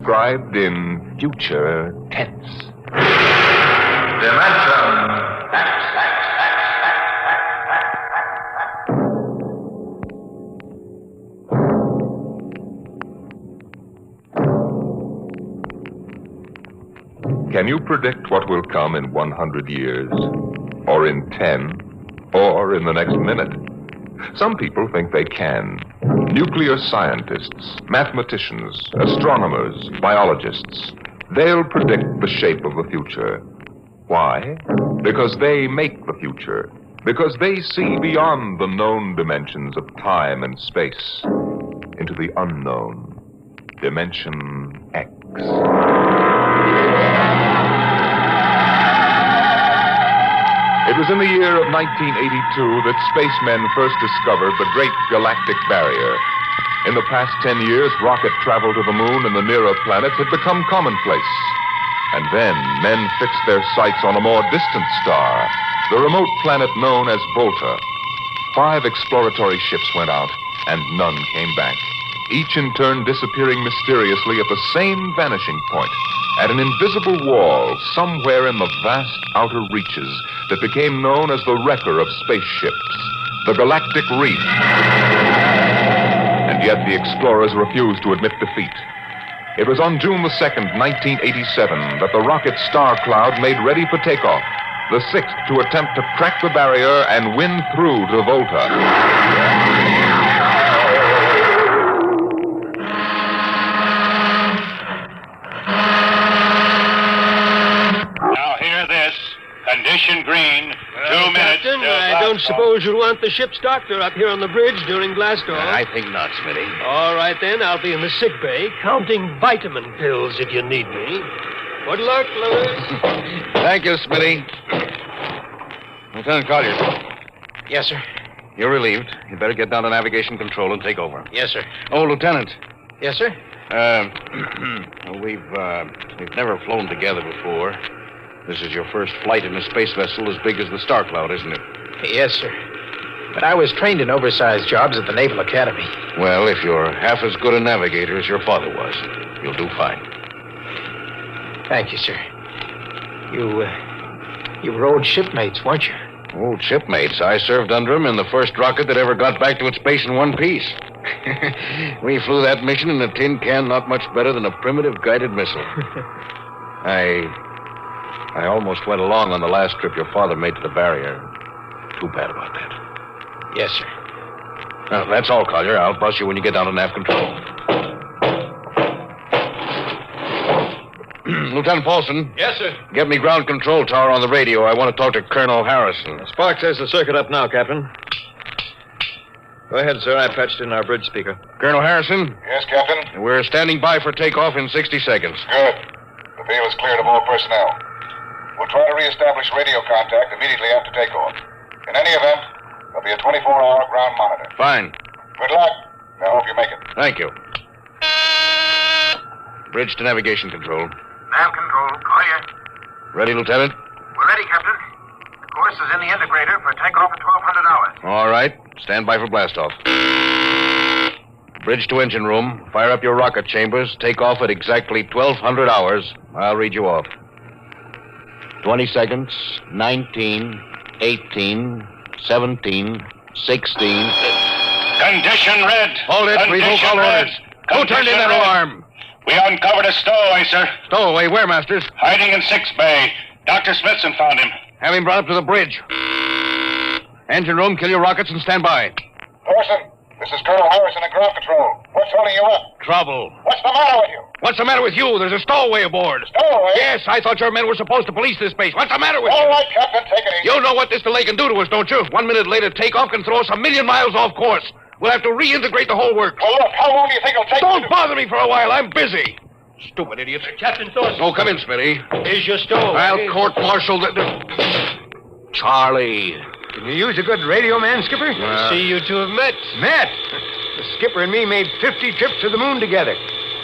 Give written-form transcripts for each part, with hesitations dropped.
Described in future tense. Dimension X. Can you predict what will come in 100 years? Or in 10? Or in the next minute? Some people think they can. Nuclear scientists, mathematicians, astronomers, biologists. They'll predict the shape of the future. Why? Because they make the future. Because they see beyond the known dimensions of time and space into the unknown. Dimension X. It was in the year of 1982 that spacemen first discovered the Great Galactic Barrier. In the past 10 years, rocket travel to the moon and the nearer planets had become commonplace. And then men fixed their sights on a more distant star, the remote planet known as Volta. 5 exploratory ships went out, and none came back, each in turn disappearing mysteriously at the same vanishing point, at an invisible wall somewhere in the vast outer reaches that became known as the wrecker of spaceships, the Galactic Reef. And yet the explorers refused to admit defeat. It was on June the 2nd, 1987, that the rocket Star Cloud made ready for takeoff, the 6th to attempt to crack the barrier and win through to Volta. Condition green. 2 minutes. Captain, I don't suppose you'll want the ship's doctor up here on the bridge during blast off. I think not, Smitty. All right, then. I'll be in the sick bay, counting vitamin pills if you need me. Good luck, Lewis. Thank you, Smitty. Lieutenant Collier. Yes, sir. You're relieved. You better get down to navigation control and take over. Yes, sir. Oh, Lieutenant. Yes, sir. We've never flown together before. This is your first flight in a space vessel as big as the Star Cloud, isn't it? Yes, sir. But I was trained in oversized jobs at the Naval Academy. Well, if you're half as good a navigator as your father was, you'll do fine. Thank you, sir. You were old shipmates, weren't you? Old shipmates. I served under him in the first rocket that ever got back to its base in one piece. We flew that mission in a tin can not much better than a primitive guided missile. I almost went along on the last trip your father made to the barrier. Too bad about that. Yes, sir. Well, that's all, Collier. I'll bus you when you get down to nav control. Lieutenant Paulson. Yes, sir. Get me ground control tower on the radio. I want to talk to Colonel Harrison. Sparks has the circuit up now, Captain. Go ahead, sir. I patched in our bridge speaker. Colonel Harrison? Yes, Captain? We're standing by for takeoff in 60 seconds. Good. The field is cleared of all personnel. We'll try to reestablish radio contact immediately after takeoff. In any event, there'll be a 24-hour ground monitor. Fine. Good luck. I hope you make it. Thank you. Bridge to navigation control. Nav control, Collier. Ready, Lieutenant? We're ready, Captain. The course is in the integrator for takeoff at 1200 hours. All right. Stand by for blastoff. Bridge to engine room. Fire up your rocket chambers. Take off at exactly 1200 hours. I'll read you off. 20 seconds. 19, 18, 17, 16. Condition red. Hold it. Condition red. Who turned in that alarm? We uncovered a stowaway, sir. Stowaway, where, Masters? Hiding in 6th Bay. Dr. Smithson found him. Have him brought up to the bridge. Engine room, kill your rockets and stand by. Thorson, this is Colonel Harrison at ground control. What's holding you up? Trouble. What's the matter with you? What's the matter with you? There's a stowaway aboard. Stowaway? Yes, I thought your men were supposed to police this base. What's the matter with you? All right, Captain, take it easy. You know what this delay can do to us, don't you? 1 minute later, takeoff can throw us 1,000,000 miles off course. We'll have to reintegrate the whole works. Well, look, how long do you think it'll take? Don't bother me for a while. I'm busy. Stupid idiots. Captain Thorson. Oh, come in, Smitty. Here's your stowaway. I'll court-martial the... Charlie. Can you use a good radio man, Skipper? See you two have met. Met? The skipper and me made 50 trips to the moon together.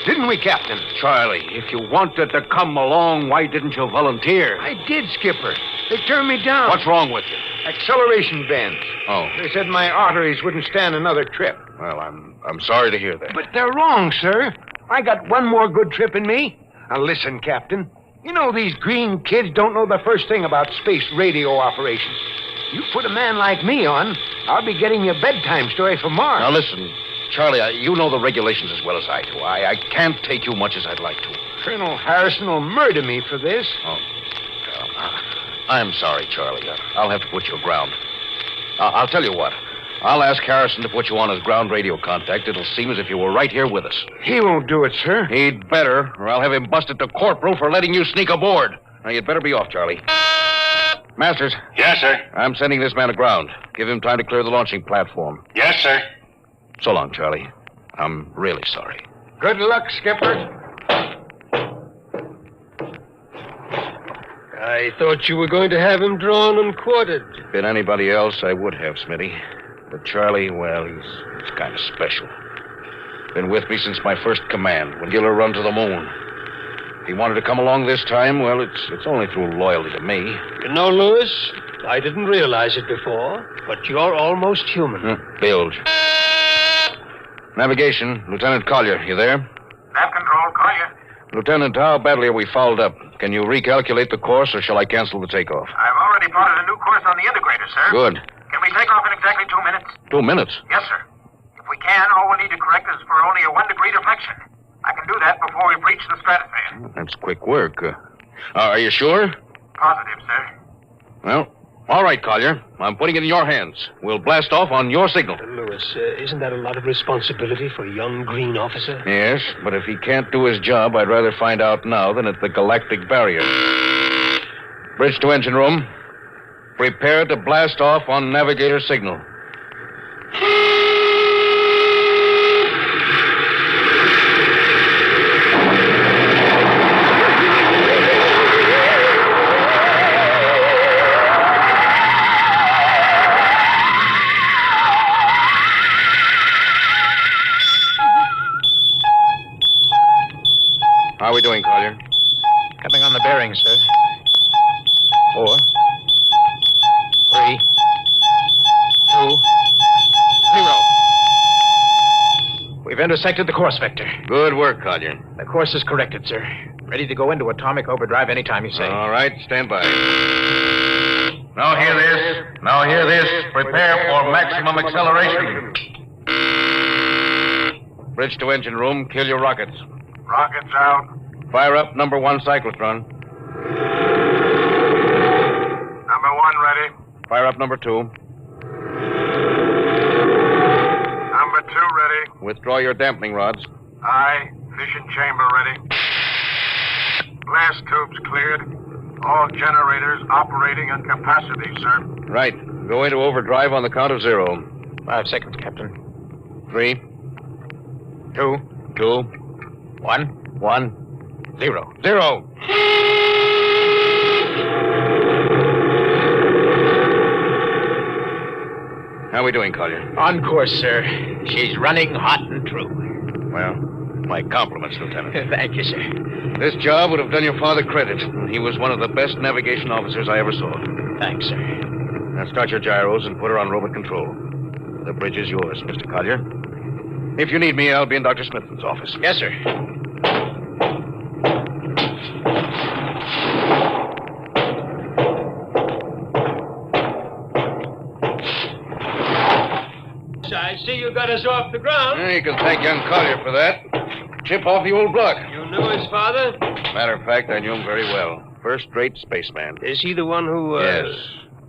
Didn't we, Captain? Charlie, if you wanted to come along, why didn't you volunteer? I did, Skipper. They turned me down. What's wrong with you? Acceleration bends. Oh. They said my arteries wouldn't stand another trip. Well, I'm sorry to hear that. But they're wrong, sir. I got one more good trip in me. Now listen, Captain. You know these green kids don't know the first thing about space radio operations. You put a man like me on, I'll be getting you a bedtime story from Mars. Now, listen, Charlie, you know the regulations as well as I do. I can't take you much as I'd like to. Colonel Harrison will murder me for this. Oh, I'm sorry, Charlie. I'll have to put you aground. I'll tell you what. I'll ask Harrison to put you on as ground radio contact. It'll seem as if you were right here with us. He won't do it, sir. He'd better, or I'll have him busted to corporal for letting you sneak aboard. Now, you'd better be off, Charlie. Masters. Yes, sir. I'm sending this man aground. Give him time to clear the launching platform. Yes, sir. So long, Charlie. I'm really sorry. Good luck, Skipper. I thought you were going to have him drawn and quartered. If it'd been anybody else, I would have, Smitty. But Charlie, well, he's kind of special. Been with me since my first command, when Giller run to the moon. If he wanted to come along this time, well, it's only through loyalty to me. You know, Lewis, I didn't realize it before, but you're almost human. Bilge. Navigation, Lieutenant Collier, you there? Nav control, Collier. Lieutenant, how badly are we fouled up? Can you recalculate the course, or shall I cancel the takeoff? I've already plotted a new course on the integrator, sir. Good. Can we take off in exactly 2 minutes? 2 minutes? Yes, sir. If we can, all we need to correct is for only a 1 degree deflection. I can do that before we breach the stratosphere. That's quick work. Are you sure? Positive, sir. Well, all right, Collier. I'm putting it in your hands. We'll blast off on your signal. Lewis, isn't that a lot of responsibility for a young green officer? Yes, but if he can't do his job, I'd rather find out now than at the galactic barrier. Bridge to engine room. Prepare to blast off on navigator signal. How are we doing, Collier? Coming on the bearings, sir. 4, 3, 2, 0. We've intersected the course vector. Good work, Collier. The course is corrected, sir. Ready to go into atomic overdrive anytime you say. All right, stand by. Now hear this. Now hear this. Prepare for maximum acceleration. Bridge to engine room. Kill your rockets. Rockets out. Fire up number 1 cyclotron. Number 1 ready. Fire up number 2. Number 2 ready. Withdraw your dampening rods. Aye. Fission chamber ready. Blast tubes cleared. All generators operating at capacity, sir. Right. Go into overdrive on the count of 0. 5 seconds, Captain. 3, 2, 2, 1, 1, 0. 0. How are we doing, Collier? On course, sir. She's running hot and true. Well, my compliments, Lieutenant. Thank you, sir. This job would have done your father credit. He was one of the best navigation officers I ever saw. Thanks, sir. Now start your gyros and put her on robot control. The bridge is yours, Mr. Collier. If you need me, I'll be in Dr. Smithson's office. Yes, sir. I see you got us off the ground. You can thank young Collier for that. Chip off the old block. You knew his father? Matter of fact, I knew him very well. First-rate spaceman. Is he the one who, Yes.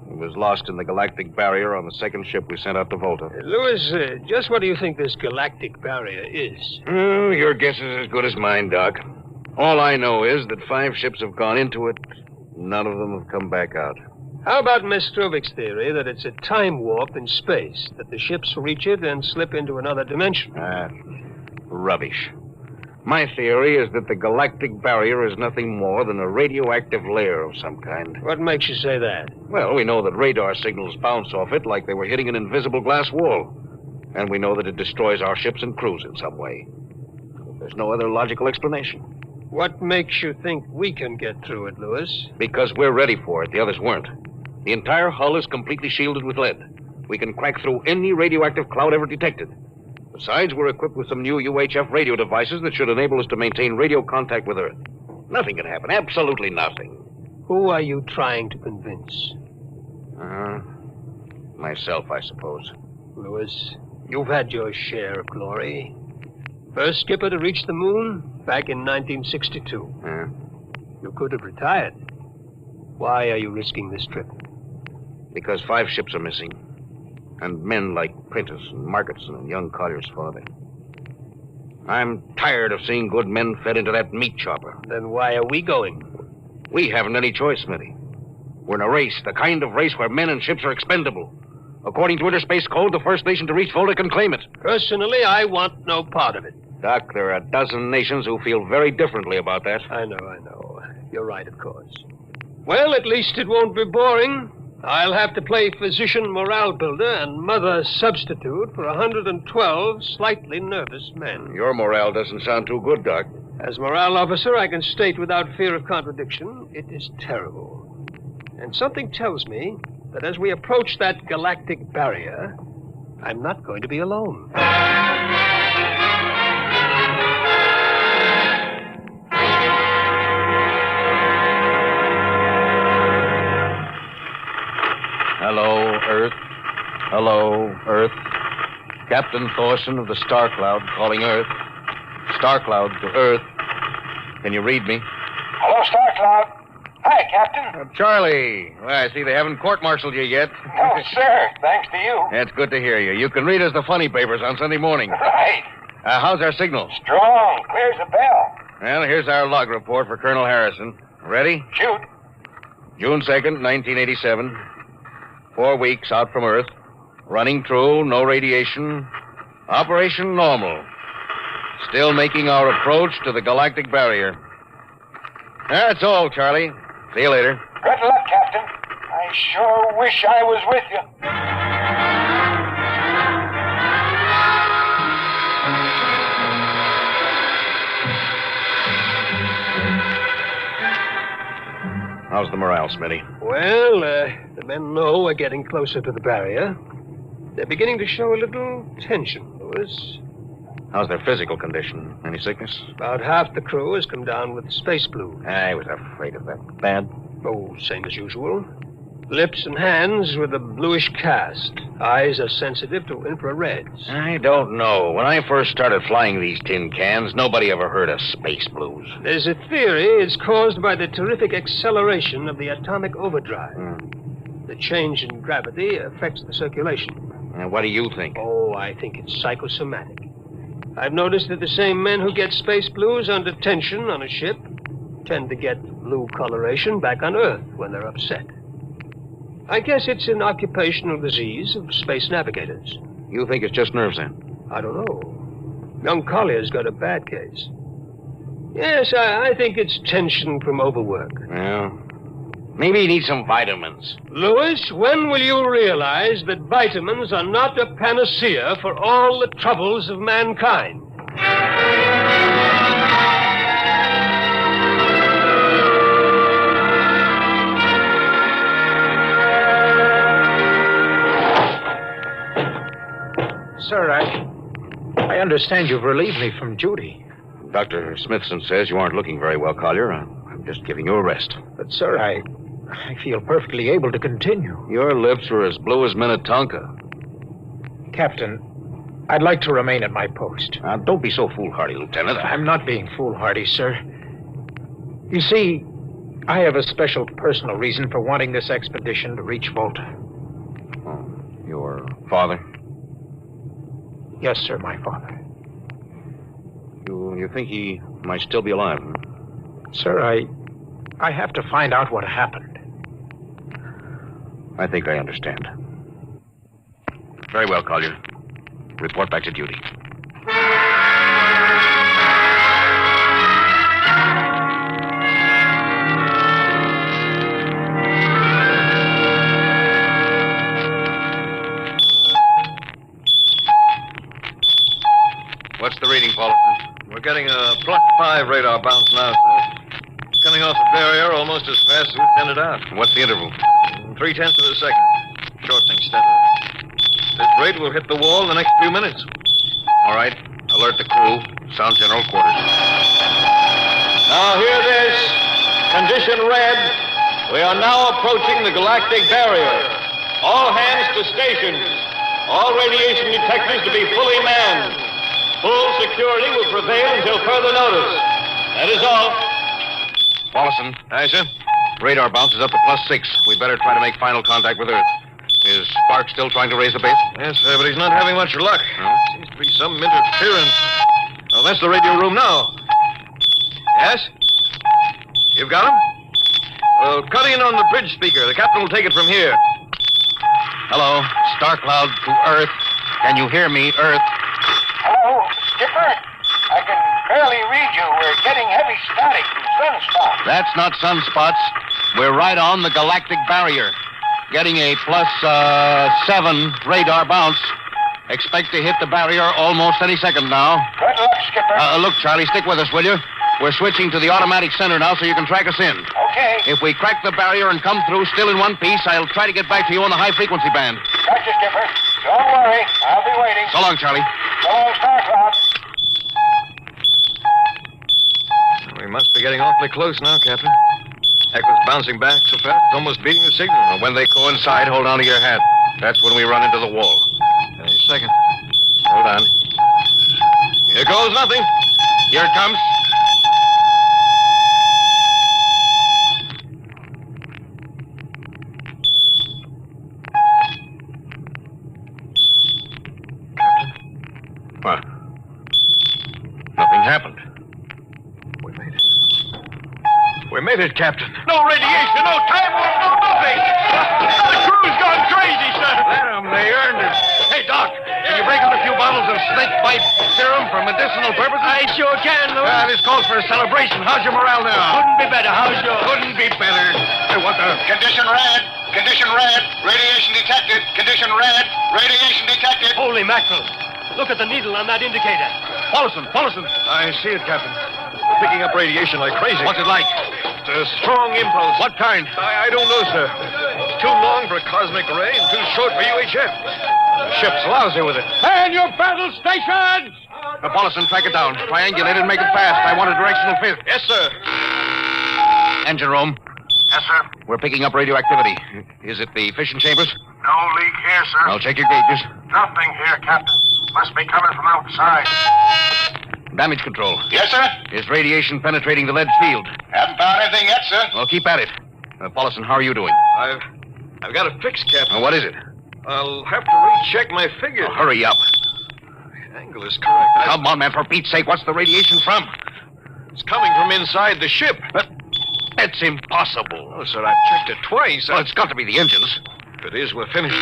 He was lost in the galactic barrier on the second ship we sent out to Volta. Lewis, just what do you think this galactic barrier is? Oh, your guess is as good as mine, Doc. All I know is that 5 ships have gone into it. None of them have come back out. How about Miss Struvik's theory that it's a time warp in space, that the ships reach it and slip into another dimension? Rubbish. My theory is that the galactic barrier is nothing more than a radioactive layer of some kind. What makes you say that? Well, we know that radar signals bounce off it like they were hitting an invisible glass wall. And we know that it destroys our ships and crews in some way. There's no other logical explanation. What makes you think we can get through it, Lewis? Because we're ready for it. The others weren't. The entire hull is completely shielded with lead. We can crack through any radioactive cloud ever detected. Besides, we're equipped with some new UHF radio devices that should enable us to maintain radio contact with Earth. Nothing can happen. Absolutely nothing. Who are you trying to convince? Myself, I suppose. Lewis, you've had your share of glory. First skipper to reach the moon back in 1962. You could have retired. Why are you risking this trip? Because 5 ships are missing. And men like Prentice and Marketson and young Collier's father. I'm tired of seeing good men fed into that meat chopper. Then why are we going? We haven't any choice, Smitty. We're in a race, the kind of race where men and ships are expendable. According to Interspace Code, the first nation to reach Volta can claim it. Personally, I want no part of it. Doc, there are a dozen nations who feel very differently about that. I know. You're right, of course. Well, at least it won't be boring. I'll have to play physician morale builder and mother substitute for 112 slightly nervous men. Your morale doesn't sound too good, Doc. As morale officer, I can state without fear of contradiction, it is terrible. And something tells me that as we approach that galactic barrier, I'm not going to be alone. Hello, Earth. Hello, Earth. Captain Thorson of the Star Cloud calling Earth. Star Cloud to Earth. Can you read me? Hello, Star Cloud. Hi, Captain. Charlie. Well, I see they haven't court-martialed you yet. No, sir. Thanks to you. That's good to hear you. You can read us the funny papers on Sunday morning. Right. How's our signal? Strong. Clears the bell. Well, here's our log report for Colonel Harrison. Ready? Shoot. June 2nd, 1987. 4 weeks out from Earth. Running true, no radiation. Operation normal. Still making our approach to the galactic barrier. That's all, Charlie. See you later. Good luck, Captain. I sure wish I was with you. How's the morale, Smitty? Well, the men know we're getting closer to the barrier. They're beginning to show a little tension, Lewis. How's their physical condition? Any sickness? About half the crew has come down with space flu. I was afraid of that. Bad? Oh, same as usual. Lips and hands with a bluish cast. Eyes are sensitive to infrareds. I don't know. When I first started flying these tin cans, nobody ever heard of space blues. There's a theory it's caused by the terrific acceleration of the atomic overdrive. The change in gravity affects the circulation. And what do you think? Oh, I think it's psychosomatic. I've noticed that the same men who get space blues under tension on a ship tend to get blue coloration back on Earth when they're upset. I guess it's an occupational disease of space navigators. You think it's just nerves, then? I don't know. Young Collier's got a bad case. Yes, I think it's tension from overwork. Well, maybe you need some vitamins. Lewis, when will you realize that vitamins are not a panacea for all the troubles of mankind? Sir, I understand you've relieved me from duty. Dr. Smithson says you aren't looking very well, Collier. I'm just giving you a rest. But, sir, I feel perfectly able to continue. Your lips are as blue as Minnetonka. Captain, I'd like to remain at my post. Now, don't be so foolhardy, Lieutenant. I'm not being foolhardy, sir. You see, I have a special personal reason for wanting this expedition to reach Volta. Oh, your father? Yes, sir, my father. You think he might still be alive? Sir, I have to find out what happened. I think I understand. Very well, Collier. Report back to duty. What's the reading, Paul? We're getting a +5 radar bounce now, sir. Coming off the barrier almost as fast as we sent it out. What's the interval? 0.3 of a second. Shortening steadily. This rate will hit the wall in the next few minutes. All right. Alert the crew. Sound general quarters. Now hear this. Condition red. We are now approaching the galactic barrier. All hands to stations. All radiation detectors to be fully manned. Full security will prevail until further notice. That is all. Paulson. Aye, sir. Radar bounce is up to +6. We better try to make final contact with Earth. Is Spark still trying to raise the base? Yes, sir, but he's not having much luck. No? Seems to be some interference. Oh, that's the radio room now. Yes? You've got him? Well, cut in on the bridge speaker. The captain will take it from here. Hello. Star Cloud to Earth. Can you hear me, Earth? Hello, Skipper. I can barely read you. We're getting heavy static from sunspots. That's not sunspots. We're right on the galactic barrier. Getting a +7 radar bounce. Expect to hit the barrier almost any second now. Good luck, Skipper. Look, Charlie, stick with us, will you? We're switching to the automatic center now so you can track us in. Okay. If we crack the barrier and come through still in one piece, I'll try to get back to you on the high-frequency band. Gotcha, Skipper. Don't worry. I'll be waiting. So long, Charlie. So long, Star Cloud. We must be getting awfully close now, Captain. Echo's bouncing back so fast, it's almost beating the signal. Well, when they coincide, hold on to your hat. That's when we run into the wall. Any second. Hold on. Here goes nothing. Here it comes. What? Nothing happened. We made it. We made it, Captain. No radiation, no time warp, no nothing. The crew's gone crazy, sir. Let them. They earned it. Hey, Doc, can you break out a few bottles of snake bite serum for medicinal purposes? I sure can, Louis. This calls for a celebration. How's your morale now? Couldn't be better. How's yours? Couldn't be better. Hey, what the? Condition red. Condition red. Radiation detected. Condition red. Radiation detected. Holy mackerel. Look at the needle on that indicator. Paulson. I see it, Captain. We're picking up radiation like crazy. What's it like? It's a strong impulse. What kind? I don't know, sir. It's too long for a cosmic ray and too short for UHF. The ship's lousy with it. Man your battle station! Paulson, track it down. Triangulate it and make it fast. I want a directional fit. Yes, sir. Engine room. Yes, sir. We're picking up radioactivity. Is it the fission chambers? No leak here, sir. I'll check your gauges. Nothing here, Captain. Must be coming from outside. Damage control. Yes, sir. Is radiation penetrating the lead field? Haven't found anything yet, sir. Well, keep at it. Paulson, how are you doing? I've got a fix, Captain. What is it? I'll have to recheck my figures. Oh, hurry up. The angle is correct. Come on, man, for Pete's sake, what's the radiation from? It's coming from inside the ship. That's impossible. Oh, sir, I've checked it twice. Well, it's got to be the engines. If it is, we're finished.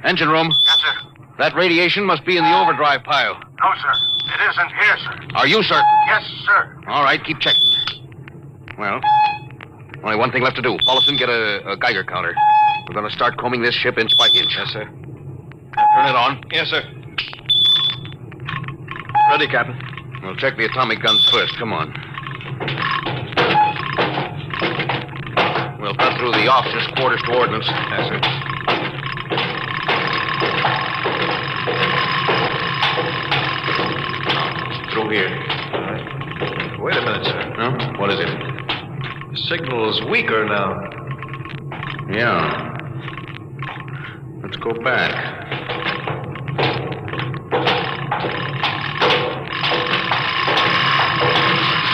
Engine room. Yes, sir. That radiation must be in the overdrive pile. No, sir. It isn't here, sir. Are you certain? Yes, sir. All right, keep checking. Well, only one thing left to do. Paulson, get a Geiger counter. We're going to start combing this ship inch by inch. Yes, sir. Turn it on. Yes, sir. Ready, Captain. We'll check the atomic guns first. Come on. We'll cut through the officers' quarters to ordnance. Yes, sir. It's through here. All right. Wait a minute, sir. Huh? What is it? The signal's weaker now. Yeah. Let's go back.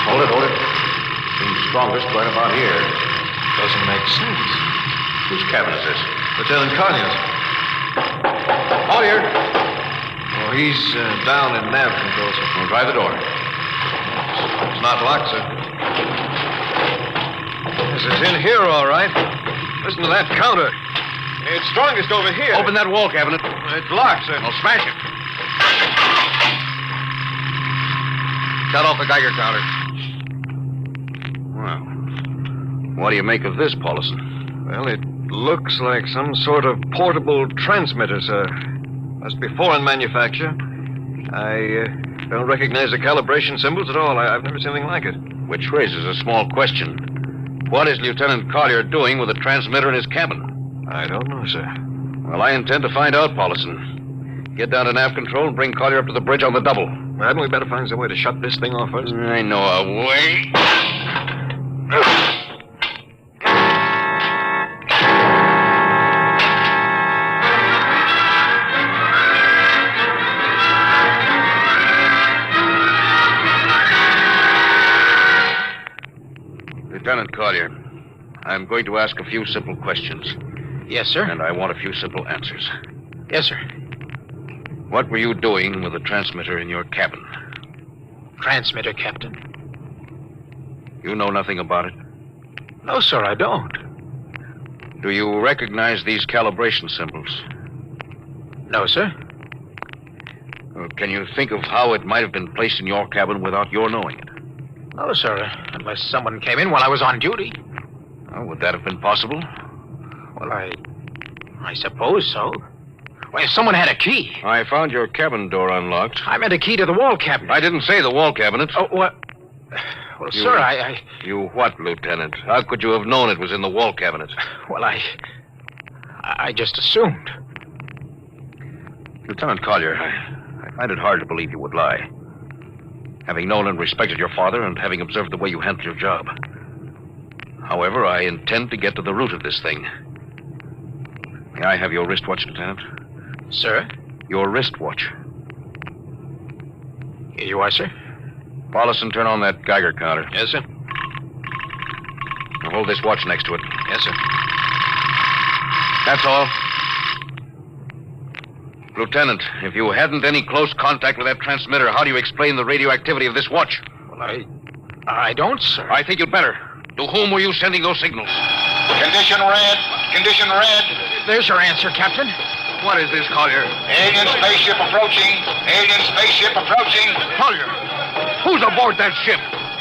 Hold it. Seems strongest right about here. Doesn't make sense. Whose cabin is this? Lieutenant Collier's. Collier! Oh, he's down in nav control, sir. We'll try the door. It's not locked, sir. Yes, it's in here, all right. Listen to that counter. It's strongest over here. Open that wall cabinet. It's locked, sir. I'll smash it. Shut off the Geiger counter. Well, what do you make of this, Paulson? Well, it looks like some sort of portable transmitter, sir. Must be foreign manufacture. I don't recognize the calibration symbols at all. I've never seen anything like it. Which raises a small question. What is Lieutenant Collier doing with a transmitter in his cabin? I don't know, sir. Well, I intend to find out, Paulson. Get down to nav control and bring Collier up to the bridge on the double. Hadn't we better find some way to shut this thing off first? I know a way. Lieutenant Collier, I'm going to ask a few simple questions. Yes, sir. And I want a few simple answers. Yes, sir. What were you doing with the transmitter in your cabin? Transmitter, Captain. You know nothing about it? No, sir, I don't. Do you recognize these calibration symbols? No, sir. Can you think of how it might have been placed in your cabin without your knowing it? No, sir, unless someone came in while I was on duty. Oh, would that have been possible? Well, I suppose so. Well, if someone had a key. I found your cabin door unlocked. I meant a key to the wall cabinet. I didn't say the wall cabinet. Oh, what? Well, sir, I... You what, Lieutenant? How could you have known it was in the wall cabinet? Well, I just assumed. Lieutenant Collier, I find it hard to believe you would lie. Having known and respected your father and having observed the way you handled your job. However, I intend to get to the root of this thing. May I have your wristwatch, Lieutenant? Sir? Your wristwatch. Here you are, sir. Paulison, turn on that Geiger counter. Yes, sir. Now hold this watch next to it. Yes, sir. That's all. Lieutenant, if you hadn't any close contact with that transmitter, how do you explain the radioactivity of this watch? Well, I don't, sir. I think you'd better. To whom were you sending those signals? Condition red. Condition red. There's your answer, Captain. What is this, Collier? Alien spaceship approaching. Alien spaceship approaching. Collier! Who's aboard that ship?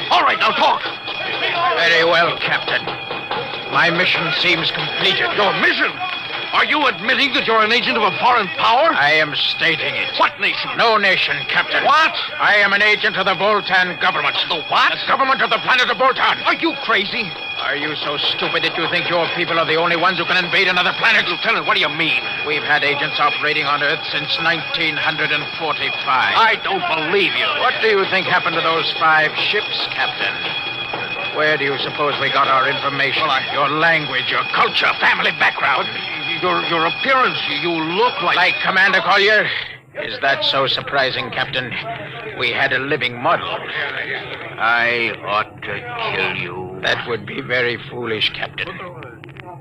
All right, now talk. Very well, Captain. My mission seems completed. Your mission? Are you admitting that you're an agent of a foreign power? I am stating it. What nation? No nation, Captain. What? I am an agent of the Voltan government. The what? The government of the planet of Voltan. Are you crazy? Are you so stupid that you think your people are the only ones who can invade another planet? Lieutenant, what do you mean? We've had agents operating on Earth since 1945. I don't believe you. What do you think happened to those 5 ships, Captain? Where do you suppose we got our information? Your language, your culture, family background. Your appearance, you look like... Like Commander Collier? Is that so surprising, Captain? We had a living model. I ought to kill you. That would be very foolish, Captain.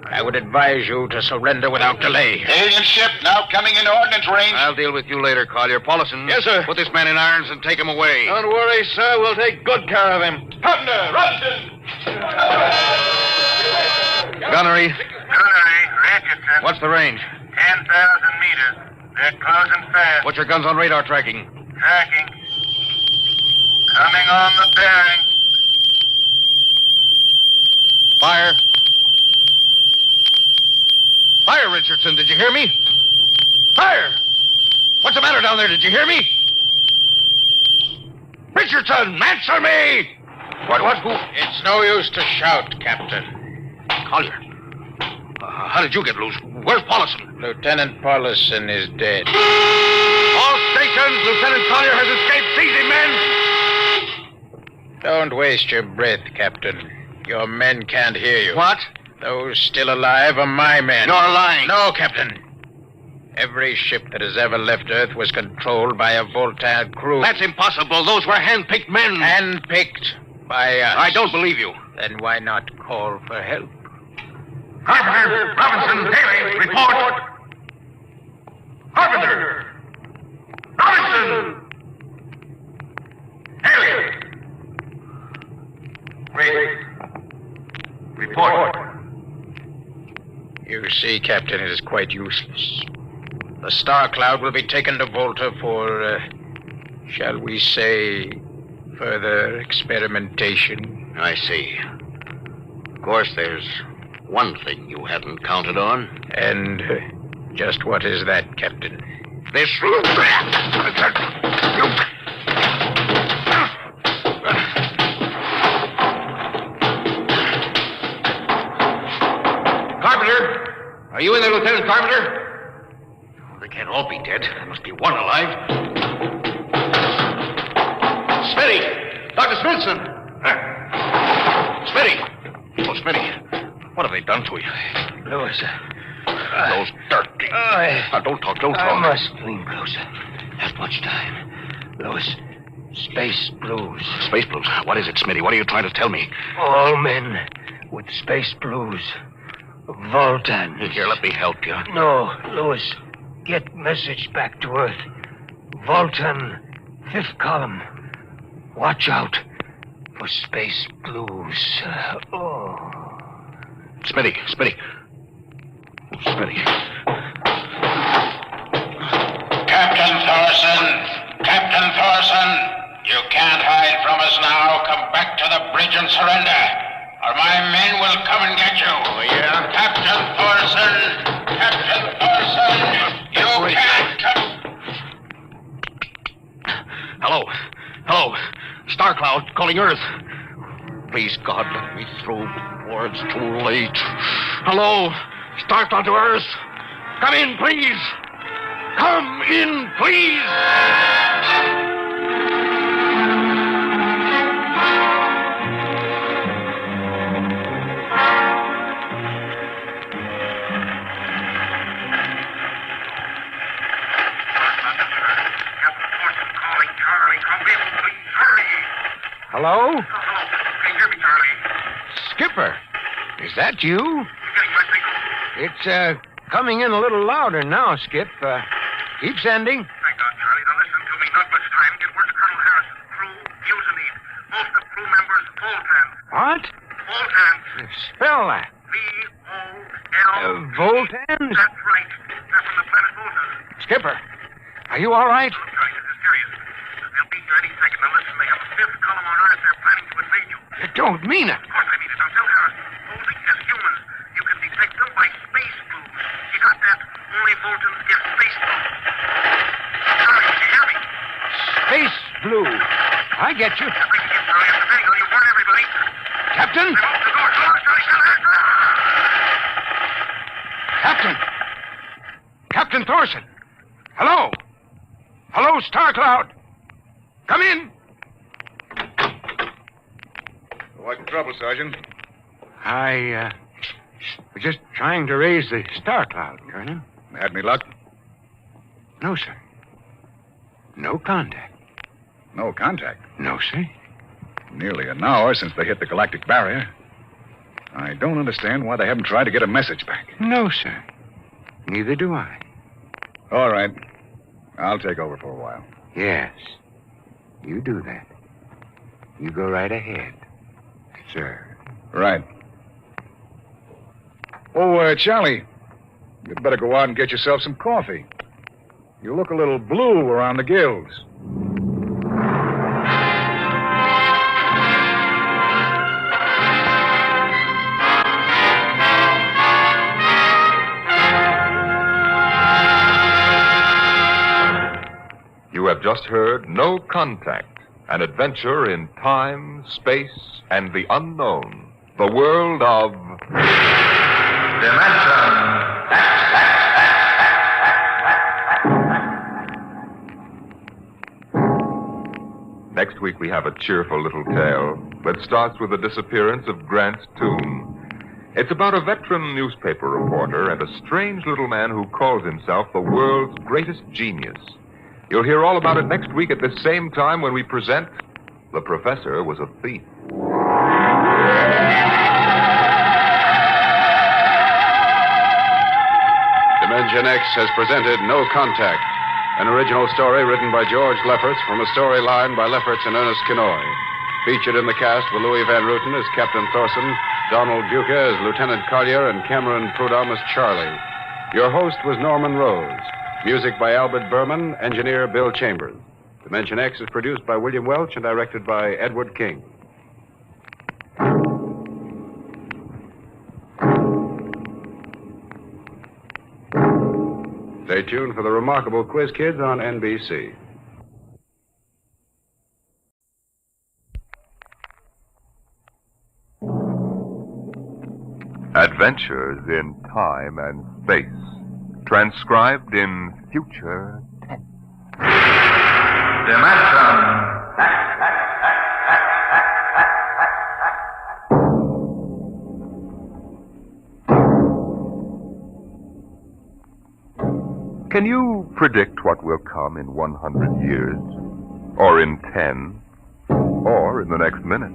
I would advise you to surrender without delay. Alien ship now coming into ordnance range. I'll deal with you later, Collier. Paulison. Yes, sir. Put this man in irons and take him away. Don't worry, sir. We'll take good care of him. Partner, Robinson. Gunnery. Gunnery, Richardson. What's the range? 10,000 meters. They're closing fast. Put your guns on radar tracking. Tracking. Coming on the bearing. Fire. Fire, Richardson. Did you hear me? Fire! What's the matter down there? Did you hear me? Richardson, answer me! What, who? It's no use to shout, Captain. Collier. How did you get loose? Where's Paulison? Lieutenant Paulison is dead. All stations, Lieutenant Collier has escaped. Seize him, men! Don't waste your breath, Captain. Your men can't hear you. What? Those still alive are my men. You're lying. No, Captain. Every ship that has ever left Earth was controlled by a Voltan crew. That's impossible. Those were hand-picked men. Handpicked by us. I don't believe you. Then why not call for help? Carpenter, Robinson, Haley, report. Carpenter! Robinson! Haley! Report. You see, Captain, it is quite useless. The Star Cloud will be taken to Volta for, shall we say, further experimentation. I see. Of course, there's one thing you hadn't counted on. And just what is that, Captain? This... Carpenter! Are you in there, Lieutenant Carpenter? The can't all be dead. There must be one alive. Smitty! Dr. Smithson! Smitty! Oh, Smitty, what have they done to you? Louis, Those dirty... don't talk. I must lean closer. Not much time. Louis, space blues. Space blues? What is it, Smitty? What are you trying to tell me? All men with space blues. Voltans. Here, let me help you. No, Louis. Get message back to Earth. Voltan, 5th column. Watch out for space blues. Smitty. Oh, Smitty. Captain Thorson, you can't hide from us now. Come back to the bridge and surrender, or my men will come and get you. Oh, yeah? Captain Thorson, you can't come. Hello. Star Cloud calling Earth. Please, God, let me through before it's too late. Hello, Star Cloud to Earth. Come in, please. Come in, please. Hello? Can you hear me, Charlie? Skipper, is that you? You getting my signal? It's coming in a little louder now, Skip. Keep sending. Thank God, Charlie. Now listen to me. Not much time. Get word to Colonel Harrison. Crew, mutinied. Most of crew members, Voltans. What? Voltans. Spell that. V-O-L... Voltans? That's right. They're from the planet Volta. Skipper, are you all right? Look, Charlie, this is serious. They'll be here any second. Now listen, they have a 5th column on Earth. They're planning to invade you. You don't mean it. Of course I mean it. Now tell Harrison. Posing as humans, you can detect them by space blues. You got that? Only Voltans get space blues. Charlie, can you hear me? Space blue. I get you. That's right, again, Charlie. That's the thing. Now you warn everybody. Captain? They open the door. Come on, Charlie. Captain! Captain Thorson! Hello? Hello, Star Cloud! Come in! What's the trouble, Sergeant? I was just trying to raise the Star Cloud, Colonel. Had me luck? No, sir. No contact. No contact. No, sir. Nearly an hour since they hit the galactic barrier. I don't understand why they haven't tried to get a message back. No, sir. Neither do I. All right. I'll take over for a while. Yes. You do that. You go right ahead, sir. Right. Oh, Charlie, you'd better go out and get yourself some coffee. You look a little blue around the gills. You have just heard No Contact, an adventure in time, space, and the unknown. The world of... Next week we have a cheerful little tale that starts with the disappearance of Grant's tomb. It's about a veteran newspaper reporter and a strange little man who calls himself the world's greatest genius. You'll hear all about it next week at the same time when we present The Professor Was a Thief. Dimension X has presented No Contact, an original story written by George Lefferts from a storyline by Lefferts and Ernest Kinoy. Featured in the cast were Louis Van Ruten as Captain Thorson, Donald Buca as Lieutenant Collier, and Cameron Prudhomme as Charlie. Your host was Norman Rose. Music by Albert Berman, engineer Bill Chambers. Dimension X is produced by William Welch and directed by Edward King. Stay tuned for the remarkable Quiz Kids on NBC. Adventures in time and space. Transcribed in future tense. Dimension. Can you predict what will come in 100 years? Or in 10? Or in the next minute?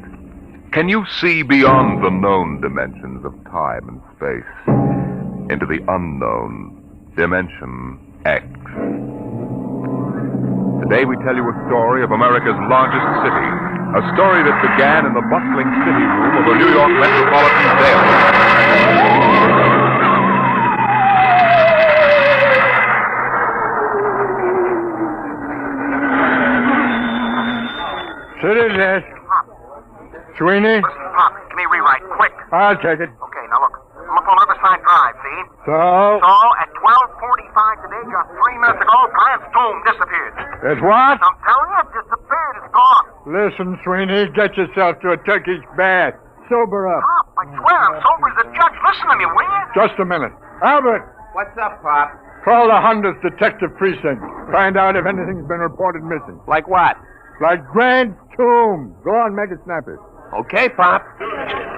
Can you see beyond the known dimensions of time and space into the unknown Dimension X? Today we tell you a story of America's largest city, a story that began in the bustling city room of a New York metropolitan daily. City desk. Sweeney? Listen, Pop, give me a rewrite, quick. I'll take it. Okay, now look. I'm up on Riverside Drive, see? So? So, at 12:45 today, just 3 minutes ago, Grant's tomb disappeared. It's what? I'm telling you, it disappeared. It's gone. Listen, Sweeney, get yourself to a Turkish bath. Sober up. Pop, I swear I'm sober as a judge. Listen to me, will you? Just a minute. Albert, What's up, Pop? call the 100th Detective Precinct. Find out if anything's been reported missing. Like what? Like Grant's tomb. Go on, make it snappy. Okay, Pop.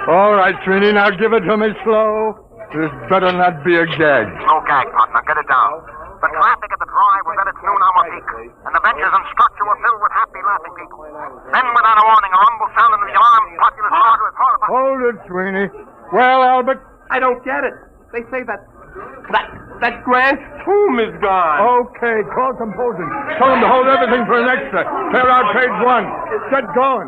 All right, Sweeney, now give it to me slow. This better not be a gag. No gag, Pop. Now get it down. The traffic at the drive was at its noon hour peak, and the benches and structure were filled with happy, laughing people. Then, without a warning, a rumble sounded in the alarm populace started with horrified... Hold it, Sweeney. Well, Albert? I don't get it. They say that Grant's tomb is gone. Okay, call composing. Tell them to hold everything for an extra. Clear out page 1. Get going.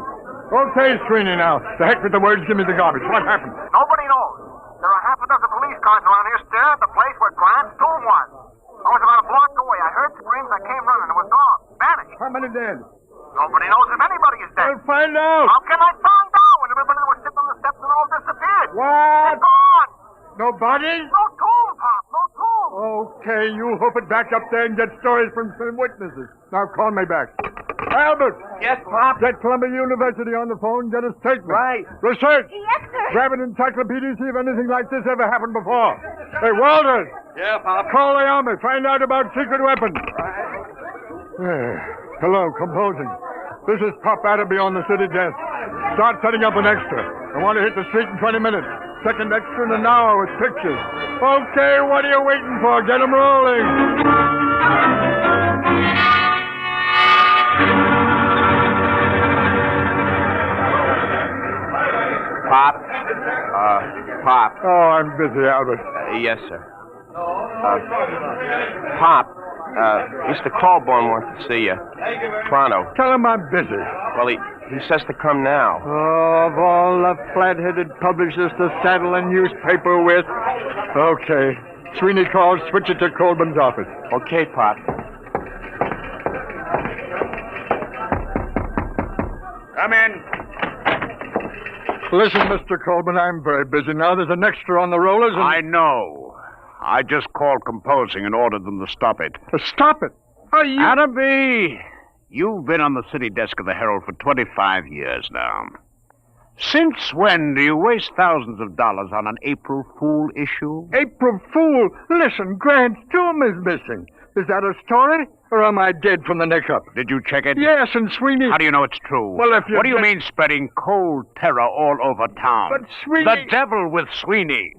Okay, Sweeney, now. The heck with the words, give me the garbage. What happened? Nobody knows. There are half a dozen police cars around here staring at the place where Grant's tomb was. I was about a block away. I heard screams. I came running. It was gone. Vanished. How many dead? Nobody knows if anybody is dead. I'll find out. How can I find out when everybody that was sitting on the steps and all disappeared? What? It's gone. No bodies? No tomb, Pop. No tomb. Okay, you hoof it back up there and get stories from some witnesses. Now call me back. Albert! Yes, Pop. Get Columbia University on the phone, get a statement. Right. Research! Yes, sir. Grab an encyclopedia, see if anything like this ever happened before. Hey, Walters! Yeah, Pop. Call the army, find out about secret weapons. Hello, composing. This is Pop Atterby on the city desk. Start setting up an extra. I want to hit the street in 20 minutes. Second extra in an hour with pictures. Okay, what are you waiting for? Get 'em rolling. Pop. Pop. Oh, I'm busy, Albert. Yes, sir. Pop. Mr. Colborne wants to see you. Pronto. Tell him I'm busy. Well, he says to come now. Oh, of all the flat-headed publishers to saddle a newspaper with. Okay. Sweeney calls, switch it to Colburn's office. Okay, Pop. Come in. Listen, Mr. Colburn, I'm very busy now. There's an extra on the rollers and... I know. I just called composing and ordered them to stop it. Stop it. Are you... Atterby, you've been on the city desk of the Herald for 25 years now. Since when do you waste thousands of dollars on an April Fool issue? April Fool? Listen, Grant's tomb is missing. Is that a story? Or am I dead from the neck up? Did you check it? Yes, and Sweeney... How do you know it's true? Well, if you... What do you mean spreading cold terror all over town? But Sweeney... The devil with Sweeney.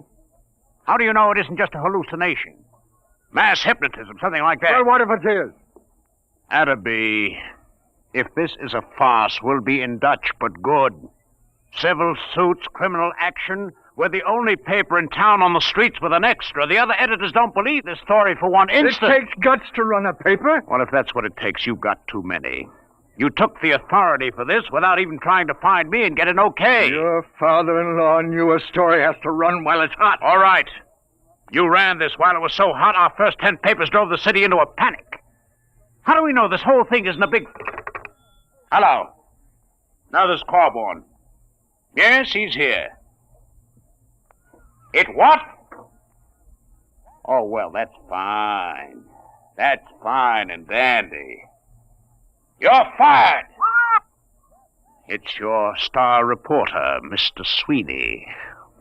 How do you know it isn't just a hallucination? Mass hypnotism, something like that. Well, what if it is? Atterby, if this is a farce, we'll be in Dutch, but good. Civil suits, criminal action. We're the only paper in town on the streets with an extra. The other editors don't believe this story for one instant. It takes guts to run a paper. Well, if that's what it takes, you've got too many. You took the authority for this without even trying to find me and get an okay. Your father-in-law knew a story has to run while it's hot. All right. You ran this while it was so hot, our first 10 papers drove the city into a panic. How do we know this whole thing isn't a big... Hello. Now there's Corborn. Yes, he's here. It what? Oh, well, that's fine. That's fine and dandy. You're fired. What? It's your star reporter, Mr. Sweeney,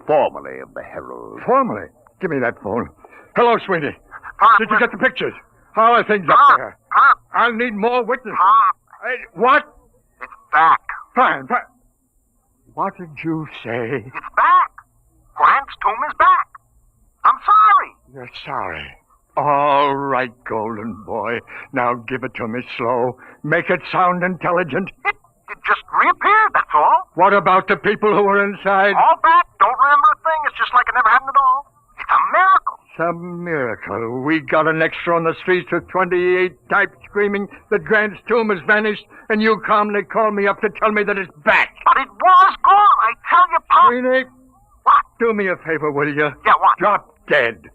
formerly of the Herald. Formerly? Give me that phone. Hello, Sweeney. Pop, Did you get the pictures? How are things up there? Pop, I'll need more witnesses. Pop. What? It's back. Fine. What did you say? It's back. Grant's tomb is back. I'm sorry. You're sorry. All right, golden boy. Now give it to me slow. Make it sound intelligent. It just reappeared, that's all. What about the people who were inside? All back. Don't remember a thing. It's just like it never happened at all. It's a miracle. Some miracle. We got an extra on the streets with 28 types screaming that Grant's tomb has vanished, and you calmly call me up to tell me that it's back. But it was gone, I tell you, Pop. Sweeney, What? do me a favor, will you? Yeah, what? Drop dead.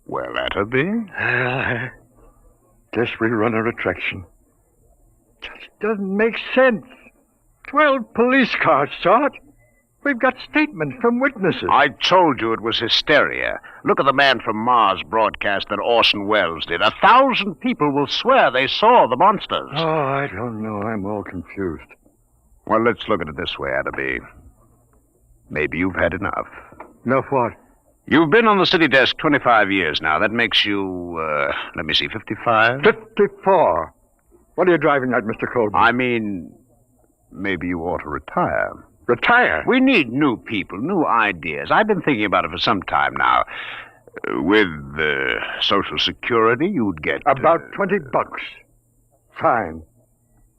Well, that'll be. Guess we run a attraction. Just doesn't make sense. 12 police cars saw it. We've got statements from witnesses. I told you it was hysteria. Look at the man from Mars broadcast that Orson Welles did. 1,000 people will swear they saw the monsters. Oh, I don't know. I'm all confused. Well, let's look at it this way, Adderby. Maybe you've had enough. Enough what? You've been on the city desk 25 years now. That makes you, 55? 54. What are you driving at, Mr. Colby? I mean, maybe you ought to retire. Retire? We need new people, new ideas. I've been thinking about it for some time now. With Social Security, you'd get... About $20. Fine.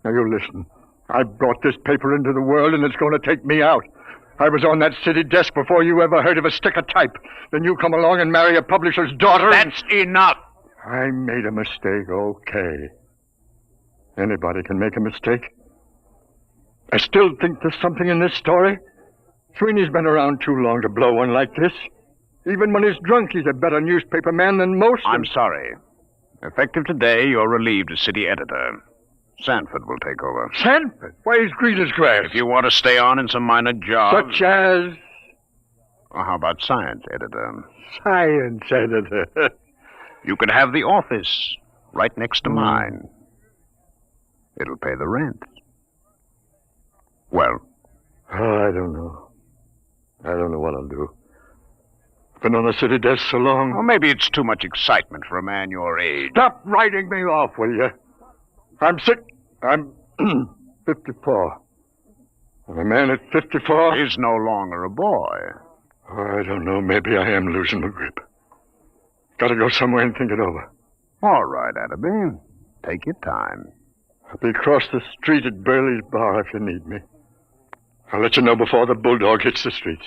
Now, you listen. I brought this paper into the world, and it's going to take me out. I was on that city desk before you ever heard of a stick of type. Then you come along and marry a publisher's daughter. That's enough. I made a mistake, okay. Anybody can make a mistake. I still think there's something in this story. Sweeney's been around too long to blow one like this. Even when he's drunk, he's a better newspaper man than most. I'm sorry. Effective today, you're relieved as city editor. Sanford will take over. Sanford? Why, he's green as grass. If you want to stay on in some minor job... Such as... Well, how about science editor? Science editor. You could have the office right next to mine. It'll pay the rent. Well? Oh, I don't know. I don't know what I'll do. Been on the city desk so long. Well, maybe it's too much excitement for a man your age. Stop writing me off, will you? I'm sick. I'm 54. And a man at 54... He's no longer a boy. Oh, I don't know. Maybe I am losing my grip. Gotta go somewhere and think it over. All right, Adderby. Take your time. I'll be across the street at Burley's bar if you need me. I'll let you know before the bulldog hits the streets.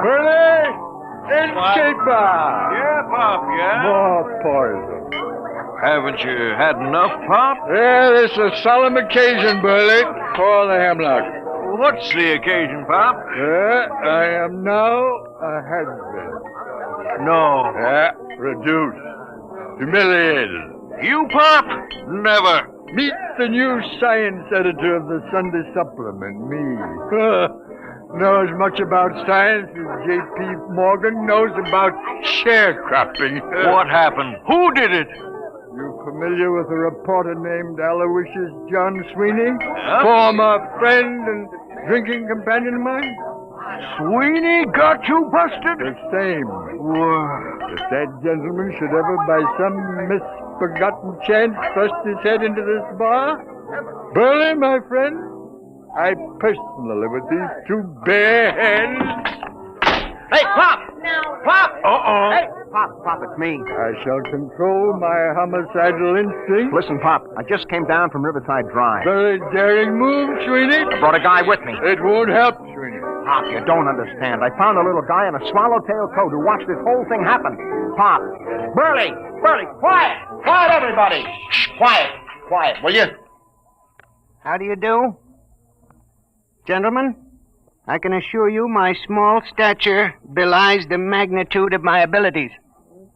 Burley! Escape bar! Yeah, Pop, yeah? More poison. Haven't you had enough, Pop? Yeah, this is a solemn occasion, Burley. Pour the hemlock. What's the occasion, Pop? I am now a husband. No. Reduced. Humiliated. You, Pop? Never. Meet the new science editor of the Sunday Supplement, me. Know as much about science as J.P. Morgan knows about sharecropping. What happened? Who did it? You familiar with a reporter named Aloysius John Sweeney? Former friend and drinking companion of mine? Sweeney got you busted? The same. If that gentleman should ever, by some misforgotten chance, thrust his head into this bar, Burley, my friend, I personally, with these two bare hands... Hey, Pop! Pop! Uh-oh. Hey, Pop, it's me. I shall control my homicidal instinct. Listen, Pop, I just came down from Riverside Drive. Very daring move, Sweeney. I brought a guy with me. It won't help, Sweeney. Pop, you don't understand. I found a little guy in a swallowtail coat who watched this whole thing happen. Pop. Burley, quiet! Quiet, everybody! Shh, quiet, will you? How do you do? Gentlemen, I can assure you my small stature belies the magnitude of my abilities.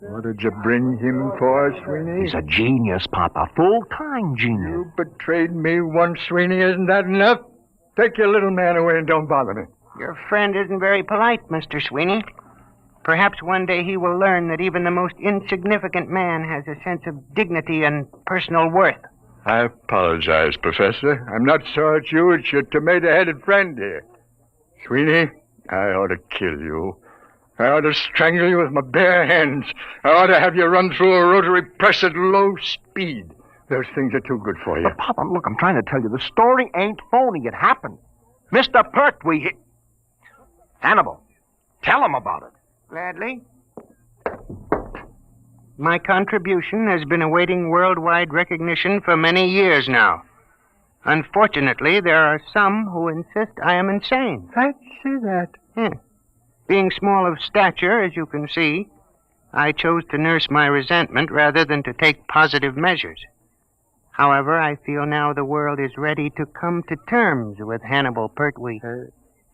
What did you bring him for, Sweeney? He's a genius, Pop, a full-time genius. You betrayed me once, Sweeney. Isn't that enough? Take your little man away and don't bother me. Your friend isn't very polite, Mr. Sweeney. Perhaps one day he will learn that even the most insignificant man has a sense of dignity and personal worth. I apologize, Professor. I'm not sure it's you. It's your tomato-headed friend here. Sweeney, I ought to kill you. I ought to strangle you with my bare hands. I ought to have you run through a rotary press at low speed. Those things are too good for you. But, Pop, look, I'm trying to tell you, the story ain't phony. It happened. Mr. Pertwee, Hannibal, tell him about it. Gladly. My contribution has been awaiting worldwide recognition for many years now. Unfortunately, there are some who insist I am insane. Fancy that. Being small of stature, as you can see, I chose to nurse my resentment rather than to take positive measures. However, I feel now the world is ready to come to terms with Hannibal Pertwee.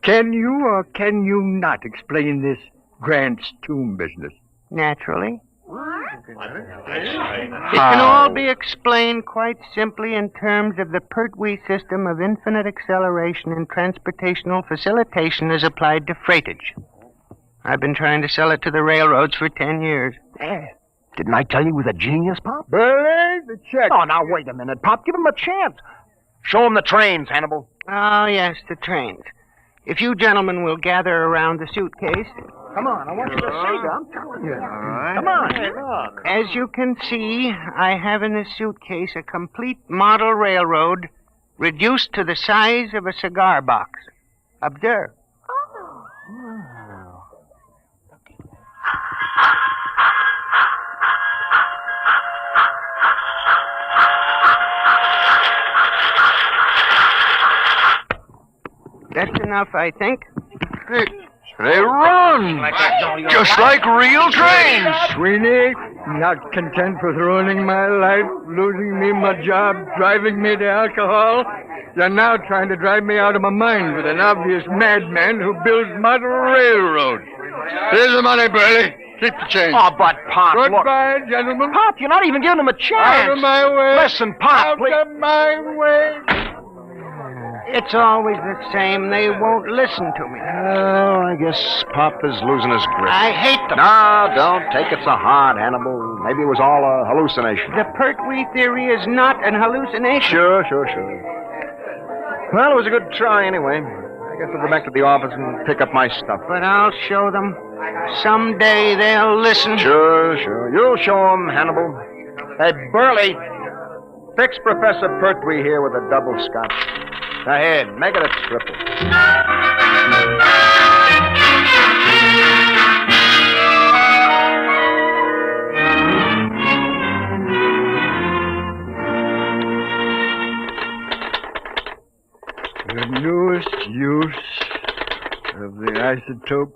Can you or can you not explain this Grant's tomb business? Naturally. It can all be explained quite simply in terms of the Pertwee system of infinite acceleration and transportational facilitation as applied to freightage. I've been trying to sell it to the railroads for 10 years. Didn't I tell you he was a genius, Pop? Believe the check. Oh, now, wait a minute, Pop. Give him a chance. Show him the trains, Hannibal. Oh, yes, the trains. If you gentlemen will gather around the suitcase. Come on, I want you to see that. I'm telling you. All right. Come on. Hey, look. As you can see, I have in this suitcase a complete model railroad reduced to the size of a cigar box. Observe. That's enough, I think. They run! Just like real trains! Sweeney, not content with ruining my life, losing me my job, driving me to alcohol, you're now trying to drive me out of my mind with an obvious madman who builds model railroads. Here's the money, Burley. Keep the change. Oh, but Pop, Goodbye, gentlemen. Pop, you're not even giving him a chance. Out of my way. Listen, Pop, please. Out of my way. It's always the same. They won't listen to me. Oh, I guess Pop is losing his grip. I hate them. No, don't take it so hard, Hannibal. Maybe it was all a hallucination. The Pertwee theory is not an hallucination. Sure. Well, it was a good try anyway. I guess I'll go back to the office and pick up my stuff. But I'll show them. Someday they'll listen. Sure. You'll show them, Hannibal. Hey, Burley, fix Professor Pertwee here with a double scotch. Ahead, make it a triple. The newest use of the isotope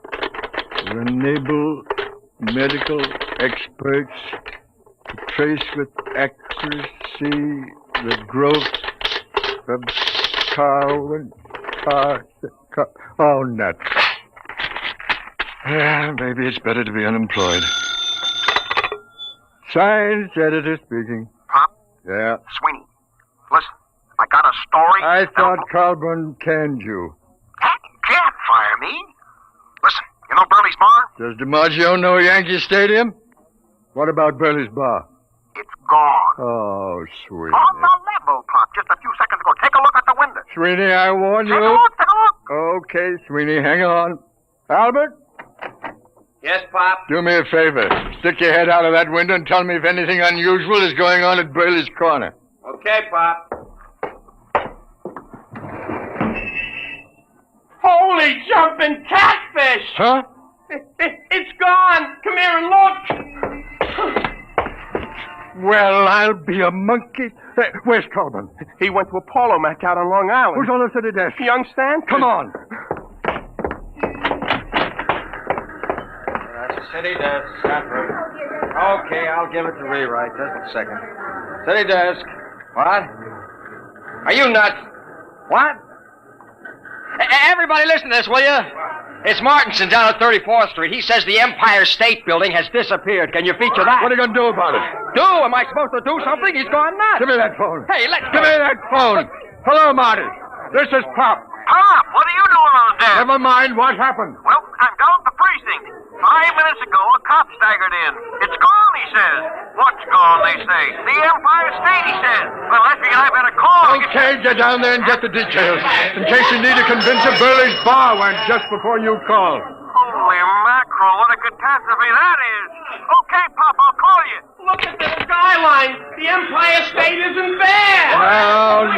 will enable medical experts to trace with accuracy the growth of Oh, nuts. Yeah, maybe it's better to be unemployed. Science editor speaking. Pop? Yeah. Sweeney, listen, I got a story. I thought Colburn canned you. Can't fire me. Listen, you know Burley's bar? Does DiMaggio know Yankee Stadium? What about Burley's bar? It's gone. Oh, sweet. On the level, Pop, just a few seconds ago. Take a look at the window. Sweeney, I warn you. Take a look. Okay, Sweeney, hang on. Albert? Yes, Pop? Do me a favor. Stick your head out of that window and tell me if anything unusual is going on at Burley's Corner. Okay, Pop. Holy jumping catfish! Huh? It's gone! Come here and look! Well, I'll be a monkey. Hey, where's Colburn? He went to a polo match out on Long Island. Who's on the city desk? Young Stanford. Come on. City desk, Stanford. Okay, I'll give it to rewrite. Just a second. City desk. What? Are you nuts? What? Everybody listen to this, will you? It's Martinson down at 34th Street. He says the Empire State Building has disappeared. Can you feature that? What are you going to do about it? Do? Am I supposed to do something? He's gone nuts. Give me that phone. Hey, Give me that phone. Hello, Marty. This is Pop. Pop, what are you doing out there? Never mind what happened. Well, I'm down at the precinct. 5 minutes staggered in. It's gone, he says. What's gone, they say? The Empire State, he says. Well, I figured I better call. Okay, get down there and get the details. In case you need to convince a Burley's bar went just before you call. Holy mackerel, what a catastrophe that is. Okay, Pop, I'll call you. Look at the skyline. The Empire State isn't there. No.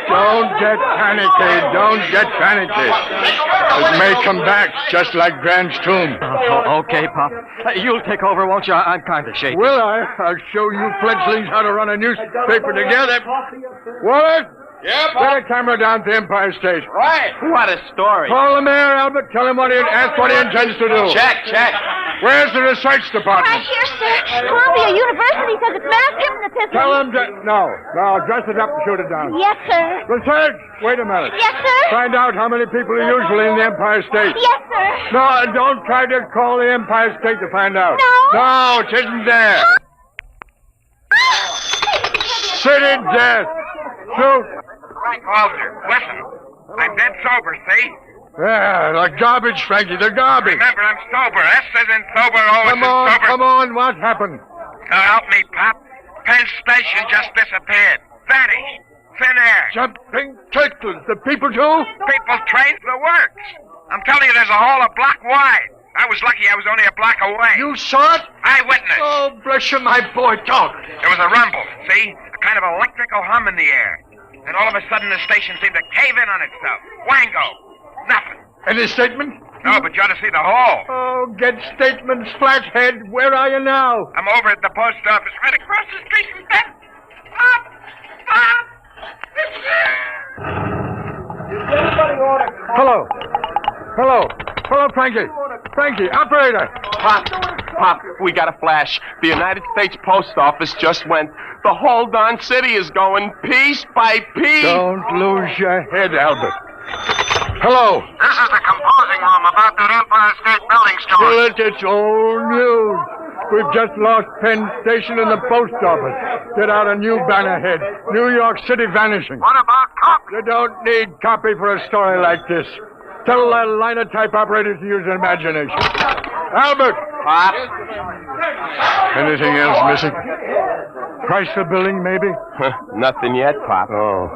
Don't get panicky. Don't get panicky. It may come back just like Grant's tomb. Okay, Pop. You'll take over, won't you? I'm kind of shaky. Will I? I'll show you fledglings how to run a newspaper together. Wallace? Yeah, Get a camera down to Empire State. Right. What a story. Call the mayor, Albert. Tell him ask what he intends to do. Check. Where's the research department? Right here, sir. Columbia University says it's mass hypnotism. Tell him to... No, dress it up and shoot it down. Yes, sir. Research! Wait a minute. Yes, sir. Find out how many people are usually in the Empire State. Yes, sir. No, don't try to call the Empire State to find out. No? No, it isn't there. City death. Shoot. Frank Walter, listen. I'm dead sober, see? Yeah, the garbage, Frankie, the garbage. Remember, I'm sober. S isn't sober, O isn't sober. Come on, what happened? Now help me, Pop. Penn Station just disappeared. Vanished. Thin air. Jumping turtles, the people too? People trained the works. I'm telling you, there's a hole a block wide. I was lucky I was only a block away. You saw it? Eyewitness. Oh, bless you, my boy, talk. There was a rumble, see? A kind of electrical hum in the air. And all of a sudden, the station seemed to cave in on itself. Wango. Nothing. Any statement? No, but you ought to see the hole. Oh, get statements, flathead. Where are you now? I'm over at the post office, right across the street from Beth. Hello, Frankie. Frankie, operator. Pop, we got a flash. The United States Post Office just went. The whole darn city is going piece by piece. Don't lose your head, Albert. Hello. This is the composing room about that Empire State Building story. Well, it's old news. We've just lost Penn Station and the post office. Get out a new banner head. New York City vanishing. What about copy? You don't need copy for a story like this. Tell that linotype operators to use their imagination. Albert! Pop? Anything else missing? Price of building, maybe? Nothing yet, Pop. Oh.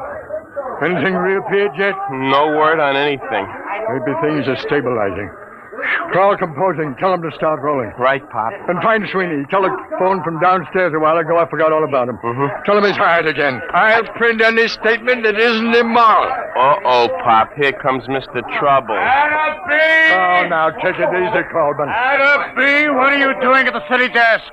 Anything reappeared yet? No word on anything. Maybe things are stabilizing. Call composing. Tell them to start rolling. Right, Pop. And find Sweeney. Telephone from downstairs a while ago. I forgot all about him. Tell him he's hired again. I'll print any statement that isn't immoral. Uh-oh, Pop. Here comes Mr. Trouble. Oh, now take it easy, Colburn. Adam B., what are you doing at the city desk?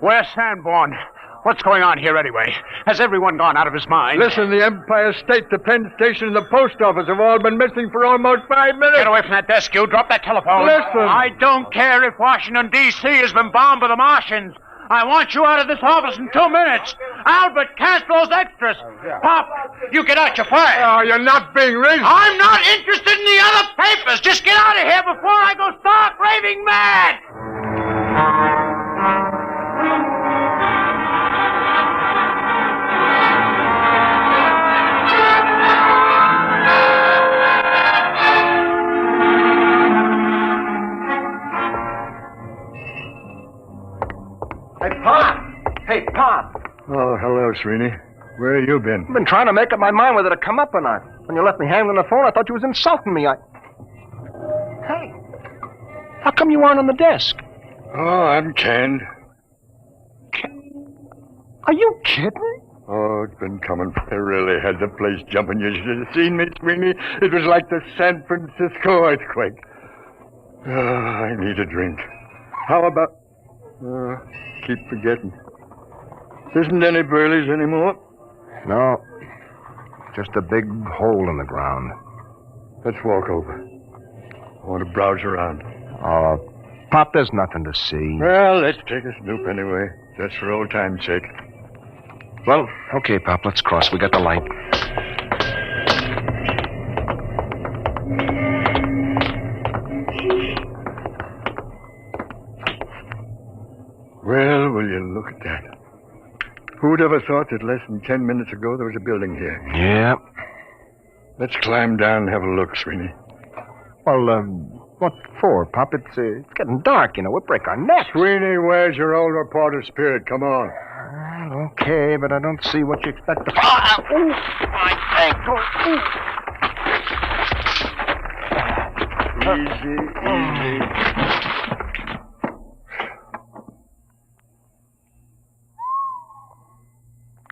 Where's Sanborn? What's going on here anyway? Has everyone gone out of his mind? Listen, the Empire State, the Penn Station, and the post office have all been missing for almost 5 minutes. Get away from that desk, you. Drop that telephone. Listen. I don't care if Washington, D.C. has been bombed by the Martians. I want you out of this office in 2 minutes. Albert, cancel those extras. Pop, you get out, you're fired. Oh, you're not being reasonable. I'm not interested in the other papers. Just get out of here before I go stark raving mad. Hey, Pop. Oh, hello, Sweeney. Where have you been? I've been trying to make up my mind whether to come up or not. When you left me hanging on the phone, I thought you was insulting me. Hey, how come you aren't on the desk? Oh, I'm canned. Are you kidding? Oh, it's been coming. I really had the place jumping. You should have seen me, Sweeney. It was like the San Francisco earthquake. Oh, I need a drink. How about... keep forgetting. Isn't any Burleys anymore? No. Just a big hole in the ground. Let's walk over. I want to browse around. Oh, Pop, there's nothing to see. Well, let's take a snoop anyway. Just for old time's sake. Well, okay, Pop, let's cross. We got the light. Well, will you look at that? Who'd ever thought that less than 10 minutes ago there was a building here? Yeah. Let's climb down and have a look, Sweeney. Well, What for, Pop? It's getting dark, We'll break our necks. Sweeney, where's your old reporter spirit? Come on. Well, okay, but I don't see what you expect to... My ankle. Easy.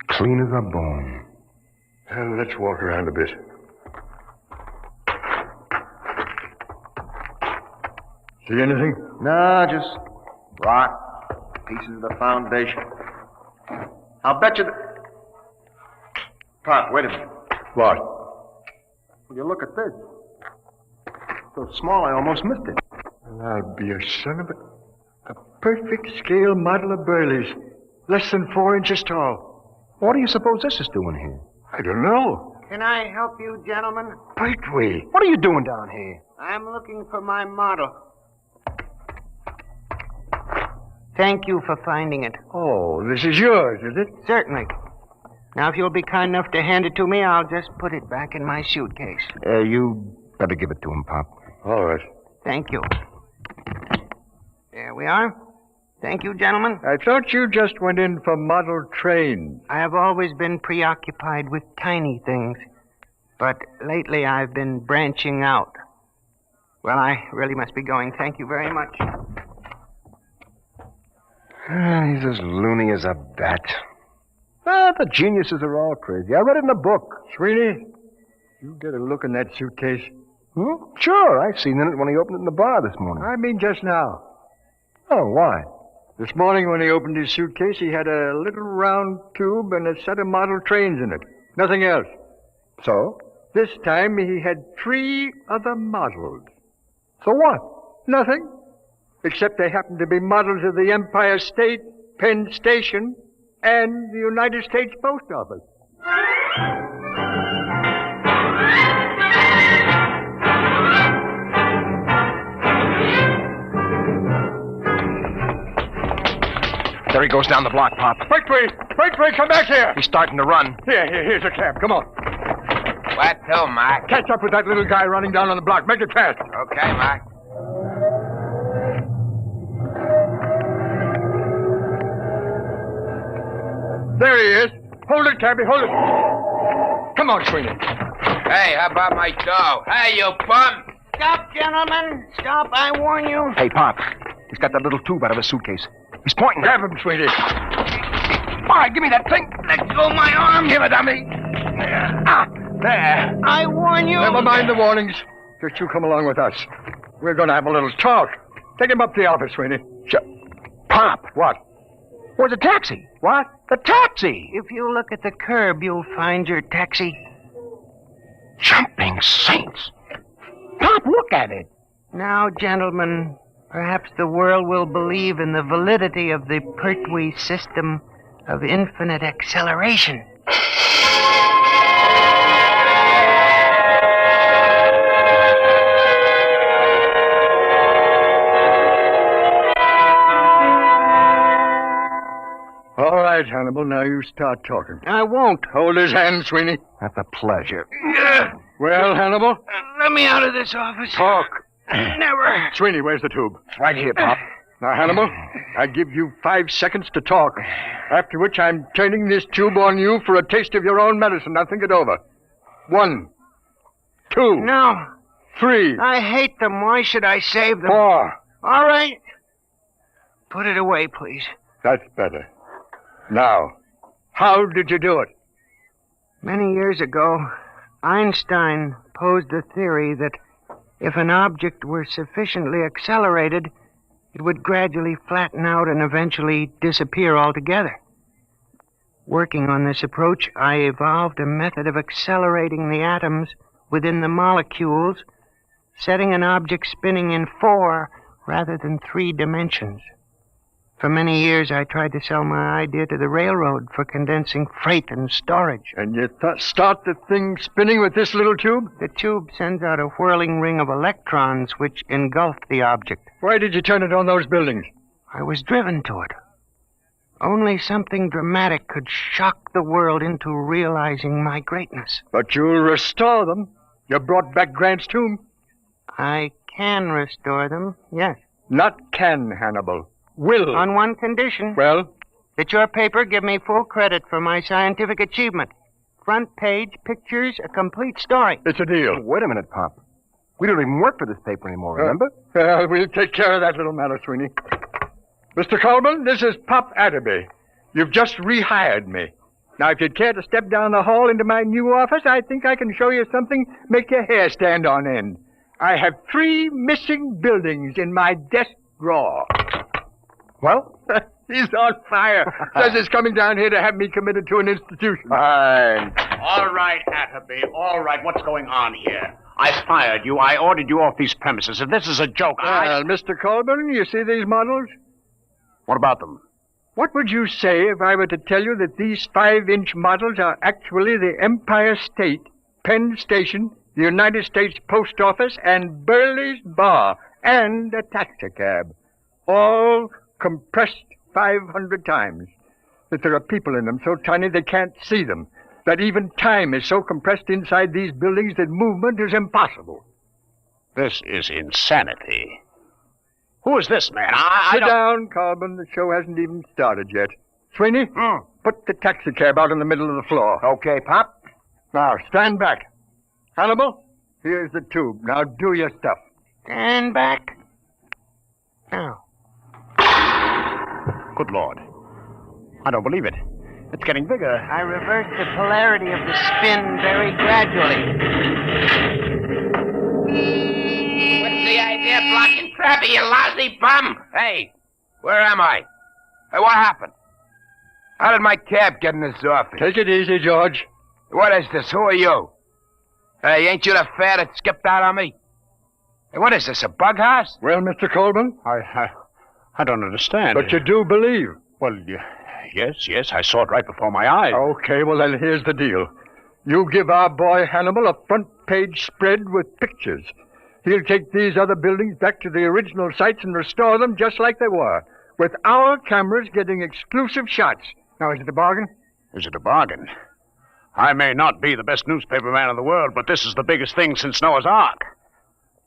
Clean as a bone. Well, let's walk around a bit. See anything? No, just rock. Pieces of the foundation. I'll bet you Pop, wait a minute. What? Will you look at this? So small I almost missed it. I'll be a son of a perfect scale model of Burley's. Less than 4 inches tall. What do you suppose this is doing here? I don't know. Can I help you, gentlemen? Pertwee. What are you doing down here? I'm looking for my model. Thank you for finding it. Oh, this is yours, is it? Certainly. Now, if you'll be kind enough to hand it to me, I'll just put it back in my suitcase. You better give it to him, Pop. All right. Thank you. There we are. Thank you, gentlemen. I thought you just went in for model trains. I have always been preoccupied with tiny things, but lately I've been branching out. Well, I really must be going. Thank you very much. He's as loony as a bat. The geniuses are all crazy. I read it in a book. Sweeney, you get a look in that suitcase. Sure, I seen it when he opened it in the bar this morning. I mean just now. Oh, why? This morning when he opened his suitcase, he had a little round tube and a set of model trains in it. Nothing else. So? This time he had 3 other models. So what? Nothing. Except they happened to be models of the Empire State, Penn Station, and the United States Post Office. There he goes down the block, Pop. Pertwee, come back here. He's starting to run. Here's a cab. Come on. What to, Mac? Catch up with that little guy running down on the block. Make it fast. Okay, Mac. There he is. Hold it, cabby, hold it. Come on, Sweeney. Hey, how about my dough? Hey, you bum! Stop, gentlemen. Stop, I warn you. Hey, Pop. He's got that little tube out of his suitcase. He's pointing. Grab him, Sweeney. All right, give me that thing. Let go of my arm. Give it to me. There. I warn you. Never mind the warnings. Just you come along with us. We're going to have a little talk. Take him up to the office, Sweeney. Sure. Pop. What? Where's the taxi? What? The taxi. If you look at the curb, you'll find your taxi. Jumping saints. Pop, look at it. Now, gentlemen, perhaps the world will believe in the validity of the Pertwee system of infinite acceleration. All right, Hannibal, now you start talking. I won't. Hold his hand, Sweeney. That's a pleasure. Well, Hannibal? Let me out of this office. Talk. Never. Sweeney, where's the tube? Right here, Pop. Now, Hannibal, I give you 5 seconds to talk. After which I'm turning this tube on you for a taste of your own medicine. Now think it over. 1, 2. No. 3. I hate them. Why should I save them? 4. All right. Put it away, please. That's better. Now, how did you do it? Many years ago, Einstein posed the theory that if an object were sufficiently accelerated, it would gradually flatten out and eventually disappear altogether. Working on this approach, I evolved a method of accelerating the atoms within the molecules, setting an object spinning in 4 rather than 3 dimensions. For many years, I tried to sell my idea to the railroad for condensing freight and storage. And you start the thing spinning with this little tube? The tube sends out a whirling ring of electrons which engulf the object. Why did you turn it on those buildings? I was driven to it. Only something dramatic could shock the world into realizing my greatness. But you'll restore them. You brought back Grant's tomb. I can restore them, yes. Not can, Hannibal. Will. On one condition. Well? That your paper give me full credit for my scientific achievement. Front page, pictures, a complete story. It's a deal. Wait a minute, Pop. We don't even work for this paper anymore, remember? We'll take care of that little matter, Sweeney. Mr. Coleman, this is Pop Atterby. You've just rehired me. Now, if you'd care to step down the hall into my new office, I think I can show you something make your hair stand on end. I have 3 missing buildings in my desk drawer. Well? He's on fire. Says he's coming down here to have me committed to an institution. Fine. All right, Atterby. All right. What's going on here? I fired you. I ordered you off these premises. If this is a joke, Well, Mr. Coleman, you see these models? What about them? What would you say if I were to tell you that these 5-inch models are actually the Empire State, Penn Station, the United States Post Office, and Burley's Bar, and a taxicab, all compressed 500 times, that there are people in them so tiny they can't see them, that even time is so compressed inside these buildings that movement is impossible. This is insanity. Who is this man? Sit down, Coleman. The show hasn't even started yet. Sweeney, put the taxicab out in the middle of the floor. Okay, Pop. Now, stand back. Hannibal, here's the tube. Now do your stuff. Stand back. Now. Good Lord. I don't believe it. It's getting bigger. I reversed the polarity of the spin very gradually. What's the idea of blocking traffic, you lousy bum? Hey, where am I? Hey, what happened? How did my cab get in this office? Take it easy, George. What is this? Who are you? Hey, ain't you the fare that skipped out on me? Hey, what is this, a bug house? Well, Mr. Coleman? I don't understand. But you do believe. Well, yes, I saw it right before my eyes. Okay, well, then here's the deal. You give our boy Hannibal a front-page spread with pictures. He'll take these other buildings back to the original sites and restore them just like they were, with our cameras getting exclusive shots. Now, is it a bargain? Is it a bargain? I may not be the best newspaper man in the world, but this is the biggest thing since Noah's Ark.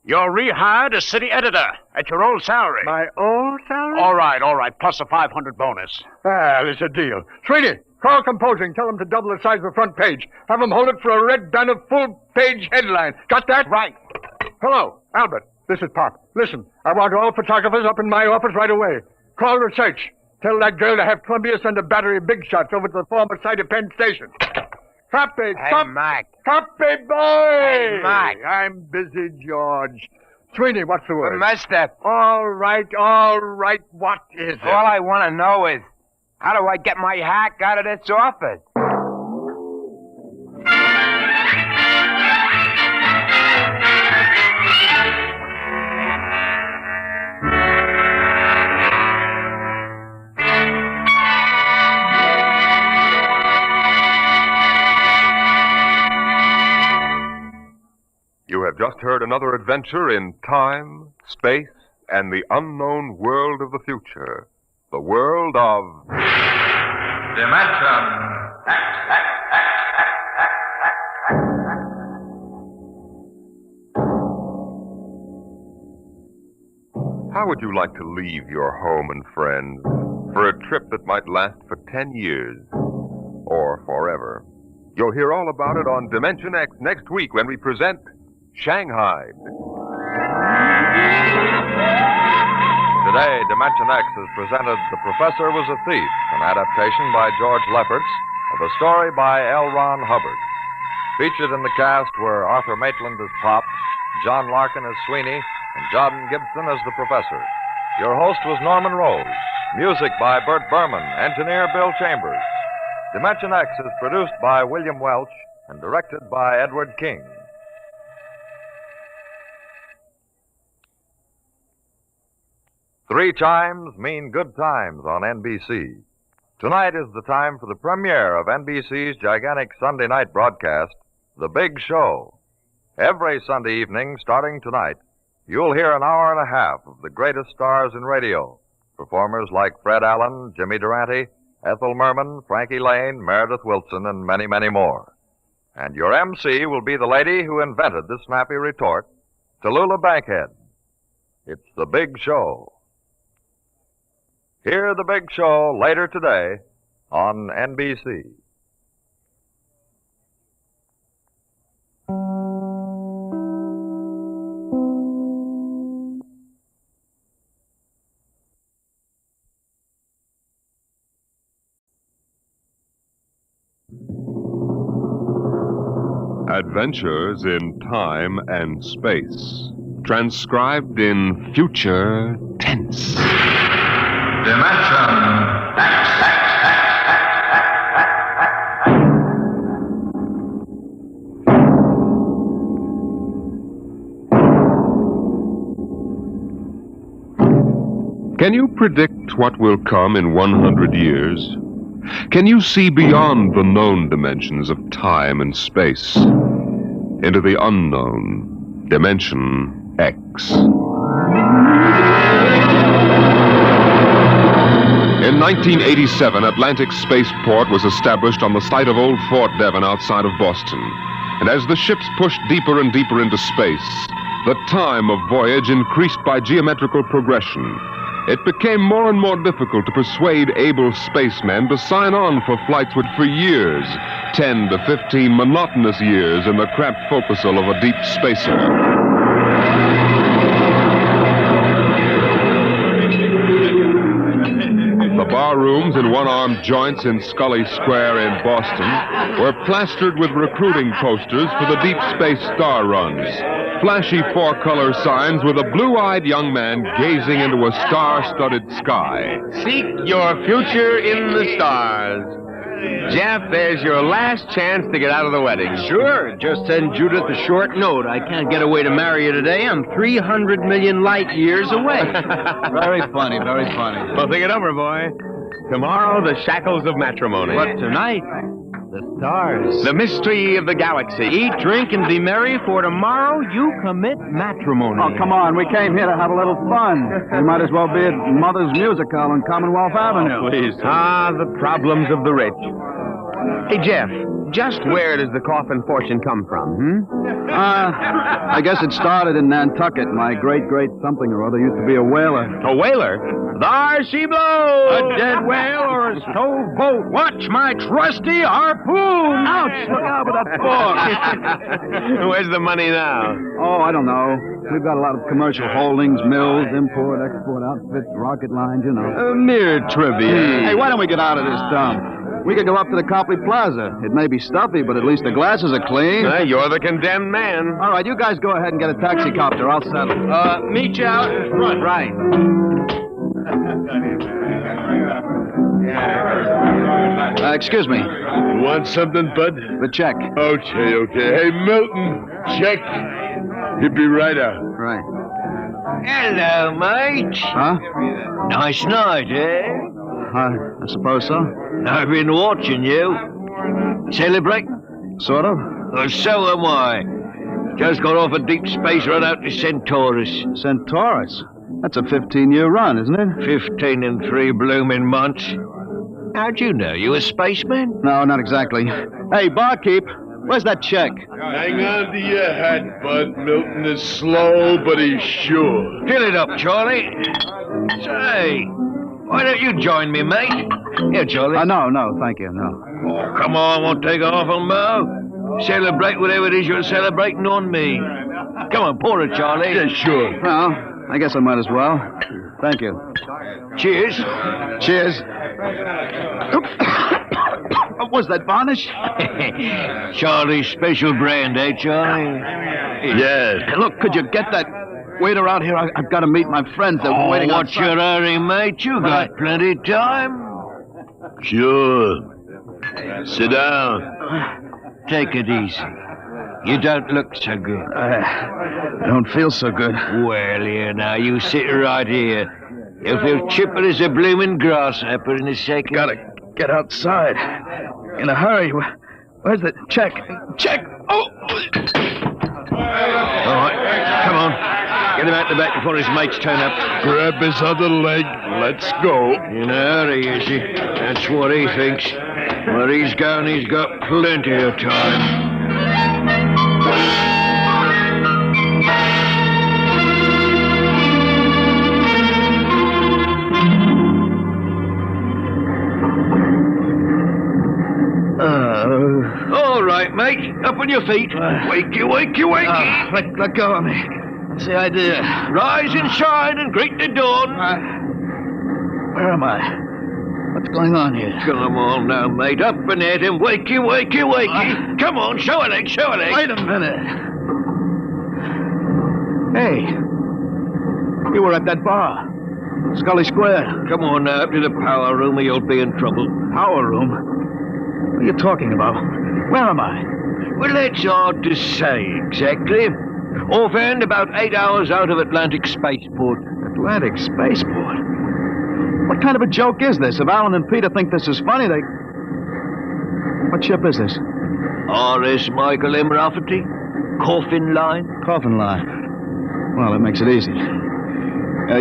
You're rehired as city editor at your old salary. My old salary? All right, plus a 500 bonus. It's a deal. Sweeney, call composing. Tell them to double the size of the front page. Have them hold it for a red banner full-page headline. Got that? Right. Hello, Albert. This is Pop. Listen, I want all photographers up in my office right away. Call research. Tell that girl to have Columbia send a battery of big shots over to the former site of Penn Station. Copy, Mac. Copy, boy! Hey, Mac. I'm busy, George. Sweeney, what's the word? Master. All right. What is it? All I want to know is, how do I get my hack out of this office? You have just heard another adventure in time, space, and the unknown world of the future. The world of... Dimension How would you like to leave your home and friends for a trip that might last for 10 years or forever? You'll hear all about it on Dimension X next week when we present Shanghied. Today, Dimension X has presented The Professor Was a Thief, an adaptation by George Lefferts of a story by L. Ron Hubbard. Featured in the cast were Arthur Maitland as Pop, John Larkin as Sweeney, and John Gibson as the Professor. Your host was Norman Rose. Music by Bert Berman, engineer Bill Chambers. Dimension X is produced by William Welch and directed by Edward King. Three chimes mean good times on NBC. Tonight is the time for the premiere of NBC's gigantic Sunday night broadcast, The Big Show. Every Sunday evening, starting tonight, you'll hear an hour and a half of the greatest stars in radio. Performers like Fred Allen, Jimmy Durante, Ethel Merman, Frankie Lane, Meredith Wilson, and many, many more. And your MC will be the lady who invented the snappy retort, Tallulah Bankhead. It's The Big Show. Hear The Big Show later today on NBC. Adventures in Time and Space, transcribed in future tense. Dimension X. Can you predict what will come in 100 years? Can you see beyond the known dimensions of time and space into the unknown Dimension X? In 1987, Atlantic Spaceport was established on the site of old Fort Devon outside of Boston. And as the ships pushed deeper and deeper into space, the time of voyage increased by geometrical progression. It became more and more difficult to persuade able spacemen to sign on for flights which for years, 10 to 15 monotonous years in the cramped forecastle of a deep spacer. The bar rooms and one-armed joints in Scully Square in Boston were plastered with recruiting posters for the deep space star runs. Flashy four-color signs with a blue-eyed young man gazing into a star-studded sky. Seek your future in the stars. Jeff, there's your last chance to get out of the wedding. Sure. Just send Judith a short note. I can't get away to marry you today. I'm 300 million light years away. Very funny, very funny. Well, think it over, boy. Tomorrow, the shackles of matrimony. What, tonight? The stars. The mystery of the galaxy. Eat, drink, and be merry, for tomorrow you commit matrimony. Oh, come on. We came here to have a little fun. We might as well be at Mother's Music Hall on Commonwealth Avenue. Oh, please. Ah, the problems of the rich. Hey, Jeff, just where does the coffin fortune come from, I guess it started in Nantucket. My great-great something or other used to be a whaler. A whaler? There she blows! A dead whale or a stove boat? Watch my trusty harpoon! Ouch! Look out with that fork! Where's the money now? Oh, I don't know. We've got a lot of commercial holdings, mills, import, export outfits, rocket lines, you know. Mere trivia. Hey, why don't we get out of this dump? We could go up to the Copley Plaza. It may be stuffy, but at least the glasses are clean. You're the condemned man. All right, you guys go ahead and get a taxi copter. I'll settle. Meet you out in front. Right. Excuse me. Want something, bud? The check. Okay. Hey, Milton, check. He'll be right out. Right. Hello, mate. Huh? Nice night, eh? I suppose so. I've been watching you. Celebrate? Sort of. Well, so am I. Just got off a deep space run out to Centaurus. Centaurus? That's a 15-year run, isn't it? 15 and 3 blooming months. How'd you know? You a spaceman? No, not exactly. Hey, barkeep, where's that check? Hang on to your hat, bud. Milton is slow, but he's sure. Fill it up, Charlie. Say, why don't you join me, mate? Here, Charlie. No, thank you, no. Oh, come on, won't take off on Mo. Celebrate whatever it is you're celebrating on me. Come on, pour it, Charlie. Yeah, sure. Well, I guess I might as well. Thank you. Cheers. Cheers. Was that varnish? Charlie's special brand, eh, Charlie? Yes. Hey, look, could you get that waiter out here? I've got to meet my friends. They're waiting what's outside. your hurry, mate? You got plenty of time. Sure. Sit down. Take it easy. You don't look so good. I don't feel so good. Well, here now, you sit right here. You'll feel chipper as a blooming grasshopper in a second. Gotta get outside. In a hurry. Where's the check? Check! Oh! All right, come on. Get him out the back before his mates turn up. Grab his other leg. Let's go. In a hurry, is he? That's what he thinks. Where he's going, he's got plenty of time. All right, mate. Up on your feet. Wakey, wakey, wakey. Let go of me. What's the idea? Rise and shine and greet the dawn. Where am I? What's going on here? Come on now, mate. Up and at him. Wakey, wakey, wakey. Come on, show a leg, show a leg. Wait a minute. Hey. You were at that bar. Scully Square. Come on now, up to the power room or you'll be in trouble. Power room? What are you talking about? Where am I? Well, that's hard to say exactly. Offhand, about 8 hours out of Atlantic Spaceport. Atlantic Spaceport? What kind of a joke is this? If Alan and Peter think this is funny, they... What ship is this? R.S. Michael M. Rafferty. Coffin line. Coffin line. Well, that makes it easy.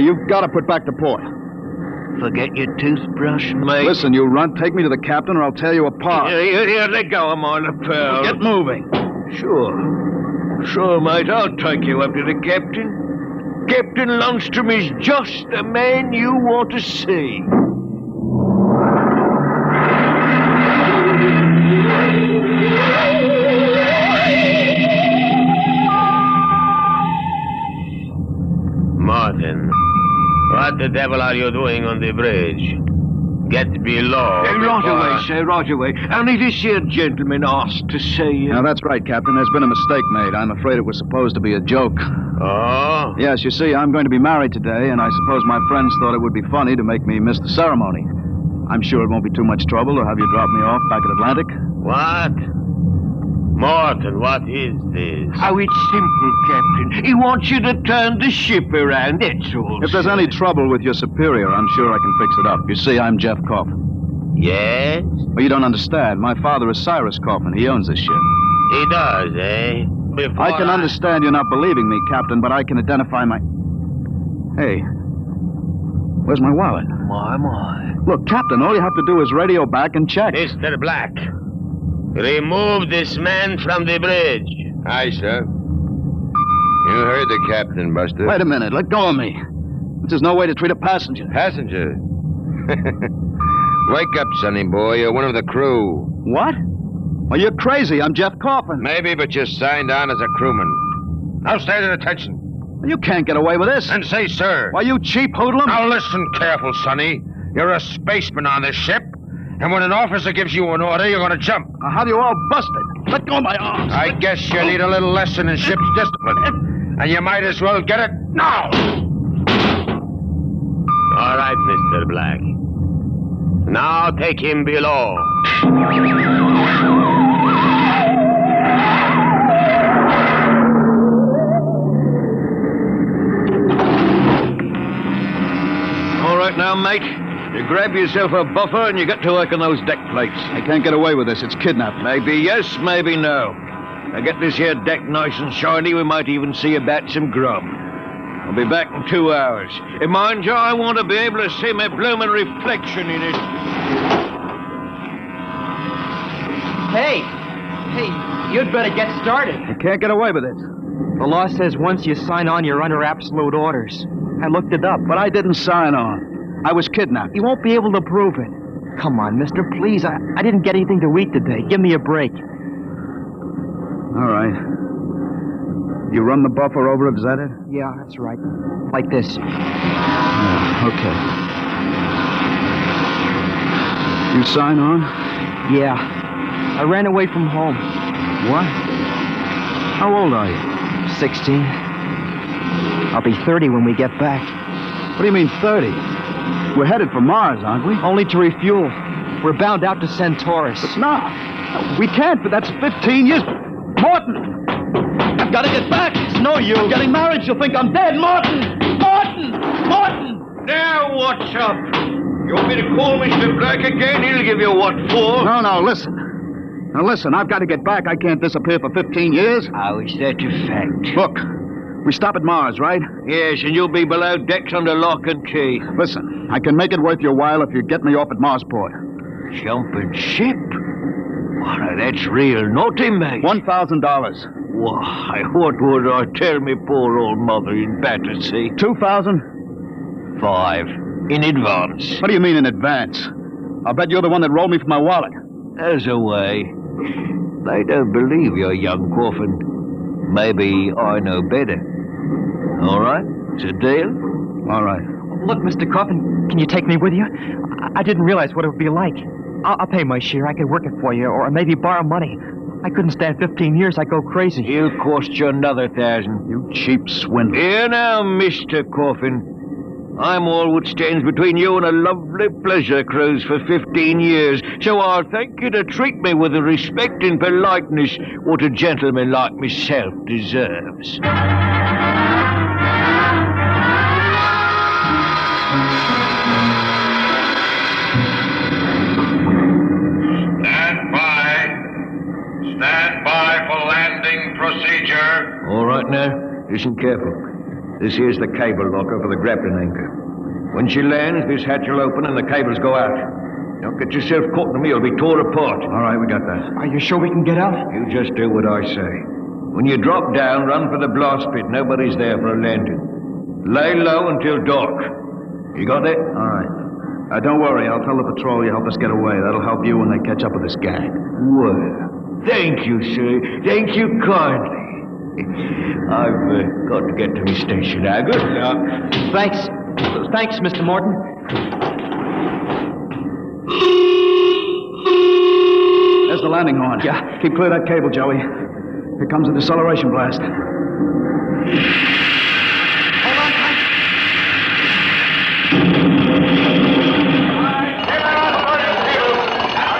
You've got to put back to port. Forget your toothbrush, mate. Listen, you runt, take me to the captain or I'll tear you apart. Here, let go of my lapel. Get moving. Sure, mate, I'll take you up to the captain. Captain Lundstrom is just the man you want to see. Martin, what the devil are you doing on the bridge? Get below. Right away, sir, right away. Only this here gentleman asked to see you. Now, that's right, Captain. There's been a mistake made. I'm afraid it was supposed to be a joke. Oh? Yes, you see, I'm going to be married today, and I suppose my friends thought it would be funny to make me miss the ceremony. I'm sure it won't be too much trouble to have you drop me off back at Atlantic. What? Martin, what is this? Oh, it's simple, Captain. He wants you to turn the ship around, that's all. If there's any trouble with your superior, I'm sure I can fix it up. You see, I'm Jeff Coffin. Yes? Well, you don't understand. My father is Cyrus Coffin. He owns this ship. He does, eh? I can understand you're not believing me, Captain, but I can identify my... Hey, where's my wallet? My. Look, Captain, all you have to do is radio back and check. Mr. Black, remove this man from the bridge. Aye, sir. You heard the captain, Buster. Wait a minute. Let go of me. This is no way to treat a passenger. Passenger? Wake up, sonny boy. You're one of the crew. What? Well, you're crazy. I'm Jeff Coffin. Maybe, but you're signed on as a crewman. Now stand at attention. You can't get away with this. And say, sir. Why, you cheap hoodlum. Now listen careful, sonny. You're a spaceman on this ship. And when an officer gives you an order, you're going to jump. I'll have you all busted. Let go of my arms. I guess you need a little lesson in ship's discipline. And you might as well get it now. All right, Mr. Black. Now take him below. All right now, mate. You grab yourself a buffer and you get to work on those deck plates. I can't get away with this. It's kidnapping. Maybe yes, maybe no. Now get this here deck nice and shiny. We might even see about some grub. I'll be back in 2 hours. And mind you, I want to be able to see my blooming reflection in it. Hey, you'd better get started. You can't get away with it. The law says once you sign on, you're under absolute orders. I looked it up. But I didn't sign on. I was kidnapped. You won't be able to prove it. Come on, mister, please. I didn't get anything to eat today. Give me a break. All right. You run the buffer over it, is that it? Yeah, that's right. Like this. Yeah, okay. You sign on? Yeah. I ran away from home. What? How old are you? 16. I'll be 30 when we get back. What do you mean, 30? We're headed for Mars, aren't we? Only to refuel. We're bound out to Centaurus. But no, we can't, but that's 15 years... Morton! I've got to get back! It's no use. I'm getting married, she'll think I'm dead. Morton! Morton! Morton! Now, what's up? You want me to call Mr. Black again? He'll give you what for? No, listen. Now, listen, I've got to get back. I can't disappear for 15 years. How is that a fact? Look, we stop at Mars, right? Yes, and you'll be below decks under lock and key. Listen, I can make it worth your while if you get me off at Marsport. Jumping ship? Why, that's real naughty, mate. $1,000. Why, what would I tell me poor old mother in Battersea? 2,000? 5. In advance. What do you mean in advance? I'll bet you're the one that rolled me for my wallet. There's a way. They don't believe you're young, Coffin. Maybe I know better. All right? It's a deal? All right. Look, Mr. Coffin, can you take me with you? I didn't realize what it would be like. I'll pay my share. I could work it for you, or maybe borrow money. I couldn't stand 15 years. I'd go crazy. It'll cost you another 1,000. You cheap swindler. Here now, Mr. Coffin. I'm all what stands between you and a lovely pleasure cruise for 15 years, so I'll thank you to treat me with the respect and politeness what a gentleman like myself deserves. Stand by for landing procedure. All right now, listen careful. This here's the cable locker for the grappling anchor. When she lands, this hatch will open and the cables go out. Don't get yourself caught in the middle, be torn apart. All right, we got that. Are you sure we can get out? You just do what I say. When you drop down, run for the blast pit. Nobody's there for a landing. Lay low until dark. You got that? All right. Don't worry, I'll tell the patrol you help us get away. That'll help you when they catch up with this gang. Well, thank you, sir. Thank you kindly. I've got to get to my station now. Good luck. Thanks. Thanks, Mr. Morton. There's the landing horn. Yeah. Keep clear of that cable, Joey. Here comes the deceleration blast.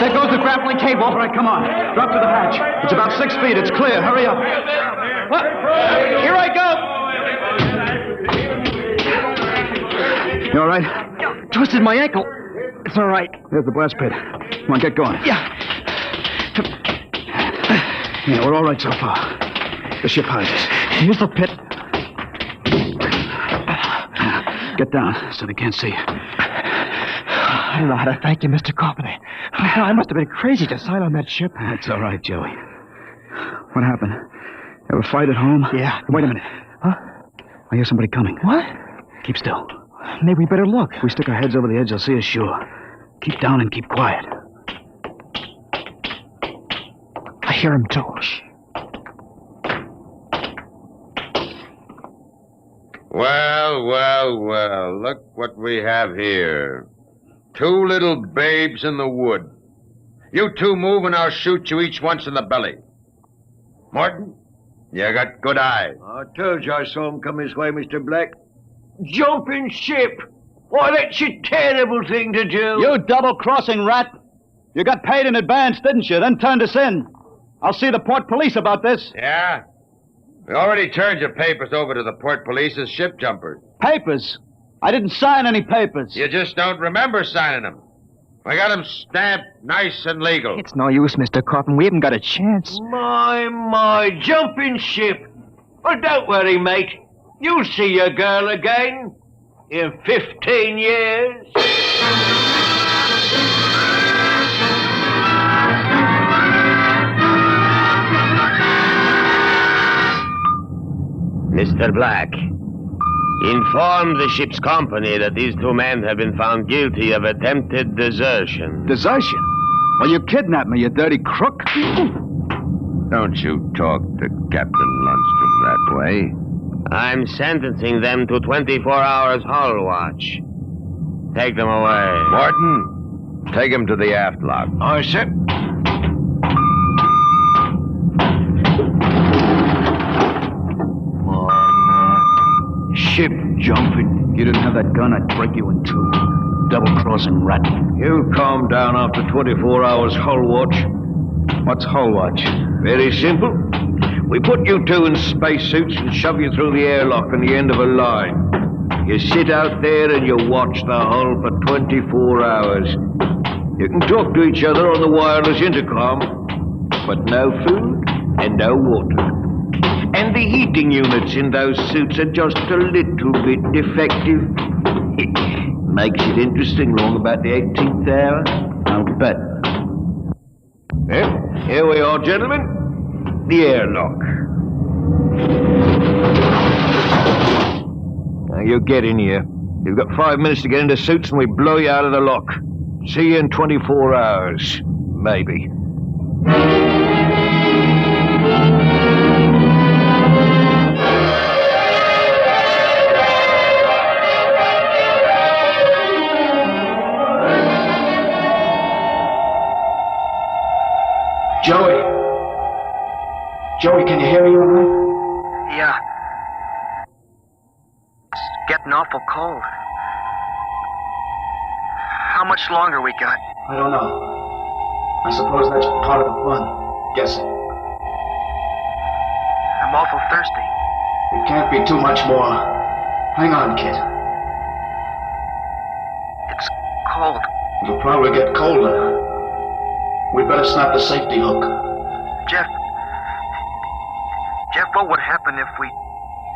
There goes the grappling cable. All right, come on. Drop to the hatch. It's about 6 feet. It's clear. Hurry up. What? Here I go. You all right? Twisted my ankle. It's all right. There's the blast pit. Come on, get going. Yeah. Yeah, we're all right so far. The ship hides us. Here's the pit. Get down so they can't see you. I don't know how to thank you, Mr. Coffin. I must have been crazy to sign on that ship. That's all right, Joey. What happened? Ever fight at home? Yeah. Wait a minute. Huh? I hear somebody coming. What? Keep still. Maybe we better look. If we stick our heads over the edge, they'll see us sure. Keep down and keep quiet. I hear him too. Shh. Well, look what we have here. 2 little babes in the wood. You two move and I'll shoot you each once in the belly. Morton, you got good eyes. I told you I saw him come this way, Mr. Black. Jumping ship! Why, that's a terrible thing to do. You double-crossing rat! You got paid in advance, didn't you? Then turned us in. I'll see the port police about this. Yeah? We already turned your papers over to the port police as ship jumpers. Papers? I didn't sign any papers. You just don't remember signing them. We got them stamped nice and legal. It's no use, Mr. Coffin. We haven't got a chance. My, jumping ship. Well, don't worry, mate. You'll see your girl again in 15 years. Mr. Black, inform the ship's company that these 2 men have been found guilty of attempted desertion. Desertion? Well, you kidnapped me, you dirty crook. Don't you talk to Captain Lundstrom that way. I'm sentencing them to 24 hours hull watch. Take them away. Morton, take them to the aft lock. Aye, sir. Ship jumping. You didn't have that gun, I'd break you in 2. Double-crossing rat. You'll calm down after 24 hours hull watch. What's hull watch? Very simple. We put you 2 in spacesuits and shove you through the airlock on the end of a line. You sit out there and you watch the hull for 24 hours. You can talk to each other on the wireless intercom, but no food and no water. And the heating units in those suits are just a little bit defective. It makes it interesting long about the 18th hour. I'll bet. Well, here we are, gentlemen. The airlock. Now, you get in here. You've got 5 minutes to get into suits and we blow you out of the lock. See you in 24 hours. Maybe. Joey, can you hear me all right? Yeah. It's getting awful cold. How much longer we got? I don't know. I suppose that's part of the fun. Guessing. I'm awful thirsty. It can't be too much more. Hang on, kid. It's cold. It'll probably get colder. We'd better snap the safety hook. Jeff, what would happen if we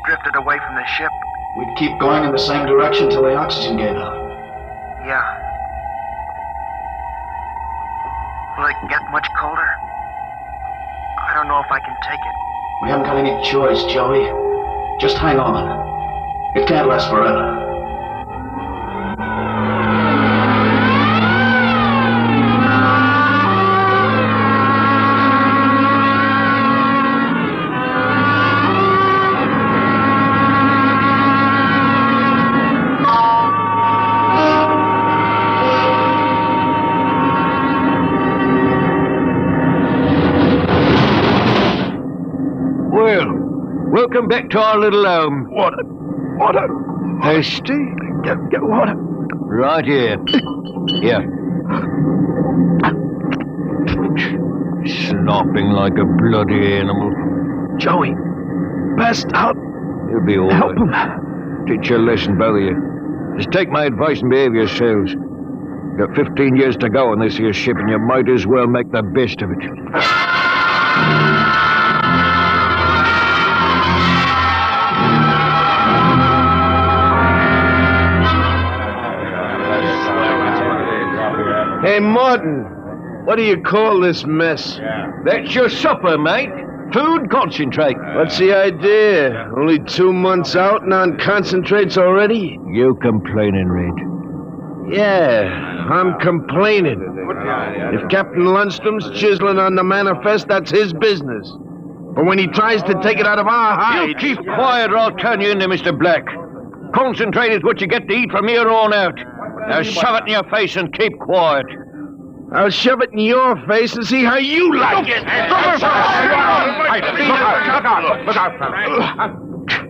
drifted away from the ship? We'd keep going in the same direction till the oxygen gave out. Yeah. Will it get much colder? I don't know if I can take it. We haven't got any choice, Joey. Just hang on. It can't last forever. Welcome back to our little home. Water. Thirsty? Get water. Right here. Here. Slopping like a bloody animal. Joey, passed out. You'll be all right. Help him. Teach you a lesson, both of you. Just take my advice and behave yourselves. Got 15 years to go on this here ship, and you might as well make the best of it. Hey, Martin, what do you call this mess? That's your supper, mate. Food concentrate. What's the idea? Only 2 months out and on concentrates already? You complaining, Red? Yeah, I'm complaining. If Captain Lundstrom's chiseling on the manifest, that's his business. But when he tries to take it out of our hide... You keep quiet or I'll turn you into Mr. Black. Concentrate is what you get to eat from here on out. Now shove it in your face and keep quiet. I'll shove it in your face and see how you like it.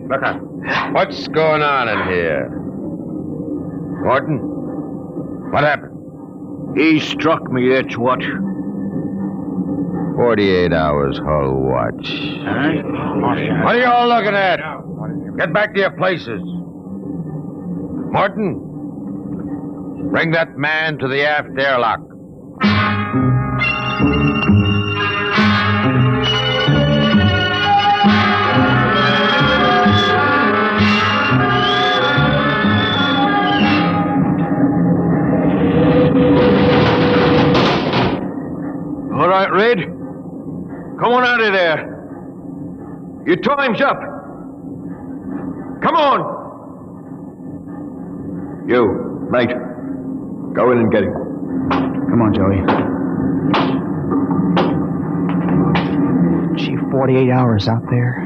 Look out. What's going on in here? Morton? What happened? He struck me, that's what. 48 hours hull watch. What are you all looking at? Get back to your places. Morton, bring that man to the aft airlock. All right, Red. Come on out of there. Your time's up. Come on. You, mate. Go in and get him. Come on, Joey. Gee, 48 hours out there.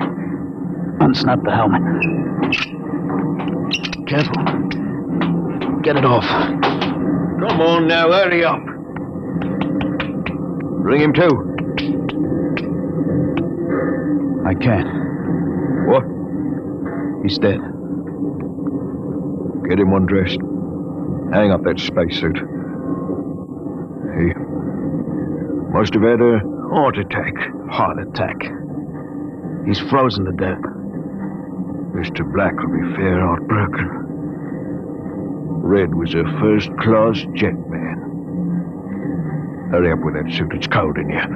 Unsnap the helmet. Careful. Get it off. Come on now, hurry up. Bring him to. I can't. What? He's dead. Get him undressed. Hang up that spacesuit. He must have had a heart attack. Heart attack. He's frozen to death. Mr. Black will be fair heartbroken. Red was a first-class jet man. Hurry up with that suit. It's cold in here.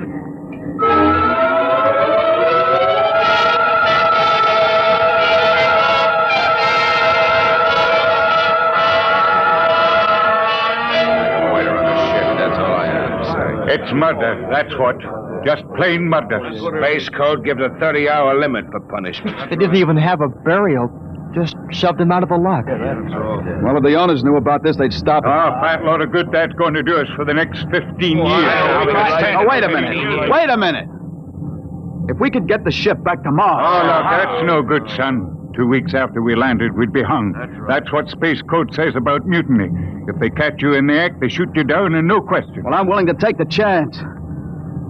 It's murder, that's what. Just plain murder. Space Code gives a 30-hour limit for punishment. They didn't even have a burial. Just shoved him out of the lock. Well, if the owners knew about this, they'd stop it. Oh, fat load of good that's going to do us for the next 15 years. Oh, wait a minute. Wait a minute. If we could get the ship back to Mars... Oh, look, that's no good, son. 2 weeks after we landed, we'd be hung. That's what Space Code says about mutiny. If they catch you in the act, they shoot you down and no question. Well, I'm willing to take the chance.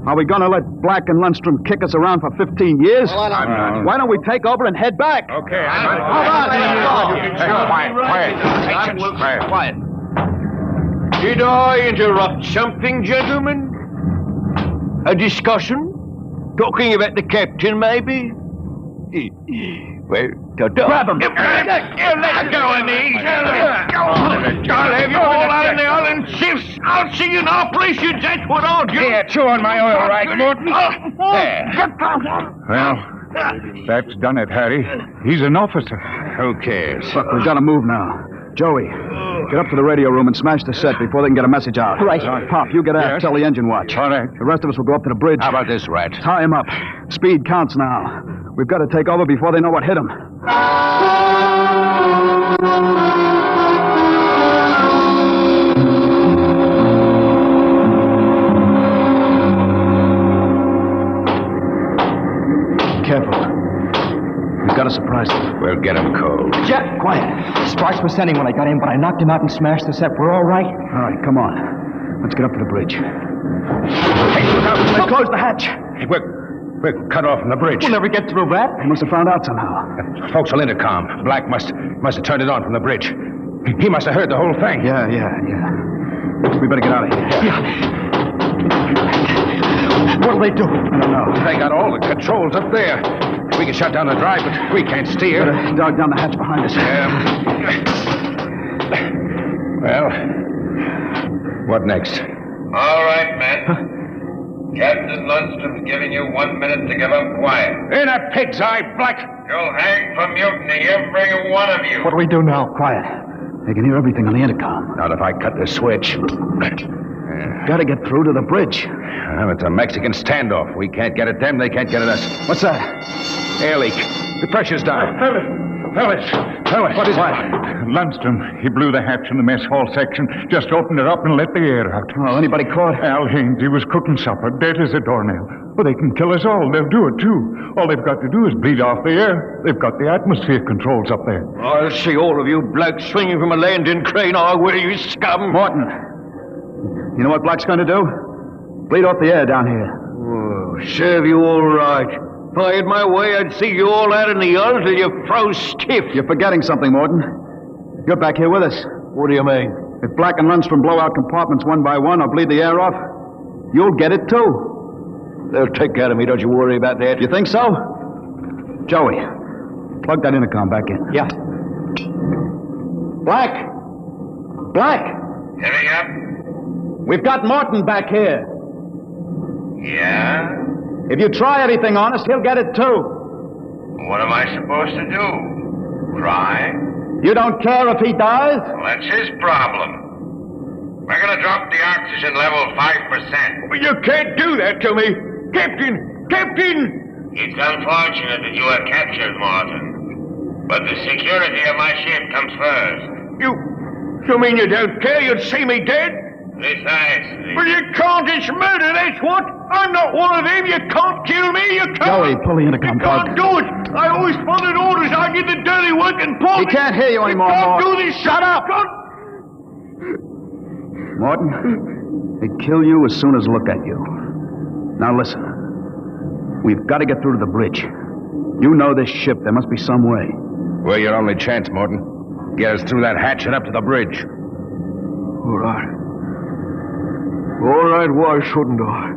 Are we going to let Black and Lundstrom kick us around for 15 years? Well, I'm not. Why don't we take over and head back? Okay, Quiet. Did I interrupt something, gentlemen? A discussion? Talking about the captain, maybe? Well, grab him. Let go of me. I'll have you all out in the island shifts. I'll see you in operations. That's what I'll do. Yeah, chew on my oil right, Morton. There. Well, that's done it, Harry. He's an officer. Who cares? Look, we've got to move now. Joey, get up to the radio room and smash the set before they can get a message out. Right. Pop, you get out. Yes. Tell the engine watch. All right. The rest of us will go up to the bridge. How about this, Rat? Tie him up. Speed counts now. We've got to take over before they know what hit him. Careful. We've got to surprise them. We'll get him cold. Jeff, quiet. Sparks was sending when I got in, but I knocked him out and smashed the set. We're all right. All right, come on. Let's get up to the bridge. Hey, look out. They closed the hatch. Hey, we're cut off from the bridge. We'll never get through that. They must have found out somehow. Forecastle intercom. Black must have turned it on from the bridge. He must have heard the whole thing. Yeah. We better get out of here. Yeah. What'll they do? I don't know. They got all the controls up there. We can shut down the drive, but we can't steer. Better dog down the hatch behind us. Well, what next? All right, men. Captain Lundstrom's giving you 1 minute to give up quiet. In a pig's eye, Black! You'll hang for mutiny, every one of you. What do we do now? Quiet. They can hear everything on the intercom. Not if I cut the switch. Got to get through to the bridge. Well, it's a Mexican standoff. We can't get at them, they can't get at us. What's that? Air leak. The pressure's down. Fellas. What is it? Lundstrom, he blew the hatch in the mess hall section, just opened it up and let the air out. Oh, anybody caught? Al Haynes, he was cooking supper, dead as a doornail. Well, they can kill us all. They'll do it, too. All they've got to do is bleed off the air. They've got the atmosphere controls up there. I'll see all of you blokes swinging from a landing crane. I will, you scum. Morton, you know what Black's going to do? Bleed off the air down here. Oh, serve you all right. If I had my way, I'd see you all out in the yard till you froze stiff. You're forgetting something, Morton. You're back here with us. What do you mean? If Black and Lundstrom blow out compartments one by one or bleed the air off, you'll get it too. They'll take care of me, don't you worry about that. You think so? Joey, plug that intercom back in. Yeah. Black! Heading up? We've got Morton back here. Yeah? If you try anything on us, he'll get it too. What am I supposed to do? Try? You don't care if he dies? Well, that's his problem. We're gonna drop the oxygen level 5%. But you can't do that to me. Captain! It's unfortunate that you were captured, Morton. But the security of my ship comes first. You mean you don't care? You'd see me dead? Precisely. Well, you can't. It's murder, that's what. I'm not one of them. You can't kill me. You can't. Joey, pull the intercom plug. Can't do it. I always followed orders. I did the dirty work and Paul. He can't hear you anymore, Can't Morton. do this. Shut up! Morton, they'd kill you as soon as look at you. Now listen. We've got to get through to the bridge. You know this ship. There must be some way. We're your only chance, Morton. Get us through that hatch and up to the bridge. All right. Why shouldn't I?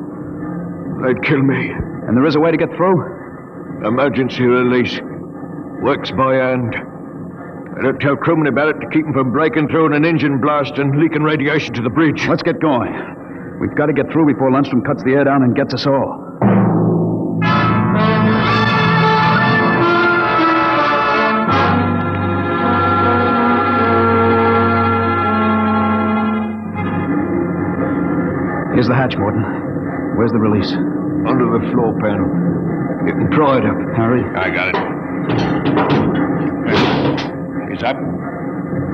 They'd kill me. And there is a way to get through? Emergency release. Works by hand. I don't tell crewmen about it to keep them from breaking through in an engine blast and leaking radiation to the bridge. Let's get going. We've got to get through before Lundstrom cuts the air down and gets us all. Here's the hatch, Morton. Where's the release? Under the floor panel. You can pry it up. Harry? I got it. It's up.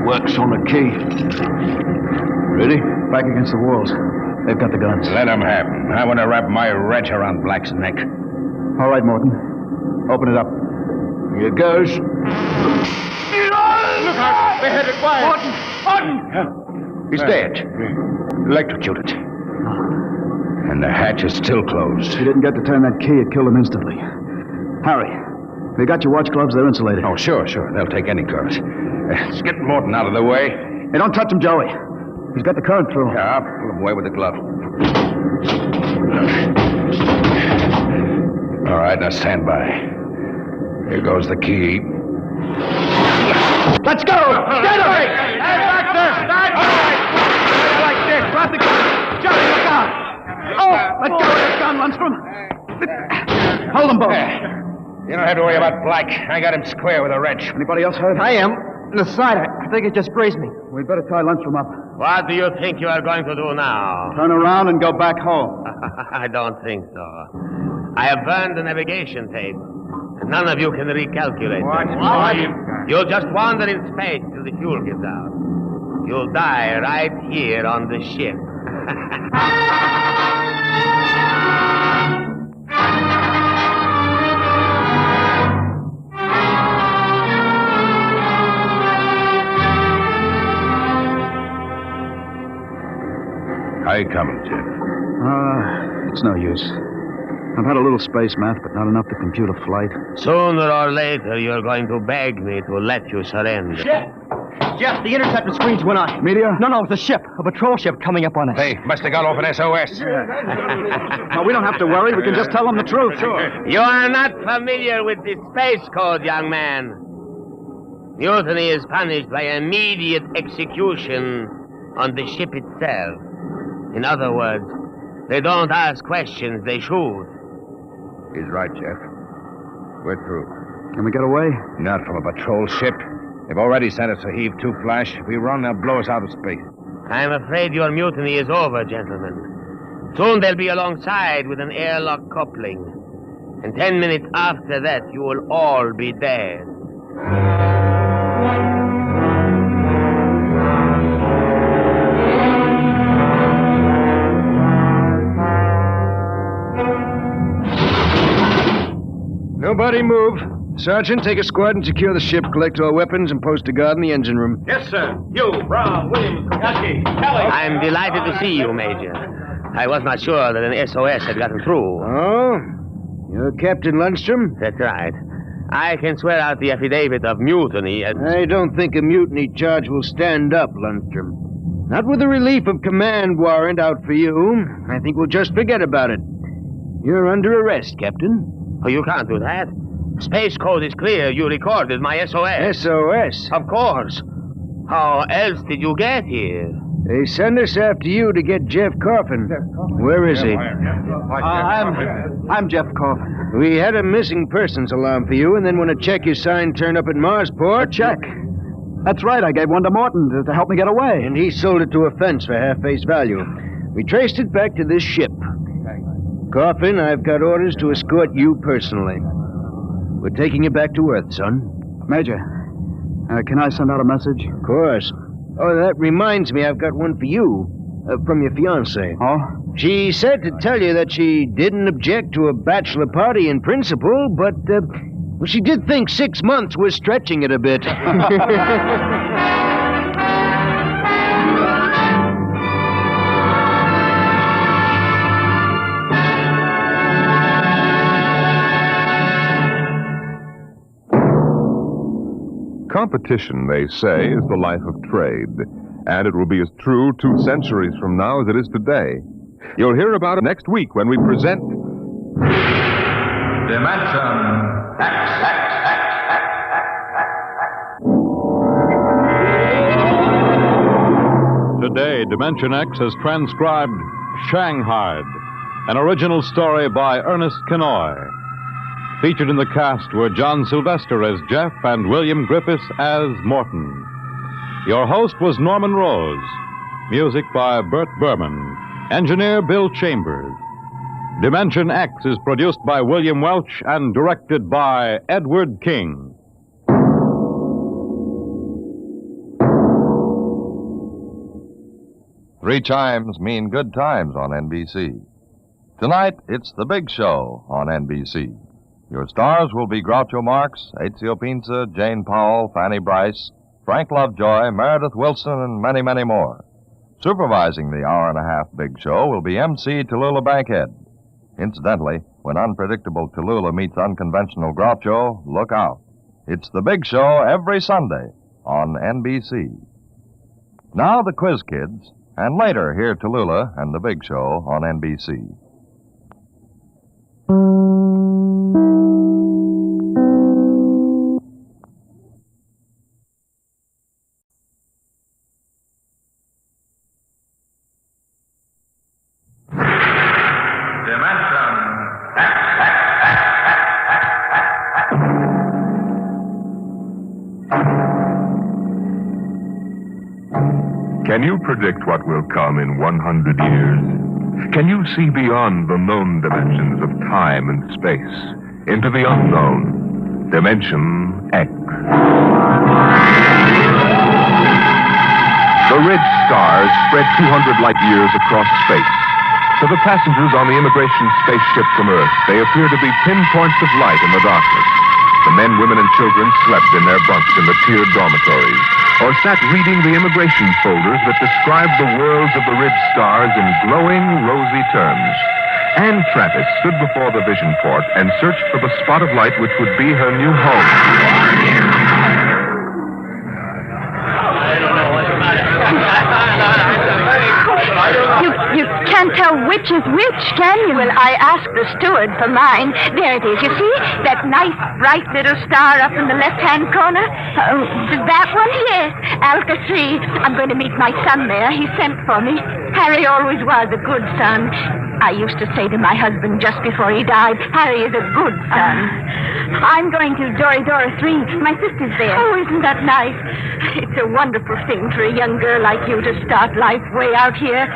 Works on a key. Ready? Back against the walls. They've got the guns. Let them have them. I want to wrap my wrench around Black's neck. All right, Morton. Open it up. Here goes. Look out! They headed wide. Morton! He's dead. Electrocuted. And the hatch is still closed. If you didn't get to turn that key, it killed him instantly. Harry, we got your watch gloves. They're insulated. Oh, sure. They'll take any current. Let's get Morton out of the way. Hey, don't touch him, Joey. He's got the current through. Yeah, I'll pull him away with the glove. All right, now stand by. Here goes the key. Let's go! Get him! Hey, back there! All right. Like this. Drop the gun. Johnny, look out! Oh, let go of the gun, Lundstrom. Hold them both. You don't have to worry about Black. I got him square with a wrench. Anybody else hurt? I am. On the side, I think it just grazed me. We'd better tie Lundstrom up. What do you think you are going to do now? Turn around and go back home. I don't think so. I have burned the navigation tape. None of you can recalculate. What? You'll just wander in space till the fuel gives out. You'll die right here on the ship. How you coming, Jeff? It's no use. I've had a little space math, but not enough to compute a flight. Sooner or later, you're going to beg me to let you surrender. Jeff, the interceptor screens went on. Meteor? No, it's a ship. A patrol ship coming up on us. They must have got off an SOS. Well, we don't have to worry. We can just tell them the truth. Sure. You are not familiar with the space code, young man. Mutiny is punished by immediate execution on the ship itself. In other words, they don't ask questions, they shoot. He's right, Jeff. We're through. Can we get away? Not from a patrol ship. They've already sent us a heave-2 flash. If we run, they'll blow us out of space. I'm afraid your mutiny is over, gentlemen. Soon they'll be alongside with an airlock coupling. And 10 minutes after that, you will all be dead. Nobody move. Sergeant, take a squad and secure the ship, collect all weapons, and post a guard in the engine room. Yes, sir. You, Brown, Williams, Kentucky, Kelly. I'm delighted to see you, Major. I was not sure that an SOS had gotten through. Oh? You're Captain Lundstrom? That's right. I can swear out the affidavit of mutiny and... I don't think a mutiny charge will stand up, Lundstrom. Not with the relief of command warrant out for you. I think we'll just forget about it. You're under arrest, Captain. Oh, you can't do that. Space code is clear. You recorded my SOS. SOS? Of course. How else did you get here? They sent us after you to get Jeff Coffin. Where is he? I'm Jeff Coffin. We had a missing persons alarm for you, and then when a check you signed turned up at Marsport... A check? That's right. I gave one to Morton to help me get away. And he sold it to a fence for half face value. We traced it back to this ship. Coffin, I've got orders to escort you personally. We're taking you back to Earth, son. Major, can I send out a message? Of course. Oh, that reminds me, I've got one for you. From your fiancée. Oh? She said to tell you that she didn't object to a bachelor party in principle, but, well, she did think 6 months was stretching it a bit. Competition, they say, is the life of trade, and it will be as true 2 centuries from now as it is today. You'll hear about it next week when we present... Dimension X. Today, Dimension X has transcribed Shanghied, an original story by Ernest Kenoy. Featured in the cast were John Sylvester as Jeff and William Griffiths as Morton. Your host was Norman Rose. Music by Bert Berman. Engineer Bill Chambers. Dimension X is produced by William Welch and directed by Edward King. Three chimes mean good times on NBC. Tonight, it's The Big Show on NBC. Your stars will be Groucho Marx, Ezio Pinza, Jane Powell, Fanny Bryce, Frank Lovejoy, Meredith Wilson, and many, many more. Supervising the hour-and-a-half Big Show will be MC Tallulah Bankhead. Incidentally, when unpredictable Tallulah meets unconventional Groucho, look out. It's the Big Show every Sunday on NBC. Now the Quiz Kids, and later hear Tallulah and the Big Show on NBC. Can you predict what will come in 100 years? Can you see beyond the known dimensions of time and space into the unknown, Dimension X? The red stars spread 200 light years across space. To the passengers on the immigration spaceship from Earth, they appear to be pinpoints of light in the darkness. The men, women, and children slept in their bunks in the tiered dormitories, or sat reading the immigration folders that described the worlds of the red stars in glowing, rosy terms. Anne Travis stood before the vision port and searched for the spot of light which would be her new home. You can't tell which is which, can you? Well, I asked the steward for mine. There it is. You see? That nice, bright little star up in the left-hand corner? That one? Yes. Alka 3. I'm going to meet my son there. He sent for me. Harry always was a good son. I used to say to my husband just before he died, Harry is a good son. I'm going to Dora 3. My sister's there. Oh, isn't that nice? It's a wonderful thing for a young girl like you to start life way out here.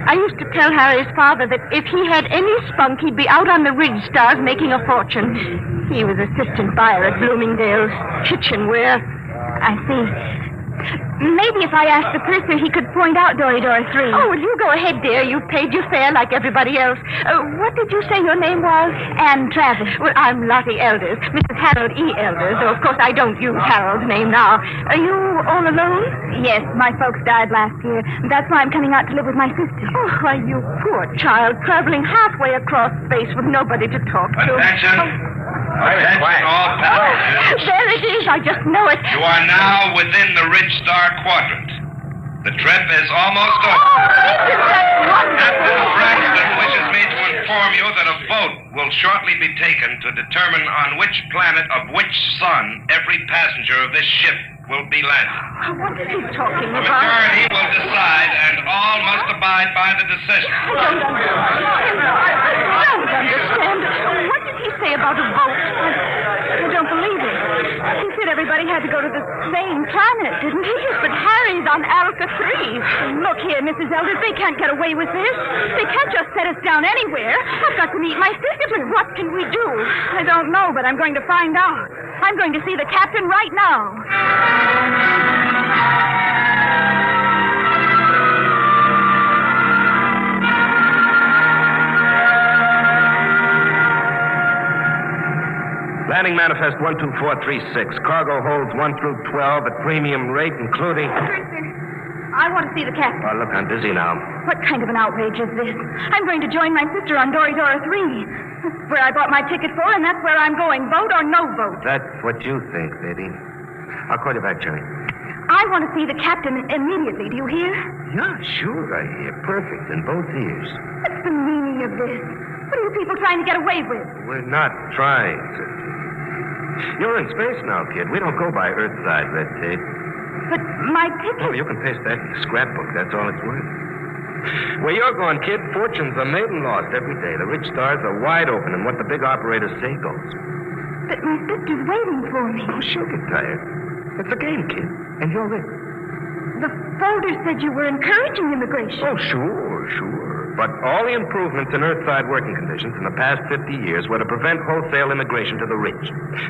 I used to tell Harry's father that if he had any spunk, he'd be out on the ridge stars making a fortune. He was assistant buyer at Bloomingdale's kitchenware. I see. Maybe if I asked the purser, he could point out Dora 3. Oh, well, you go ahead, dear. You've paid your fare like everybody else. What did you say your name was? Anne Travis. Well, I'm Lottie Elders, Mrs. Harold E. Elders, though, of course, I don't use Harold's name now. Are you all alone? Yes, my folks died last year. That's why I'm coming out to live with my sister. Oh, why, you poor child, traveling halfway across space with nobody to talk to. Attention. Attention, all passengers. There it is. I just know it. You are now within the Ridge Star Quadrant. The trip is almost over. Captain Braxton wishes me to inform you that a vote will shortly be taken to determine on which planet of which sun every passenger of this ship will be landed. What is he talking The about? majority will decide, and all must abide by the decision. I don't understand. What did he say about a vote? I don't believe it. He said everybody had to go to the same planet, didn't he? But Harry's on Alka 3. Look here, Mrs. Elders, they can't get away with this. They can't just set us down anywhere. I've got to meet my sister, but what can we do? I don't know, but I'm going to find out. I'm going to see the captain right now. Landing manifest 12436. Cargo holds 1 through 12 at premium rate, including... I want to see the captain. Oh, look, I'm busy now. What kind of an outrage is this? I'm going to join my sister on Dora 3. That's where I bought my ticket for, and that's where I'm going. Vote or no vote. That's what you think, baby. I'll call you back, Jerry. I want to see the captain immediately. Do you hear? Yeah, sure, I hear. Perfect, in both ears. What's the meaning of this? What are you people trying to get away with? We're not trying, sister. You're in space now, kid. We don't go by Earthside red tape. But my ticket... Oh, you can paste that in the scrapbook. That's all it's worth. Where you're going, kid, fortunes are made and lost every day. The rich stars are wide open, and what the big operators say goes. But my sister's waiting for me. Oh, she'll get tired. It's a game, kid, and you're in. The folder said you were encouraging immigration. Oh, sure. But all the improvements in Earthside working conditions in the past 50 years were to prevent wholesale immigration to the rich.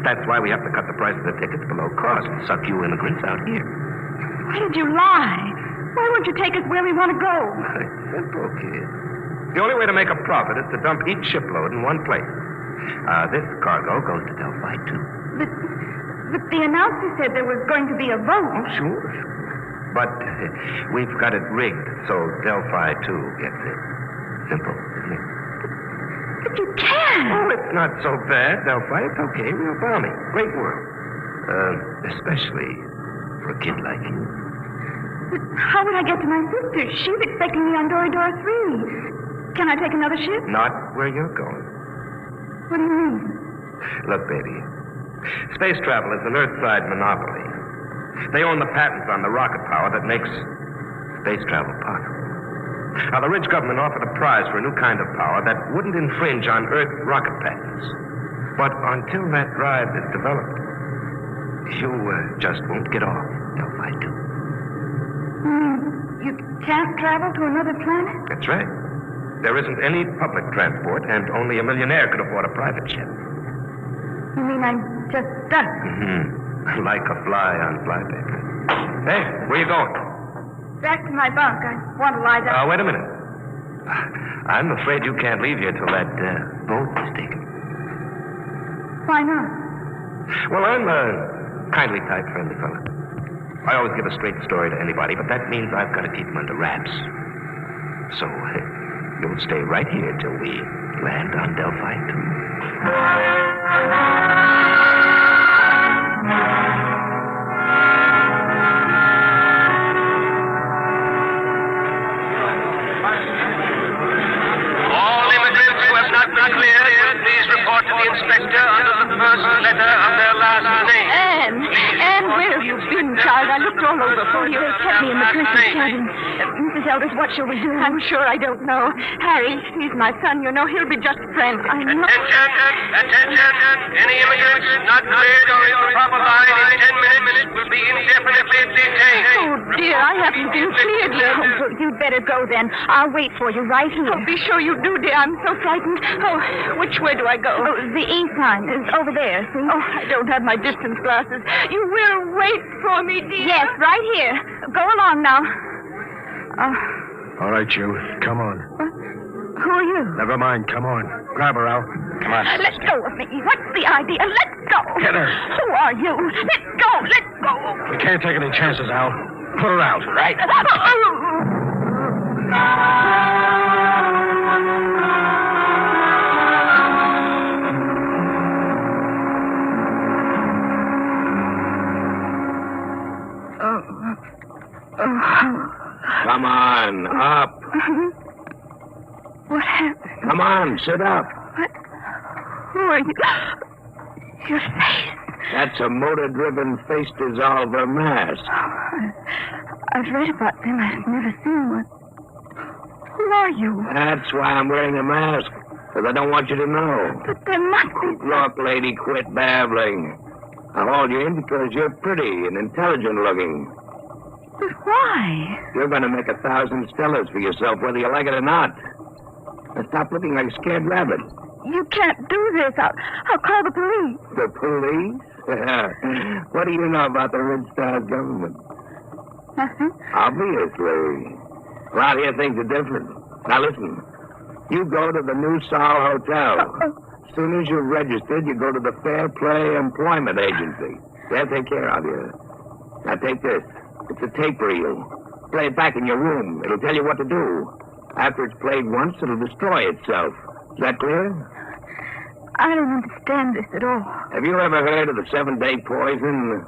That's why we have to cut the price of the tickets below cost and suck you immigrants out here. Why did you lie? Why won't you take us where we want to go? Simple, kid. The only way to make a profit is to dump each shipload in one place. This cargo goes to Delphi, too. But the announcer said there was going to be a vote. Oh, sure. But we've got it rigged so Delphi, too, gets it. Simple, isn't it? But you can't. Oh, it's not so bad, Delphi. It's okay. Real balmy. Great work. Especially for a kid like you. But how would I get to my sister? She's expecting me on Doridor 3. Can I take another ship? Not where you're going. What do you mean? Look, baby. Space travel is an Earthside monopoly. They own the patents on the rocket power that makes space travel possible. Now, the rich government offered a prize for a new kind of power that wouldn't infringe on Earth rocket patents. But until that drive is developed, you just won't get off, Delphi 2. You can't travel to another planet? That's right. There isn't any public transport, and only a millionaire could afford a private jet. You mean I'm just stuck? Mm-hmm. Like a fly on flypaper. Hey, where you going? Back to my bunk. I want to lie down. Wait a minute. I'm afraid you can't leave here till that boat is taken. Why not? Well, I'm a kindly type, friendly fellow. I always give a straight story to anybody, but that means I've got to keep them under wraps. So, you'll stay right here till we land on Delphi 2. Please report to the inspector under the first letter of their last name. Anne, where have you been, child? I looked all over for you. They kept me in the prince's cabin. Mrs. Elders, what shall we do? I'm sure I don't know. Harry, he's my son, you know. He'll be just frantic. I know. Attention! Any immigrants not cleared or in the proper line in 10 minutes will be indefinitely detained. Oh, dear, I haven't been cleared yet. Oh, you'd better go then. I'll wait for you right here. Oh, be sure you do, dear. I'm so frightened. Oh, which way do I go? Oh, the ink sign is over there, see? Oh, I don't have my distance glasses. You will wait for me, dear? Yes, right here. Go along now. All right, you. Come on. Who are you? Never mind. Come on. Grab her, Al. Come on. Let go of me. What's the idea? Let go. Get her. Who are you? Let go. Let go. We can't take any chances, Al. Put her out, right? Come on, up. What happened? Come on, sit up. What? Who are you? Your face. That's a motor-driven face dissolver mask. I've read about them. I've never seen one. Who are you? That's why I'm wearing a mask, because I don't want you to know. But there must be... Look, lady, quit babbling. I hauled you in because you're pretty and intelligent-looking. But why? You're going to make 1,000 stellars for yourself, whether you like it or not. Now stop looking like a scared rabbit. You can't do this. I'll call the police. The police? What do you know about the Red Star's government? Nothing. Obviously. Around here, things are different. Now, listen. You go to the New Sol Hotel. As soon as you're registered, you go to the Fair Play Employment Agency. They'll take care of you. Now, take this. It's a tape reel. Play it back in your room. It'll tell you what to do. After it's played once, it'll destroy itself. Is that clear? I don't understand this at all. Have you ever heard of the 7-day poison?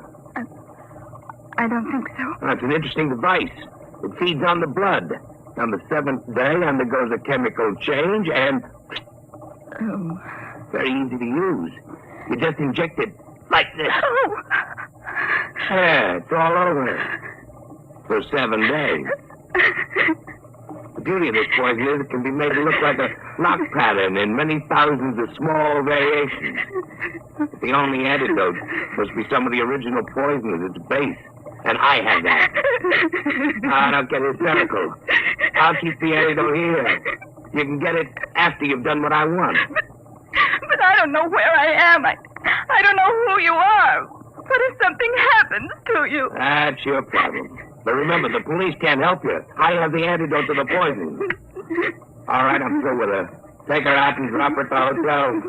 I don't think so. That's an interesting device. It feeds on the blood. On the 7th day, undergoes a chemical change, and... Oh. Very easy to use. You just inject it like this. Oh. Yeah, it's all over. For 7 days. The beauty of this poison is it can be made to look like a lock pattern in many thousands of small variations. But the only antidote must be some of the original poison at its base. And I have that. Don't get hysterical. I'll keep the antidote here. You can get it after you've done what I want. But I don't know where I am. I don't know who you are. What if something happens to you? That's your problem. But remember, the police can't help you. I have the antidote to the poison. All right, I'm through with her. Take her out and drop her at the hotel.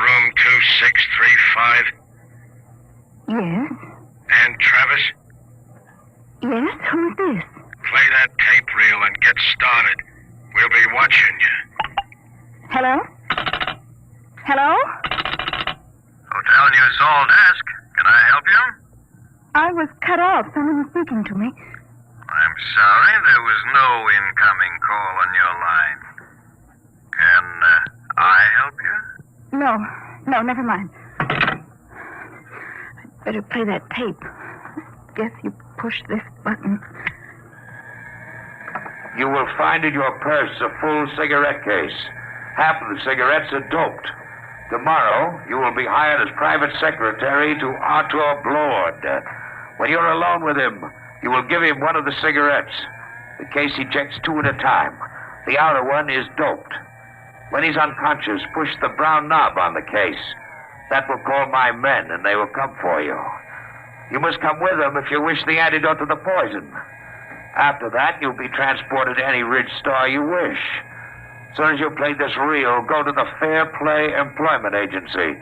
room 2635? Yes? And Travis? Yes? Who's this? Play that tape reel and get started. We'll be watching you. Hello? Hello? Hotel New Seoul desk. Can I help you? I was cut off. Someone was speaking to me. I'm sorry, there was no incoming call on your line. Can I help you? No, never mind. I'd better play that tape. Guess you push this button. You will find in your purse a full cigarette case. Half of the cigarettes are doped. Tomorrow, you will be hired as private secretary to Arthur Blord. When you're alone with him, you will give him one of the cigarettes. The case ejects 2 at a time. The outer one is doped. When he's unconscious, push the brown knob on the case. That will call my men, and they will come for you. You must come with them if you wish the antidote to the poison. After that, you'll be transported to any Ridge Star you wish. As soon as you play this reel, go to the Fair Play Employment Agency.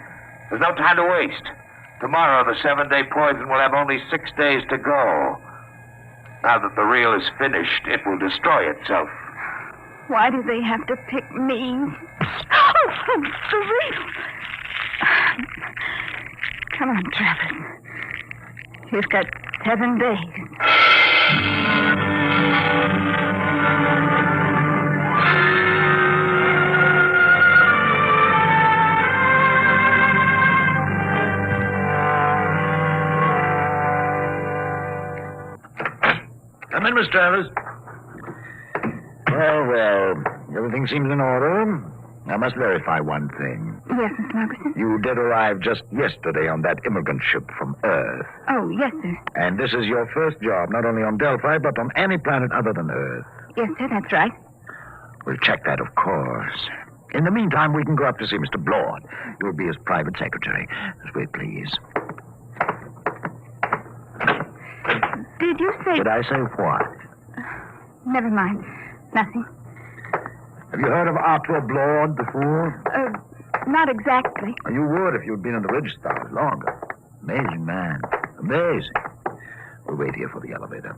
There's no time to waste. Tomorrow, the 7-day poison will have only 6 days to go. Now that the reel is finished, it will destroy itself. Why do they have to pick me? Oh, the reel. Come on, Travis. You've got 7 days. Come in, Miss Travis. Well, everything seems in order. I must verify one thing. Yes, Miss Margaret. You did arrive just yesterday on that immigrant ship from Earth. Oh, yes, sir. And this is your first job, not only on Delphi, but on any planet other than Earth. Yes, sir, that's right. We'll check that, of course. In the meantime, we can go up to see Mr. Blord. You'll be his private secretary. Just wait, please. Did you say... Did I say what? Never mind. Nothing. Have you heard of Arthur Blord before? Not exactly. You would if you'd been in the Ridge Stars longer. Amazing man. Amazing. We'll wait here for the elevator.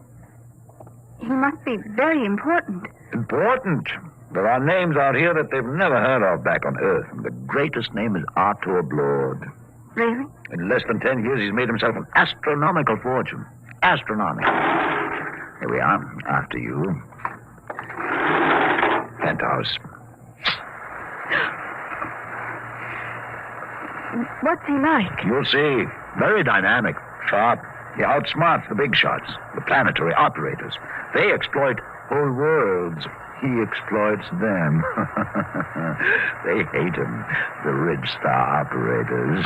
He must be very important. Important? There are names out here that they've never heard of back on Earth. And the greatest name is Arthur Blord. Really? In less than 10 years, he's made himself an astronomical fortune. Astronomical. Here we are. After you. Penthouse. What's he like? You'll see. Very dynamic. Sharp. He outsmarts the big shots, the planetary operators. They exploit whole worlds. He exploits them. They hate him, the Ridge Star operators.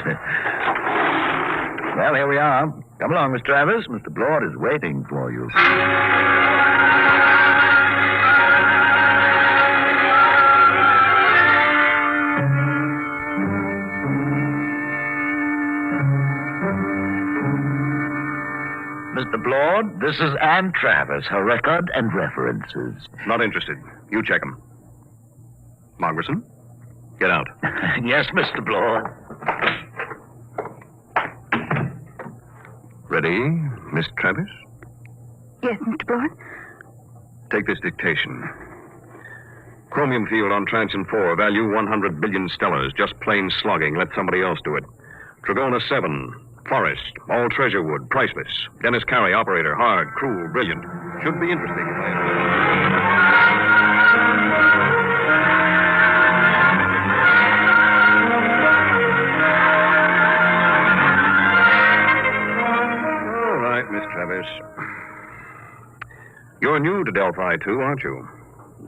Well, here we are. Come along, Miss Travis. Mr. Blord is waiting for you. Mr. Blord, this is Anne Travis, her record and references. Not interested. You check them. Margerson, get out. Yes, Mr. Blord. Ready, Miss Travis? Yes, Mr. Blord. Take this dictation. Chromium field on Transion 4, value 100 billion stellars. Just plain slogging. Let somebody else do it. Trigona 7. Forest, all treasure wood, priceless. Dennis Carey, operator, hard, cruel, brilliant. Should be interesting. All right, Miss Travis. You're new to Delphi, too, aren't you?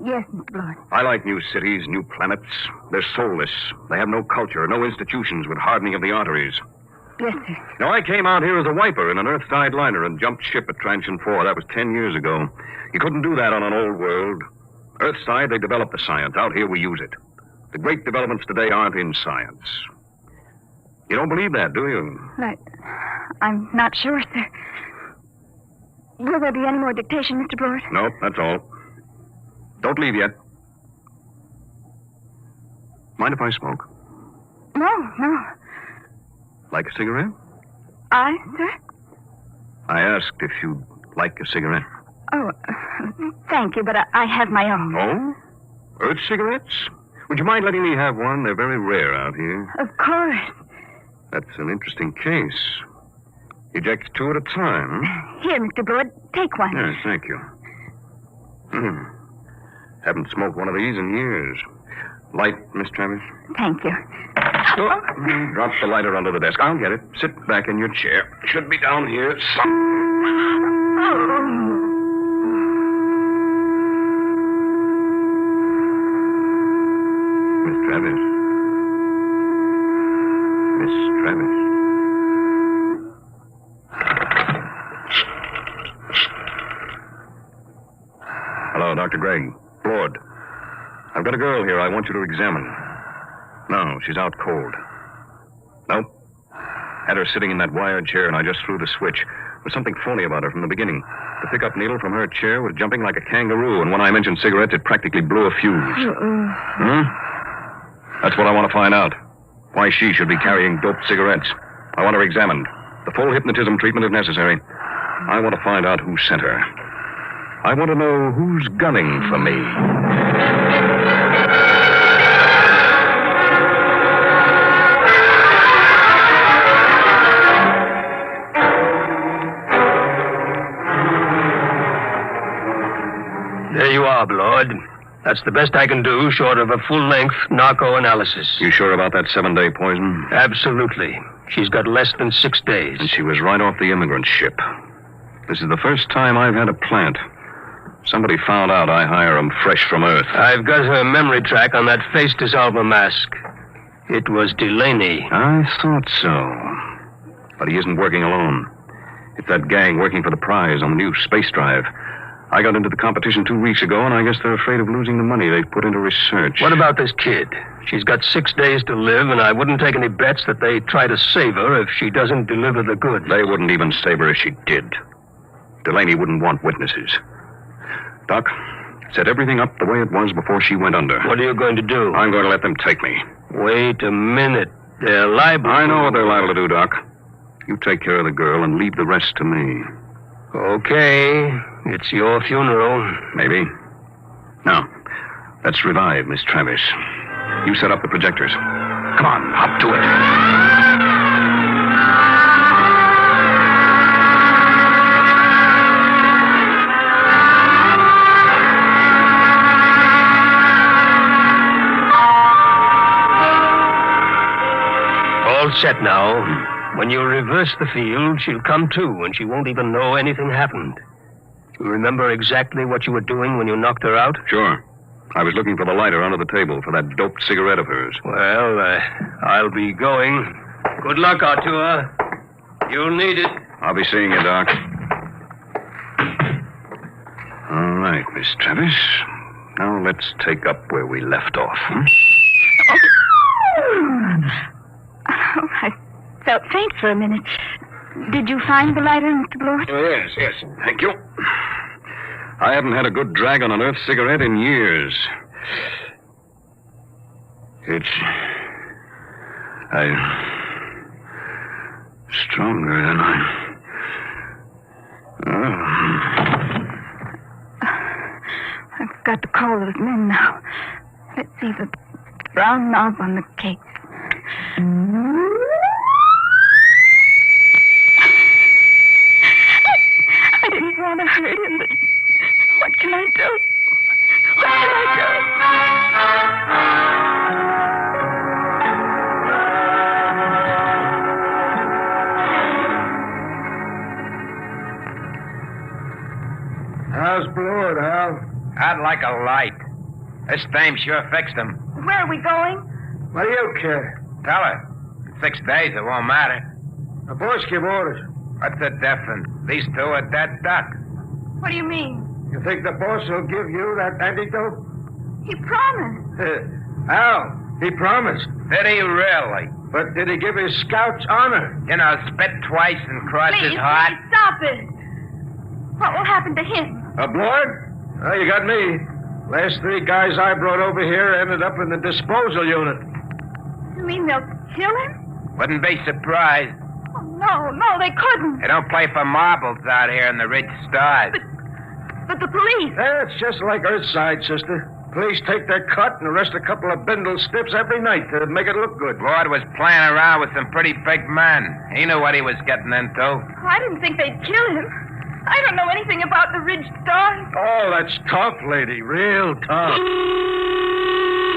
Yes, Mr. Blord. I like new cities, new planets. They're soulless. They have no culture, no institutions with hardening of the arteries. Yes, sir. Now, I came out here as a wiper in an Earthside liner and jumped ship at Transion 4. That was 10 years ago. You couldn't do that on an old world. Earthside, they developed the science. Out here, we use it. The great developments today aren't in science. You don't believe that, do you? I'm not sure, sir. Will there be any more dictation, Mr. Blord? No, that's all. Don't leave yet. Mind if I smoke? No. Like a cigarette? Sir? I asked if you'd like a cigarette. Oh, thank you, but I have my own. Oh? Earth cigarettes? Would you mind letting me have one? They're very rare out here. Of course. That's an interesting case. Eject two at a time. Here, Mr. Blood, take one. Yes, thank you. Haven't smoked one of these in years. Light, Miss Travis? Thank you. Drop the lighter under the desk. I'll get it. Sit back in your chair. Should be down here. Miss Travis. Miss Travis. Hello, Dr. Gregg. Lord. I've got a girl here I want you to examine. No, she's out cold. Nope. Had her sitting in that wired chair, and I just threw the switch. There was something phony about her from the beginning. The pickup needle from her chair was jumping like a kangaroo, and when I mentioned cigarettes, it practically blew a fuse. That's what I want to find out. Why she should be carrying doped cigarettes. I want her examined. The full hypnotism treatment if necessary. I want to find out who sent her. I want to know who's gunning for me. There you are, Blood. That's the best I can do, short of a full-length narco-analysis. You sure about that 7-day poison? Absolutely. She's got less than 6 days. And she was right off the immigrant ship. This is the first time I've had a plant. Somebody found out I hire them fresh from Earth. I've got her memory track on that face dissolver mask. It was Delaney. I thought so. But he isn't working alone. It's that gang working for the prize on the new space drive. I got into the competition 2 weeks ago, and I guess they're afraid of losing the money they've put into research. What about this kid? She's got 6 days to live, and I wouldn't take any bets that they try to save her if she doesn't deliver the goods. They wouldn't even save her if she did. Delaney wouldn't want witnesses. Doc, set everything up the way it was before she went under. What are you going to do? I'm going to let them take me. Wait a minute. They're liable. I know what they're liable to do, Doc. You take care of the girl and leave the rest to me. Okay. It's your funeral. Maybe. Now, let's revive Miss Travis. You set up the projectors. Come on, hop to it. All set now. When you reverse the field, she'll come to, and she won't even know anything happened. You remember exactly what you were doing when you knocked her out? Sure. I was looking for the lighter under the table for that doped cigarette of hers. Well, I'll be going. Good luck, Artur. You'll need it. I'll be seeing you, Doc. All right, Miss Travis. Now let's take up where we left off. Oh, I felt faint for a minute. Did you find the lighter, Mr. Blort? Yes. Thank you. I haven't had a good drag on an Earth cigarette in years. It's... stronger than I... I've got to call those men now. Let's see the brown knob on the case. I didn't want to hurt him, but what can I do? What can I do? How's Blood, Hal? I'd like a light. This dame sure fixed him. Where are we going? What do you care? Tell her. In 6 days, it won't matter. The boss give orders. What's the difference? These two are dead duck. What do you mean? You think the boss will give you that antidote? He promised. Hal, he promised. Did he really? But did he give his scouts honor? You know, spit twice and cross his heart. Please, stop it. What will happen to him? Blood? Oh, you got me. Last 3 guys I brought over here ended up in the disposal unit. You mean they'll kill him? Wouldn't be surprised. Oh, no, they couldn't. They don't play for marbles out here in the Ridge Stars. But the police. It's just like Earthside, sister. Police take their cut and arrest a couple of bindle stiffs every night to make it look good. Lord was playing around with some pretty big men. He knew what he was getting into. I didn't think they'd kill him. I don't know anything about the Ridge Stars. Oh, that's tough, lady. Real tough.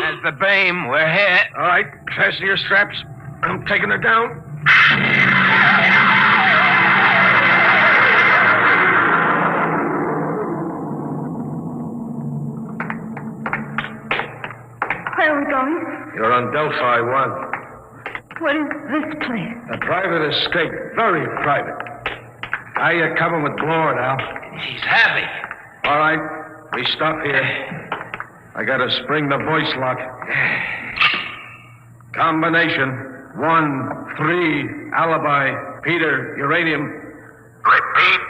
There's the beam. We're hit. All right, fasten your straps. I'm taking her down. Where are we going? You're on Delphi 1. What is this place? A private estate. Very private. How you coming with Blord, Al? He's heavy. All right, we stop here. I gotta spring the voice lock. Combination 1, 3, alibi, Peter, uranium. Repeat.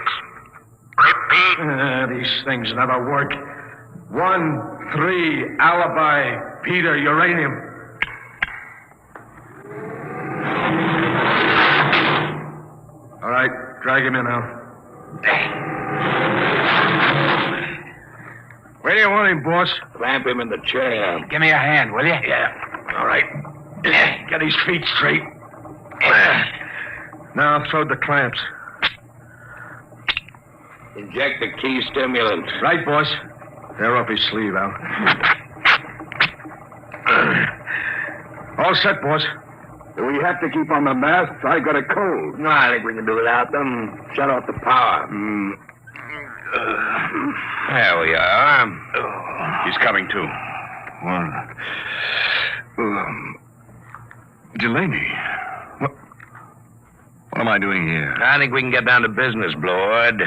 These things never work. 1, 3, alibi, Peter, uranium. All right, drag him in now. Where do you want him, boss? Clamp him in the chair. Give me a hand, will you? Yeah. All right. Get his feet straight. Now throw the clamps. Inject the key stimulant. Right, boss. They're up his sleeve, Al. All set, boss. Do we have to keep on the masks? I got a cold. No, I think we can do without them. Shut off the power. There we are. He's coming to. Delaney. What am I doing here? I think we can get down to business, Blord.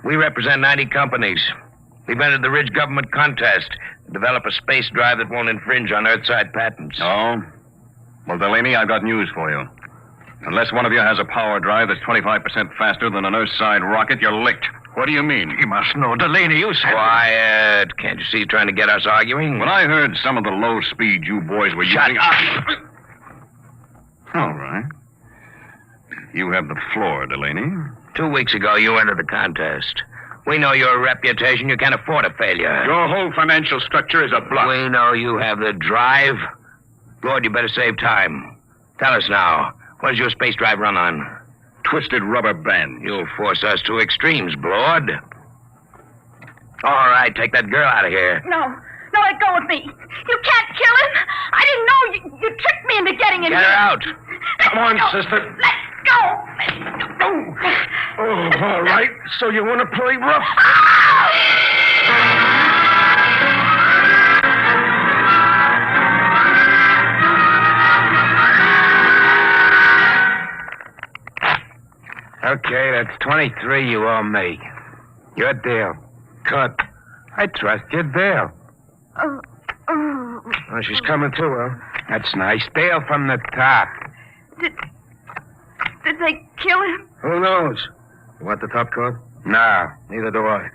We represent 90 companies. We've entered the Ridge government contest to develop a space drive that won't infringe on Earthside patents. Oh? Well, Delaney, I've got news for you. Unless one of you has a power drive that's 25% faster than an Earthside rocket, you're licked. What do you mean? You must know. Delaney, you said... Quiet. Can't you see he's trying to get us arguing? When I heard some of the low speed you boys were Shut using... up! All right. You have the floor, Delaney. 2 weeks ago, you entered the contest. We know your reputation. You can't afford a failure. Your whole financial structure is a bluff. We know you have the drive. Lord, you better save time. Tell us now. What does your space drive run on? Twisted rubber band. You'll force us to extremes, Blord. All right, take that girl out of here. No, let go of me. You can't kill him. I didn't know you tricked me into getting in Get here. her out. Come on, sister. Let go. Oh, all right. So you want to play rough? Okay, that's 23 you owe me. Your deal. Cut. I trust your deal. Oh, she's coming too, huh? That's nice. Deal from the top. Did they kill him? Who knows? You want the top card? No. Neither do I.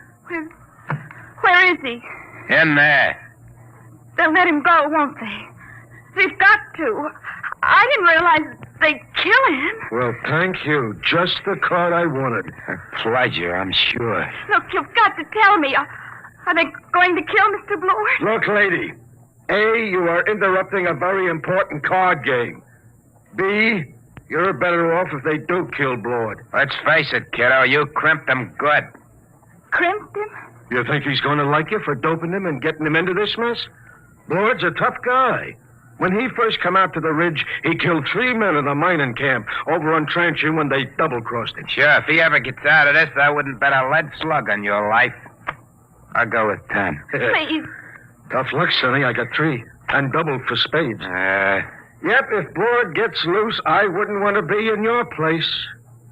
Where is he? In there. They'll let him go, won't they? They've got to. I didn't realize they'd kill him. Well, thank you. Just the card I wanted. A pleasure, I'm sure. Look, you've got to tell me. Are they going to kill Mr. Blord? Look, lady. A, you are interrupting a very important card game. B, you're better off if they do kill Blord. Let's face it, kiddo. You crimped him good. Crimped him? You think he's going to like you for doping him and getting him into this mess? Blord's a tough guy. When he first come out to the Ridge, he killed 3 men in the mining camp over on Transition when they double-crossed him. Sure, if he ever gets out of this, I wouldn't bet a lead slug on your life. I'll go with 10. Please. Tough luck, Sonny. I got 3. And double for spades. Yep, if Blord gets loose, I wouldn't want to be in your place.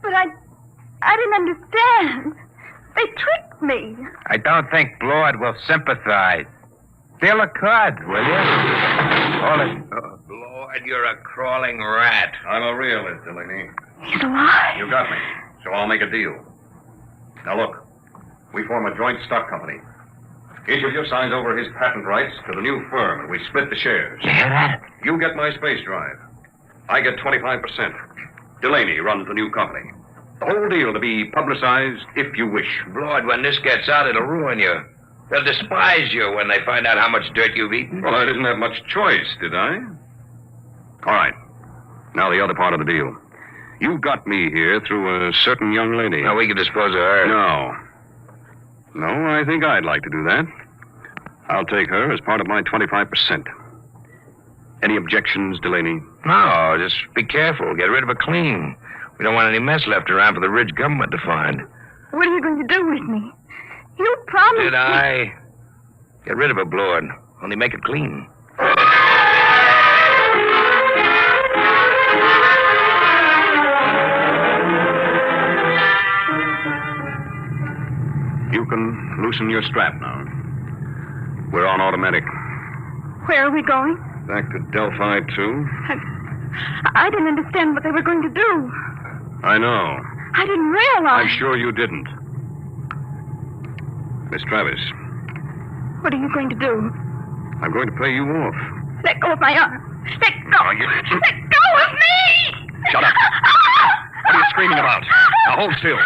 But I didn't understand. They tricked me. I don't think Blord will sympathize. Deal a card, will you? Hold it. Blord, you're a crawling rat. I'm a realist, Delaney. He's alive. You got me, so I'll make a deal. Now look, we form a joint stock company. Each of you signs over his patent rights to the new firm, and we split the shares. You hear that? You get my space drive. I get 25%. Delaney runs the new company. The whole deal to be publicized if you wish. Lord, when this gets out, it'll ruin you. They'll despise you when they find out how much dirt you've eaten. Well, I didn't have much choice, did I? All right. Now the other part of the deal. You got me here through a certain young lady. Now, we can dispose of her. No. No, I think I'd like to do that. I'll take her as part of my 25%. Any objections, Delaney? No, just be careful. Get rid of her clean. We don't want any mess left around for the Ridge government to find. What are you going to do with me? You promised Did me... I? Get rid of her, Blord. Only make it clean. You can loosen your strap now. We're on automatic. Where are we going? Back to Delphi 2. I didn't understand what they were going to do. I know. I didn't realize. I'm sure you didn't. Miss Travis, What are you going to do? I'm going to pay you off. Let go of my arm. Let go. Let go of me! Shut up. What are you screaming about? Now hold still.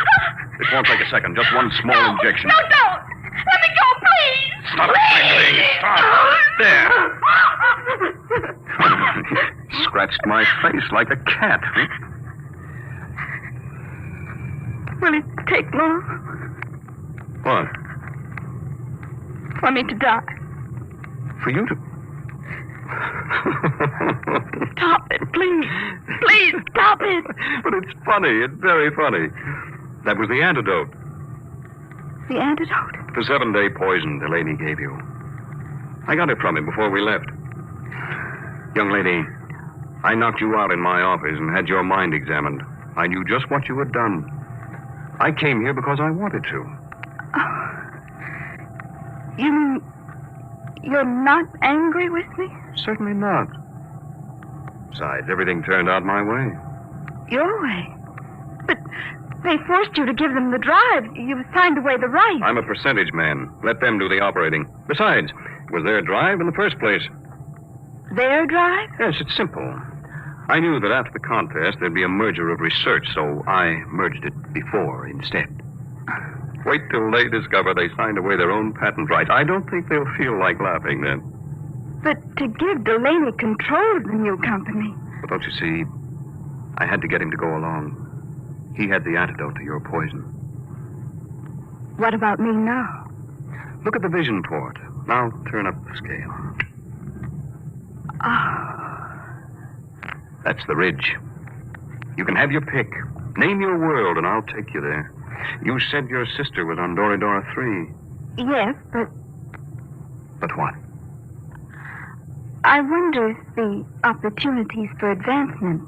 This won't take a second. Just one small injection. No, don't. Let me go, please. Stop strangling. Stop. There. Scratched my face like a cat. Will it take long What? for me to die? For you to... Stop it, please. Please, stop it. But it's funny. It's very funny. That was the antidote. The antidote? The 7-day poison Delaney gave you. I got it from him before we left. Young lady, I knocked you out in my office and had your mind examined. I knew just what you had done. I came here because I wanted to. You mean you're not angry with me? Certainly not. Besides, everything turned out my way. Your way? But they forced you to give them the drive. You signed away the right. I'm a percentage man. Let them do the operating. Besides, it was their drive in the first place. Their drive? Yes, it's simple. I knew that after the contest there'd be a merger of research, so I merged it before instead. Wait till they discover they signed away their own patent rights. I don't think they'll feel like laughing then. But to give Delaney control of the new company. But don't you see, I had to get him to go along. He had the antidote to your poison. What about me now? Look at the vision port. Now turn up the scale. That's the ridge. You can have your pick. Name your world, and I'll take you there. You said your sister was on Doridora 3. Yes, but But what? I wonder if the opportunities for advancement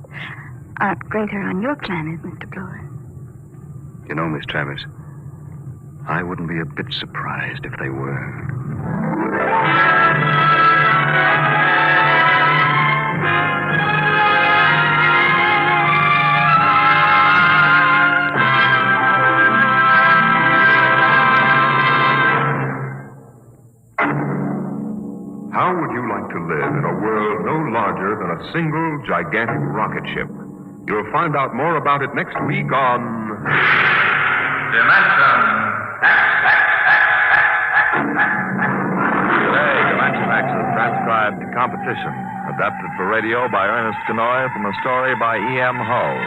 are greater on your planet, Mr. Blower. You know, Miss Travis, I wouldn't be a bit surprised if they were. How would you like to live in a world no larger than a single gigantic rocket ship? You'll find out more about it next week on... Dimension Today, Dimension X is transcribed Competition, adapted for radio by Ernest Kenoy from a story by E.M. Hull.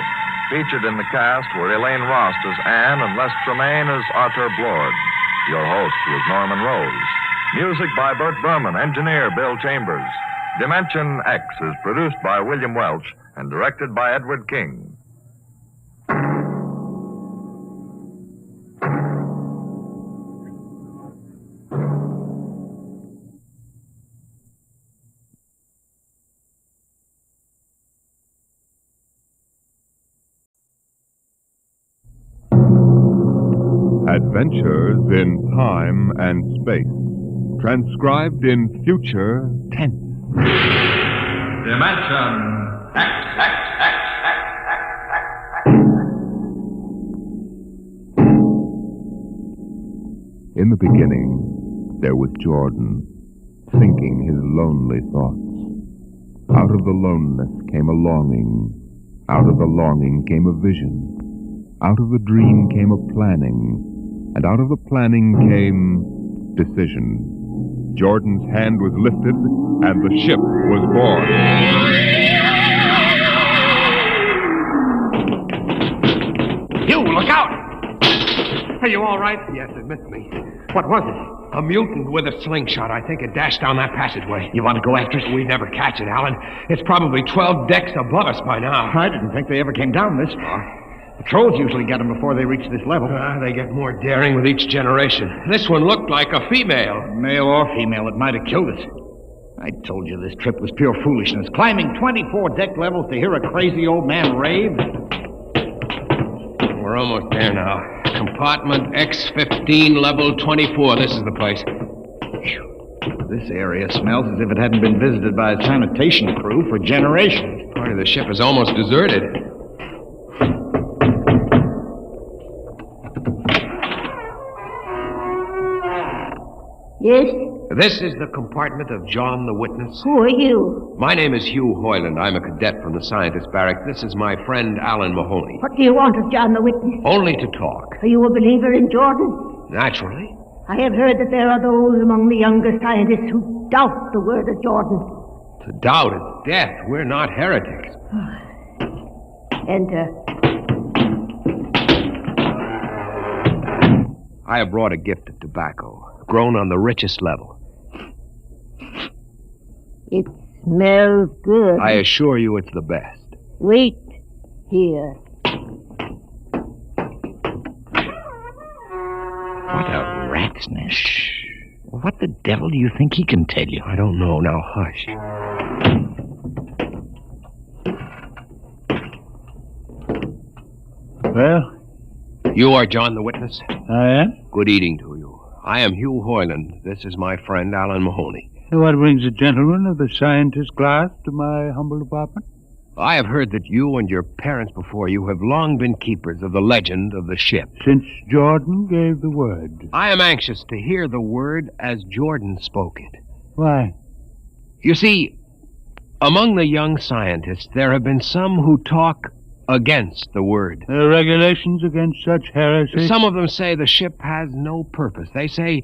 Featured in the cast were Elaine Rost as Anne and Les Tremaine as Arthur Blord. Your host was Norman Rose. Music by Burt Berman, engineer Bill Chambers. Dimension X is produced by William Welch and directed by Edward King. Adventures in Time and Space. Transcribed in future tense. Dimension X. In the beginning, there was Jordan, thinking his lonely thoughts. Out of the loneness came a longing. Out of the longing came a vision. Out of the dream came a planning. And out of the planning came decision. Jordan's hand was lifted, and the ship was born. You, look out! Are you all right? Yes, it missed me. What was it? A mutant with a slingshot. I think it dashed down that passageway. You want to go after it? We'd never catch it, Alan. It's probably 12 decks above us by now. I didn't think they ever came down this far. Patrols usually get them before they reach this level. They get more daring with each generation. This one looked like a female. Male or female, it might have killed us. I told you this trip was pure foolishness. Climbing 24 deck levels to hear a crazy old man rave. We're almost there now. Compartment X15, level 24. This is the place. This area smells as if it hadn't been visited by a sanitation crew for generations. Part of the ship is almost deserted. Yes? This is the compartment of John the Witness. Who are you? My name is Hugh Hoyland. I'm a cadet from the scientist barracks. This is my friend Alan Mahoney. What do you want of John the Witness? Only to talk. Are you a believer in Jordan? Naturally. I have heard that there are those among the younger scientists who doubt the word of Jordan. To doubt is death. We're not heretics. Enter. I have brought a gift of tobacco, grown on the richest level. It smells good. I assure you it's the best. Wait here. What a rat's nest. What the devil do you think he can tell you? I don't know. Now, hush. Well? You are John the Witness? I am. Good eating to you. I am Hugh Hoyland. This is my friend Alan Mahoney. What brings a gentleman of the scientist class to my humble apartment? I have heard that you and your parents before you have long been keepers of the legend of the ship. Since Jordan gave the word. I am anxious to hear the word as Jordan spoke it. Why? You see, among the young scientists, there have been some who talk against the word. There are regulations against such heresy? Some of them say the ship has no purpose. They say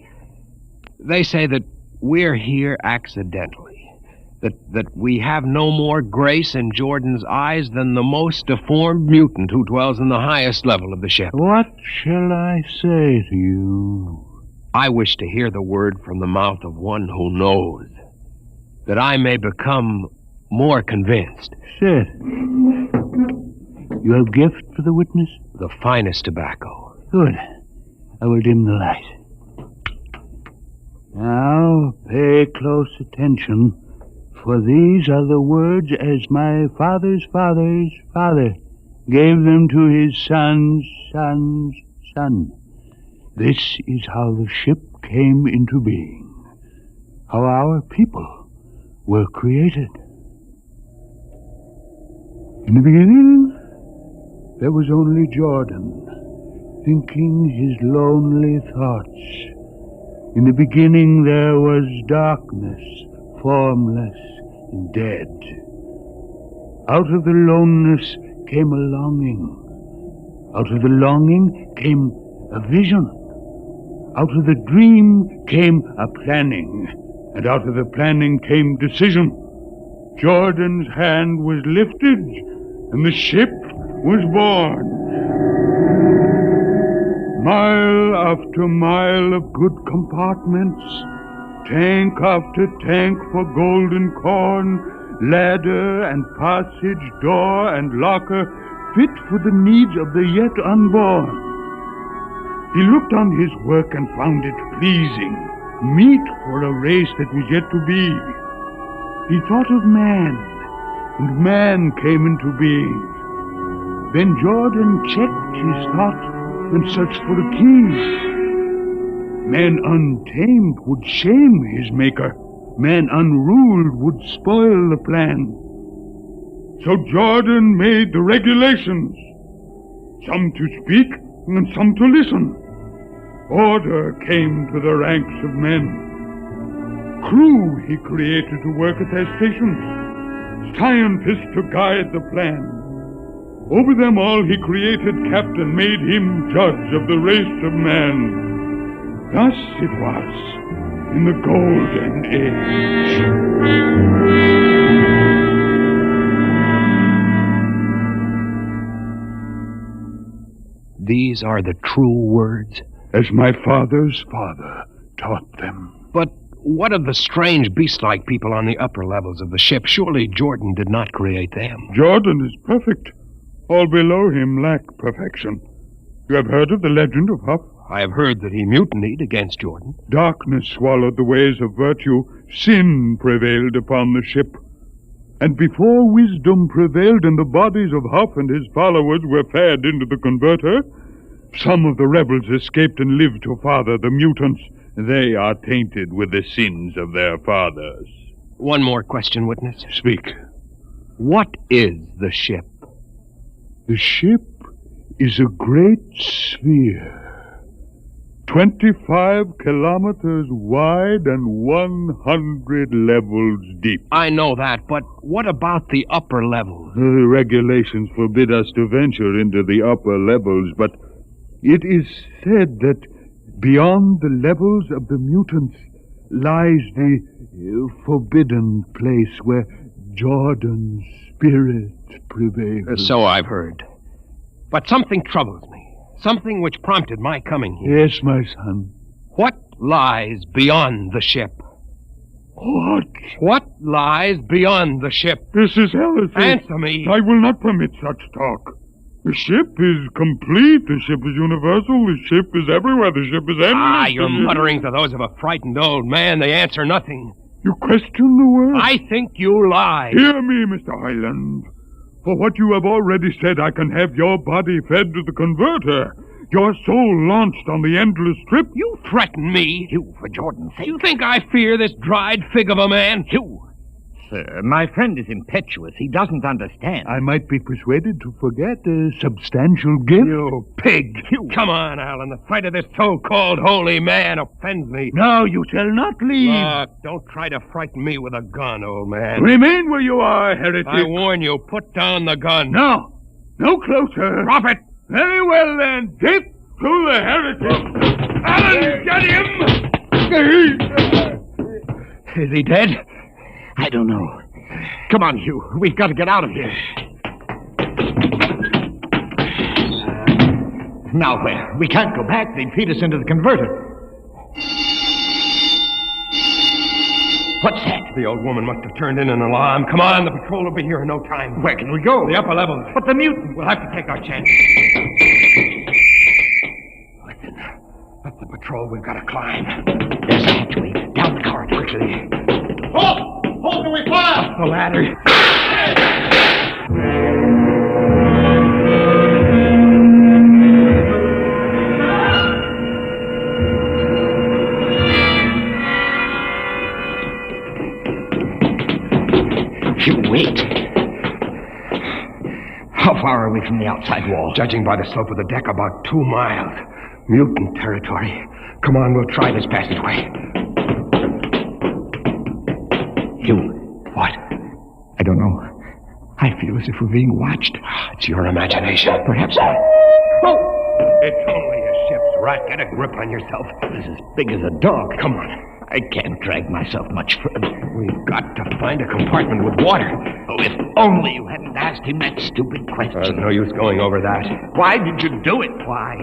that we're here accidentally. That we have no more grace in Jordan's eyes than the most deformed mutant who dwells in the highest level of the ship. What shall I say to you? I wish to hear the word from the mouth of one who knows, that I may become more convinced. Sit. You have gift for the witness? The finest tobacco. Good. I will dim the light. Now, pay close attention, for these are the words as my father's father's father gave them to his son's son's son. This is how the ship came into being, how our people were created. In the beginning, there was only Jordan, thinking his lonely thoughts. In the beginning there was darkness, formless and dead. Out of the loneness came a longing. Out of the longing came a vision. Out of the dream came a planning. And out of the planning came decision. Jordan's hand was lifted, and the ship was born. Mile after mile of good compartments, tank after tank for golden corn, ladder and passage, door and locker, fit for the needs of the yet unborn. He looked on his work and found it pleasing, meet for a race that was yet to be. He thought of man, and man came into being. Then Jordan checked his thought and searched for a key. Man untamed would shame his maker. Man unruled would spoil the plan. So Jordan made the regulations, some to speak and some to listen. Order came to the ranks of men. Crew he created to work at their stations. scientists to guide the plan. Over them all he created captain, made him judge of the race of man. Thus it was in the Golden Age. These are the true words? As my father's father taught them. But what of the strange beast-like people on the upper levels of the ship? Surely Jordan did not create them. Jordan is perfect. All below him lack perfection. You have heard of the legend of Huff? I have heard that he mutinied against Jordan. Darkness swallowed the ways of virtue. Sin prevailed upon the ship. And before wisdom prevailed and the bodies of Huff and his followers were fed into the converter, some of the rebels escaped and lived to father the mutants. They are tainted with the sins of their fathers. One more question, witness. Speak. What is the ship? The ship is a great sphere. 25 kilometers wide and 100 levels deep. I know that, but what about the upper levels? The regulations forbid us to venture into the upper levels, but it is said that beyond the levels of the mutants lies the forbidden place where Jordan's spirit prevails. So I've heard. But something troubles me. Something which prompted my coming here. Yes, my son. What lies beyond the ship? What? What lies beyond the ship? This is heresy. Answer me. I will not permit such talk. The ship is complete. The ship is universal. The ship is everywhere. The ship is endless. Your mutterings are those of a frightened old man. They answer nothing. You question the word? I think you lie. Hear me, Mr. Highland. For what you have already said, I can have your body fed to the converter. Your soul launched on the endless trip. You threaten me. You, for Jordan's sake. You think I fear this dried fig of a man? You. Sir, my friend is impetuous. He doesn't understand. I might be persuaded to forget a substantial gift. You pig. You. Come on, Alan. The sight of this so-called holy man offends me. No, you shall not leave. Look, don't try to frighten me with a gun, old man. Remain where you are, heretic. I warn you, put down the gun. No. No closer. Drop it. Very well, then. Death to the heretic. Alan, get him! Is he dead? I don't know. Come on, Hugh. We've got to get out of here. Now where? We can't go back. They'd feed us into the converter. What's that? The old woman must have turned in an alarm. Come on, the patrol will be here in no time. Where can we go? The upper levels. But the mutant. We'll have to take our chance. Listen, that's the patrol we've got to climb. There's a hatchway. Down the corridor. Quickly. Halt! Halt, do we fire? Up the ladder. You wait. How far are we from the outside wall? Judging by the slope of the deck, about 2 miles. Mutant territory. Come on, we'll try this passageway. Hugh. What? I don't know. I feel as if we're being watched. It's your imagination. Perhaps not. Oh! It's only a ship's rat. Get a grip on yourself. It's as big as a dog. Come on. I can't drag myself much further. We've got to find a compartment with water. Oh, if only you hadn't asked him that stupid question. There's no use going over that. Why did you do it? Why?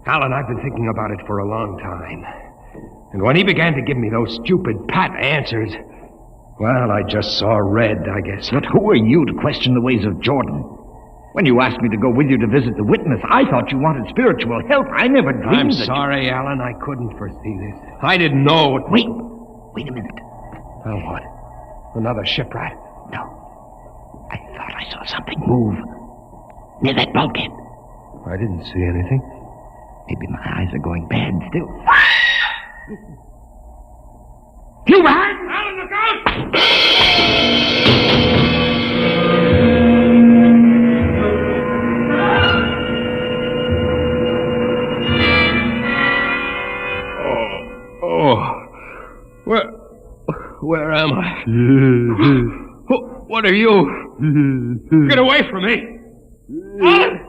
Alan, I've been thinking about it for a long time. And when he began to give me those stupid pat answers, well, I just saw red, I guess. But who are you to question the ways of Jordan? When you asked me to go with you to visit the witness, I thought you wanted spiritual help. I never dreamed I'm that sorry, Alan. I couldn't foresee this. I didn't know. Wait a minute. Well, what? Another shipwreck? No. I thought I saw something move near that bulkhead. I didn't see anything. Maybe my eyes are going bad still. You behind? Alan, look out! Where am I? What are you? Get away from me! Alan!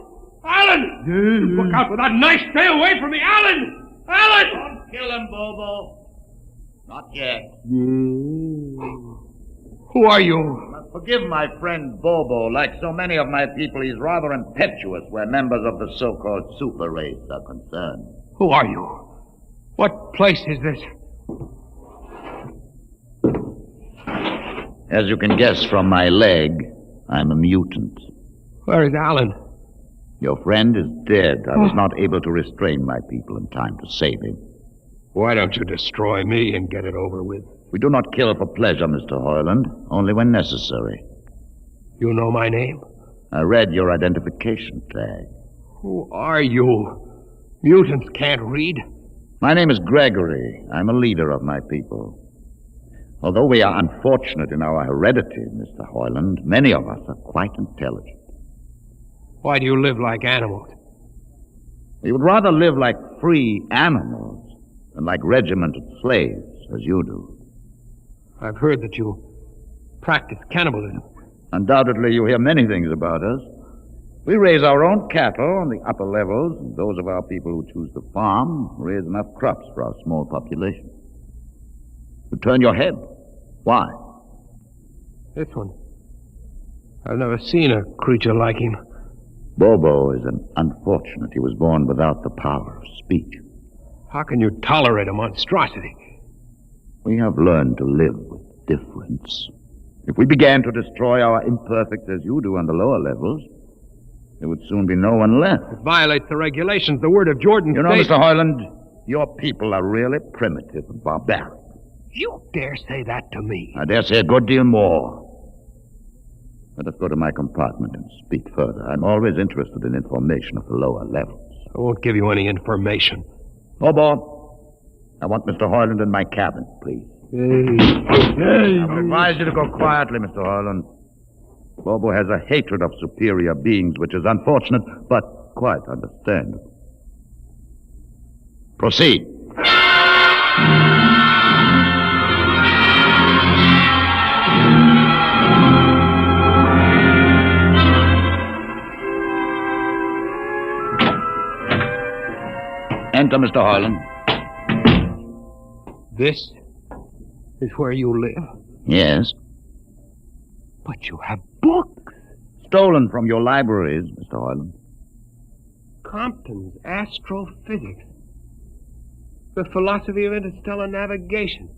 Alan! Look out with that knife! Stay away from me, Alan! Alan! Don't kill him, Bobo. Not yet. Who are you? Forgive my friend Bobo. Like so many of my people, he's rather impetuous where members of the so-called super race are concerned. Who are you? What place is this? As you can guess from my leg, I'm a mutant. Where is Alan? Your friend is dead. I was not able to restrain my people in time to save him. Why don't you destroy me and get it over with? We do not kill for pleasure, Mr. Hoyland, only when necessary. You know my name? I read your identification tag. Who are you? Mutants can't read. My name is Gregory. I'm a leader of my people. Although we are unfortunate in our heredity, Mr. Hoyland, many of us are quite intelligent. Why do you live like animals? We would rather live like free animals than like regimented slaves, as you do. I've heard that you practice cannibalism. Undoubtedly, you hear many things about us. We raise our own cattle on the upper levels, and those of our people who choose to farm raise enough crops for our small population. You turn your head. Why? This one. I've never seen a creature like him. Bobo is an unfortunate. He was born without the power of speech. How can you tolerate a monstrosity? We have learned to live with difference. If we began to destroy our imperfects as you do on the lower levels, there would soon be no one left. It violates the regulations. The word of Jordan. You know, Mr. Hoyland, your people are really primitive and barbaric. You dare say that to me? I dare say a good deal more. Let us go to my compartment and speak further. I'm always interested in information of the lower levels. I won't give you any information. Bobo, I want Mr. Hoyland in my cabin, please. I would advise you to go quietly, Mr. Hoyland. Bobo has a hatred of superior beings, which is unfortunate, but quite understandable. Proceed. Enter, Mr. Hoyland. This is where you live? Yes. But you have books. Stolen from your libraries, Mr. Hoyland. Compton's Astrophysics. The Philosophy of Interstellar Navigation.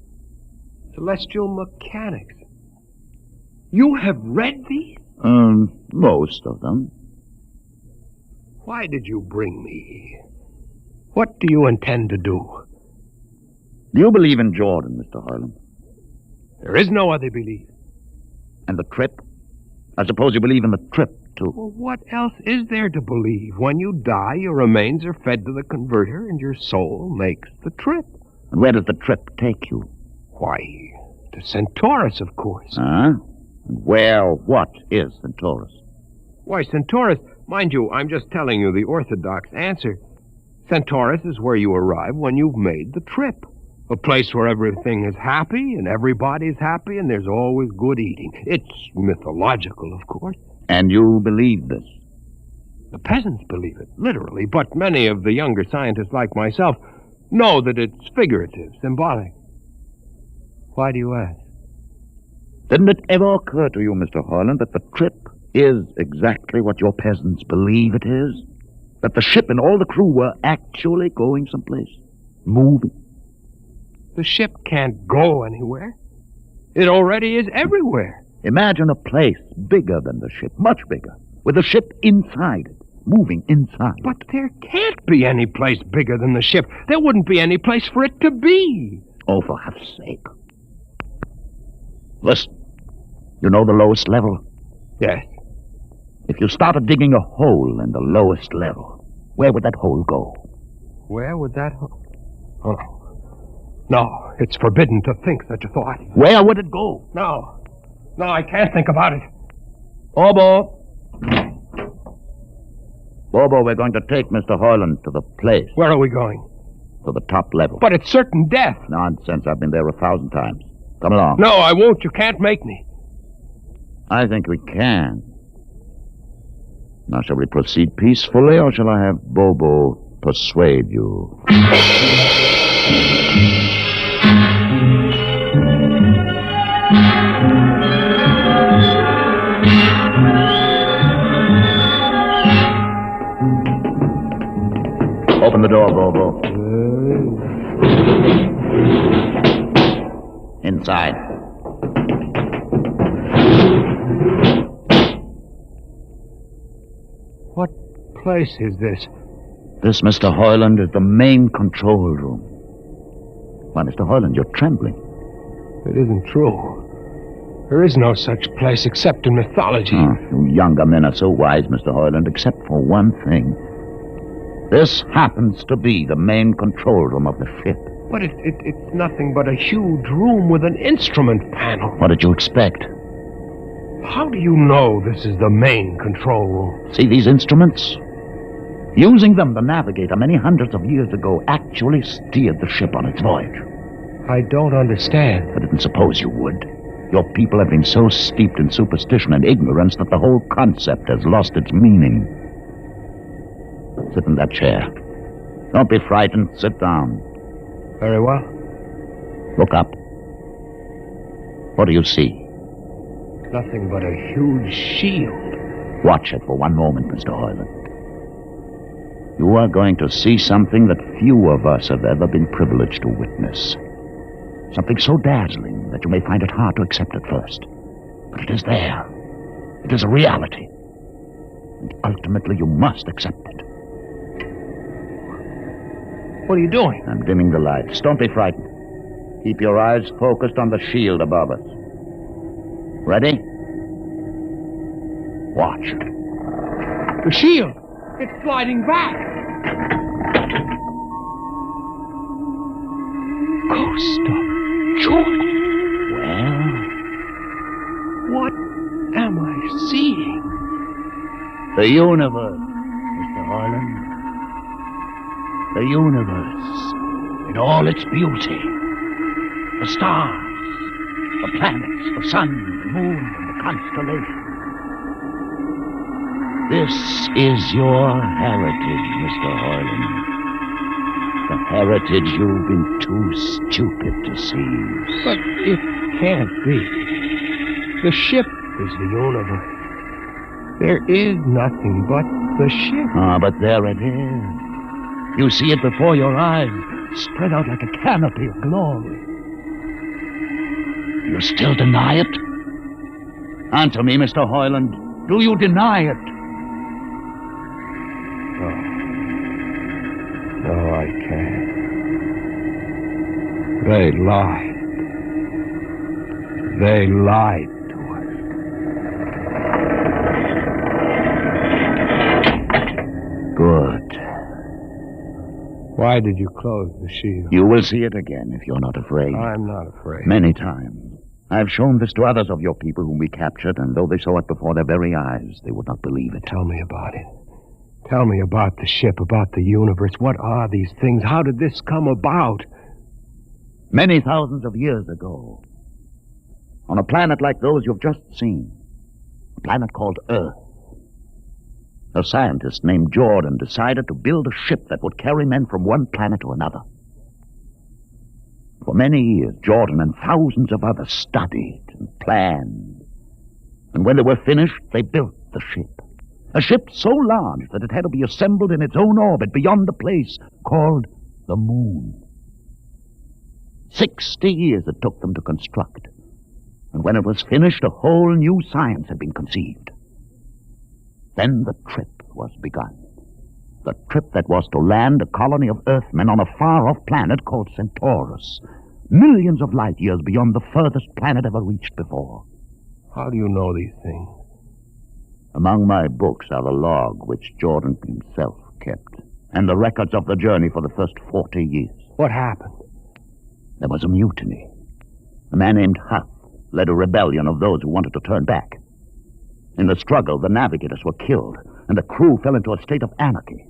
Celestial Mechanics. You have read these? Most of them. Why did you bring me here? What do you intend to do? Do you believe in Jordan, Mr. Hoyland? There is no other belief. And the trip? I suppose you believe in the trip, too. Well, what else is there to believe? When you die, your remains are fed to the converter, and your soul makes the trip. And where does the trip take you? Why, to Centaurus, of course. Huh? Where, what is Centaurus? Why, Centaurus, mind you, I'm just telling you the orthodox answer. Centaurus is where you arrive when you've made the trip. A place where everything is happy and everybody's happy and there's always good eating. It's mythological, of course. And you believe this? The peasants believe it, literally, but many of the younger scientists like myself know that it's figurative, symbolic. Why do you ask? Didn't it ever occur to you, Mr. Hoyland, that the trip is exactly what your peasants believe it is? That the ship and all the crew were actually going someplace, moving? The ship can't go anywhere. It already is everywhere. Imagine a place bigger than the ship, much bigger, with the ship inside it, moving inside. But there can't be any place bigger than the ship. There wouldn't be any place for it to be. Oh, for heaven's sake. Listen, you know the lowest level? Yes. If you started digging a hole in the lowest level, where would that hole go? Where would that hole... Oh, no. No, it's forbidden to think such a thought. Where would it go? No. No, I can't think about it. Bobo. Bobo, we're going to take Mr. Hoyland to the place. Where are we going? To the top level. But it's certain death. Nonsense. I've been there 1,000 times. Come along. No, I won't. You can't make me. I think we can. Now, shall we proceed peacefully, or shall I have Bobo persuade you? Open the door, Bobo. Inside. What place is this? This, Mr. Hoyland, is the main control room. Why, Mr. Hoyland, you're trembling. It isn't true. There is no such place except in mythology. You younger men are so wise, Mr. Hoyland, except for one thing. This happens to be the main control room of the ship. But it's nothing but a huge room with an instrument panel. What did you expect? How do you know this is the main control room? See these instruments? Using them, the navigator, many hundreds of years ago, actually steered the ship on its voyage. I don't understand. I didn't suppose you would. Your people have been so steeped in superstition and ignorance that the whole concept has lost its meaning. Sit in that chair. Don't be frightened. Sit down. Very well. Look up. What do you see? Nothing but a huge shield. Watch it for one moment, Mr. Hoyland. You are going to see something that few of us have ever been privileged to witness. Something so dazzling that you may find it hard to accept at first. But it is there. It is a reality. And ultimately you must accept it. What are you doing? I'm dimming the lights. Don't be frightened. Keep your eyes focused on the shield above us. Ready? Watch. The shield! It's sliding back! Ghost of Jordan! Well? What am I seeing? The universe, Mr. Hoyland. The universe in all its beauty. The stars, the planets, the sun, the moon, and the constellations. This is your heritage, Mr. Hoyland. The heritage you've been too stupid to see. But it can't be. The ship is the universe. There is nothing but the ship. But there it is. You see it before your eyes, spread out like a canopy of glory. You still deny it? Answer me, Mr. Hoyland. Do you deny it? No, I can't. They lied. They lied to us. Good. Why did you close the shield? You will see it again if you're not afraid. I'm not afraid. Many times. I've shown this to others of your people whom we captured, and though they saw it before their very eyes, they would not believe it. Tell me about it. Tell me about the ship, about the universe. What are these things? How did this come about? Many thousands of years ago, on a planet like those you've just seen, a planet called Earth, a scientist named Jordan decided to build a ship that would carry men from one planet to another. For many years, Jordan and thousands of others studied and planned. And when they were finished, they built the ship. A ship so large that it had to be assembled in its own orbit beyond the place called the moon. 60 years it took them to construct. And when it was finished, a whole new science had been conceived. Then the trip was begun. The trip that was to land a colony of Earthmen on a far-off planet called Centaurus, millions of light years beyond the furthest planet ever reached before. How do you know these things? Among my books are the log which Jordan himself kept, and the records of the journey for the first 40 years. What happened? There was a mutiny. A man named Huff led a rebellion of those who wanted to turn back. In the struggle, the navigators were killed, and the crew fell into a state of anarchy.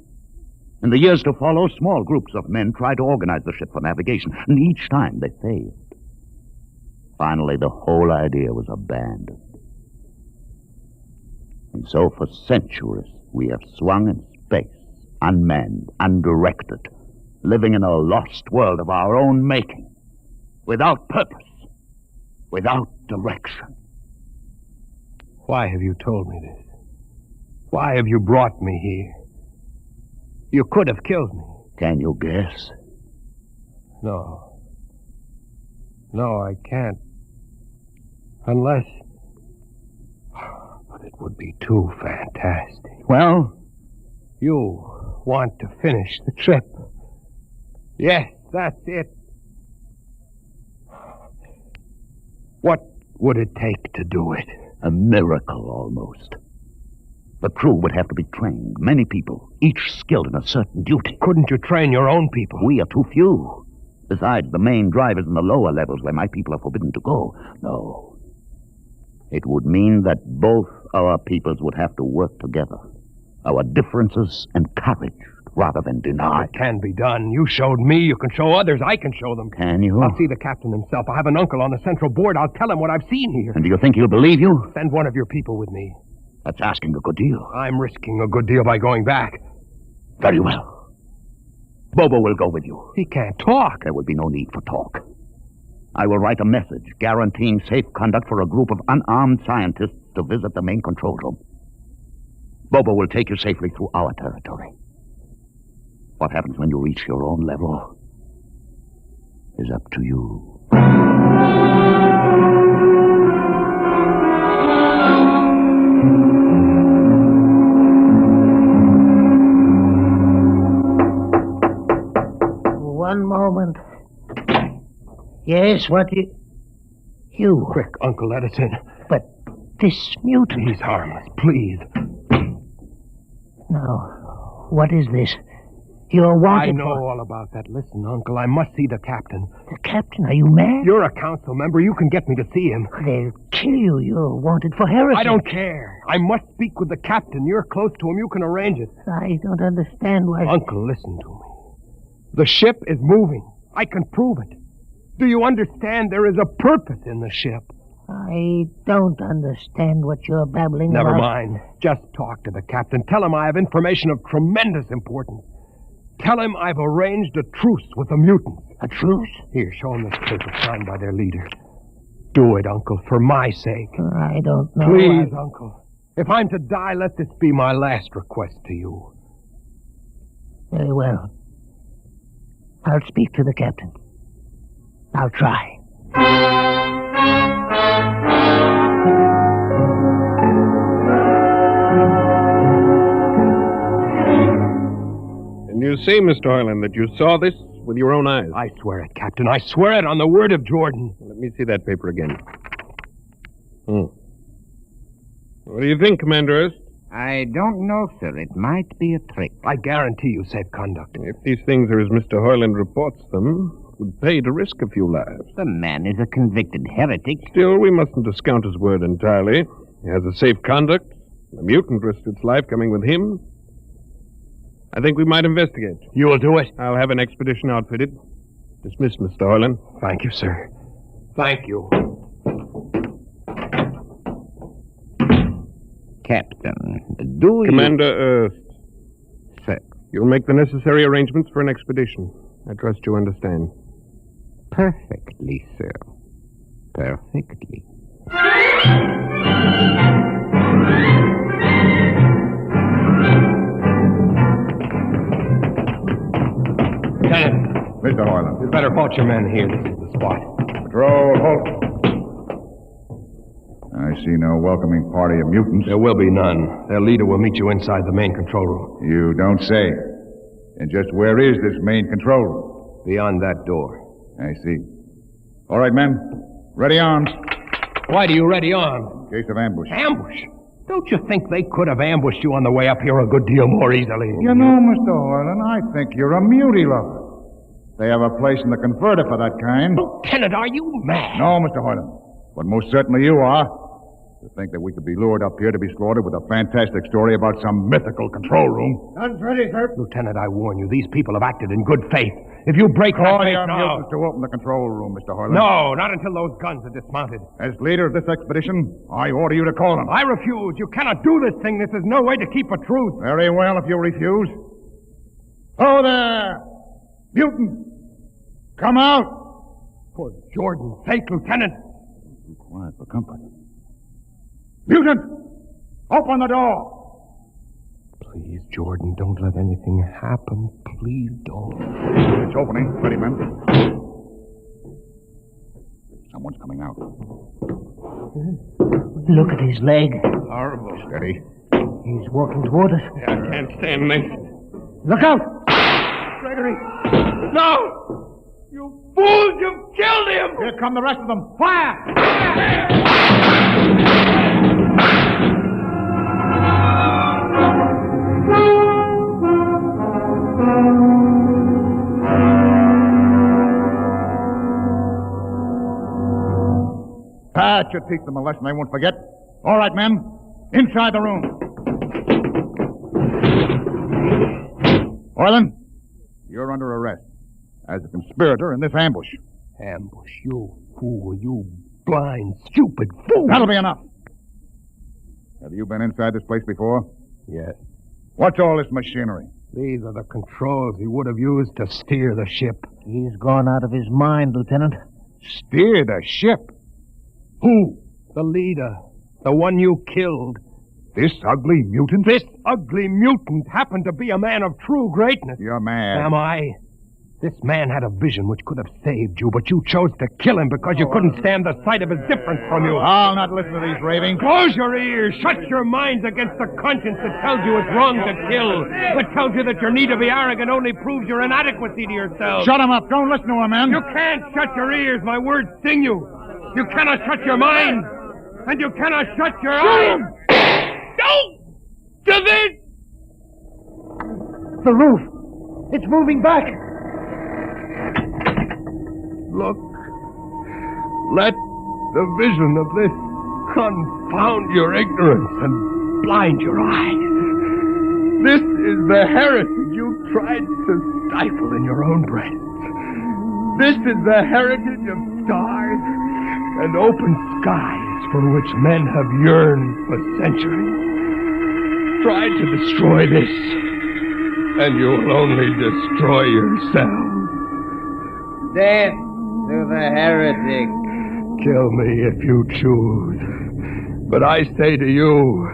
In the years to follow, small groups of men tried to organize the ship for navigation, and each time they failed. Finally, the whole idea was abandoned. And so for centuries, we have swung in space, unmanned, undirected, living in a lost world of our own making, without purpose, without direction. Why have you told me this? Why have you brought me here? You could have killed me. Can you guess? No. No, I can't. Unless... But it would be too fantastic. Well? You want to finish the trip. Yes, that's it. What would it take to do it? A miracle, almost. The crew would have to be trained. Many people, each skilled in a certain duty. Couldn't you train your own people? We are too few. Besides, the main drivers in the lower levels where my people are forbidden to go. No. It would mean that both our peoples would have to work together. Our differences encouraged rather than denied. It can be done. You showed me. You can show others. I can show them. Can you? I'll see the captain himself. I have an uncle on the central board. I'll tell him what I've seen here. And do you think he'll believe you? Send one of your people with me. That's asking a good deal. I'm risking a good deal by going back. Very well. Bobo will go with you. He can't talk. There will be no need for talk. I will write a message guaranteeing safe conduct for a group of unarmed scientists to visit the main control room. Bobo will take you safely through our territory. What happens when you reach your own level is up to you. One moment. Yes, what you... Quick, Uncle Edison. But this mutant... He's harmless, please. Now, what is this? You're wanted I know all about that. Listen, Uncle, I must see the captain. The captain? Are you mad? You're a council member. You can get me to see him. They'll kill you. You're wanted for heresy. I don't care. I must speak with the captain. You're close to him. You can arrange it. I don't understand why... Uncle, listen to me. The ship is moving. I can prove it. Do you understand there is a purpose in the ship? I don't understand what you're babbling Never about. mind. Just talk to the captain. Tell him I have information of tremendous importance. Tell him I've arranged a truce with the mutants. A truce? Here, show him this paper signed by their leader. Do it, Uncle, for my sake. I don't know. Please, Uncle. If I'm to die, let this be my last request to you. Very well. I'll speak to the captain. I'll try. And you say, Mr. Hoyland, that you saw this with your own eyes? I swear it, Captain. I swear it on the word of Jordan. Let me see that paper again. What do you think, Commander Erst? I don't know, sir. It might be a trick. I guarantee you safe conduct. If these things are as Mr. Hoyland reports them, it would pay to risk a few lives. The man is a convicted heretic. Still, we mustn't discount his word entirely. He has a safe conduct. The mutant risked its life coming with him. I think we might investigate. You will do it? I'll have an expedition outfitted. Dismissed, Mr. Hoyland. Thank you, sir. Thank you. Captain, do Commander Erst. Sir. You'll make the necessary arrangements for an expedition. I trust you understand. Perfectly, sir. Perfectly. Lieutenant. Mr. Hoyland. You'd better halt your men here. This is the spot. Patrol, halt. I see no welcoming party of mutants. There will be none. Their leader will meet you inside the main control room. You don't say. And just where is this main control room? Beyond that door. I see. All right, men. Ready arms. Why do you ready arms? In case of ambush. Ambush? Don't you think they could have ambushed you on the way up here a good deal more easily? You know, Mr. Hoyland, I think you're a mutie lover. They have a place in the converter for that kind. Lieutenant, are you mad? No, Mr. Hoyland. But most certainly you are. To think that we could be lured up here to be slaughtered with a fantastic story about some mythical control room. Guns ready, sir. Lieutenant, I warn you, these people have acted in good faith. If you break that Call faith your now... mutants to open the control room, Mr. Harlan. No, not until those guns are dismounted. As leader of this expedition, I order you to call them. I refuse. You cannot do this thing. This is no way to keep a truce. Very well, if you refuse. Oh, there! Mutant! Come out! For Jordan's sake, Lieutenant. Be quiet for comfort. Mutant! Open the door! Please, Jordan, don't let anything happen. Please don't. It's opening. Ready, men. Someone's coming out. Look at his leg. Horrible. Steady. He's walking toward us. Yeah, I can't stand me. Look out! Gregory! No! You fools! You've killed him! Here come the rest of them. Fire! That should teach them a lesson they won't forget. All right, men. Inside the room. Orland, you're under arrest as a conspirator in this ambush. Ambush, you fool, you blind, stupid fool! That'll be enough. Have you been inside this place before? Yes. What's all this machinery? These are the controls he would have used to steer the ship. He's gone out of his mind, Lieutenant. Steer the ship? Who? The leader. The one you killed. This ugly mutant? This ugly mutant happened to be a man of true greatness. You're mad. Am I? This man had a vision which could have saved you, but you chose to kill him because you couldn't stand the sight of his difference from you. I'll not listen to these ravings. Close your ears. Shut your minds against the conscience that tells you it's wrong to kill. That tells you that your need to be arrogant only proves your inadequacy to yourself. Shut him up. Don't listen to him, man. You can't shut your ears. My words sting you. You cannot shut your mind. And you cannot shut your eyes. Don't do this! The roof. It's moving back. Look. Let the vision of this confound your ignorance and blind your eyes. This is the heritage you tried to stifle in your own breast. This is the heritage of stars and open skies for which men have yearned for centuries. Try to destroy this, and you will only destroy yourself. Death to the heretic. Kill me if you choose. But I say to you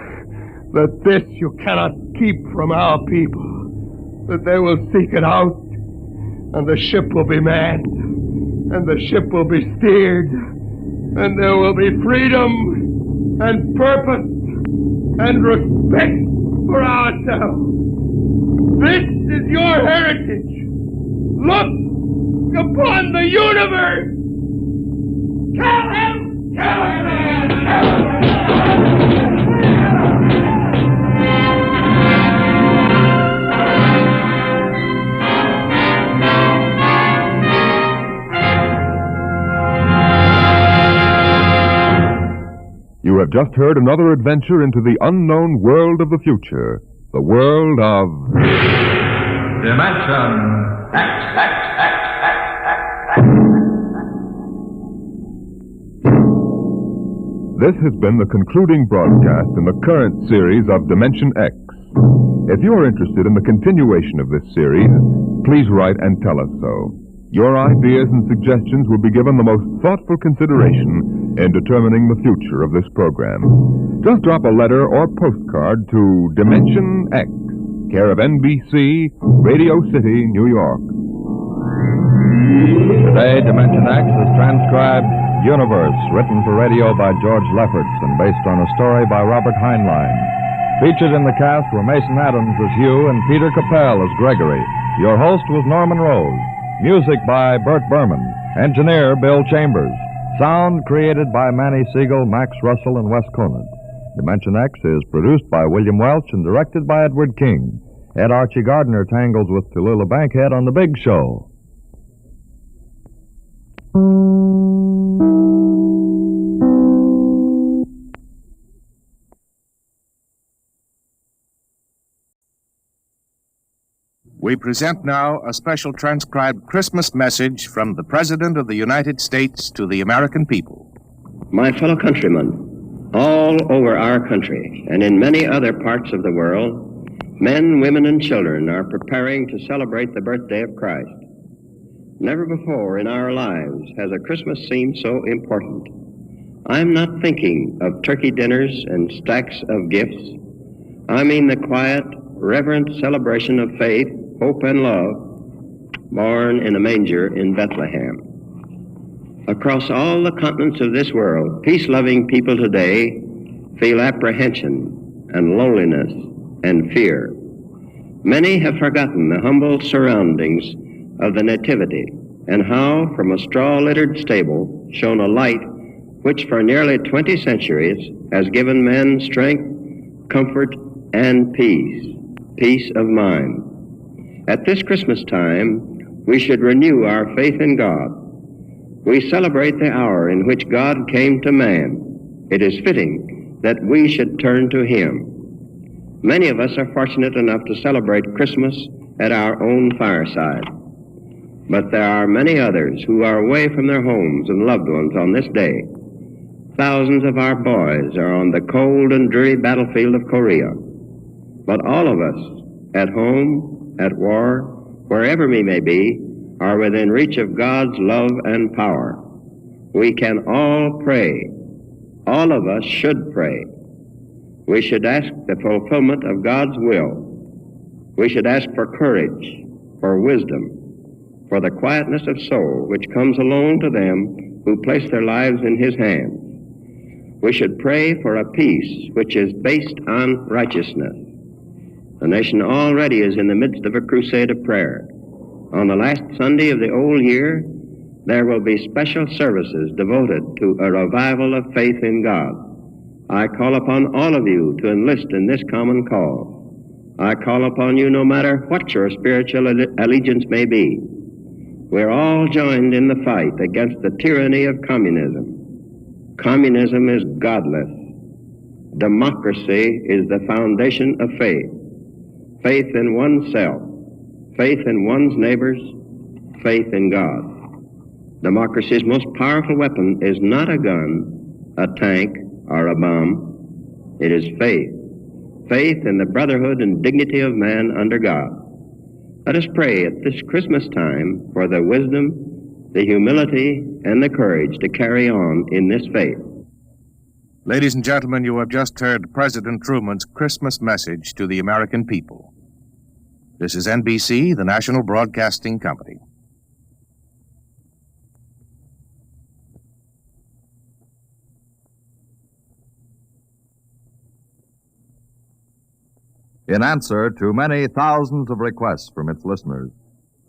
that this you cannot keep from our people. That they will seek it out, and the ship will be manned, and the ship will be steered, and there will be freedom and purpose and respect for ourselves. This is your heritage. Look upon the universe. Kill him! Kill him! Kill him! You have just heard another adventure into the unknown world of the future. The world of... Dimension X. This has been the concluding broadcast in the current series of Dimension X. If you are interested in the continuation of this series, please write and tell us so. Your ideas and suggestions will be given the most thoughtful consideration in determining the future of this program. Just drop a letter or postcard to Dimension X, care of NBC, Radio City, New York. Today, Dimension X is transcribed Universe, written for radio by George Lefferts and based on a story by Robert Heinlein. Featured in the cast were Mason Adams as Hugh and Peter Capell as Gregory. Your host was Norman Rose. Music by Bert Berman. Engineer Bill Chambers. Sound created by Manny Siegel, Max Russell, and Wes Conant. Dimension X is produced by William Welch and directed by Edward King. Ed Archie Gardner tangles with Tallulah Bankhead on The Big Show. We present now a special transcribed Christmas message from the President of the United States to the American people. My fellow countrymen, all over our country and in many other parts of the world, men, women, and children are preparing to celebrate the birthday of Christ. Never before in our lives has a Christmas seemed so important. I'm not thinking of turkey dinners and stacks of gifts. I mean the quiet, reverent celebration of faith, hope, and love, born in a manger in Bethlehem. Across all the continents of this world, peace-loving people today feel apprehension and loneliness and fear. Many have forgotten the humble surroundings of the Nativity and how from a straw-littered stable shone a light which for nearly 20 centuries has given men strength, comfort, and peace of mind. At this Christmas time, we should renew our faith in God. We celebrate the hour in which God came to man. It is fitting that we should turn to Him. Many of us are fortunate enough to celebrate Christmas at our own fireside. But there are many others who are away from their homes and loved ones on this day. Thousands of our boys are on the cold and dreary battlefield of Korea. But all of us, at home, at war, wherever we may be, are within reach of God's love and power. We can all pray. All of us should pray. We should ask the fulfillment of God's will. We should ask for courage, for wisdom, for the quietness of soul which comes alone to them who place their lives in His hands. We should pray for a peace which is based on righteousness. The nation already is in the midst of a crusade of prayer. On the last Sunday of the old year, there will be special services devoted to a revival of faith in God. I call upon all of you to enlist in this common cause. I call upon you no matter what your spiritual allegiance may be. We're all joined in the fight against the tyranny of communism. Communism is godless. Democracy is the foundation of faith. Faith in oneself, faith in one's neighbors, faith in God. Democracy's most powerful weapon is not a gun, a tank, or a bomb. It is faith. Faith in the brotherhood and dignity of man under God. Let us pray at this Christmas time for the wisdom, the humility, and the courage to carry on in this faith. Ladies and gentlemen, you have just heard President Truman's Christmas message to the American people. This is NBC, the National Broadcasting Company. In answer to many thousands of requests from its listeners,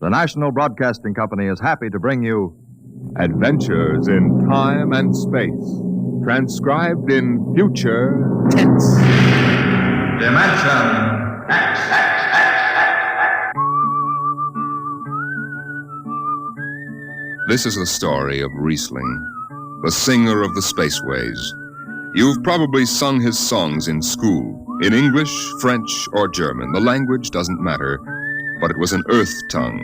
the National Broadcasting Company is happy to bring you Adventures in Time and Space, transcribed in future tense. Dimension X. This is the story of Riesling, the singer of the spaceways. You've probably sung his songs in school, in English, French, or German. The language doesn't matter, but it was an earth tongue.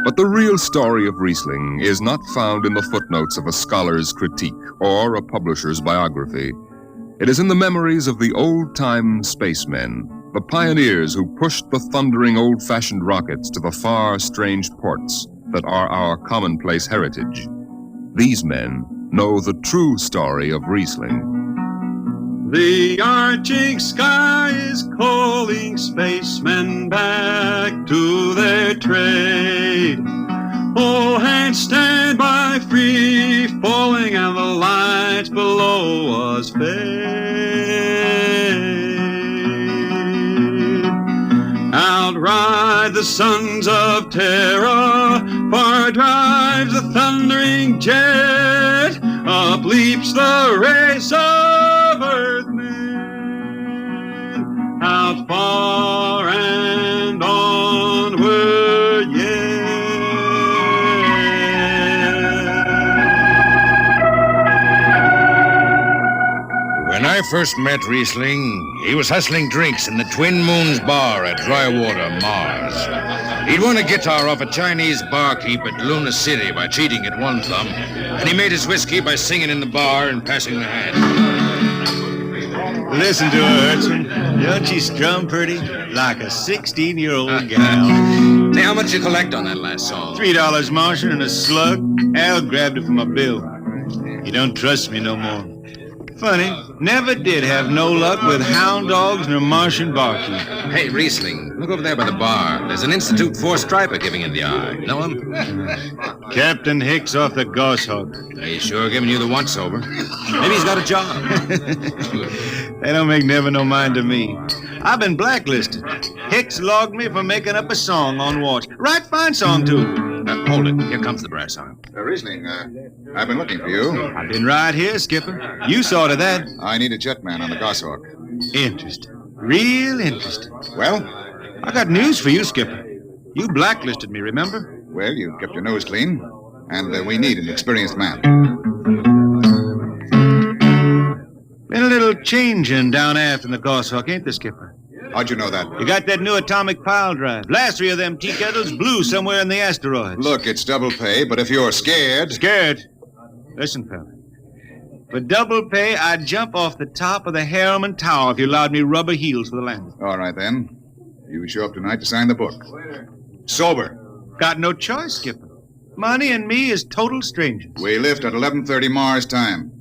But the real story of Riesling is not found in the footnotes of a scholar's critique or a publisher's biography. It is in the memories of the old-time spacemen, the pioneers who pushed the thundering old-fashioned rockets to the far, strange ports that are our commonplace heritage. These men know the true story of Riesling. The arching sky is calling spacemen back to their trade. All hands stand by, free falling, and the lights below us fade. Outride the sons of terror, far drives the thundering jet, up leaps the race of earthmen, out far and onward yet. When I first met Riesling, he was hustling drinks in the Twin Moons bar at Drywater, Mars. He'd won a guitar off a Chinese barkeep at Luna City by cheating at one thumb, and he made his whiskey by singing in the bar and passing the hat. Listen to her, Hertzman. Don't she strum pretty? Like a 16-year-old gal. Say, how much you collect on that last song? $3, Martian, and a slug. Al grabbed it from my bill. He don't trust me no more. Funny, never did have no luck with hound dogs nor Martian barkeep. Hey, Riesling, look over there by the bar. There's an Institute 4 striper giving you the eye. Know him? Captain Hicks off the Goshawk. He's sure giving you the once-over. Maybe he's got a job. They don't make never no mind to me. I've been blacklisted. Hicks logged me for making up a song on watch. Right fine song, too. Hold it. Here comes the brass arm. Riesling, I've been looking for you. I've been right here, Skipper. You saw to that. I need a jetman on the Goshawk. Interesting. Real interesting. Well? I got news for you, Skipper. You blacklisted me, remember? Well, you kept your nose clean, and we need an experienced man. Been a little changing down aft in the Goshawk, ain't there, Skipper? How'd you know that? You got that new atomic pile drive. Last 3 of them tea kettles blew somewhere in the asteroids. Look, it's double pay, but if you're scared... Scared? Listen, fella. For double pay, I'd jump off the top of the Harriman Tower if you allowed me rubber heels for the landing. All right, then. You show up tonight to sign the book. Sober. Got no choice, Skipper. Money and me is total strangers. We lift at 11:30 Mars time.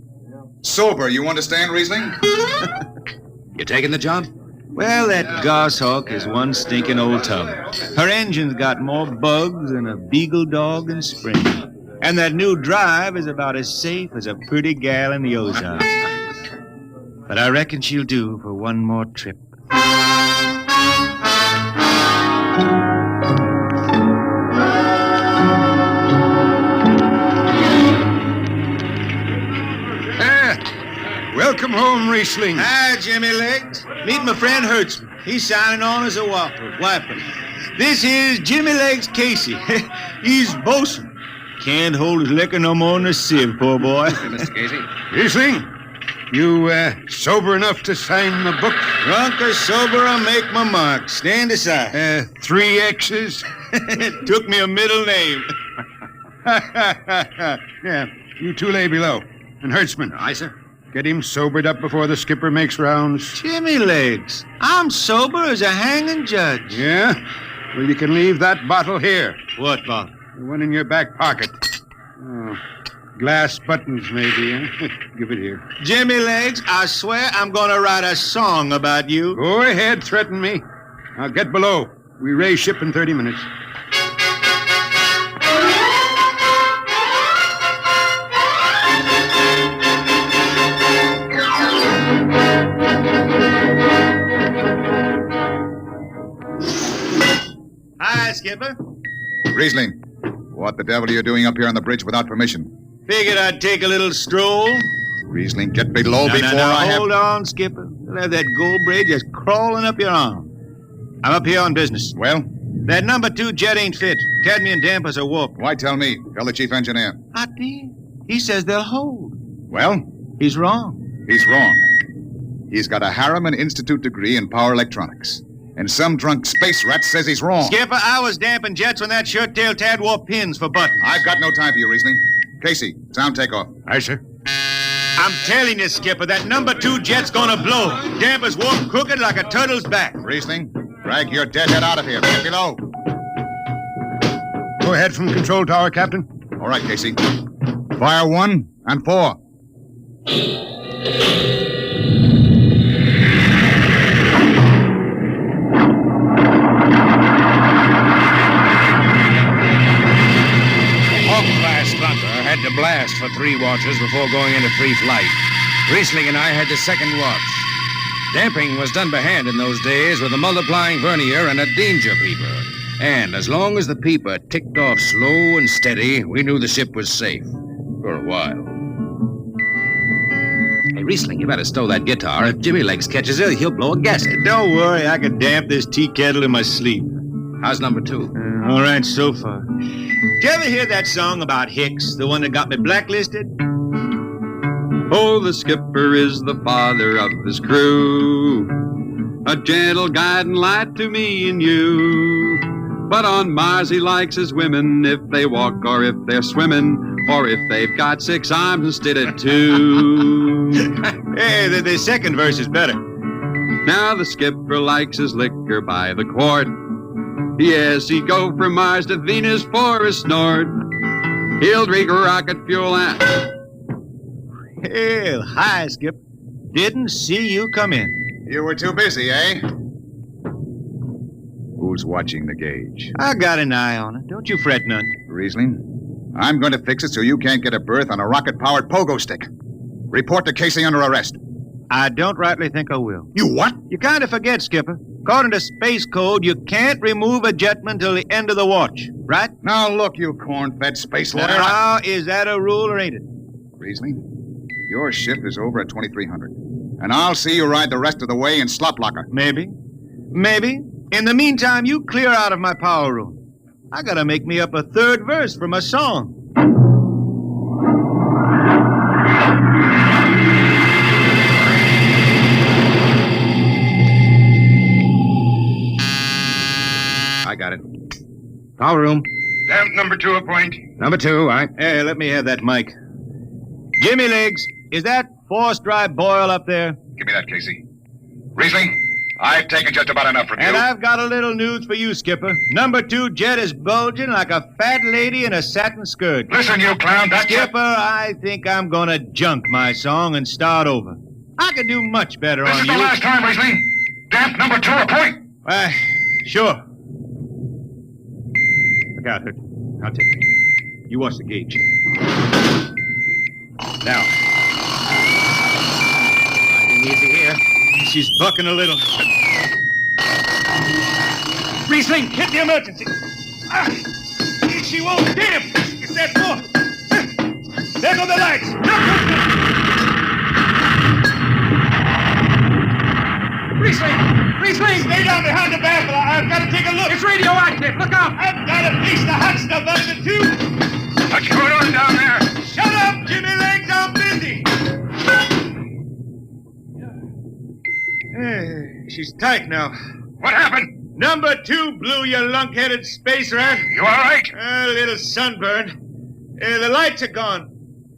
Sober, you understand, Riesling? You taking the job? Well, that Goshawk is one stinking old tub. Her engine's got more bugs than a beagle dog in spring. And that new drive is about as safe as a pretty gal in the Ozarks. But I reckon she'll do for one more trip. Welcome home, Riesling. Hi, Jimmy Legs. Meet my friend Hertzman. He's signing on as a wiper. This here's Jimmy Legs Casey. He's bosun. Can't hold his liquor no more than a sieve, poor boy. Mr. Casey. Riesling, you sober enough to sign the book? Drunk or sober, I make my mark. Stand aside. 3 X's? Took me a middle name. Yeah, you 2 lay below. And Hertzman. Aye, sir. Get him sobered up before the skipper makes rounds. Jimmy Legs, I'm sober as a hanging judge. Yeah? Well, you can leave that bottle here. What bottle? The one in your back pocket. Oh, glass buttons, maybe, huh? Give it here. Jimmy Legs, I swear I'm going to write a song about you. Go ahead, threaten me. Now get below. We raise ship in 30 minutes. Hi, Skipper. Riesling, what the devil are you doing up here on the bridge without permission? Figured I'd take a little stroll. Riesling, get below before I have... Hold on, Skipper. You'll have that gold braid just crawling up your arm. I'm up here on business. Well? That number 2 jet ain't fit. Cadmium dampers are warped. Why tell me? Tell the chief engineer. I did. He says they'll hold. Well? He's wrong. He's wrong. He's got a Harriman Institute degree in power electronics. And some drunk space rat says he's wrong. Skipper, I was damping jets when that shirt-tailed tad wore pins for buttons. I've got no time for you, Riesling. Casey, sound takeoff. Aye, sir. I'm telling you, Skipper, that number 2 jet's gonna blow. Dampers warped crooked like a turtle's back. Riesling, drag your deadhead out of here. Get below. Go ahead from control tower, Captain. All right, Casey. Fire 1 and 4. Had to blast for 3 watches before going into free flight. Riesling and I had the second watch. Damping was done by hand in those days with a multiplying vernier and a danger peeper. And as long as the peeper ticked off slow and steady, we knew the ship was safe. For a while. Hey, Riesling, you better stow that guitar. If Jimmy Legs catches it, he'll blow a gasket. Don't worry, I can damp this tea kettle in my sleep. How's number 2? All right, so far. Did you ever hear that song about Hicks, the one that got me blacklisted? Oh, the skipper is the father of his crew, a gentle guiding light to me and you. But on Mars he likes his women if they walk or if they're swimming, or if they've got 6 arms instead of 2. Hey, the second verse is better. Now the skipper likes his liquor by the quart. Yes, he'd go from Mars to Venus for a snort. He'll drink rocket fuel and... Hell, hi, Skip. Didn't see you come in. You were too busy, eh? Who's watching the gauge? I got an eye on it. Don't you fret none. Riesling, I'm going to fix it so you can't get a berth on a rocket-powered pogo stick. Report to Casey under arrest. I don't rightly think I will. You what? You kind of forget, Skipper. According to Space Code, you can't remove a jetman till the end of the watch, right? Now look, you corn-fed space lawyer. Now, is that a rule or ain't it? Riesling, your ship is over at 2300. And I'll see you ride the rest of the way in slop locker. Maybe. Maybe. In the meantime, you clear out of my power room. I gotta make me up a third verse for my song. I got it. Power room. Damp number 2 appoint. Number 2, all right. Hey, let me have that mic. Jimmy Legs, is that forced dry boil up there? Give me that, Casey. Riesling, I've taken just about enough from you. And I've got a little news for you, Skipper. Number 2 jet is bulging like a fat lady in a satin skirt. Listen, you clown, that's Skipper, I think I'm gonna junk my song and start over. I could do much better This on is you. the last time, Riesling. Damp number 2 appoint. Sure. Look out, Hurt. I'll take it. You watch the gauge. Now. Riding easy here. She's bucking a little. Riesling, hit the emergency. She won't. Damn! It's that foot. There go the lights. Riesling, stay down behind the baffle. I've got to take a look. It's radioactive. Look out. I've got to piece the hot stuff out of the tube. What's going on down there? Shut up, Jimmy Legs. I'm busy. She's tight now. What happened? Number 2 blew, you lunk-headed space rat. You all right? A little sunburn. The lights are gone.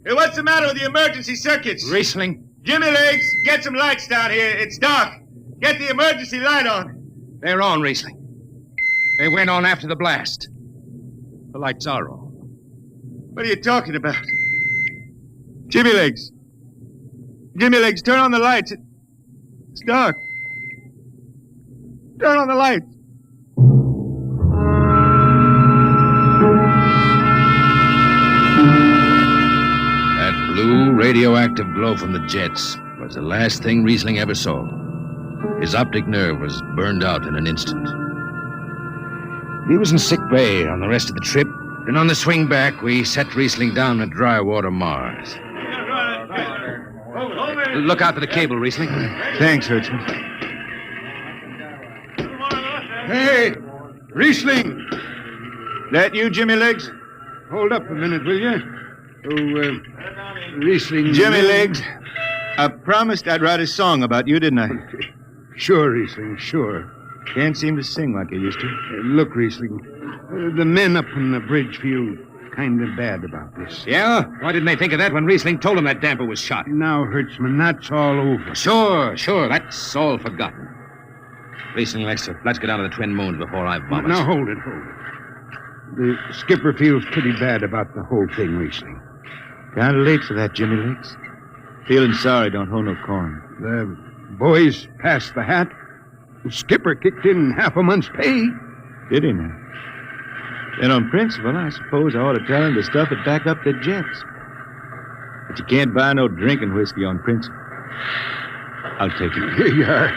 What's the matter with the emergency circuits? Riesling. Jimmy Legs, get some lights down here. It's dark. Get the emergency light on. They're on, Riesling. They went on after the blast. The lights are on. What are you talking about? Jimmy Legs. Jimmy Legs, turn on the lights. It's dark. Turn on the lights. That blue radioactive glow from the jets was the last thing Riesling ever saw. His optic nerve was burned out in an instant. He was in sick bay on the rest of the trip, and on the swing back, we set Riesling down at dry water Mars. Look out for the cable, Riesling. Thanks, Hertzman. Hey, Riesling. That you, Jimmy Legs? Hold up a minute, will you? Oh, Riesling. Jimmy Legs, I promised I'd write a song about you, didn't I? Sure, Riesling, sure. Can't seem to sing like I used to. Look, Riesling, the men up on the bridge feel kind of bad about this. Yeah? Why didn't they think of that when Riesling told them that damper was shot? Now, Hertzman, that's all over. Sure. That's all forgotten. Riesling, let's get down to the Twin Moons before I vomit. Now, hold it. The skipper feels pretty bad about the whole thing, Riesling. Kind of late for that, Jimmy Legs. Feeling sorry don't hold no corn. The boys passed the hat. The skipper kicked in half a month's pay. Did he now? Then on principle, I suppose I ought to tell him to stuff it back up the jets. But you can't buy no drinking whiskey on principle. I'll take it. Here you are.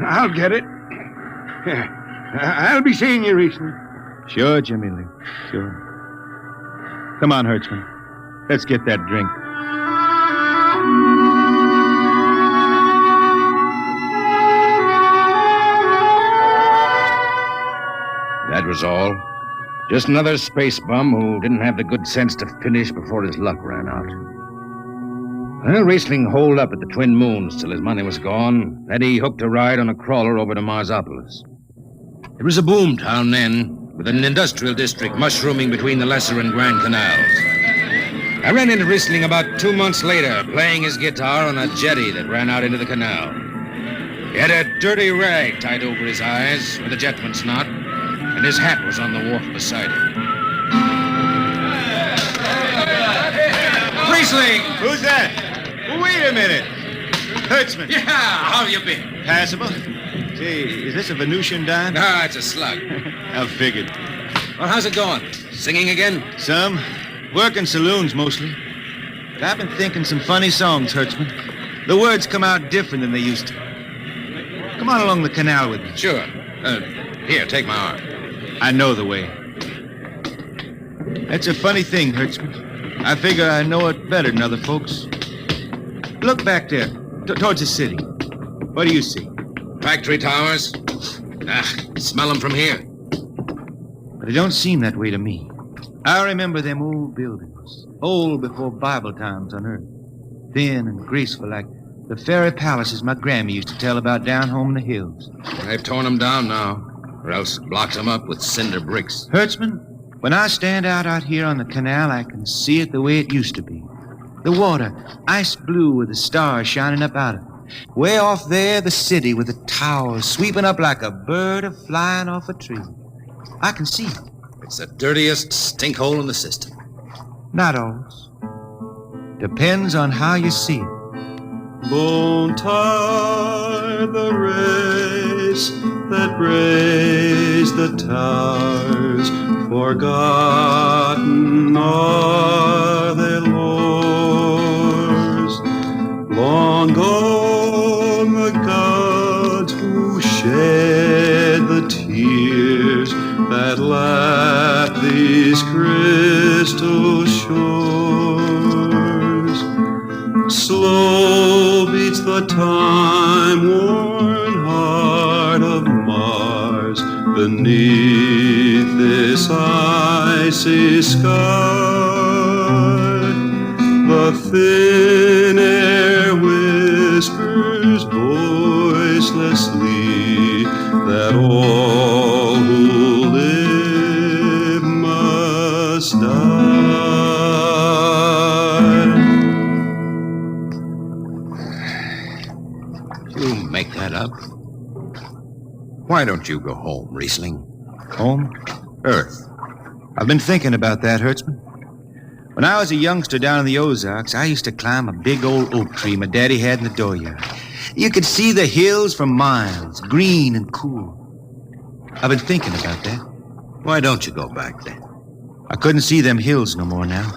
I'll get it. I'll be seeing you, Riesling. Sure, Jimmy Lee. Sure. Come on, Hertzman. Let's get that drink. That was all. Just another space bum who didn't have the good sense to finish before his luck ran out. Well, Riesling holed up at the Twin Moons till his money was gone. Then he hooked a ride on a crawler over to Marsopolis. It was a boom town then, with an industrial district mushrooming between the Lesser and Grand Canals. I ran into Riesling about 2 months later, playing his guitar on a jetty that ran out into the canal. He had a dirty rag tied over his eyes with a jetman's knot, and his hat was on the wharf beside him. Riesling! Who's that? Wait a minute. Hertzman. Yeah, how you been? Passable. Say, is this a Venusian dime? Ah, it's a slug. I figured. Well, how's it going? Singing again? Some. Working saloons, mostly. But I've been thinking some funny songs, Hertzman. The words come out different than they used to. Come on along the canal with me. Sure. Here, take my arm. I know the way. That's a funny thing, Hertzman. I figure I know it better than other folks. Look back there, towards the city. What do you see? Factory towers? Smell them from here. But it don't seem that way to me. I remember them old buildings, old before Bible times on earth. Thin and graceful like the fairy palaces my Grammy used to tell about down home in the hills. They've torn them down now, or else blocked them up with cinder bricks. Hertzman, when I stand out here on the canal, I can see it the way it used to be. The water, ice blue with the stars shining up out of it. Way off there, the city with the towers sweeping up like a bird flying off a tree. I can see it. It's the dirtiest stink hole in the system. Not always. Depends on how you see it. Bone tied the race that raised the towers, forgotten are their lores. Long gone the gods who shed the tears that lap these crystal shores. Slow beats the time-worn heart of Mars beneath this icy sky. The thin air whispers voicelessly that all who live must die. You make that up? Why don't you go home, Riesling? Home? Earth. I've been thinking about that, Hertzman. When I was a youngster down in the Ozarks, I used to climb a big old oak tree my daddy had in the dooryard. You could see the hills for miles, green and cool. I've been thinking about that. Why don't you go back then? I couldn't see them hills no more now.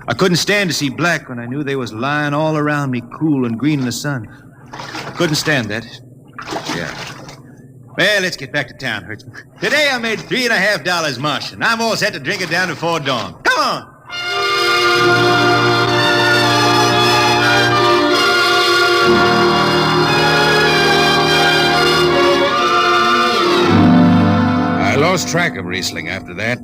I couldn't stand to see black when I knew they was lying all around me, cool and green in the sun. I couldn't stand that. Yeah. Well, let's get back to town, Hertzman. Today I made $3.50 mush, and I'm all set to drink it down before dawn. Come on! I lost track of Riesling after that.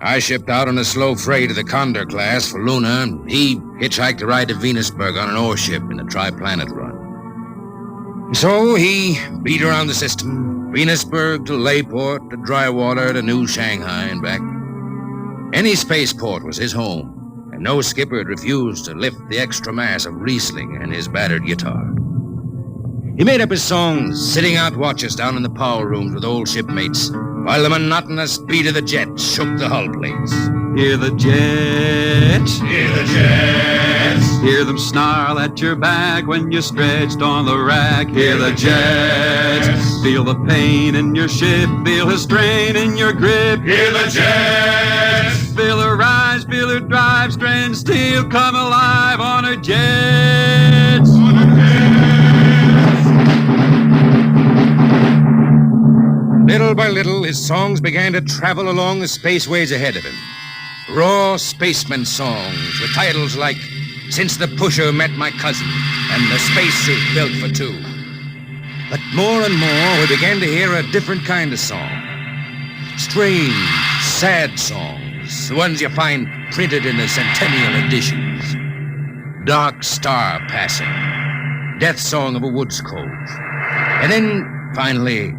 I shipped out on a slow freight of the Condor class for Luna, and he hitchhiked a ride to Venusburg on an ore ship in the Tri-Planet run. So he beat around the system, Venusburg to Layport to Drywater to New Shanghai and back. Any spaceport was his home, and no skipper had refused to lift the extra mass of Riesling and his battered guitar. He made up his songs, sitting out watches down in the power rooms with old shipmates, while the monotonous beat of the jet shook the hull plates. Hear the jets, hear the jets, hear them snarl at your back when you're stretched on the rack. Hear the jets, feel the pain in your ship, feel the strain in your grip. Hear the jets, feel her rise, feel her drive, strand steel come alive on her jets. Little by little, his songs began to travel along the spaceways ahead of him. Raw spaceman songs with titles like Since the Pusher Met My Cousin and The Spacesuit Built for Two. But more and more, we began to hear a different kind of song. Strange, sad songs, the ones you find printed in the centennial editions. dark star passing, death song of a woods cove. And then, finally,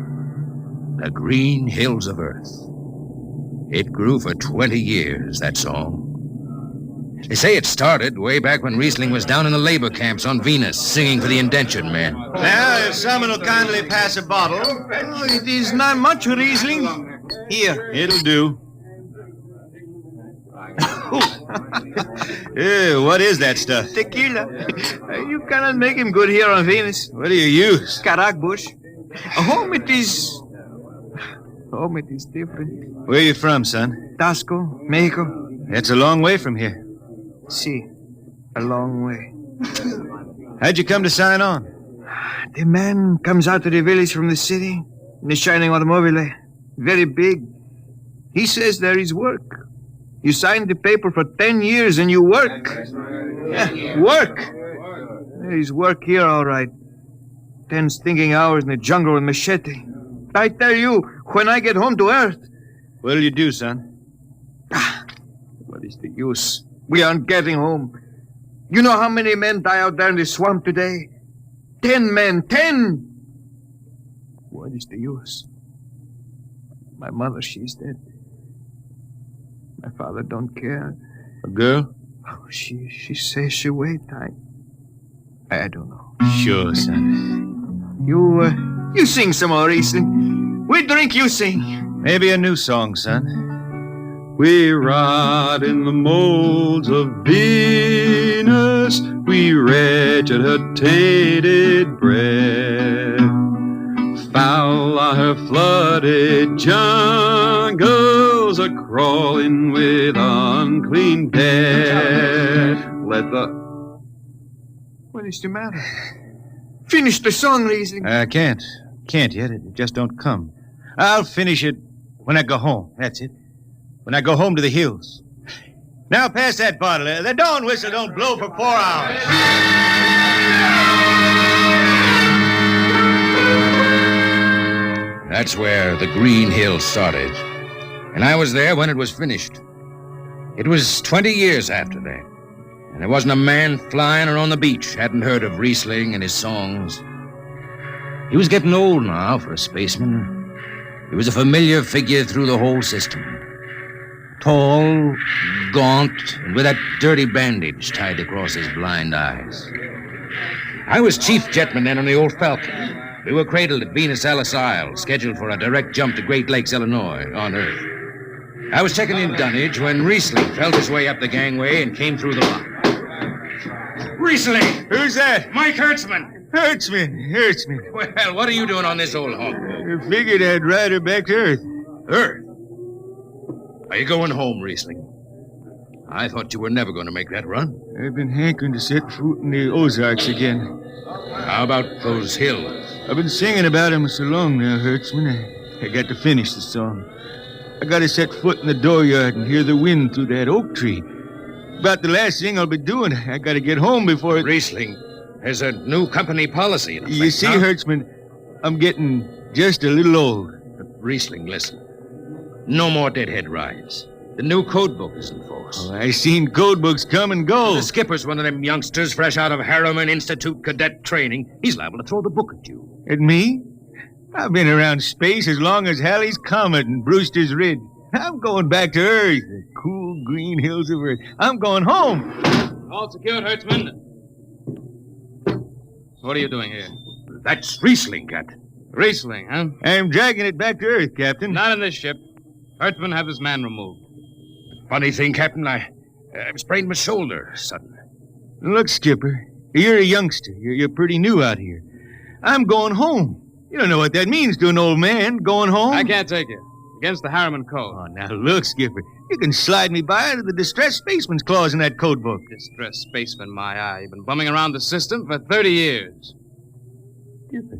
the green hills of Earth. It grew for 20 years, that song. They say it started way back when Riesling was down in the labor camps on Venus, singing for the indentured men. Now, if someone will kindly pass a bottle. Oh, it is not much, Riesling. Here. It'll do. Ew, what is that stuff? Tequila. You cannot make him good here on Venus. What do you use? Caracbush. Home it is... Home it is different. Where are you from, son? Tasco, Mexico. That's a long way from here. See, a long way. How'd you come to sign on? The man comes out to the village from the city in a shining automobile. Very big. He says there is work. You sign the paper for 10 years and you work. Yeah, work. There is work here, all right. 10 stinking hours in the jungle with machete. I tell you, when I get home to Earth... What'll you do, son? What is the use? We aren't getting home. You know how many men die out there in the swamp today? 10 men, 10! What is the use? My mother, she's dead. My father don't care. A girl? Oh, she says she wait. I don't know. Sure, son. You sing some more, Riesling. We drink, you sing. Maybe a new song, son. We rot in the molds of Venus. We wretched her tainted breath. Foul are her flooded jungles, a crawling with unclean death. What is the matter? Finish the song, Riesling. I can't. Can't yet. It just don't come. I'll finish it when I go home. That's it. When I go home to the hills. Now pass that bottle. The dawn whistle don't blow for 4 hours. That's where the Green Hills started. And I was there when it was finished. It was 20 years after that. And there wasn't a man flying or on the beach hadn't heard of Riesling and his songs. He was getting old now for a spaceman. He was a familiar figure through the whole system. Tall, gaunt, and with that dirty bandage tied across his blind eyes. I was chief jetman then on the old Falcon. We were cradled at Venus Ellis Isle, scheduled for a direct jump to Great Lakes, Illinois, on Earth. I was checking in dunnage when Riesling felt his way up the gangway and came through the lock. Riesling! Who's that? Mike Hertzman. Hertzman. Well, what are you doing on this old hog? I figured I'd ride her back to Earth. Earth? Are you going home, Riesling? I thought you were never going to make that run. I've been hankering to set foot in the Ozarks again. How about those hills? I've been singing about them so long now, Hertzman. I got to finish the song. I got to set foot in the dooryard and hear the wind through that oak tree. About the last thing I'll be doing. I got to get home before it... Riesling, there's a new company policy in effect. You see, Hertzman, I'm getting just a little old. Riesling, listen. No more deadhead rides. The new code book is in force. Oh, I seen code books come and go. The skipper's one of them youngsters fresh out of Harriman Institute cadet training. He's liable to throw the book at you. At me? I've been around space as long as Halley's Comet and Brewster's Ridge. I'm going back to Earth, the cool green hills of Earth. I'm going home. All secured, Hertzman. What are you doing here? That's Riesling, Captain. Riesling, huh? I'm dragging it back to Earth, Captain. Not in this ship. Hertzman, have this man removed. Funny thing, Captain, I sprained my shoulder suddenly. Look, Skipper, you're a youngster. You're pretty new out here. I'm going home. You don't know what that means to an old man, going home. I can't take you. Against the Harriman Code. Oh, now look, Skipper. You can slide me by to the distressed spaceman's clause in that code book. Distressed spaceman, my eye. You've been bumming around the system for 30 years. Skipper,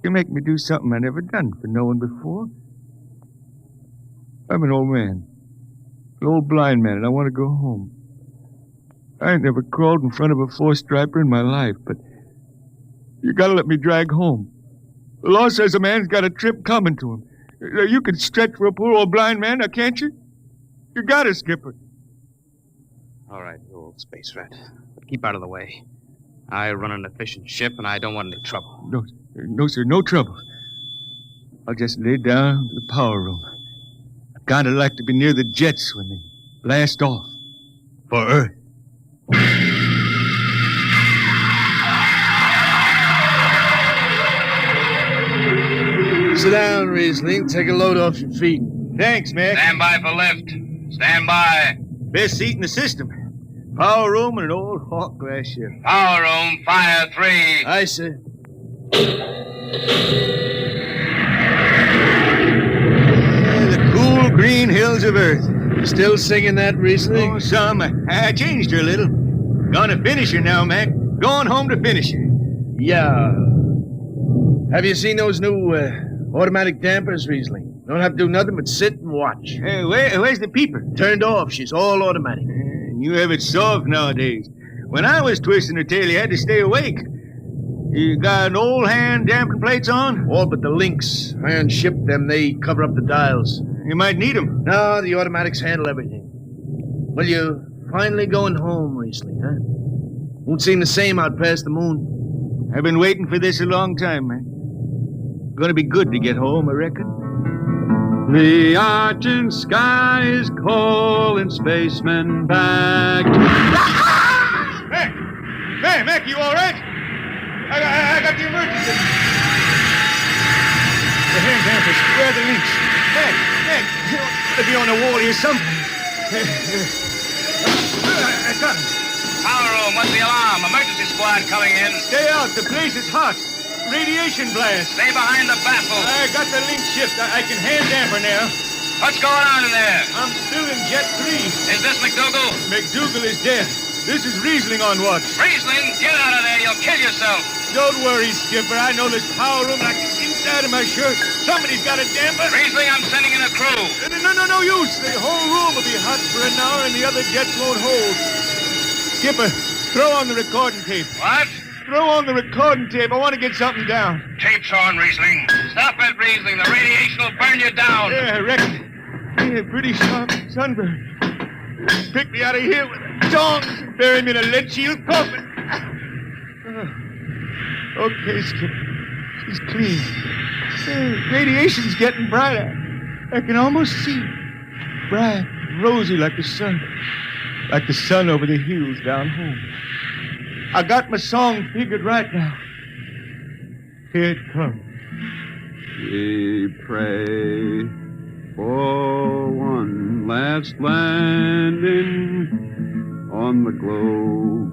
you make me do something I never done for no one before. I'm an old man. An old blind man, and I want to go home. I ain't never crawled in front of a four-striper in my life, but you gotta let me drag home. The law says a man's got a trip coming to him. You can stretch for a poor old blind man, now can't you? You got it, Skipper. All right, you old space rat. But keep out of the way. I run an efficient ship, and I don't want any trouble. No, sir, no trouble. I'll just lay down to the power room. I kind of like to be near the jets when they blast off for Earth. Sit down, Riesling. Take a load off your feet. Thanks, Mac. Stand by for lift. Stand by. Best seat in the system. Power room and an old Hawk glass ship. Power room, fire 3. Aye, sir. The cool green hills of Earth. You still singing that, Riesling? Oh, some. I changed her a little. Gonna finish her now, Mac. Going home to finish her. Yeah. Have you seen those new automatic dampers, Riesling? Don't have to do nothing but sit and watch. Hey, where's the peeper? Turned off. She's all automatic. You have it soft nowadays. When I was twisting her tail, you had to stay awake. You got an old hand damping plates on? All but the links. Iron shipped them. They cover up the dials. You might need them. No, the automatics handle everything. Well, you're finally going home, Riesling, huh? Won't seem the same out past the moon. I've been waiting for this a long time, man. Gonna be good to get home, I reckon. The argent sky is calling spacemen back. Mac, you all right? I got the emergency. The hand dampers, where are the links? Mac, you gotta be on the wall here somewhere. I got him. Power room, what's the alarm? Emergency squad coming in. Stay out, the place is hot. Radiation blast. Stay behind the baffle. I got the link shift. I can hand damper now. What's going on in there? I'm still in Jet 3. Is this McDougal? McDougal is dead. This is Riesling on watch. Riesling, get out of there. You'll kill yourself. Don't worry, Skipper. I know this power room like the inside of my shirt. Somebody's got a damper. Riesling, I'm sending in a crew. No use. The whole room will be hot for an hour and the other jets won't hold. Skipper, throw on the recording tape. What? Throw on the recording tape. I want to get something down. Tape's on, Riesling. Stop it, Riesling. The radiation will burn you down. Yeah, I reckon. Yeah, pretty sharp sunburn. Pick me out of here with tongs and bury me in a lead shield coffin. Okay, Skipper. She's clean. Radiation's getting brighter. I can almost see it. Bright, rosy like the sun. Like the sun over the hills down home. I got my song figured right now. Here it comes. We pray for one last landing on the globe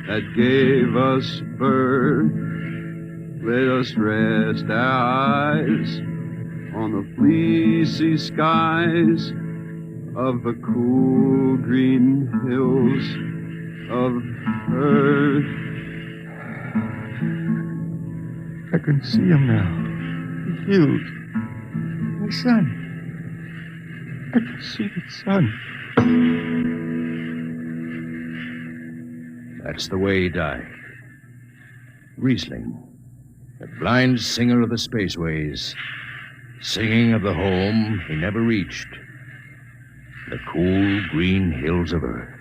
that gave us birth. Let us rest our eyes on the fleecy skies of the cool green hills of Earth. I can see him now. The hills. The sun. I can see the sun. That's the way he died. Riesling, the blind singer of the spaceways, singing of the home he never reached, the cool green hills of Earth.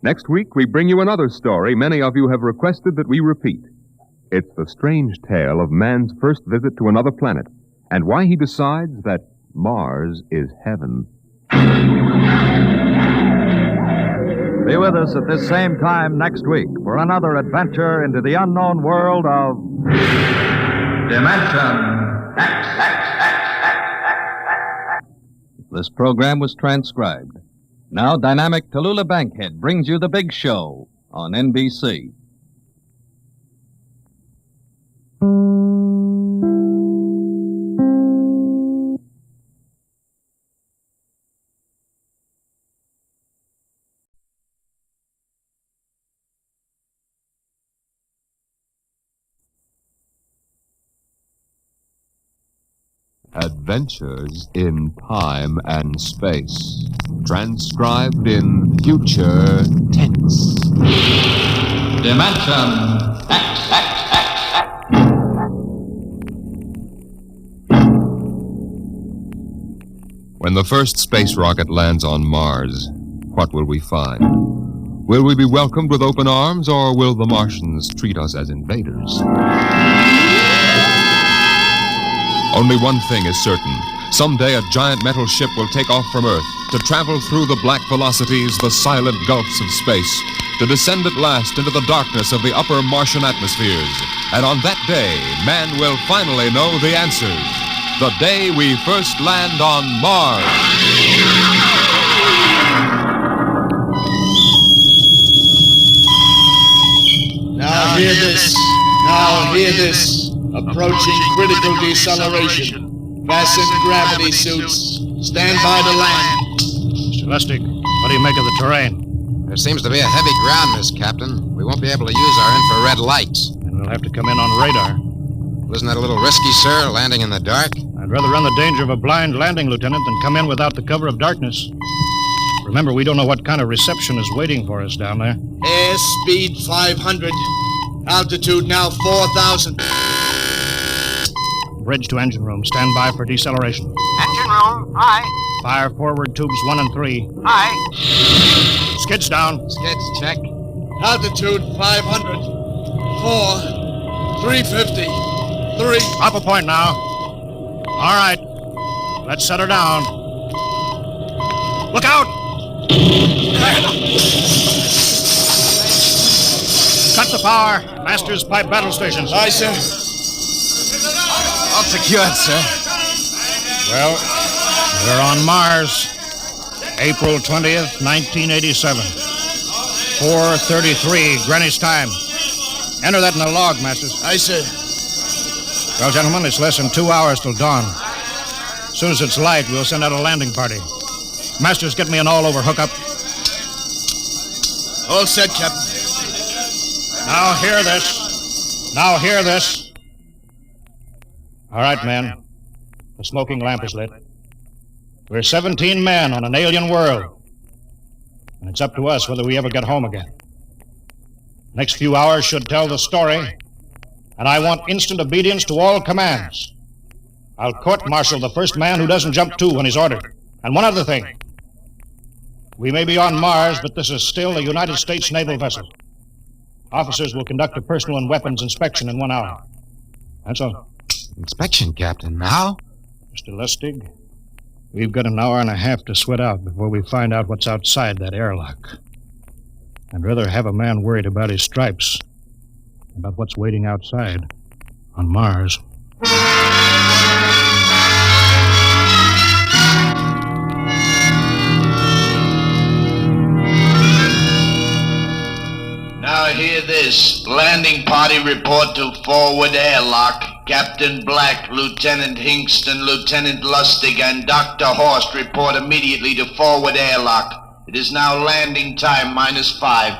Next week, we bring you another story many of you have requested that we repeat. It's the strange tale of man's first visit to another planet and why he decides that Mars is heaven. Be with us at this same time next week for another adventure into the unknown world of Dimension X. This program was transcribed. Now, dynamic Tallulah Bankhead brings you The Big Show on NBC. Adventures in Time and Space. Transcribed in future tense. dimension X. When the first space rocket lands on Mars, what will we find? Will we be welcomed with open arms, or will the Martians treat us as invaders? Only one thing is certain. Someday a giant metal ship will take off from Earth to travel through the black velocities, the silent gulfs of space, to descend at last into the darkness of the upper Martian atmospheres. And on that day, man will finally know the answers. The day we first land on Mars. Now hear this. Now hear this. Approaching critical deceleration. Fasten gravity suits. Stand by to land. Mr. Lustig, what do you make of the terrain? There seems to be a heavy ground, Miss Captain. We won't be able to use our infrared lights. And we'll have to come in on radar. Isn't that a little risky, sir, landing in the dark? I'd rather run the danger of a blind landing, Lieutenant, than come in without the cover of darkness. Remember, we don't know what kind of reception is waiting for us down there. Airspeed 500. Altitude now 4,000. Bridge to engine room. Stand by for deceleration. Engine room, aye. Fire forward tubes 1 and 3. Aye. Skids down. Skids, check. Altitude 500. 4. 350. 3. Up a point now. All right. Let's set her down. Look out! Cut the power. Master's pipe battle stations. Aye, sir. All secured, sir. Well, we're on Mars. April 20th, 1987. 4:33 Greenwich time. Enter that in the log, Masters. Aye, sir. Well, gentlemen, it's less than 2 hours till dawn. As soon as it's light, we'll send out a landing party. Masters, get me an all-over hookup. All set, Captain. Now hear this. Now hear this. All right, men. The smoking lamp is lit. We're 17 men on an alien world. And it's up to us whether we ever get home again. Next few hours should tell the story. And I want instant obedience to all commands. I'll court-martial the first man who doesn't jump to when he's ordered. And one other thing. We may be on Mars, but this is still a United States naval vessel. Officers will conduct a personal and weapons inspection in 1 hour. That's all. Inspection, Captain. Now? Mr. Lustig, we've got an hour and a half to sweat out before we find out what's outside that airlock. I'd rather have a man worried about his stripes than about what's waiting outside on Mars. Now hear this. Landing party report to forward airlock. Captain Black, Lieutenant Hingston, Lieutenant Lustig, and Dr. Horst report immediately to forward airlock. It is now landing time -5.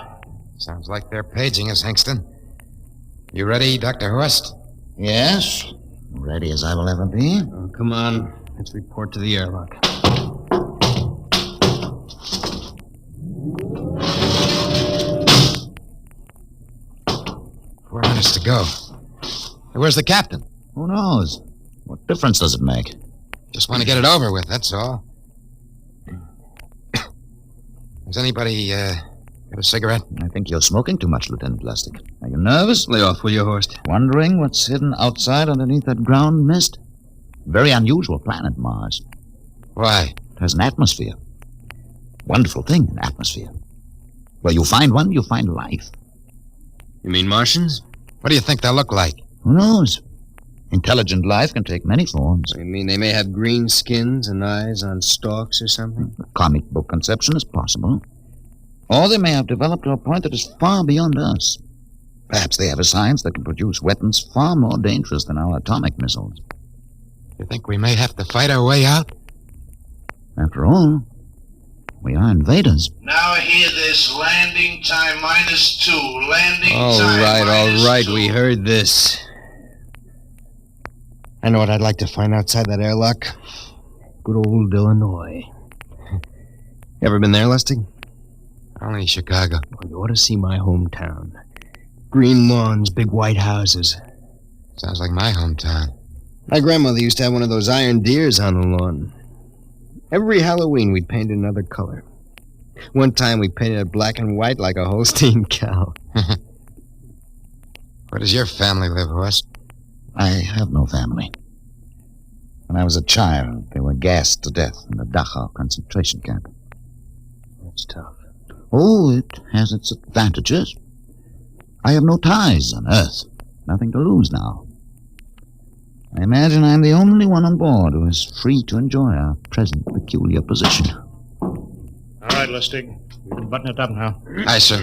Sounds like they're paging us, Hingston. You ready, Dr. Horst? Yes. Ready as I will ever be. Oh, come on. Let's report to the airlock. 4 minutes to go. Hey, where's the captain? Who knows? What difference does it make? Just want to get it over with, that's all. Has anybody got a cigarette? I think you're smoking too much, Lieutenant Lustig. Are you nervous? Lay off, will you, Horst? Wondering what's hidden outside underneath that ground mist? Very unusual planet, Mars. Why? It has an atmosphere. Wonderful thing, an atmosphere. Where you find one, you find life. You mean Martians? What do you think they'll look like? Who knows? Intelligent life can take many forms. You mean they may have green skins and eyes on stalks or something? A comic book conception is possible. Or they may have developed to a point that is far beyond us. Perhaps they have a science that can produce weapons far more dangerous than our atomic missiles. You think we may have to fight our way out? After all, we are invaders. Now hear this. Landing time -2. Landing All time right, -2. we heard this. I know what I'd like to find outside that airlock. Good old Illinois. Ever been there, Lustig? Only Chicago. Well, you ought to see my hometown. Green lawns, big white houses. Sounds like my hometown. My grandmother used to have one of those iron deers on the lawn. Every Halloween, we'd paint it another color. One time, we painted it black and white like a Holstein cow. Where does your family live, Horst? I have no family. When I was a child, they were gassed to death in the Dachau concentration camp. That's tough. Oh, it has its advantages. I have no ties on Earth. Nothing to lose now. I imagine I'm the only one on board who is free to enjoy our present peculiar position. All right, Lustig. You can button it up now. Aye, sir.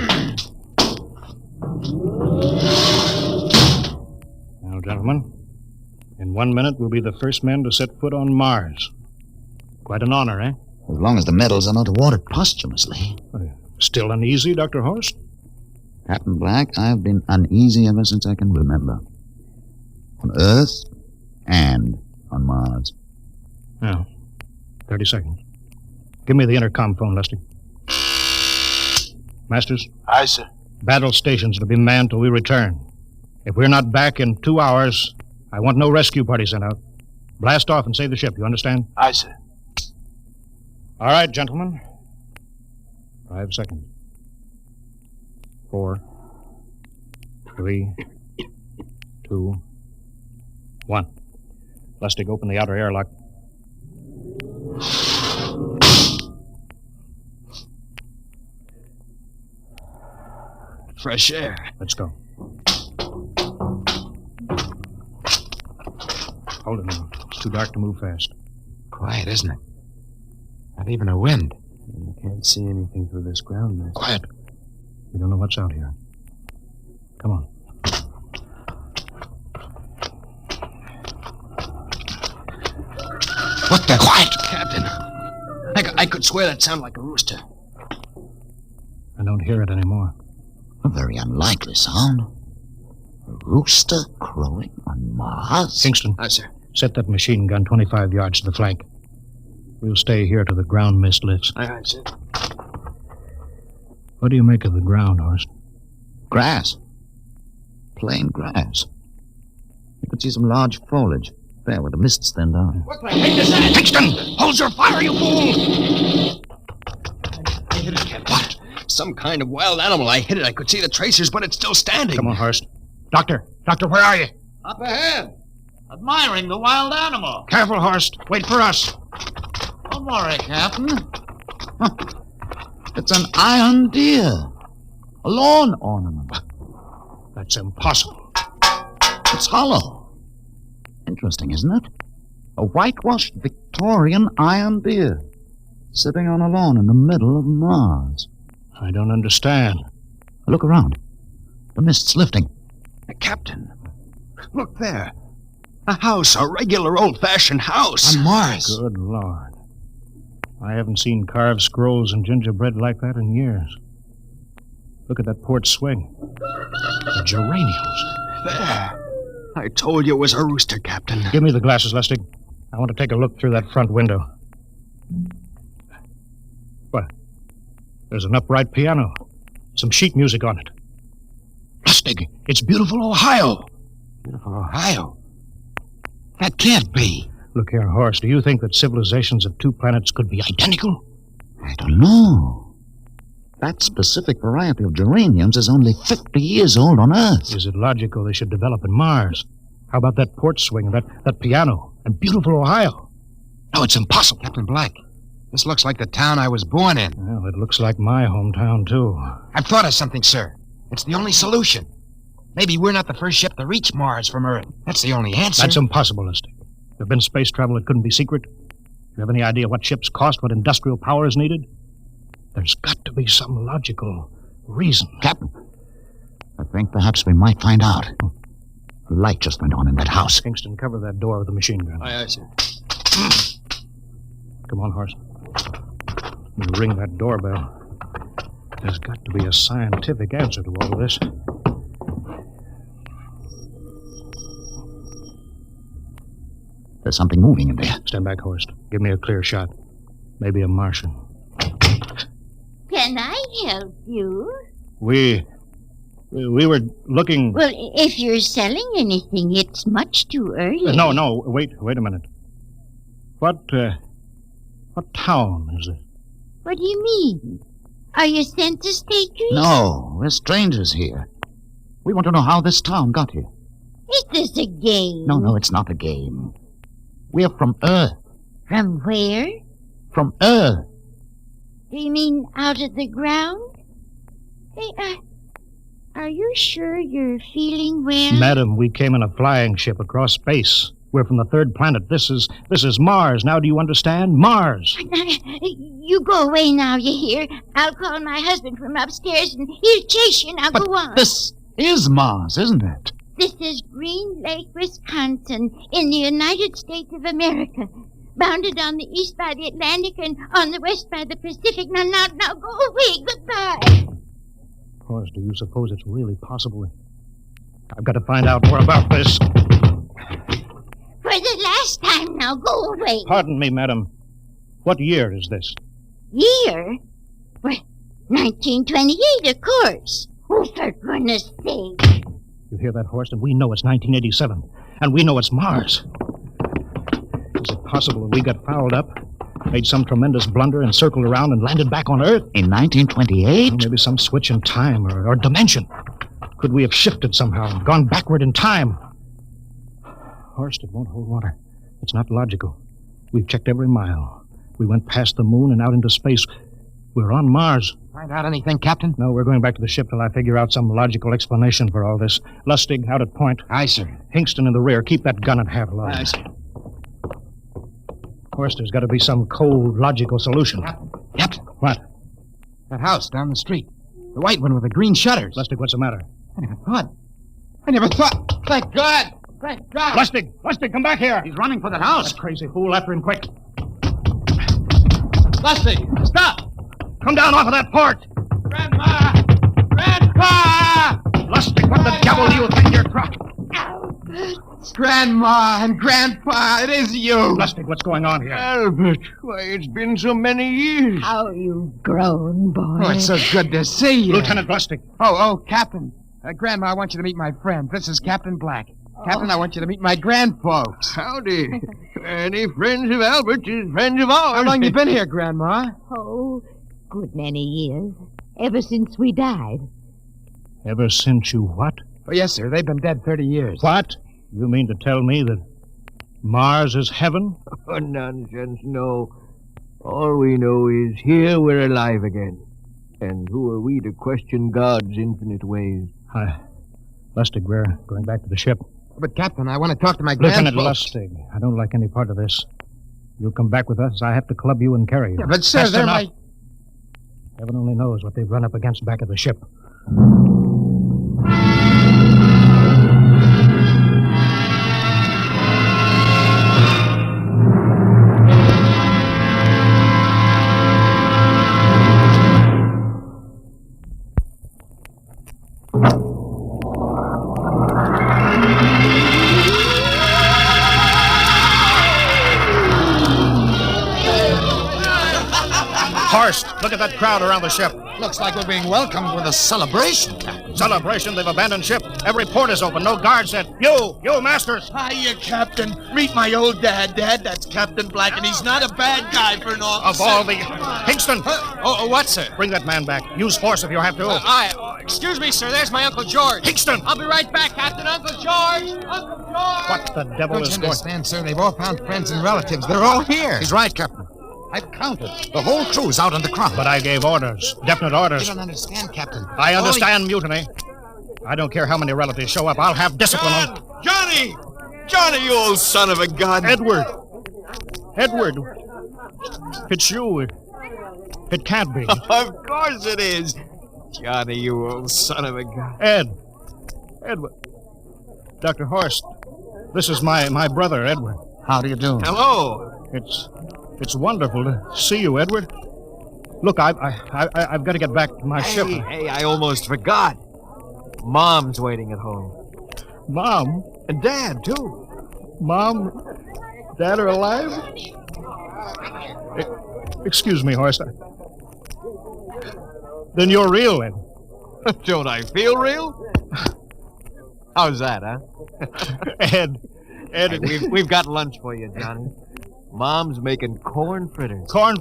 Now, gentlemen, in 1 minute we'll be the first men to set foot on Mars. Quite an honor, eh? As long as the medals are not awarded posthumously. Still uneasy, Dr. Horst? Captain Black, I've been uneasy ever since I can remember. On Earth and on Mars. Now, 30 seconds. Give me the intercom phone, Lustig. Masters? Aye, sir. Battle stations to be manned till we return. If we're not back in 2 hours, I want no rescue party sent out. Blast off and save the ship, you understand? Aye, sir. All right, gentlemen. 5 seconds. 4, 3, 2, 1. Lustig, open the outer airlock. Fresh air. Let's go. Hold it now. It's too dark to move fast. Quiet, isn't it? Not even a wind. You can't see anything through this ground mist. Quiet. We don't know what's out here. Come on. What the? Quiet, Captain. I could swear that sounded like a rooster. I don't hear it anymore. A very unlikely sound. A rooster crowing on Mars? Kingston. Aye, sir. Set that machine gun 25 yards to the flank. We'll stay here till the ground mist lifts. Aye, sir. What do you make of the ground, Horst? Grass. Plain grass. You could see some large foliage there where the mists thinned out. What the heck is that? Kingston! Hold your fire, you fool! I hit it, Captain. What? Some kind of wild animal. I hit it. I could see the tracers, but it's still standing. Come on, Horst. Doctor, where are you? Up ahead. Admiring the wild animal. Careful, Horst. Wait for us. Don't worry, Captain. Huh. It's an iron deer. A lawn ornament. That's impossible. It's hollow. Interesting, isn't it? A whitewashed Victorian iron deer sitting on a lawn in the middle of Mars. I don't understand. Look around. The mist's lifting. Captain, look there. A house, a regular old-fashioned house. On Mars. Good Lord. I haven't seen carved scrolls and gingerbread like that in years. Look at that port swing. The geraniums. There. I told you it was a rooster, Captain. Give me the glasses, Lustig. I want to take a look through that front window. What? There's an upright piano. Some sheet music on it. Lustig, it's beautiful Ohio. Beautiful Ohio? That can't be. Look here, Horst. Do you think that civilizations of two planets could be identical? I don't know. That specific variety of geraniums is only 50 years old on Earth. Is it logical they should develop in Mars? How about that port swing, that piano, and beautiful Ohio? No, it's impossible. Captain Black, this looks like the town I was born in. Well, it looks like my hometown, too. I've thought of something, sir. It's the only solution. Maybe we're not the first ship to reach Mars from Earth. That's the only answer. That's impossible, Lustig. If there'd been space travel, it couldn't be secret. You have any idea what ships cost, what industrial power is needed? There's got to be some logical reason. Captain, I think perhaps we might find out. A light just went on in that house. Kingston, cover that door with the machine gun. Aye, sir. Come on, Horst. You ring that doorbell. There's got to be a scientific answer to all this. There's something moving in there. Stand back, Horst. Give me a clear shot. Maybe a Martian. Can I help you? We We were looking... Well, if you're selling anything, it's much too early. No, wait a minute. What town is it? What do you mean? Are you census takers? No, we're strangers here. We want to know how this town got here. Is this a game? No, it's not a game. We're from Earth. From where? From Earth. Do you mean out of the ground? Hey, are you sure you're feeling well? Madam, we came in a flying ship across space. We're from the third planet. This is Mars. Now do you understand? Mars. You go away now, you hear? I'll call my husband from upstairs and he'll chase you. Now But go on. this is Mars, isn't it? This is Green Lake, Wisconsin, in the United States of America. Bounded on the east by the Atlantic and on the west by the Pacific. Now go away. Goodbye. Of course, do you suppose it's really possible? I've got to find out more about this. For the last time, now go away. Pardon me, madam. What year is this? Year? Well, 1928, of course. Oh, for goodness sake. You hear that, Horst? And we know it's 1987. And we know it's Mars. Is it possible that we got fouled up, made some tremendous blunder, and circled around and landed back on Earth? In 1928? Well, maybe some switch in time or dimension. Could we have shifted somehow and gone backward in time? Horst, it won't hold water. It's not logical. We've checked every mile. We went past the moon and out into space. We're on Mars. Find out anything, Captain? No, we're going back to the ship till I figure out some logical explanation for all this. Lustig, out at point. Aye, sir. Hingston in the rear. Keep that gun at half load. Aye, sir. Horst, there's got to be some cold, logical solution. Captain. What? That house down the street. The white one with the green shutters. Lustig, what's the matter? I never thought. Thank God. Thank God. Lustig, come back here. He's running for that house. That crazy fool, after him quick. Lustig, stop. Come down off of that port. Grandma! Grandpa! Lustig, what the devil do you think you're trying? Grandma and Grandpa, it is you. Lustig, what's going on here? Albert, why, it's been so many years. How you've grown, boy. Oh, it's so good to see you. Lieutenant Lustig. Oh, Captain. Grandma, I want you to meet my friend. This is Captain Black. Captain, I want you to meet my grandfolks. Howdy. Any friends of Albert's is friends of ours. How long you been here, Grandma? Oh, good many years. Ever since we died. Ever since you what? Oh, yes, sir. They've been dead 30 years. What? You mean to tell me that Mars is heaven? Oh, nonsense, no. All we know is here we're alive again. And who are we to question God's infinite ways? Lustig, we're going back to the ship. But, Captain, I want to talk to my Lieutenant grandfolks. Lustig, I don't like any part of this. You'll come back with us. I have to club you and carry you. Yeah, but, sir, That's they're enough. my... Heaven only knows what they've run up against back of the ship. Horst, look at that crowd around the ship. Looks like we're being welcomed with a celebration, Captain. Celebration? They've abandoned ship. Every port is open. No guards set. You, Masters. Hiya, Captain. Meet my old dad. Dad, that's Captain Black, and he's not a bad guy for an officer. Of all the... Hingston! What, sir? Bring that man back. Use force if you have to. Excuse me, sir. There's my Uncle George. Hingston! I'll be right back, Captain. Uncle George! Uncle George! What the devil Don't is you going... understand, sir? They've all found friends and relatives. They're all here. He's right, Captain. I've counted. The whole crew's out in the crowd. But I gave orders. Definite orders. You don't understand, Captain. I understand mutiny. I don't care how many relatives show up. I'll have discipline on... Johnny! Johnny, you old son of a gun. Edward! It's you. It can't be. Of course it is. Johnny, you old son of a gun. Edward. Dr. Horst, this is my brother, Edward. How do you do? Hello. It's wonderful to see you, Edward. Look, I've got to get back to my ship. Hey, I almost forgot. Mom's waiting at home. Mom? And Dad, too. Mom? Dad are alive? Excuse me, Horst. Then you're real, then. Don't I feel real? How's that, huh? Ed, Hey, we've got lunch for you, Johnny. Mom's making corn fritters. Corn?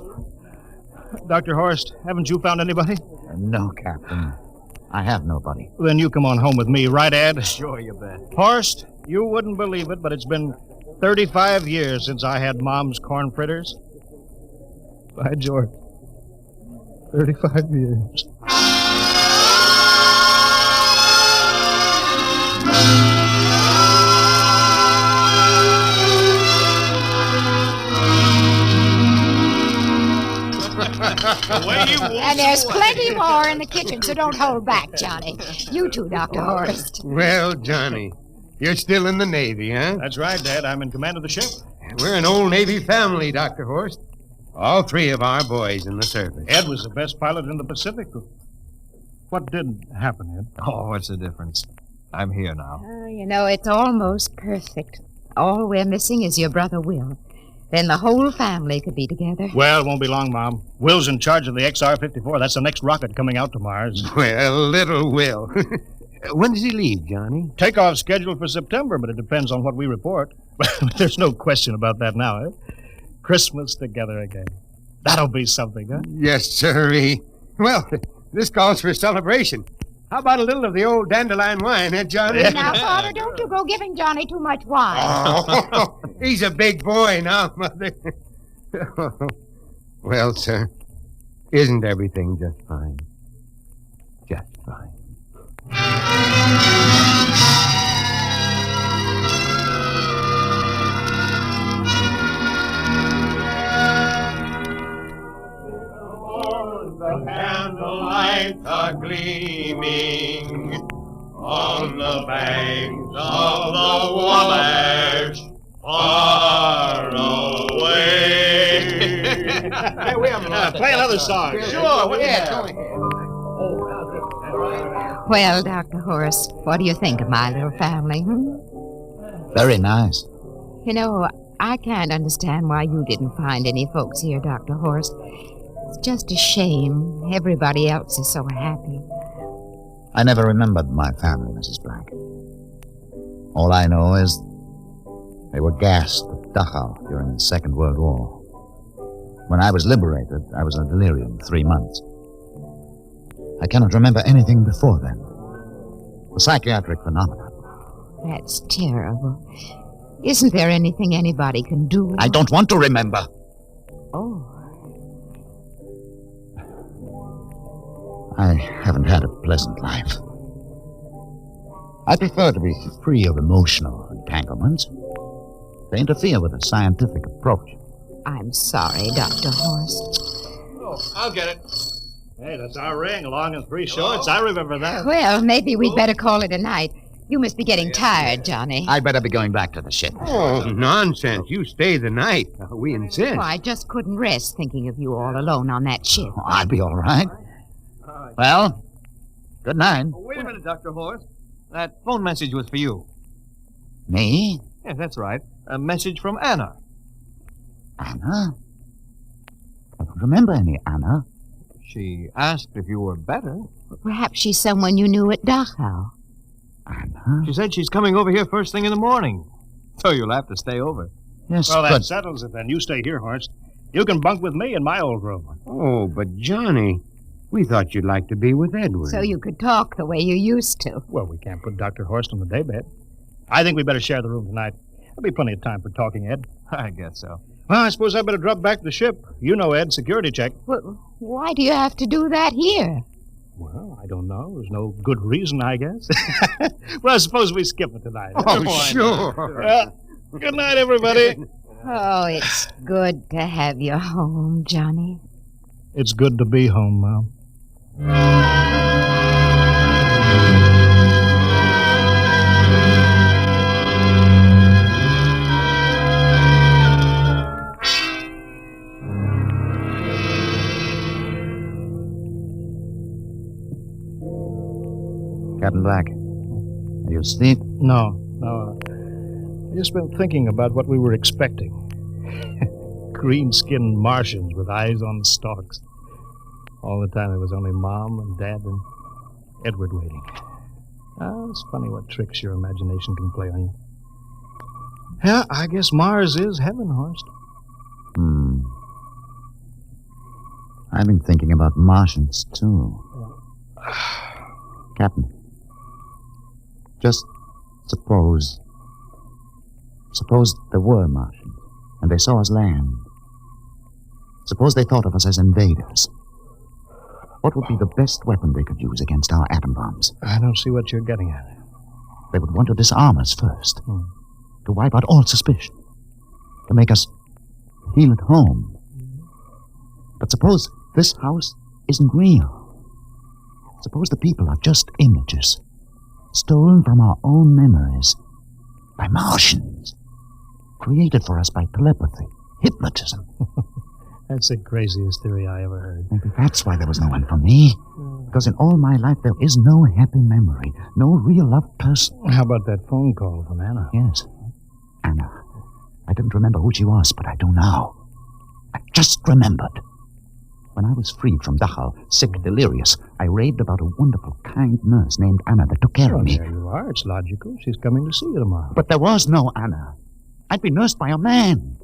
Dr. Horst, haven't you found anybody? No, Captain. I have nobody. Then you come on home with me, right, Ed? Sure, you bet. Horst, you wouldn't believe it, but it's been 35 years since I had Mom's corn fritters. By George. 35 years. And there's plenty more in the kitchen, so don't hold back, Johnny. You too, Dr. Horst. Well, Johnny, you're still in the Navy, huh? That's right, Dad. I'm in command of the ship. We're an old Navy family, Dr. Horst. All three of our boys in the service. Ed was the best pilot in the Pacific. What did happen, Ed? Oh, what's the difference? I'm here now. Oh, you know, it's almost perfect. All we're missing is your brother Will. Then the whole family could be together. Well, it won't be long, Mom. Will's in charge of the XR-54. That's the next rocket coming out to Mars. Well, little Will. When does he leave, Johnny? Takeoff scheduled for September, but it depends on what we report. There's no question about that now, eh? Christmas together again. That'll be something, huh? Yes, sirree. Well, this calls for a celebration. How about a little of the old dandelion wine, eh, Johnny? Now, Father, don't you go giving Johnny too much wine. Oh, he's a big boy now, Mother. Well, sir, isn't everything just fine? Just fine. The candlelights are gleaming on the banks of the Wabash, far away. Hey, we have play another song. Sure, Well, Dr. Horst, what do you think of my little family? Very nice. You know, I can't understand why you didn't find any folks here, Dr. Horst. It's just a shame. Everybody else is so happy. I never remembered my family, Mrs. Black. All I know is they were gassed at Dachau during the Second World War. When I was liberated, I was in delirium 3 months. I cannot remember anything before then. A psychiatric phenomenon. That's terrible. Isn't there anything anybody can do? I don't want to remember. Oh. I haven't had a pleasant life. I prefer to be free of emotional entanglements. They interfere with a scientific approach. I'm sorry, Dr. Horst. Oh, I'll get it. Hey, that's our ring, long and three shorts. I remember that. Well, maybe we'd better call it a night. You must be getting tired, Johnny. I'd better be going back to the ship. Oh, nonsense. You stay the night. We insist. Oh, I just couldn't rest thinking of you all alone on that ship. Oh, I'll be all right. Well, good night. Oh, wait a minute, Dr. Horst. That phone message was for you. Me? Yes, that's right. A message from Anna. Anna? I don't remember any Anna. She asked if you were better. Perhaps she's someone you knew at Dachau. Anna? She said she's coming over here first thing in the morning. So you'll have to stay over. Yes, well, but... that settles it then. You stay here, Horst. You can bunk with me in my old room. Oh, but Johnny, we thought you'd like to be with Edward. So you could talk the way you used to. Well, we can't put Dr. Horst on the daybed. I think we better share the room tonight. There'll be plenty of time for talking, Ed. I guess so. Well, I suppose I better drop back to the ship. You know, Ed, security check. Well, why do you have to do that here? Well, I don't know. There's no good reason, I guess. Well, I suppose we skip it tonight. Oh, sure. Good night, everybody. Oh, it's good to have you home, Johnny. It's good to be home, Mom. Captain Black, are you asleep? No. I've just been thinking about what we were expecting. Green-skinned Martians with eyes on the stalks. All the time there was only Mom and Dad and Edward waiting. It's funny what tricks your imagination can play on you. Yeah, I guess Mars is heaven, Horst. I've been thinking about Martians, too. Captain, just suppose there were Martians, and they saw us land. Suppose they thought of us as invaders. What would be the best weapon they could use against our atom bombs? I don't see what you're getting at. They would want to disarm us first, to wipe out all suspicion, to make us feel at home. But suppose this house isn't real. Suppose the people are just images, stolen from our own memories by Martians, created for us by telepathy, hypnotism. That's the craziest theory I ever heard. Maybe that's why there was no one for me. Because in all my life, there is no happy memory, no real loved person. How about that phone call from Anna? Yes, Anna. I didn't remember who she was, but I do now. I just remembered. When I was freed from Dachau, sick, delirious, I raved about a wonderful, kind nurse named Anna that took care of me. There you are. It's logical. She's coming to see you tomorrow. But there was no Anna. I'd been nursed by a man.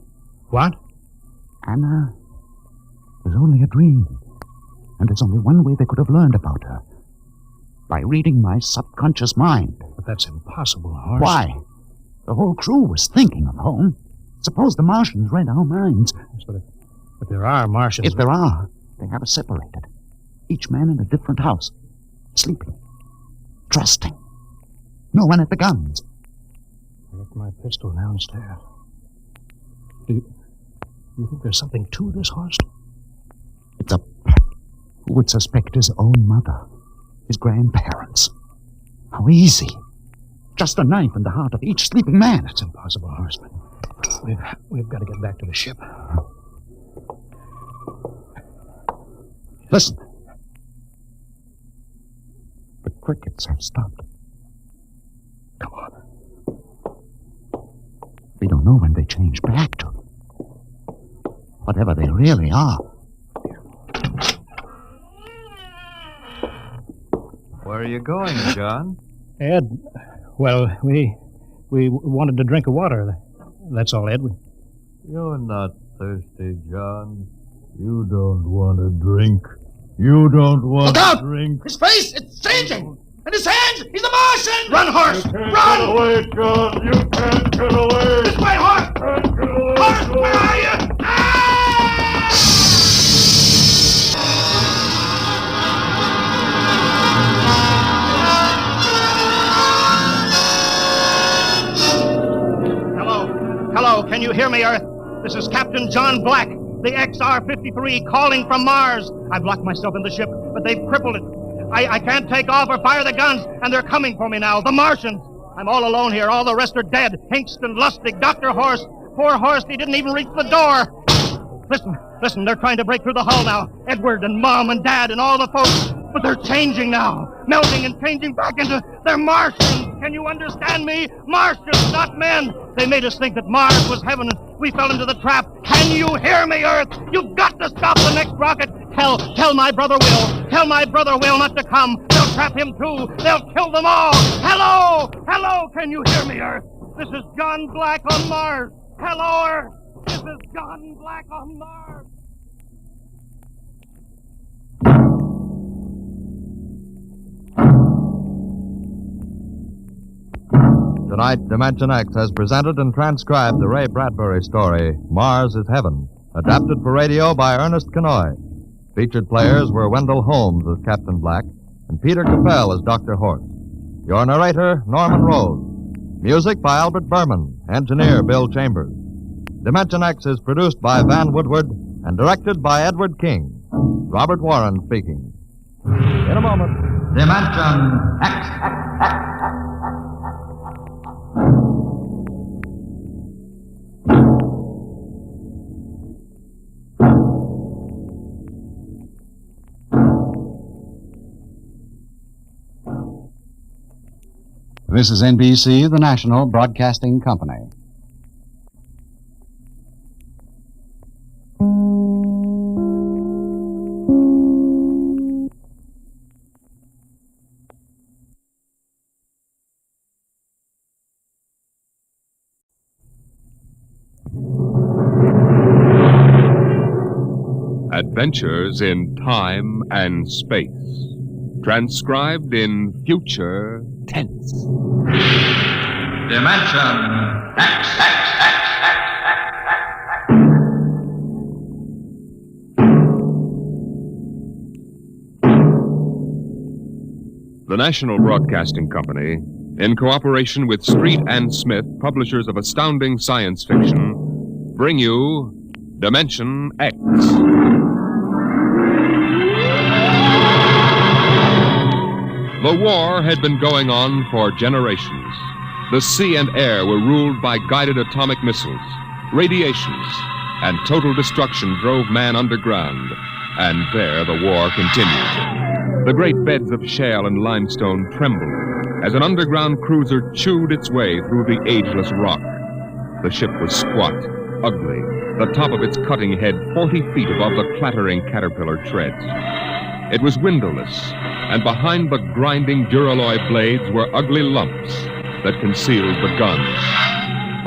What? Anna was only a dream. And there's only one way they could have learned about her. By reading my subconscious mind. But that's impossible, Horst. Why? The whole crew was thinking of home. Suppose the Martians read our minds. But there are Martians. If there are, they have us separated. Each man in a different house. Sleeping. Trusting. No one at the guns. I left my pistol downstairs. Do you think there's something to this, Horst? It's a... Who would suspect his own mother? His grandparents? How easy. Just a knife in the heart of each sleeping man. It's impossible, Horst. We've got to get back to the ship. Listen. The crickets have stopped. Come on. We don't know when they change back to whatever they really are. Where are you going, John? Ed, well, we wanted to drink of water. That's all, Ed. You're not thirsty, John. You don't want to drink. You don't want to drink. His face! It's changing! And his hands! He's a Martian! Run, horse! Run! Get away, John! You can't get away! This way, horse! Horse, where are you? Hello, can you hear me, Earth? This is Captain John Black, the XR-53, calling from Mars. I've locked myself in the ship, but they've crippled it. I can't take off or fire the guns, and they're coming for me now, the Martians. I'm all alone here. All the rest are dead. Hinkston, Lustig, Dr. Horst. Poor Horst, he didn't even reach the door. Listen, they're trying to break through the hull now. Edward and Mom and Dad and all the folks. But they're changing now. Melting and changing back into... They're Martians. Can you understand me? Martians, not men. They made us think that Mars was heaven and we fell into the trap. Can you hear me, Earth? You've got to stop the next rocket. Tell my brother Will. Tell my brother Will not to come. They'll trap him too. They'll kill them all. Hello, can you hear me, Earth? This is John Black on Mars. Hello, Earth. This is John Black on Mars. Tonight, Dimension X has presented and transcribed the Ray Bradbury story, Mars is Heaven, adapted for radio by Ernest Kenoy. Featured players were Wendell Holmes as Captain Black and Peter Capell as Dr. Horst. Your narrator, Norman Rose. Music by Albert Berman, engineer Bill Chambers. Dimension X is produced by Van Woodward and directed by Edward King. Robert Warren speaking. In a moment. Dimension X. This is NBC, the National Broadcasting Company. Adventures in Time and Space. Transcribed in future tense. Dimension X. The National Broadcasting Company, in cooperation with Street and Smith, publishers of astounding science fiction, bring you Dimension X. The war had been going on for generations. The sea and air were ruled by guided atomic missiles, radiations, and total destruction drove man underground. And there the war continued. The great beds of shale and limestone trembled as an underground cruiser chewed its way through the ageless rock. The ship was squat, ugly, the top of its cutting head 40 feet above the clattering caterpillar treads. It was windowless, and behind the grinding duralloy blades were ugly lumps that concealed the guns.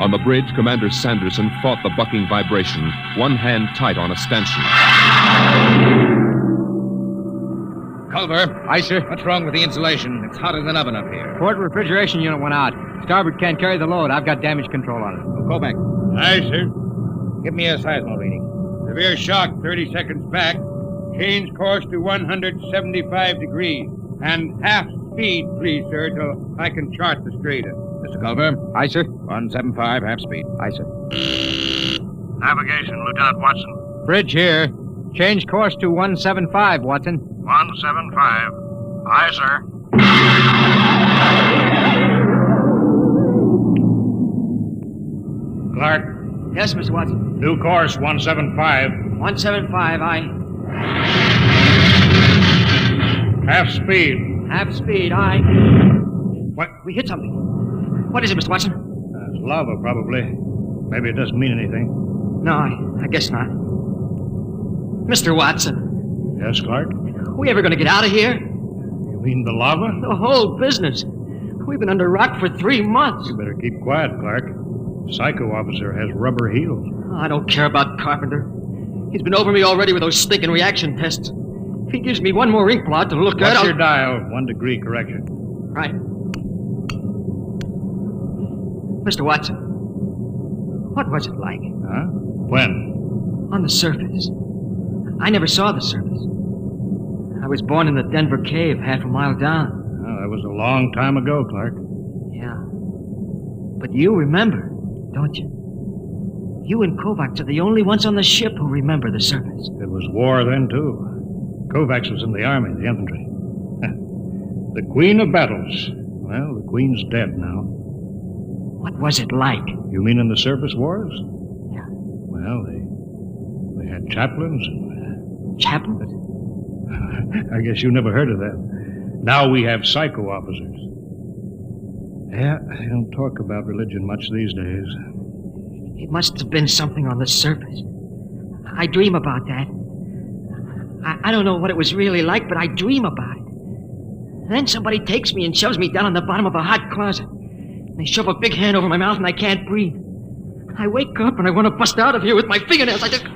On the bridge, Commander Sanderson fought the bucking vibration, one hand tight on a stanchion. Culver. Aye, sir. What's wrong with the insulation? It's hotter than oven up here. Port refrigeration unit went out. Starboard can't carry the load. I've got damage control on it. Well, go back. Aye, sir. Give me a seismo reading. Severe shock 30 seconds back. Change course to 175 degrees. And half speed, please, sir, till I can chart the straighter. Mr. Culver. Aye, sir. 175, half speed. Aye, sir. Navigation, Lieutenant Watson. Bridge here. Change course to 175, Watson. 175. Aye, sir. Clark. Yes, Mr. Watson. New course, 175. 175, aye. Half speed. Half speed, aye. What? We hit something. What is it, Mr. Watson? It's lava, probably. Maybe it doesn't mean anything. No, I guess not. Mr. Watson. Yes, Clark? Are we ever going to get out of here? You mean the lava? The whole business. We've been under rock for 3 months. You better keep quiet, Clark. Psycho officer has rubber heels. I don't care about Carpenter. He's been over me already with those stinking reaction tests. If he gives me one more ink blot to look at, What's your dial? 1 degree correction. Right. Mr. Watson, what was it like? Huh? When? On the surface. I never saw the surface. I was born in the Denver cave, half a mile down. Well, that was a long time ago, Clark. Yeah. But you remember, don't you? You and Kovacs are the only ones on the ship who remember the surface. It was war then, too. Kovacs was in the army, the infantry. The Queen of Battles. Well, the Queen's dead now. What was it like? You mean in the surface wars? Yeah. Well, they had chaplains and... Chaplains? I guess you never heard of that. Now we have psycho officers. Yeah, they don't talk about religion much these days. It must have been something on the surface. I dream about that. I don't know what it was really like, but I dream about it. Then somebody takes me and shoves me down on the bottom of a hot closet. They shove a big hand over my mouth and I can't breathe. I wake up and I want to bust out of here with my fingernails. I just...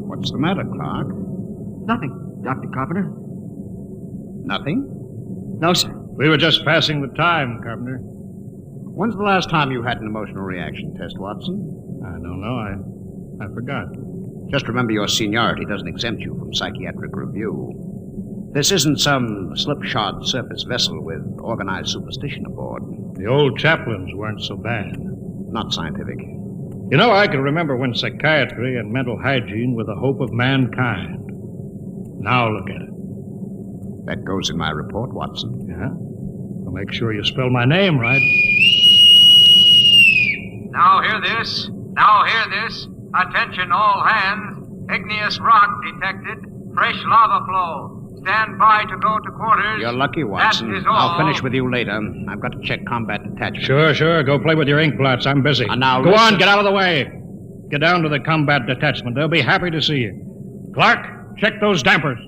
What's the matter, Clark? Nothing, Dr. Carpenter. Nothing? No, sir. We were just passing the time, Carpenter. When's the last time you had an emotional reaction test, Watson? I don't know. I forgot. Just remember your seniority doesn't exempt you from psychiatric review. This isn't some slipshod surface vessel with organized superstition aboard. The old chaplains weren't so bad. Not scientific. You know, I can remember when psychiatry and mental hygiene were the hope of mankind. Now look at it. That goes in my report, Watson. Yeah? Well, make sure you spell my name right. Now hear this. Now hear this. Attention all hands. Igneous rock detected. Fresh lava flow. Stand by to go to quarters. You're lucky, Watson. That is all. I'll finish with you later. I've got to check combat detachment. Sure. Go play with your ink blots. I'm busy. Now go listen. on, get out of the way. Get down to the combat detachment. They'll be happy to see you. Clark, check those dampers.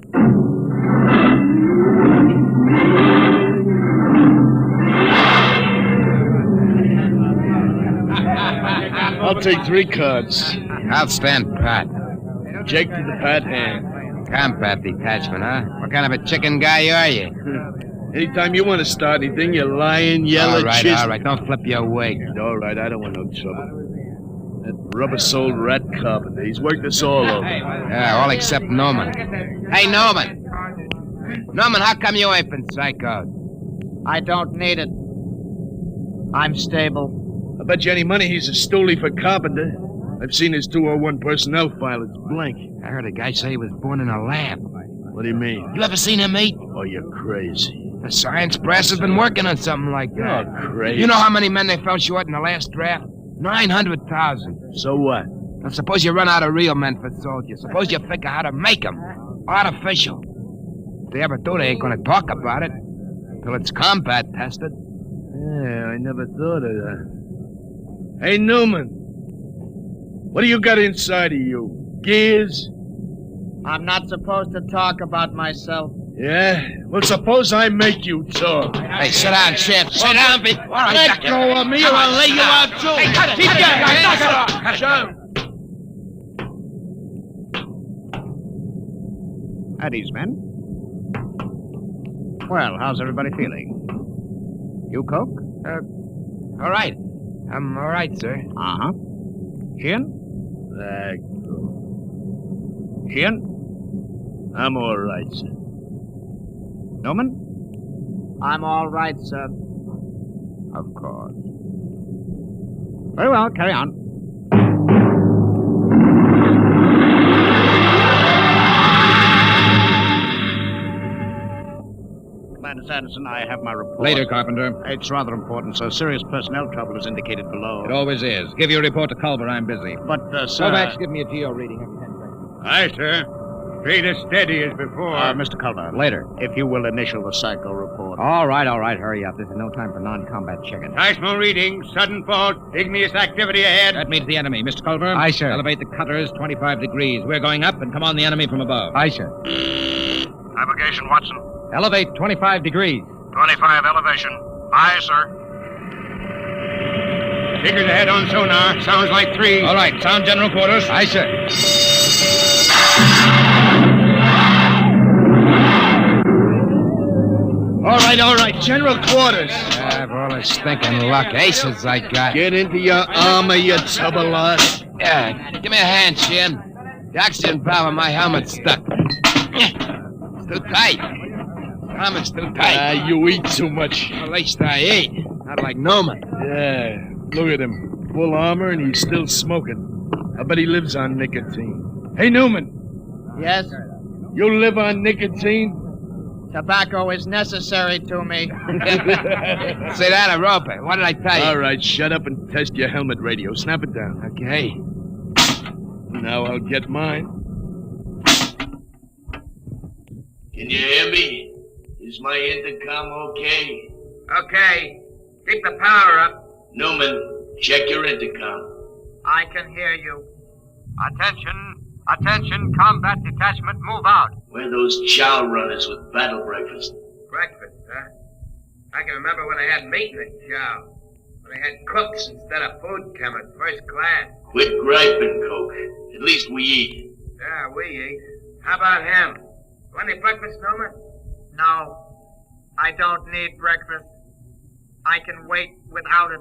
I'll take 3 cards. I'll stand pat. Jake to the pat hand. Combat detachment, huh? What kind of a chicken guy are you? Anytime you want to start anything, you lying, yellow chisel. All right. Don't flip your wig. All right, I don't want no trouble. That rubber-soled rat carpenter, he's worked us all over. Yeah, all except Norman. Hey, Norman! Norman, how come you ain't been psychoed? I don't need it. I'm stable. I bet you any money he's a stoolie for carpenter. I've seen his 201 personnel file. It's blank. I heard a guy say he was born in a lab. What do you mean? You ever seen him eat? Oh, you're crazy. The science brass has been working on something like that. You're crazy. You know how many men they fell short in the last draft? 900,000. So what? Now, suppose you run out of real men for soldiers. Suppose you figure how to make them. Artificial. If they ever do, they ain't gonna talk about it. Till it's combat tested. Yeah, I never thought of that. Hey, Newman. What do you got inside of you? Gears? I'm not supposed to talk about myself. Yeah? Well, suppose I make you talk. Hey, sit down, Chip. Sit down, be... All right, let go of me or I'll lay you out, too. Hey, cut it. Keep Cut going. it. At ease, men. Well, how's everybody feeling? You, Coke? All right. I'm all right, sir. Uh-huh. Sheehan? Sheehan? I'm all right, sir. Norman? I'm all right, sir. Of course. Very well, carry on. Commander Sanderson, I have my report. Later, Carpenter. It's rather important, sir. Serious personnel trouble is indicated below. It always is. Give your report to Culver. I'm busy. But, sir... Kovacs, give me a geo reading every 10 seconds. Aye, sir. Straight as steady as before. Mr. Culver. Later. If you will initial the psycho report. All right. Hurry up. This is no time for non-combat chicken. Seismo reading, sudden fault, igneous activity ahead. That means the enemy. Mr. Culver? Aye, sir. Elevate the cutters 25 degrees. We're going up and come on the enemy from above. Aye, sir. Navigation, Watson. Elevate 25 degrees. 25 elevation. Aye, sir. Figures ahead on sonar. Sounds like 3. All right. Sound general quarters. Aye, sir. All right. General quarters. Of all the stinking luck aces I got. Get into your armor, you tub of lot. Yeah, give me a hand, Shin. The oxygen valve on my helmet's stuck. It's too tight. Helmet's too tight. You eat too much. At least I eat. Not like Norman. Yeah, look at him. Full armor and he's still smoking. I bet he lives on nicotine. Hey, Newman. Yes? You live on nicotine? Tobacco is necessary to me. Say that, a roper. What did I tell you? All right, shut up and test your helmet radio. Snap it down. Okay. Now I'll get mine. Can you hear me? Is my intercom okay? Okay. Keep the power up. Newman, check your intercom. I can hear you. Attention, combat detachment, move out. Where are those chow runners with battle breakfast? Breakfast, huh? I can remember when I had meat in the chow. When I had cooks instead of food coming, first class. Quit griping, Coke. At least we eat. Yeah, we eat. How about him? Want any breakfast, Norman? No. I don't need breakfast. I can wait without it.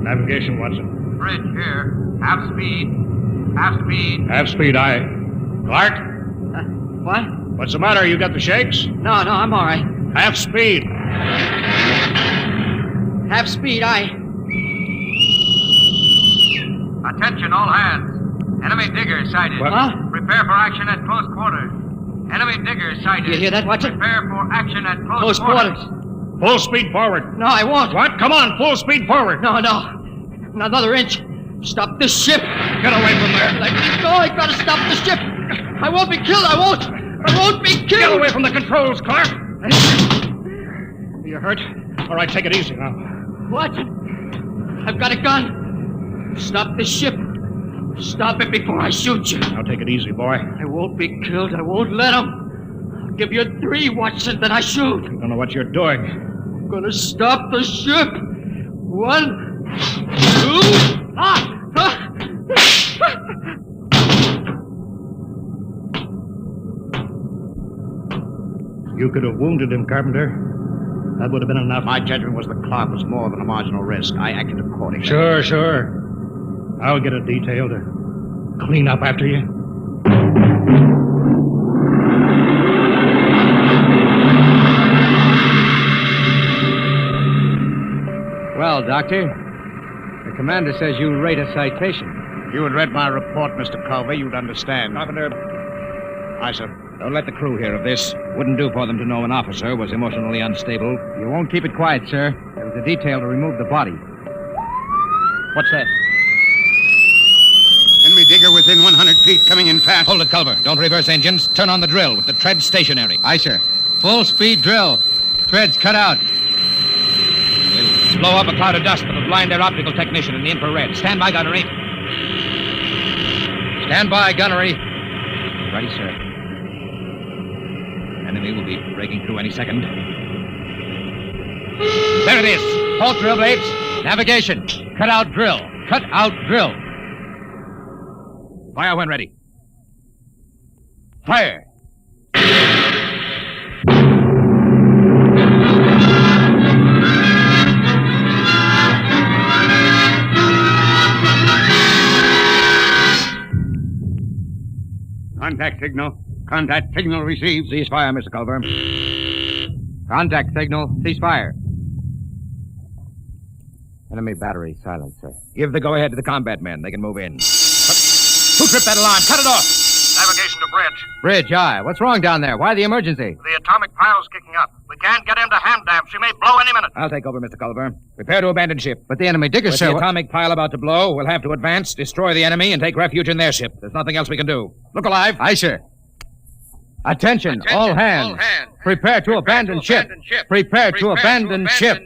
Navigation, Watson. Bridge here. Half speed. Half speed, aye. Clark? What? What's the matter? You got the shakes? No, I'm all right. Half speed. Half speed, aye. Attention, all hands. Enemy digger sighted. What? Huh? Prepare for action at close quarters. Enemy digger sighted. You hear that, Watson? Prepare for action at Close quarters. Full speed forward. No, I won't. What? Come on, full speed forward. No. Another inch. Stop this ship. Get away from there. Let me go. I gotta stop the ship. I won't be killed. I won't be killed. Get away from the controls, Clark. You hurt? All right, take it easy now. What? I've got a gun. Stop this ship. Stop it before I shoot you. Now take it easy, boy. I won't be killed. I won't let him. I'll give you 3, Watson, then I shoot. You don't know what you're doing. I'm gonna stop the ship. 1, 2, You could have wounded him, Carpenter. That would have been enough. My judgment was the cloud was more than a marginal risk. I acted accordingly. Sure. I'll get a detail to clean up after you. Well, Doctor, the commander says you rate a citation. If you had read my report, Mr. Culver, you'd understand. Carpenter. Aye, sir. Don't let the crew hear of this. Wouldn't do for them to know an officer was emotionally unstable. You won't keep it quiet, sir. There was a detail to remove the body. What's that? Enemy digger within 100 feet, coming in fast. Hold it, Culver. Don't reverse engines. Turn on the drill with the tread stationary. Aye, sir. Full speed drill. Treads cut out. We'll blow up a cloud of dust that'll blind their optical technician in the infrared. Stand by, gunnery. Stand by, gunnery. Ready, sir. Enemy will be breaking through any second. There it is. Halt drill blades. Navigation. Cut out drill. Cut out drill. Fire when ready. Fire. Contact signal. Contact signal received. Cease fire, Mr. Culver. Contact signal. Cease fire. Enemy battery silent, sir. Give the go-ahead to the combat men. They can move in. Who tripped that alarm? Cut it off! Navigation to bridge. Bridge, aye. What's wrong down there? Why the emergency? The atomic pile's kicking up. We can't get into hand dam. She may blow any minute. I'll take over, Mr. Culver. Prepare to abandon ship. But the enemy digger, sir. With the atomic pile about to blow, we'll have to advance, destroy the enemy, and take refuge in their ship. There's nothing else we can do. Look alive. Aye, sir. Attention, all hands. Prepare to abandon ship. Prepare to abandon ship.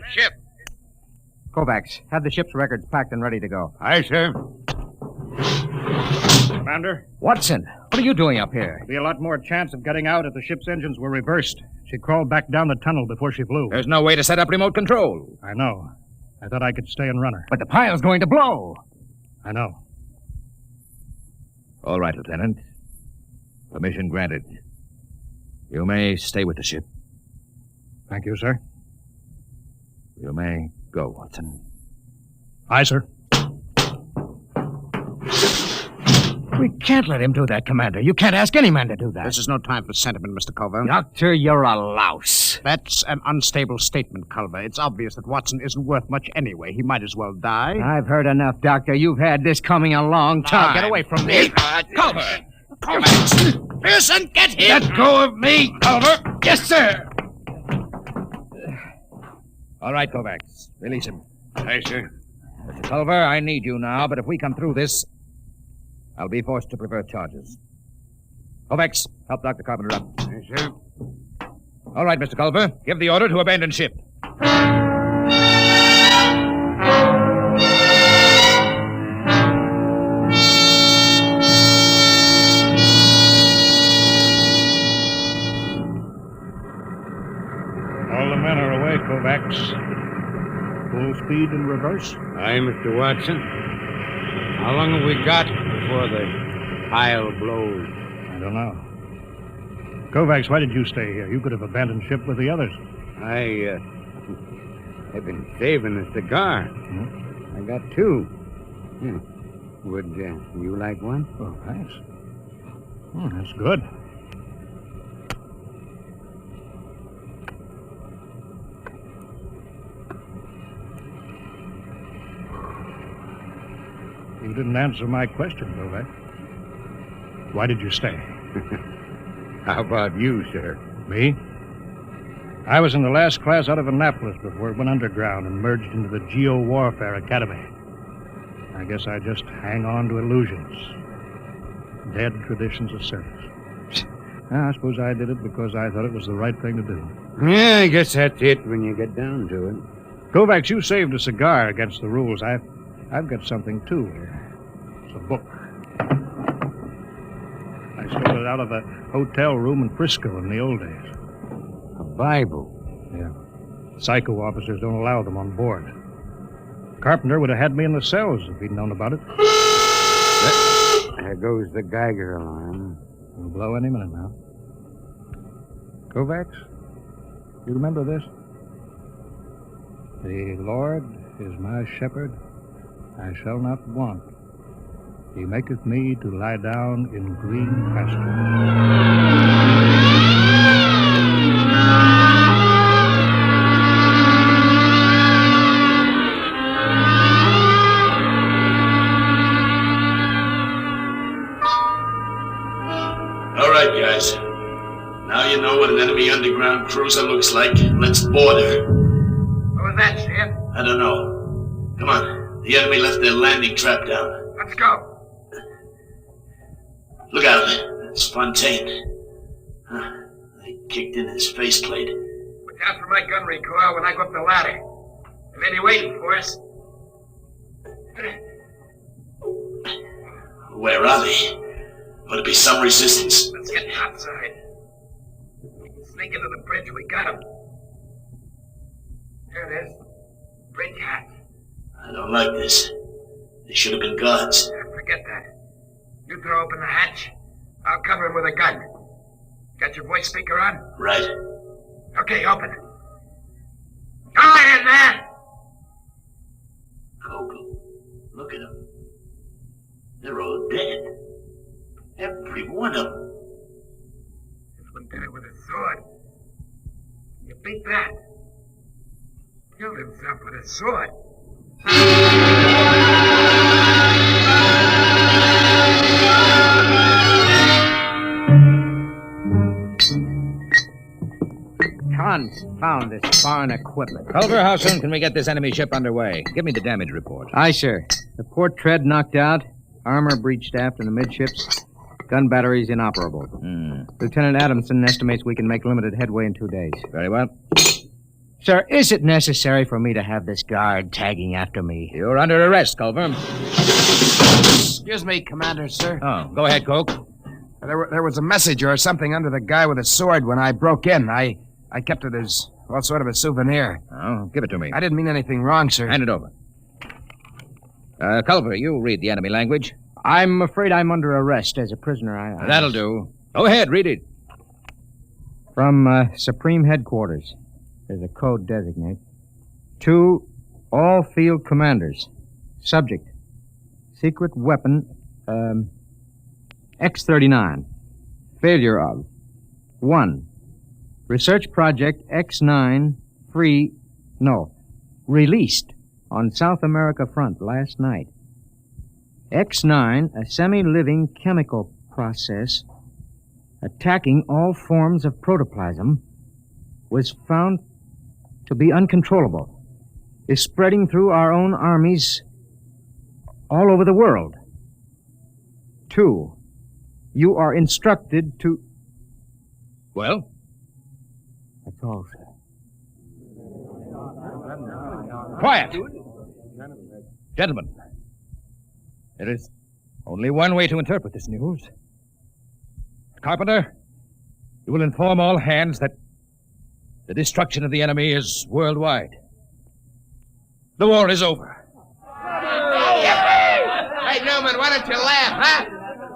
Kovacs, have the ship's records packed and ready to go. Aye, sir. Commander? Watson, what are you doing up here? There'd be a lot more chance of getting out if the ship's engines were reversed. She crawled back down the tunnel before she flew. There's no way to set up remote control. I know. I thought I could stay and run her. But the pile's going to blow. I know. All right, Lieutenant. Permission granted. You may stay with the ship. Thank you, sir. You may go, Watson. Aye, sir. We can't let him do that, Commander. You can't ask any man to do that. This is no time for sentiment, Mr. Culver. Doctor, you're a louse. That's an unstable statement, Culver. It's obvious that Watson isn't worth much anyway. He might as well die. I've heard enough, Doctor. You've had this coming a long time. Now, get away from me. Culver! Pearson, get him! Let go of me, Culver! Yes, sir! All right, Kovacs. Release him. Aye, sir. Mr. Culver, I need you now, but if we come through this, I'll be forced to prefer charges. Kovacs, help Dr. Carpenter up. Yes, sir. All right, Mr. Culver. Give the order to abandon ship. All the men are away, Kovacs. Full speed in reverse. Aye, Mr. Watson. How long have we got before the pile blows? I don't know. Kovacs, why did you stay here? You could have abandoned ship with the others. I've been saving a cigar. I got 2. Would you like one? Oh, thanks. That's good. You didn't answer my question, Kovac. Why did you stay? How about you, sir? Me? I was in the last class out of Annapolis before it went underground and merged into the Geo-Warfare Academy. I guess I just hang on to illusions. Dead traditions of service. I suppose I did it because I thought it was the right thing to do. Yeah, I guess that's it when you get down to it. Kovacs, you saved a cigar against the rules. I've got something, too. It's a book. I stole it out of a hotel room in Frisco in the old days. A Bible? Yeah. Psycho officers don't allow them on board. Carpenter would have had me in the cells if he'd known about it. There goes the Geiger alarm. It'll blow any minute now. Kovacs, you remember this? The Lord is my shepherd, I shall not want. He maketh me to lie down in green pastures. All right, guys. Now you know what an enemy underground cruiser looks like. Let's board her. What was that, Sheriff? I don't know. Come on. The enemy left their landing trap down. Let's go. Look out. That's Fontaine. They kicked in his faceplate. Watch out for my gun recoil when I go up the ladder. They may be waiting for us. Where are they? Ought to be some resistance. Let's get outside. We can sneak into the bridge. We got him. There it is. Bridge hatch. I don't like this. They should have been guards. Forget that. You throw open the hatch. I'll cover him with a gun. Got your voice speaker on? Right. Okay, open. Go ahead, man! Kogal. Look at them. They're all dead. Every one of them. This one did it with a sword. You beat that. Killed himself with a sword. Confound this foreign equipment. Culver, how soon can we get this enemy ship underway? Give me the damage report. Aye, sir. The port tread knocked out, armor breached aft in the midships, gun batteries inoperable. Lieutenant Adamson estimates we can make limited headway in 2 days. Very well. Sir, is it necessary for me to have this guard tagging after me? You're under arrest, Culver. Excuse me, Commander, sir. Oh, go ahead, Coke. There was a message or something under the guy with a sword when I broke in. I kept it as, well, sort of a souvenir. Oh, give it to me. I didn't mean anything wrong, sir. Hand it over. Culver, you read the enemy language. I'm afraid I'm under arrest as a prisoner. That'll do. Go ahead, read it. From Supreme Headquarters. There's a code designate. To all field commanders. Subject. Secret weapon, X-39. Failure of. 1. Research project X9 released on South America front last night. X9, a semi-living chemical process attacking all forms of protoplasm, was found to be uncontrollable, is spreading through our own armies all over the world. 2, you are instructed to... Well? That's all, sir. Quiet! Gentlemen, there is only one way to interpret this news. Carpenter, you will inform all hands that the destruction of the enemy is worldwide. The war is over. Hey, Newman, why don't you laugh, huh?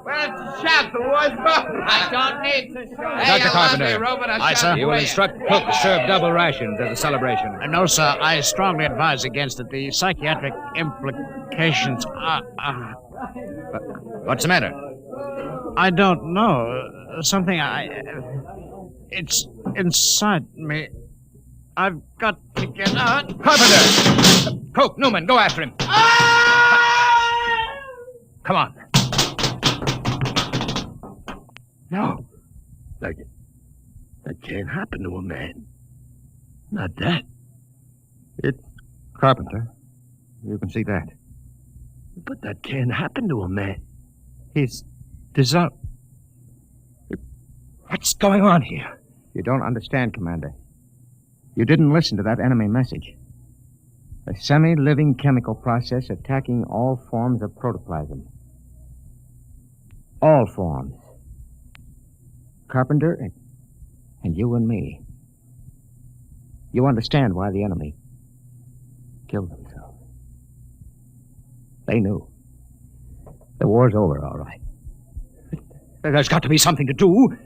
Why don't you shout the war's over? I don't need to shout. Hey, Dr. Carpenter. Robot, Aye, sir. You will instruct cook to serve double rations as a celebration. No, sir. I strongly advise against it. The psychiatric implications are... What's the matter? I don't know. Something it's inside me. I've got to get out. Carpenter! Coke, Newman, go after him. Come on. No. That can't happen to a man. Not that. It's Carpenter. You can see that. But that can't happen to a man. He's dissolved. What's going on here? You don't understand, Commander. You didn't listen to that enemy message. A semi-living chemical process attacking all forms of protoplasm. All forms. Carpenter and you and me. You understand why the enemy killed themselves. They knew. The war's over, all right. There's got to be something to do.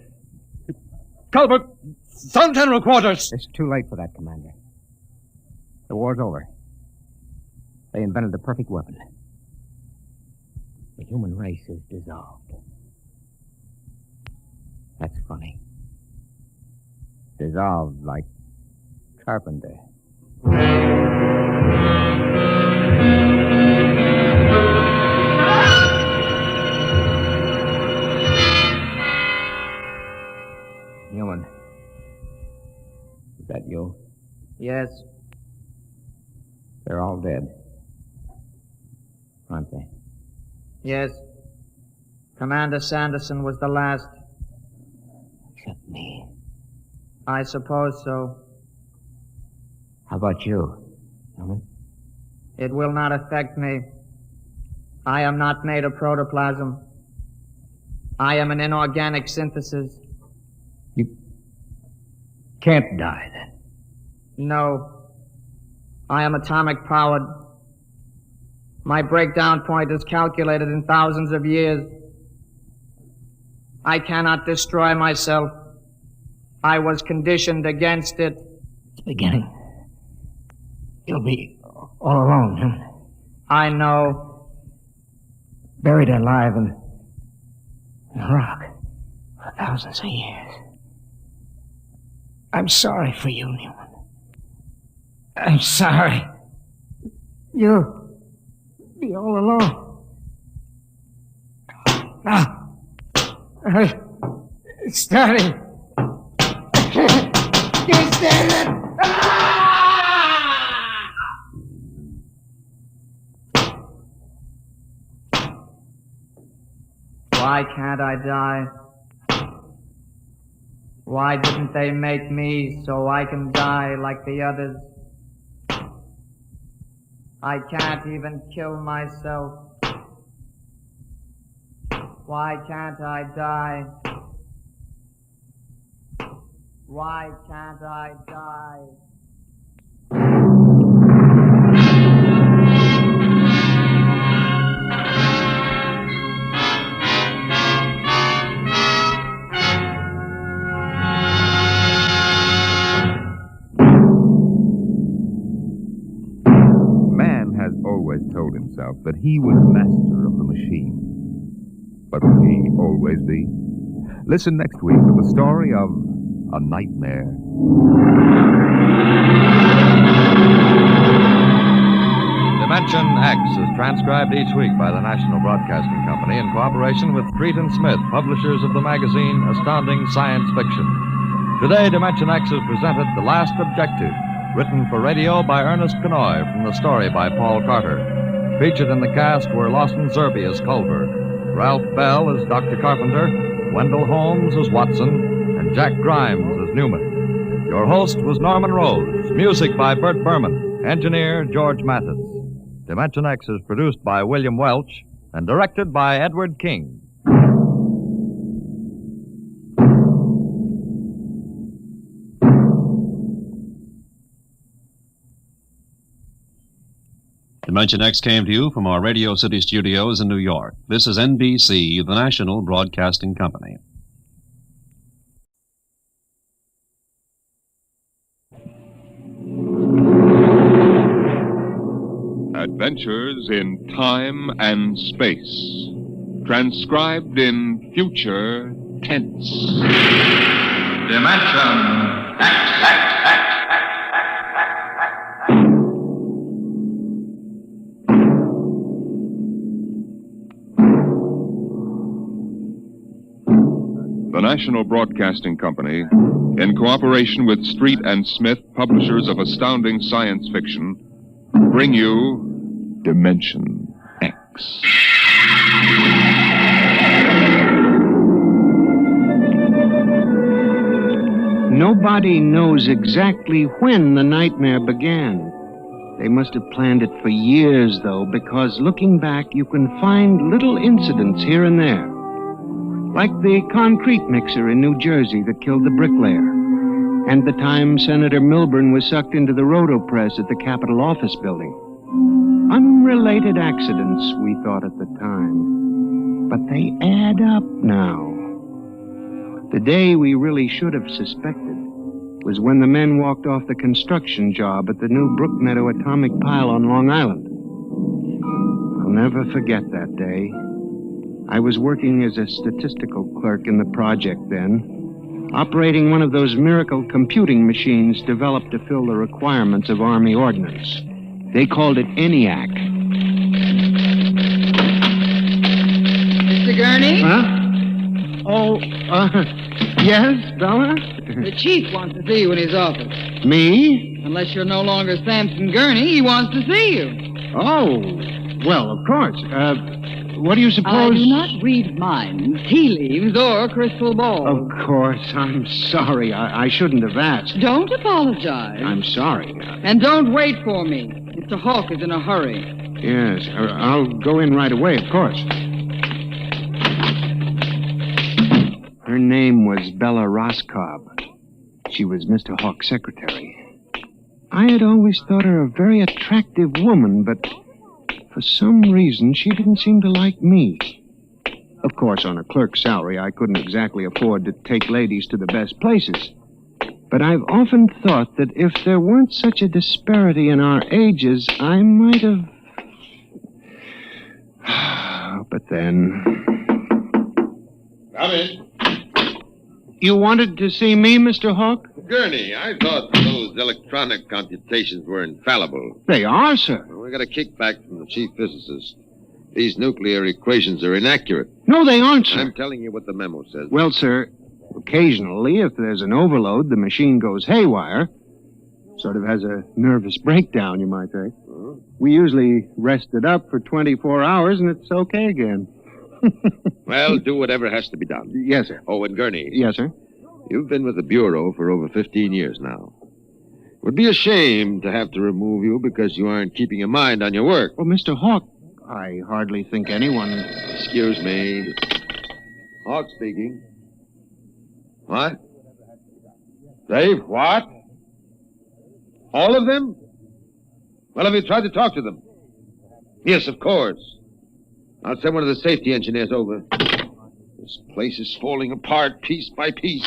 Culbert, Sun General Quarters. It's too late for that, Commander. The war's over. They invented the perfect weapon. The human race is dissolved. That's funny. Dissolved like Carpenter. Human. Is that you? Yes. They're all dead. Aren't they? Yes. Commander Sanderson was the last. Except me. I suppose so. How about you, Human? It will not affect me. I am not made of protoplasm. I am an inorganic synthesis. You can't die, then. No. I am atomic powered. My breakdown point is calculated in thousands of years. I cannot destroy myself. I was conditioned against it. It's beginning. You'll be all alone, Human. I know. Buried alive in a rock for thousands of years. I'm sorry for you, Newman. I'm sorry. You'll be all alone. Now, it's starting. I can't stand it. Why can't I die? Why didn't they make me so I can die like the others? I can't even kill myself. Why can't I die? Why can't I die? Always told himself that he was master of the machine. But will he always be? Listen next week to the story of a nightmare. Dimension X is transcribed each week by the National Broadcasting Company in cooperation with Street and Smith, publishers of the magazine Astounding Science Fiction. Today, Dimension X has presented The Last Objective, written for radio by Ernest Kenoy from the story by Paul Carter. Featured in the cast were Lawson Zerbe as Culver, Ralph Bell as Dr. Carpenter, Wendell Holmes as Watson, and Jack Grimes as Newman. Your host was Norman Rose. Music by Bert Berman. Engineer George Mathis. Dimension X is produced by William Welch and directed by Edward King. Dimension X came to you from our Radio City studios in New York. This is NBC, the National Broadcasting Company. Adventures in Time and Space. Transcribed in future tense. Dimension X. The National Broadcasting Company, in cooperation with Street and Smith, publishers of astounding science fiction, bring you Dimension X. Nobody knows exactly when the nightmare began. They must have planned it for years, though, because looking back, you can find little incidents here and there. Like the concrete mixer in New Jersey that killed the bricklayer. And the time Senator Milburn was sucked into the rotopress at the Capitol office building. Unrelated accidents, we thought at the time. But they add up now. The day we really should have suspected was when the men walked off the construction job at the new Brookmeadow atomic pile on Long Island. I'll never forget that day. I was working as a statistical clerk in the project then, operating one of those miracle computing machines developed to fill the requirements of Army ordnance. They called it ENIAC. Mr. Gurney? Huh? Oh, yes, Bella? The chief wants to see you in his office. Me? Unless you're no longer Samson Gurney, he wants to see you. Oh, well, of course. What do you suppose? I do not read minds, tea leaves, or crystal balls. Of course, I'm sorry. I shouldn't have asked. Don't apologize. I'm sorry. And don't wait for me. Mr. Hawk is in a hurry. Yes, I'll go in right away, of course. Her name was Bella Roscoe. She was Mr. Hawk's secretary. I had always thought her a very attractive woman, but for some reason she didn't seem to like me. Of course, on a clerk's salary, I couldn't exactly afford to take ladies to the best places. But I've often thought that if there weren't such a disparity in our ages, I might have... But then... Come in. You wanted to see me, Mr. Hawk? Gurney, I thought those electronic computations were infallible. They are, sir. Well, we got a kickback from the chief physicist. These nuclear equations are inaccurate. No, they aren't, sir. I'm telling you what the memo says. Well, sir, occasionally, if there's an overload, the machine goes haywire. Sort of has a nervous breakdown, you might say. We usually rest it up for 24 hours, and it's okay again. Well, do whatever has to be done. Yes, sir. Oh, and Gurney. Yes, sir. You've been with the Bureau for over 15 years now. It would be a shame to have to remove you because you aren't keeping your mind on your work. Well, Mr. Hawk, I hardly think anyone... Excuse me. Hawk speaking. What? Dave, what? All of them? Well, have you tried to talk to them? Yes, of course. I'll send one of the safety engineers over. This place is falling apart piece by piece.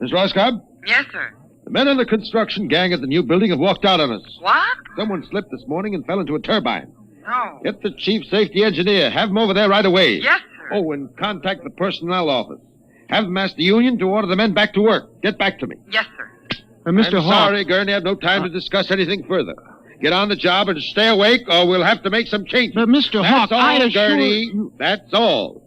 Miss Roscoe? Yes, sir. The men on the construction gang at the new building have walked out on us. What? Someone slipped this morning and fell into a turbine. No. Get the chief safety engineer. Have him over there right away. Yes, sir. Oh, and contact the personnel office. Have them ask the union to order the men back to work. Get back to me. Yes, sir. Mr. I'm Hawk. sorry, Gurney. I have no time to discuss anything further. Get on the job and stay awake, or we'll have to make some changes. But, Mr. Hawk, That's all, I assure Gurney. you... That's all.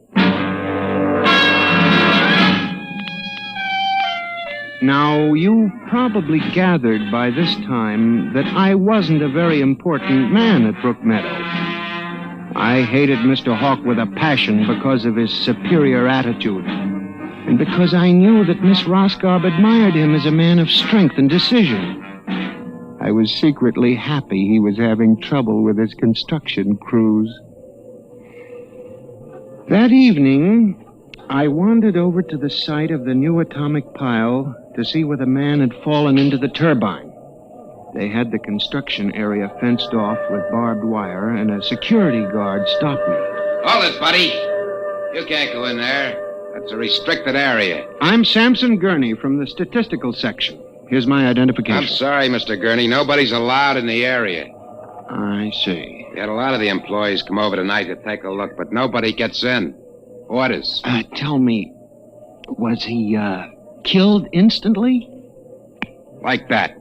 Now, you probably gathered by this time that I wasn't a very important man at Brookmeadow. I hated Mr. Hawk with a passion because of his superior attitude, and because I knew that Miss Roscoe admired him as a man of strength and decision. I was secretly happy he was having trouble with his construction crews. That evening, I wandered over to the site of the new atomic pile to see where the man had fallen into the turbine. They had the construction area fenced off with barbed wire, and a security guard stopped me. Hold it, buddy. You can't go in there. That's a restricted area. I'm Samson Gurney from the statistical section. Here's my identification. I'm sorry, Mr. Gurney. Nobody's allowed in the area. I see. We had a lot of the employees come over tonight to take a look, but nobody gets in. Orders. Tell me, was he, killed instantly? Like that.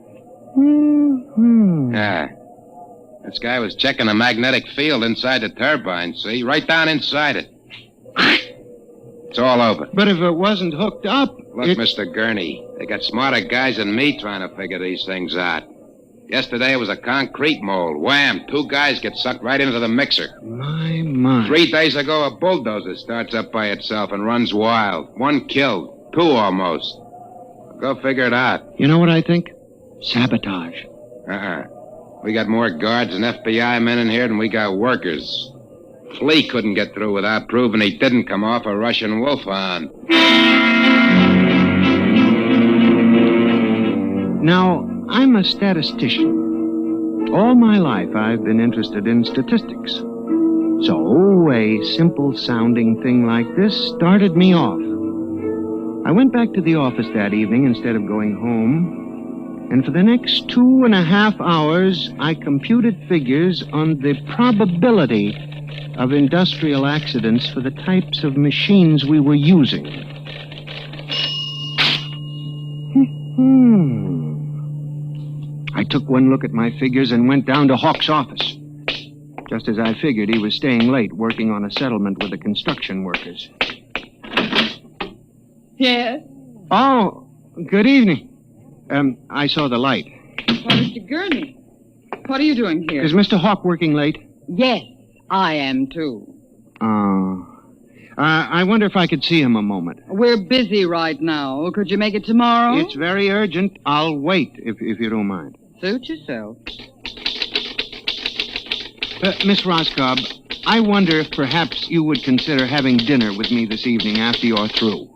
Mm-hmm. Yeah. This guy was checking the magnetic field inside the turbine, see? Right down inside it. It's all over. But if it wasn't hooked up... Look, Mr. Gurney, they got smarter guys than me trying to figure these things out. Yesterday it was a concrete mold. Wham! 2 guys get sucked right into the mixer. My. 3 days ago, a bulldozer starts up by itself and runs wild. 1 killed. 2 almost. Go figure it out. You know what I think? Sabotage. We got more guards and FBI men in here than we got workers. Flea couldn't get through without proving he didn't come off a Russian wolfhound. Now, I'm a statistician. All my life, I've been interested in statistics. So, a simple-sounding thing like this started me off. I went back to the office that evening instead of going home, and for the next 2.5 hours, I computed figures on the probability of industrial accidents for the types of machines we were using. I took one look at my figures and went down to Hawk's office. Just as I figured, he was staying late, working on a settlement with the construction workers. Yes? Oh, good evening. I saw the light. Why, Mr. Gurney, what are you doing here? Is Mr. Hawk working late? Yes, I am too. I wonder if I could see him a moment. We're busy right now. Could you make it tomorrow? It's very urgent. I'll wait, if you don't mind. Suit yourself. Miss Roscoe, I wonder if perhaps you would consider having dinner with me this evening after you're through.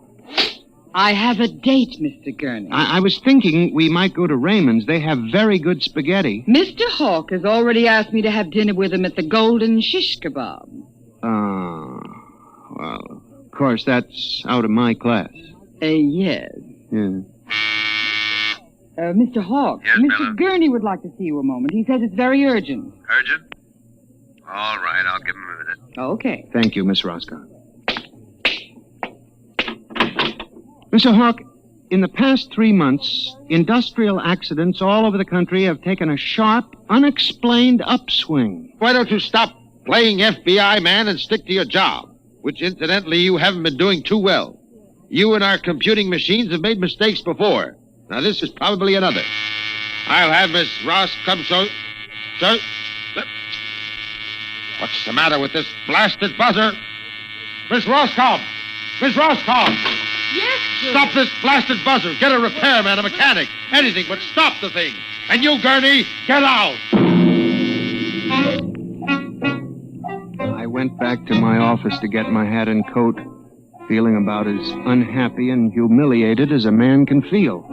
I have a date, Mr. Gurney. I was thinking we might go to Raymond's. They have very good spaghetti. Mr. Hawk has already asked me to have dinner with him at the Golden Shish Kebab. Well, of course, that's out of my class. Yes. Yeah. Mr. Hawk, Yes, Mr. Bella? Gurney would like to see you a moment. He says it's very urgent. Urgent? All right, I'll give him a minute. Okay. Thank you, Miss Roscoe. Mr. Hawk, in the past 3 months, industrial accidents all over the country have taken a sharp, unexplained upswing. Why don't you stop playing FBI man and stick to your job? Which, incidentally, you haven't been doing too well. You and our computing machines have made mistakes before. Now, this is probably another. I'll have Miss Ross come so... What's the matter with this blasted buzzer? Miss Roscoe! Miss Roscoe! Yes, sir. Stop this blasted buzzer. Get a repairman, a mechanic, anything, but stop the thing. And you, Gurney, get out! I went back to my office to get my hat and coat, feeling about as unhappy and humiliated as a man can feel.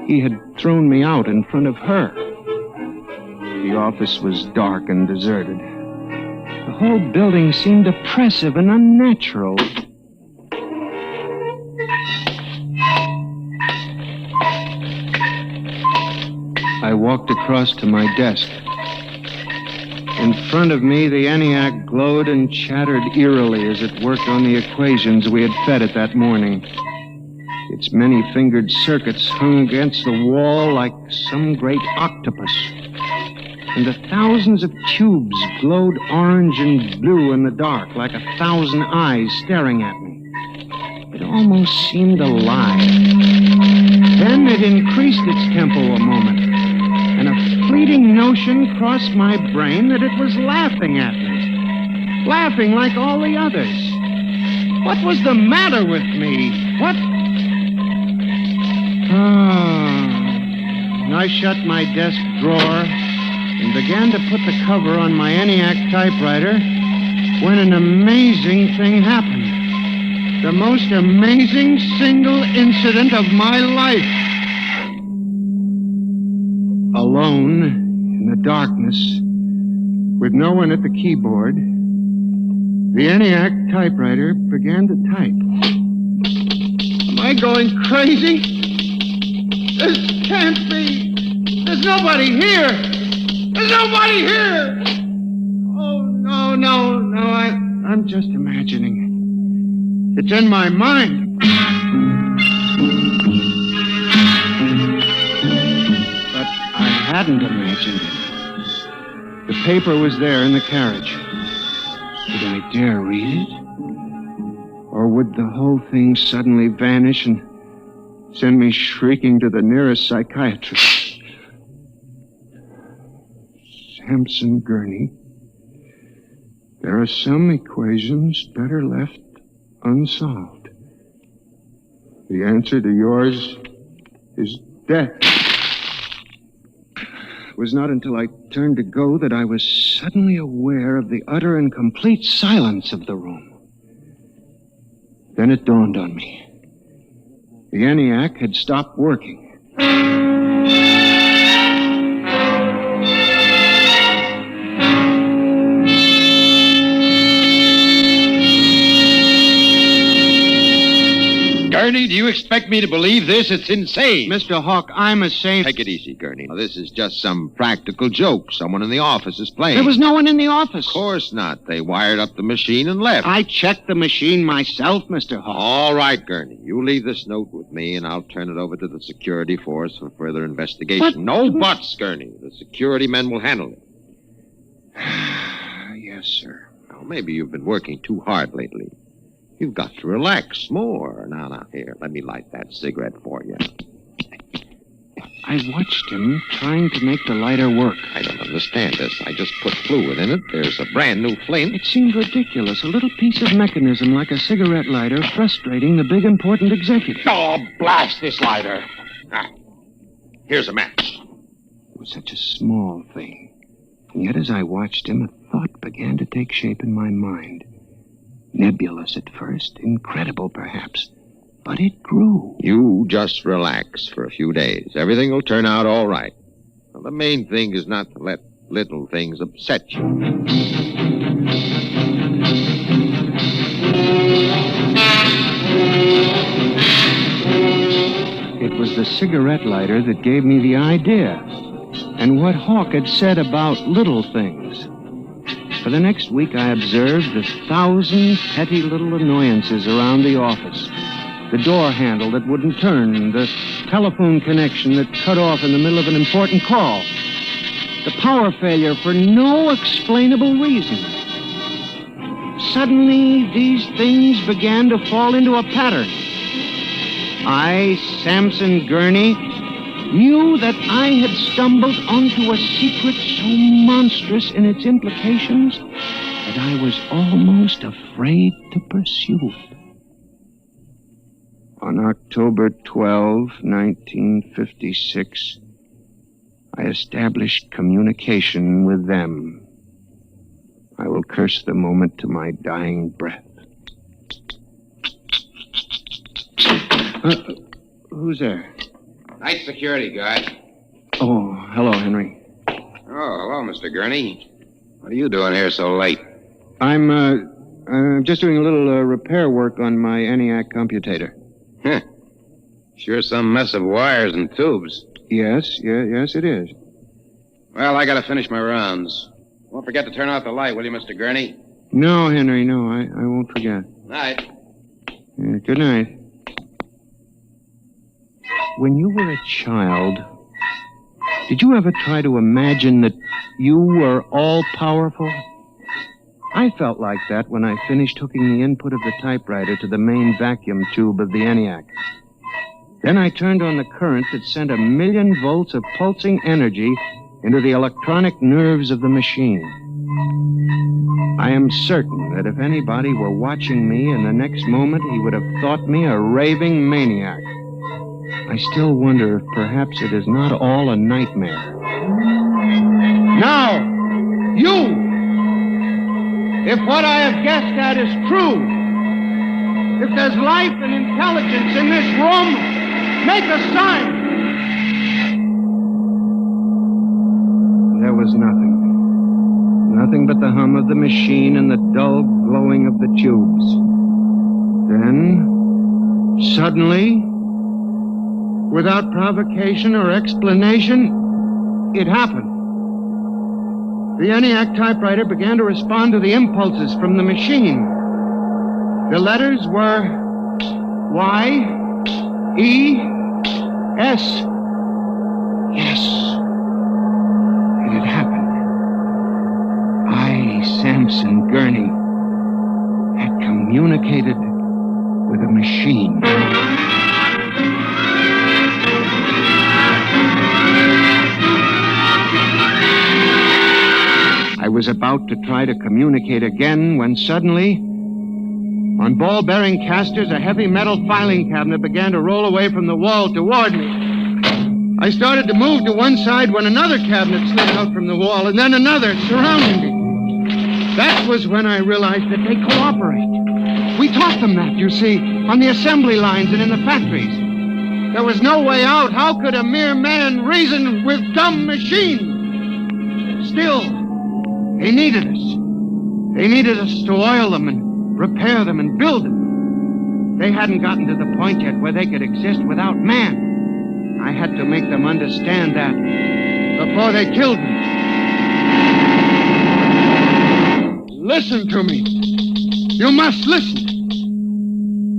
He had thrown me out in front of her. The office was dark and deserted. The whole building seemed oppressive and unnatural. I walked across to my desk. In front of me, the ENIAC glowed and chattered eerily as it worked on the equations we had fed it that morning. Its many-fingered circuits hung against the wall like some great octopus. And the thousands of tubes glowed orange and blue in the dark like 1,000 eyes staring at me. It almost seemed alive. Then it increased its tempo a moment, and a fleeting notion crossed my brain that it was laughing at me. Laughing like all the others. What was the matter with me? What? I shut my desk drawer and began to put the cover on my ENIAC typewriter when an amazing thing happened. The most amazing single incident of my life. Alone, in the darkness, with no one at the keyboard, the ENIAC typewriter began to type. Am I going crazy? This can't be. There's nobody here. There's nobody here. Oh, no. I'm just imagining it. It's in my mind. But I hadn't imagined it. The paper was there in the carriage. Would I dare read it? Or would the whole thing suddenly vanish and send me shrieking to the nearest psychiatrist? Samson Gurney, there are some equations better left unsolved. The answer to yours is death. was not until I turned to go that I was suddenly aware of the utter and complete silence of the room. Then it dawned on me. The ENIAC had stopped working. Gurney, do you expect me to believe this? It's insane. Mr. Hawk, I'm a saint. Take it easy, Gurney. Now, this is just some practical joke someone in the office is playing. There was no one in the office. Of course not. They wired up the machine and left. I checked the machine myself, Mr. Hawk. All right, Gurney. You leave this note with me, and I'll turn it over to the security force for further investigation. But... No buts, Gurney. The security men will handle it. Yes, sir. Well, maybe you've been working too hard lately. You've got to relax more. Now, here, let me light that cigarette for you. I watched him trying to make the lighter work. I don't understand this. I just put fluid in it. There's a brand new flame. It seemed ridiculous. A little piece of mechanism like a cigarette lighter frustrating the big important executive. Oh, blast this lighter. Here's a match. It was such a small thing. And yet as I watched him, a thought began to take shape in my mind. Nebulous at first, incredible perhaps, but it grew. You just relax for a few days. Everything will turn out all right. Well, the main thing is not to let little things upset you. It was the cigarette lighter that gave me the idea, and what Hawk had said about little things. For the next week, I observed the 1,000 petty little annoyances around the office. The door handle that wouldn't turn, the telephone connection that cut off in the middle of an important call, the power failure for no explainable reason. Suddenly, these things began to fall into a pattern. I, Samson Gurney, knew that I had stumbled onto a secret so monstrous in its implications that I was almost afraid to pursue it. On October 12, 1956, I established communication with them. I will curse the moment to my dying breath. Who's there? Night security guard. Oh, hello, Henry. Oh, hello, Mr. Gurney. What are you doing here so late? I'm just doing a little repair work on my ENIAC computator. Huh. Sure some mess of wires and tubes. Yes, it is. Well, I gotta finish my rounds. Don't forget to turn out the light, will you, Mr. Gurney? No, Henry, no, I won't forget. Night. Good night. When you were a child, did you ever try to imagine that you were all-powerful? I felt like that when I finished hooking the input of the typewriter to the main vacuum tube of the ENIAC. Then I turned on the current that sent 1,000,000 volts of pulsing energy into the electronic nerves of the machine. I am certain that if anybody were watching me in the next moment, he would have thought me a raving maniac. I still wonder if perhaps it is not all a nightmare. Now, you! If what I have guessed at is true, if there's life and intelligence in this room, make a sign! There was nothing. Nothing but the hum of the machine and the dull glowing of the tubes. Then, suddenly, without provocation or explanation, it happened. The ENIAC typewriter began to respond to the impulses from the machine. The letters were Y, E, S. Yes, it had happened. I, Samson Gurney, had communicated with a machine. I was about to try to communicate again when suddenly, on ball-bearing casters, a heavy metal filing cabinet began to roll away from the wall toward me. I started to move to one side when another cabinet slid out from the wall, and then another surrounding me. That was when I realized that they cooperate. We taught them that, you see, on the assembly lines and in the factories. There was no way out. How could a mere man reason with dumb machines? Still, they needed us. They needed us to oil them and repair them and build them. They hadn't gotten to the point yet where they could exist without man. I had to make them understand that before they killed me. Listen to me. You must listen.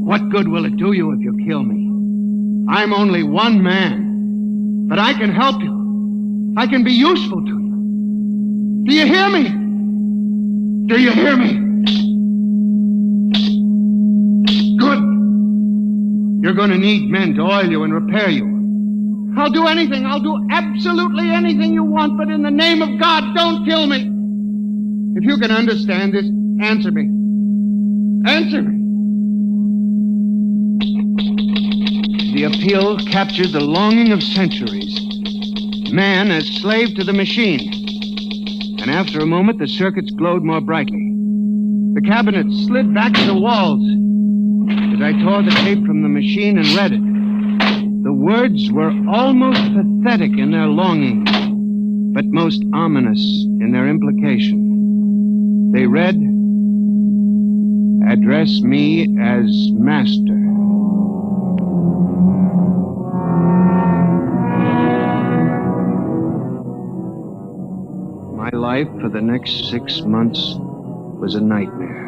What good will it do you if you kill me? I'm only one man, but I can help you. I can be useful to you. Do you hear me? Do you hear me? Good. You're going to need men to oil you and repair you. I'll do anything. I'll do absolutely anything you want, but in the name of God, don't kill me. If you can understand this, answer me. Answer me. The appeal captured the longing of centuries. Man as slave to the machine. And after a moment, the circuits glowed more brightly. The cabinet slid back to the walls. As I tore the tape from the machine and read it, the words were almost pathetic in their longing, but most ominous in their implication. They read, "Address me as master." My life for the next 6 months was a nightmare.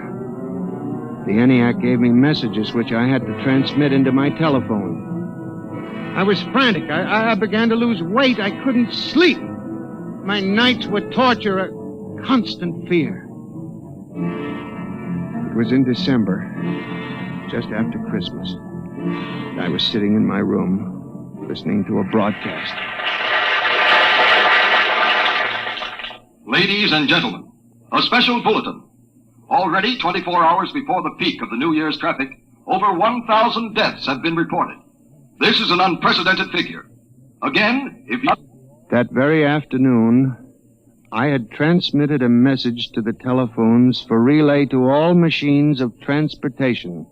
The ENIAC gave me messages which I had to transmit into my telephone. I was frantic. I began to lose weight. I couldn't sleep. My nights were torture, a constant fear. It was in December, just after Christmas. I was sitting in my room, listening to a broadcast. Ladies and gentlemen, a special bulletin. Already 24 hours before the peak of the New Year's traffic, over 1,000 deaths have been reported. This is an unprecedented figure. Again, if you... That very afternoon, I had transmitted a message to the telephones for relay to all machines of transportation.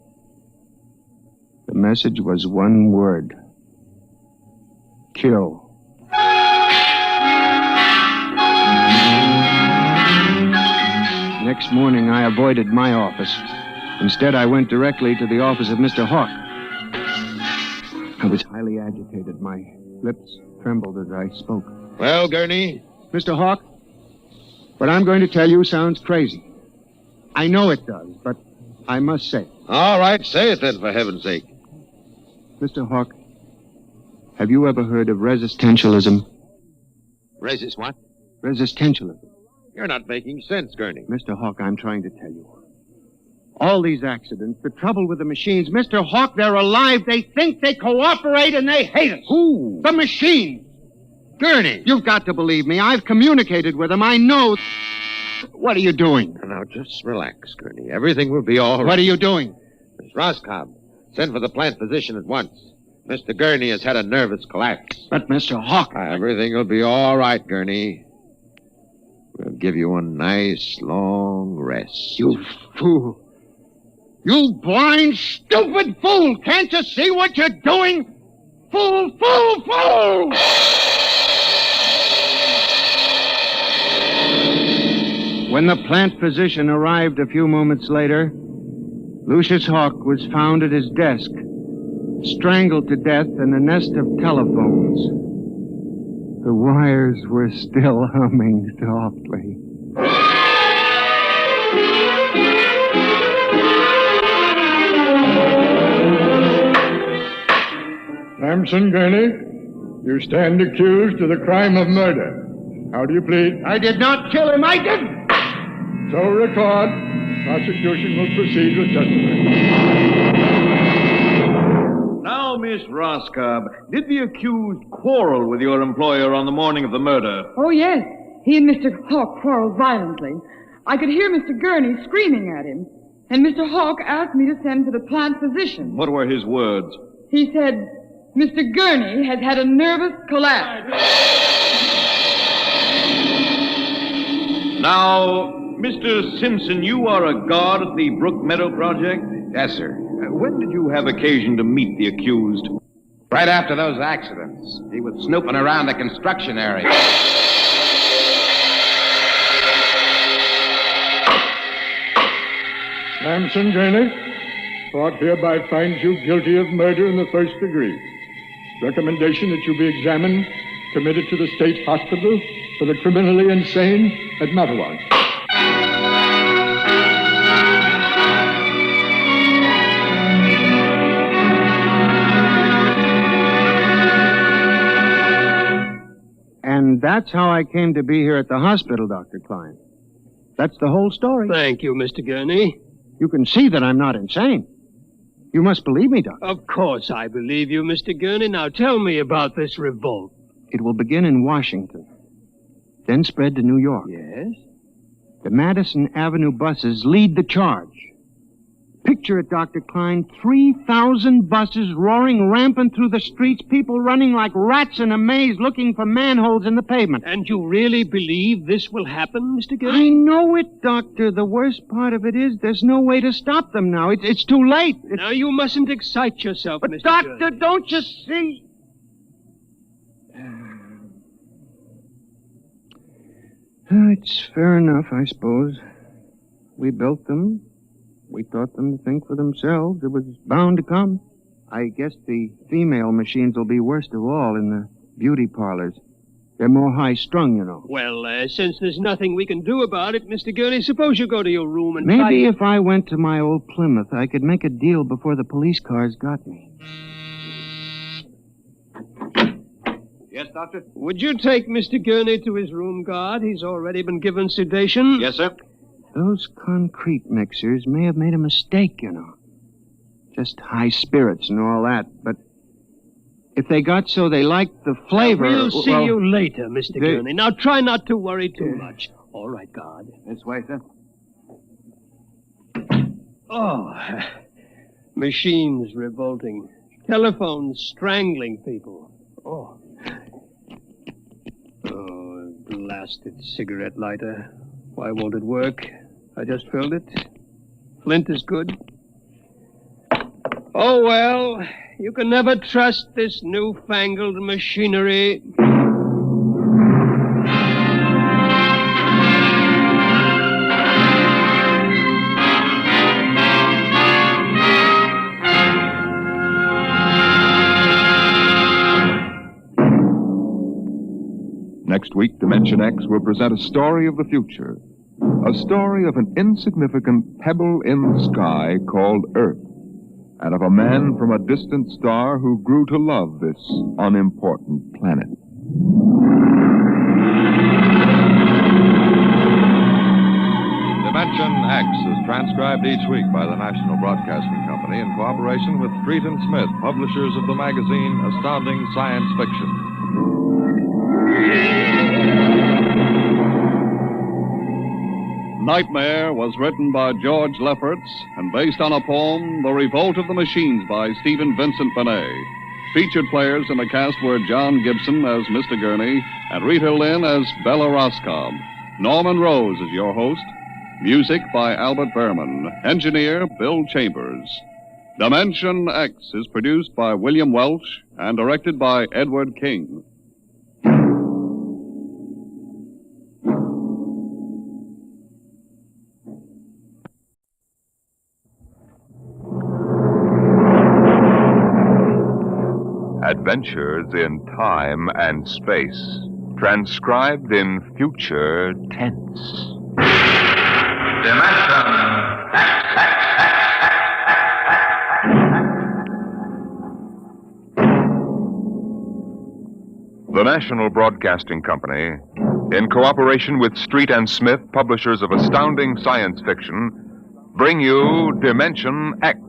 The message was one word. Kill. Next morning, I avoided my office. Instead, I went directly to the office of Mr. Hawk. I was highly agitated. My lips trembled as I spoke. Well, Gurney? Mr. Hawk, what I'm going to tell you sounds crazy. I know it does, but I must say it. All right, say it then, for heaven's sake. Mr. Hawk, have you ever heard of resistentialism? Resist what? Resistentialism. You're not making sense, Gurney. Mr. Hawk, I'm trying to tell you. All these accidents, the trouble with the machines, Mr. Hawk, they're alive. They think, they cooperate, and they hate us. Who? The machines. Gurney. You've got to believe me. I've communicated with them. I know. What are you doing? Now, just relax, Gurney. Everything will be all right. What are you doing? Miss Roscoe, send for the plant physician at once. Mr. Gurney has had a nervous collapse. But, Mr. Hawk... Everything will be all right, Gurney. We'll give you a nice, long rest. You fool. You blind, stupid fool! Can't you see what you're doing? Fool, fool, fool! When the plant physician arrived a few moments later, Lucius Hawk was found at his desk, strangled to death in a nest of telephones. The wires were still humming softly. Samson Gurney, you stand accused of the crime of murder. How do you plead? I did not kill him. I didn't. So record. Prosecution will proceed with testimony. Now, Miss Roscoe, did the accused quarrel with your employer on the morning of the murder? Oh, yes. He and Mr. Hawk quarreled violently. I could hear Mr. Gurney screaming at him. And Mr. Hawk asked me to send for the plant physician. What were his words? He said, Mr. Gurney has had a nervous collapse. Now, Mr. Simpson, you are a guard at the Brook Meadow Project? Yes, sir. When did you have occasion to meet the accused? Right after those accidents. He was snooping around the construction area. Samson Gurney, court hereby finds you guilty of murder in the first degree. Recommendation that you be examined, committed to the state hospital for the criminally insane at Marrionettes. And that's how I came to be here at the hospital, Dr. Klein. That's the whole story. Thank you, Mr. Gurney. You can see that I'm not insane. You must believe me, Doctor. Of course I believe you, Mr. Gurney. Now tell me about this revolt. It will begin in Washington, then spread to New York. Yes? The Madison Avenue buses lead the charge. Picture it, Dr. Klein, 3,000 buses roaring rampant through the streets, people running like rats in a maze looking for manholes in the pavement. And you really believe this will happen, Mr. Gurney? I know it, Doctor. The worst part of it is there's no way to stop them now. It's too late. Now, you mustn't excite yourself, but Mr. Doctor, Gurney. don't you see? It's fair enough, I suppose. We built them. We taught them to think for themselves. It was bound to come. I guess the female machines will be worst of all in the beauty parlors. They're more high-strung, you know. Well, since there's nothing we can do about it, Mr. Gurney, suppose you go to your room and Maybe if I went to my old Plymouth, I could make a deal before the police cars got me. Yes, Doctor? Would you take Mr. Gurney to his room, guard? He's already been given sedation. Yes, sir. Those concrete mixers may have made a mistake, you know. Just high spirits and all that, but if they got so they liked the flavor... We'll see you later, Mr. Gurney. Now, try not to worry too much. All right, guard. This way, sir. Oh, machines revolting. Telephones strangling people. Oh, blasted cigarette lighter. Why won't it work? I just filled it. Flint is good. Oh, well, you can never trust this newfangled machinery. Next week, Dimension X will present a story of the future. A story of an insignificant pebble in the sky called Earth, and of a man from a distant star who grew to love this unimportant planet. Dimension X is transcribed each week by the National Broadcasting Company in cooperation with Street and Smith, publishers of the magazine Astounding Science Fiction. Nightmare was written by George Lefferts and based on a poem, The Revolt of the Machines by Stephen Vincent Benet. Featured players in the cast were John Gibson as Mr. Gurney and Rita Lynn as Bella Roscoe. Norman Rose is your host. Music by Albert Behrman. Engineer Bill Chambers. Dimension X is produced by William Welch and directed by Edward King. Adventures in time and space, transcribed in future tense. The National Broadcasting Company, in cooperation with Street and Smith, publishers of astounding science fiction, bring you Dimension X.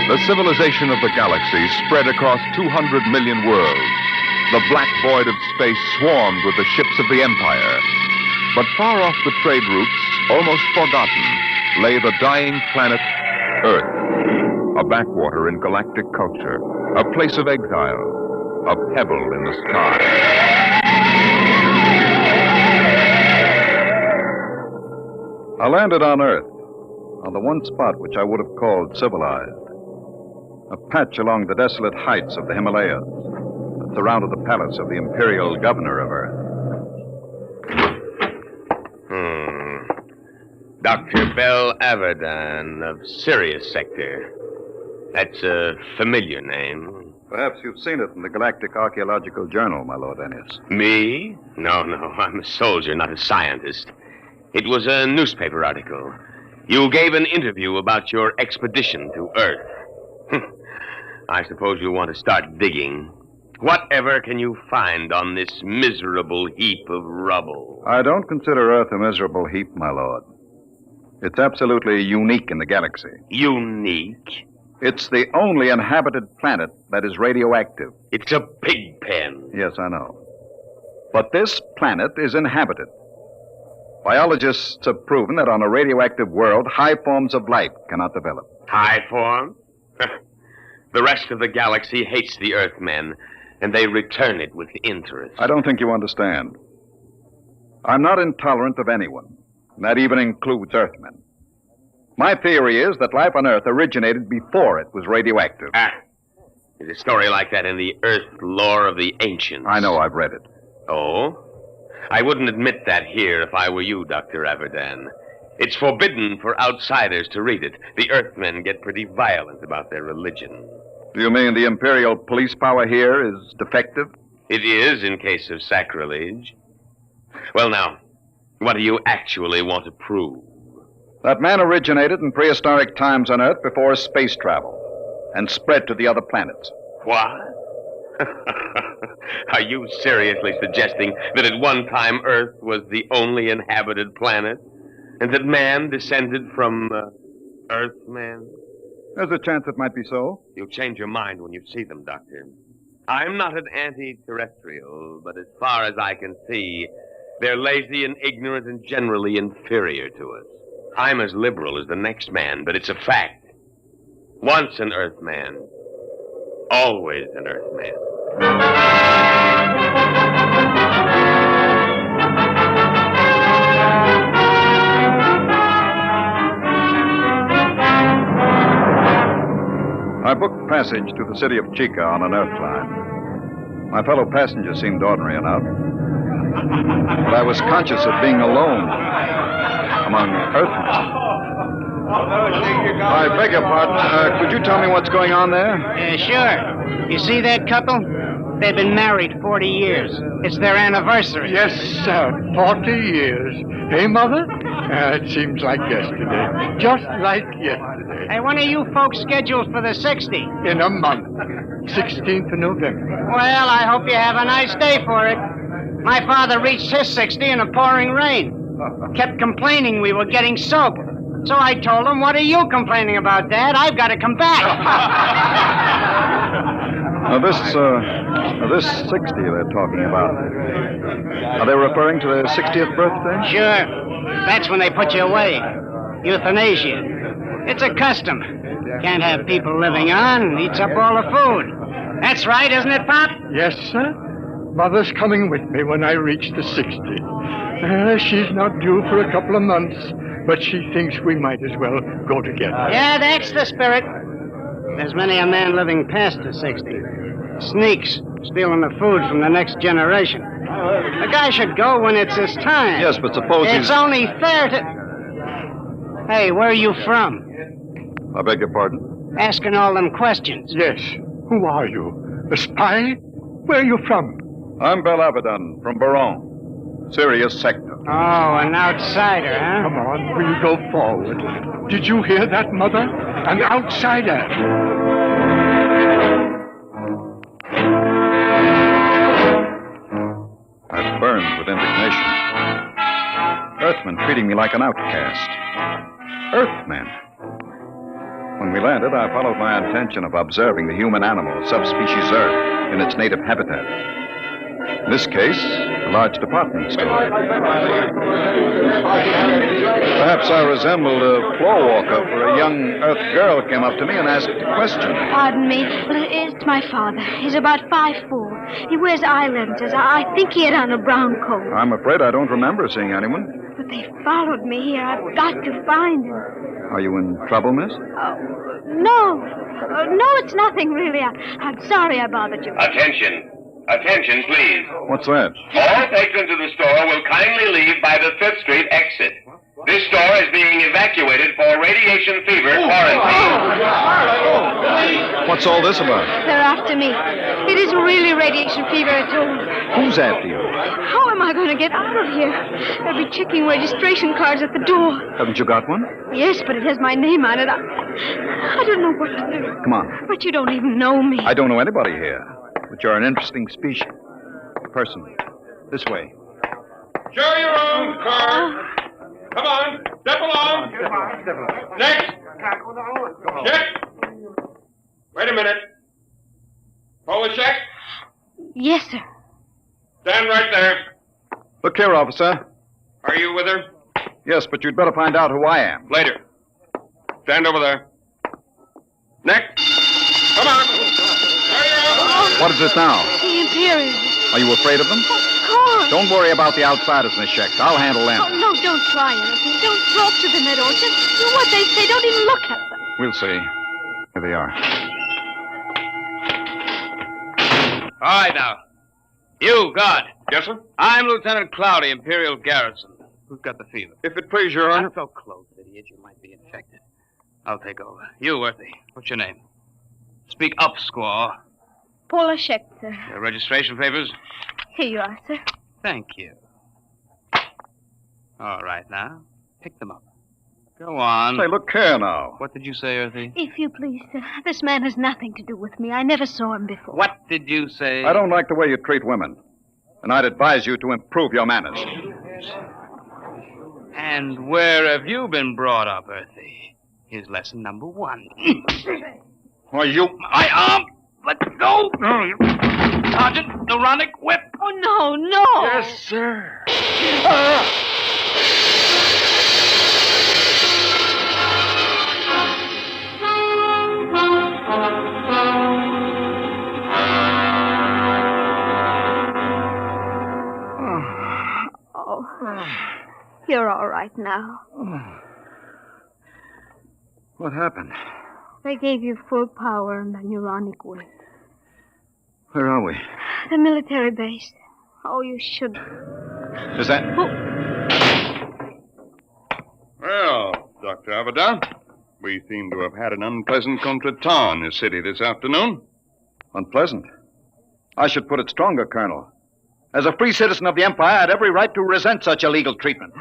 The civilization of the galaxy spread across 200 million worlds. The black void of space swarmed with the ships of the Empire. But far off the trade routes, almost forgotten, lay the dying planet Earth, a backwater in galactic culture, a place of exile, a pebble in the sky. I landed on Earth, on the one spot which I would have called civilized. A patch along the desolate heights of the Himalayas that surrounded the palace of the imperial governor of Earth. Dr. Bell Avedon of Sirius Sector. That's a familiar name. Perhaps you've seen it in the Galactic Archaeological Journal, my Lord Ennis. Me? No, I'm a soldier, not a scientist. It was a newspaper article. You gave an interview about your expedition to Earth. I suppose you want to start digging. Whatever can you find on this miserable heap of rubble? I don't consider Earth a miserable heap, my lord. It's absolutely unique in the galaxy. Unique? It's the only inhabited planet that is radioactive. It's a pig pen. Yes, I know. But this planet is inhabited. Biologists have proven that on a radioactive world, high forms of life cannot develop. High form? The rest of the galaxy hates the Earthmen, and they return it with interest. I don't think you understand. I'm not intolerant of anyone. That even includes Earthmen. My theory is that life on Earth originated before it was radioactive. There's a story like that in the Earth lore of the ancients. I know, I've read it. Oh? I wouldn't admit that here if I were you, Dr. Avedon. It's forbidden for outsiders to read it. The Earthmen get pretty violent about their religion. Do you mean the imperial police power here is defective? It is in case of sacrilege. Well, now, what do you actually want to prove? That man originated in prehistoric times on Earth before space travel and spread to the other planets. What? Are you seriously suggesting that at one time Earth was the only inhabited planet? And that man descended from Earthmen? There's a chance it might be so. You'll change your mind when you see them, Doctor. I'm not an anti-terrestrial, but as far as I can see, they're lazy and ignorant and generally inferior to us. I'm as liberal as the next man, but it's a fact. Once an Earthman, always an Earthman. I booked passage to the city of Chica on an Earth line. My fellow passengers seemed ordinary enough. But I was conscious of being alone among Earthmen. I beg your pardon. Could you tell me what's going on there? Sure. You see that couple? They've been married 40 years. It's their anniversary. Yes, sir. 40 years. Hey, Mother? It seems like yesterday. Just like yesterday. Hey, when are you folks scheduled for the 60? In a month. 16th of November. Well, I hope you have a nice day for it. My father reached his 60 in a pouring rain. Kept complaining we were getting soaked. So I told him, what are you complaining about, Dad? I've got to come back. Now, this 60 they're talking about, are they referring to their 60th birthday? Sure. That's when they put you away. Euthanasia. It's a custom. Can't have people living on. Eats up all the food. That's right, isn't it, Pop? Yes, sir. Mother's coming with me when I reach the 60. She's not due for a couple of months, but she thinks we might as well go together. Yeah, that's the spirit. There's many a man living past the 60. Sneaks, stealing the food from the next generation. A guy should go when it's his time. Yes, but suppose It's only fair to... Hey, where are you from? I beg your pardon? Asking all them questions. Yes. Who are you? A spy? Where are you from? I'm Bell Avedon from Baron, Sirius Sector. Oh, an outsider, huh? Come on, we'll go forward. Did you hear that, Mother? An outsider. I burned with indignation. Earthmen treating me like an outcast. Earthmen. When we landed, I followed my intention of observing the human animal, subspecies Earth, in its native habitat. In this case, A large department store. Perhaps I resembled a floor walker, for a young Earth girl came up to me and asked a question. Pardon me. Well, it's my father. He's about 5'4". He wears eye lenses. I think he had on a brown coat. I'm afraid I don't remember seeing anyone. But they followed me here. I've got to find him. Are you in trouble, miss? No. No, it's nothing, really. I'm sorry I bothered you. Attention. Attention, please. What's that? All patrons of the store will kindly leave by the 5th Street exit. This store is being evacuated for radiation fever quarantine. What's all this about? They're after me. It isn't really radiation fever at all. Who's after you? How am I going to get out of here? They'll be checking registration cards at the door. Haven't you got one? Yes, but it has my name on it. I don't know what to do. Come on. But you don't even know me. I don't know anybody here. But you're an interesting species. Person. This way. Show your own car. Come on. Step along. Next. Check. Wait a minute. Pull the check. Yes, sir. Stand right there. Look here, officer. Are you with her? Yes, but you'd better find out who I am. Later. Stand over there. Next. Come on. What is it now? The Imperials. Are you afraid of them? Of course. Don't worry about the outsiders, Miss Schecht. I'll handle them. Oh, no, don't try anything. Don't talk to them at all. Just do what they say. Don't even look at them. We'll see. Here they are. All right, now. You, guard. Yes, sir? I'm Lieutenant Cloudy, Imperial Garrison. Who's got the fever? If it please your honor. Not so close, idiot. You might be infected. I'll take over. You, Earthy. What's your name? Speak up, squaw. Paula Schecht, sir. Your registration papers? Here you are, sir. Thank you. All right, now. Pick them up. Go on. Say, look here now. What did you say, Earthy? If you please, sir. This man has nothing to do with me. I never saw him before. What did you say? I don't like the way you treat women. And I'd advise you to improve your manners. And where have you been brought up, Earthy? Here's lesson number 1. Why, you... My arm! Let go! Sergeant, neuronic whip! Oh, no, no! Yes, sir. Oh, you're all right now. What happened? They gave you full power and the neuronic whip. Where are we? The military base. Oh, you should. Is that... Well, Dr. Abaddon, we seem to have had an unpleasant contretemps in this city this afternoon. Unpleasant? I should put it stronger, Colonel. As a free citizen of the Empire, I had every right to resent such illegal treatment.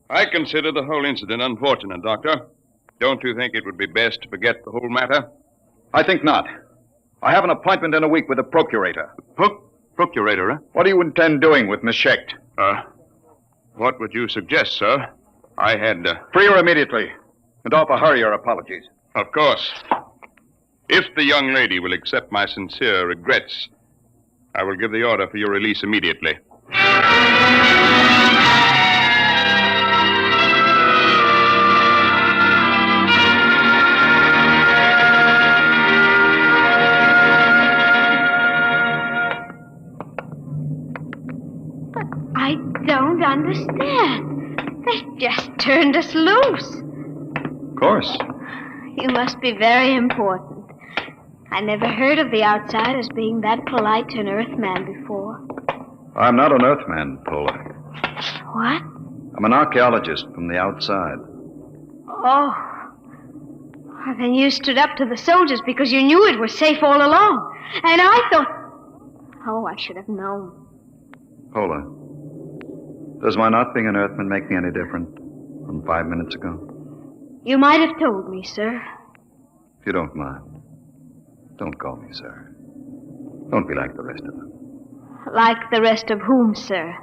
I consider the whole incident unfortunate, Doctor. Don't you think it would be best to forget the whole matter? I think not. I have an appointment in a week with the procurator. Procurator, huh? What do you intend doing with Miss Schecht? What would you suggest, sir? I had... Free her immediately, and offer her your apologies. Of course. If the young lady will accept my sincere regrets, I will give the order for your release immediately. I don't understand. They just turned us loose. Of course. You must be very important. I never heard of the outsiders being that polite to an Earthman before. I'm not an Earthman, Paula. What? I'm an archaeologist from the outside. Oh. Well, then you stood up to the soldiers because you knew it was safe all along. And I thought... Oh, I should have known. Paula, does my not being an Earthman make me any different from 5 minutes ago? You might have told me, sir. If you don't mind, don't call me sir. Don't be like the rest of them. Like the rest of whom, sir?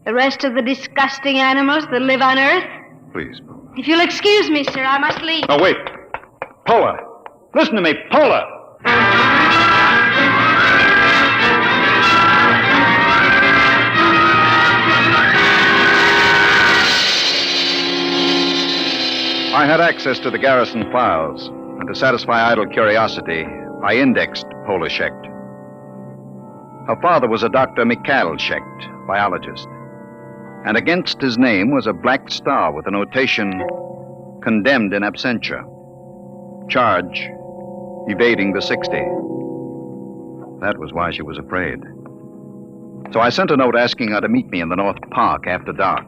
The rest of the disgusting animals that live on Earth? Please, Paula. If you'll excuse me, sir, I must leave. Oh, wait. Paula! Listen to me, Paula! I had access to the garrison files, and to satisfy idle curiosity, I indexed Pola Schecht. Her father was a Dr. Mikhail Schecht, biologist. And against his name was a black star with a notation, condemned in absentia. Charge, evading the 60. That was why she was afraid. So I sent a note asking her to meet me in the North Park after dark.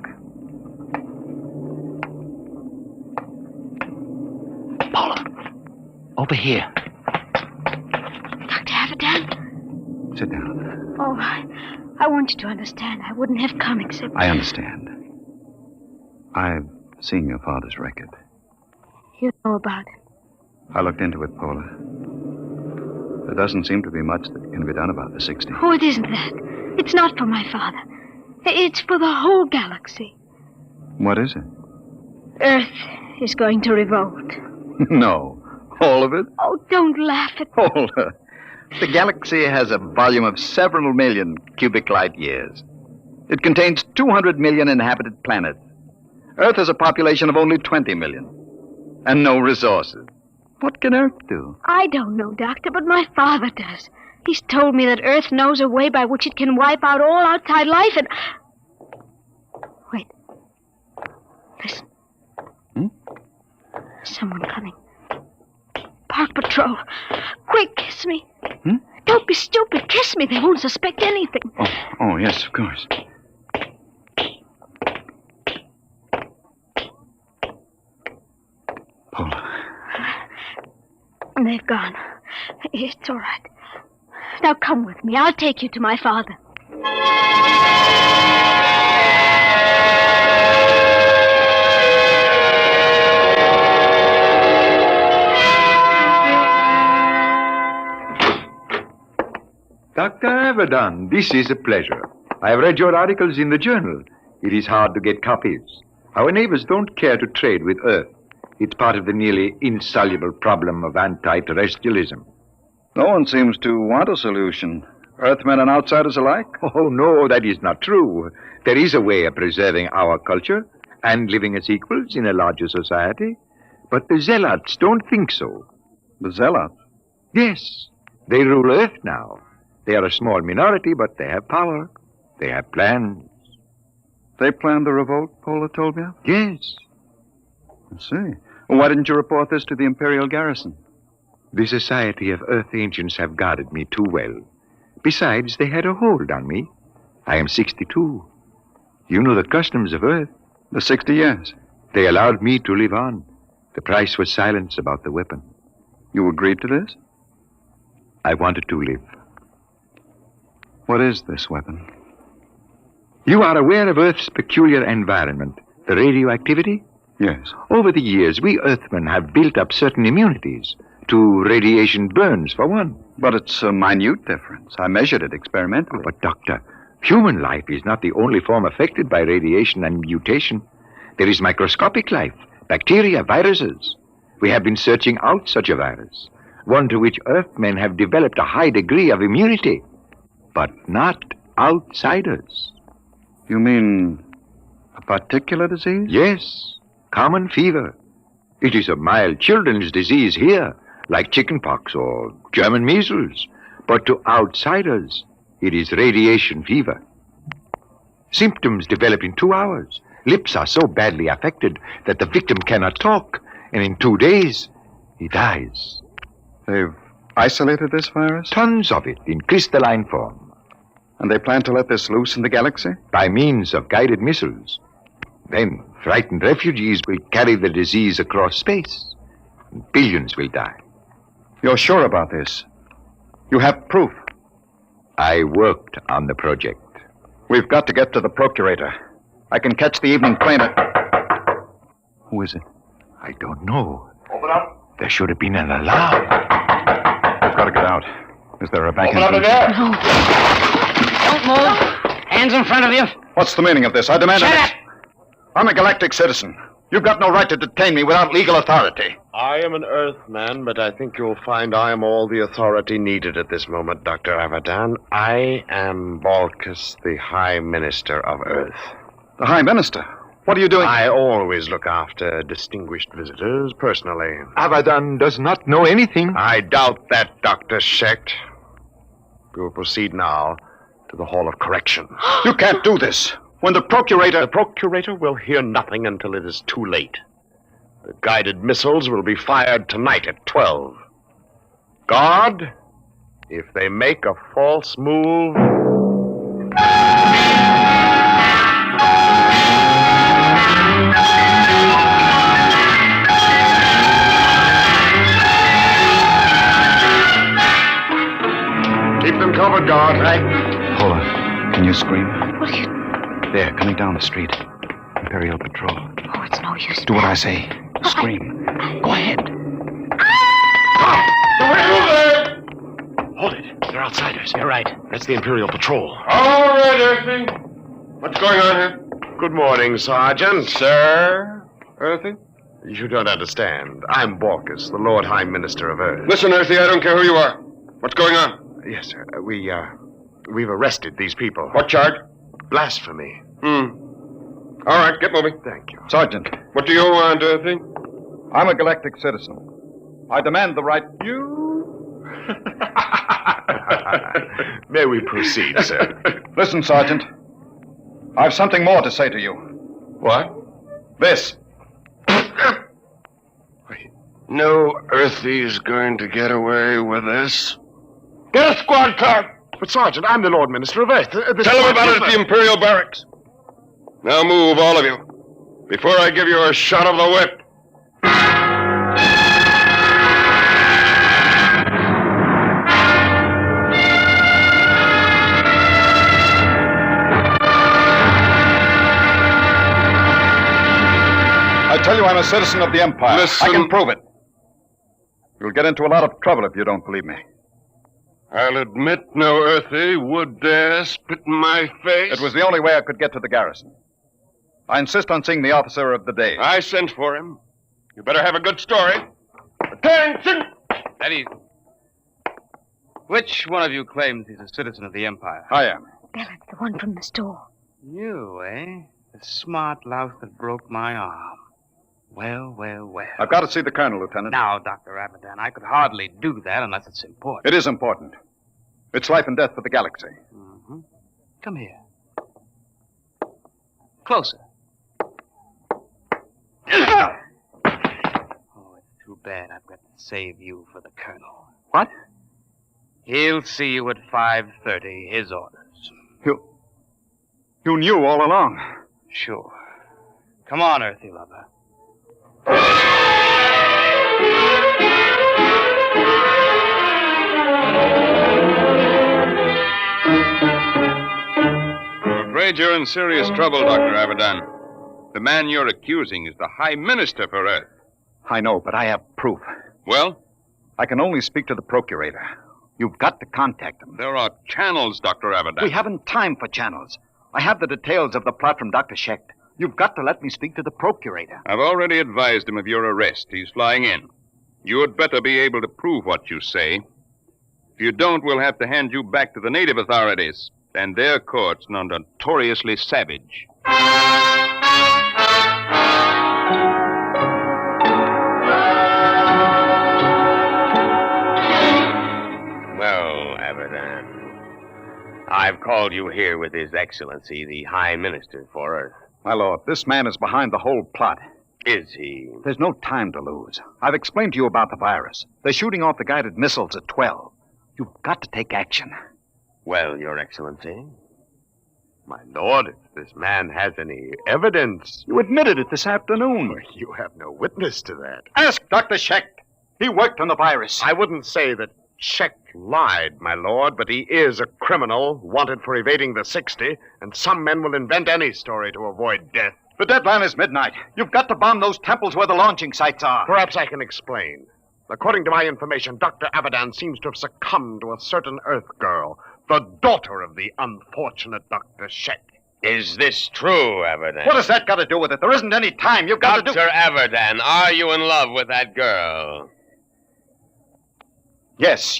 Paula, over here. Dr. Avidan? Sit down. Oh, I want you to understand. I wouldn't have come except... I understand. I've seen your father's record. You know about it. I looked into it, Paula. There doesn't seem to be much that can be done about the 60. Oh, it isn't that. It's not for my father. It's for the whole galaxy. What is it? Earth is going to revolt. No. All of it? Oh, don't laugh at me. Paula. The galaxy has a volume of several million cubic light years. It contains 200 million inhabited planets. Earth has a population of only 20 million. And no resources. What can Earth do? I don't know, Doctor, but my father does. He's told me that Earth knows a way by which it can wipe out all outside life and... Wait. Listen. Someone coming. Park Patrol. Quick, kiss me. Don't be stupid. Kiss me. They won't suspect anything. Oh, yes, of course. Paula. They've gone. It's all right. Now come with me. I'll take you to my father. Dr. Avidan, this is a pleasure. I have read your articles in the journal. It is hard to get copies. Our neighbors don't care to trade with Earth. It's part of the nearly insoluble problem of anti-terrestrialism. No one seems to want a solution. Earthmen and outsiders alike? Oh, no, that is not true. There is a way of preserving our culture and living as equals in a larger society. But the zealots don't think so. The zealots? Yes. They rule Earth now. They are a small minority, but they have power. They have plans. They planned the revolt, Pola told me? Yes. I see. Well, why didn't you report this to the Imperial garrison? The Society of Earth Ancients have guarded me too well. Besides, they had a hold on me. I am 62. You know the customs of Earth. The 60 years. They allowed me to live on. The price was silence about the weapon. You agreed to this? I wanted to live. What is this weapon? You are aware of Earth's peculiar environment, the radioactivity? Yes. Over the years, we Earthmen have built up certain immunities to radiation burns, for one. But it's a minute difference. I measured it experimentally. But, Doctor, human life is not the only form affected by radiation and mutation. There is microscopic life, bacteria, viruses. We have been searching out such a virus, one to which Earthmen have developed a high degree of immunity, but not outsiders. You mean a particular disease? Yes, common fever. It is a mild children's disease here, like chickenpox or German measles. But to outsiders, it is radiation fever. Symptoms develop in 2 hours. Lips are so badly affected that the victim cannot talk, and in 2 days, he dies. They've isolated this virus? Tons of it in crystalline form. And they plan to let this loose in the galaxy? By means of guided missiles. Then frightened refugees will carry the disease across space. Billions will die. You're sure about this? You have proof? I worked on the project. We've got to get to the Procurator. I can catch the evening train at... Who is it? I don't know. Open up. There should have been an alarm. We've got to get out. Is there a back Open up the entrance? door. Don't move. Hands in front of you. What's the meaning of this? I demand... Shut up! I'm a galactic citizen. You've got no right to detain me without legal authority. I am an Earthman, but I think you'll find I am all the authority needed at this moment, Dr. Avidan. I am Balkus, the High Minister of Earth. The High Minister? What are you doing? I always look after distinguished visitors personally. Abaddon does not know anything. I doubt that, Dr. Schecht. We will proceed now to the Hall of Correction. You can't do this. When the Procurator... The Procurator will hear nothing until it is too late. The guided missiles will be fired tonight at 12. Guard, if they make a false move... Keep them covered, guard. Right. Paula, can you scream? Will you? There, coming down the street. Imperial Patrol. Oh, it's no use. Do what I say. Scream. Go ahead. Hold it. They're outsiders. You're right. That's the Imperial Patrol. All right, Earthy. What's going on here? Good morning, Sergeant. Sir? Earthy? You don't understand. I'm Borkus, the Lord High Minister of Earth. Listen, Earthy, I don't care who you are. What's going on? Yes, sir. We've arrested these people. What charge? Blasphemy. All right, get moving. Thank you. Sergeant, What do you want, Earthy? I'm a galactic citizen. I demand the right... You? May we proceed, sir? Listen, Sergeant. I've something more to say to you. What? This. No Earthy's going to get away with this. Get a squad car! But, Sergeant, I'm the Lord Minister of Earth. Tell them about it at the Imperial Barracks. Now move, all of you, before I give you a shot of the whip. I tell you I'm a citizen of the Empire. Listen. I can prove it. You'll get into a lot of trouble if you don't believe me. I'll admit no Earthy would dare spit in my face. It was the only way I could get to the garrison. I insist on seeing the officer of the day. I sent for him. You better have a good story. Attention! Eddie, which one of you claims he's a citizen of the Empire? I am. Veldt, the one from the store. You, eh? The smart louse that broke my arm. Well, well, well. I've got to see the colonel, Lieutenant. Now, Dr. Abaddon, I could hardly do that unless it's important. It is important. It's life and death for the galaxy. Mm-hmm. Come here. Closer. Oh, it's too bad I've got to save you for the colonel. What? He'll see you at 5:30, his orders. You knew all along. Sure. Come on, Earthy lover. I'm afraid you're in serious trouble, Dr. Abaddon. The man you're accusing is the High Minister for Earth. I know, but I have proof. Well? I can only speak to the Procurator. You've got to contact him. There are channels, Dr. Abaddon. We haven't time for channels. I have the details of the plot from Dr. Schecht. You've got to let me speak to the Procurator. I've already advised him of your arrest. He's flying in. You'd better be able to prove what you say. If you don't, we'll have to hand you back to the native authorities and their courts are notoriously savage. Well, Abaddon, I've called you here with His Excellency, the High Minister for Earth. My lord, this man is behind the whole plot. Is he? There's no time to lose. I've explained to you about the virus. They're shooting off the guided missiles at 12. You've got to take action. Well, Your Excellency, my lord, if this man has any evidence... You admitted it this afternoon. You have no witness to that. Ask Dr. Schecht. He worked on the virus. I wouldn't say that Schecht lied, my lord, but he is a criminal wanted for evading the 60, and some men will invent any story to avoid death. The deadline is midnight. You've got to bomb those temples where the launching sites are. Perhaps I can explain. According to my information, Dr. Abaddon seems to have succumbed to a certain Earth girl, the daughter of the unfortunate Dr. Schecht. Is this true, Abaddon? What has that got to do with it? There isn't any time. You've got to do... Dr. Abaddon, are you in love with that girl? Yes.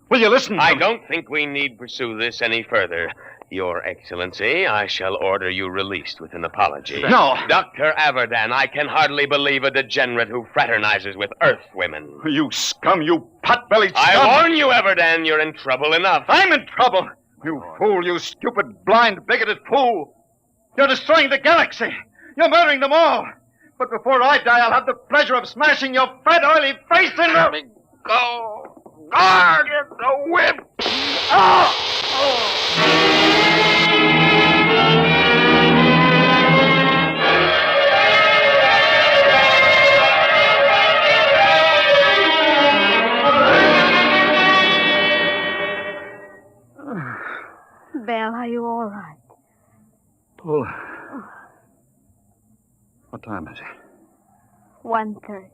Will you listen to I me? don't think we need pursue this any further. Your Excellency, I shall order you released with an apology. No. Dr. Averdan, I can hardly believe a degenerate who fraternizes with Earth women. You scum, you pot-bellied scum! I warn you, Averdan, you're in trouble enough. I'm in trouble! You fool, you stupid, blind, bigoted fool! You're destroying the galaxy! You're murdering them all! But before I die, I'll have the pleasure of smashing your fat, oily face in... Let me go! Guard! Get the whip! Belle, are you all right? Paul. What time is it? 1:30.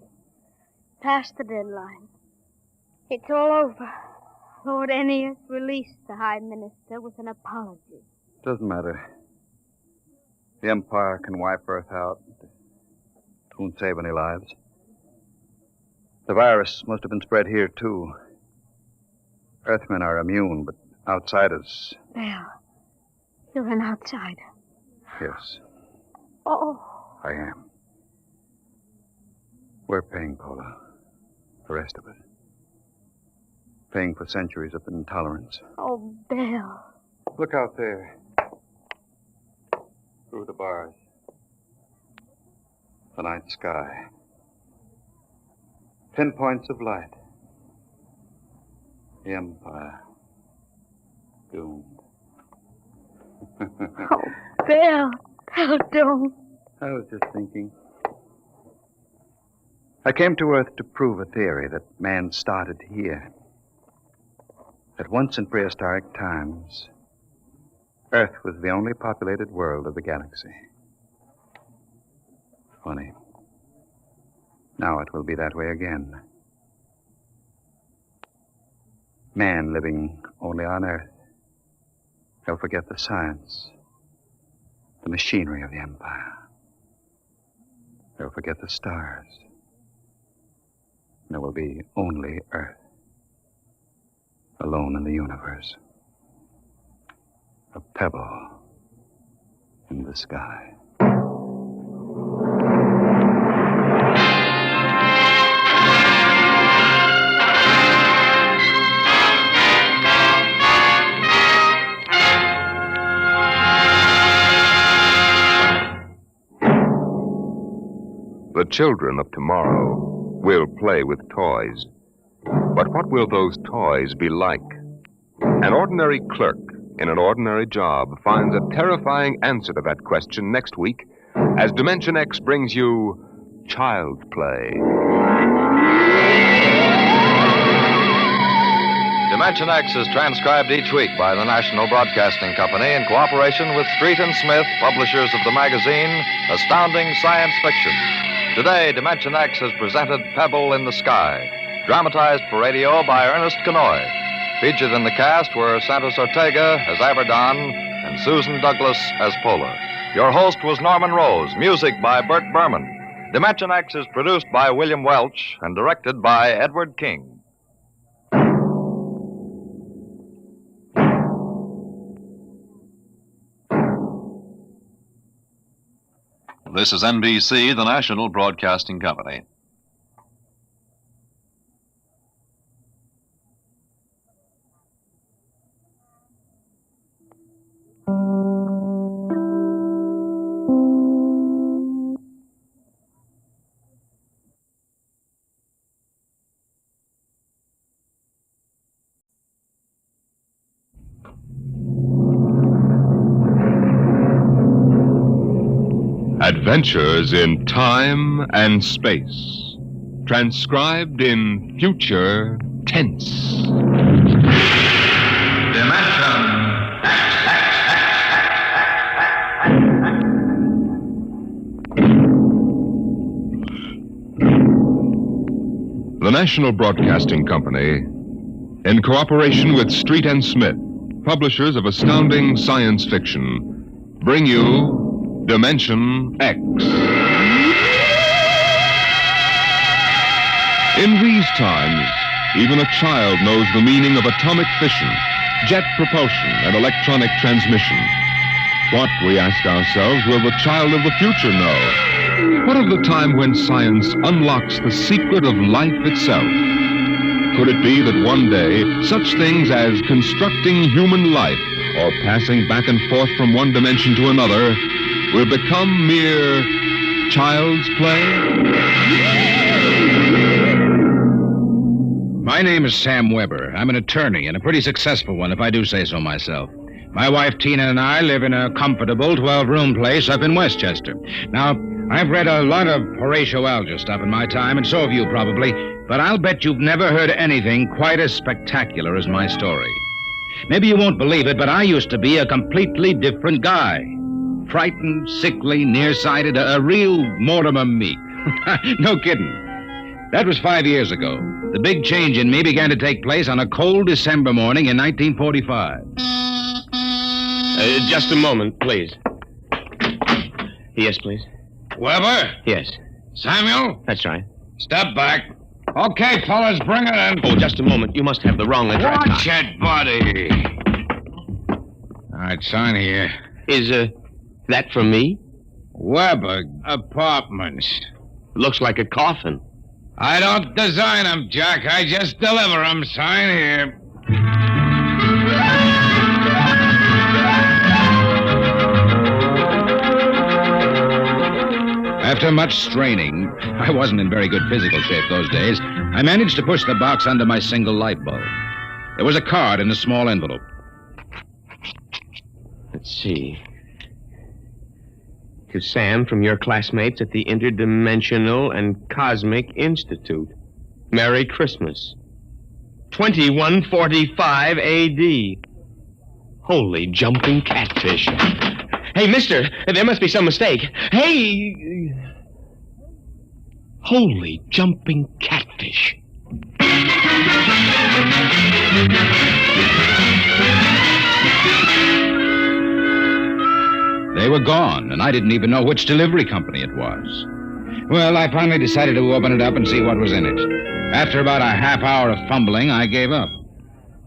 Past the deadline. It's all over. Lord Ennius released the High Minister with an apology. Doesn't matter. The Empire can wipe Earth out. It won't save any lives. The virus must have been spread here, too. Earthmen are immune, but outsiders... Belle, you're an outsider. Yes, Oh, I am. We're paying, Paula. The rest of it. Paying for centuries of intolerance. oh, Belle. Look out there. Through the bars. The night sky. Pinpoints of light. The Empire. Doomed. Oh, Belle. Belle, don't. I was just thinking. I came to Earth to prove a theory that man started here. That once in prehistoric times, Earth was the only populated world of the galaxy. Funny. Now it will be that way again. Man living only on Earth. He'll forget the science, the machinery of the Empire. He'll forget the stars. There will be only Earth. Alone in the universe. A pebble in the sky. The children of tomorrow will play with toys. But what will those toys be like? An ordinary clerk in an ordinary job finds a terrifying answer to that question next week as Dimension X brings you Child Play. Dimension X is transcribed each week by the National Broadcasting Company in cooperation with Street and Smith, publishers of the magazine Astounding Science Fiction. Today, Dimension X has presented Pebble in the Sky, dramatized for radio by Ernest Kenoy. Featured in the cast were Santos Ortega as Averdan and Susan Douglas as Pola. Your host was Norman Rose, music by Burt Berman. Dimension X is produced by William Welch and directed by Edward King. This is NBC, the National Broadcasting Company. Adventures in Time and Space. Transcribed in future tense. Dimension The National Broadcasting Company, in cooperation with Street and Smith, publishers of astounding science fiction, bring you Dimension X. In these times, even a child knows the meaning of atomic fission jet propulsion and electronic transmission. What, we ask ourselves, will the child of the future know? What of the time when science unlocks the secret of life itself? Could it be that one day, such things as constructing human life or passing back and forth from one dimension to another will become mere child's play? My name is Sam Weber. I'm an attorney, and a pretty successful one, if I do say so myself. My wife Tina and I live in a comfortable 12-room place up in Westchester. Now, I've read a lot of Horatio Alger stuff in my time, and so have you probably, but I'll bet you've never heard anything quite as spectacular as my story. Maybe you won't believe it, but I used to be a completely different guy. Frightened, sickly, nearsighted, a real Mortimer Meek. No kidding. That was 5 years ago. The big change in me began to take place on a cold December morning in 1945. Just a moment, please. Yes, please. Weber? Yes. Samuel? That's right. Step back. Okay, fellas, bring it in. Oh, just a moment. You must have the wrong address. Watch it, buddy. All right, sign here. Is, that for me? Weber Apartments. Looks like a coffin. I don't design them, Jack. I just deliver them. Sign here. After much straining, I wasn't in very good physical shape those days, I managed to push the box under my single light bulb. There was a card in a small envelope. Let's see. To Sam from your classmates at the Interdimensional and Cosmic Institute. Merry Christmas. 2145 A.D. Holy jumping catfish. Hey, mister, there must be some mistake. Hey! Holy jumping catfish. They were gone, and I didn't even know which delivery company it was. Well, I finally decided to open it up and see what was in it. After about a half hour of fumbling, I gave up.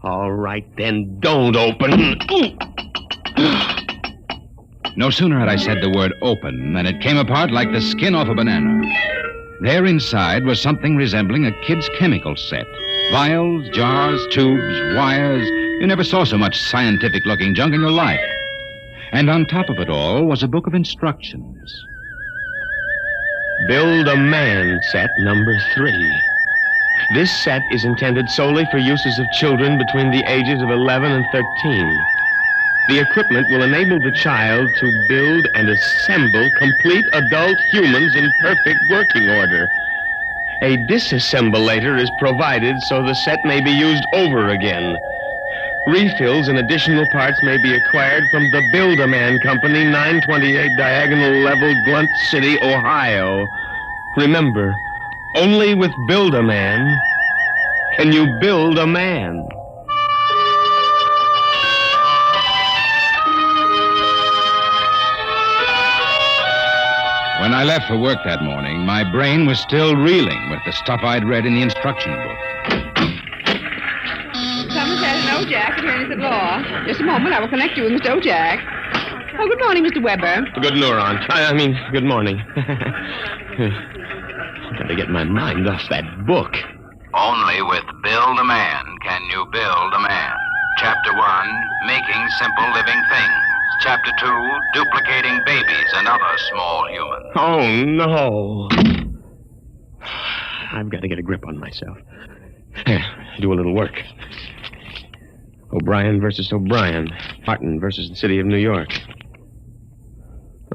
All right, then, don't open. No sooner had I said the word open than it came apart like the skin off a banana. There inside was something resembling a kid's chemical set. Vials, jars, tubes, wires. You never saw so much scientific-looking junk in your life. And on top of it all was a book of instructions. Build a Man set number 3. This set is intended solely for uses of children between the ages of 11 and 13. The equipment will enable the child to build and assemble complete adult humans in perfect working order. A disassemblator is provided so the set may be used over again. Refills and additional parts may be acquired from the Build-A-Man Company, 928 Diagonal Level, Blunt City, Ohio. Remember, only with Build-A-Man can you build a man. When I left for work that morning, my brain was still reeling with the stuff I'd read in the instruction book. Somerset and Ojack, attorneys at law. Just a moment, I will connect you with Mr. Ojack. Oh, good morning, Mr. Weber. Good neuron. I mean, good morning. Got to get my mind off that book. Only with Build a Man can you build a man. Chapter 1, Making Simple Living Things. Chapter 2, Duplicating Babies and Other Small Humans. Oh, no. I've got to get a grip on myself. Here, do a little work. O'Brien versus O'Brien. Martin versus the city of New York.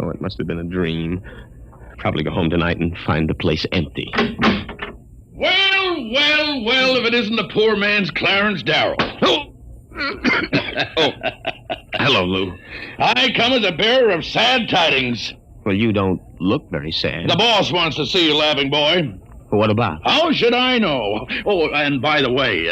Oh, it must have been a dream. Probably go home tonight and find the place empty. Well, if it isn't the poor man's Clarence Darrow. Oh, hello, Lou. I come as a bearer of sad tidings. Well, you don't look very sad. The boss wants to see you, laughing boy. What about? How should I know? Oh, and by the way,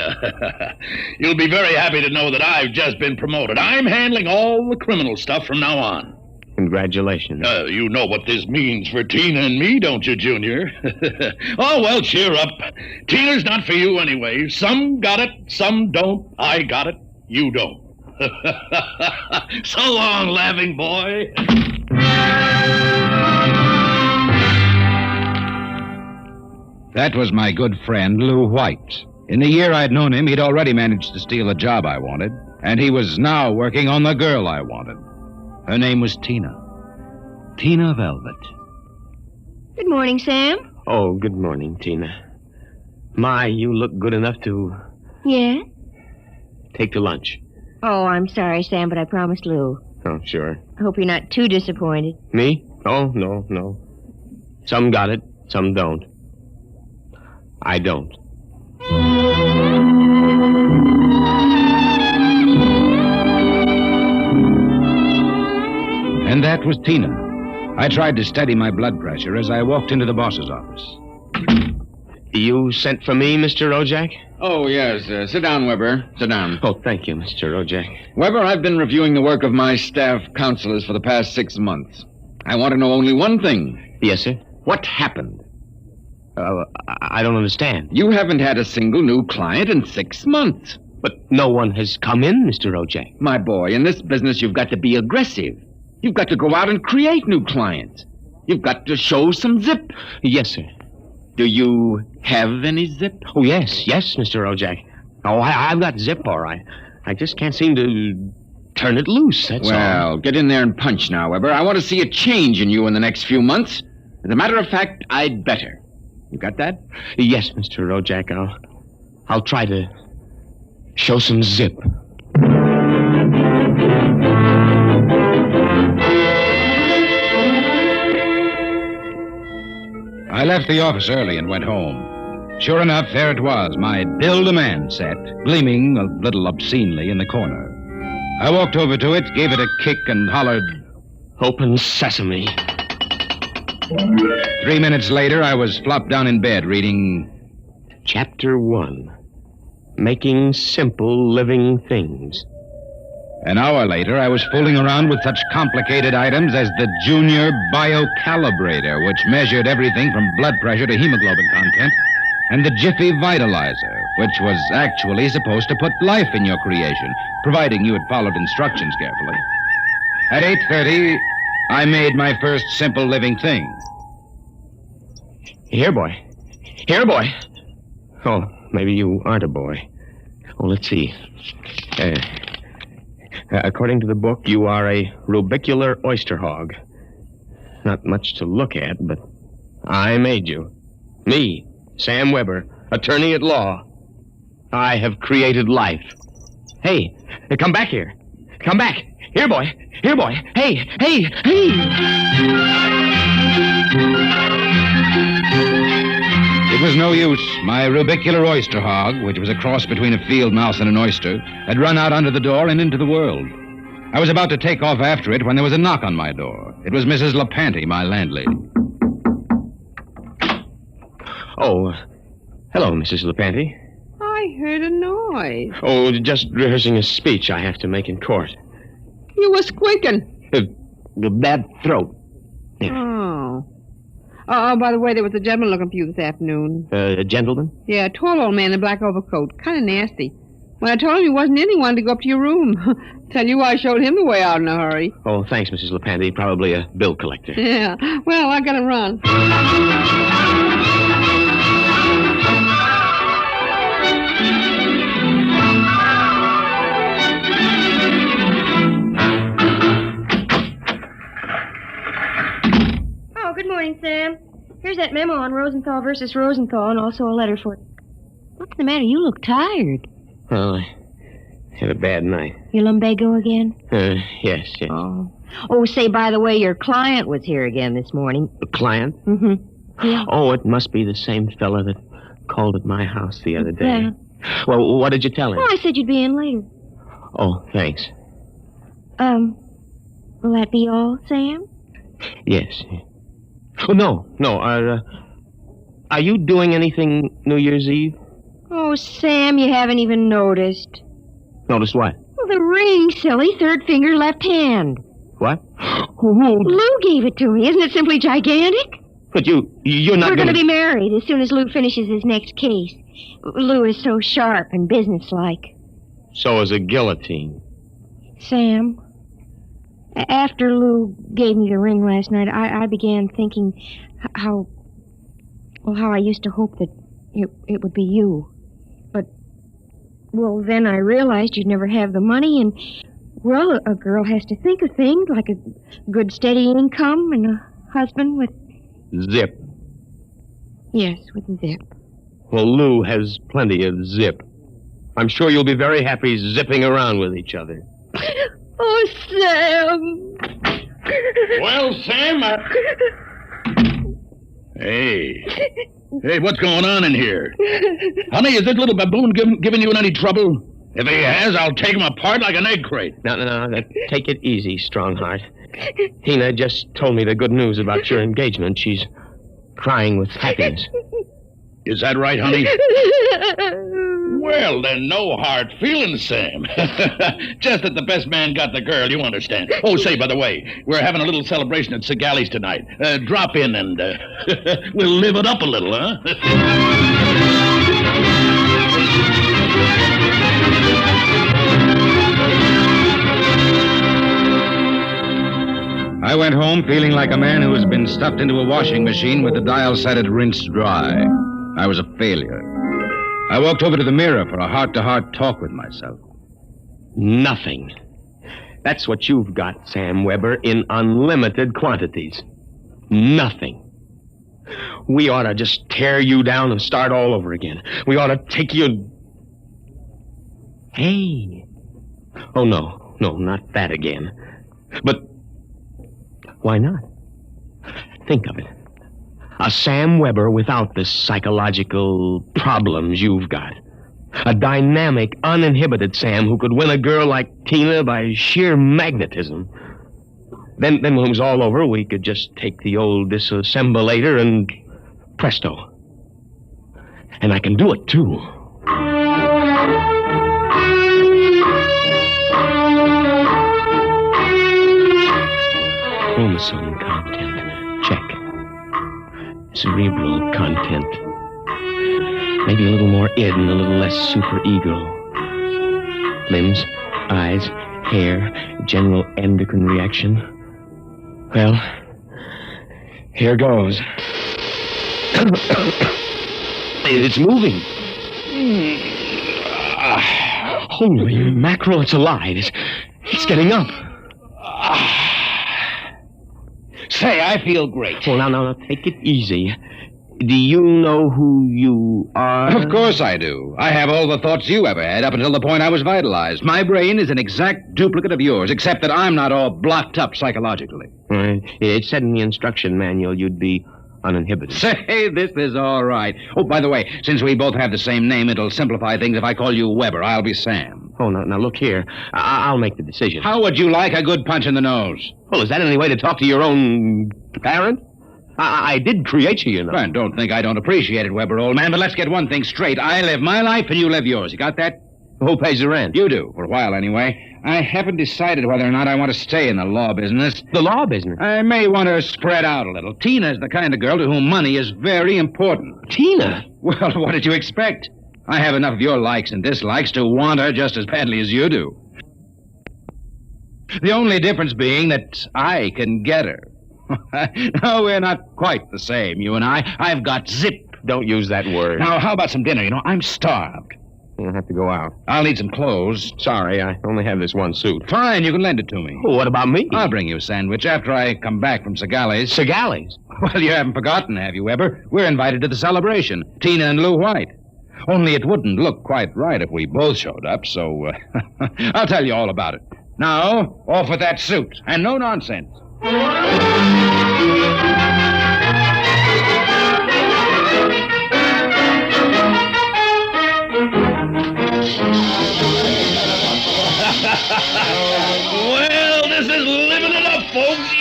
you'll be very happy to know that I've just been promoted. I'm handling all the criminal stuff from now on. Congratulations. You know what this means for Tina and me, don't you, Junior? Oh, well, cheer up. Tina's not for you anyway. Some got it, some don't. I got it. you don't. So long, laughing boy. That was my good friend, Lou White. In the year I'd known him, he'd already managed to steal a job I wanted, and he was now working on the girl I wanted. Her name was Tina. Tina Veldt. Good morning, Sam. Oh, good morning, Tina. My, you look good enough to Yeah? take to lunch. Oh, I'm sorry, Sam, but I promised Lou. Oh, sure. I hope you're not too disappointed. Me? Oh, no. Some got it, some don't. I don't. And that was Tina. I tried to steady my blood pressure as I walked into the boss's office. You sent for me, Mr. Ojak? Oh, yes. Sit down, Weber. Sit down. Oh, thank you, Mr. Ojak. Weber, I've been reviewing the work of my staff counselors for the past 6 months. I want to know only one thing. Yes, sir? What happened? I don't understand. You haven't had a single new client in 6 months. But no one has come in, Mr. Ojak. My boy, in this business, you've got to be aggressive. You've got to go out and create new clients. You've got to show some zip. Yes, sir. Do you have any zip? Oh, yes, Mr. Ojak. Oh, I've got zip, all right. I just can't seem to turn it loose, that's all. Well, get in there and punch now, Weber. I want to see a change in you in the next few months. As a matter of fact, I'd better. You got that? Yes, Mr. Ojak. I'll try to show some zip. I left the office early and went home. Sure enough, there it was, my Build-A-Man set, gleaming a little obscenely in the corner. I walked over to it, gave it a kick, and hollered, "Open sesame." 3 minutes later, I was flopped down in bed reading Chapter 1, Making Simple Living Things. An hour later, I was fooling around with such complicated items as the Junior Biocalibrator, which measured everything from blood pressure to hemoglobin content, and the Jiffy Vitalizer, which was actually supposed to put life in your creation, providing you had followed instructions carefully. At 8:30, I made my first simple living thing. Here, boy. Oh, maybe you aren't a boy. Oh, let's see. According to the book, you are a rubicular oyster hog. Not much to look at, but I made you. Me, Sam Weber, attorney at law. I have created life. Hey, come back here. Come back. Here, boy. Hey. It was no use. My rubicular oyster hog, which was a cross between a field mouse and an oyster, had run out under the door and into the world. I was about to take off after it when there was a knock on my door. It was Mrs. LaPanty, my landlady. Oh, hello, Mrs. LaPanty. I heard a noise. Oh, just rehearsing a speech I have to make in court. You were squeaking. The bad throat. Oh, by the way, there was a gentleman looking for you this afternoon. A gentleman? Yeah, a tall old man in a black overcoat. Kind of nasty. When I told him he wasn't in, he wanted to go up to your room. Tell you I showed him the way out in a hurry. Oh, thanks, Mrs. LaPanty. Probably a bill collector. Yeah. Well, I gotta run. Good morning, Sam. Here's that memo on Rosenthal versus Rosenthal and also a letter for... What's the matter? You look tired. Well, I had a bad night. Your lumbago again? Yes. Oh, say, by the way, your client was here again this morning. The client? Mm-hmm. Yeah. Oh, it must be the same fella that called at my house the other day. Yeah. Well, what did you tell him? Well, I said you'd be in later. Oh, thanks. Will that be all, Sam? Yes. Oh, no. Are you doing anything New Year's Eve? Oh, Sam, you haven't even noticed. Noticed what? Well, the ring, silly. Third finger, left hand. What? Lou gave it to me. Isn't it simply gigantic? But you're not We're going to be married as soon as Lou finishes his next case. Lou is so sharp and businesslike. So is a guillotine. Sam, after Lou gave me the ring last night, I began thinking how I used to hope that it would be you. But, well, then I realized you'd never have the money, and, well, a girl has to think of things like a good steady income and a husband with... Zip. Yes, with Zip. Well, Lou has plenty of zip. I'm sure you'll be very happy zipping around with each other. Oh, Sam! Well, Sam, Hey, what's going on in here? Honey, is this little baboon giving you any trouble? If he has, I'll take him apart like an egg crate. No, take it easy, Strongheart. Tina just told me the good news about your engagement. She's crying with happiness. Is that right, honey? Well, then, no hard feelings, Sam. Just that the best man got the girl, you understand. Oh, say, by the way, we're having a little celebration at Shanghied's tonight. Drop in and we'll live it up a little, huh? I went home feeling like a man who has been stuffed into a washing machine with the dial set at rinsed dry. I was a failure. I walked over to the mirror for a heart-to-heart talk with myself. Nothing. That's what you've got, Sam Weber, in unlimited quantities. Nothing. We ought to just tear you down and start all over again. We ought to take you... Hey. Oh, no, not that again. But why not? Think of it. A Sam Weber without the psychological problems you've got. A dynamic, uninhibited Sam who could win a girl like Tina by sheer magnetism. Then when it was all over, we could just take the old disassemblator and presto. And I can do it, too. Chromosome content. Check. Cerebral content. Maybe a little more id and a little less superego. Limbs, eyes, hair, general endocrine reaction. Well, here goes. It's moving. Holy mackerel, it's alive. It's getting up. Say, I feel great. Well, now, take it easy. Do you know who you are? Of course I do. I have all the thoughts you ever had up until the point I was vitalized. My brain is an exact duplicate of yours, except that I'm not all blocked up psychologically. It said in the instruction manual you'd be uninhibited. Say, this is all right. Oh, by the way, since we both have the same name, it'll simplify things if I call you Weber. I'll be Sam. Oh, now look here. I'll make the decision. How would you like a good punch in the nose? Well, is that any way to talk to your own parent? I did create you, know. Well, don't think I don't appreciate it, Weber, old man, but let's get one thing straight. I live my life and you live yours. You got that? Who pays the rent? You do, for a while anyway. I haven't decided whether or not I want to stay in the law business. The law business? I may want to spread out a little. Tina's the kind of girl to whom money is very important. Tina? Well, what did you expect? I have enough of your likes and dislikes to want her just as badly as you do. The only difference being that I can get her. No, we're not quite the same, you and I. I've got zip. Don't use that word. Now, how about some dinner? You know, I'm starved. You'll have to go out. I'll need some clothes. Sorry, I only have this one suit. Fine, you can lend it to me. Well, what about me? I'll bring you a sandwich after I come back from Shanghied's. Shanghied's? Well, you haven't forgotten, have you, Weber? We're invited to the celebration. Tina and Lou White. Only it wouldn't look quite right if we both showed up, so I'll tell you all about it. Now, off with that suit, and no nonsense. Well, this is living it up, folks.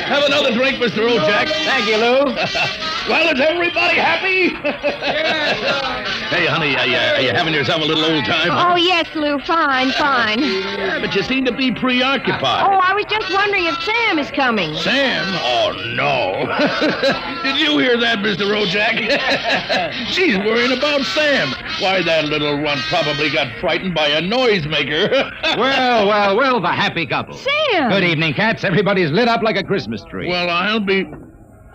Have another drink, Mr. O'Jack. Thank you, Lou. Well, is everybody happy? Yes. Hey, honey, are you having yourself a little old time? Huh? Oh, yes, Lou. Fine. Yeah, but you seem to be preoccupied. Oh, I was just wondering if Sam is coming. Sam? Oh, no. Did you hear that, Mr. Rojak? She's worrying about Sam. Why, that little runt probably got frightened by a noisemaker. Well, the happy couple. Sam! Good evening, cats. Everybody's lit up like a Christmas tree. Well, I'll be...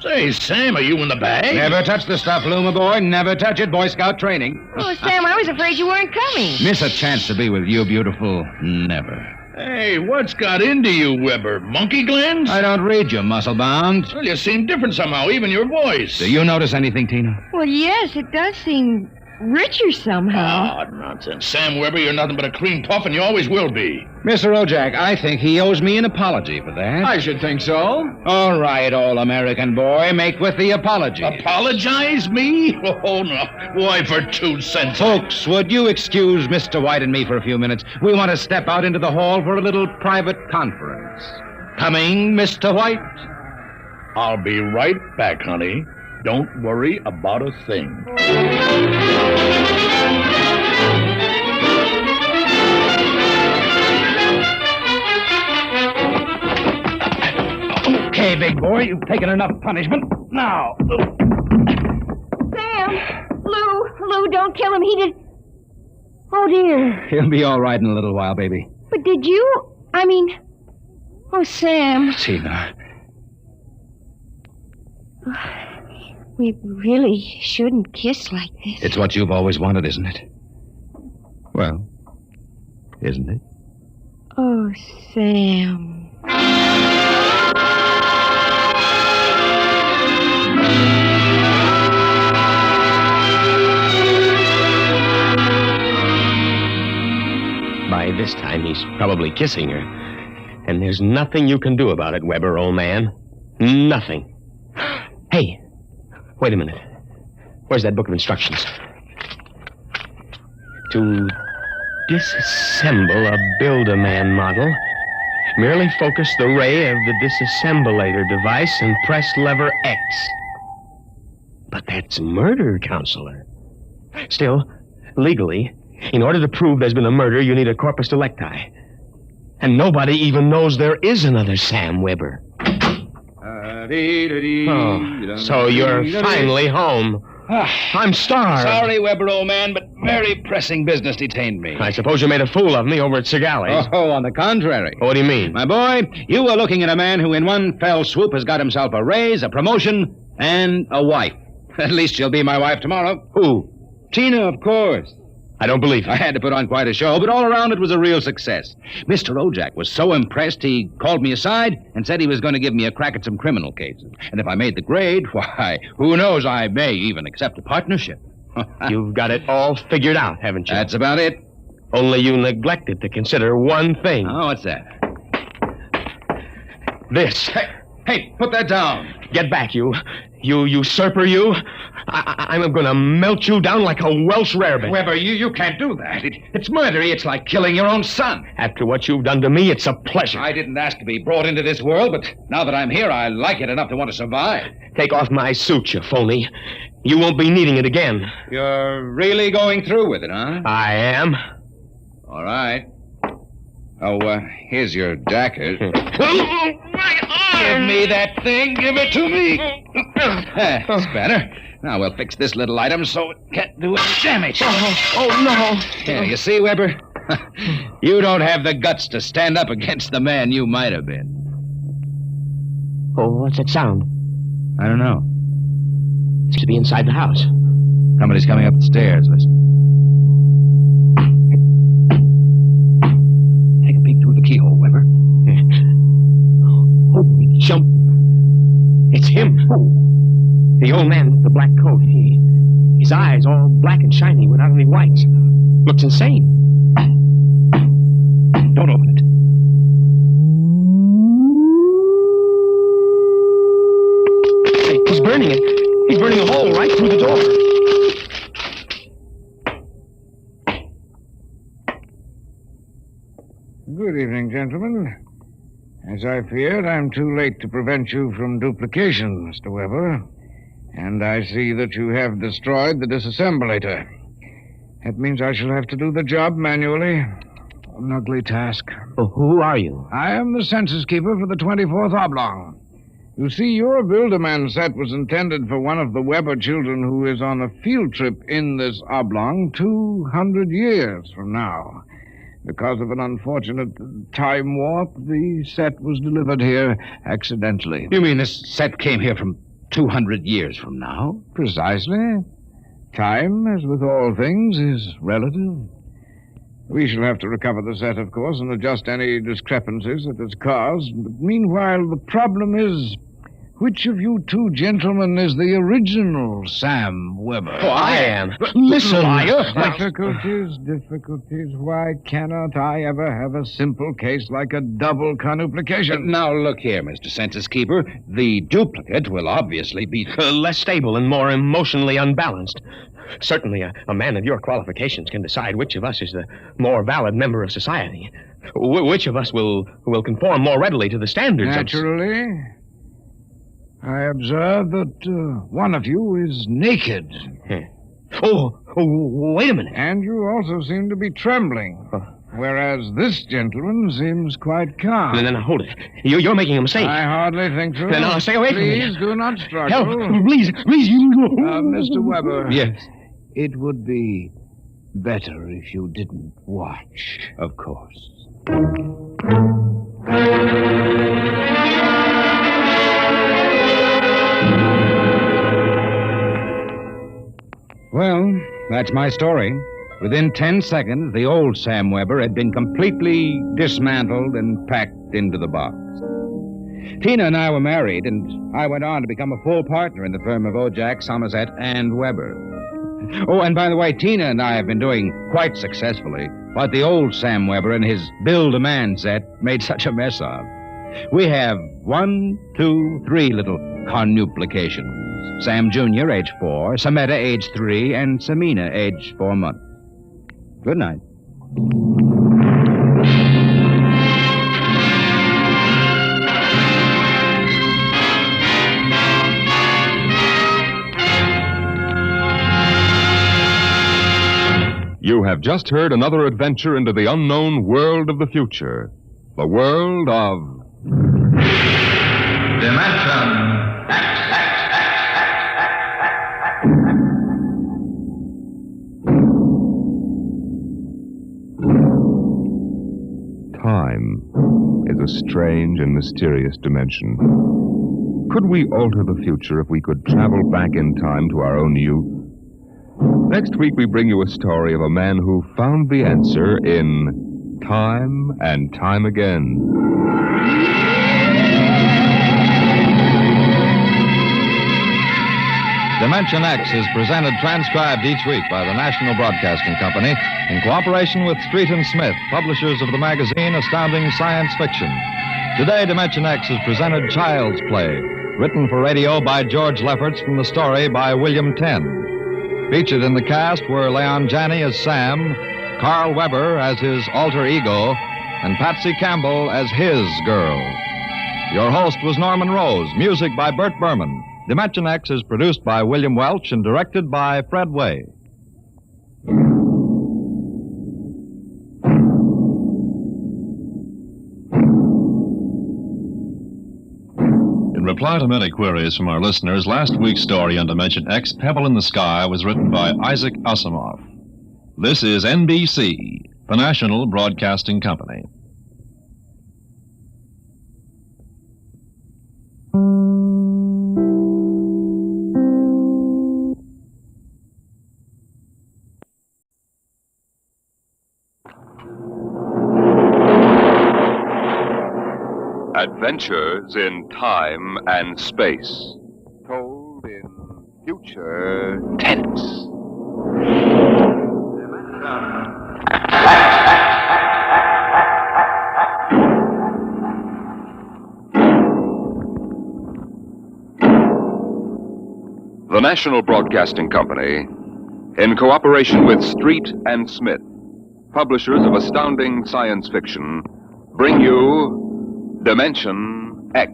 Say, Sam, are you in the bag? Never touch the stuff, Lou, my boy. Never touch it. Boy Scout training. Oh, Sam, I was afraid you weren't coming. Miss a chance to be with you, beautiful. Never. Hey, what's got into you, Weber? Monkey glands? I don't read you, muscle-bound. Well, you seem different somehow, even your voice. Do you notice anything, Tina? Well, yes, it does seem richer somehow. Oh, nonsense. Sam Weber, you're nothing but a cream puff, and you always will be. Mr. Rojak, I think he owes me an apology for that. I should think so. All right, all-American boy, make with the apology. Apologize, me? Oh, no. Why, for 2 cents? Folks, would you excuse Mr. White and me for a few minutes? We want to step out into the hall for a little private conference. Coming, Mr. White? I'll be right back, honey. Don't worry about a thing. Okay, big boy, you've taken enough punishment. Now. Sam! Lou, don't kill him. He did... Oh, dear. He'll be all right in a little while, baby. But did you... Oh, Sam. Tina. We really shouldn't kiss like this. It's what you've always wanted, isn't it? Well, isn't it? Oh, Sam. By this time, he's probably kissing her. And there's nothing you can do about it, Weber, old man. Nothing. Hey, wait a minute. Where's that book of instructions? To disassemble a Build-A-Man model, merely focus the ray of the disassemblator device and press lever X. But that's murder, Counselor. Still, legally, in order to prove there's been a murder, you need a corpus delicti. And nobody even knows there is another Sam Weber. Oh, so you're finally home. I'm starved. Sorry, Weber, old man, but very pressing business detained me. I suppose you made a fool of me over at Segali's. Oh, on the contrary. What do you mean? My boy, you are looking at a man who in one fell swoop has got himself a raise, a promotion, and a wife. At least she'll be my wife tomorrow. Who? Tina, of course. I don't believe it. I had to put on quite a show, but all around it was a real success. Mr. Rojak was so impressed, he called me aside and said he was going to give me a crack at some criminal cases. And if I made the grade, why, who knows, I may even accept a partnership. You've got it all figured out, haven't you? That's about it. Only you neglected to consider one thing. Oh, what's that? This. Hey, put that down. Get back, you usurper, you. I'm going to melt you down like a Welsh rarebit. Weber, you can't do that. It's murder. It's like killing your own son. After what you've done to me, it's a pleasure. I didn't ask to be brought into this world, but now that I'm here, I like it enough to want to survive. Take off my suit, you phony. You won't be needing it again. You're really going through with it, huh? I am. All right. Oh, here's your jacket. Give me that thing. Give it to me. That's better. Now we'll fix this little item so it can't do any damage. Oh, no. Yeah, you see, Weber? You don't have the guts to stand up against the man you might have been. Oh, what's that sound? I don't know. It should be inside the house. Somebody's coming up the stairs. Listen. Take a peek through the keyhole, Weber. Holy jump. It's him. The old man with the black coat. His eyes all black and shiny without any whites. Looks insane. Don't open it. He's burning it. He's burning a hole right through the door. Good evening, gentlemen. As I feared, I'm too late to prevent you from duplication, Mr. Weber. And I see that you have destroyed the disassemblator. That means I shall have to do the job manually. An ugly task. Well, who are you? I am the census keeper for the 24th Oblong. You see, your Build-A-Man set was intended for one of the Weber children who is on a field trip in this oblong 200 years from now. Because of an unfortunate time warp, the set was delivered here accidentally. You mean this set came here from 200 years from now? Precisely. Time, as with all things, is relative. We shall have to recover the set, of course, and adjust any discrepancies that it's caused. But meanwhile, the problem is, which of you two gentlemen is the original Sam Weber? Oh, I am. Listen, liar. Difficulties. Why cannot I ever have a simple case like a double conuplication? Now, look here, Mr. Census Keeper. The duplicate will obviously be less stable and more emotionally unbalanced. Certainly, a man of your qualifications can decide which of us is the more valid member of society. Which of us will conform more readily to the standards Naturally. I observe that one of you is naked. Oh, wait a minute. And you also seem to be trembling. Whereas this gentleman seems quite calm. No, hold it. You're making a mistake. I hardly think so. No, stay away from me. Please do not struggle. Help, please. Mr. Weber. Yes. It would be better if you didn't watch. Of course. Well, that's my story. Within 10 seconds, the old Sam Weber had been completely dismantled and packed into the box. Tina and I were married, and I went on to become a full partner in the firm of Ojack, Somerset, and Weber. Oh, and by the way, Tina and I have been doing quite successfully what the old Sam Weber and his Build-A-Man set made such a mess of. We have 1, 2, 3 little conuplications. Sam Jr., age 4, Sameta, age 3, and Samina, age 4 months. Good night. You have just heard another adventure into the unknown world of the future. The world of... Dimension Time is a strange and mysterious dimension. Could we alter the future if we could travel back in time to our own youth? Next week, we bring you a story of a man who found the answer in Time and Time Again. Dimension X is presented transcribed each week by the National Broadcasting Company in cooperation with Street & Smith, publishers of the magazine Astounding Science Fiction. Today, Dimension X is presented Child's Play, written for radio by George Lefferts from the story by William Tenn. Featured in the cast were Leon Janney as Sam, Carl Weber as his alter ego, and Patsy Campbell as his girl. Your host was Norman Rose, music by Burt Berman. Dimension X is produced by William Welch and directed by Fred Way. In reply to many queries from our listeners, last week's story on Dimension X, Pebble in the Sky, was written by Isaac Asimov. This is NBC, the National Broadcasting Company. Adventures in Time and Space. Told in future tense. The National Broadcasting Company, in cooperation with Street and Smith, publishers of astounding science fiction, bring you Dimension X.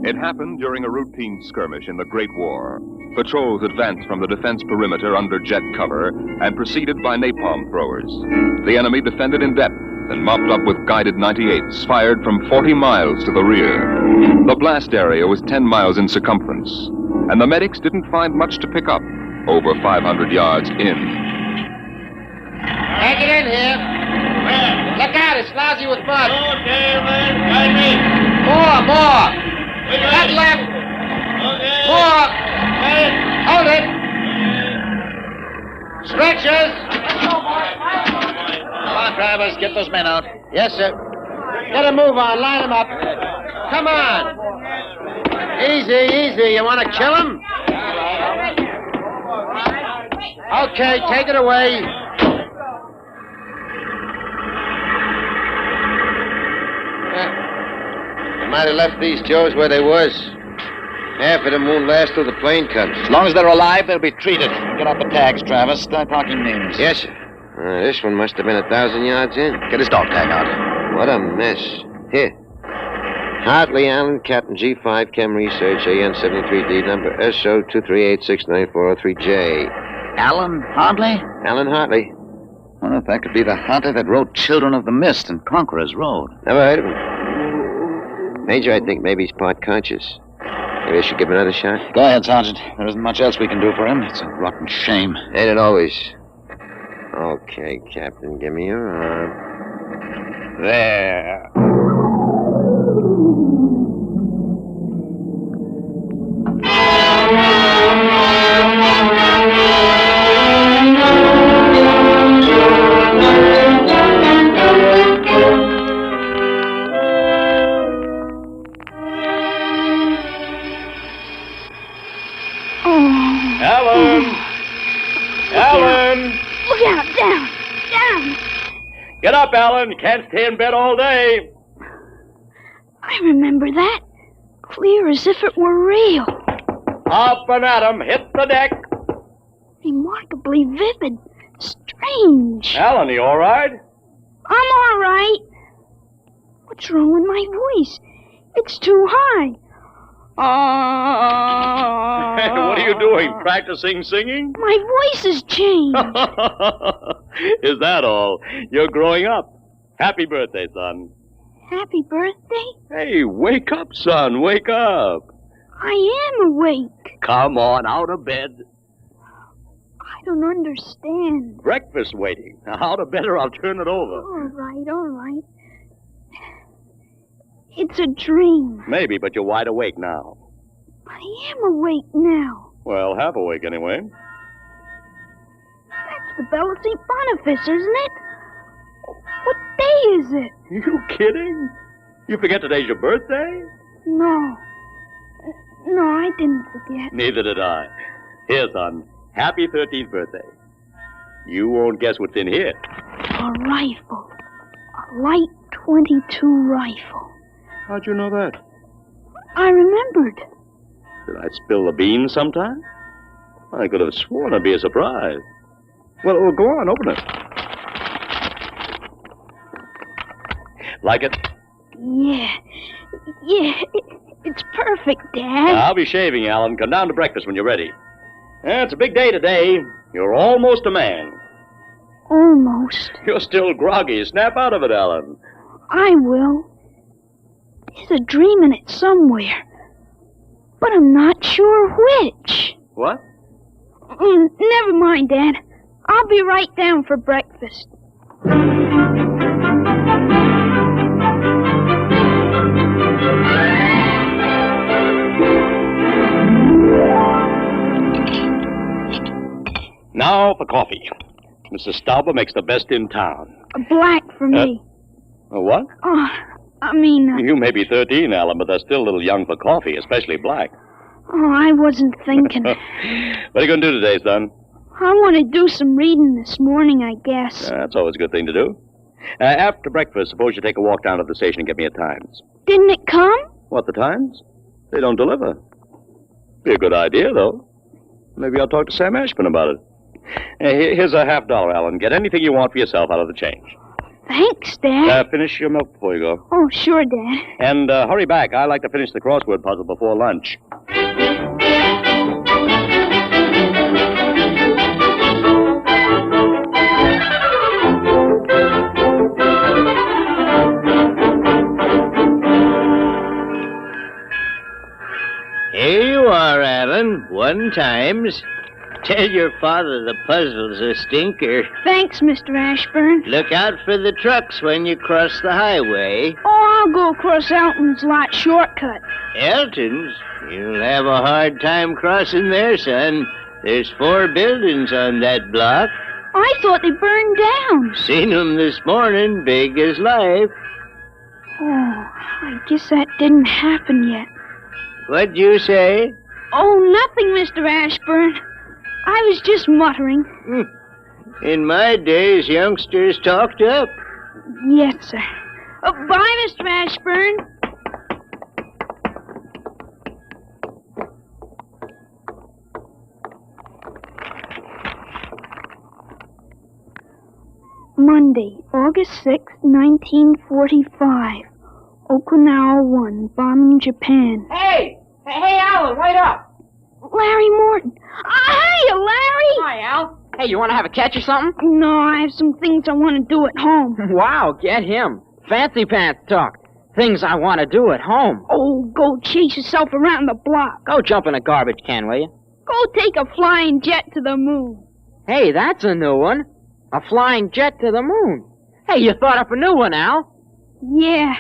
It happened during a routine skirmish in the Great War. Patrols advanced from the defense perimeter under jet cover and preceded by napalm throwers. The enemy defended in depth and mopped up with guided 98s fired from 40 miles to the rear. The blast area was 10 miles in circumference, and the medics didn't find much to pick up over 500 yards in. Take it in here. Where? Look out, it's lousy with mud. Okay, man, guide me. More. That left. Okay. More. Hold it. Stretchers. Come on, drivers, get those men out. Yes, sir. Get a move on, line them up. Come on. Easy. You want to kill him? Okay, take it away. They might have left these Joes where they was. Half of them won't last till the plane comes. As long as they're alive, they'll be treated. Get out the tags, Travis. Start talking names. Yes, sir. This one must have been 1,000 yards in. Get his dog tag out. What a mess. Here. Hartley Allen, Captain G5, Chem Research, AN73D, number SO238694003J. Alan Hartley? Alan Hartley. Wonder if that could be the hunter that wrote Children of the Mist and Conqueror's Road. Never heard of him. Major, I think maybe he's part conscious. Maybe I should give him another shot. Go ahead, Sergeant. There isn't much else we can do for him. It's a rotten shame. Ain't it always? Okay, Captain, give me your arm. There. Alan! Look out, down! Get up, Alan. You can't stay in bed all day. I remember that. Clear as if it were real. Up and at 'em. Hit the deck. Remarkably vivid. Strange. Alan, you all right? I'm all right. What's wrong with my voice? It's too high. What are you doing? Practicing singing? My voice has changed. Is that all? You're growing up. Happy birthday, son. Happy birthday? Hey, wake up, son. Wake up. I am awake. Come on, out of bed. I don't understand. Breakfast waiting. Now, out of bed or I'll turn it over. All right. It's a dream. Maybe, but you're wide awake now. I am awake now. Well, half awake anyway. That's the Bell of St. Boniface, isn't it? What day is it? You kidding? You forget today's your birthday? No, I didn't forget. Neither did I. Here, son. Happy 13th birthday. You won't guess what's in here. A rifle. A light .22 rifle. How'd you know that? I remembered. Did I spill the beans sometime? I could have sworn it'd be a surprise. Well, go on, open it. Like it? Yeah, it's perfect, Dad. I'll be shaving, Alan. Come down to breakfast when you're ready. It's a big day today. You're almost a man. Almost. You're still groggy. Snap out of it, Alan. I will. There's a dream in it somewhere. But I'm not sure which. What? Never mind, Dad. I'll be right down for breakfast. Now for coffee. Mrs. Stauber makes the best in town. A black for me. What? You may be 13, Alan, but they're still a little young for coffee, especially black. I wasn't thinking. What are you going to do today, son? I want to do some reading this morning, I guess. That's always a good thing to do. After breakfast, suppose you take a walk down to the station and get me a Times. Didn't it come? What, the Times? They don't deliver. Be a good idea, though. Maybe I'll talk to Sam Ashburn about it. Here's a $50, Alan. Get anything you want for yourself out of the change. Thanks, Dad. Finish your milk before you go. Oh, sure, Dad. And hurry back. I like to finish the crossword puzzle before lunch. Here you are, Alan. 1 times. Tell your father the puzzle's a stinker. Thanks, Mr. Ashburn. Look out for the trucks when you cross the highway. Oh, I'll go across Elton's lot shortcut. Elton's? You'll have a hard time crossing there, son. There's 4 buildings on that block. I thought they burned down. Seen 'em this morning, big as life. Oh, I guess that didn't happen yet. What'd you say? Oh, nothing, Mr. Ashburn. I was just muttering. In my days, youngsters talked up. Yes, sir. Bye, Mr. Ashburn. Monday, August 6th, 1945. Okinawa 1, bombing Japan. Hey, Alan, wait up. Larry Morton. Hiya, Larry! Hi, Al. Hey, you want to have a catch or something? No, I have some things I want to do at home. Wow, get him. Fancy pants talk. Things I want to do at home. Oh, go chase yourself around the block. Go jump in a garbage can, will you? Go take a flying jet to the moon. Hey, that's a new one. A flying jet to the moon. Hey, you thought up a new one, Al. Yeah.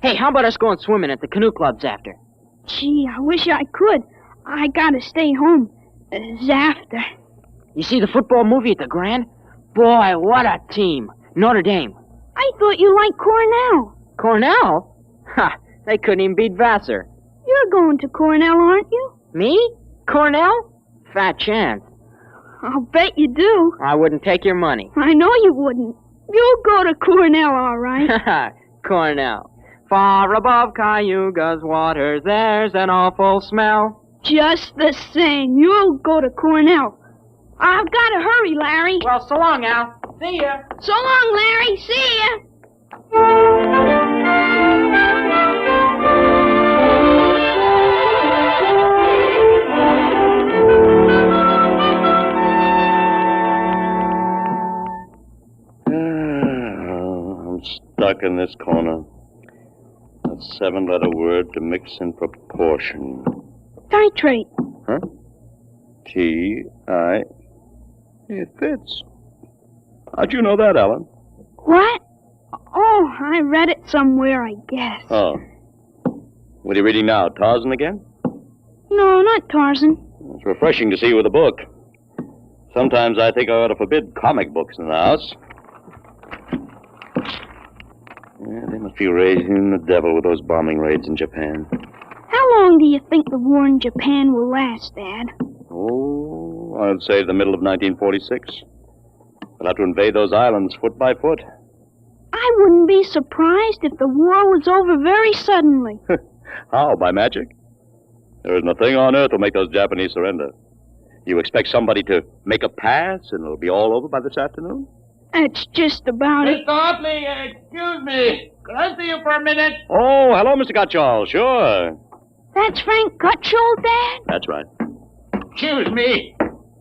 Hey, how about us going swimming at the canoe clubs after? Gee, I wish I could. I gotta stay home. After. You see the football movie at the Grand? Boy, what a team. Notre Dame. I thought you liked Cornell. Cornell? Ha, they couldn't even beat Vassar. You're going to Cornell, aren't you? Me? Cornell? Fat chance. I'll bet you do. I wouldn't take your money. I know you wouldn't. You'll go to Cornell, all right. Cornell. Far above Cayuga's waters, there's an awful smell. Just the same, you'll go to Cornell. I've got to hurry, Larry. Well, so long, Al. See ya. So long, Larry. See ya. I'm stuck in this corner. A 7-letter word to mix in proportion. Titrate. Huh? T-I. It fits. How'd you know that, Alan? What? Oh, I read it somewhere, I guess. Oh. What are you reading now? Tarzan again? No, not Tarzan. It's refreshing to see you with a book. Sometimes I think I ought to forbid comic books in the house. Yeah, they must be raising the devil with those bombing raids in Japan. How long do you think the war in Japan will last, Dad? Oh, I'd say the middle of 1946. We'll have to invade those islands foot by foot. I wouldn't be surprised if the war was over very suddenly. How, by magic? There isn't a thing on earth will make those Japanese surrender. You expect somebody to make a pass and it'll be all over by this afternoon? That's just about it. Mr. Hartley, excuse me. Could I see you for a minute? Oh, hello, Mr. Gutchall. Sure. That's Frank Gutchall, Dad? That's right. Excuse me.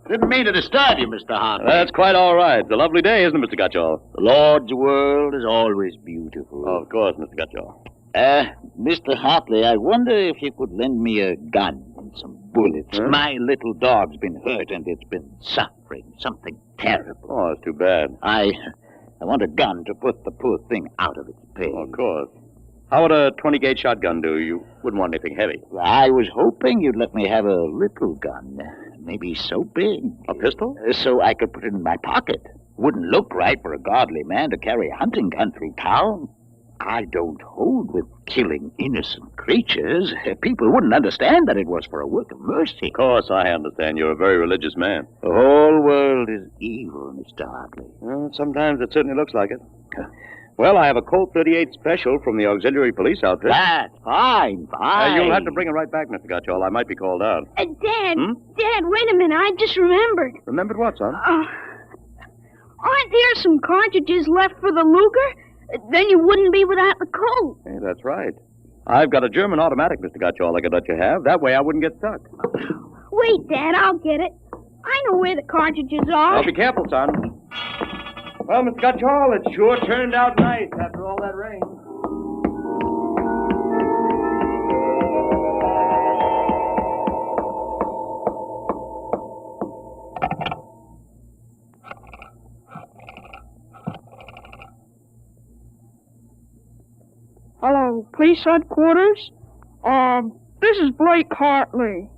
Didn't mean to disturb you, Mr. Hartley. That's quite all right. It's a lovely day, isn't it, Mr. Gutchall? The Lord's world is always beautiful. Of course, Mr. Gutchall. Mr. Hartley, I wonder if you could lend me a gun and some bullets. Huh? My little dog's been hurt and it's been suffering something terrible. Oh, that's too bad. I want a gun to put the poor thing out of its pain. Of course. How would a 20-gauge shotgun do? You wouldn't want anything heavy. I was hoping you'd let me have a little gun. Maybe so big. A pistol? So I could put it in my pocket. Wouldn't look right for a godly man to carry a hunting gun through town. I don't hold with killing innocent creatures. People wouldn't understand that it was for a work of mercy. Of course, I understand. You're a very religious man. The whole world is evil, Mr. Hartley. Well, sometimes it certainly looks like it. Well, I have a Colt 38 special from the auxiliary police outfit. That's fine. You'll have to bring it right back, Mr. Gutchall. I might be called out. Dad, Dad, wait a minute. I just remembered. Remembered what, son? Aren't there some cartridges left for the Luger? Then you wouldn't be without the Colt. Hey, that's right. I've got a German automatic, Mr. Gottschall, I could let you have. That way I wouldn't get stuck. Wait, Dad, I'll get it. I know where the cartridges are. Well, be careful, son. Well, Mr. Gottschall, it sure turned out nice after all that rain. Hello, police headquarters? This is Blake Hartley.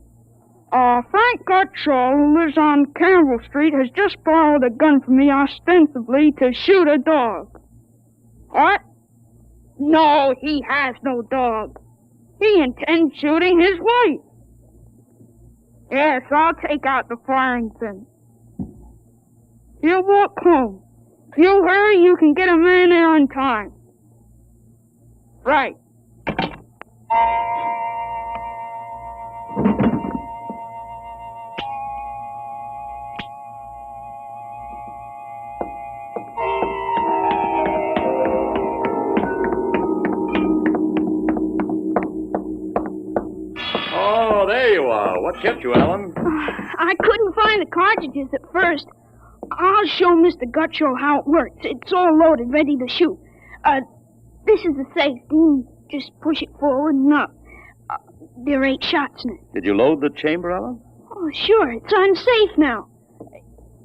Frank Gottschall, who lives on Campbell Street, has just borrowed a gun from me ostensibly to shoot a dog. What? No, he has no dog. He intends shooting his wife. Yes, I'll take out the firing pin. He'll walk home. If you hurry, you can get him in there on time. Right. Oh, there you are. What kept you, Alan? I couldn't find the cartridges at first. I'll show Mr. Gottschall how it works. It's all loaded, ready to shoot. This is the safety. Just push it forward and up. There are 8 shots in it. Did you load the chamber, Alan? Oh, sure. It's unsafe now.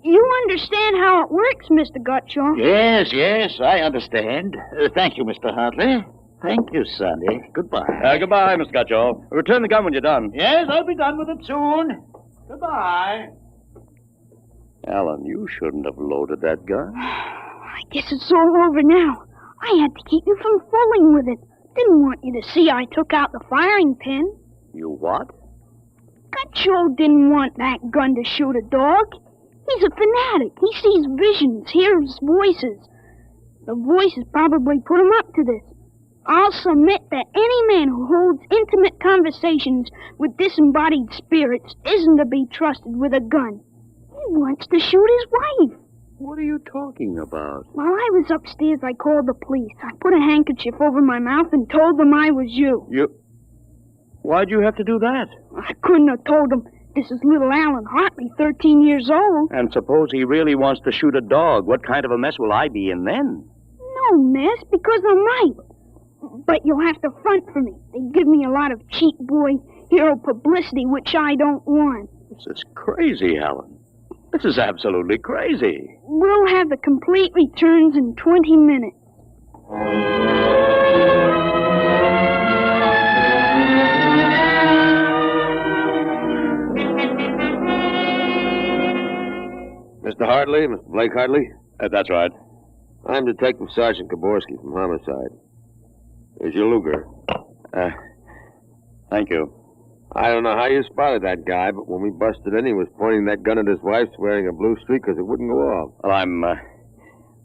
You understand how it works, Mr. Gottschall? Yes, I understand. Thank you, Mr. Hartley. Thank you, Sonny. Goodbye. Goodbye, Mr. Gottschall. Return the gun when you're done. Yes, I'll be done with it soon. Goodbye. Alan, you shouldn't have loaded that gun. I guess it's all over now. I had to keep you from fooling with it. Didn't want you to see I took out the firing pin. You what? Gottschall didn't want that gun to shoot a dog. He's a fanatic. He sees visions, hears voices. The voices probably put him up to this. I'll submit that any man who holds intimate conversations with disembodied spirits isn't to be trusted with a gun. He wants to shoot his wife. What are you talking about? While I was upstairs, I called the police. I put a handkerchief over my mouth and told them I was you. Why'd you have to do that? I couldn't have told them this is little Alan Hartley, 13 years old. And suppose he really wants to shoot a dog. What kind of a mess will I be in then? No mess, because I'm right. But you'll have to front for me. They give me a lot of cheap boy hero publicity, which I don't want. This is crazy, Alan. This is absolutely crazy. We'll have the complete returns in 20 minutes. Mr. Hartley, Mr. Blake Hartley? That's right. I'm Detective Sergeant Kaborski from Homicide. Here's your Luger. Thank you. I don't know how you spotted that guy, but when we busted in, he was pointing that gun at his wife, wearing a blue streak because it wouldn't go off. Well, I'm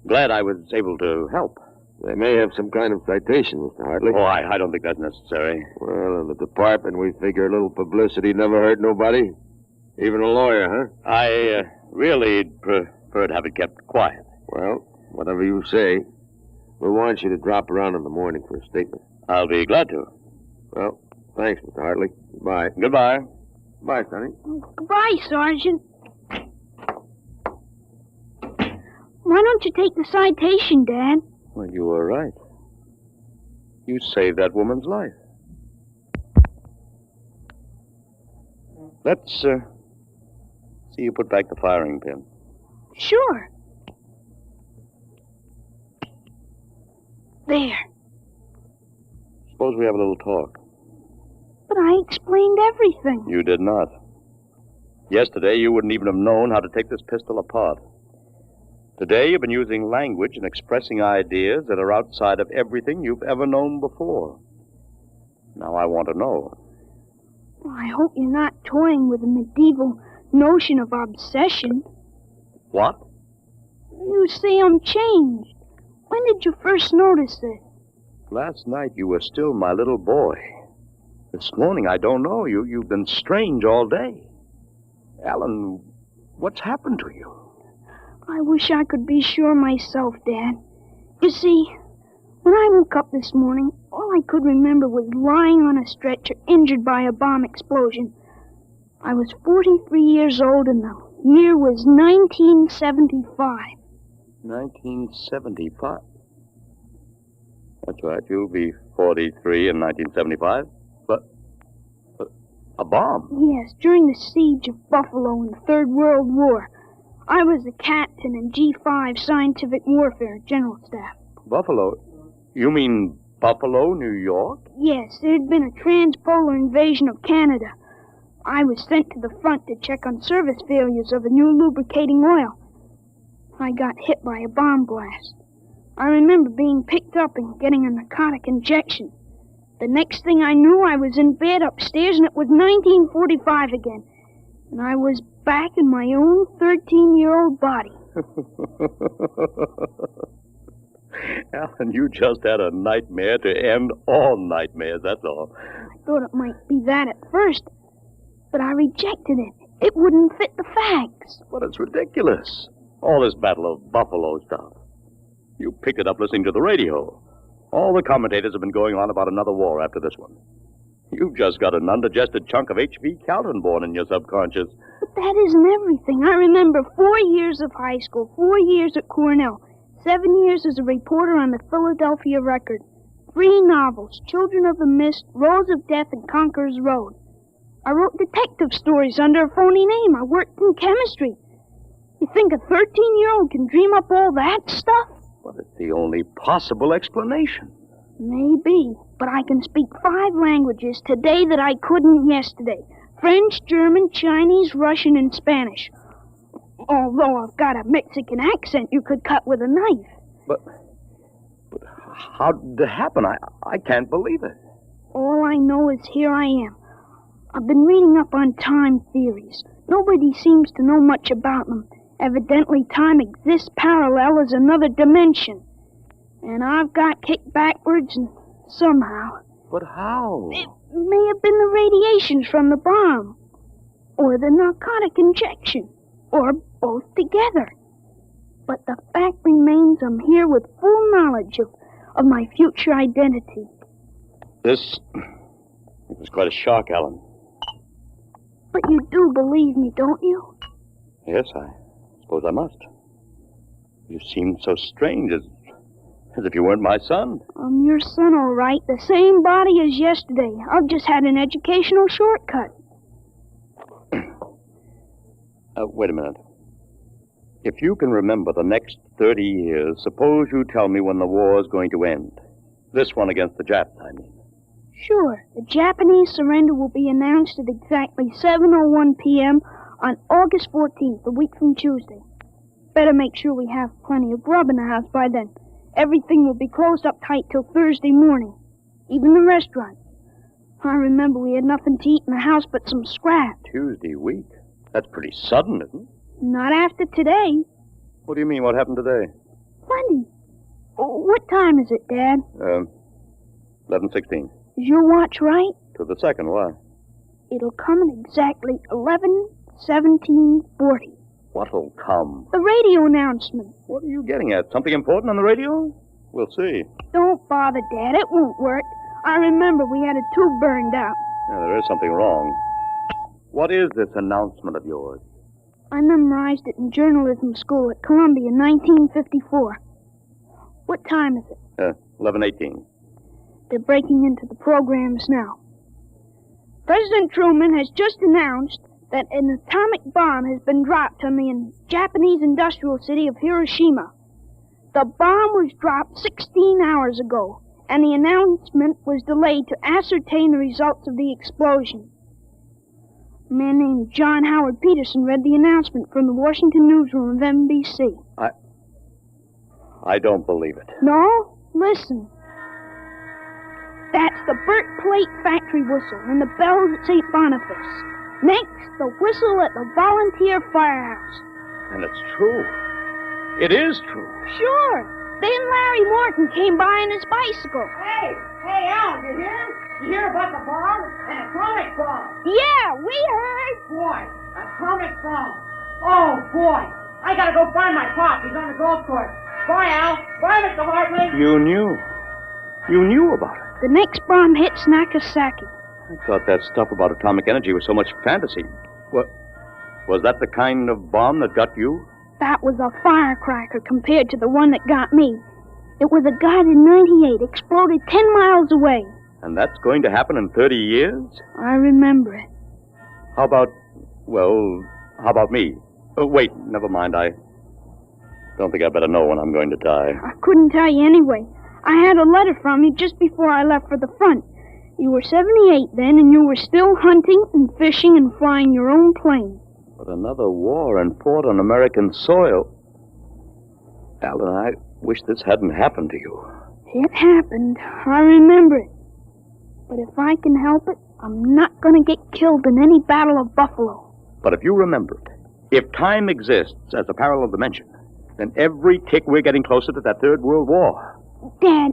glad I was able to help. They may have some kind of citation, Mr. Hartley. Oh, I don't think that's necessary. Well, in the department, we figure a little publicity never hurt nobody. Even a lawyer, huh? I really prefer to have it kept quiet. Well, whatever you say. We'll want you to drop around in the morning for a statement. I'll be glad to. Well, thanks, Mr. Hartley. Goodbye. Goodbye. Bye, Sonny. Goodbye, Sergeant. Why don't you take the citation, Dad? Well, you were right. You saved that woman's life. Let's see you put back the firing pin. Sure. There. Suppose we have a little talk. But I explained everything. You did not. Yesterday, you wouldn't even have known how to take this pistol apart. Today, you've been using language and expressing ideas that are outside of everything you've ever known before. Now I want to know. Well, I hope you're not toying with the medieval notion of obsession. What? You say I'm changed. When did you first notice it? Last night, you were still my little boy. This morning, I don't know. You've been strange all day. Alan, what's happened to you? I wish I could be sure myself, Dad. You see, when I woke up this morning, all I could remember was lying on a stretcher injured by a bomb explosion. I was 43 years old and the year was 1975. 1975? That's right, you'll be 43 in 1975. But a bomb? Yes, during the siege of Buffalo in the Third World War. I was the captain in G5 Scientific Warfare General Staff. Buffalo? You mean Buffalo, New York? Yes, there had been a transpolar invasion of Canada. I was sent to the front to check on service failures of a new lubricating oil. I got hit by a bomb blast. I remember being picked up and getting a narcotic injection. The next thing I knew, I was in bed upstairs, and it was 1945 again. And I was back in my own 13-year-old body. Alan, you just had a nightmare to end all nightmares, that's all. I thought it might be that at first, but I rejected it. It wouldn't fit the facts. But it's ridiculous. All this Battle of Buffalo stuff. You picked it up listening to the radio. All the commentators have been going on about another war after this one. You've just got an undigested chunk of H.V. Calvin born in your subconscious. But that isn't everything. I remember 4 years of high school, 4 years at Cornell, 7 years as a reporter on the Philadelphia Record, 3 novels, Children of the Mist, Rose of Death, and Conqueror's Road. I wrote detective stories under a phony name. I worked in chemistry. You think a 13-year-old can dream up all that stuff? Well, it's the only possible explanation. Maybe, but I can speak 5 languages today that I couldn't yesterday. French, German, Chinese, Russian, and Spanish. Although I've got a Mexican accent you could cut with a knife. But how did it happen? I can't believe it. All I know is here I am. I've been reading up on time theories. Nobody seems to know much about them. Evidently, time exists parallel as another dimension. And I've got kicked backwards and somehow. But how? It may have been the radiations from the bomb. Or the narcotic injection. Or both together. But the fact remains I'm here with full knowledge of my future identity. This was quite a shock, Alan. But you do believe me, don't you? Yes, I suppose I must. You seem so strange, as if you weren't my son. I'm your son, all right. The same body as yesterday. I've just had an educational shortcut. Wait a minute. If you can remember the next 30 years, suppose you tell me when the war is going to end. This one against the Japs, I mean. Sure. The Japanese surrender will be announced at exactly 7:01 p.m. on August 14th, a week from Tuesday. Better make sure we have plenty of grub in the house by then. Everything will be closed up tight till Thursday morning. Even the restaurant. I remember we had nothing to eat in the house but some scraps. Tuesday week? That's pretty sudden, isn't it? Not after today. What do you mean, what happened today? Plenty. What time is it, Dad? 11:16. Is your watch right? To the second, why? It'll come at exactly 11:17:40. What'll come? The radio announcement. What are you getting at? Something important on the radio? We'll see. Don't bother, Dad. It won't work. I remember we had a tube burned out. Yeah, there is something wrong. What is this announcement of yours? I memorized it in journalism school at Columbia in 1954. What time is it? 11:18. They're breaking into the programs now. President Truman has just announced that an atomic bomb has been dropped on the Japanese industrial city of Hiroshima. The bomb was dropped 16 hours ago, and the announcement was delayed to ascertain the results of the explosion. A man named John Howard Peterson read the announcement from the Washington newsroom of NBC. I don't believe it. No? Listen. That's the Burt Plate factory whistle and the bells at St. Boniface. Next, the whistle at the volunteer firehouse. And it's true. It is true. Sure. Then Larry Morton came by on his bicycle. Hey, Al, you hear? You hear about the bomb? An atomic bomb. Yeah, we heard. Boy, atomic bomb. Oh, boy. I gotta go find my pop. He's on the golf course. Bye, Al. Bye, Mr. Hartley. You knew. You knew about it. The next bomb hits Nagasaki. I thought that stuff about atomic energy was so much fantasy. What? Was that the kind of bomb that got you? That was a firecracker compared to the one that got me. It was a guided 98, exploded 10 miles away. And that's going to happen in 30 years? I remember it. How about me? Oh, wait, never mind. I don't think I better know when I'm going to die. I couldn't tell you anyway. I had a letter from you just before I left for the front. You were 78 then, and you were still hunting and fishing and flying your own plane. But another war and fought on American soil. Alan, I wish this hadn't happened to you. It happened. I remember it. But if I can help it, I'm not going to get killed in any Battle of Buffalo. But if you remember it, if time exists as a parallel dimension, then every tick we're getting closer to that Third World War. Dad,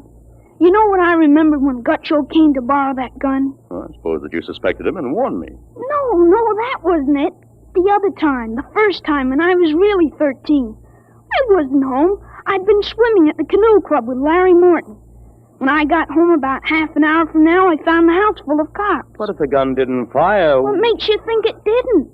you know what I remembered when Gutcho came to borrow that gun? Well, I suppose that you suspected him and warned me. No, that wasn't it. The other time, the first time, when I was really 13. I wasn't home. I'd been swimming at the canoe club with Larry Morton. When I got home about half an hour from now, I found the house full of cops. What if the gun didn't fire? What makes you think it didn't?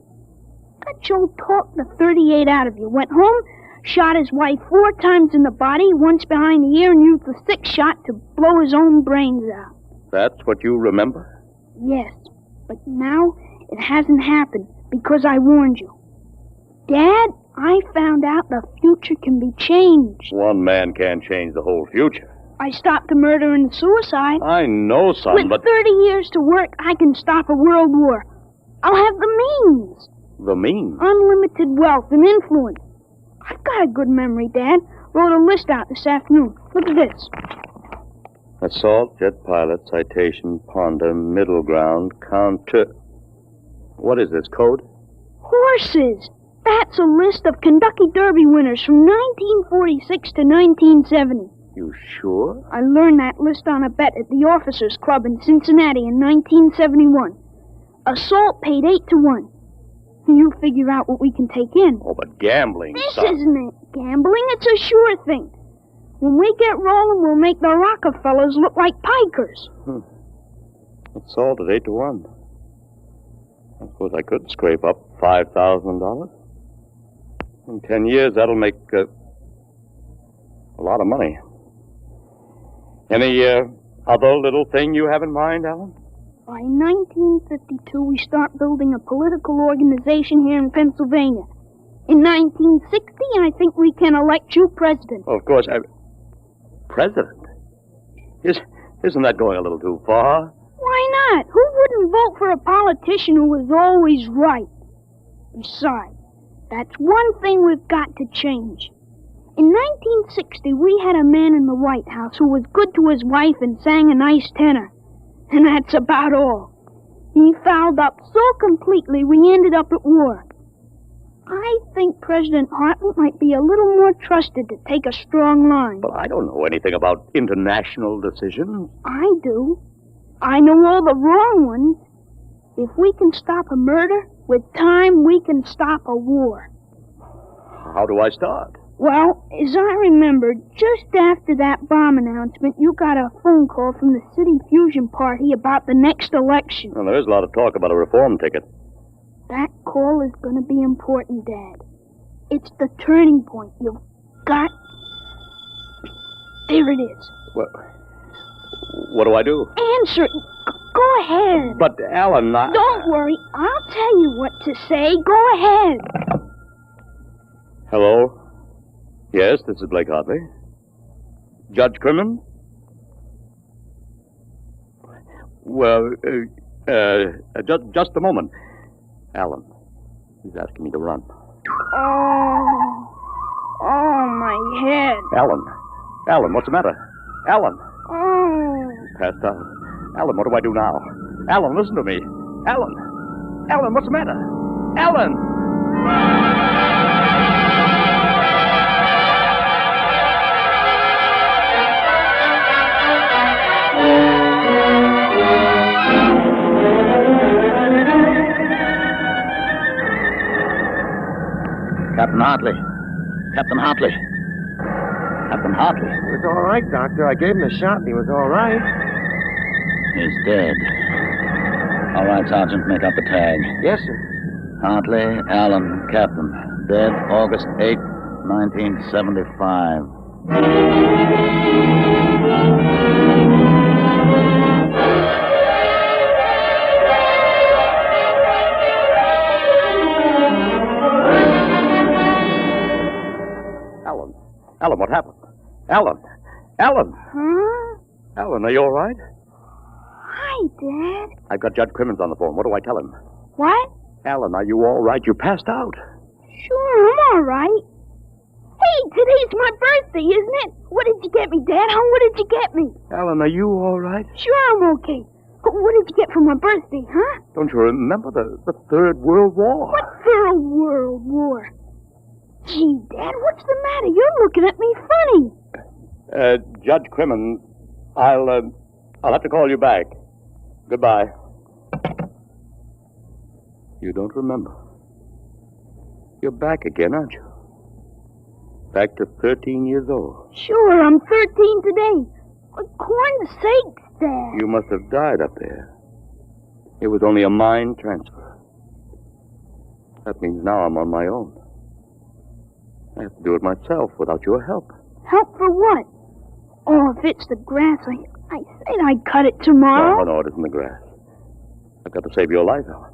Gutcho talked the 38 out of you, went home, shot his wife 4 times in the body, once behind the ear, and used the 6th shot to blow his own brains out. That's what you remember? Yes, but now it hasn't happened because I warned you. Dad, I found out the future can be changed. One man can't change the whole future. I stopped the murder and the suicide. I know, son, With but... 30 years to work, I can stop a world war. I'll have the means. The means? Unlimited wealth and influence. I've got a good memory, Dad. Wrote a list out this afternoon. Look at this. Assault, jet pilot, citation, ponder, middle ground, counter... What is this, code? Horses. That's a list of Kentucky Derby winners from 1946 to 1970. You sure? I learned that list on a bet at the Officers Club in Cincinnati in 1971. Assault paid 8 to 1. You figure out what we can take in. Oh, but gambling, This son. isn't gambling. It's a sure thing. When we get rolling, we'll make the Rockefellers look like pikers. Assault at 8 to 1. I suppose I could scrape up $5,000. In 10 years, that'll make a lot of money. Any other little thing you have in mind, Alan? By 1952, we start building a political organization here in Pennsylvania. In 1960, I think we can elect you president. Of course, president? Isn't that going a little too far? Why not? Who wouldn't vote for a politician who was always right? Besides, that's one thing we've got to change. In 1960, we had a man in the White House who was good to his wife and sang a nice tenor. And that's about all. He fouled up so completely we ended up at war. I think President Hartley might be a little more trusted to take a strong line. But I don't know anything about international decisions. I do. I know all the wrong ones. If we can stop a murder, with time we can stop a war. How do I start? Well, as I remember, just after that bomb announcement, you got a phone call from the City Fusion Party about the next election. Well, there is a lot of talk about a reform ticket. That call is going to be important, Dad. It's the turning point. You've got... There it is. What do I do? Answer it. Go ahead. But, Alan, Don't worry. I'll tell you what to say. Go ahead. Hello? Yes, this is Blake Hartley. Judge Crimmen? Well, just a moment. Alan, he's asking me to run. Oh, my head. Alan, what's the matter? Alan. Oh. Passed out. Alan, what do I do now? Alan, listen to me. Alan, what's the matter? Alan! Captain Hartley, Captain Hartley. Captain Hartley. He was all right, Doctor. I gave him a shot and he was all right. He's dead. All right, Sergeant, make up the tag. Yes, sir. Hartley, Allen, Captain. Dead August 8, 1975. Alan, what happened? Alan! Alan! Huh? Alan, are you all right? Hi, Dad. I've got Judge Crimmins on the phone. What do I tell him? What? Alan, are you all right? You passed out. Sure, I'm all right. Hey, today's my birthday, isn't it? What did you get me, Dad? What did you get me? Alan, are you all right? Sure, I'm okay. What did you get for my birthday, huh? Don't you remember the Third World War? What Third World War? Gee, Dad, what's the matter? You're looking at me funny. Judge Crimmins, I'll have to call you back. Goodbye. You don't remember. You're back again, aren't you? Back to 13 years old. Sure, I'm 13 today. For corn's sakes, Dad. You must have died up there. It was only a mind transfer. That means now I'm on my own. I have to do it myself without your help. Help for what? Oh, if it's the grass, I said I'd cut it tomorrow. No, it isn't the grass. I've got to save your life, Alan.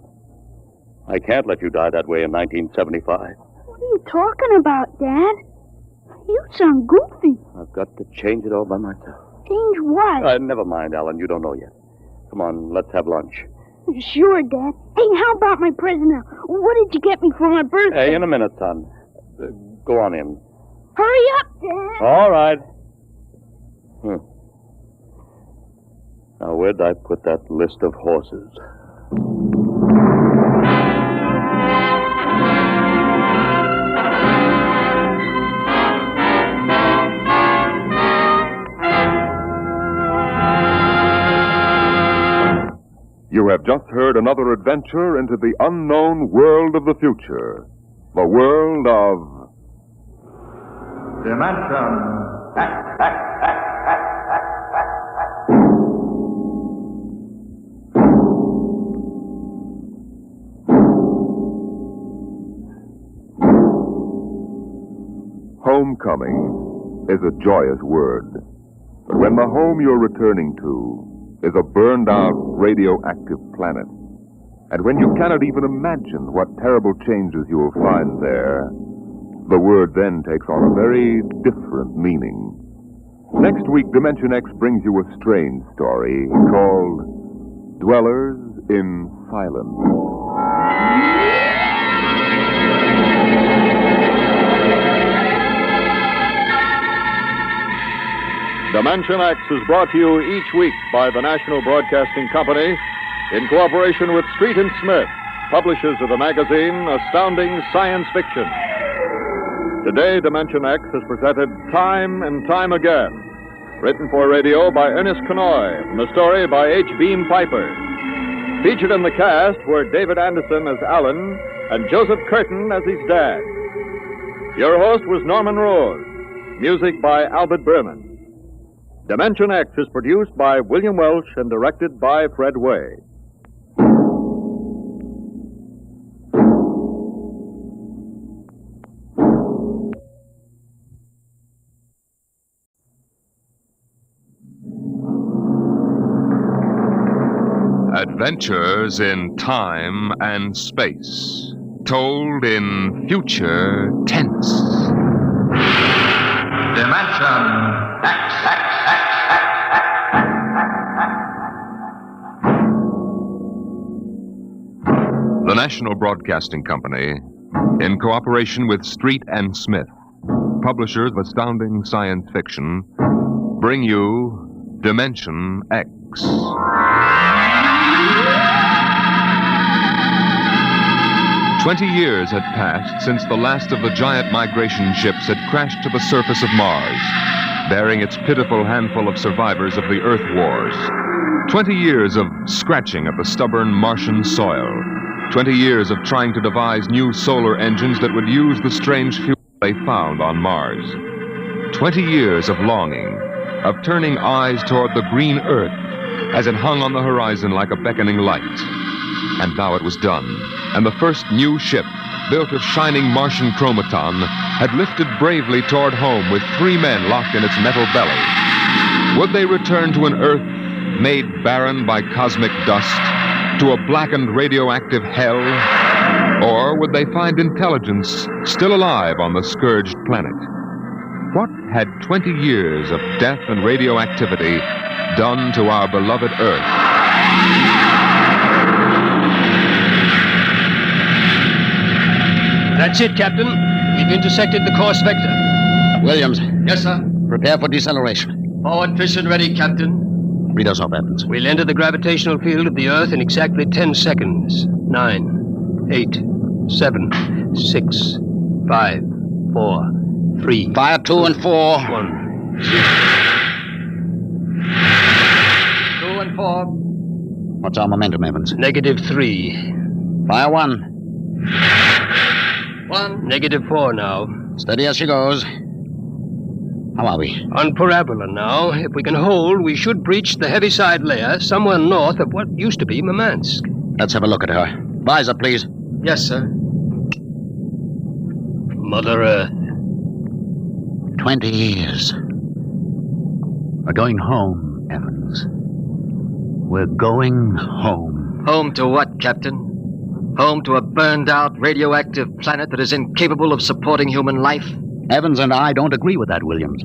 I can't let you die that way in 1975. What are you talking about, Dad? You sound goofy. I've got to change it all by myself. Change what? Never mind, Alan. You don't know yet. Come on, let's have lunch. Sure, Dad. Hey, how about my present now? What did you get me for my birthday? Hey, in a minute, son. Go on in. Hurry up, Dad. All right. Now, where'd I put that list of horses? You have just heard another adventure into the unknown world of the future. The world of Dimension Homecoming is a joyous word. But when the home you're returning to is a burned-out radioactive planet, and when you cannot even imagine what terrible changes you will find there, the word then takes on a very different meaning. Next week, Dimension X brings you a strange story called Dwellers in Silence. Dimension X is brought to you each week by the National Broadcasting Company in cooperation with Street and Smith, publishers of the magazine Astounding Science Fiction. Today, Dimension X has presented Time and Time Again, written for radio by Ernest Kenoy, and the story by H. Beam Piper. Featured in the cast were David Anderson as Alan and Joseph Curtin as his dad. Your host was Norman Rose. Music by Albert Berman. Dimension X is produced by William Welch and directed by Fred Way. Adventures in time and space, told in future tense. Dimension X. The National Broadcasting Company, in cooperation with Street and Smith, publishers of Astounding Science Fiction, bring you Dimension X. 20 years had passed since the last of the giant migration ships had crashed to the surface of Mars, bearing its pitiful handful of survivors of the Earth Wars. 20 years of scratching at the stubborn Martian soil. 20 years of trying to devise new solar engines that would use the strange fuel they found on Mars. 20 years of longing, of turning eyes toward the green Earth as it hung on the horizon like a beckoning light. And now it was done, and the first new ship, built of shining Martian chromaton, had lifted bravely toward home with 3 men locked in its metal belly. Would they return to an Earth made barren by cosmic dust, to a blackened radioactive hell? Or would they find intelligence still alive on the scourged planet? What had 20 years of death and radioactivity done to our beloved Earth? That's it, Captain. We've intersected the course vector. Williams. Yes, sir. Prepare for deceleration. Forward piston ready, Captain. Read us off, Evans. We'll enter the gravitational field of the Earth in exactly 10 seconds. 9, 8, 7, 6, 5, 4, 3. Fire 2 and 4. 1, 0. 2 and 4. What's our momentum, Evans? -3. Fire 1. 1. -4 now. Steady as she goes. How are we? On parabola now. If we can hold, we should breach the heaviside layer somewhere north of what used to be Murmansk. Let's have a look at her. Visor, please. Yes, sir. Mother Earth. 20 years. We're going home, Evans. We're going home. Home to what, Captain? Home to a burned-out radioactive planet that is incapable of supporting human life? Evans and I don't agree with that, Williams.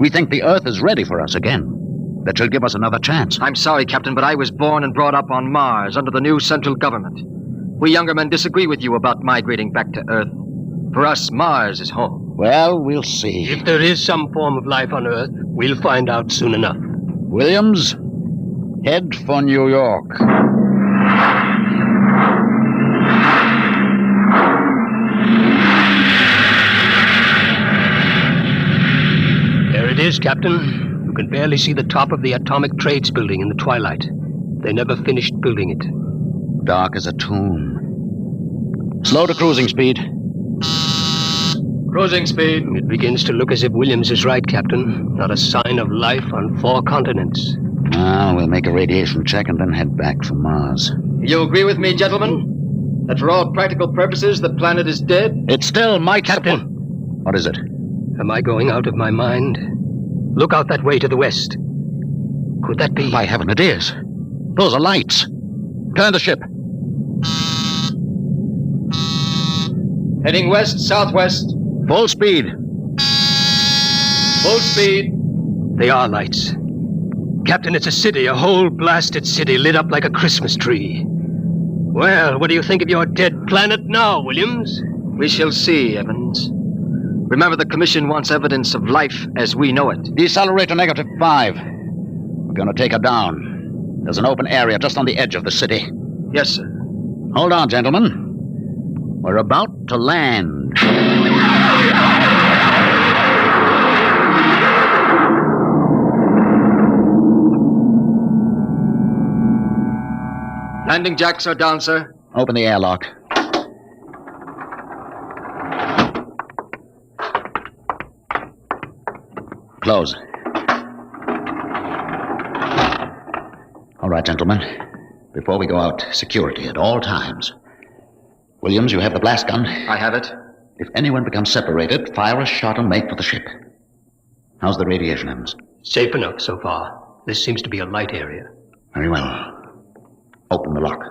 We think the Earth is ready for us again. That she'll give us another chance. I'm sorry, Captain, but I was born and brought up on Mars under the new central government. We younger men disagree with you about migrating back to Earth. For us, Mars is home. Well, we'll see. If there is some form of life on Earth, we'll find out soon enough. Williams, head for New York. There it is, Captain. You can barely see the top of the Atomic Trades building in the twilight. They never finished building it. Dark as a tomb. Slow to cruising speed. Cruising speed. It begins to look as if Williams is right, Captain. Not a sign of life on 4 continents. Well, we'll make a radiation check and then head back for Mars. You agree with me, gentlemen? That for all practical purposes, the planet is dead? It still might... Captain! What is it? Am I going out of my mind? Look out that way to the west. Could that be... By heaven, it is. Those are lights. Turn the ship. Heading west-southwest. Full speed. Full speed. They are lights. Captain, it's a city, a whole blasted city lit up like a Christmas tree. Well, what do you think of your dead planet now, Williams? We shall see, Evans. Remember, the Commission wants evidence of life as we know it. Decelerate to -5. We're going to take her down. There's an open area just on the edge of the city. Yes, sir. Hold on, gentlemen. We're about to land. Landing jacks are down, sir. Open the airlock. Close. All right, gentlemen. Before we go out, security at all times. Williams, you have the blast gun? I have it. If anyone becomes separated, fire a shot and make for the ship. How's the radiation, Evans? Safe enough so far. This seems to be a light area. Very well. Open the lock.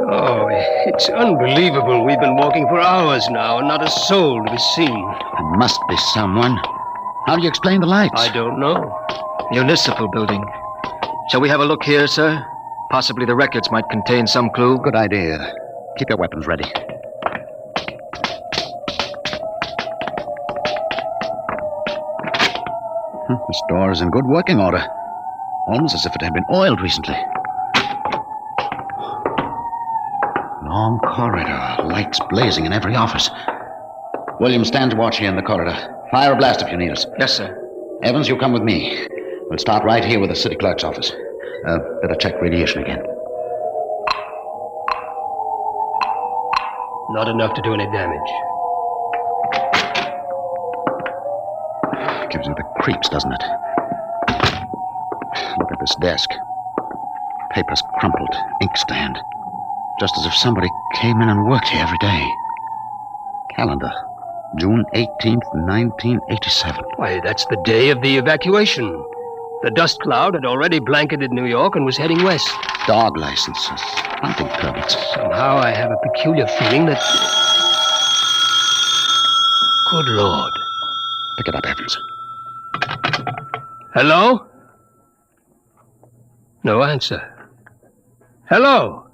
Oh, it's unbelievable. We've been walking for hours now, and not a soul to be seen. There must be someone. How do you explain the lights? I don't know. Municipal building. Shall we have a look here, sir? Possibly the records might contain some clue. Good idea. Keep your weapons ready. This door is in good working order. Almost as if it had been oiled recently. Long corridor, lights blazing in every office. Williams, stand to watch here in the corridor. Fire a blast if you need us. Yes, sir. Evans, you come with me. We'll start right here with the city clerk's office. Better check radiation again. Not enough to do any damage. Gives you the creeps, doesn't it? Look at this desk. Papers crumpled, inkstand. Just as if somebody came in and worked here every day. Calendar. June 18th, 1987. Why, that's the day of the evacuation. The dust cloud had already blanketed New York and was heading west. Dog licenses, hunting permits. Somehow I have a peculiar feeling that... Good Lord. Pick it up, Evans. Hello? No answer. Hello?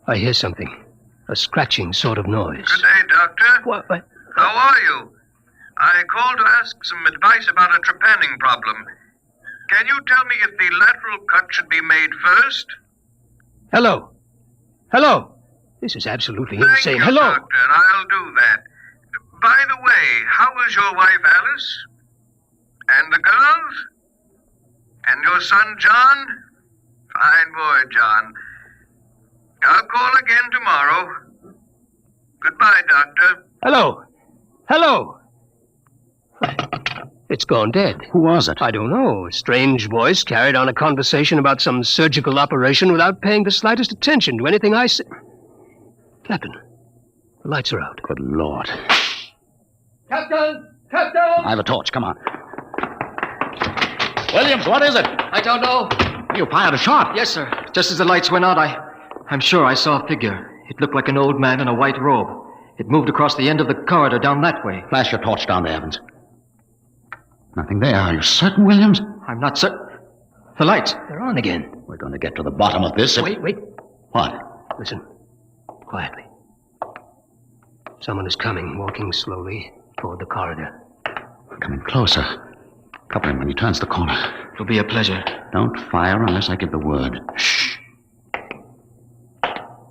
I hear something. A scratching sort of noise. Good day, Doctor. What? How are you? I called to ask some advice about a trepanning problem. Can you tell me if the lateral cut should be made first? Hello? Hello? This is absolutely insane. Thank you, Hello? Doctor. I'll do that. By the way, how is your wife, Alice? And the girls? And your son, John? Fine boy, John. I'll call again tomorrow. Goodbye, Doctor. Hello? Hello? It's gone dead. Who was it? I don't know. A strange voice carried on a conversation about some surgical operation without paying the slightest attention to anything I said. Captain, the lights are out. Good Lord. Captain! Captain! I have a torch. Come on. Williams, what is it? I don't know. You fired a shot. Yes, sir. Just as the lights went out, I'm sure I saw a figure. It looked like an old man in a white robe. It moved across the end of the corridor down that way. Flash your torch down there, Evans. Nothing there. Are you certain, Williams? I'm not certain. The lights. They're on again. We're going to get to the bottom of this. Wait. What? Listen. Quietly. Someone is coming, walking slowly toward the corridor. Coming closer. Couple him when he turns the corner. It'll be a pleasure. Don't fire unless I give the word. Shh.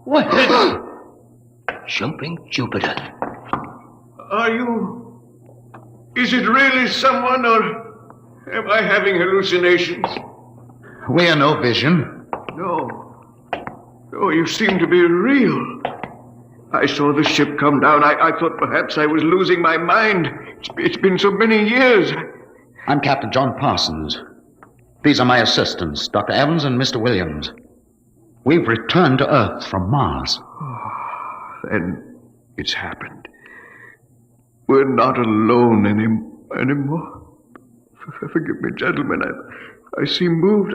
What? Jumping Jupiter. Are you... Is it really someone, or am I having hallucinations? We are no vision. No. Oh, you seem to be real. I saw the ship come down. I thought perhaps I was losing my mind. It's been so many years. I'm Captain John Parsons. These are my assistants, Dr. Evans and Mr. Williams. We've returned to Earth from Mars. Then it's happened. We're not alone anymore. Forgive me, gentlemen. I seem moved.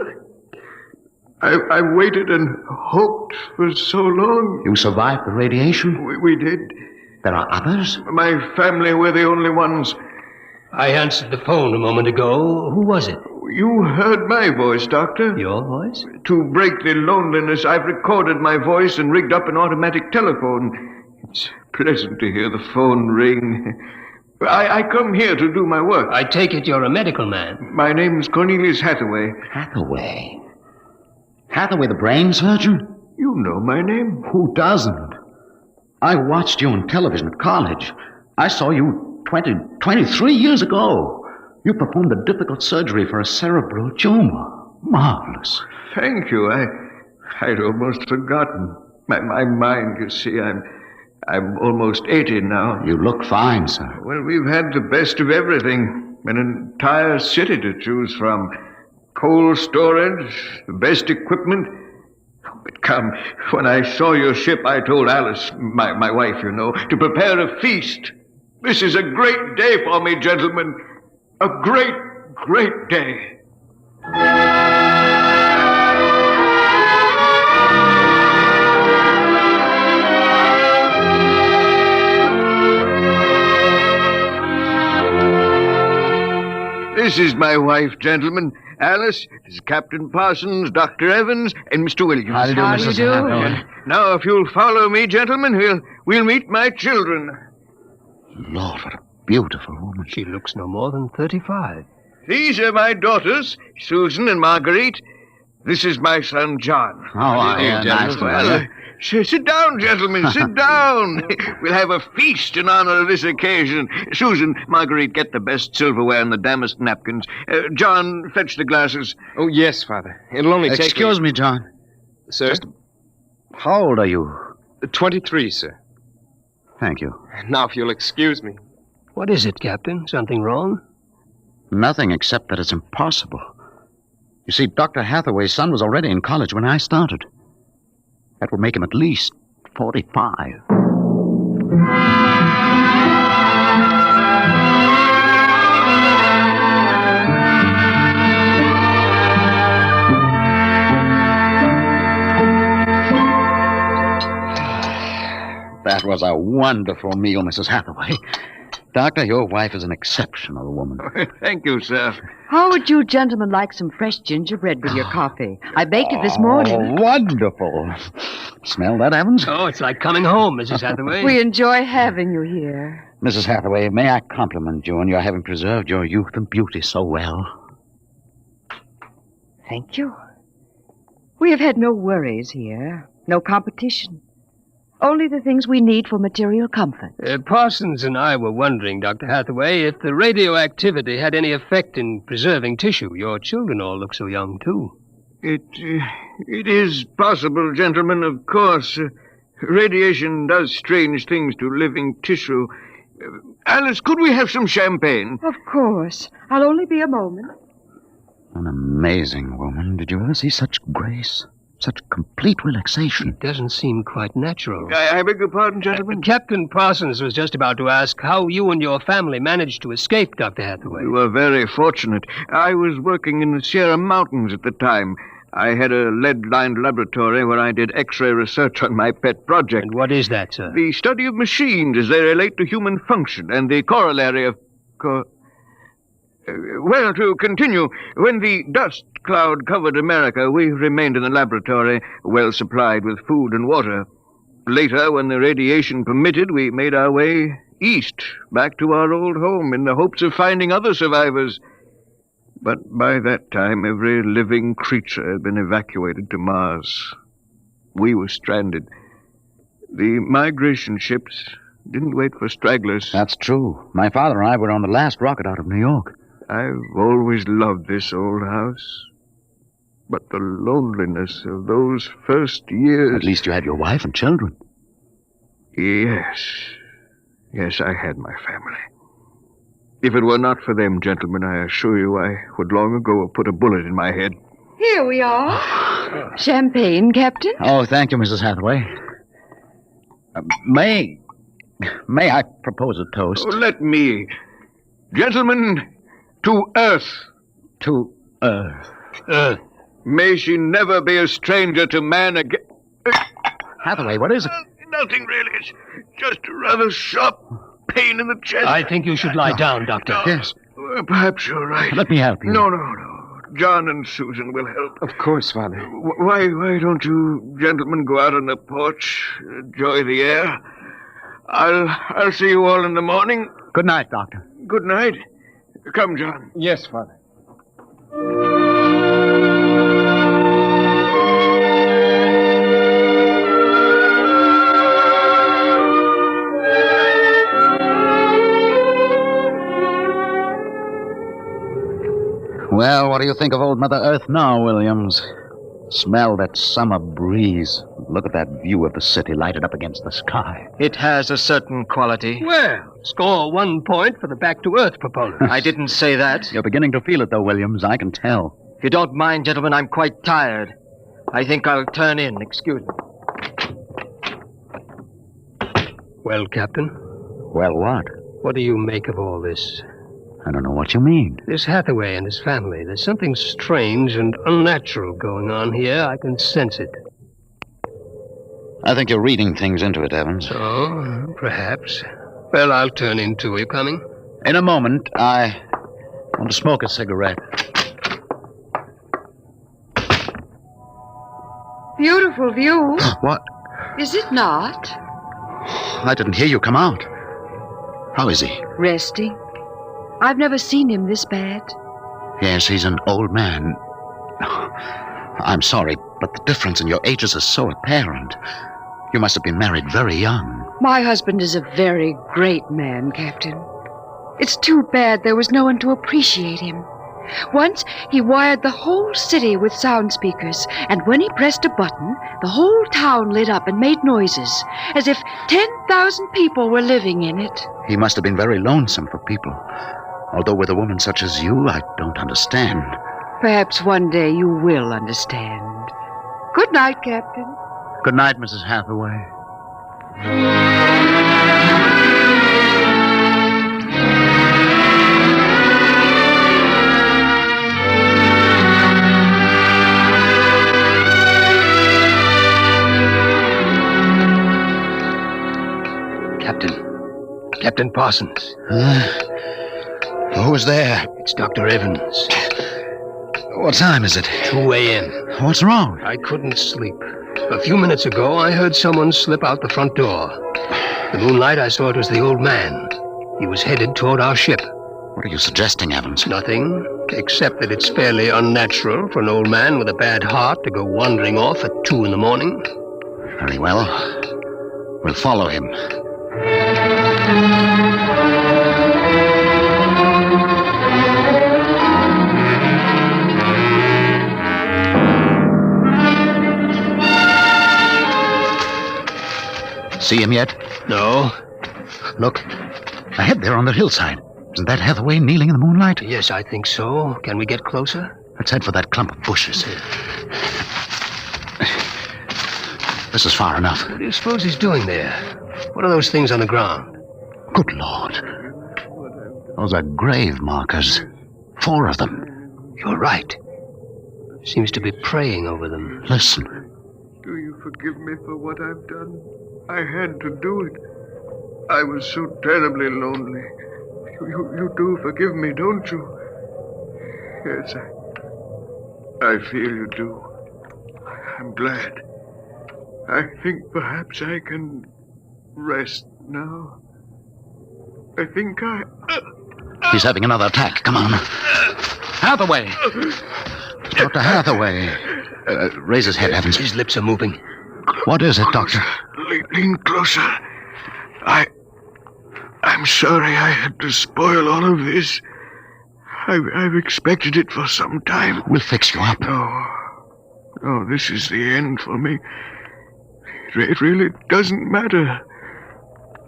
I waited and hoped for so long. You survived the radiation? We did. There are others? My family were the only ones. I answered the phone a moment ago. Who was it? You heard my voice, Doctor. Your voice? To break the loneliness, I've recorded my voice and rigged up an automatic telephone. It's pleasant to hear the phone ring. I come here to do my work. I take it you're a medical man. My name's Cornelius Hathaway. Hathaway? Hathaway, the brain surgeon? You know my name. Who doesn't? I watched you on television at college. I saw you 23 years ago. You performed a difficult surgery for a cerebral tumor. Marvelous. Thank you. I'd almost forgotten. My mind, you see, I'm almost 80 now. You look fine, sir. Well, we've had the best of everything. An entire city to choose from. Cold storage, the best equipment. But come, when I saw your ship, I told Alice, my wife, you know, to prepare a feast. This is a great day for me, gentlemen. A great, great day. This is my wife, gentlemen. Alice, this is Captain Parsons, Dr. Evans, and Mr. Williams. How do you do, Mrs. Hathaway? Now, if you'll follow me, gentlemen, we'll meet my children. Lord, what a beautiful woman. She looks no more than 35. These are my daughters, Susan and Marguerite. This is my son, John. Oh, nice to Well, Sit down, gentlemen, sit down. We'll have a feast in honor of this occasion. Susan, Marguerite, get the best silverware and the damask napkins. John, fetch the glasses. Oh, yes, Father. It'll only take... Excuse me, John. Sir? How old are you? 23, sir. Thank you. Now, if you'll excuse me. What is it, Captain? Something wrong? Nothing except that it's impossible. You see, Dr. Hathaway's son was already in college when I started. That would make him at least 45. That was a wonderful meal, Mrs. Hathaway. Doctor, your wife is an exceptional woman. Thank you, sir. How would you gentlemen like some fresh gingerbread with your coffee? I baked it this morning. Oh, wonderful. Smell that, Evans? Oh, it's like coming home, Mrs. Hathaway. We enjoy having you here. Mrs. Hathaway, may I compliment you on your having preserved your youth and beauty so well? Thank you. We have had no worries here, no competition. Only the things we need for material comfort. Parsons and I were wondering, Dr. Hathaway, if the radioactivity had any effect in preserving tissue. Your children all look so young, too. It is possible, gentlemen, of course. Radiation does strange things to living tissue. Alice, could we have some champagne? Of course. I'll only be a moment. An amazing woman. Did you ever see such grace? Such complete relaxation. It doesn't seem quite natural. I beg your pardon, gentlemen? Captain Parsons was just about to ask how you and your family managed to escape, Dr. Hathaway. We were very fortunate. I was working in the Sierra Mountains at the time. I had a lead-lined laboratory where I did X-ray research on my pet project. And what is that, sir? The study of machines as they relate to human function and the corollary of... Well, to continue, when the dust cloud covered America, we remained in the laboratory, well supplied with food and water. Later, when the radiation permitted, we made our way east, back to our old home, in the hopes of finding other survivors. But by that time, every living creature had been evacuated to Mars. We were stranded. The migration ships didn't wait for stragglers. That's true. My father and I were on the last rocket out of New York. I've always loved this old house. But the loneliness of those first years... At least you had your wife and children. Yes. Yes, I had my family. If it were not for them, gentlemen, I assure you I would long ago have put a bullet in my head. Here we are. Champagne, Captain? Oh, thank you, Mrs. Hathaway. May I propose a toast? Oh, let me. Gentlemen, to Earth. To Earth. Earth. May she never be a stranger to man again. Hathaway, what is it? Nothing really. It's just a rather sharp pain in the chest. I think you should lie down, Doctor. Yes. Perhaps you're right. Let me help you. No. John and Susan will help. Of course, Father. Why don't you gentlemen go out on the porch, enjoy the air? I'll see you all in the morning. Good night, Doctor. Good night. Come, John. Yes, Father. Well, what do you think of old Mother Earth now, Williams? Smell that summer breeze. Look at that view of the city lighted up against the sky. It has a certain quality. Well, score 1 point for the back-to-earth proponent. I didn't say that. You're beginning to feel it, though, Williams. I can tell. If you don't mind, gentlemen, I'm quite tired. I think I'll turn in. Excuse me. Well, Captain? Well, what? What do you make of all this? I don't know what you mean. This Hathaway and his family. There's something strange and unnatural going on here. I can sense it. I think you're reading things into it, Evans. Oh, perhaps. Well, I'll turn in too. Are you coming? In a moment. I want to smoke a cigarette. Beautiful view. What? Is it not? I didn't hear you come out. How is he? Resting. I've never seen him this bad. Yes, he's an old man. I'm sorry, but the difference in your ages is so apparent. You must have been married very young. My husband is a very great man, Captain. It's too bad there was no one to appreciate him. Once, he wired the whole city with sound speakers, and when he pressed a button, the whole town lit up and made noises, as if 10,000 people were living in it. He must have been very lonesome for people. Although with a woman such as you, I don't understand. Perhaps one day you will understand. Good night, Captain. Good night, Mrs. Hathaway. Captain Parsons. Who's there? It's Dr. Evans. What time is it? 2 a.m. What's wrong? I couldn't sleep. A few minutes ago, I heard someone slip out the front door. The moonlight, I saw it was the old man. He was headed toward our ship. What are you suggesting, Evans? Nothing, except that it's fairly unnatural for an old man with a bad heart to go wandering off at 2 in the morning. Very well. We'll follow him. See him yet? No. Look. Ahead there on the hillside. Isn't that Hathaway kneeling in the moonlight? Yes, I think so. Can we get closer? Let's head for that clump of bushes. This is far enough. What do you suppose he's doing there? What are those things on the ground? Good Lord. Those are grave markers. 4 of them. You're right. Seems to be praying over them. Listen. Do you forgive me for what I've done? I had to do it. I was so terribly lonely. You do forgive me, don't you? Yes, I feel you do. I'm glad. I think perhaps I can rest now. I think He's having another attack. Come on. Hathaway! Dr. Hathaway. Raise his head, Evans. His lips are moving. What is it, Doctor? Lean closer. I'm sorry I had to spoil all of this. I've expected it for some time. We'll fix you up. No, this is the end for me. It really doesn't matter.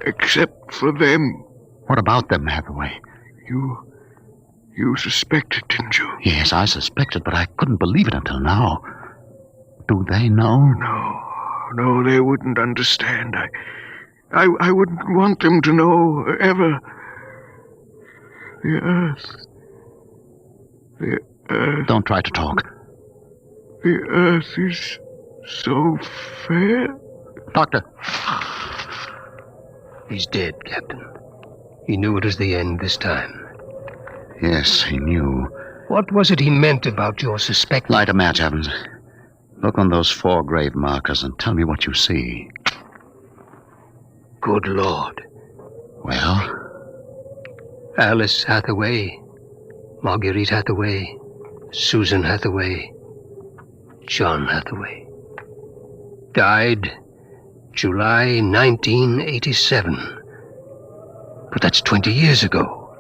Except for them. What about them, Hathaway? You suspected, didn't you? Yes, I suspected, but I couldn't believe it until now. Do they know? No, they wouldn't understand. I wouldn't want them to know, ever. The Earth... Don't try to talk. The Earth is so fair. Doctor. He's dead, Captain. He knew it was the end this time. Yes, he knew. What was it he meant about your suspecting? Light a match, Evans. Look on those 4 grave markers and tell me what you see. Good Lord. Well? Alice Hathaway, Marguerite Hathaway, Susan Hathaway, John Hathaway. Died July 1987. But that's 20 years ago.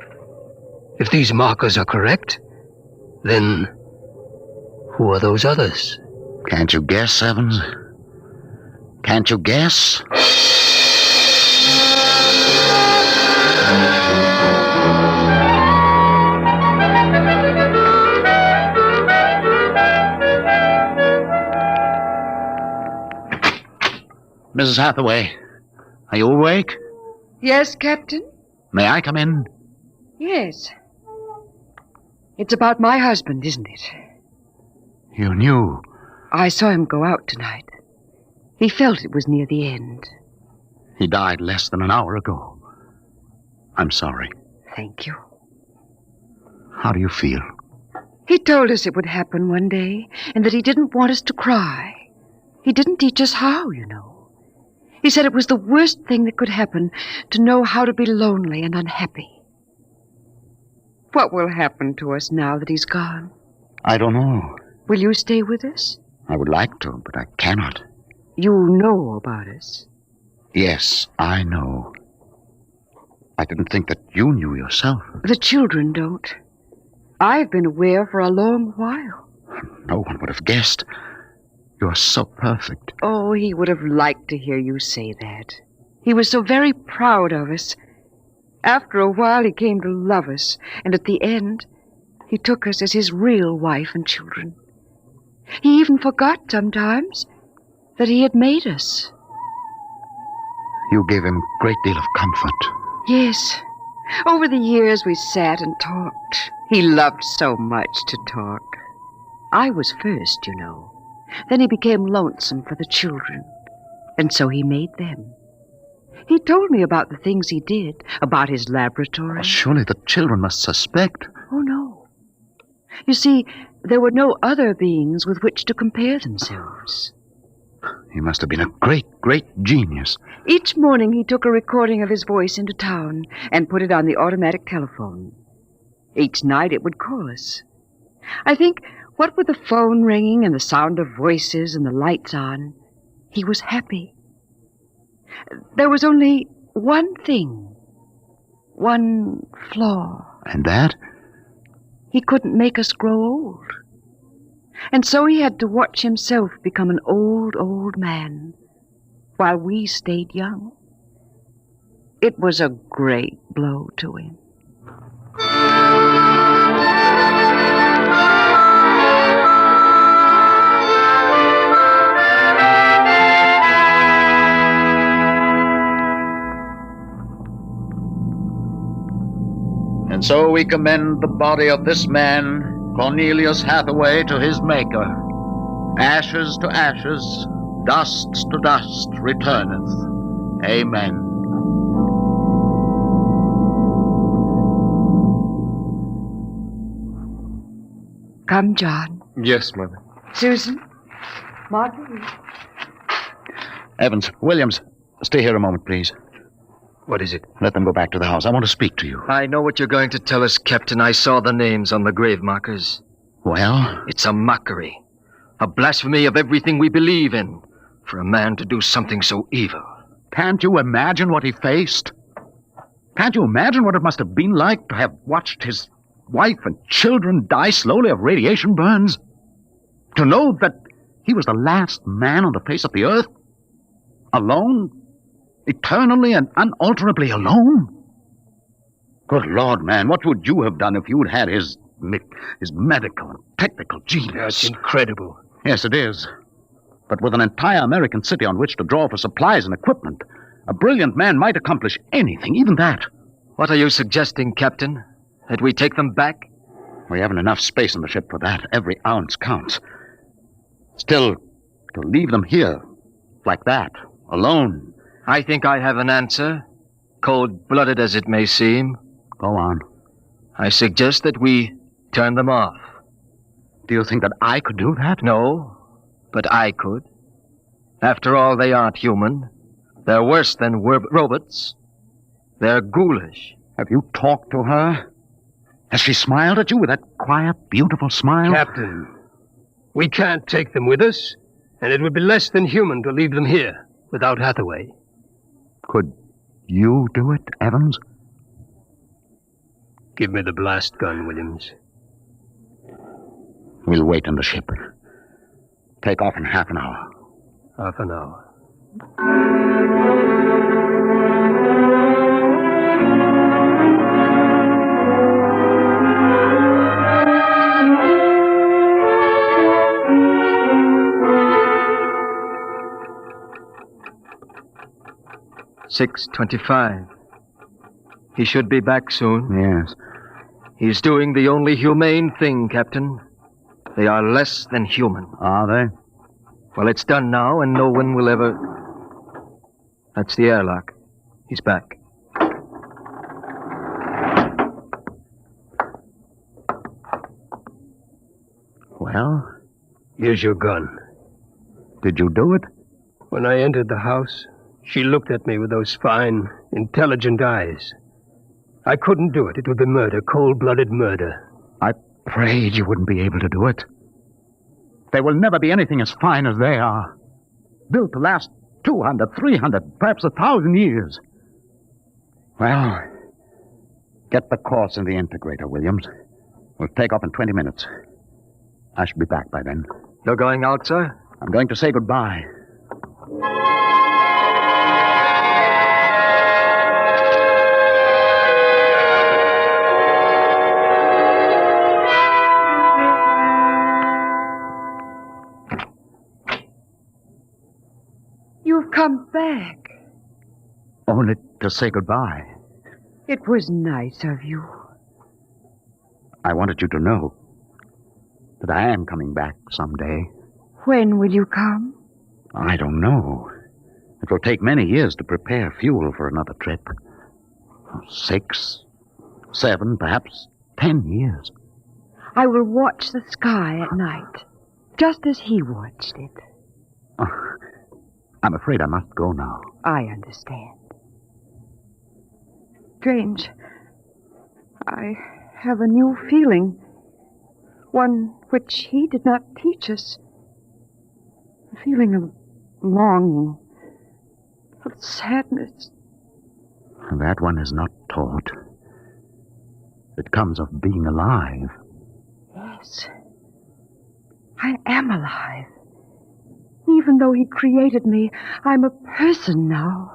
If these markers are correct, then who are those others? Can't you guess, Evans? Can't you guess? Mrs. Hathaway, are you awake? Yes, Captain? May I come in? Yes. It's about my husband, isn't it? You knew. I saw him go out tonight. He felt it was near the end. He died less than an hour ago. I'm sorry. Thank you. How do you feel? He told us it would happen one day, and that he didn't want us to cry. He didn't teach us how, you know. He said it was the worst thing that could happen, to know how to be lonely and unhappy. What will happen to us now that he's gone? I don't know. Will you stay with us? I would like to, but I cannot. You know about us. Yes, I know. I didn't think that you knew yourself. The children don't. I've been aware for a long while. No one would have guessed. You're so perfect. Oh, he would have liked to hear you say that. He was so very proud of us. After a while, he came to love us, and at the end, he took us as his real wife and children. He even forgot sometimes that he had made us. You gave him a great deal of comfort. Yes. Over the years, we sat and talked. He loved so much to talk. I was first, you know. Then he became lonesome for the children, and so he made them. He told me about the things he did, about his laboratory. Well, surely the children must suspect. Oh, no. You see, there were no other beings with which to compare themselves. He must have been a great, great genius. Each morning he took a recording of his voice into town and put it on the automatic telephone. Each night it would call us. I think, what with the phone ringing and the sound of voices and the lights on, he was happy. There was only one thing, one flaw. And that? He couldn't make us grow old. And so he had to watch himself become an old, old man, while we stayed young. It was a great blow to him. And so we commend the body of this man, Cornelius Hathaway, to his Maker. Ashes to ashes, dust to dust returneth. Amen. Come, John. Yes, Mother. Susan? Marguerite? Evans, Williams, stay here a moment, please. What is it? Let them go back to the house. I want to speak to you. I know what you're going to tell us, Captain. I saw the names on the grave markers. Well? It's a mockery. A blasphemy of everything we believe in. For a man to do something so evil. Can't you imagine what he faced? Can't you imagine what it must have been like to have watched his wife and children die slowly of radiation burns? To know that he was the last man on the face of the earth? Alone? Eternally and unalterably alone? Good Lord, man, what would you have done if you'd had his medical and technical genius? That's incredible. Yes, it is. But with an entire American city on which to draw for supplies and equipment, a brilliant man might accomplish anything, even that. What are you suggesting, Captain? That we take them back? We haven't enough space on the ship for that. Every ounce counts. Still, to leave them here, like that, alone. I think I have an answer, cold-blooded as it may seem. Go on. I suggest that we turn them off. Do you think that I could do that? No, but I could. After all, they aren't human. They're worse than robots. They're ghoulish. Have you talked to her? Has she smiled at you with that quiet, beautiful smile? Captain, we can't take them with us, and it would be less than human to leave them here without Hathaway. Could you do it, Evans? Give me the blast gun, Williams. We'll wait on the ship. Take off in half an hour. Half an hour. 6:25. He should be back soon. Yes. He's doing the only humane thing, Captain. They are less than human. Are they? Well, it's done now, and no one will ever... That's the airlock. He's back. Well? Here's your gun. Did you do it? When I entered the house, she looked at me with those fine, intelligent eyes. I couldn't do it. It would be murder, cold-blooded murder. I prayed you wouldn't be able to do it. There will never be anything as fine as they are. built to last 200, 300, perhaps 1,000 years. Well, get the course in the integrator, Williams. We'll take off in 20 minutes. I should be back by then. You're going out, sir? I'm going to say goodbye. You've come back. Only to say goodbye. It was nice of you. I wanted you to know that I am coming back someday. When will you come? I don't know. It will take many years to prepare fuel for another trip. 6, 7, perhaps 10 years. I will watch the sky at night, just as he watched it. Oh, I'm afraid I must go now. I understand. Strange. I have a new feeling. One which he did not teach us. A feeling of longing, of sadness. That one is not taught. It comes of being alive. Yes. I am alive. Even though he created me, I'm a person now.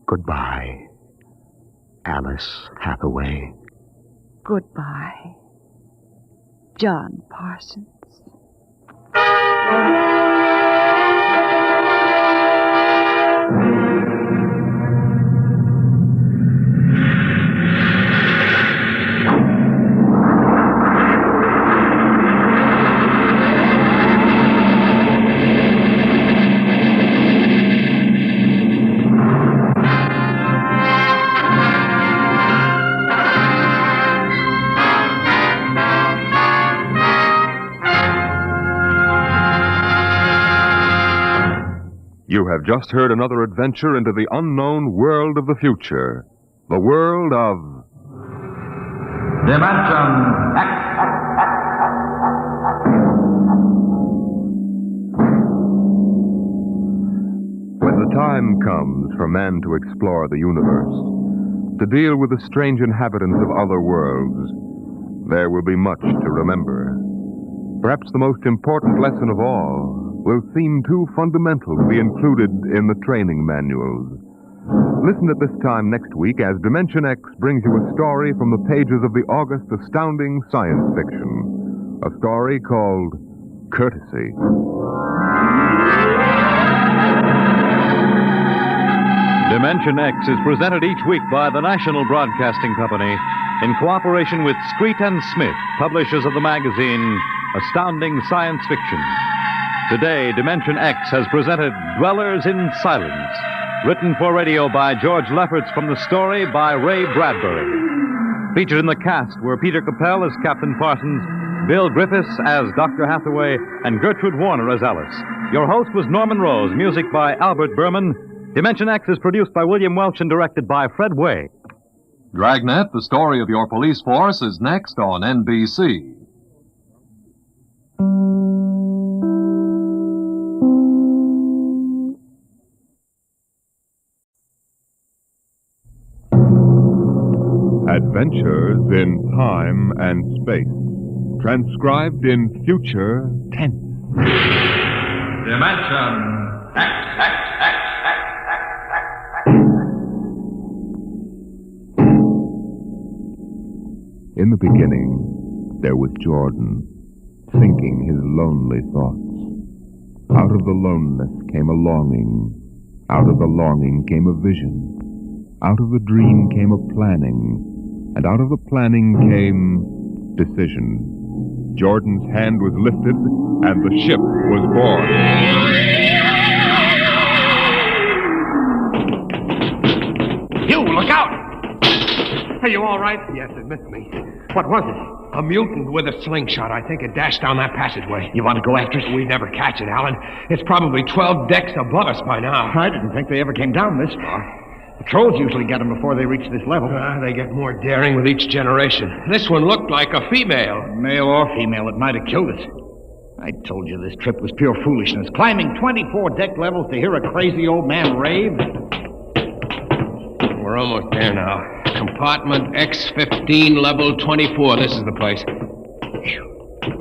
Goodbye, Alice Hathaway. Goodbye, John Parsons. You have just heard another adventure into the unknown world of the future. The world of... Dimension X. When the time comes for man to explore the universe, to deal with the strange inhabitants of other worlds, there will be much to remember. Perhaps the most important lesson of all will seem too fundamental to be included in the training manuals. Listen at this time next week as Dimension X brings you a story from the pages of the August astounding science fiction. A story called Courtesy. Dimension X is presented each week by the National Broadcasting Company in cooperation with Street and Smith, publishers of the magazine Astounding Science Fiction. Today, Dimension X has presented Dwellers in Silence, written for radio by George Lefferts from the story by Ray Bradbury. Featured in the cast were Peter Capell as Captain Parsons, Bill Griffiths as Dr. Hathaway, and Gertrude Warner as Alice. Your host was Norman Rose, music by Albert Berman. Dimension X is produced by William Welch and directed by Fred Way. Dragnet, the story of your police force, is next on NBC. Adventures in Time and Space, transcribed in future tense. Dimension X. In the beginning, there was Jordan, thinking his lonely thoughts. Out of the loneliness came a longing. Out of the longing came a vision. Out of the dream came a planning. And out of the planning came decision. Jordan's hand was lifted, and the ship was born. You, look out! Are you all right? Yes, it missed me. What was it? A mutant with a slingshot. I think it dashed down that passageway. You want to go after it? We'd never catch it, Alan. It's probably 12 decks above us by now. I didn't think they ever came down this far. Patrols usually get them before they reach this level. They get more daring with each generation. This one looked like a female. Male or female, it might have killed us. I told you this trip was pure foolishness. Climbing 24 deck levels to hear a crazy old man rave. We're almost there now. Compartment X15, level 24. This is the place.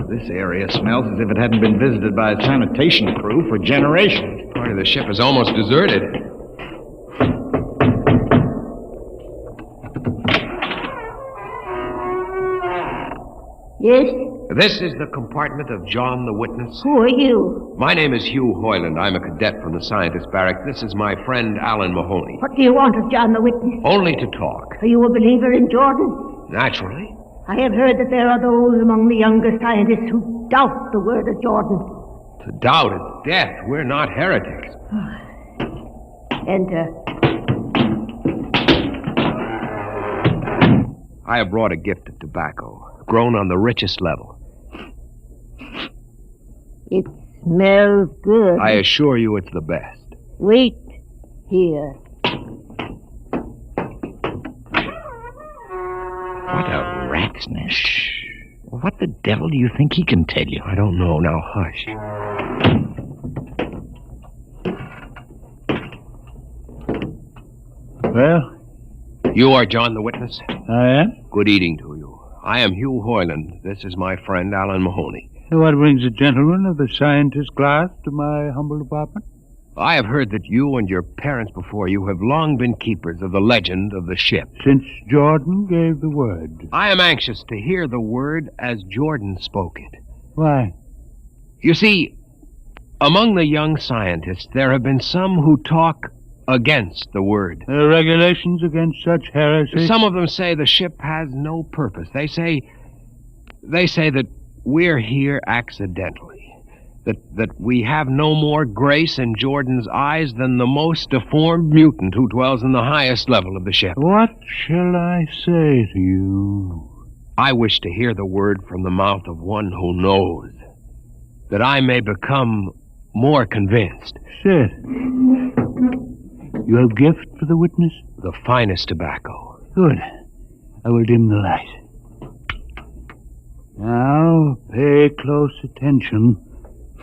This area smells as if it hadn't been visited by a sanitation crew for generations. Part of the ship is almost deserted. Yes? This is the compartment of John the Witness. Who are you? My name is Hugh Hoyland. I'm a cadet from the scientist barracks. This is my friend Alan Mahoney. What do you want of John the Witness? Only to talk. Are you a believer in Jordan? Naturally. I have heard that there are those among the younger scientists who doubt the word of Jordan. To doubt is death. We're not heretics. Enter. I have brought a gift of tobacco, grown on the richest level. It smells good. I assure you it's the best. Wait here. What a rat's nest. What the devil do you think he can tell you? I don't know. Now, hush. Well? You are John the Witness? I am. Good eating to you. I am Hugh Hoyland. This is my friend Alan Mahoney. What brings a gentleman of the scientist class to my humble apartment? I have heard that you and your parents before you have long been keepers of the legend of the ship. Since Jordan gave the word. I am anxious to hear the word as Jordan spoke it. Why? You see, among the young scientists, there have been some who talk against the word. Regulations against such heresy? Some of them say the ship has no purpose. They say that we're here accidentally. That we have no more grace in Jordan's eyes than the most deformed mutant who dwells in the highest level of the ship. What shall I say to you? I wish to hear the word from the mouth of one who knows, that I may become more convinced. Sit. You have gift for the witness? The finest tobacco. Good. I will dim the light. Now, pay close attention,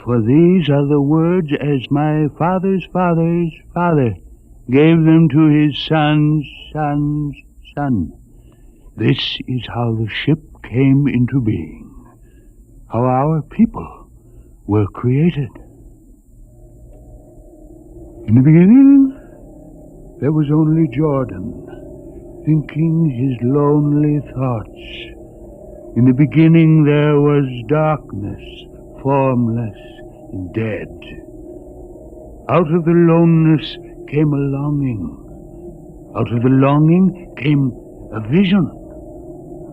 for these are the words as my father's father's father gave them to his son's son's son. This is how the ship came into being, how our people were created. In the beginning, there was only Jordan, thinking his lonely thoughts. In the beginning there was darkness, formless and dead. Out of the loneness came a longing. Out of the longing came a vision.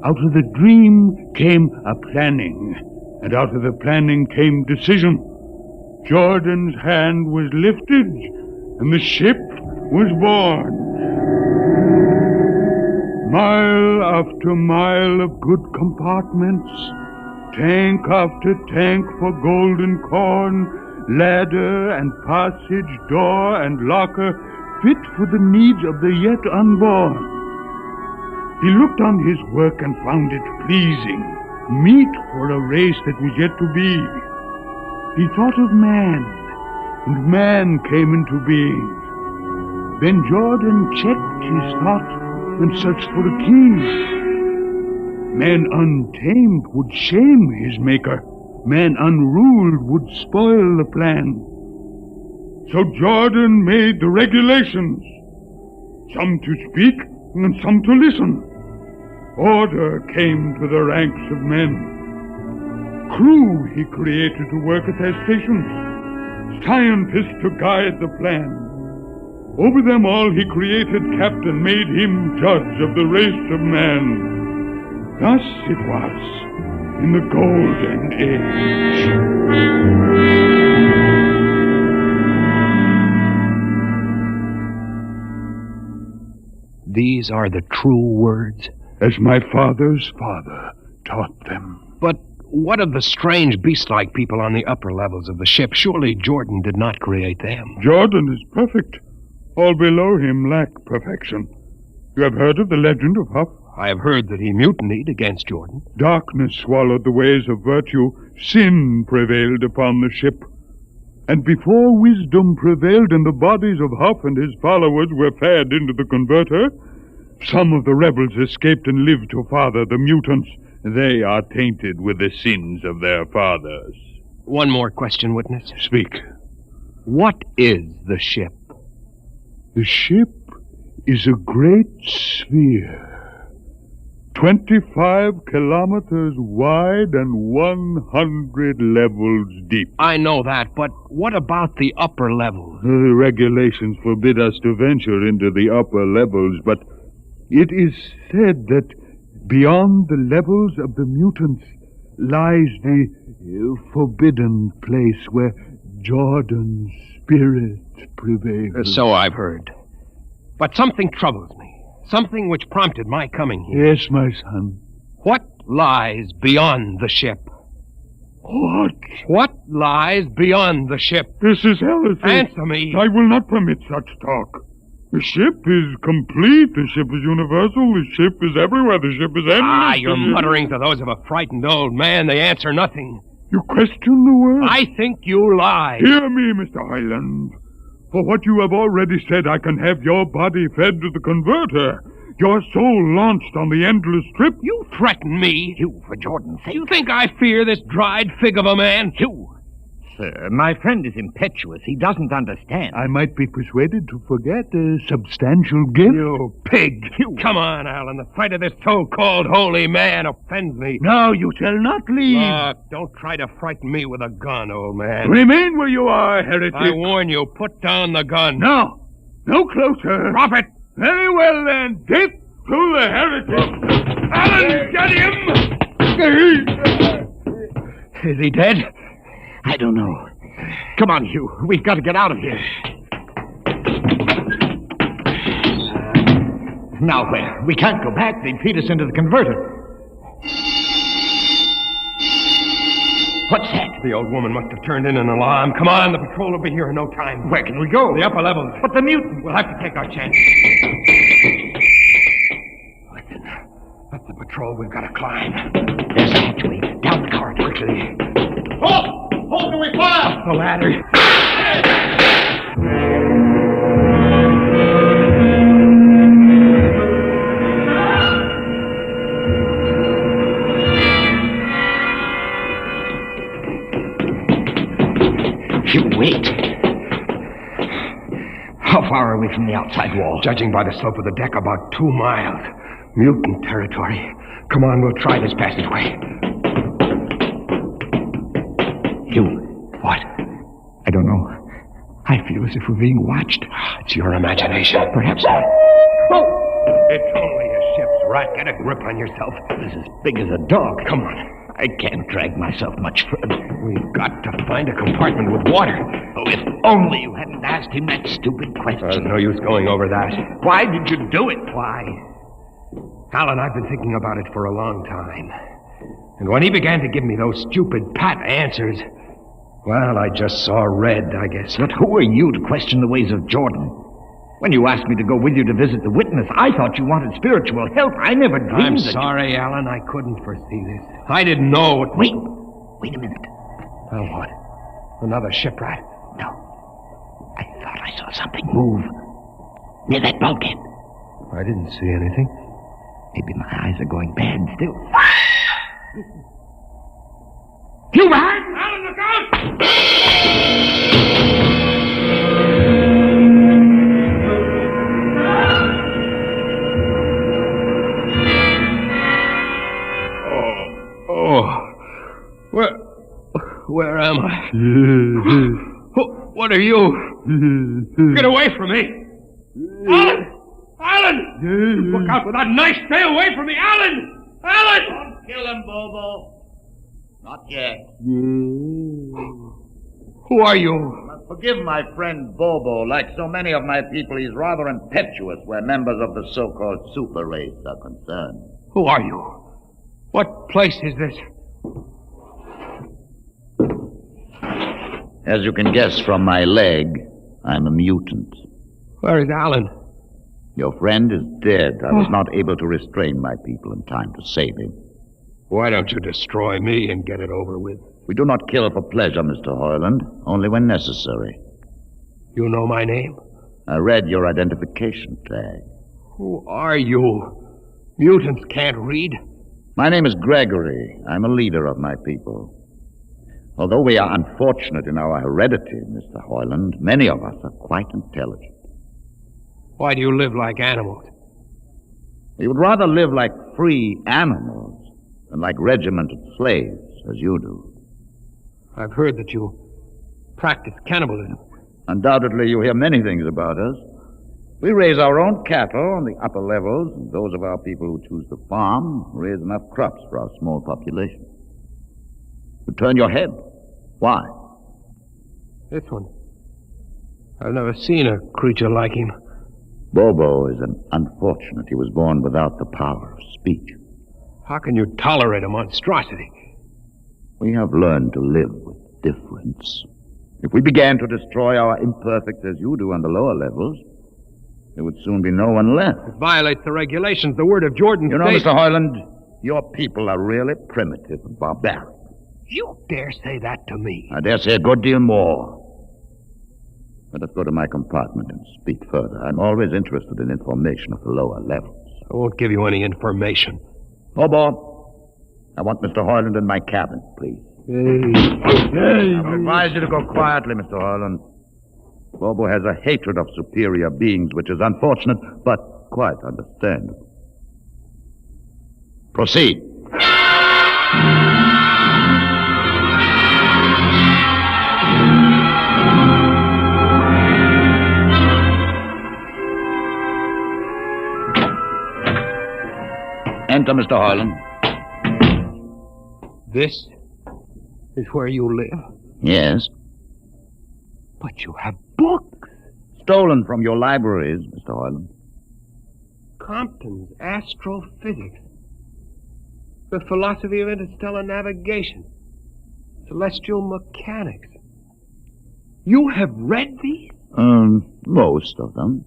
Out of the dream came a planning. And out of the planning came decision. Jordan's hand was lifted, and the ship was born. Mile after mile of good compartments, tank after tank for golden corn, ladder and passage, door and locker, fit for the needs of the yet unborn. He looked on his work and found it pleasing, meet for a race that was yet to be. He thought of man, and man came into being. Then Jordan checked his thought and searched for a key. Man untamed would shame his maker. Man unruled would spoil the plan. So Jordan made the regulations, some to speak and some to listen. Order came to the ranks of men. Crew he created to work at their stations, scientists to guide the plan. Over them all he created captain, made him judge of the race of man. Thus it was in the Golden Age. These are the true words? As my father's father taught them. But what of the strange beast-like people on the upper levels of the ship? Surely Jordan did not create them. Jordan is perfect. All below him lack perfection. You have heard of the legend of Huff? I have heard that he mutinied against Jordan. Darkness swallowed the ways of virtue. Sin prevailed upon the ship. And before wisdom prevailed and the bodies of Huff and his followers were fed into the converter, some of the rebels escaped and lived to father the mutants. They are tainted with the sins of their fathers. One more question, witness. Speak. What is the ship? The ship is a great sphere. 25 kilometers wide and 100 levels deep. I know that, but what about the upper levels? The regulations forbid us to venture into the upper levels, but it is said that beyond the levels of the mutants lies the forbidden place where Jordan's spirit prevails. So I've heard. But something troubles me. Something which prompted my coming here. Yes, my son. What lies beyond the ship? What? What lies beyond the ship? This is heresy. Answer me. I will not permit such talk. The ship is complete. The ship is universal. The ship is everywhere. The ship is endless. Your mutterings are those of a frightened old man. They answer nothing. You question the word? I think you lie. Hear me, Mr. Highland. For what you have already said, I can have your body fed to the converter. Your soul launched on the endless trip. You threaten me. You, for Jordan's sake. You think I fear this dried fig of a man? You. Sir, my friend is impetuous. He doesn't understand. I might be persuaded to forget a substantial gift. You pig. Come on, Alan. The sight of this so-called holy man offends me. No, you shall not leave. Look, don't try to frighten me with a gun, old man. Remain where you are, heretic. I warn you, put down the gun. No. No closer. Drop it. Very well, then. Death to the heretic. Alan, get him! Is he dead? I don't know. Come on, Hugh. We've got to get out of here. Now where? We can't go back. They'd feed us into the converter. What's that? The old woman must have turned in an alarm. Come on, the patrol will be here in no time. Where can we go? The upper levels. But the mutant. We'll have to take our chance. Listen, that's the patrol we've got to climb. There's a hatchway. Down the corridor. Quickly. Halt! Halt, do we fire? The ladder. Hugh, wait. How far are we from the outside wall? Judging by the slope of the deck, about 2 miles. Mutant territory. Come on, we'll try this passageway. Hugh. What? I don't know. I feel as if we're being watched. It's your imagination. Perhaps not. Oh! It's only a ship's rat. Get a grip on yourself. This is as big as a dog. Come on. I can't drag myself much further. We've got to find a compartment with water. Oh, if only you hadn't asked him that stupid question. There's no use going over that. Why did you do it? Why? Alan, I've been thinking about it for a long time. And when he began to give me those stupid pat answers, well, I just saw red, I guess. But who are you to question the ways of Jordan? When you asked me to go with you to visit the witness, I thought you wanted spiritual help. I never dreamed I'm sorry, Alan. I couldn't foresee this. I didn't know what... Wait a minute. Well, what? Another shipwreck? No. I thought I saw something move near that bulkhead. I didn't see anything. Maybe my eyes are going bad still. You behind! Alan, look out! Where am I? What are you? Get away from me! Alan! Alan! Look out with that knife! Stay away from me! Alan! Alan! Don't kill him, Bobo. Not yet. Who are you? Forgive my friend Bobo. Like so many of my people, he's rather impetuous where members of the so-called super race are concerned. Who are you? What place is this? As you can guess from my leg, I'm a mutant. Where is Alan? Your friend is dead. I was not able to restrain my people in time to save him. Why don't you destroy me and get it over with? We do not kill for pleasure, Mr. Hoyland, only when necessary. You know my name? I read your identification tag. Who are you? Mutants can't read. My name is Gregory. I'm a leader of my people. Although we are unfortunate in our heredity, Mr. Hoyland, many of us are quite intelligent. Why do you live like animals? We would rather live like free animals than like regimented slaves, as you do. I've heard that you practice cannibalism. Undoubtedly, you hear many things about us. We raise our own cattle on the upper levels, and those of our people who choose to farm raise enough crops for our small population. You turn your head. Why? This one. I've never seen a creature like him. Bobo is an unfortunate. He was born without the power of speech. How can you tolerate a monstrosity? We have learned to live with difference. If we began to destroy our imperfects as you do on the lower levels, there would soon be no one left. It violates the regulations. The word of Jordan You know, states... Mr. Hoyland, your people are really primitive and barbaric. You dare say that to me? I dare say a good deal more. Let us go to my compartment and speak further. I'm always interested in information of the lower levels. I won't give you any information. Bobo, I want Mr. Hoyland in my cabin, please. Hey. I would advise you to go quietly, Mr. Hoyland. Bobo has a hatred of superior beings, which is unfortunate, but quite understandable. Proceed. Enter, Mr. Hoyland. This is where you live? Yes. But you have books. Stolen from your libraries, Mr. Hoyland. Compton's Astrophysics. The Philosophy of Interstellar Navigation. Celestial Mechanics. You have read these? Most of them.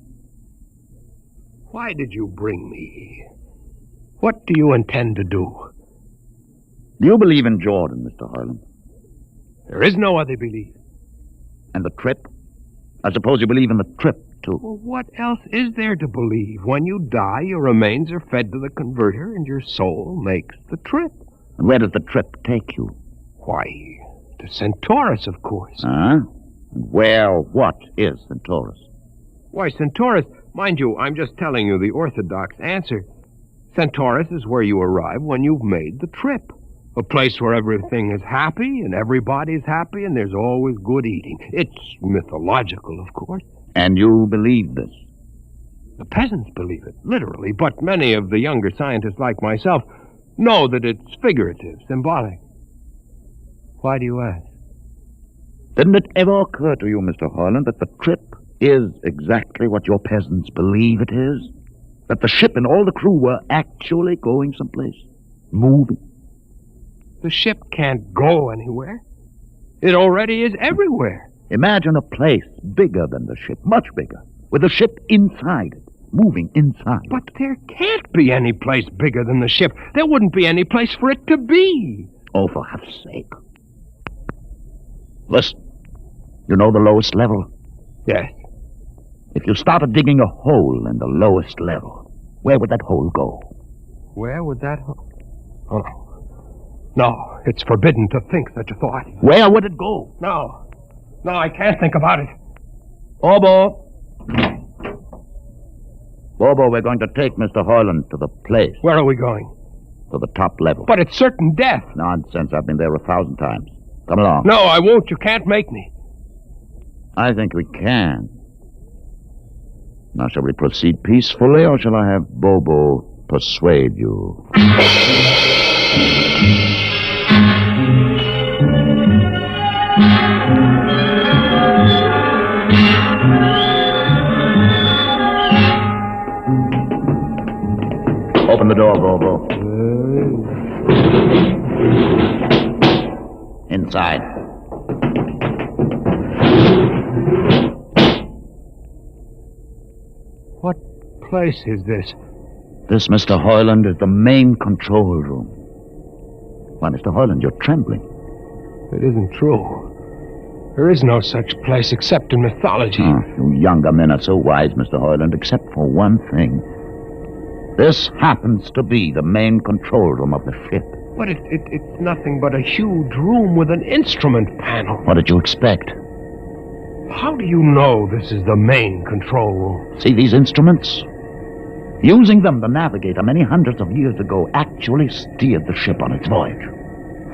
Why did you bring me here? What do you intend to do? Do you believe in Jordan, Mr. Hoyland? There is no other belief. And the trip? I suppose you believe in the trip, too. Well, what else is there to believe? When you die, your remains are fed to the converter, and your soul makes the trip. And where does the trip take you? Why, to Centaurus, of course. Huh? What is Centaurus? Why, Centaurus, mind you, I'm just telling you the orthodox answer. Centaurus is where you arrive when you've made the trip. A place where everything is happy and everybody's happy and there's always good eating. It's mythological, of course. And you believe this? The peasants believe it, literally, but many of the younger scientists like myself know that it's figurative, symbolic. Why do you ask? Didn't it ever occur to you, Mr. Hoyland, that the trip is exactly what your peasants believe it is? That the ship and all the crew were actually going someplace, moving? The ship can't go anywhere. It already is everywhere. Imagine a place bigger than the ship, much bigger, with the ship inside it, moving inside. But there can't be any place bigger than the ship. There wouldn't be any place for it to be. Oh, for heaven's sake. Listen, you know the lowest level? Yes. If you started digging a hole in the lowest level, where would that hole go? Where would that hole... Oh, no. No, it's forbidden to think such a thought. Where would it go? No. No, I can't think about it. Bobo, we're going to take Mr. Hoyland to the place. Where are we going? To the top level. But it's certain death. Nonsense. I've been there 1,000 times. Come along. No, I won't. You can't make me. I think we can. Now, shall we proceed peacefully, or shall I have Bobo persuade you? Open the door, Bobo. Inside. What place is this? This, Mr. Hoyland, is the main control room. Why, Mr. Hoyland, you're trembling. It isn't true. There is no such place except in mythology. You younger men are so wise, Mr. Hoyland, except for one thing. This happens to be the main control room of the ship. But it's nothing but a huge room with an instrument panel. What did you expect? How do you know this is the main control room? See these instruments? Using them, the navigator many hundreds of years ago actually steered the ship on its voyage.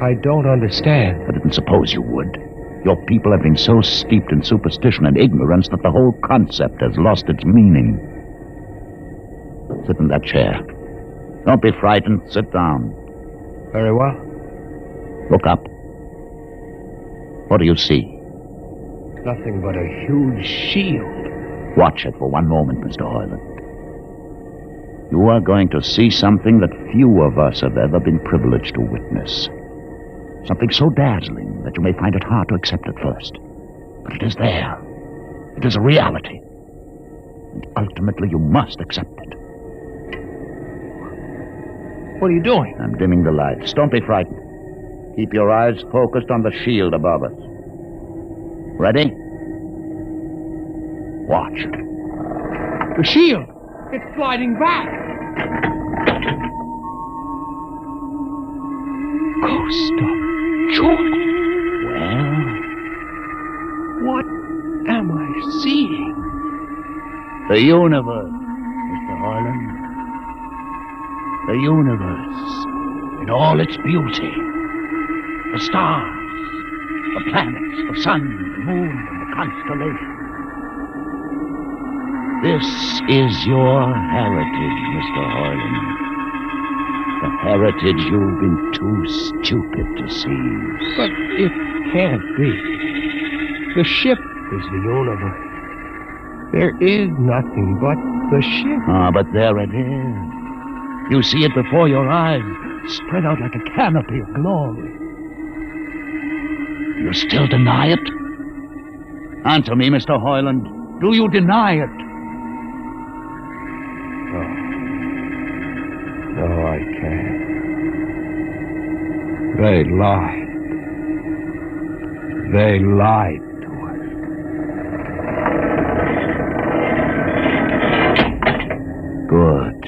I don't understand. I didn't suppose you would. Your people have been so steeped in superstition and ignorance that the whole concept has lost its meaning. Sit in that chair. Don't be frightened. Sit down. Very well. Look up. What do you see? Nothing but a huge shield. Watch it for one moment, Mr. Hoyland. You are going to see something that few of us have ever been privileged to witness. Something so dazzling that you may find it hard to accept at first. But it is there. It is a reality. And ultimately you must accept it. What are you doing? I'm dimming the lights. Don't be frightened. Keep your eyes focused on the shield above us. Ready? Watch. The shield! It's sliding back! Ghost of Jordan! Well? What am I seeing? The universe, Mr. Hoyland. The universe in all its beauty. The stars, the planets, the sun, the moon, and the constellations. This is your heritage, Mr. Hoyland. The heritage you've been too stupid to seize. But it can't be. The ship is the universe. There is nothing but the ship. But there it is. You see it before your eyes, spread out like a canopy of glory. You still deny it? Answer me, Mr. Hoyland. Do you deny it? No, I can't. They lied. They lied to us. Good.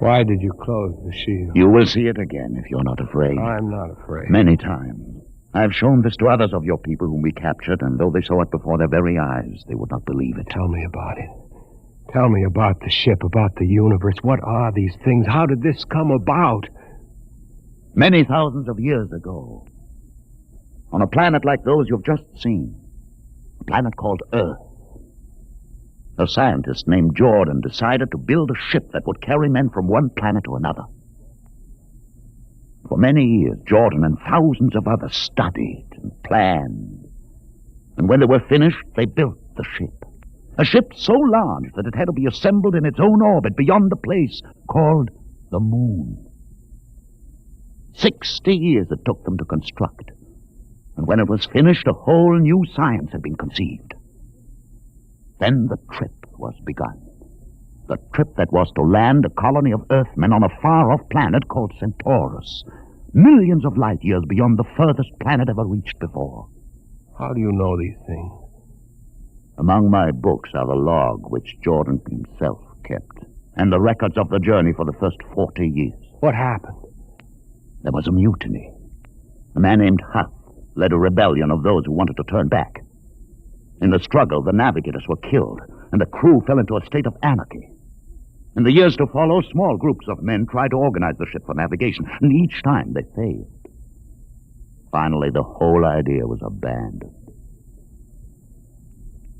Why did you close the shield? You will see it again if you're not afraid. I'm not afraid. Many times. I've shown this to others of your people whom we captured, and though they saw it before their very eyes, they would not believe it. Tell me about it. Tell me about the ship, about the universe. What are these things? How did this come about? Many thousands of years ago, on a planet like those you've just seen, a planet called Earth, a scientist named Jordan decided to build a ship that would carry men from one planet to another. For many years, Jordan and thousands of others studied and planned. And when they were finished, they built the ship. A ship so large that it had to be assembled in its own orbit beyond the place called the moon. 60 years it took them to construct. And when it was finished, a whole new science had been conceived. Then the trip was begun. The trip that was to land a colony of Earthmen on a far-off planet called Centaurus, millions of light years beyond the furthest planet ever reached before. How do you know these things? Among my books are the log which Jordan himself kept, and the records of the journey for the first 40 years. What happened? There was a mutiny. A man named Huth led a rebellion of those who wanted to turn back. In the struggle, the navigators were killed, and the crew fell into a state of anarchy. In the years to follow, small groups of men tried to organize the ship for navigation, and each time they failed. Finally, the whole idea was abandoned.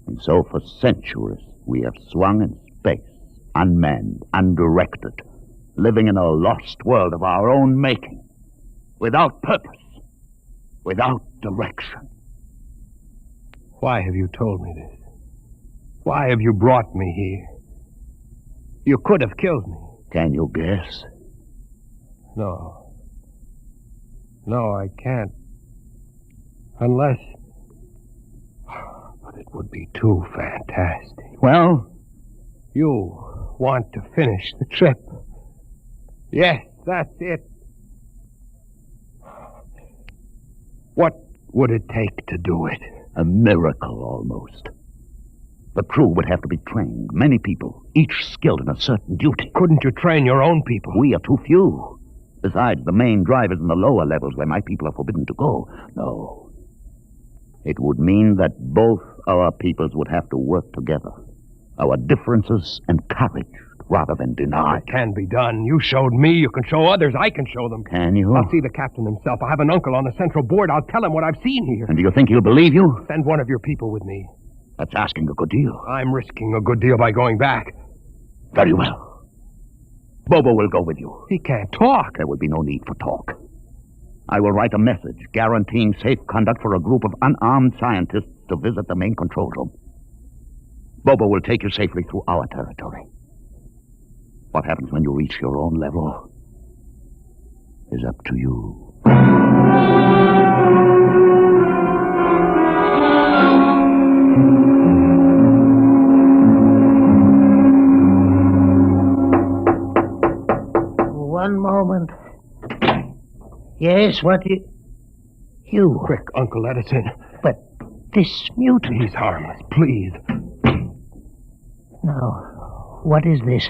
And so for centuries, we have swung in space, unmanned, undirected, living in a lost world of our own making, without purpose, without direction. Why have you told me this? Why have you brought me here? You could have killed me. Can you guess? No. No, I can't. Unless... But it would be too fantastic. Well, You want to finish the trip. Yes, that's it. What would it take to do it? A miracle, almost. The crew would have to be trained. Many people, each skilled in a certain duty. Couldn't you train your own people? We are too few. Besides, the main drivers in the lower levels where my people are forbidden to go. No. It would mean that both our peoples would have to work together. Our differences encouraged rather than denied. It can be done. You showed me. You can show others. I can show them. Can you? I'll see the captain himself. I have an uncle on the central board. I'll tell him what I've seen here. And do you think he'll believe you? Send one of your people with me. That's asking a good deal. I'm risking a good deal by going back. Very well. Bobo will go with you. He can't talk. There will be no need for talk. I will write a message guaranteeing safe conduct for a group of unarmed scientists to visit the main control room. Bobo will take you safely through our territory. What happens when you reach your own level is up to you. One moment. Yes, what you? Quick, Uncle, let us in. But this mutant... He's harmless, please. Now, what is this?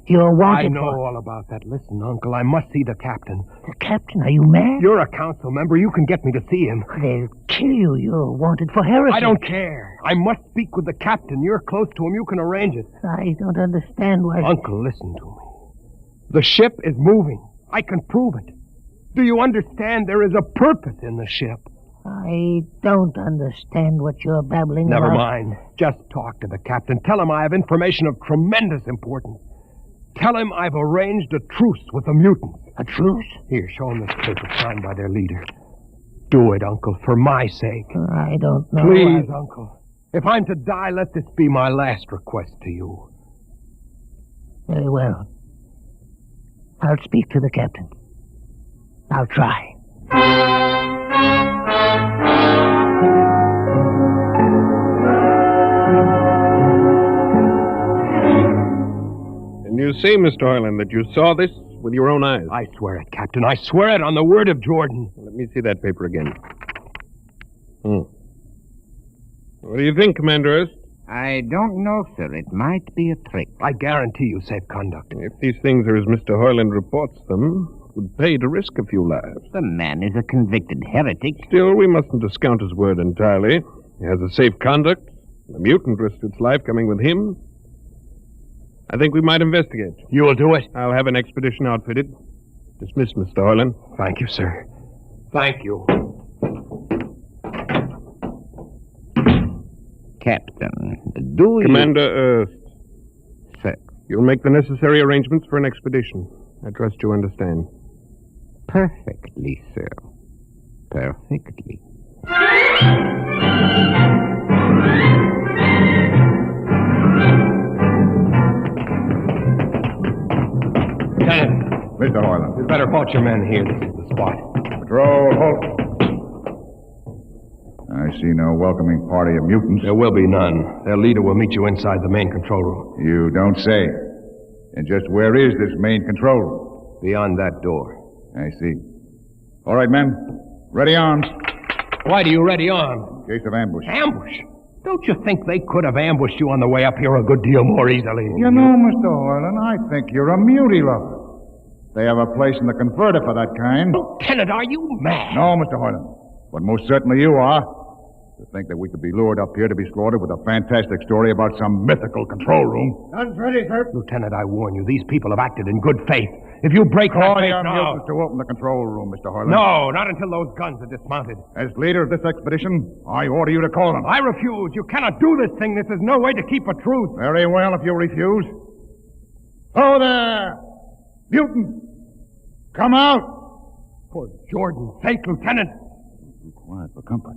You're wanted I know all about that. Listen, Uncle, I must see the captain. The captain? Are you mad? You're a council member. You can get me to see him. They'll kill you. You're wanted for heresy. I don't care. I must speak with the captain. You're close to him. You can arrange it. I don't understand why... Uncle, listen to me. The ship is moving. I can prove it. Do you understand there is a purpose in the ship? I don't understand what you're babbling about. Never mind. Just talk to the captain. Tell him I have information of tremendous importance. Tell him I've arranged a truce with the mutants. A truce? Here, show him this paper signed by their leader. Do it, Uncle, for my sake. I don't know. Please, Uncle. If I'm to die, let this be my last request to you. Very well. I'll speak to the captain. I'll try. And you say, Mr. Hoyland, that you saw this with your own eyes? I swear it, Captain. I swear it on the word of Jordan. Let me see that paper again. What do you think, Commander Erst? I don't know, sir. It might be a trick. I guarantee you safe conduct. If these things are as Mr. Hoyland reports them, it would pay to risk a few lives. The man is a convicted heretic. Still, we mustn't discount his word entirely. He has a safe conduct. The mutant risked its life coming with him. I think we might investigate. You will do it? I'll have an expedition outfitted. Dismissed, Mr. Hoyland. Thank you, sir. Thank you. Captain, do you... Commander Erst. Sir. You'll make the necessary arrangements for an expedition. I trust you understand. Perfectly, sir. Perfectly. Lieutenant. Mr. Hoyland. You'd better halt your men here. This is the spot. Patrol, halt. I see no welcoming party of mutants. There will be none. Their leader will meet you inside the main control room. You don't say. And just where is this main control room? Beyond that door. I see. All right, men. Ready arms. Why do you ready arms? In case of ambush. Ambush? Don't you think they could have ambushed you on the way up here a good deal more easily? You know, Mr. Hoyland, I think you're a mutie lover. They have a place in the converter for that kind. Lieutenant, are you mad? No, Mr. Hoyland. But most certainly you are. To think that we could be lured up here to be slaughtered with a fantastic story about some mythical control room. Guns ready, sir. Lieutenant, I warn you, these people have acted in good faith. If you break that faith now... to open the control room, Mr. Hoyland. No, not until those guns are dismounted. As leader of this expedition, I order you to call them. I refuse. You cannot do this thing. This is no way to keep a truce. Very well, if you refuse. Oh, there! Mutant! Come out! For Jordan's sake, Lieutenant. Be quiet for comfort.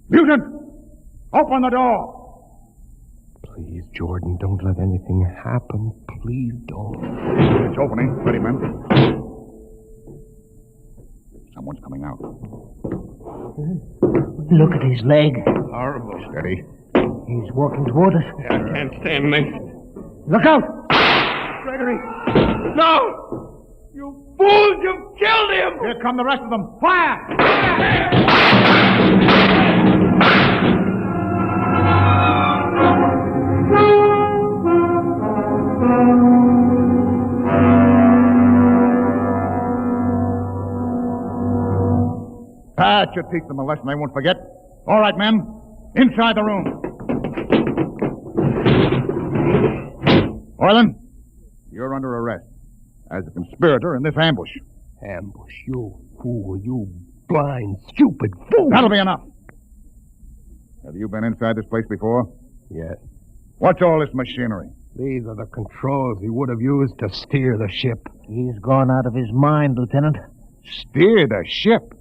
Mutant! Open the door! Please, Jordan, don't let anything happen. Please don't. It's opening. Ready, men. Someone's coming out. Look at his leg. Horrible. Steady. He's walking toward us. I can't stand this. Look out! Gregory! No! You fools! You've killed him! Here come the rest of them. Fire! That should teach them a lesson they won't forget. All right, men. Inside the room. Orland, you're under arrest as a conspirator in this ambush. Ambush, you fool, you blind, stupid fool. That'll be enough. Have you been inside this place before? Yes. What's all this machinery? These are the controls he would have used to steer the ship. He's gone out of his mind, Lieutenant. Steer the ship?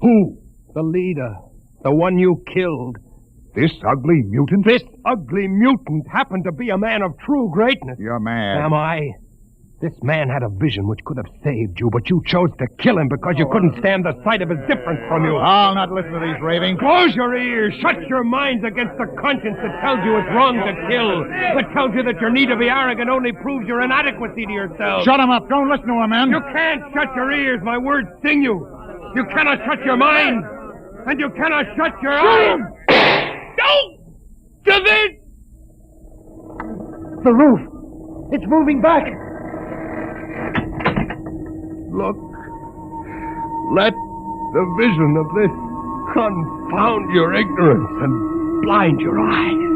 Who? The leader. The one you killed. This ugly mutant? This ugly mutant happened to be a man of true greatness. You're mad. Am I? This man had a vision which could have saved you, but you chose to kill him because you couldn't stand the sight of his difference from you. I'll not listen to these ravings. Close your ears. Shut your minds against the conscience that tells you it's wrong to kill. That tells you that your need to be arrogant only proves your inadequacy to yourself. Shut him up. Don't listen to him, man. You can't shut your ears. My words sting you. You cannot shut your mind. And you cannot shut your eyes. Don't do this! The roof. It's moving back. Look. Let the vision of this confound your ignorance and blind your eyes.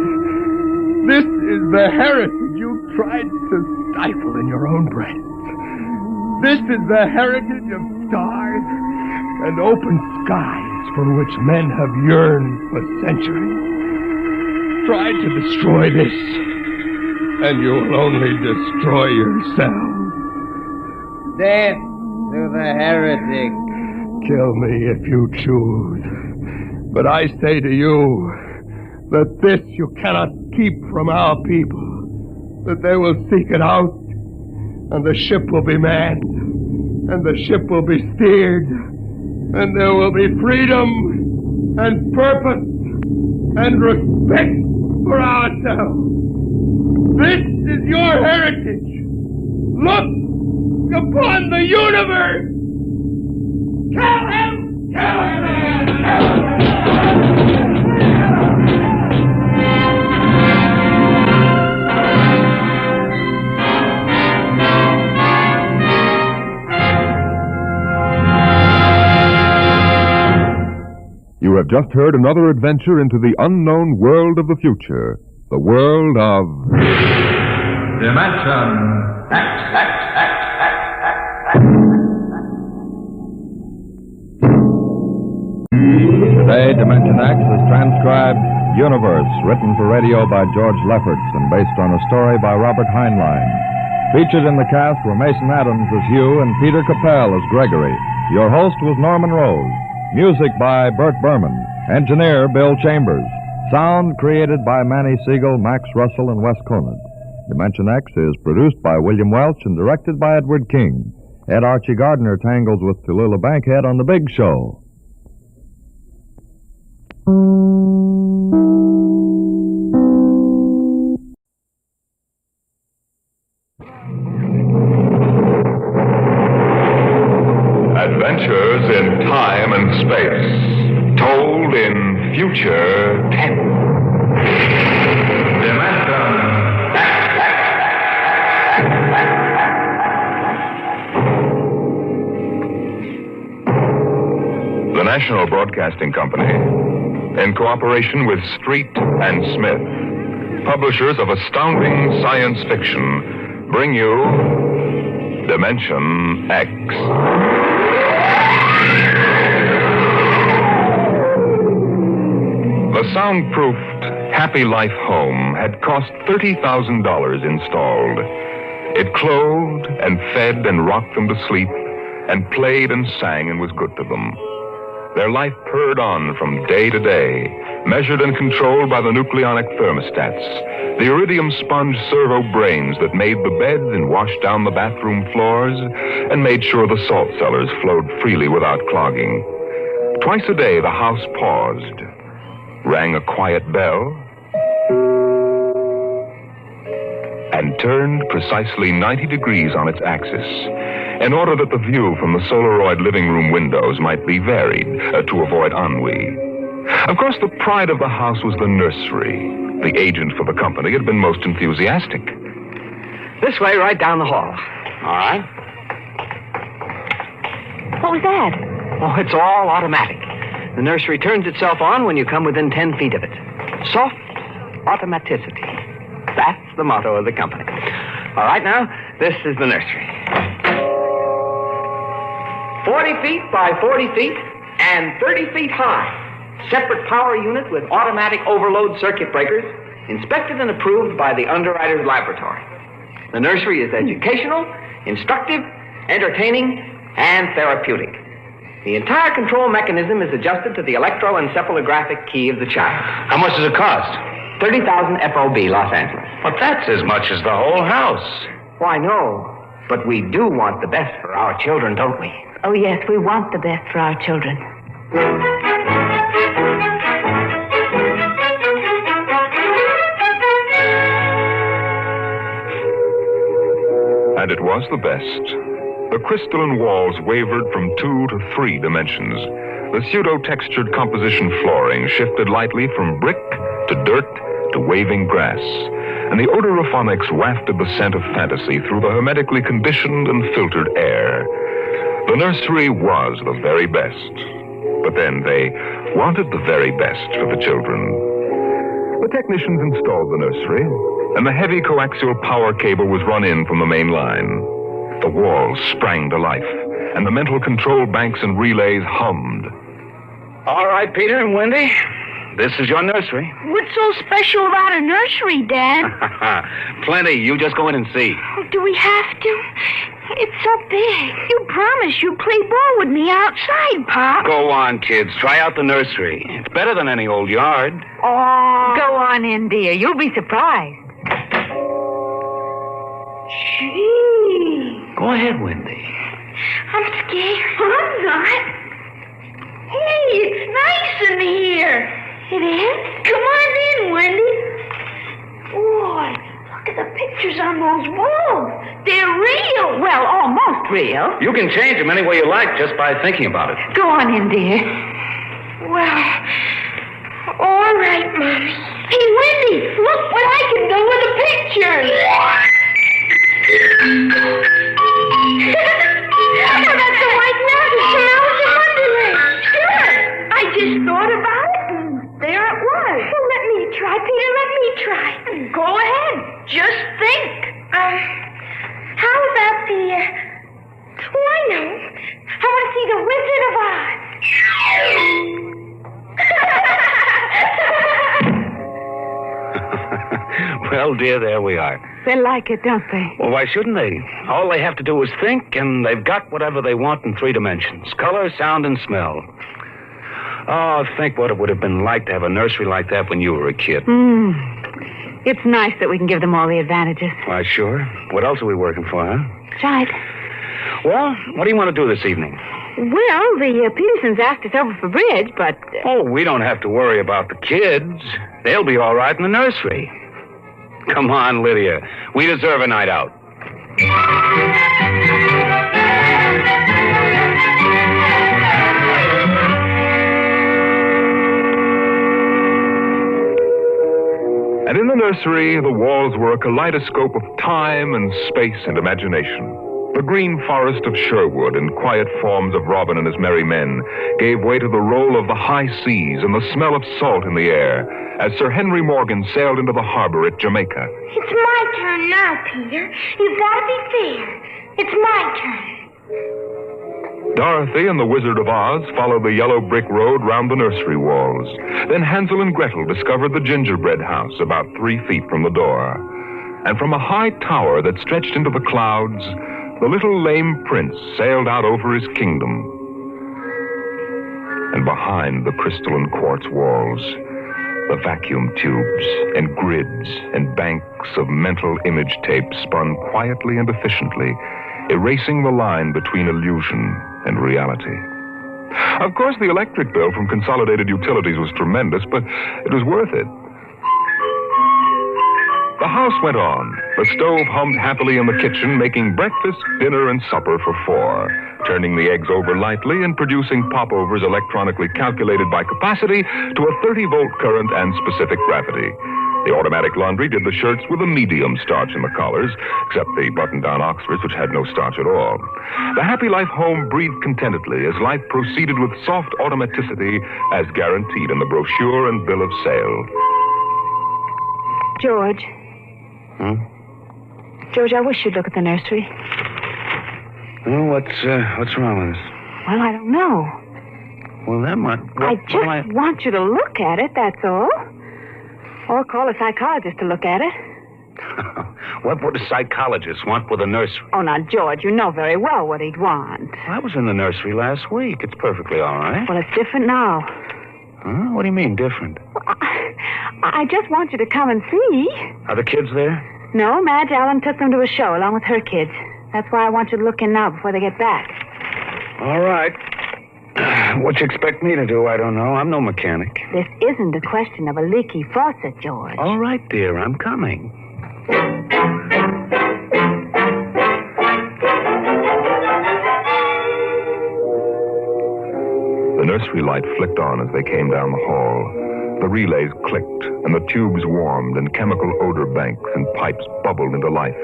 This is the heritage you tried to stifle in your own breast. This is the heritage of stars and open skies for which men have yearned for centuries. Try to destroy this, and you will only destroy yourself. Death to the heretic. Kill me if you choose. But I say to you that this you cannot keep from our people. That they will seek it out, and the ship will be manned, and the ship will be steered, and there will be freedom and purpose and respect for ourselves. This is your heritage. Look upon the universe. Kill him! Kill him! You have just heard another adventure into the unknown world of the future. The world of... Dimension X. Today, Dimension X is transcribed Universe, written for radio by George Lefferts and based on a story by Robert Heinlein. Featured in the cast were Mason Adams as Hugh and Peter Capell as Gregory. Your host was Norman Rose. Music by Bert Berman. Engineer Bill Chambers. Sound created by Manny Siegel, Max Russell, and Wes Conant. Dimension X is produced by William Welch and directed by Edward King. Ed Archie Gardner tangles with Tallulah Bankhead on The Big Show. Adventures in time and space, told in future tense. The National Broadcasting Company, in cooperation with Street and Smith, publishers of astounding science fiction, bring you Dimension X. The soundproofed Happy Life home had cost $30,000 installed. It clothed and fed and rocked them to sleep and played and sang and was good to them. Their life purred on from day to day, measured and controlled by the nucleonic thermostats, the iridium sponge servo brains that made the beds and washed down the bathroom floors and made sure the salt cellars flowed freely without clogging. Twice a day, the house paused, rang a quiet bell, and turned precisely 90 degrees on its axis in order that the view from the Solaroid living room windows might be varied to avoid ennui. Of course, the pride of the house was the nursery. The agent for the company had been most enthusiastic. This way, right down the hall. All right. What was that? Oh, it's all automatic. The nursery turns itself on when you come within 10 feet of it. Soft automaticity. That's the motto of the company. All right, now, this is the nursery. 40 feet by 40 feet and 30 feet high. Separate power unit with automatic overload circuit breakers, inspected and approved by the underwriter's laboratory. The nursery is educational, instructive, entertaining, and therapeutic. The entire control mechanism is adjusted to the electroencephalographic key of the child. How much does it cost? 30,000 FOB, Los Angeles. But that's as much as the whole house. Why, no. But we do want the best for our children, don't we? Oh, yes, we want the best for our children. And it was the best. The crystalline walls wavered from 2 to 3 dimensions. The pseudo-textured composition flooring shifted lightly from brick to dirt to waving grass. And the odorophonics wafted the scent of fantasy through the hermetically conditioned and filtered air. The nursery was the very best. But then they wanted the very best for the children. The technicians installed the nursery, and the heavy coaxial power cable was run in from the main line. The walls sprang to life, and the mental control banks and relays hummed. All right, Peter and Wendy, this is your nursery. What's so special about a nursery, Dad? Plenty. You just go in and see. Oh, do we have to? It's so big. You promised you'd play ball with me outside, Pop. Go on, kids. Try out the nursery. It's better than any old yard. Oh. Go on in, dear. You'll be surprised. Gee. Go ahead, Wendy. I'm scared. I'm not. Hey, it's nice in here. It is? Come on in, Wendy. Boy, look at the pictures on those walls. They're real. Well, almost real. You can change them any way you like just by thinking about it. Go on in, dear. Well, all right, Mommy. Hey, Wendy, look what I can do with the pictures. Oh, that's a white mattress from Alice in Wonderland. Sure. I just thought about it, and there it was. Well, let me try, Peter. Let me try. Go ahead. Just think. How about the... Oh, I know. I want to see the Wizard of Oz. Well, dear, there we are. They like it, don't they? Well, why shouldn't they? All they have to do is think, and they've got whatever they want in 3 dimensions. Color, sound, and smell. Oh, think what it would have been like to have a nursery like that when you were a kid. It's nice that we can give them all the advantages. Why, sure. What else are we working for, huh? Right. Well, what do you want to do this evening? Well, the Petersons asked us over for bridge, but... Oh, we don't have to worry about the kids. They'll be all right in the nursery. Come on, Lydia. We deserve a night out. And in the nursery, the walls were a kaleidoscope of time and space and imagination. The green forest of Sherwood and quiet forms of Robin and his merry men gave way to the roll of the high seas and the smell of salt in the air as Sir Henry Morgan sailed into the harbor at Jamaica. It's my turn now, Peter. You've got to be fair. It's my turn. Dorothy and the Wizard of Oz followed the yellow brick road round the nursery walls. Then Hansel and Gretel discovered the gingerbread house about 3 feet from the door. And from a high tower that stretched into the clouds, the little lame prince sailed out over his kingdom. And behind the crystal and quartz walls, the vacuum tubes and grids and banks of mental image tape spun quietly and efficiently, erasing the line between illusion and reality. Of course, the electric bill from Consolidated Utilities was tremendous, but it was worth it. The house went on. The stove hummed happily in the kitchen, making breakfast, dinner, and supper for four, turning the eggs over lightly and producing popovers electronically calculated by capacity to a 30-volt current and specific gravity. The automatic laundry did the shirts with a medium starch in the collars, except the button-down Oxfords, which had no starch at all. The Happy Life home breathed contentedly as life proceeded with soft automaticity as guaranteed in the brochure and bill of sale. George. George, I wish you'd look at the nursery. Well, what's wrong with this? Well, I don't know. Well, then what? I just want you to look at it, that's all. Or call a psychologist to look at it. What would a psychologist want with a nursery? Oh, now, George, you know very well what he'd want. I was in the nursery last week. It's perfectly all right. Well, it's different now. Huh? What do you mean, different? I just want you to come and see. Are the kids there? No, Madge Allen took them to a show along with her kids. That's why I want you to look in now before they get back. All right. What you expect me to do, I don't know. I'm no mechanic. This isn't a question of a leaky faucet, George. All right, dear, I'm coming. The nursery light flicked on as they came down the hall. The relays clicked, and the tubes warmed, and chemical odor banks and pipes bubbled into life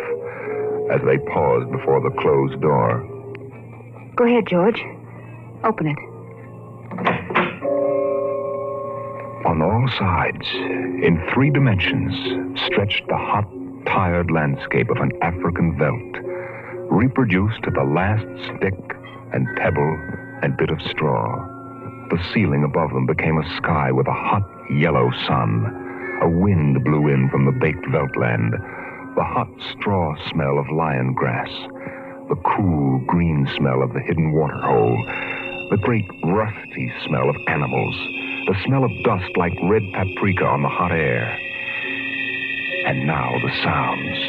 as they paused before the closed door. Go ahead, George. Open it. On all sides, in 3 dimensions, stretched the hot, tired landscape of an African veldt, reproduced to the last stick and pebble and bit of straw. The ceiling above them became a sky with a hot, yellow sun. A wind blew in from the baked veldtland, the hot straw smell of lion grass, the cool, green smell of the hidden waterhole, the great rusty smell of animals, the smell of dust like red paprika on the hot air. And now the sounds.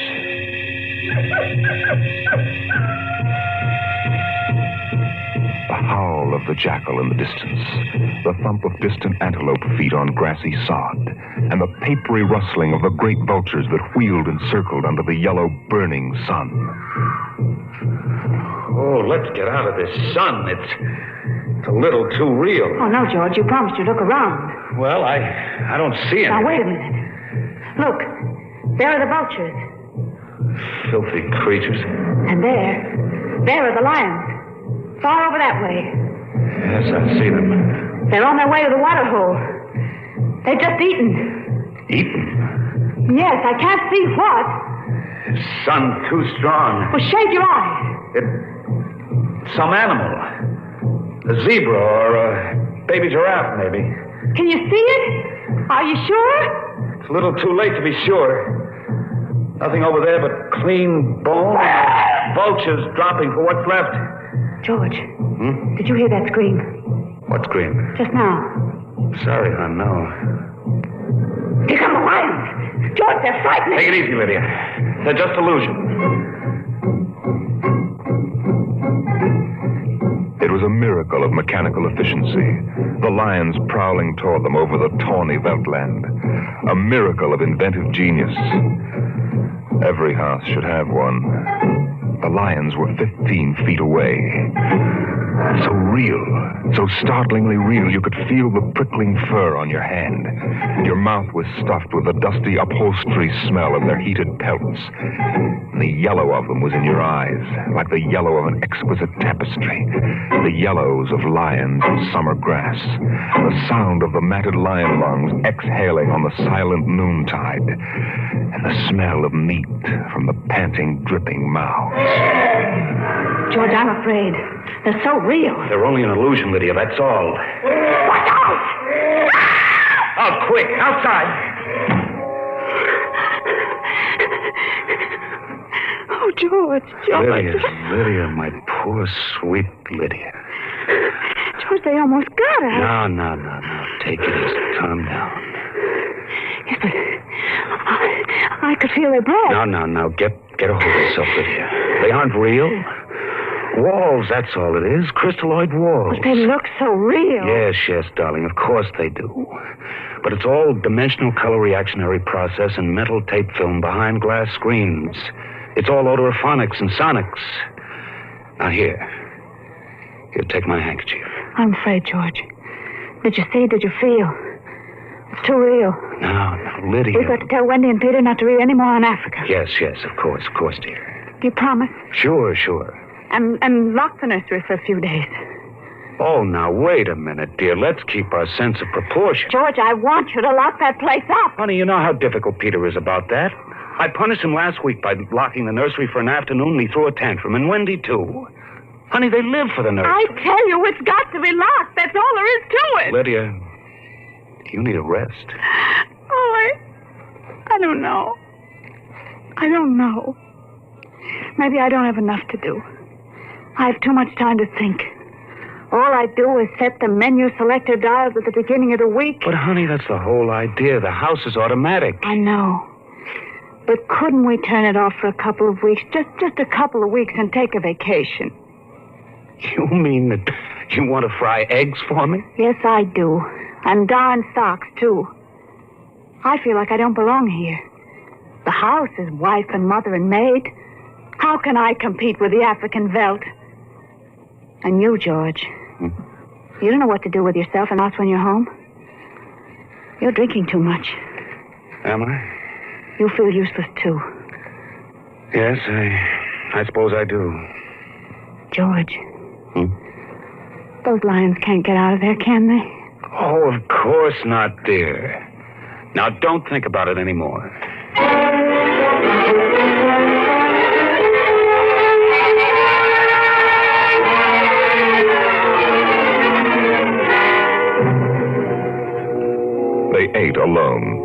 The howl of the jackal in the distance, the thump of distant antelope feet on grassy sod, and the papery rustling of the great vultures that wheeled and circled under the yellow, burning sun. Oh, let's get out of this sun. It's a little too real. Oh, no, George. You promised you'd look around. Well, I don't see anything. Now, wait a minute. Look. There are the vultures. Filthy creatures. And there are the lions. Far over that way. Yes, I see them. They're on their way to the water hole. They've just eaten. Eaten? Yes, I can't see what. The sun's too strong. Well, shade your eyes. It's some animal. A zebra or a baby giraffe, maybe. Can you see it? Are you sure? It's a little too late to be sure. Nothing over there but clean bone and vultures dropping for what's left. George, did you hear that scream? What scream? Just now. Sorry, hon, no. Here come the lions. George, they're frightening. Take it easy, Lydia. They're just illusion. It was a miracle of mechanical efficiency, the lions prowling toward them over the tawny veldtland. A miracle of inventive genius. Every house should have one. The lions were 15 feet away. So real, so startlingly real, you could feel the prickling fur on your hand. Your mouth was stuffed with the dusty upholstery smell of their heated pelts. And the yellow of them was in your eyes, like the yellow of an exquisite tapestry. The yellows of lions and summer grass. The sound of the matted lion lungs exhaling on the silent noontide. And the smell of meat from the panting, dripping mouths. George, I'm afraid. They're so real. They're only an illusion, Lydia, that's all. Watch out! Out, quick, outside! Oh, George. Lydia, my poor, sweet Lydia. George, they almost got her. No. Take it easy. Calm down. Yes, but I could feel their breath. No. Get a hold of yourself, Lydia. They aren't real. Walls, that's all it is. Crystalloid walls. But they look so real. Yes, darling. Of course they do. But it's all dimensional color reactionary process and metal tape film behind glass screens. It's all odorophonics and sonics. Now, here, take my handkerchief. I'm afraid, George. Did you see? Did you feel? It's too real. No, Lydia. We've got to tell Wendy and Peter not to read any more on Africa. Yes, of course, dear. Do you promise? Sure. And lock the nursery for a few days. Oh, now, wait a minute, dear. Let's keep our sense of proportion. George, I want you to lock that place up. Honey, you know how difficult Peter is about that. I punished him last week by locking the nursery for an afternoon, and he threw a tantrum, and Wendy, too. Honey, they live for the nursery. I tell you, it's got to be locked. That's all there is to it. Lydia, you need a rest. Oh, I don't know. Maybe I don't have enough to do. I have too much time to think. All I do is set the menu selector dials at the beginning of the week. But, honey, that's the whole idea. The house is automatic. I know. But couldn't we turn it off for a couple of weeks? Just a couple of weeks and take a vacation. You mean that you want to fry eggs for me? Yes, I do. And darn socks, too. I feel like I don't belong here. The house is wife and mother and maid. How can I compete with the African Veldt? And you, George, you don't know what to do with yourself and us when you're home. You're drinking too much. Am I? You feel useless, too. Yes, I suppose I do. George. Those lions can't get out of there, can they? Oh, of course not, dear. Now, don't think about it anymore. They ate alone.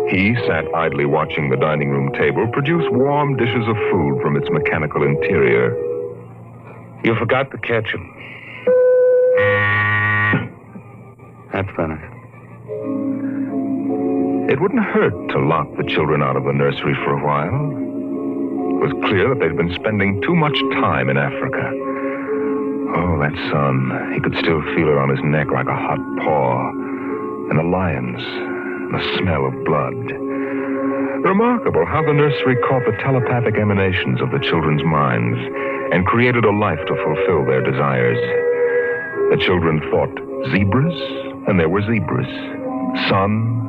He sat idly watching the dining room table produce warm dishes of food from its mechanical interior. You forgot the ketchup. That's better. It wouldn't hurt to lock the children out of the nursery for a while. It was clear that they'd been spending too much time in Africa. Oh, that sun. He could still feel it on his neck like a hot paw. And the lions, the smell of blood. Remarkable how the nursery caught the telepathic emanations of the children's minds and created a life to fulfill their desires. The children thought zebras, and there were zebras. Sun,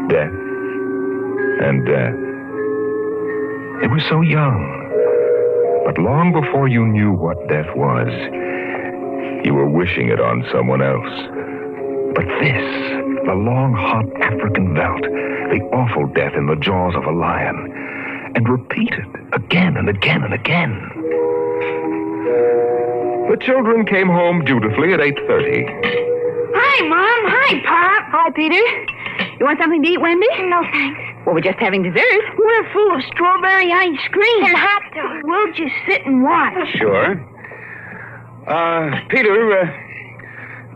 death, and death. They were so young, but long before you knew what death was, you were wishing it on someone else. But this, the long, hot African Veldt, the awful death in the jaws of a lion, and repeated again and again and again. The children came home dutifully at 8:30. Hi, Mom. Hi, Pop. Hi, Peter. You want something to eat, Wendy? No, thanks. Well, we're just having dessert. We're full of strawberry ice cream. And hot dogs. We'll just sit and watch. Sure. Peter,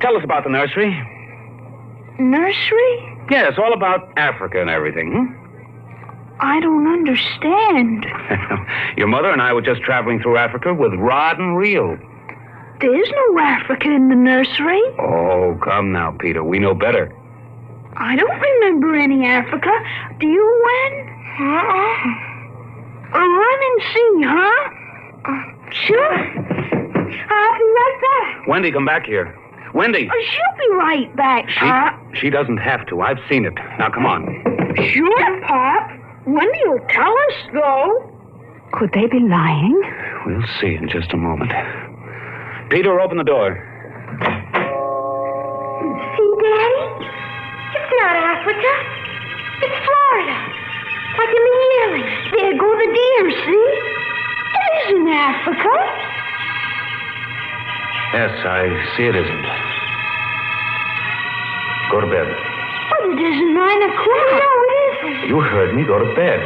tell us about the nursery. Nursery? Yes, all about Africa and everything. I don't understand. Your mother and I were just traveling through Africa with rod and reel. There's no Africa in the nursery. Oh, come now, Peter. We know better. I don't remember any Africa. Do you, Wen? Run and see, huh? Sure. I'll be right back. Wendy, come back here. Wendy. She'll be right back, Pop. She doesn't have to. I've seen it. Now, come on. Sure, Pop. Wendy will tell us, though. Could they be lying? We'll see in just a moment. Peter, open the door. See, Daddy? It's not Africa. It's Florida. Like in the yearlings. There go the deer, see? It isn't Africa. Yes, I see it isn't. Go to bed. But it isn't 9 o'clock. No, it isn't. You heard me. Go to bed.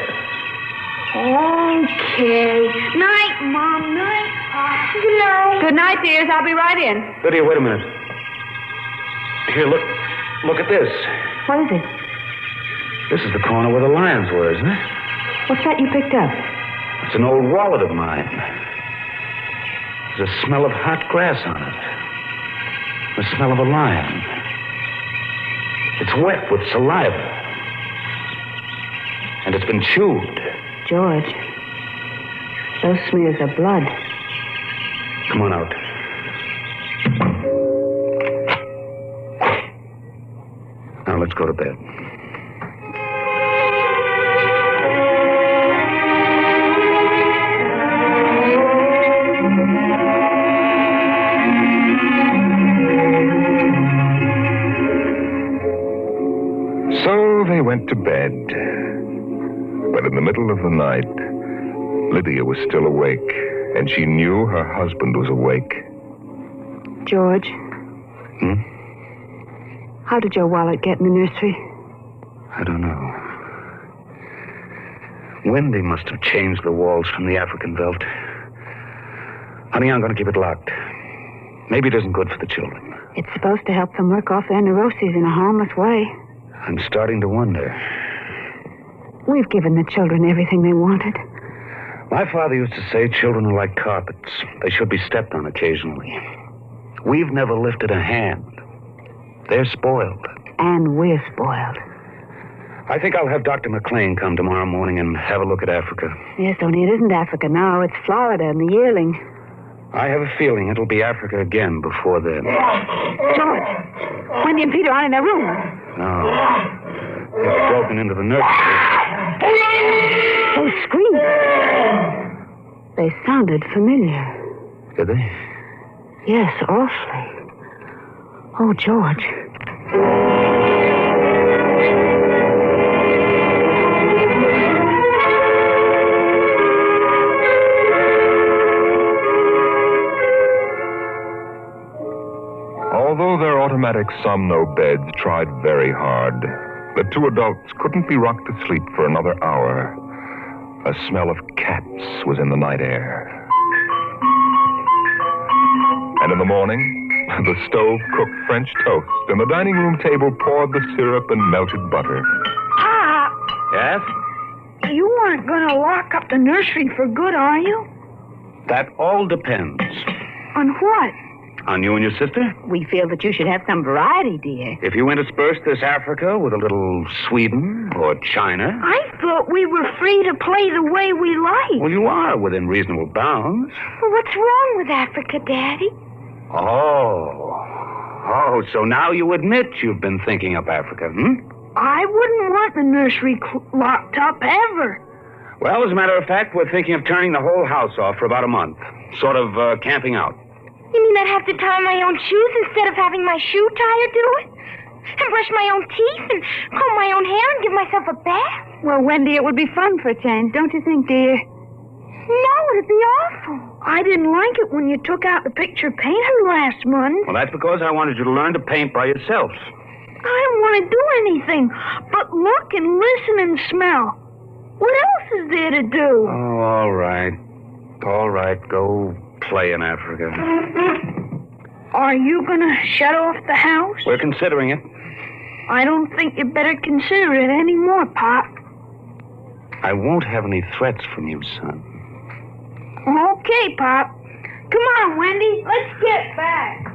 Okay. Night, Mom. Night, Pop. Good night. Good night, dears. I'll be right in. Lydia, wait a minute. Here, look at this. What is it? This is the corner where the lions were, isn't it? What's that you picked up? It's an old wallet of mine. There's a smell of hot grass on it. The smell of a lion. It's wet with saliva. And it's been chewed. George, those smears of blood. Come on out. Now let's go to bed. So they went to bed. But in the middle of the night, Lydia was still awake, and she knew her husband was awake. George. How did your wallet get in the nursery? I don't know. Wendy must have changed the walls from the African Veldt. Honey, I'm going to keep it locked. Maybe it isn't good for the children. It's supposed to help them work off their neuroses in a harmless way. I'm starting to wonder. We've given the children everything they wanted. My father used to say children are like carpets. They should be stepped on occasionally. We've never lifted a hand. They're spoiled. And we're spoiled. I think I'll have Dr. McLean come tomorrow morning and have a look at Africa. Yes, only it isn't Africa now. It's Florida and the yearling. I have a feeling it'll be Africa again before then. George, Wendy and Peter aren't in their room. No. They've broken into the nursery. Those screams. They sounded familiar. Did they? Yes, awfully. Oh, George. Although their automatic Somno beds tried very hard, the two adults couldn't be rocked to sleep for another hour. A smell of cats was in the night air. And in the morning, the stove cooked French toast, and the dining room table poured the syrup and melted butter. Pop, Yes? you aren't going to lock up the nursery for good, are you? That all depends. On what? On you and your sister? We feel that you should have some variety, dear. If you intersperse this Africa with a little Sweden or China... I thought we were free to play the way we like. Well, you are within reasonable bounds. Well, what's wrong with Africa, Daddy? Oh, so now you admit you've been thinking up Africa, I wouldn't want the nursery locked up ever. Well, as a matter of fact, we're thinking of turning the whole house off for about a month. Sort of camping out. You mean I'd have to tie my own shoes instead of having my shoe tire do it? And brush my own teeth and comb my own hair and give myself a bath? Well, Wendy, it would be fun for a change, don't you think, dear? No, it'd be awful. I didn't like it when you took out the picture painter last month. Well, that's because I wanted you to learn to paint by yourself. I don't want to do anything but look and listen and smell. What else is there to do? Oh, all right. All right, go play in Africa. Are you going to shut off the house? We're considering it. I don't think you better consider it anymore, Pop. I won't have any threats from you, son. Okay, Pop. Come on, Wendy. Let's get back.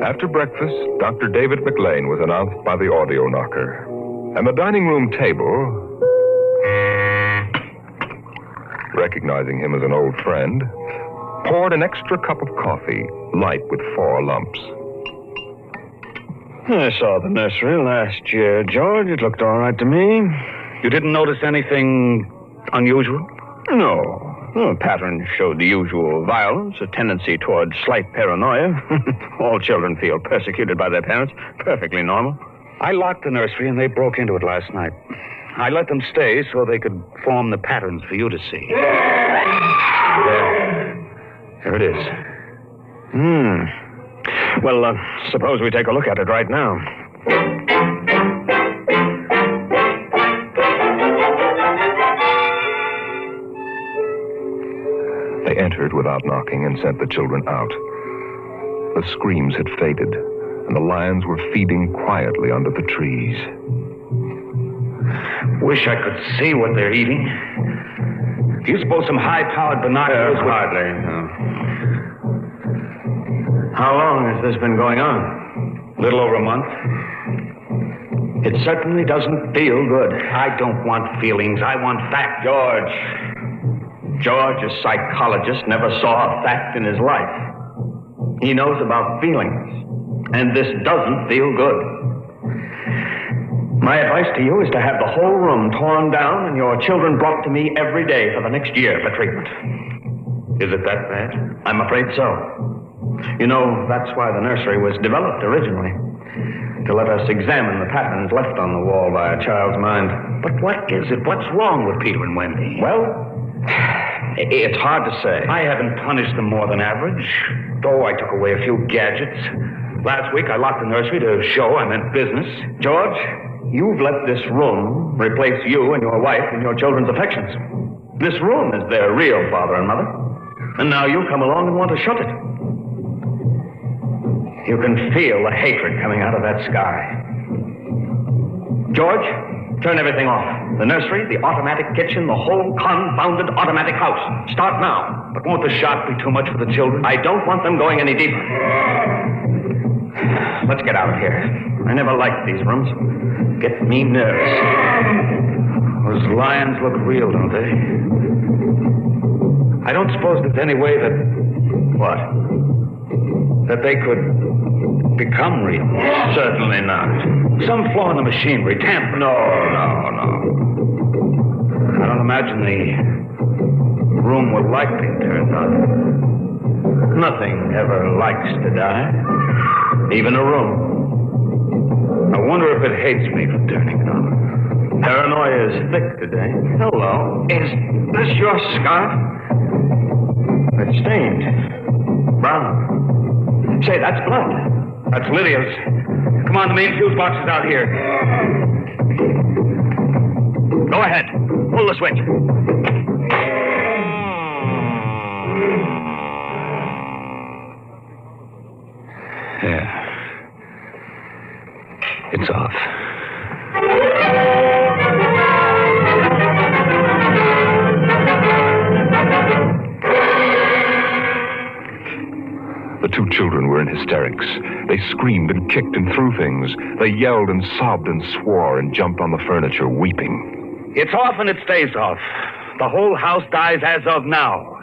After breakfast, Dr. David McLean was announced by the audio knocker. And the dining room table, recognizing him as an old friend, poured an extra cup of coffee, light with 4 lumps. I saw the nursery last year, George. It looked all right to me. You didn't notice anything unusual? No. The pattern showed the usual violence, a tendency toward slight paranoia. All children feel persecuted by their parents. Perfectly normal. I locked the nursery and they broke into it last night. I let them stay so they could form the patterns for you to see. There it is. Well, suppose we take a look at it right now. They entered without knocking and sent the children out. The screams had faded, and the lions were feeding quietly under the trees. Wish I could see what they're eating. Do you suppose some high-powered binoculars would... Hardly, no. How long has this been going on? A little over a month. It certainly doesn't feel good. I don't want feelings. I want fact. George, a psychologist, never saw a fact in his life. He knows about feelings. And this doesn't feel good. My advice to you is to have the whole room torn down and your children brought to me every day for the next year for treatment. Is it that bad? I'm afraid so. You know, that's why the nursery was developed originally. To let us examine the patterns left on the wall by a child's mind. But what is it? What's wrong with Peter and Wendy? Well, it's hard to say. I haven't punished them more than average. Though I took away a few gadgets. Last week I locked the nursery to show I meant business. George, you've let this room replace you and your wife and your children's affections. This room is their real father and mother. And now you come along and want to shut it. You can feel the hatred coming out of that sky. George, turn everything off. The nursery, the automatic kitchen, the whole confounded automatic house. Start now. But won't the shock be too much for the children? I don't want them going any deeper. Let's get out of here. I never liked these rooms. Get me nervous. Those lions look real, don't they? I don't suppose there's any way that... What? That they could become real? Certainly not. Some flaw in the machinery, tamper. No. I don't imagine the room will like being turned on. Nothing ever likes to die. Even a room. I wonder if it hates me for turning it on. Paranoia is thick today. Hello. Is this your scarf? It's stained. Brown. Say, that's blood. That's Lydia's. Come on, the main fuse box is out here. Go ahead. Pull the switch. Yeah. It's off. The two children were in hysterics. They screamed and kicked and threw things. They yelled and sobbed and swore and jumped on the furniture, weeping. It's off and it stays off. The whole house dies as of now.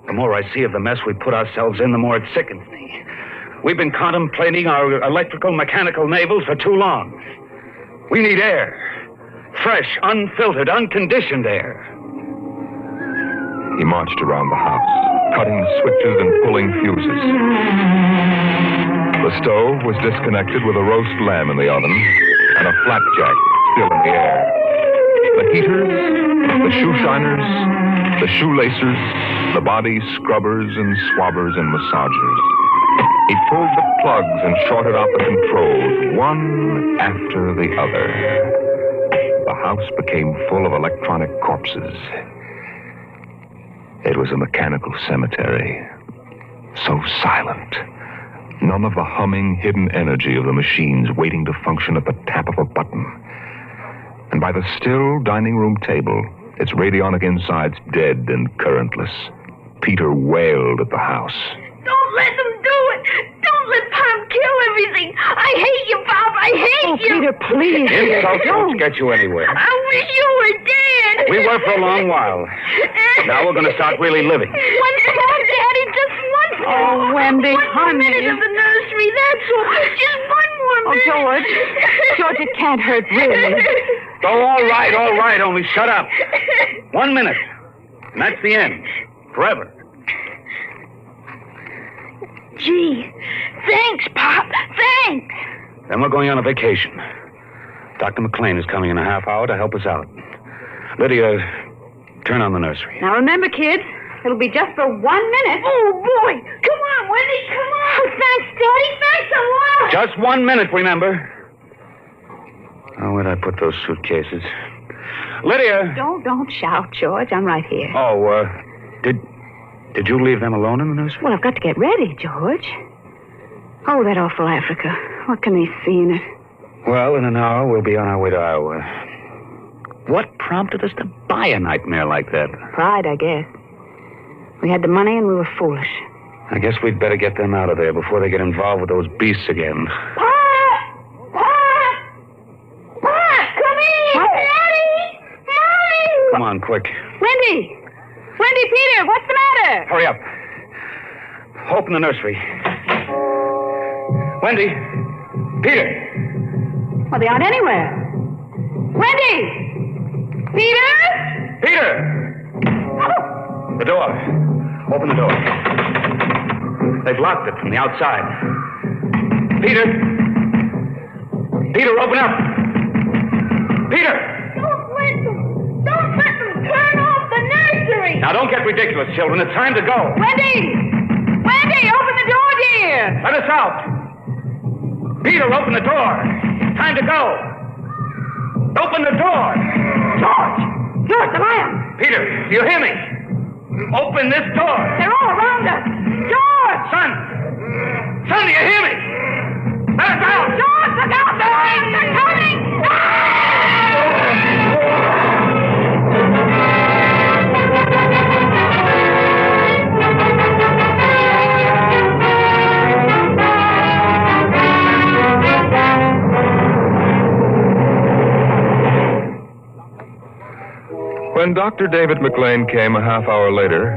The more I see of the mess we put ourselves in, the more it sickens me. We've been contemplating our electrical, mechanical navels for too long. We need air. Fresh, unfiltered, unconditioned air. He marched around the house, cutting the switches and pulling fuses. The stove was disconnected with a roast lamb in the oven and a flapjack still in the air. The heaters, the shoe shiners, the shoelacers, the body scrubbers and swabbers and massagers. He pulled the plugs and shorted out the controls, one after the other. The house became full of electronic corpses. It was a mechanical cemetery, so silent. None of the humming, hidden energy of the machines waiting to function at the tap of a button. And by the still dining room table, its radionic insides dead and currentless, Peter wailed at the house. Don't let them do it! Don't let Pop kill everything! I hate you, Bob! I hate you! Peter, please! Insults won't get you anywhere. I wish you were dead! We were for a long while. Now we're going to start really living. One more, Daddy, just one more. Oh, Wendy, one honey. One minute of the nursery, that's all. Just one more minute. Oh, George, it can't hurt, really. Oh, all right, only shut up. 1 minute. And that's the end. Forever. Gee, thanks, Pop. Thanks. Then we're going on a vacation. Dr. McLean is coming in a half hour to help us out. Lydia, turn on the nursery. Now remember, kids, it'll be just for 1 minute. Oh, boy. Come on, Wendy, come on. Oh, thanks, Daddy. Thanks a lot. Just 1 minute, remember. Oh, where'd I put those suitcases? Lydia! Don't shout, George. I'm right here. Oh, Did you leave them alone in the nursery? Well, I've got to get ready, George. Oh, that awful Africa. What can they see in it? Well, in an hour, we'll be on our way to Iowa. What prompted us to buy a nightmare like that? Pride, I guess. We had the money and we were foolish. I guess we'd better get them out of there before they get involved with those beasts again. Come in! Daddy! Mommy! Come on, quick. Wendy! Wendy, Peter, what's the matter? Hurry up. Open the nursery. Wendy! Peter! Well, they aren't anywhere. Wendy! Peter? Peter! Oh. The door. Open the door. They've locked it from the outside. Peter! Peter, open up! Peter! Don't let them turn off the nursery! Now, don't get ridiculous, children. It's time to go. Wendy! Wendy, open the door, dear! Let us out! Peter, open the door. Time to go. Open the door. George! George, the lion! Peter, do you hear me? Open this door. They're all around us. George! Son! Son, do you hear me? Let us out! George, look out! They're coming! When Dr. David McLean came a half hour later,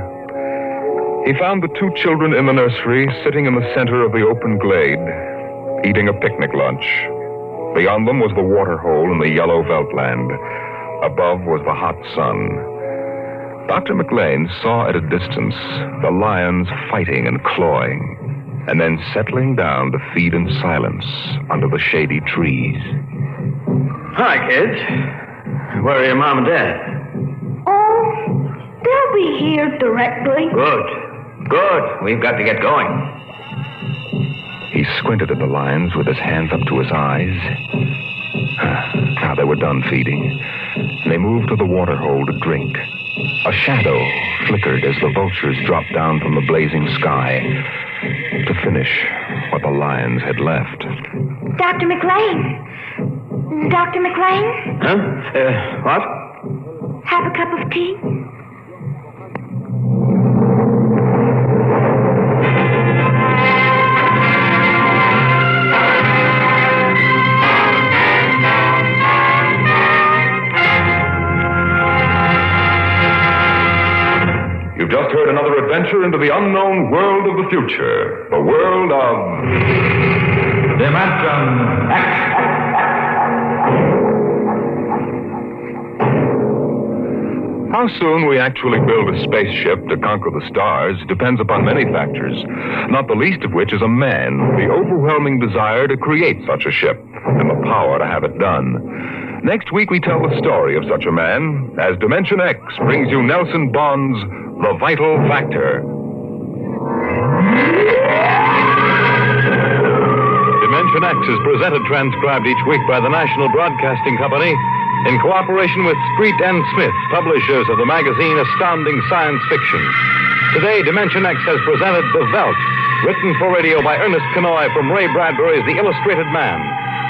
he found the two children in the nursery sitting in the center of the open glade, eating a picnic lunch. Beyond them was the water hole in the yellow Veldt land. Above was the hot sun. Dr. McLean saw at a distance the lions fighting and clawing, and then settling down to feed in silence under the shady trees. Hi, kids. Where are your mom and dad? Oh, they'll be here directly. Good. We've got to get going. He squinted at the lions with his hands up to his eyes. Now they were done feeding. They moved to the water hole to drink. A shadow flickered as the vultures dropped down from the blazing sky to finish what the lions had left. Dr. McLean. Dr. McLean? Huh? What? Have a cup of tea? You've just heard another adventure into the unknown world of the future. The world of Dimension X. How soon we actually build a spaceship to conquer the stars depends upon many factors, not the least of which is a man, the overwhelming desire to create such a ship, and the power to have it done. Next week we tell the story of such a man as Dimension X brings you Nelson Bond's The Vital Factor. Dimension X is presented transcribed each week by the National Broadcasting Company in cooperation with Street and Smith, publishers of the magazine Astounding Science Fiction. Today, Dimension X has presented The Veldt, written for radio by Ernest Kenoy from Ray Bradbury's The Illustrated Man.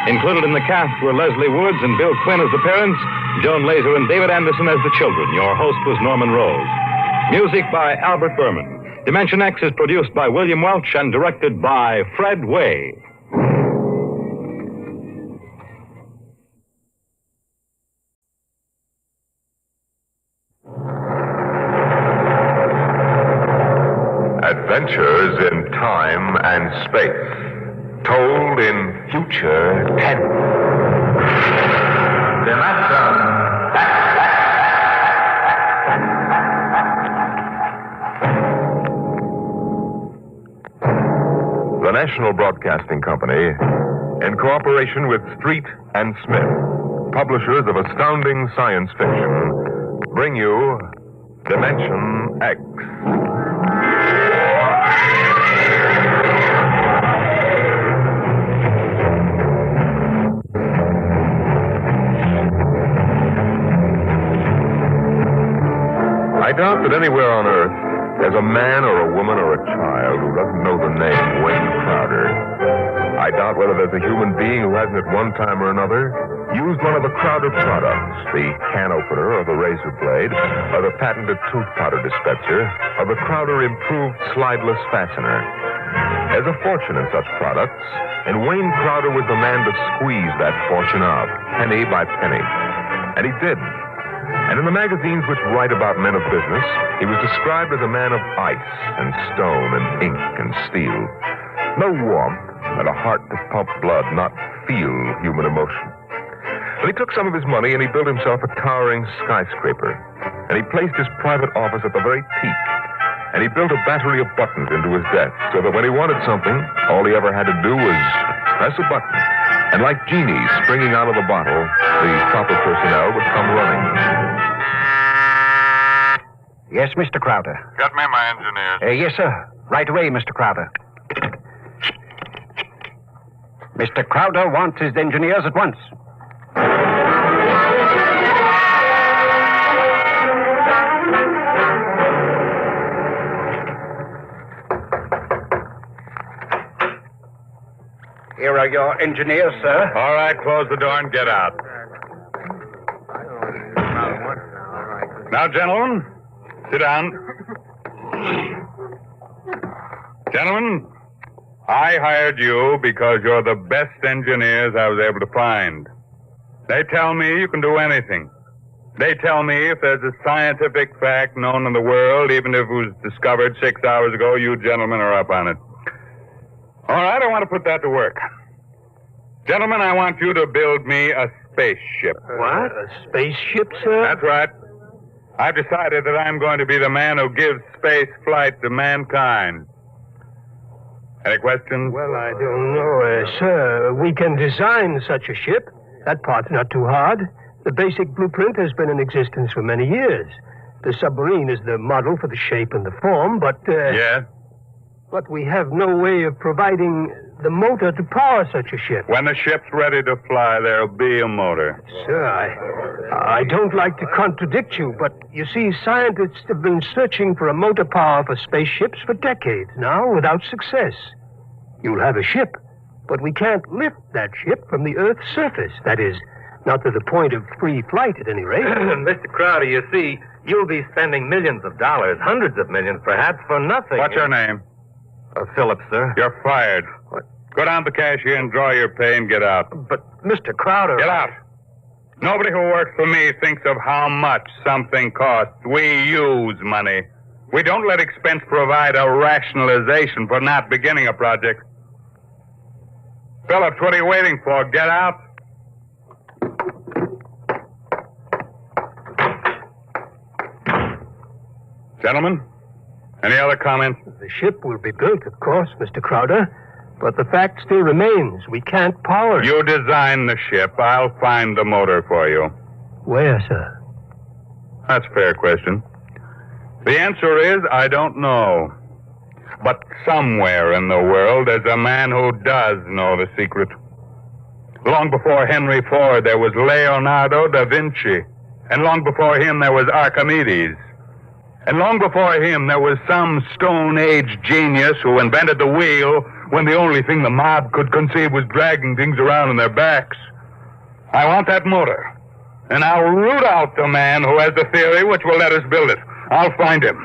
Included in the cast were Leslie Woods and Bill Quinn as the parents, Joan Laser and David Anderson as the children. Your host was Norman Rose. Music by Albert Berman. Dimension X is produced by William Welch and directed by Fred Way. Adventures in time and space, told in future tense. Dimension X. The National Broadcasting Company, in cooperation with Street and Smith, publishers of astounding science fiction, bring you Dimension X. I doubt that anywhere on Earth There's a man or a woman or a child who doesn't know the name Wayne Crowder. I doubt whether there's a human being who hasn't at one time or another used one of the Crowder products, the can opener or the razor blade, or the patented tooth powder dispenser, or the Crowder improved slideless fastener. There's a fortune in such products, and Wayne Crowder was the man to squeeze that fortune out, penny by penny. And he did. And in the magazines which write about men of business, he was described as a man of ice and stone and ink and steel. No warmth, and a heart to pump blood, not feel human emotion. But he took some of his money and he built himself a towering skyscraper. And he placed his private office at the very peak. And he built a battery of buttons into his desk so that when he wanted something, all he ever had to do was press a button. And like genies springing out of the bottle, the proper personnel would come running. Yes, Mr. Crowder. Get me my engineers. Yes, sir. Right away, Mr. Crowder. Mr. Crowder wants his engineers at once. Here are your engineers, sir. All right, close the door and get out. Now, gentlemen, sit down. Gentlemen, I hired you because you're the best engineers I was able to find. They tell me you can do anything. They tell me if there's a scientific fact known in the world, even if it was discovered 6 hours ago, you gentlemen are up on it. All right, I want to put that to work. Gentlemen, I want you to build me a spaceship. What? A spaceship, sir? That's right. I've decided that I'm going to be the man who gives space flight to mankind. Any questions? Well, I don't know, sir. We can design such a ship. That part's not too hard. The basic blueprint has been in existence for many years. The submarine is the model for the shape and the form, but... Yeah? But we have no way of providing the motor to power such a ship. When the ship's ready to fly, there'll be a motor. Sir, I don't like to contradict you, but you see, scientists have been searching for a motor power for spaceships for decades now without success. You'll have a ship, but we can't lift that ship from the Earth's surface. That is, not to the point of free flight at any rate. Mr. Crowder, you see, you'll be spending millions of dollars, hundreds of millions perhaps, for nothing. What's your name? Phillips, sir. You're fired. What? Go down to the cashier and draw your pay and get out. But, Mr. Crowder... Get out. Nobody who works for me thinks of how much something costs. We use money. We don't let expense provide a rationalization for not beginning a project. Phillips, what are you waiting for? Get out. Gentlemen, any other comments? The ship will be built, of course, Mr. Crowder. But the fact still remains. We can't power it. You design the ship. I'll find the motor for you. Where, sir? That's a fair question. The answer is, I don't know. But somewhere in the world, there's a man who does know the secret. Long before Henry Ford, there was Leonardo da Vinci. And long before him, there was Archimedes. And long before him, there was some Stone Age genius who invented the wheel when the only thing the mob could conceive was dragging things around on their backs. I want that motor. And I'll root out the man who has the theory which will let us build it. I'll find him.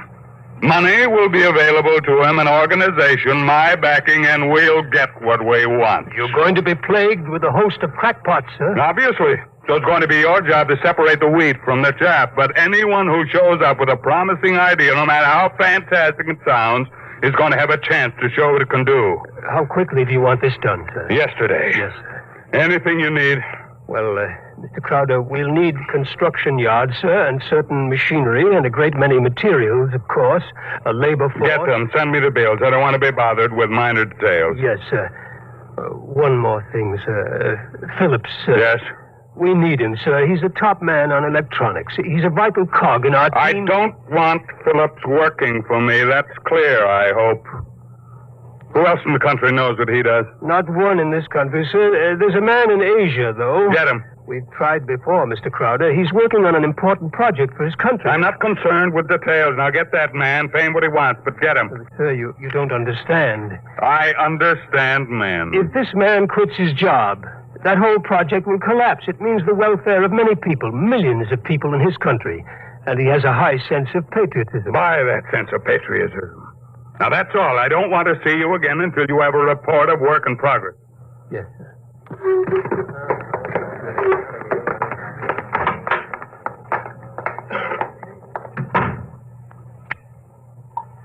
Money will be available to him, an organization, my backing, and we'll get what we want. You're going to be plagued with a host of crackpots, sir. Obviously. So it's going to be your job to separate the wheat from the chaff. But anyone who shows up with a promising idea, no matter how fantastic it sounds, is going to have a chance to show what it can do. How quickly do you want this done, sir? Yesterday. Yes, sir. Anything you need. Well, Mr. Crowder, we'll need construction yards, sir, and certain machinery, and a great many materials, of course. A labor force. Get them. Send me the bills. I don't want to be bothered with minor details. Yes, sir. One more thing, sir. Phillips, sir. Yes? We need him, sir. He's a top man on electronics. He's a vital cog in our team. I don't want Phillips working for me. That's clear, I hope. Who else in the country knows what he does? Not one in this country, sir. There's a man in Asia, though. Get him. We've tried before, Mr. Crowder. He's working on an important project for his country. I'm not concerned with details. Now get that man, pay him what he wants, but get him. Sir, you don't understand. I understand, man. If this man quits his job, that whole project will collapse. It means the welfare of many people, millions of people in his country. And he has a high sense of patriotism. By that sense of patriotism. Now, that's all. I don't want to see you again until you have a report of work in progress. Yes, sir.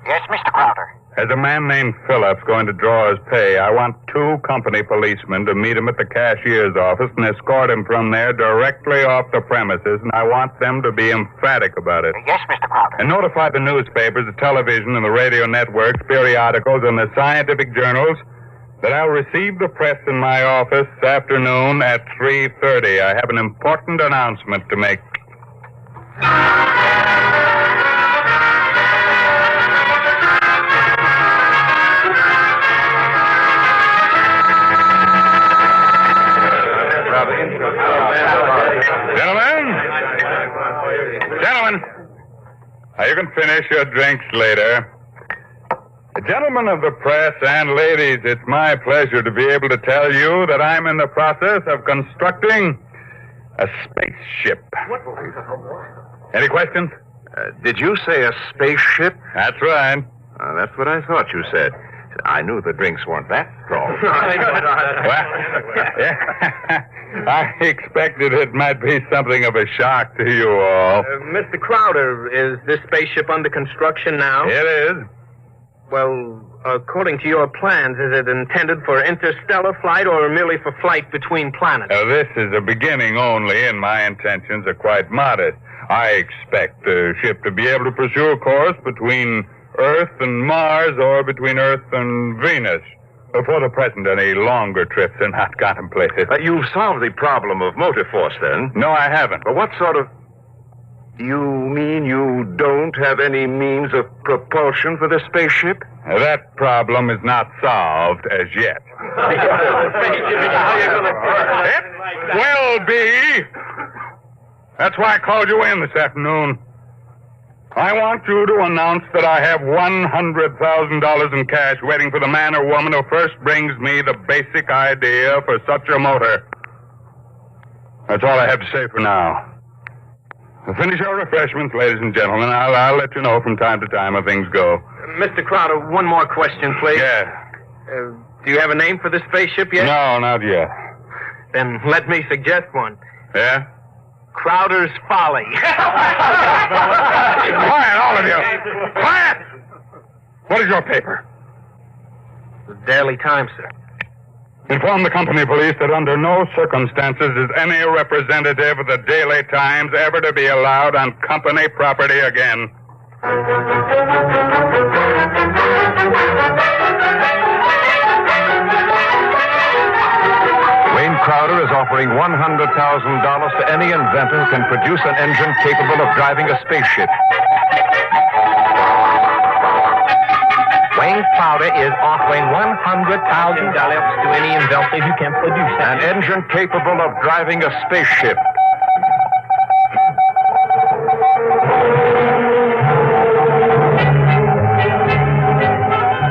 Yes, Mr. Crowder. As a man named Phillips going to draw his pay, I want 2 company policemen to meet him at the cashier's office and escort him from there directly off the premises, and I want them to be emphatic about it. Yes, Mr. Crowder. And notify the newspapers, the television, and the radio networks, periodicals, and the scientific journals that I'll receive the press in my office this afternoon at 3:30. I have an important announcement to make. Gentlemen, now you can finish your drinks later. Gentlemen of the press and ladies, it's my pleasure to be able to tell you that I'm in the process of constructing a spaceship. Any questions? Did you say a spaceship? That's right. That's what I thought you said. I knew the drinks weren't that strong. I expected it might be something of a shock to you all. Mr. Crowder, is this spaceship under construction now? It is. Well, according to your plans, is it intended for interstellar flight or merely for flight between planets? This is a beginning only, and my intentions are quite modest. I expect the ship to be able to pursue a course between Earth and Mars or between Earth and Venus. For the present, any longer trips are not contemplated. You've solved the problem of motor force, then? No, I haven't. But what sort of... You mean you don't have any means of propulsion for the spaceship? That problem is not solved as yet. It will be. That's why I called you in this afternoon. I want you to announce that I have $100,000 in cash waiting for the man or woman who first brings me the basic idea for such a motor. That's all I have to say for now. Finish your refreshments, ladies and gentlemen. I'll let you know from time to time how things go. Mr. Crowder, one more question, please. Yeah. Do you have a name for the spaceship yet? No, not yet. Then let me suggest one. Yeah? Crowder's Folly. Quiet, all of you. Quiet! What is your paper? The Daily Times, sir. Inform the company police that under no circumstances is any representative of the Daily Times ever to be allowed on company property again. Wayne Crowder is offering $100,000 to any inventor who can produce an engine capable of driving a spaceship. Wayne Crowder is offering $100,000 to any inventor who can produce an engine capable of driving a spaceship.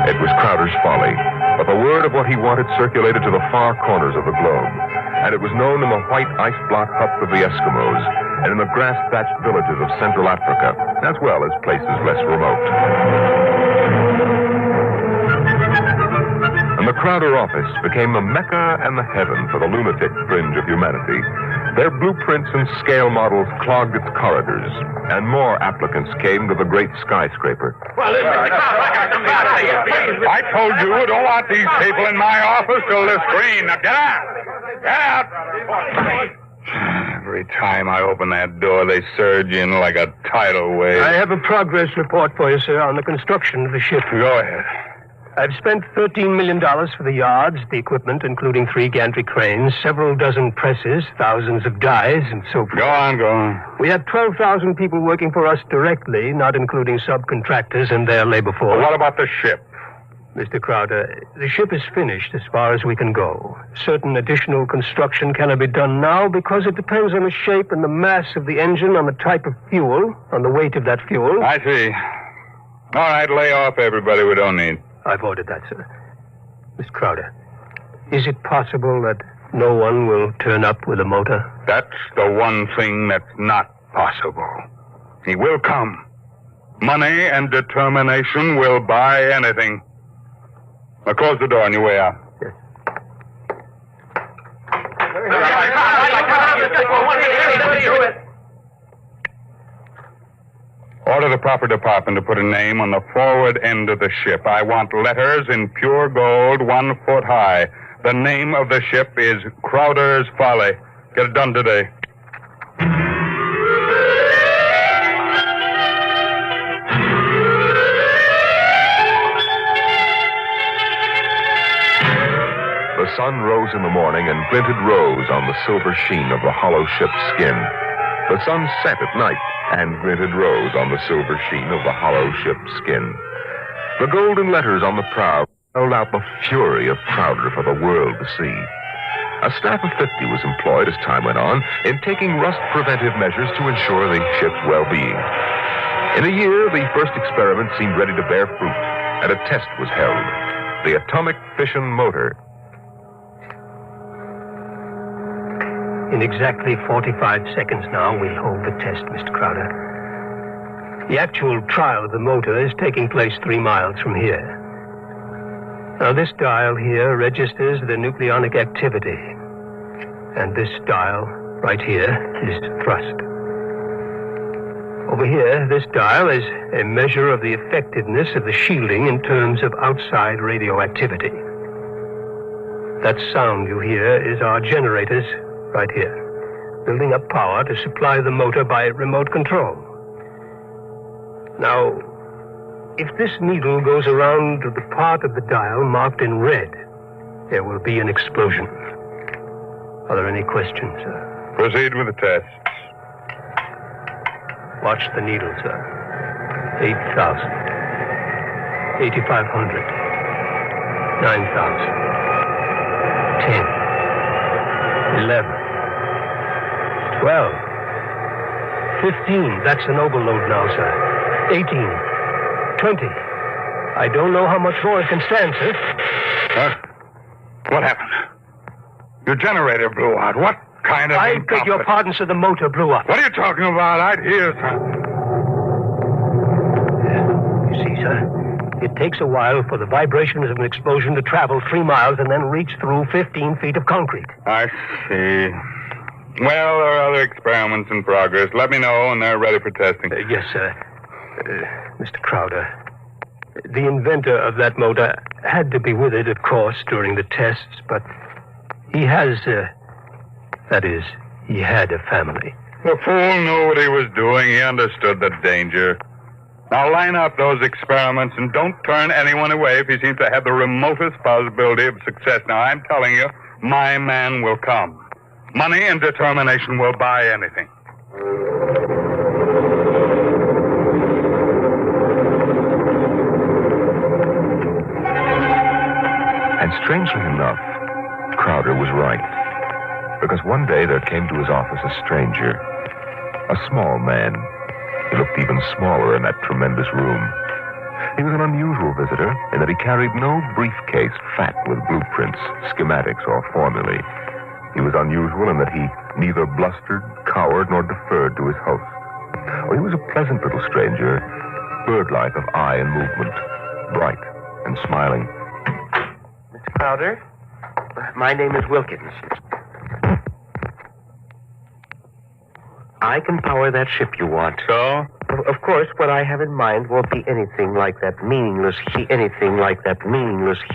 It was Crowder's Folly, but the word of what he wanted circulated to the far corners of the globe, and it was known in the white ice block huts of the Eskimos and in the grass-thatched villages of Central Africa, as well as places less remote. And the Crowder office became the Mecca and the heaven for the lunatic fringe of humanity. Their blueprints and scale models clogged its corridors, and more applicants came to the great skyscraper. Well, I told you I don't want these people in my office till they're screened. Now get out! Get out! Every time I open that door, they surge in like a tidal wave. I have a progress report for you, sir, on the construction of the ship. Go ahead. I've spent $13 million for the yards, the equipment, including 3 gantry cranes, several dozen presses, thousands of dies, and so forth. Go on. We have 12,000 people working for us directly, not including subcontractors and their labor force. Well, what about the ship? Mr. Crowder, the ship is finished as far as we can go. Certain additional construction cannot be done now because it depends on the shape and the mass of the engine, on the type of fuel, on the weight of that fuel. I see. All right, lay off everybody we don't need. I've ordered that, sir. Mr. Crowder, is it possible that no one will turn up with a motor? That's the one thing that's not possible. He will come. Money and determination will buy anything. Now close the door on your way out. Yes. Order the proper department to put a name on the forward end of the ship. I want letters in pure gold 1 foot high. The name of the ship is Crowder's Folly. Get it done today. The sun rose in the morning and glinted rose on the silver sheen of the hollow ship's skin. The sun set at night and glinted rose on the silver sheen of the hollow ship's skin. The golden letters on the prow held out the fury of Crowder for the world to see. A staff of 50 was employed as time went on in taking rust preventive measures to ensure the ship's well-being. In a year, the first experiment seemed ready to bear fruit, and a test was held. The atomic fission motor. In exactly 45 seconds now, we'll hold the test, Mr. Crowder. The actual trial of the motor is taking place 3 miles from here. Now, this dial here registers the nucleonic activity. And this dial, right here, is thrust. Over here, this dial is a measure of the effectiveness of the shielding in terms of outside radioactivity. That sound you hear is our generators right here, building up power to supply the motor by remote control. Now, if this needle goes around the part of the dial marked in red, there will be an explosion. Are there any questions, sir? Proceed with the test. Watch the needle, sir. 8,000. 8,500. 9,000. 10. 11. 12. 15. That's an overload now, sir. 18. 20. I don't know how much more it can stand, sir. What happened? Your generator blew out. What kind of... I beg your pardon, sir. The motor blew up. What are you talking about? I'd hear, sir. You see, sir, it takes a while for the vibrations of an explosion to travel 3 miles and then reach through 15 feet of concrete. I see. Well, there are other experiments in progress. Let me know when they're ready for testing. Yes, sir. Mr. Crowder, the inventor of that motor had to be with it, of course, during the tests, but he has, that is, he had a family. The fool knew what he was doing. He understood the danger. Now line up those experiments and don't turn anyone away if he seems to have the remotest possibility of success. Now, I'm telling you, my man will come. Money and determination will buy anything. And strangely enough, Crowder was right. Because one day there came to his office a stranger, a small man. He looked even smaller in that tremendous room. He was an unusual visitor in that he carried no briefcase fat with blueprints, schematics, or formulae. He was unusual in that he neither blustered, cowered, nor deferred to his host. He was a pleasant little stranger, bird-like of eye and movement, bright and smiling. Mr. Crowder, my name is Wilkins. I can power that ship you want. So? Of course, what I have in mind won't be anything like that meaningless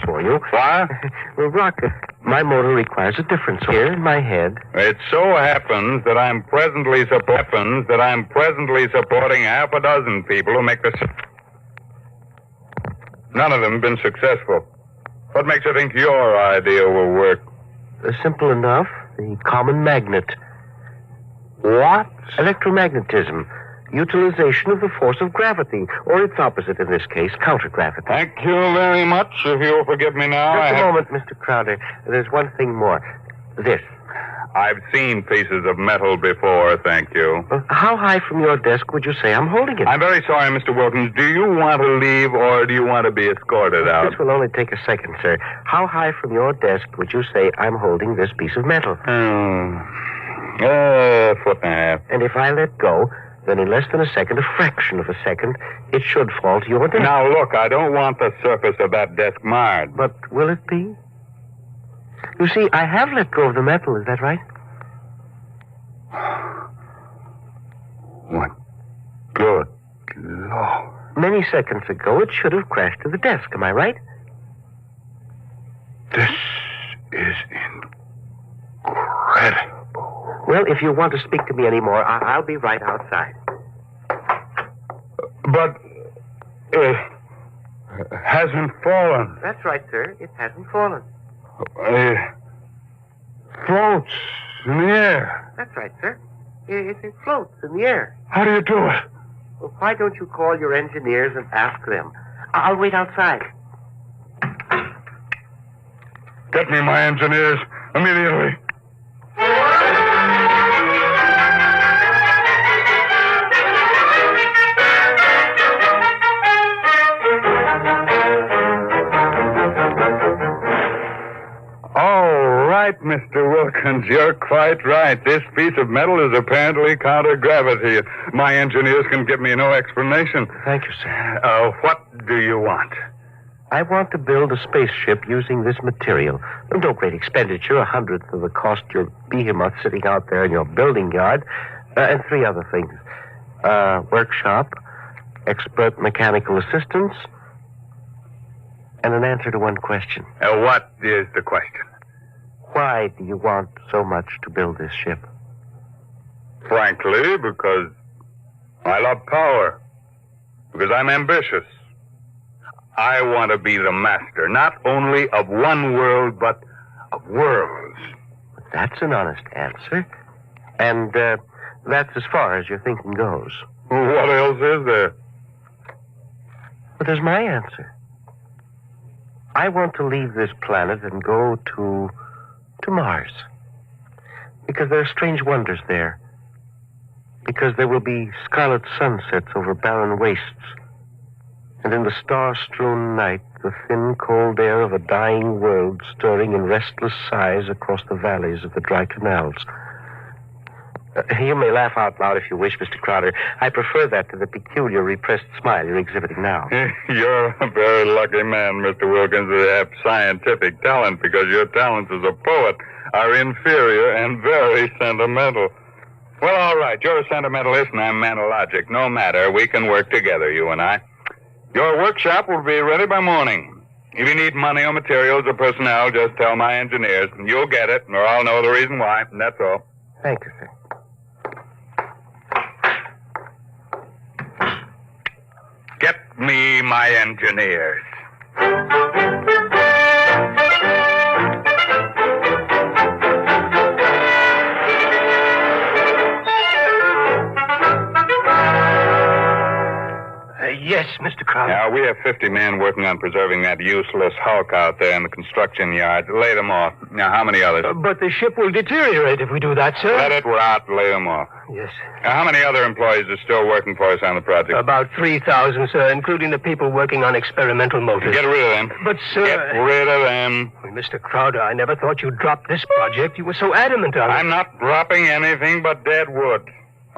for you. What? Well, Rocket, my motor requires a difference here in my head. It so happens that I'm presently supporting half a dozen people who make this. None of them have been successful. What makes you think your idea will work? Simple enough. The common magnet. What? Electromagnetism. utilization of the force of gravity, or its opposite in this case, countergravity. Thank you very much. If you'll forgive me now. Just a moment, Mr. Crowder. There's one thing more. This. I've seen pieces of metal before, thank you. How high from your desk would you say I'm holding it? I'm very sorry, Mr. Wilkins. Do you want to leave or do you want to be escorted out? This will only take a second, sir. How high from your desk would you say I'm holding this piece of metal? A foot and a half. And if I let go, then in less than a second, a fraction of a second, it should fall to your desk. Now, look, I don't want the surface of that desk marred. But will it be? You see, I have let go of the metal, is that right? What? Good Lord. Many seconds ago, it should have crashed to the desk, am I right? This is incredible. Well, if you want to speak to me anymore, I'll be right outside. But it hasn't fallen. That's right, sir. It hasn't fallen. It floats in the air. That's right, sir. It floats in the air. How do you do it? Well, why don't you call your engineers and ask them? I'll wait outside. Get me my engineers immediately. Right, Mr. Wilkins, you're quite right. This piece of metal is apparently counter-gravity. My engineers can give me no explanation. Thank you, sir. What do you want? I want to build a spaceship using this material. No great expenditure, 1/100th of the cost your behemoth sitting out there in your building yard, and 3 other things. Workshop, expert mechanical assistance, and an answer to one question. What is the question? Why do you want so much to build this ship? Frankly, because I love power. Because I'm ambitious. I want to be the master, not only of one world, but of worlds. That's an honest answer. And that's as far as your thinking goes. What else is there? But there's my answer. I want to leave this planet and go to Mars. Because there are strange wonders there. Because there will be scarlet sunsets over barren wastes. And in the star-strewn night, the thin, cold air of a dying world stirring in restless sighs across the valleys of the dry canals. You may laugh out loud if you wish, Mr. Crowder. I prefer that to the peculiar repressed smile you're exhibiting now. You're a very lucky man, Mr. Wilkins, to have scientific talent, because your talents as a poet are inferior and very sentimental. Well, all right, you're a sentimentalist and I'm mentalogic. No matter, we can work together, you and I. Your workshop will be ready by morning. If you need money or materials or personnel, just tell my engineers, and you'll get it, or I'll know the reason why, and that's all. Thank you, sir. Get me my engineers. Yes, Mr. Crowder. Now, we have 50 men working on preserving that useless hulk out there in the construction yards. Lay them off. Now, how many others? But the ship will deteriorate if we do that, sir. Let it rot. Lay them off. Yes. Now, how many other employees are still working for us on the project? About 3,000, sir, including the people working on experimental motors. Get rid of them. But, sir... Get rid of them. Well, Mr. Crowder, I never thought you'd drop this project. You were so adamant on it. I'm not dropping anything but dead wood.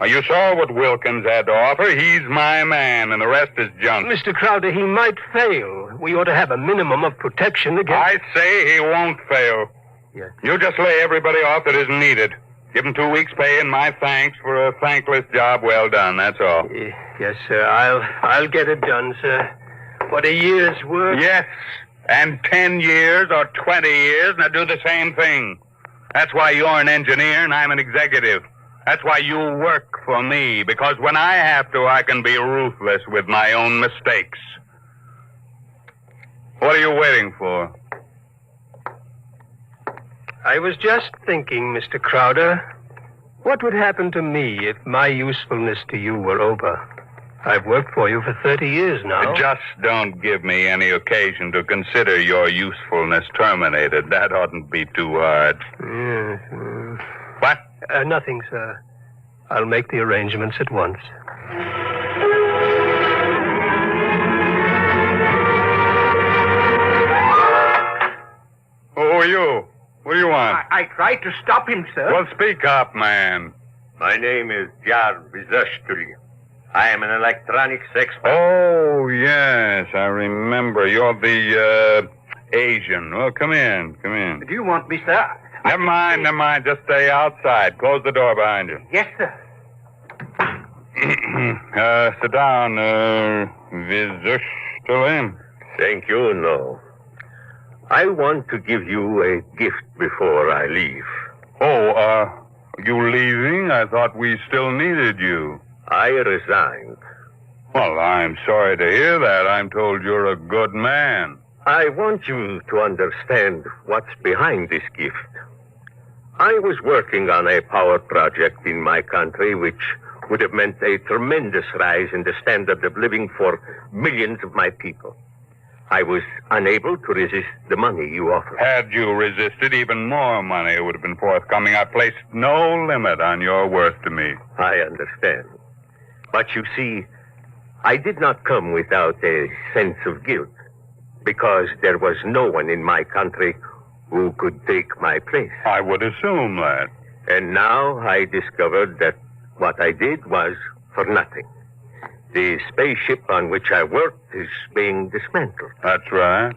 You saw what Wilkins had to offer. He's my man, and the rest is junk. Mr. Crowder, he might fail. We ought to have a minimum of protection against... I say he won't fail. Yes. You just lay everybody off that isn't needed. Give him 2 weeks' pay and my thanks for a thankless job well done, that's all. Yes, sir. I'll get it done, sir. What, a year's work? Yes, and 10 years or 20 years, now do the same thing. That's why you're an engineer and I'm an executive. That's why you work for me, because when I have to, I can be ruthless with my own mistakes. What are you waiting for? I was just thinking, Mr. Crowder, What would happen to me if my usefulness to you were over? I've worked for you for 30 years now. Just don't give me any occasion to consider your usefulness terminated. That oughtn't be too hard. Yes. What? Nothing, sir. I'll make the arrangements at once. Who are you? What do you want? I tried to stop him, sir. Well, speak up, man. My name is Jarvis Ustry. I am an electronics expert. Oh, yes, I remember. You're the, Asian. Well, come in. Do you want me, sir? Never mind. Just stay outside. Close the door behind you. Yes, sir. Sit down, Vizustly. Thank you, no. I want to give you a gift before I leave. Oh, you leaving? I thought we still needed you. I resigned. Well, I'm sorry to hear that. I'm told you're a good man. I want you to understand what's behind this gift. I was working on a power project in my country which would have meant a tremendous rise in the standard of living for millions of my people. I was unable to resist the money you offered. Had you resisted, even more money would have been forthcoming. I placed no limit on your worth to me. I understand. But you see, I did not come without a sense of guilt, because there was no one in my country who could take my place. I would assume that. And now I discovered that what I did was for nothing. The spaceship on which I worked is being dismantled. That's right.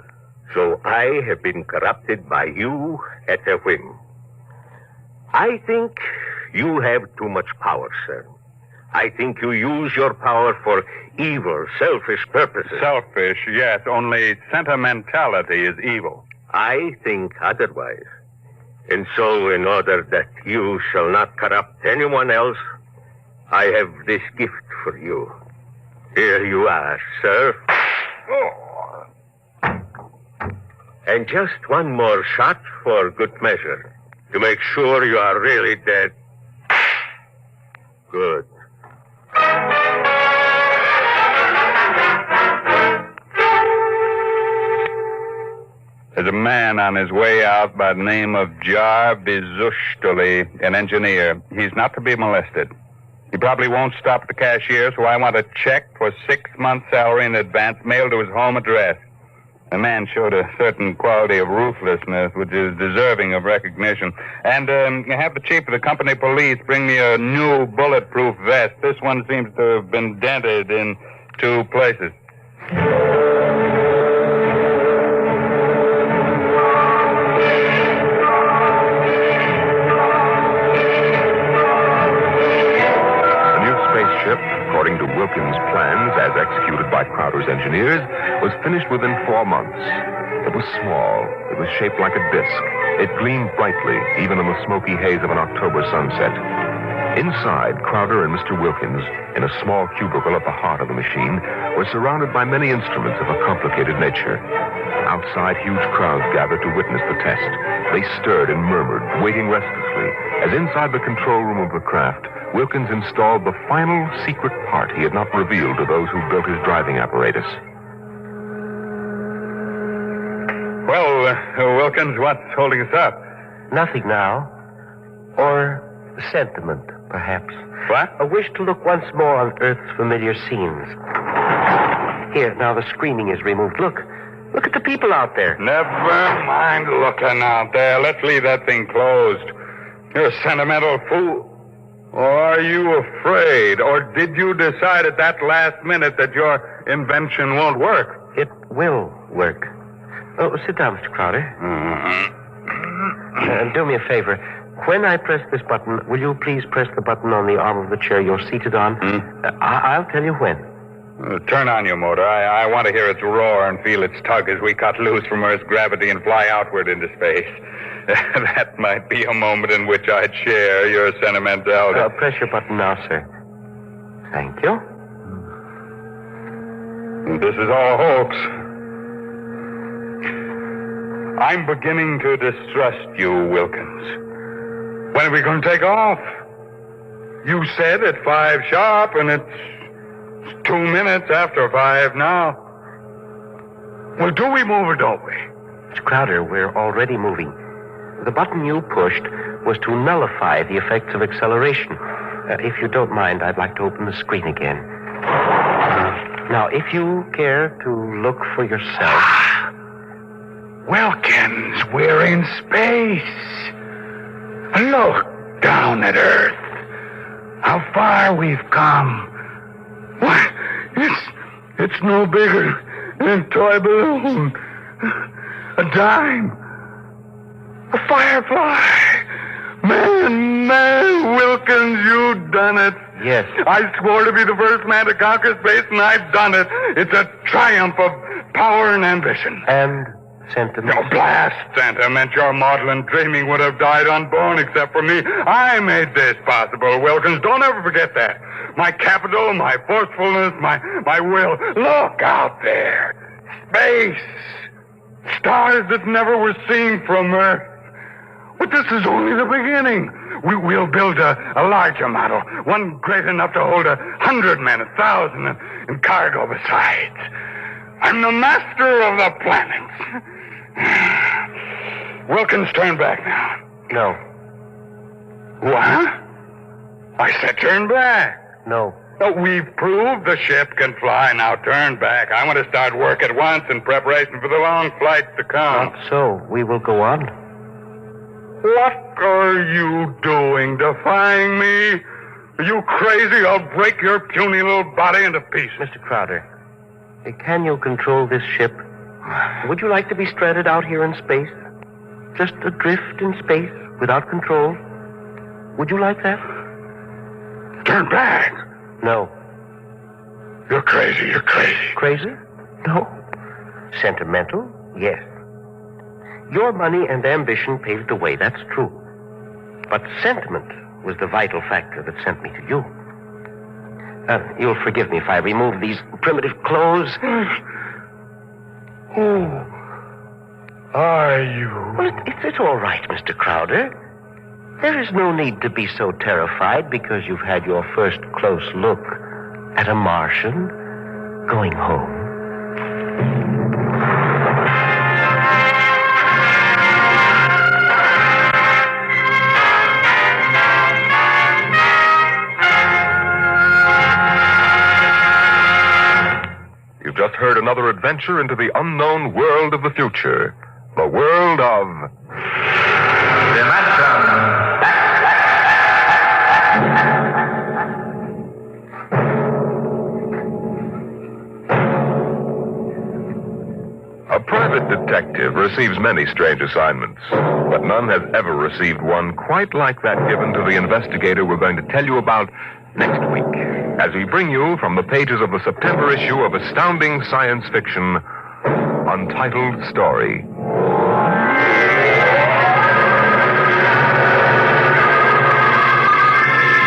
So I have been corrupted by you at a whim. I think you have too much power, sir. I think you use your power for evil, selfish purposes. Selfish, yes. Only sentimentality is evil. I think otherwise. And so, in order that you shall not corrupt anyone else, I have this gift for you. Here you are, sir. Oh. And just one more shot for good measure, to make sure you are really dead. Good. There's a man on his way out by the name of Jarvis Ustly, an engineer. He's not to be molested. He probably won't stop at the cashier, so I want a check for 6 months' salary in advance mailed to his home address. The man showed a certain quality of ruthlessness which is deserving of recognition. And have the chief of the company police bring me a new bulletproof vest. This one seems to have been dented in 2 places. According to Wilkins' plans, as executed by Crowder's engineers, was finished within 4 months. It was small. It was shaped like a disc. It gleamed brightly, even in the smoky haze of an October sunset. Inside, Crowder and Mr. Wilkins, in a small cubicle at the heart of the machine, were surrounded by many instruments of a complicated nature. Outside, huge crowds gathered to witness the test. They stirred and murmured, waiting restlessly, as inside the control room of the craft, Wilkins installed the final secret part he had not revealed to those who built his driving apparatus. Well, Wilkins, what's holding us up? Nothing now. Or sentiment, perhaps. What? A wish to look once more on Earth's familiar scenes. Here, now the screening is removed. Look at the people out there. Never mind looking out there. Let's leave that thing closed. You're a sentimental fool. Or are you afraid? Or did you decide at that last minute that your invention won't work? It will work. Oh, sit down, Mr. Crowder. Do me a favor. When I press this button, will you please press the button on the arm of the chair you're seated on? I'll tell you when. Turn on your motor. I want to hear its roar and feel its tug as we cut loose from Earth's gravity and fly outward into space. That might be a moment in which I'd share your sentimentality. Press your button now, sir. Thank you. This is all hoax. I'm beginning to distrust you, Wilkins. When are we going to take off? You said at 5 sharp, and it's 2 minutes after 5 now. Well, do we move or don't we? Mr. Crowder, we're already moving. The button you pushed was to nullify the effects of acceleration. If you don't mind, I'd like to open the screen again. Now, if you care to look for yourself. Wilkins, we're in space. Look down at Earth. How far we've come. Why, it's no bigger than a toy balloon. A dime. A firefly. Man, Wilkins, you done it. Yes. I swore to be the first man to conquer space, and I've done it. It's a triumph of power and ambition. And sentiment. No, blast sentiment. Your maudlin dreaming would have died unborn except for me. I made this possible, Wilkins. Don't ever forget that. My capital, my forcefulness, my will. Look out there. Space. Stars that never were seen from Earth. But this is only the beginning. We'll build a larger model, one great enough to hold 100 men, 1,000, and cargo besides. I'm the master of the planets. Wilkins, turn back now. No. What? I said turn back. No. We've proved the ship can fly. Now turn back. I want to start work at once in preparation for the long flights to come. Not so. We will go on. What are you doing, defying me? Are you crazy? I'll break your puny little body into pieces. Mr. Crowder, can you control this ship? Would you like to be stranded out here in space? Just adrift in space without control? Would you like that? Turn back. No. You're crazy. Crazy? No. Sentimental? Yes. Your money and ambition paved the way, that's true. But sentiment was the vital factor that sent me to you. You'll forgive me if I remove these primitive clothes. Who are you? Well, it's all right, Mr. Crowder. There is no need to be so terrified because you've had your first close look at a Martian going home. You've just heard another adventure into the unknown world of the future. The world of... A private detective receives many strange assignments, but none has ever received one quite like that given to the investigator we're going to tell you about next week, as we bring you from the pages of the September issue of astounding science fiction, Untitled Story.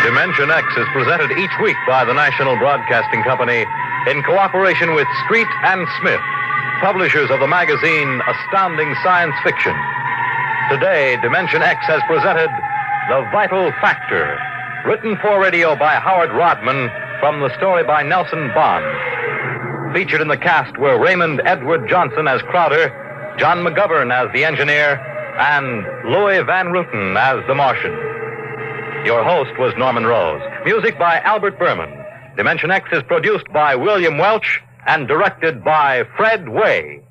Dimension X is presented each week by the National Broadcasting Company in cooperation with Street and Smith, publishers of the magazine Astounding Science Fiction. Today, Dimension X has presented The Vital Factor, written for radio by Howard Rodman from the story by Nelson Bond. Featured in the cast were Raymond Edward Johnson as Crowder, John McGovern as the engineer, and Louis Van Ruten as the Martian. Your host was Norman Rose. Music by Albert Berman. Dimension X is produced by William Welch and directed by Fred Way.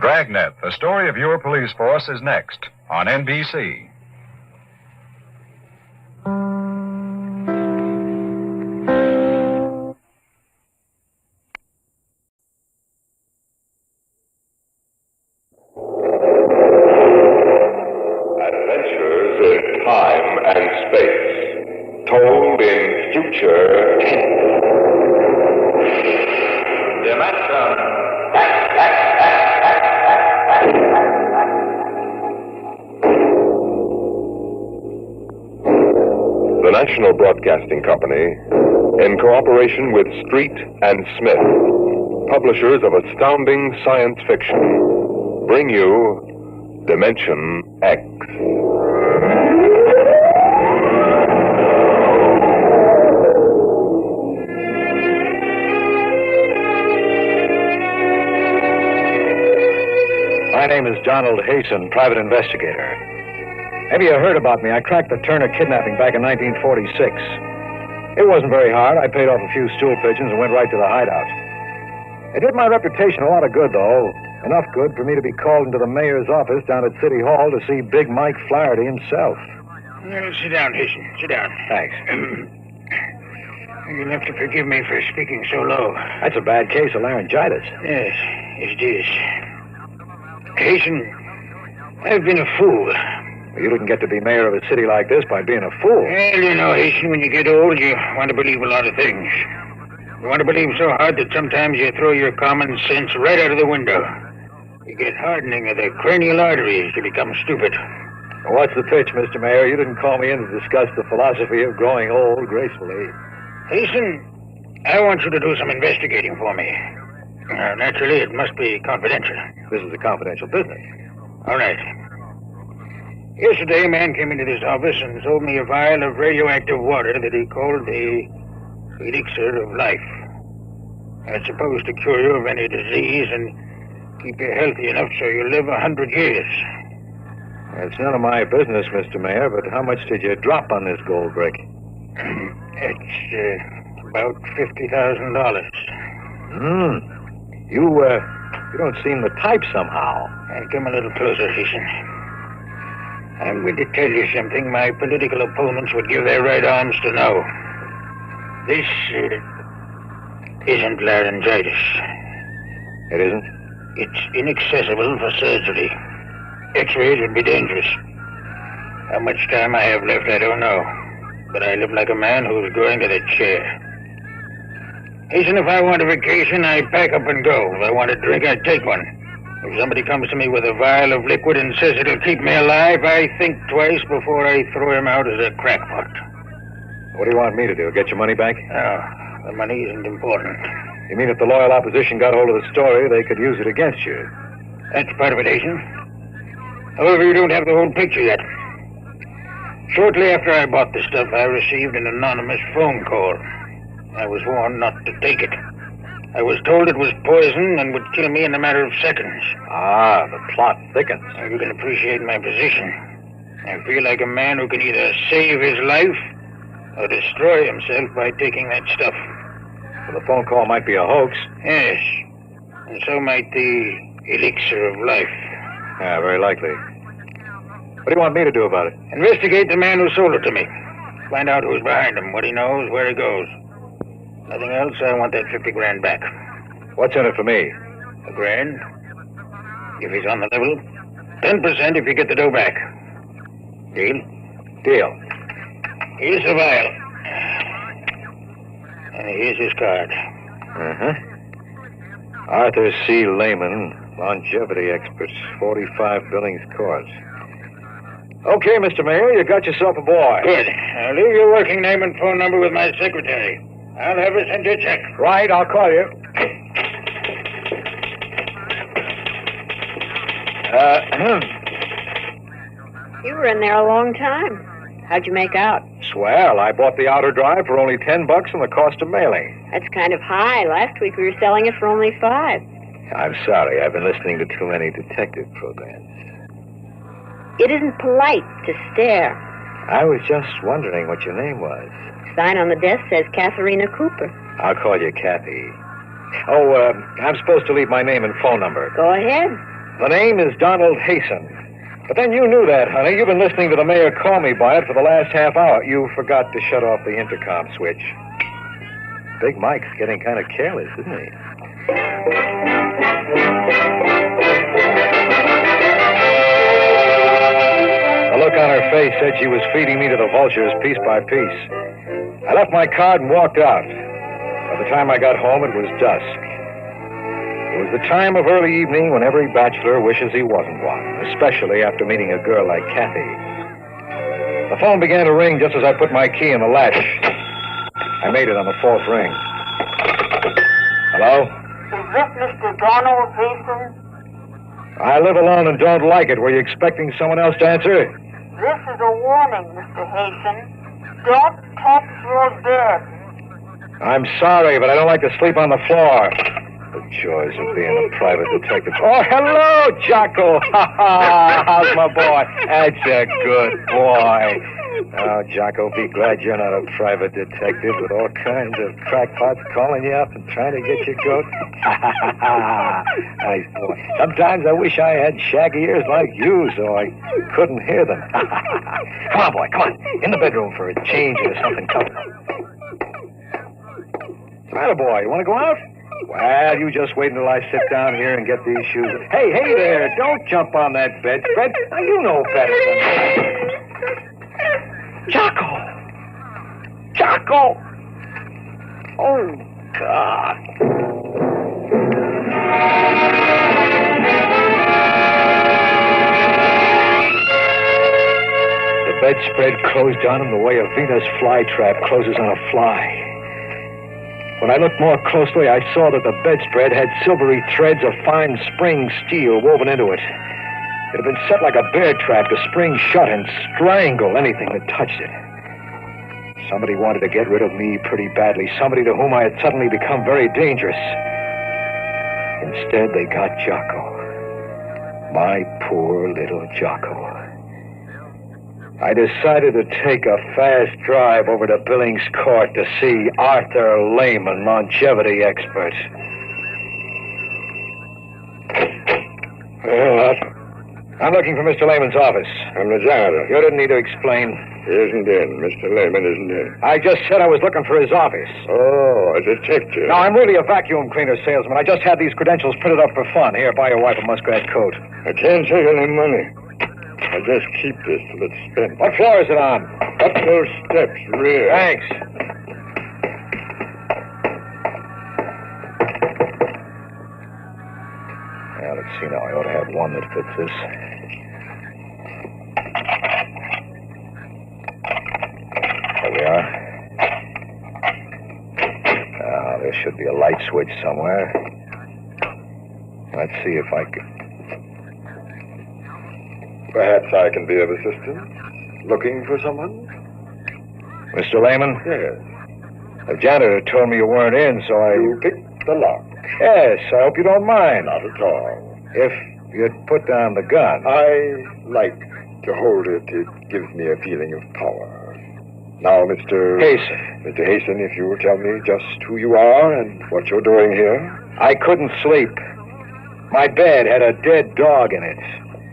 Dragnet, the story of your police force, is next on NBC. Adventures in time and space, told in future tense. Dimension The National Broadcasting Company, in cooperation with Street and Smith, publishers of astounding science fiction, bring you Dimension X. My name is Donald Hasten, private investigator. Maybe you heard about me. I cracked the Turner kidnapping back in 1946. It wasn't very hard. I paid off a few stool pigeons and went right to the hideout. It did my reputation a lot of good, though. Enough good for me to be called into the mayor's office down at City Hall to see Big Mike Flaherty himself. Well, sit down, Hasten. Sit down. Thanks. You'll have to forgive me for speaking so low. That's a bad case of laryngitis. Yes, it is. Hasten, I've been a fool. You didn't get to be mayor of a city like this by being a fool. Well, you know, Hasten, when you get old, you want to believe a lot of things. You want to believe so hard that sometimes you throw your common sense right out of the window. You get hardening of the cranial arteries to become stupid. What's the pitch, Mr. Mayor? You didn't call me in to discuss the philosophy of growing old gracefully. Hasten, I want you to do some investigating for me. Naturally, it must be confidential. This is a confidential business. All right. Yesterday, a man came into this office and sold me a vial of radioactive water that he called the elixir of life. It's supposed to cure you of any disease and keep you healthy enough so you live 100 years. It's none of my business, Mr. Mayor, but how much did you drop on this gold brick? It's about $50,000. You don't seem the type somehow. Come a little closer, Hasten. I'm going to tell you something my political opponents would give their right arms to know. This isn't laryngitis. It isn't? It's inaccessible for surgery. X-rays would be dangerous. How much time I have left, I don't know. But I live like a man who's going to the chair. Hasten, if I want a vacation, I pack up and go. If I want a drink, I take one. If somebody comes to me with a vial of liquid and says it'll keep me alive, I think twice before I throw him out as a crackpot. What do you want me to do? Get your money back? No, the money isn't important. You mean if the loyal opposition got hold of the story, they could use it against you? That's part of it, Hasten. However, you don't have the whole picture yet. Shortly after I bought the stuff, I received an anonymous phone call. I was warned not to take it. I was told it was poison and would kill me in a matter of seconds. Ah, the plot thickens. You can appreciate my position. I feel like a man who can either save his life or destroy himself by taking that stuff. Well, the phone call might be a hoax. Yes, and so might the elixir of life. Yeah, very likely. What do you want me to do about it? Investigate the man who sold it to me. Find out who's behind him, what he knows, where he goes. Nothing else, I want that 50 grand back. What's in it for me? $1 grand. If he's on the level. 10% if you get the dough back. Deal? Deal. Here's the vial. And here's his card. Arthur C. Lehman, longevity expert, 45 Billings course. Okay, Mr. Mayor, you got yourself a boy. Good. I'll leave your working name and phone number with my secretary. I'll have her send you a check. Right, I'll call you. You were in there a long time. How'd you make out? Swell. I bought the outer drive for only $10 and the cost of mailing. That's kind of high. Last week we were selling it for only $5. I'm sorry. I've been listening to too many detective programs. It isn't polite to stare. I was just wondering what your name was. Sign on the desk says Katharina Cooper. I'll call you Kathy. Oh, I'm supposed to leave my name and phone number. Go ahead. The name is Donald Hasten. But then you knew that, honey. You've been listening to the mayor call me by it for the last half hour. You forgot to shut off the intercom switch. Big Mike's getting kind of careless, isn't he? The look on her face said she was feeding me to the vultures piece by piece. I left my card and walked out. By the time I got home, it was dusk. It was the time of early evening when every bachelor wishes he wasn't one, especially after meeting a girl like Kathy. The phone began to ring just as I put my key in the latch. I made it on the fourth ring. Hello? Is this Mr. Donald Hasten? I live alone and don't like it. Were you expecting someone else to answer? This is a warning, Mr. Hasten. Don't touch your bed. I'm sorry, but I don't like to sleep on the floor. The joys of being a private detective. Oh, hello, Jocko. How's my boy? That's a good boy. Oh, Jocko, be glad you're not a private detective with all kinds of crackpots calling you up and trying to get your goat. Nice boy. Sometimes I wish I had shaggy ears like you so I couldn't hear them. Come on, boy, come on. In the bedroom for a change into something comfortable. Atta boy, you want to go out? Well, you just wait until I sit down here and get these shoes. Hey there, don't jump on that bedspread. Now, you know better than that. Jocko! Oh, God. The bedspread closed on him the way a Venus flytrap closes on a fly. When I looked more closely, I saw that the bedspread had silvery threads of fine spring steel woven into it. It had been set like a bear trap to spring shut and strangle anything that touched it. Somebody wanted to get rid of me pretty badly, somebody to whom I had suddenly become very dangerous. Instead, they got Jocko. My poor little Jocko. I decided to take a fast drive over to Billings Court to see Arthur Lehman, longevity expert. Well, I'm looking for Mr. Lehman's office. I'm the janitor. You didn't need to explain. He isn't in. Mr. Lehman isn't in. I just said I was looking for his office. Oh, a detective. No, I'm really a vacuum cleaner salesman. I just had these credentials printed up for fun. Here, buy your wife a muskrat coat. I can't take any money. I'll just keep this till it's spent. What floor is it on? Up those steps, rear. Thanks. Well, let's see now. I ought to have one that fits this. There we are. Now, there should be a light switch somewhere. Let's see if I can... Perhaps I can be of assistance. Looking for someone? Mr. Lehman? Yes. The janitor told me you weren't in, so I... You picked the lock. Yes, I hope you don't mind. Not at all. If you'd put down the gun. I like to hold it. It gives me a feeling of power. Now, Mr. Hasten. Mr. Hasten, if you will tell me just who you are and what you're doing here. I couldn't sleep. My bed had a dead dog in it.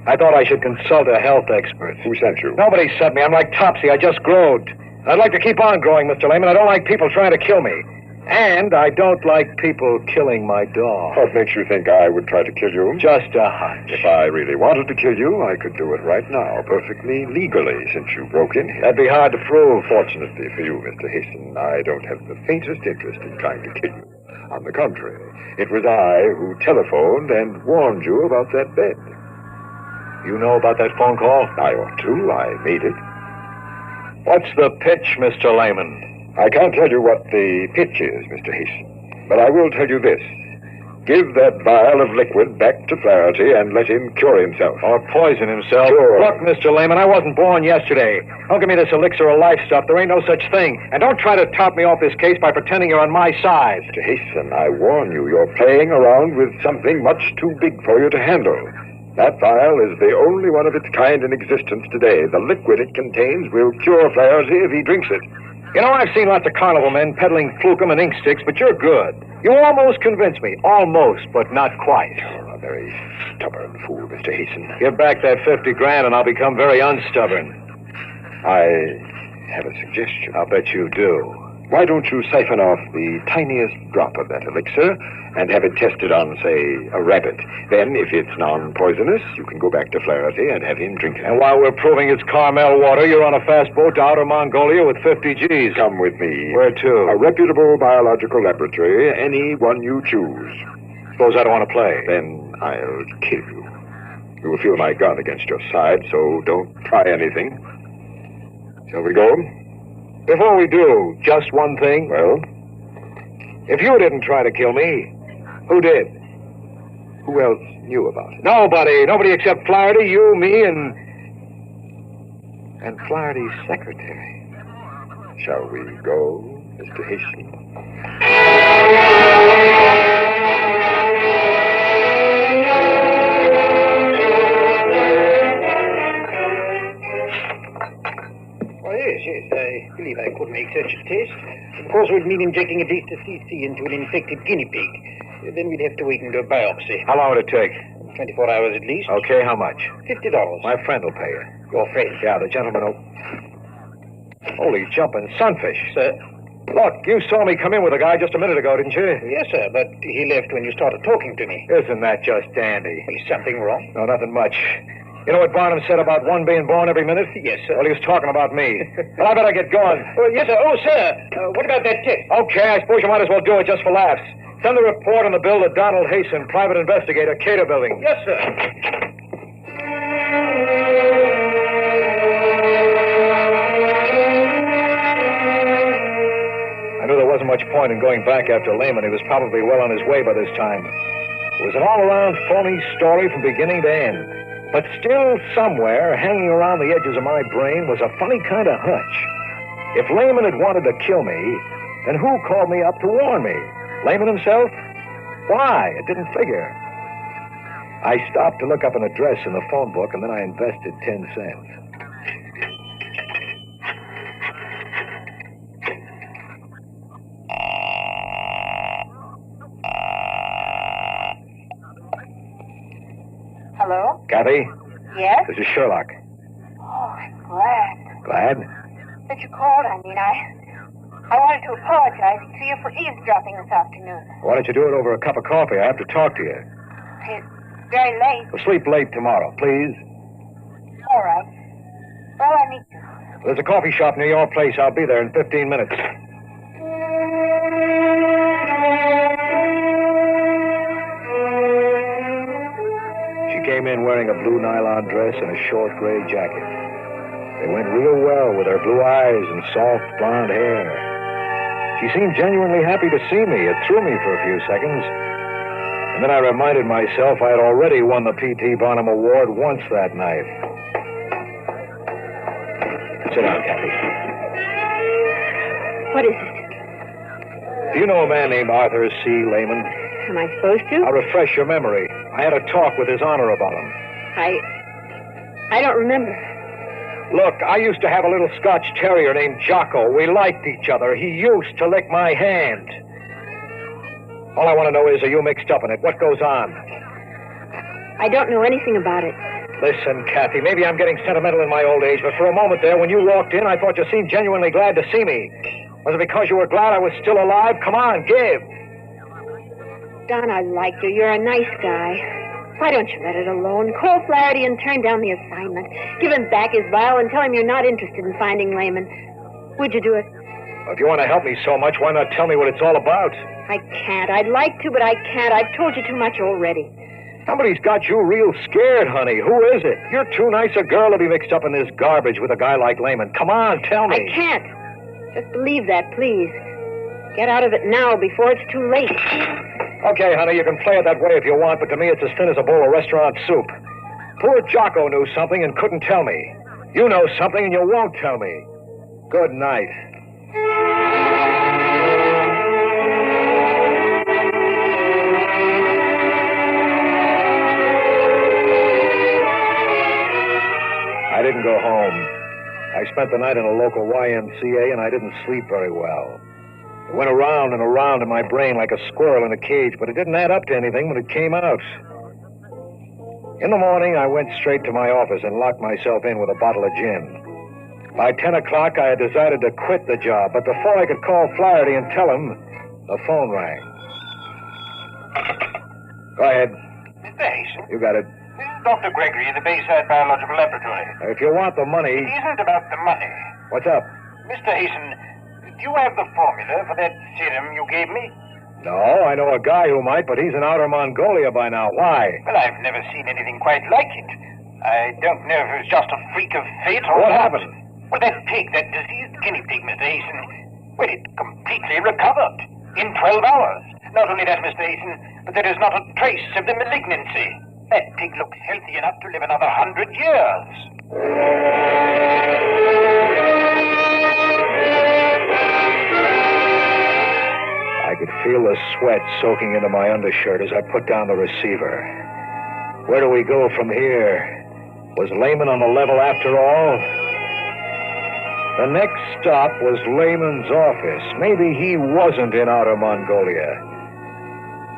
I thought I should consult a health expert. Who sent you? Nobody sent me. I'm like Topsy. I just growed. I'd like to keep on growing, Mr. Lehman. I don't like people trying to kill me. And I don't like people killing my dog. What makes you think I would try to kill you? Just a hunch. If I really wanted to kill you, I could do it right now, perfectly legally, since you broke in here. That'd be hard to prove. Fortunately for you, Mr. Hasten, I don't have the faintest interest in trying to kill you. On the contrary, it was I who telephoned and warned you about that bed. You know about that phone call? I ought to. I made it. What's the pitch, Mr. Lehman? I can't tell you what the pitch is, Mr. Hasten, but I will tell you this. Give that vial of liquid back to Flaherty and let him cure himself. Or poison himself. Sure. Look, Mr. Lehman, I wasn't born yesterday. Don't give me this elixir of life stuff. There ain't no such thing. And don't try to top me off this case by pretending you're on my side. Mr. Hasten, I warn you, you're playing around with something much too big for you to handle. That vial is the only one of its kind in existence today. The liquid it contains will cure Flaherty if he drinks it. You know, I've seen lots of carnival men peddling flukum and ink sticks, but you're good. You almost convinced me. Almost, but not quite. You're a very stubborn fool, Mr. Hasten. Give back that 50 grand and I'll become very unstubborn. I have a suggestion. I'll bet you do. Why don't you siphon off the tiniest drop of that elixir and have it tested on, say, a rabbit? Then, if it's non-poisonous, you can go back to Flaherty and have him drink it. And while we're proving it's Carmel water, you're on a fast boat to outer Mongolia with 50 G's. Come with me. Where to? A reputable biological laboratory, any one you choose. Suppose I don't want to play. Then I'll kill you. You will feel my gun against your side, so don't try anything. Shall we go? Before we do, just one thing. Well? If you didn't try to kill me, who did? Who else knew about it? Nobody. Nobody except Flaherty, you, me, and Flaherty's secretary. Shall we go, Mr. Haitian? Oh, yes. I believe I could make such a test. Of course, it would mean injecting at least a cc into an infected guinea pig. Then we'd have to wait and do a biopsy. How long would it take? 24 hours at least. Okay, how much? $50. My friend will pay you. Your friend? Yeah, the gentleman who... Holy jumping sunfish. Sir? Look, you saw me come in with a guy just a minute ago, didn't you? Yes, sir, but he left when you started talking to me. Isn't that just dandy? Is something wrong? No, nothing much. You know what Barnum said about one being born every minute? Yes, sir. Well, he was talking about me. But I better get going. Yes, sir. Oh, sir. What about that test? Okay, I suppose you might as well do it just for laughs. Send the report on the bill to Donald Hasten, private investigator, Cater Building. Yes, sir. I knew there wasn't much point in going back after Lehman. He was probably well on his way by this time. It was an all-around phony story from beginning to end. But still, somewhere, hanging around the edges of my brain, was a funny kind of hunch. If Lehman had wanted to kill me, then who called me up to warn me? Lehman himself? Why? It didn't figure. I stopped to look up an address in the phone book, and then I invested 10 cents. Hello? Kathy? Yes? This is Sherlock. Oh, I'm glad Glad? that you called. I wanted to apologize to you for eavesdropping this afternoon. Why don't you do it over a cup of coffee? I have to talk to you. It's very late. We'll sleep late tomorrow, please. All right. Well, I need to. There's a coffee shop near your place. I'll be there in 15 minutes. She came in wearing a blue nylon dress and a short gray jacket. They went real well with her blue eyes and soft blonde hair. She seemed genuinely happy to see me. It threw me for a few seconds. And then I reminded myself I had already won the P.T. Barnum Award once that night. Sit down, Kathy. What is it? Do you know a man named Arthur C. Lehman? Am I supposed to? I'll refresh your memory. I had a talk with His Honor about him. I don't remember. Look, I used to have a little Scotch terrier named Jocko. We liked each other. He used to lick my hand. All I want to know is, are you mixed up in it? What goes on? I don't know anything about it. Listen, Kathy, maybe I'm getting sentimental in my old age, but for a moment there, when you walked in, I thought you seemed genuinely glad to see me. Was it because you were glad I was still alive? Come on, give. Don, I like you. You're a nice guy. Why don't you let it alone? Call Flaherty and turn down the assignment. Give him back his vial and tell him you're not interested in finding Lehman. Would you do it? Well, if you want to help me so much, why not tell me what it's all about? I can't. I'd like to, but I can't. I've told you too much already. Somebody's got you real scared, honey. Who is it? You're too nice a girl to be mixed up in this garbage with a guy like Lehman. Come on, tell me. I can't. Just believe that, please. Get out of it now before it's too late. Okay, honey, you can play it that way if you want, but to me it's as thin as a bowl of restaurant soup. Poor Jocko knew something and couldn't tell me. You know something and you won't tell me. Good night. I didn't go home. I spent the night in a local YMCA, and I didn't sleep very well. It went around and around in my brain like a squirrel in a cage, but it didn't add up to anything when it came out. In the morning, I went straight to my office and locked myself in with a bottle of gin. By 10 o'clock, I had decided to quit the job, but before I could call Flaherty and tell him, the phone rang. Go ahead. Mr. Hasten? You got it. This is Dr. Gregory in the Bayside Biological Laboratory. If you want the money... It isn't about the money. What's up? Mr. Hasten, do you have the formula for that serum you gave me? No, I know a guy who might, but he's in outer Mongolia by now. Why? Well, I've never seen anything quite like it. I don't know if it was just a freak of fate or... What happened? Well, that pig, that diseased guinea pig, Mr. Hasten, well, it completely recovered in 12 hours. Not only that, Mr. Hasten, but there is not a trace of the malignancy. That pig looks healthy enough to live another 100 years. I could feel the sweat soaking into my undershirt as I put down the receiver. Where do we go from here? Was Lehman on the level after all? The next stop was Lehman's office. Maybe he wasn't in Outer Mongolia.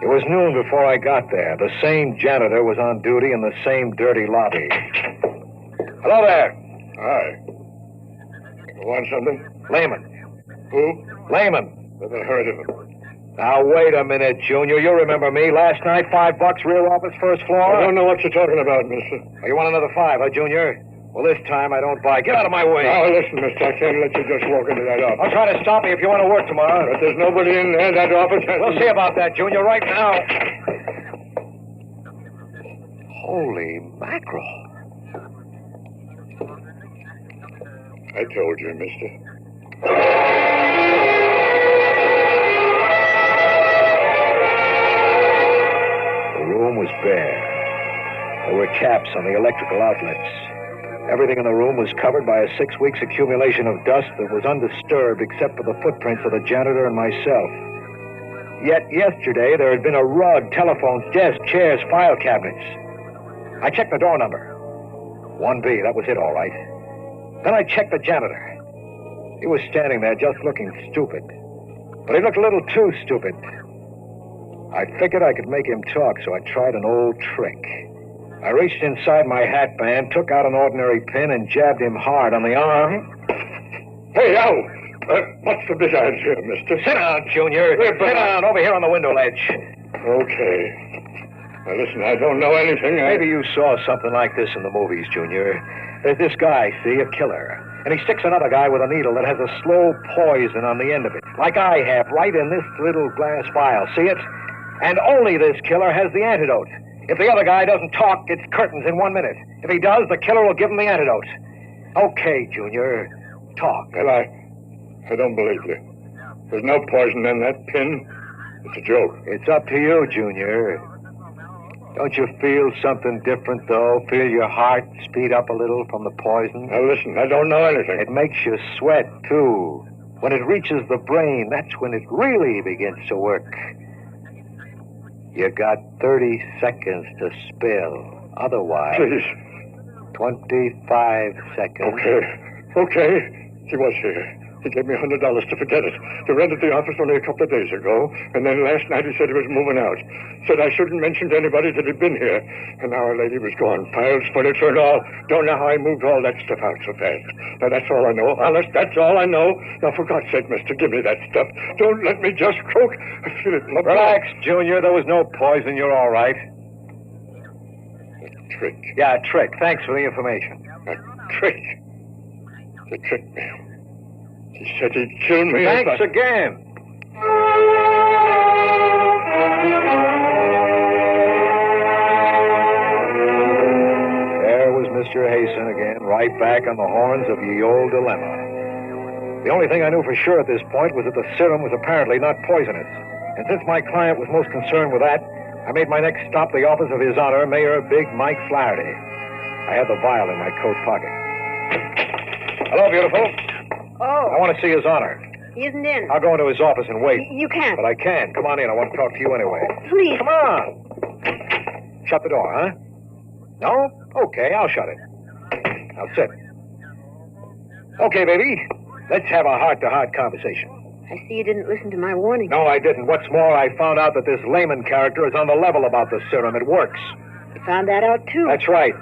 It was noon before I got there. The same janitor was on duty in the same dirty lobby. Hello there. Hi. You want something? Lehman. Who? Lehman. Never heard of him. Now, wait a minute, Junior. You remember me. Last night, $5, rear office, first floor. I don't know what you're talking about, mister. Oh, you want another $5, huh, Junior? Well, this time I don't buy. Get out of my way. Now, listen, mister. I can't let you just walk into that office. I'll try to stop me if you want to work tomorrow. But there's nobody in there. That office has... We'll see about that, Junior, right now. Holy mackerel. I told you, mister. The room was bare. There were caps on the electrical outlets. Everything in the room was covered by a 6 weeks accumulation of dust that was undisturbed except for the footprints of the janitor and myself. Yet yesterday there had been a rug, telephones, desks, chairs, file cabinets. I checked the door number. 1B, that was it, all right. Then I checked the janitor. He was standing there just looking stupid. But he looked a little too stupid. I figured I could make him talk, so I tried an old trick. I reached inside my hat band, took out an ordinary pin, and jabbed him hard on the arm. Hey, Al! What's the big idea, mister? Sit down, Junior. Sit down, over here on the window ledge. Okay. Now, listen, I don't know anything. Maybe you saw something like this in the movies, Junior. There's this guy, see, a killer. And he sticks another guy with a needle that has a slow poison on the end of it, like I have, right in this little glass vial. See it? And only this killer has the antidote. If the other guy doesn't talk, it's curtains in 1 minute. If he does, the killer will give him the antidote. Okay, Junior. Talk. Well, I don't believe you. There's no poison in that pin. It's a joke. It's up to you, Junior. Don't you feel something different, though? Feel your heart speed up a little from the poison? Now, listen, I don't know anything. It makes you sweat, too. When it reaches the brain, that's when it really begins to work. You got 30 seconds to spill. Otherwise... Please. 25 seconds. Okay. He was here. He gave me $100 to forget it. He rented the office only a couple of days ago, and then last night he said he was moving out. Said I shouldn't mention to anybody that he'd been here. And our lady was gone. Files, furniture, and all. Don't know how I moved all that stuff out so fast. Now, that's all I know. Honest, that's all I know. Now, for God's sake, mister, give me that stuff. Don't let me just croak. I feel it in my blood. Relax, Junior. There was no poison. You're all right. A trick. Yeah, a trick. Thanks for the information. A trick. They tricked me. He said he'd kill me. Thanks again. There was Mr. Hasten again, right back on the horns of ye old dilemma. The only thing I knew for sure at this point was that the serum was apparently not poisonous. And since my client was most concerned with that, I made my next stop the office of His Honor, Mayor Big Mike Flaherty. I had the vial in my coat pocket. Hello, beautiful. Oh. I want to see His Honor. He isn't in. I'll go into his office and wait. You can't. But I can. Come on in. I want to talk to you anyway. Please. Come on. Shut the door, huh? No? Okay, I'll shut it. Now sit. Okay, baby. Let's have a heart-to-heart conversation. I see you didn't listen to my warning. No, I didn't. What's more, I found out that this Lehman character is on the level about the serum. It works. You found that out, too. That's right.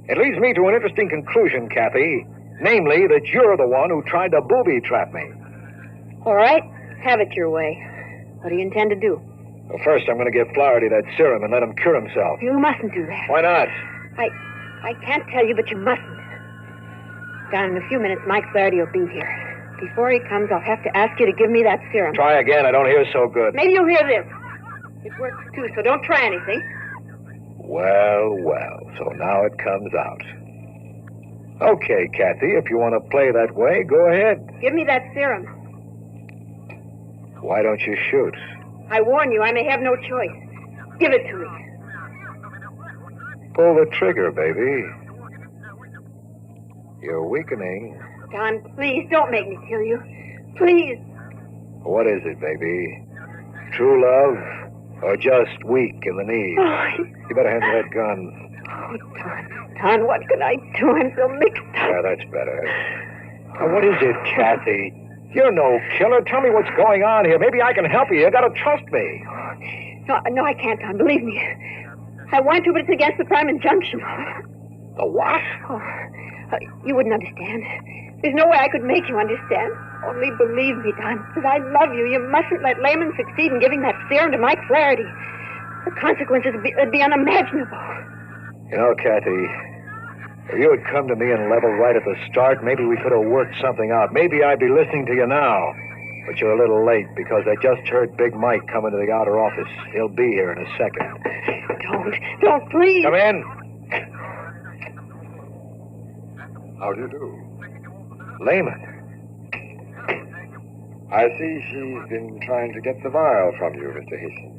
It leads me to an interesting conclusion, Kathy. Namely, that you're the one who tried to booby-trap me. All right. Have it your way. What do you intend to do? Well, first, I'm going to give Flaherty that serum and let him cure himself. You mustn't do that. Why not? I can't tell you, but you mustn't. Down in a few minutes, Mike Flaherty will be here. Before he comes, I'll have to ask you to give me that serum. Try again. I don't hear so good. Maybe you'll hear this. It works, too, so don't try anything. Well, so now it comes out. Okay, Kathy, if you want to play that way, go ahead. Give me that serum. Why don't you shoot? I warn you, I may have no choice. Give it to me. Pull the trigger, baby. You're weakening. Don, please, don't make me kill you. Please. What is it, baby? True love or just weak in the knees? You better hand me that gun. Oh, Don, what can I do? I'm so mixed up. Yeah, that's better. Now, what is it, Kathy? You're no killer. Tell me what's going on here. Maybe I can help you. You gotta trust me. No, I can't, Don. Believe me. I want to, but it's against the prime injunction. The what? Oh, you wouldn't understand. There's no way I could make you understand. Only believe me, Don, because I love you. You mustn't let Lehman succeed in giving that serum to Mike Flaherty. The consequences would be unimaginable. You know, Kathy, if you had come to me and leveled right at the start, maybe we could have worked something out. Maybe I'd be listening to you now. But you're a little late because I just heard Big Mike come into the outer office. He'll be here in a second. Don't, please. Come in. How do you do? Lehman. I see she's been trying to get the vial from you, Mr. Hasten.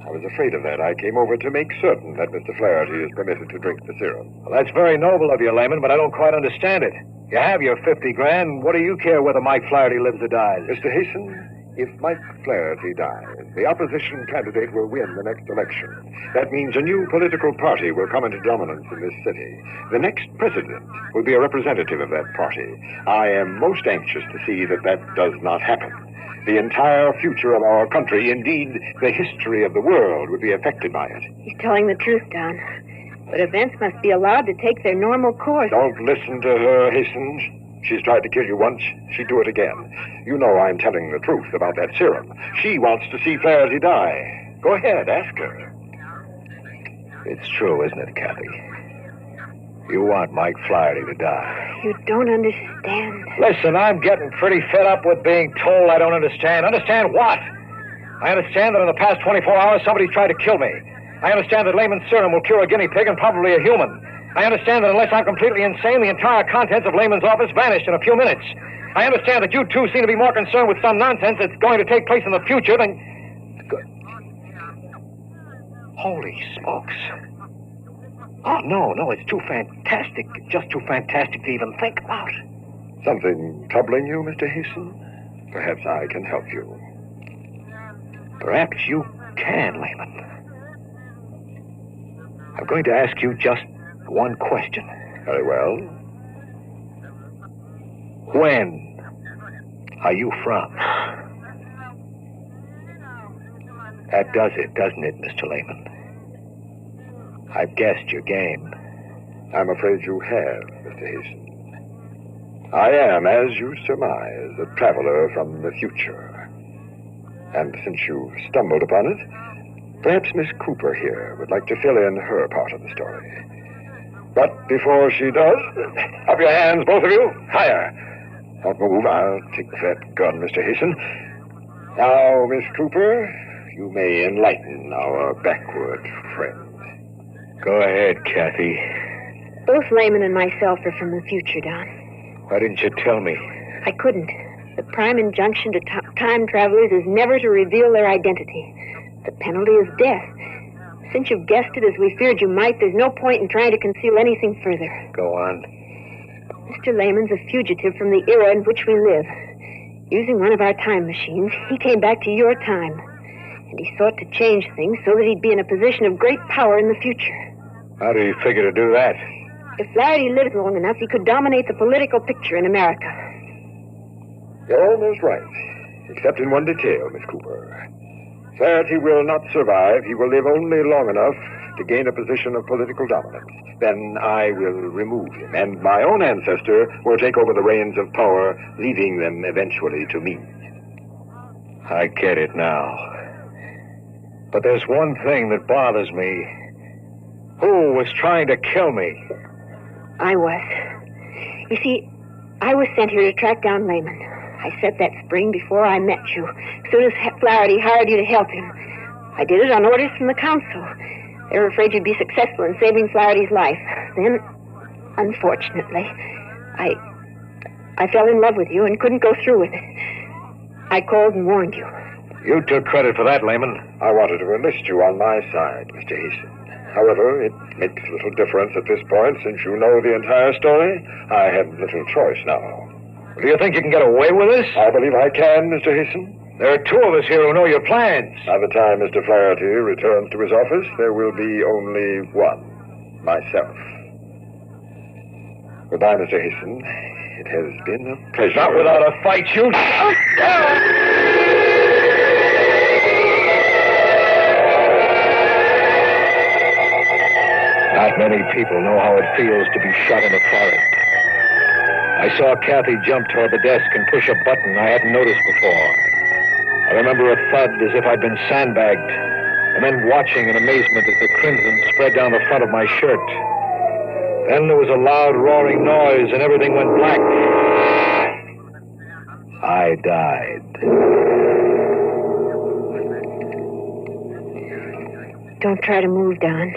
I was afraid of that. I came over to make certain that Mr. Flaherty is permitted to drink the serum. Well, that's very noble of you, Lehman, but I don't quite understand it. You have your 50 grand. What do you care whether Mike Flaherty lives or dies? Mr. Hasten, if Mike Flaherty dies, the opposition candidate will win the next election. That means a new political party will come into dominance in this city. The next president will be a representative of that party. I am most anxious to see that that does not happen. The entire future of our country, indeed, the history of the world, would be affected by it. He's telling the truth, Don. But events must be allowed to take their normal course. Don't listen to her, Hastings. She's tried to kill you once. She'd do it again. You know I'm telling the truth about that serum. She wants to see Flaherty die. Go ahead, ask her. It's true, isn't it, Kathy? You want Mike Flaherty to die. You don't understand. Listen, I'm getting pretty fed up with being told I don't understand. Understand what? I understand that in the past 24 hours somebody tried to kill me. I understand that Lehman's serum will cure a guinea pig and probably a human. I understand that unless I'm completely insane, the entire contents of Lehman's office vanished in a few minutes. I understand that you two seem to be more concerned with some nonsense that's going to take place in the future than... Holy smokes. Oh, no, it's too fantastic. Just too fantastic to even think about. Something troubling you, Mr. Hasten? Perhaps I can help you. Perhaps you can, Lehman. I'm going to ask you just one question. Very well. When are you from? That does it, doesn't it, Mr. Lehman? I've guessed your game. I'm afraid you have, Mr. Hasten. I am, as you surmise, a traveler from the future. And since you stumbled upon it, perhaps Miss Cooper here would like to fill in her part of the story. But before she does, up your hands, both of you. Higher. Don't move. I'll take that gun, Mr. Hasten. Now, Miss Cooper, you may enlighten our backward friend. Go ahead, Kathy. Both Lehman and myself are from the future, Don. Why didn't you tell me? I couldn't. The prime injunction to time travelers is never to reveal their identity. The penalty is death. Since you've guessed it as we feared you might, there's no point in trying to conceal anything further. Go on. Mr. Lehman's a fugitive from the era in which we live. Using one of our time machines, he came back to your time. And he sought to change things so that he'd be in a position of great power in the future. How do you figure to do that? If Flaherty lived long enough, he could dominate the political picture in America. You're almost right, except in one detail, Miss Cooper. Flaherty will not survive. He will live only long enough to gain a position of political dominance. Then I will remove him, and my own ancestor will take over the reins of power, leaving them eventually to me. I get it now. But there's one thing that bothers me. Who was trying to kill me? I was. You see, I was sent here to track down Lehman. I set that spring before I met you, as soon as Flaherty hired you to help him. I did it on orders from the council. They were afraid you'd be successful in saving Flaherty's life. Then, unfortunately, I fell in love with you and couldn't go through with it. I called and warned you. You took credit for that, Lehman. I wanted to enlist you on my side, Mr. Heason. However, it makes little difference at this point since you know the entire story. I have little choice now. Do you think you can get away with this? I believe I can, Mr. Heason. There are two of us here who know your plans. By the time Mr. Flaherty returns to his office, there will be only one. Myself. Goodbye, Mr. Heason. It has been a pleasure. Not without a fight, you... Not many people know how it feels to be shot in the forest. I saw Kathy jump toward the desk and push a button I hadn't noticed before. I remember a thud as if I'd been sandbagged, and then watching in amazement as the crimson spread down the front of my shirt. Then there was a loud roaring noise and everything went black. I died. Don't try to move, Don.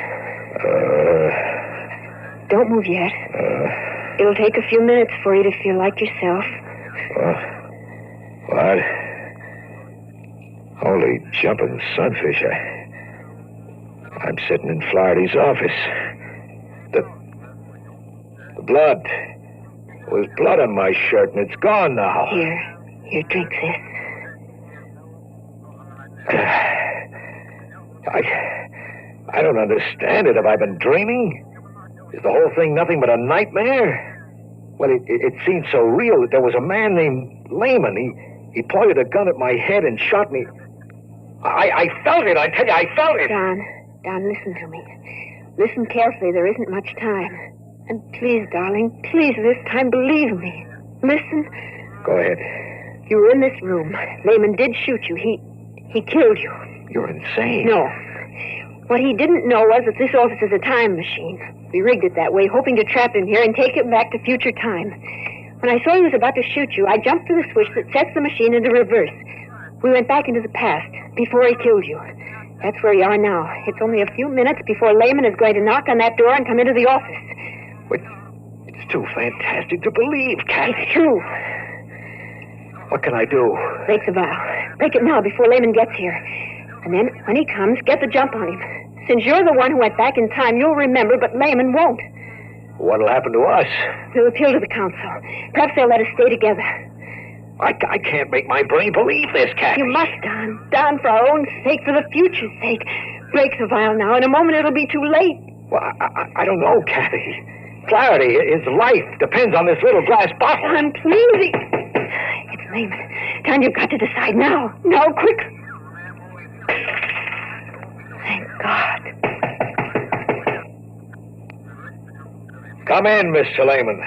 Don't move yet. It'll take a few minutes for you to feel like yourself. What? Holy jumping sunfish. I'm sitting in Flaherty's office. The blood. There was blood on my shirt, and it's gone now. Here, drink this. I don't understand it. Have I been dreaming? Is the whole thing nothing but a nightmare? Well, it seemed so real that there was a man named Lehman. He pointed a gun at my head and shot me. I felt it, I tell you, I felt it. Don, listen to me. Listen carefully. There isn't much time. And please, darling, please, this time, believe me. Listen. Go ahead. You were in this room. Lehman did shoot you. He killed you. You're insane. No. What he didn't know was that this office is a time machine. We rigged it that way, hoping to trap him here and take him back to future time. When I saw he was about to shoot you, I jumped to the switch that sets the machine into reverse. We went back into the past, before he killed you. That's where you are now. It's only a few minutes before Lehman is going to knock on that door and come into the office. It's too fantastic to believe, Kat. It's true. What can I do? Break the vial. Break it now before Lehman gets here. And then, when he comes, get the jump on him. Since you're the one who went back in time, you'll remember, but Lehman won't. What'll happen to us? We'll appeal to the council. Perhaps they'll let us stay together. I can't make my brain believe this, Kathy. You must, Don. Don, for our own sake, for the future's sake. Break the vial now. In a moment, it'll be too late. Well, I don't know, Kathy. Clarity, his life depends on this little glass bottle. Don, please. It's Lehman. Don, you've got to decide now. Now, quick. Thank God. Come in, Mr. Lehman.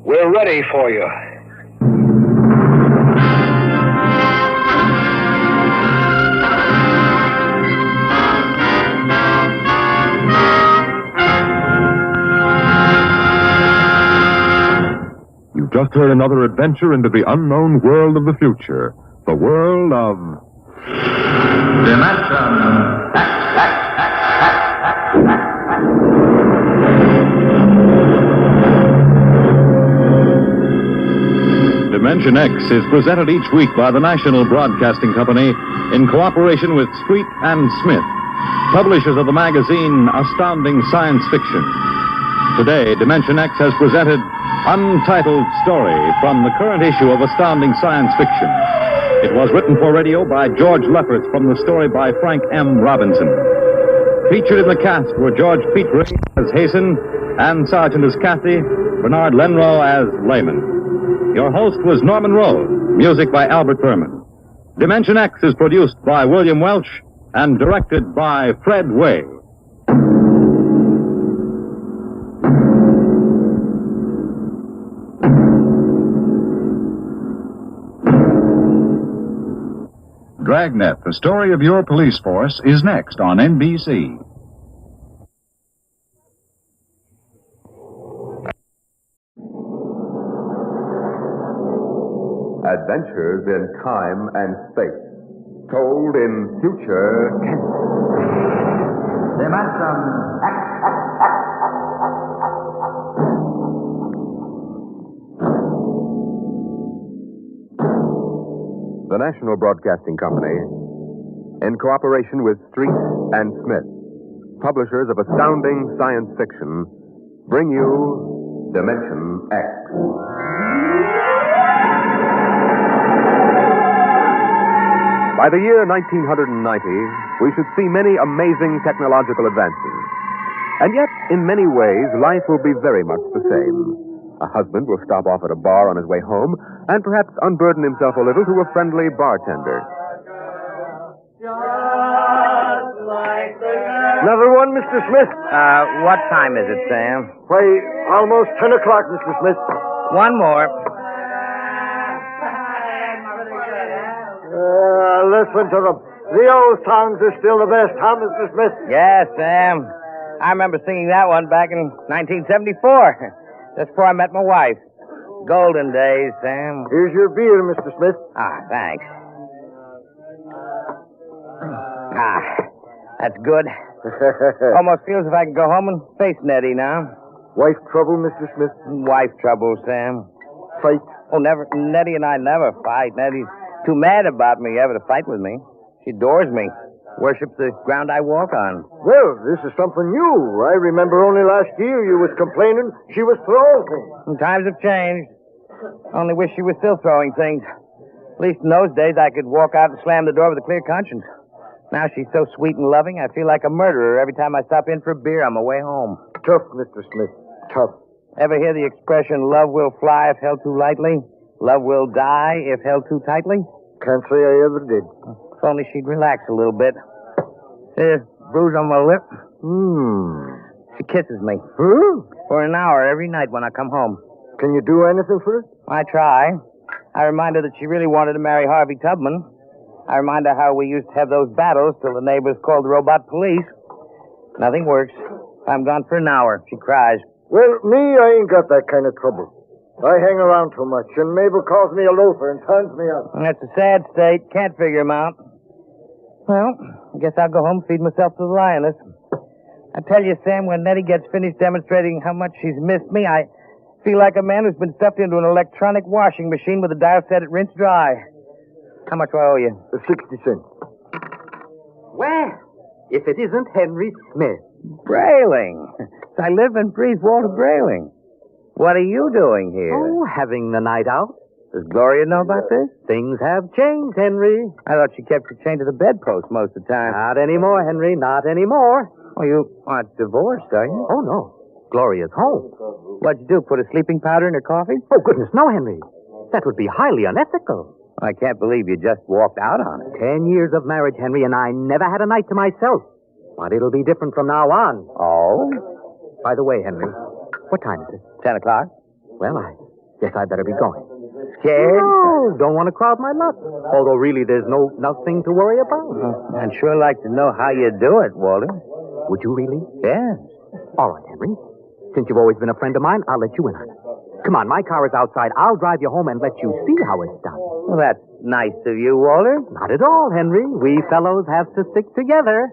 We're ready for you. You've just heard another adventure into the unknown world of the future. The world of... Dimension X is presented each week by the National Broadcasting Company in cooperation with Street and Smith, publishers of the magazine Astounding Science Fiction. Today, Dimension X has presented Untitled Story from the current issue of Astounding Science Fiction. It was written for radio by George Lefferts from the story by Frank M. Robinson. Featured in the cast were George Petrie as Hasten, Ann Sargent as Kathy, Bernard Lenrow as Lehman. Your host was Norman Rose, music by Albert Berman. Dimension X is produced by William Welch and directed by Fred Way. Dragnet, the story of your police force, is next on NBC. Adventures in time and space, told in future tense. The National Broadcasting Company, in cooperation with Street and Smith, publishers of astounding science fiction, bring you Dimension X. By the year 1990, we should see many amazing technological advances. And yet, in many ways, life will be very much the same. A husband will stop off at a bar on his way home and perhaps unburden himself a little to a friendly bartender. Another one, Mr. Smith? What time is it, Sam? Why, almost 10 o'clock, Mr. Smith. One more. Listen to them. The old songs are still the best, huh, Mr. Smith? Yes, Sam. I remember singing that one back in 1974, just before I met my wife. Golden days, Sam. Here's your beer, Mr. Smith. Thanks. That's good. Almost feels if I can go home and face Nettie now. Wife trouble, Mr. Smith? Wife trouble, Sam. Fight? Oh, never. Nettie and I never fight. Nettie's too mad about me ever to fight with me. She adores me. Worships the ground I walk on. Well, this is something new. I remember only last year you was complaining she was throwing things. Times have changed. Only wish she was still throwing things. At least in those days I could walk out and slam the door with a clear conscience. Now she's so sweet and loving, I feel like a murderer every time I stop in for a beer on my way home. Tough, Mr. Smith. Tough. Ever hear the expression, love will fly if held too lightly? Love will die if held too tightly? Can't say I ever did. If only she'd relax a little bit. See this bruise on my lip? She kisses me. For an hour every night when I come home. Can you do anything for her? I try. I remind her that she really wanted to marry Harvey Tubman. I remind her how we used to have those battles till the neighbors called the robot police. Nothing works. I'm gone for an hour. She cries. Well, me, I ain't got that kind of trouble. I hang around too much, and Mabel calls me a loafer and turns me out. That's a sad state. Can't figure him out. Well, I guess I'll go home and feed myself to the lioness. I tell you, Sam, when Nettie gets finished demonstrating how much she's missed me, I feel like a man who's been stuffed into an electronic washing machine with a dial set at rinse dry. How much do I owe you? 60 cents. Well, if it isn't Henry Smith. Brayling. I live and breathe Walter Brayling. What are you doing here? Oh, having the night out. Does Gloria know about this? Things have changed, Henry. I thought she kept you chained to the bedpost most of the time. Not anymore, Henry. Not anymore. Oh, you aren't divorced, are you? Oh, no. Gloria's home. What'd you do, put a sleeping powder in her coffee? Oh, goodness, no, Henry. That would be highly unethical. I can't believe you just walked out on it. 10 years of marriage, Henry, and I never had a night to myself. But it'll be different from now on. Oh? By the way, Henry, what time is it? 10 o'clock. Well, I guess I better be going. Scared? No, don't want to crowd my luck. Although, really, there's nothing to worry about. I'd sure like to know how you do it, Walter. Would you really? Yes. All right, Henry. Since you've always been a friend of mine, I'll let you in on it. Come on, my car is outside. I'll drive you home and let you see how it's done. Well, that's nice of you, Walter. Not at all, Henry. We fellows have to stick together.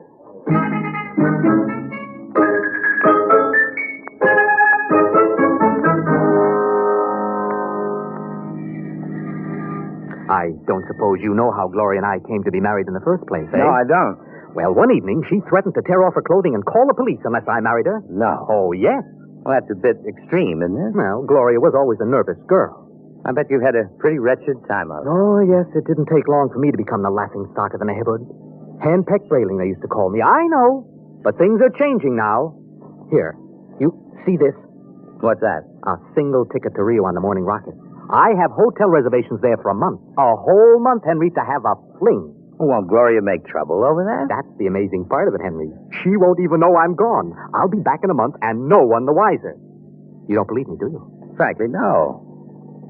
I don't suppose you know how Gloria and I came to be married in the first place, eh? No, I don't. Well, one evening, she threatened to tear off her clothing and call the police unless I married her. No. Oh, yes. Well, that's a bit extreme, isn't it? Well, Gloria was always a nervous girl. I bet you've had a pretty wretched time of it. Oh, yes, it didn't take long for me to become the laughing stock of the neighborhood. Hand-pecked Brayling, they used to call me. I know. But things are changing now. Here, you see this? What's that? A single ticket to Rio on the morning rocket. I have hotel reservations there for a month. A whole month, Henry, to have a fling. Won't Gloria make trouble over that? That's the amazing part of it, Henry. She won't even know I'm gone. I'll be back in a month, and no one the wiser. You don't believe me, do you? Frankly, no.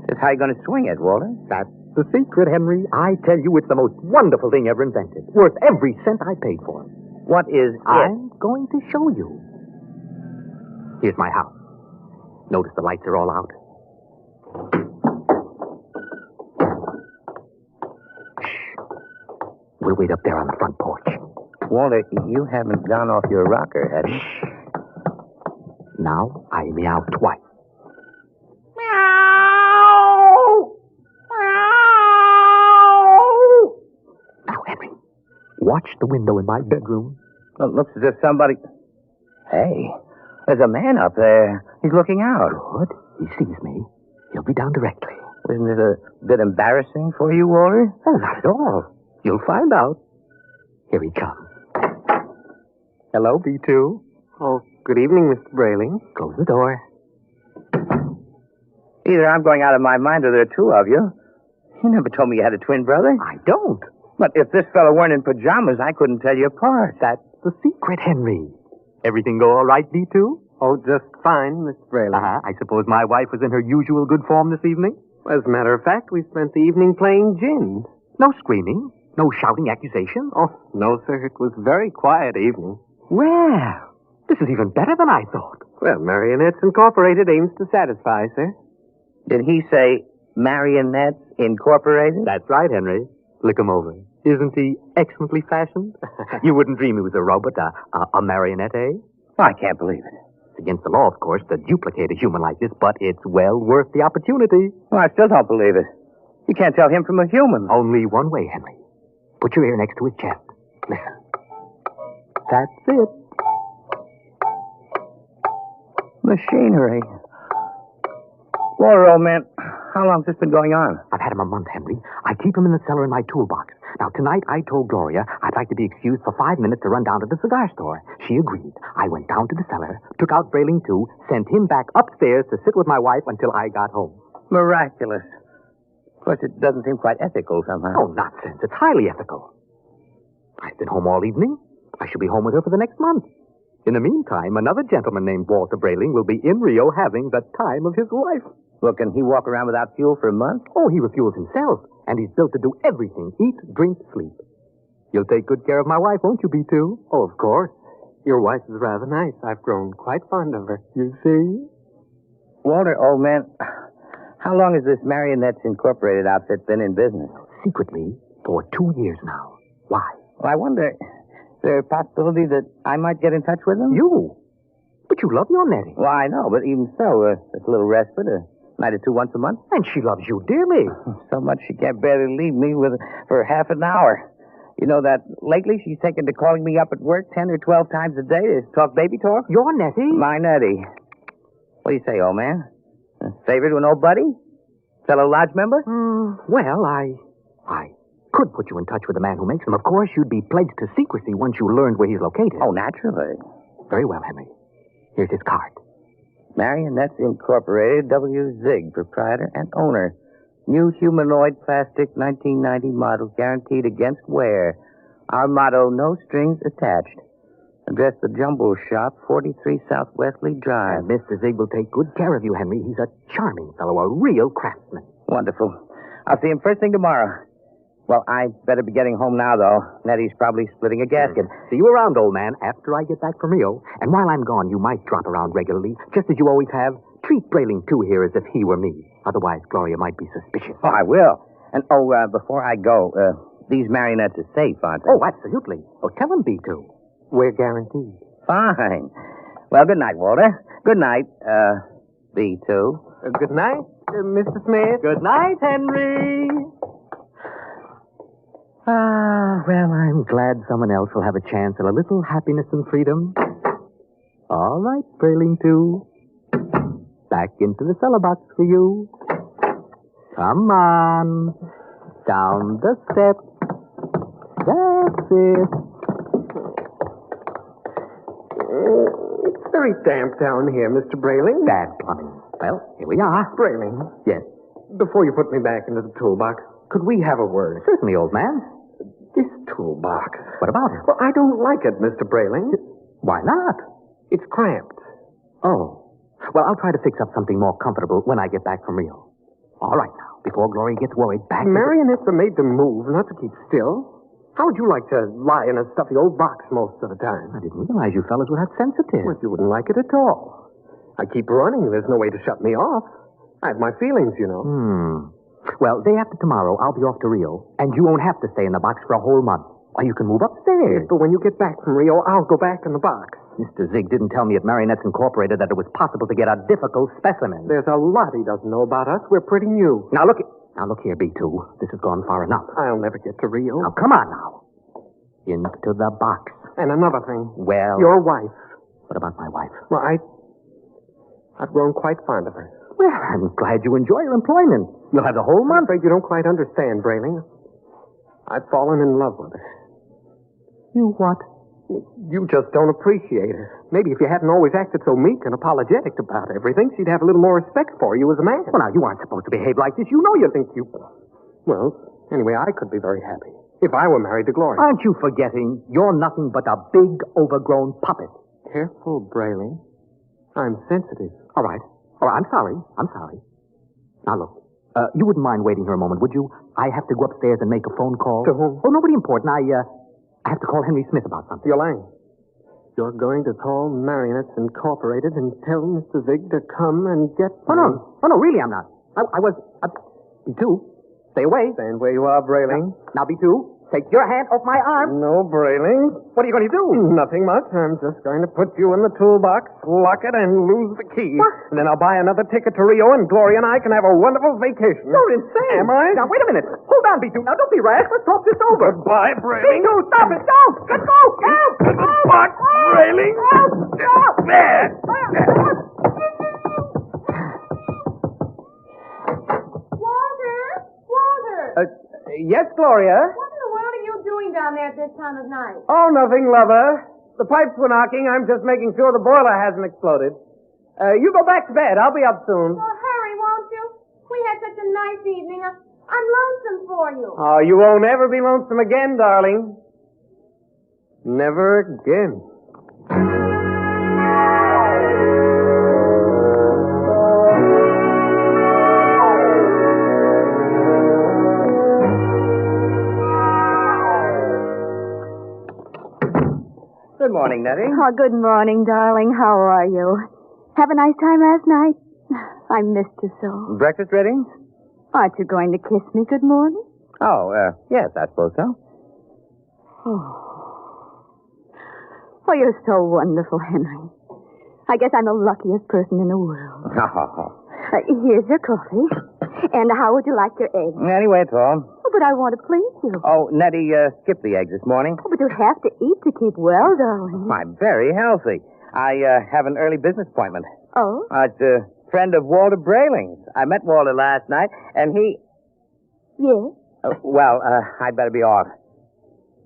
Just how you going to swing it, Walter? That's the secret, Henry. I tell you, it's the most wonderful thing ever invented. Worth every cent I paid for it. What is it? I'm going to show you. Here's my house. Notice the lights are all out. We'll wait up there on the front porch. Walter, you haven't gone off your rocker, have you? Now I meow twice. Meow! Meow! watch the window in my bedroom. Well, it looks as if somebody... Hey, there's a man up there. He's looking out. Good. He sees me. He'll be down directly. Isn't it a bit embarrassing for you, Walter? Oh, not at all. You'll find out. Here he comes. Hello, B2. Oh, good evening, Mr. Brayling. Close the door. Either I'm going out of my mind or there are two of you. You never told me you had a twin brother. I don't. But if this fellow weren't in pajamas, I couldn't tell you apart. That's the secret, Henry. Everything go all right, B2? Oh, just fine, Mr. Brayling. I suppose my wife was in her usual good form this evening? As a matter of fact, we spent the evening playing gin. No screaming? No shouting accusations? Oh, no, sir. It was a very quiet evening. Well, this is even better than I thought. Well, Marrionettes Incorporated aims to satisfy, sir. Did he say Marrionettes Incorporated? That's right, Henry. Look him over. Isn't he excellently fashioned? You wouldn't dream he was a robot, a marionette, eh? I can't believe it. It's against the law, of course, to duplicate a human like this, but it's well worth the opportunity. Well, I still don't believe it. You can't tell him from a human. Only one way, Henry. Put your ear next to his chest. Listen. That's it. Machinery. Walter, old man, how long's this been going on? I've had him a month, Henry. I keep him in the cellar in my toolbox. Now, tonight I told Gloria I'd like to be excused for 5 minutes to run down to the cigar store. She agreed. I went down to the cellar, took out Brayling too, sent him back upstairs to sit with my wife until I got home. Miraculous. Of course, it doesn't seem quite ethical somehow. Oh, nonsense. It's highly ethical. I've been home all evening. I shall be home with her for the next month. In the meantime, another gentleman named Walter Brayling will be in Rio having the time of his life. Well, can he walk around without fuel for a month? Oh, he refuels himself, and he's built to do everything. Eat, drink, sleep. You'll take good care of my wife, won't you, B2? Oh, of course. Your wife is rather nice. I've grown quite fond of her. You see? Walter, old man, how long has this Marrionettes Incorporated outfit been in business? Secretly, for 2 years now. Why? Well, I wonder, is there a possibility that I might get in touch with them? You? But you love your Nettie. Well, I know, but even so, it's a little respite, a night or two once a month. And she loves you dearly. So much she can't barely leave me for half an hour. You know that lately she's taken to calling me up at work 10 or 12 times a day to talk baby talk? Your Nettie? My Nettie. What do you say, old man? Favorite with an old buddy? Fellow lodge member? Well, I could put you in touch with the man who makes them. Of course, you'd be pledged to secrecy once you learned where he's located. Oh, naturally. Very well, Henry. Here's his card. Marrionettes Incorporated, W. Zig, proprietor and owner. New humanoid plastic 1990 model guaranteed against wear. Our motto, no strings attached. Address the Jumble Shop, 43 South Wesley Drive. And Mr. Zig will take good care of you, Henry. He's a charming fellow, a real craftsman. Wonderful. I'll see him first thing tomorrow. Well, I'd better be getting home now, though. Nettie's probably splitting a gasket. See you around, old man, after I get back from Rio. And while I'm gone, you might drop around regularly, just as you always have. Treat Brayling, too, here as if he were me. Otherwise, Gloria might be suspicious. Oh, I will. And, before I go, these marionettes are safe, aren't they? Oh, absolutely. Oh, tell them, B2. We're guaranteed. Fine. Well, good night, Walter. Good night, B2. Good night, Mr. Smith. Good night, Henry. Well, I'm glad someone else will have a chance at a little happiness and freedom. All right, Brayling 2. Back into the cellar box for you. Come on. Down the steps. That's it. It's very damp down here, Mr. Brayling. Bad plumbing. Well, here we are. Brayling. Yes. Before you put me back into the toolbox, could we have a word? Certainly, old man. This toolbox. What about it? Well, I don't like it, Mr. Brayling. Why not? It's cramped. Oh. Well, I'll try to fix up something more comfortable when I get back from Rio. All right, now, before Gloria gets worried, back to Marionettes are made to move, not to keep still. How would you like to lie in a stuffy old box most of the time? I didn't realize you fellas were that sensitive. Well, you wouldn't like it at all. I keep running. There's no way to shut me off. I have my feelings, you know. Well, day after tomorrow, I'll be off to Rio, and you won't have to stay in the box for a whole month. Or you can move upstairs. But when you get back from Rio, I'll go back in the box. Mr. Zig didn't tell me at Marrionettes Incorporated that it was possible to get a difficult specimen. There's a lot he doesn't know about us. We're pretty new. Now look here, B2. This has gone far enough. I'll never get to Rio. Now, come on now. into the box. And another thing. Well... Your wife. What about my wife? Well, I've grown quite fond of her. Well, I'm glad you enjoy your employment. You'll have the whole I'm month. afraid you don't quite understand, Brayling. I've fallen in love with her. You what? You just don't appreciate her. Maybe if you hadn't always acted so meek and apologetic about everything, she'd have a little more respect for you as a man. Well, now, you aren't supposed to behave like this. You know you think you... Well, anyway, I could be very happy if I were married to Gloria. Aren't you forgetting you're nothing but a big, overgrown puppet? Careful, Brayling. I'm sensitive. All right. I'm sorry. Now, look. You wouldn't mind waiting here a moment, would you? I have to go upstairs and make a phone call. To whom? Oh, nobody important. I have to call Henry Smith about something. Yolande, you're going to call Marrionettes Incorporated and tell Mr. Zig to come and get me. Oh, no, really, I'm not. I was... B2, stay away. Stand where you are, Brayling. Now, B2, take your hand off my arm. No, Brayling. What are you going to do? Nothing much. I'm just going to put you in the toolbox, lock it, and lose the key. What? And then I'll buy another ticket to Rio, and Gloria and I can have a wonderful vacation. You're insane. Am I? Now, wait a minute. Hold on, B2. Now, don't be rash. Let's talk this over. Goodbye, Brayling. B2, stop it. Don't. Let's go. What, Brayling? There. Walter! Yes, Gloria? What in the world are you doing down there at this time of night? Oh, nothing, lover. The pipes were knocking. I'm just making sure the boiler hasn't exploded. You go back to bed. I'll be up soon. Well, hurry, won't you? We had such a nice evening. I'm lonesome for you. Oh, you won't ever be lonesome again, darling. Never again. Good morning, Nettie. Oh, good morning, darling. How are you? Have a nice time last night? I missed you so. Breakfast ready? Aren't you going to kiss me good morning? Oh, yes, I suppose so. Oh, you're so wonderful, Henry. I guess I'm the luckiest person in the world. Here's your coffee. And how would you like your eggs? Anyway, it's all. Oh, but I want to please you. Oh, Nettie, skipped the eggs this morning. Oh, but you have to eat to keep well, darling. I'm very healthy. I have an early business appointment. Oh? It's a friend of Walter Brayling's. I met Walter last night, and he... Yes? I'd better be off.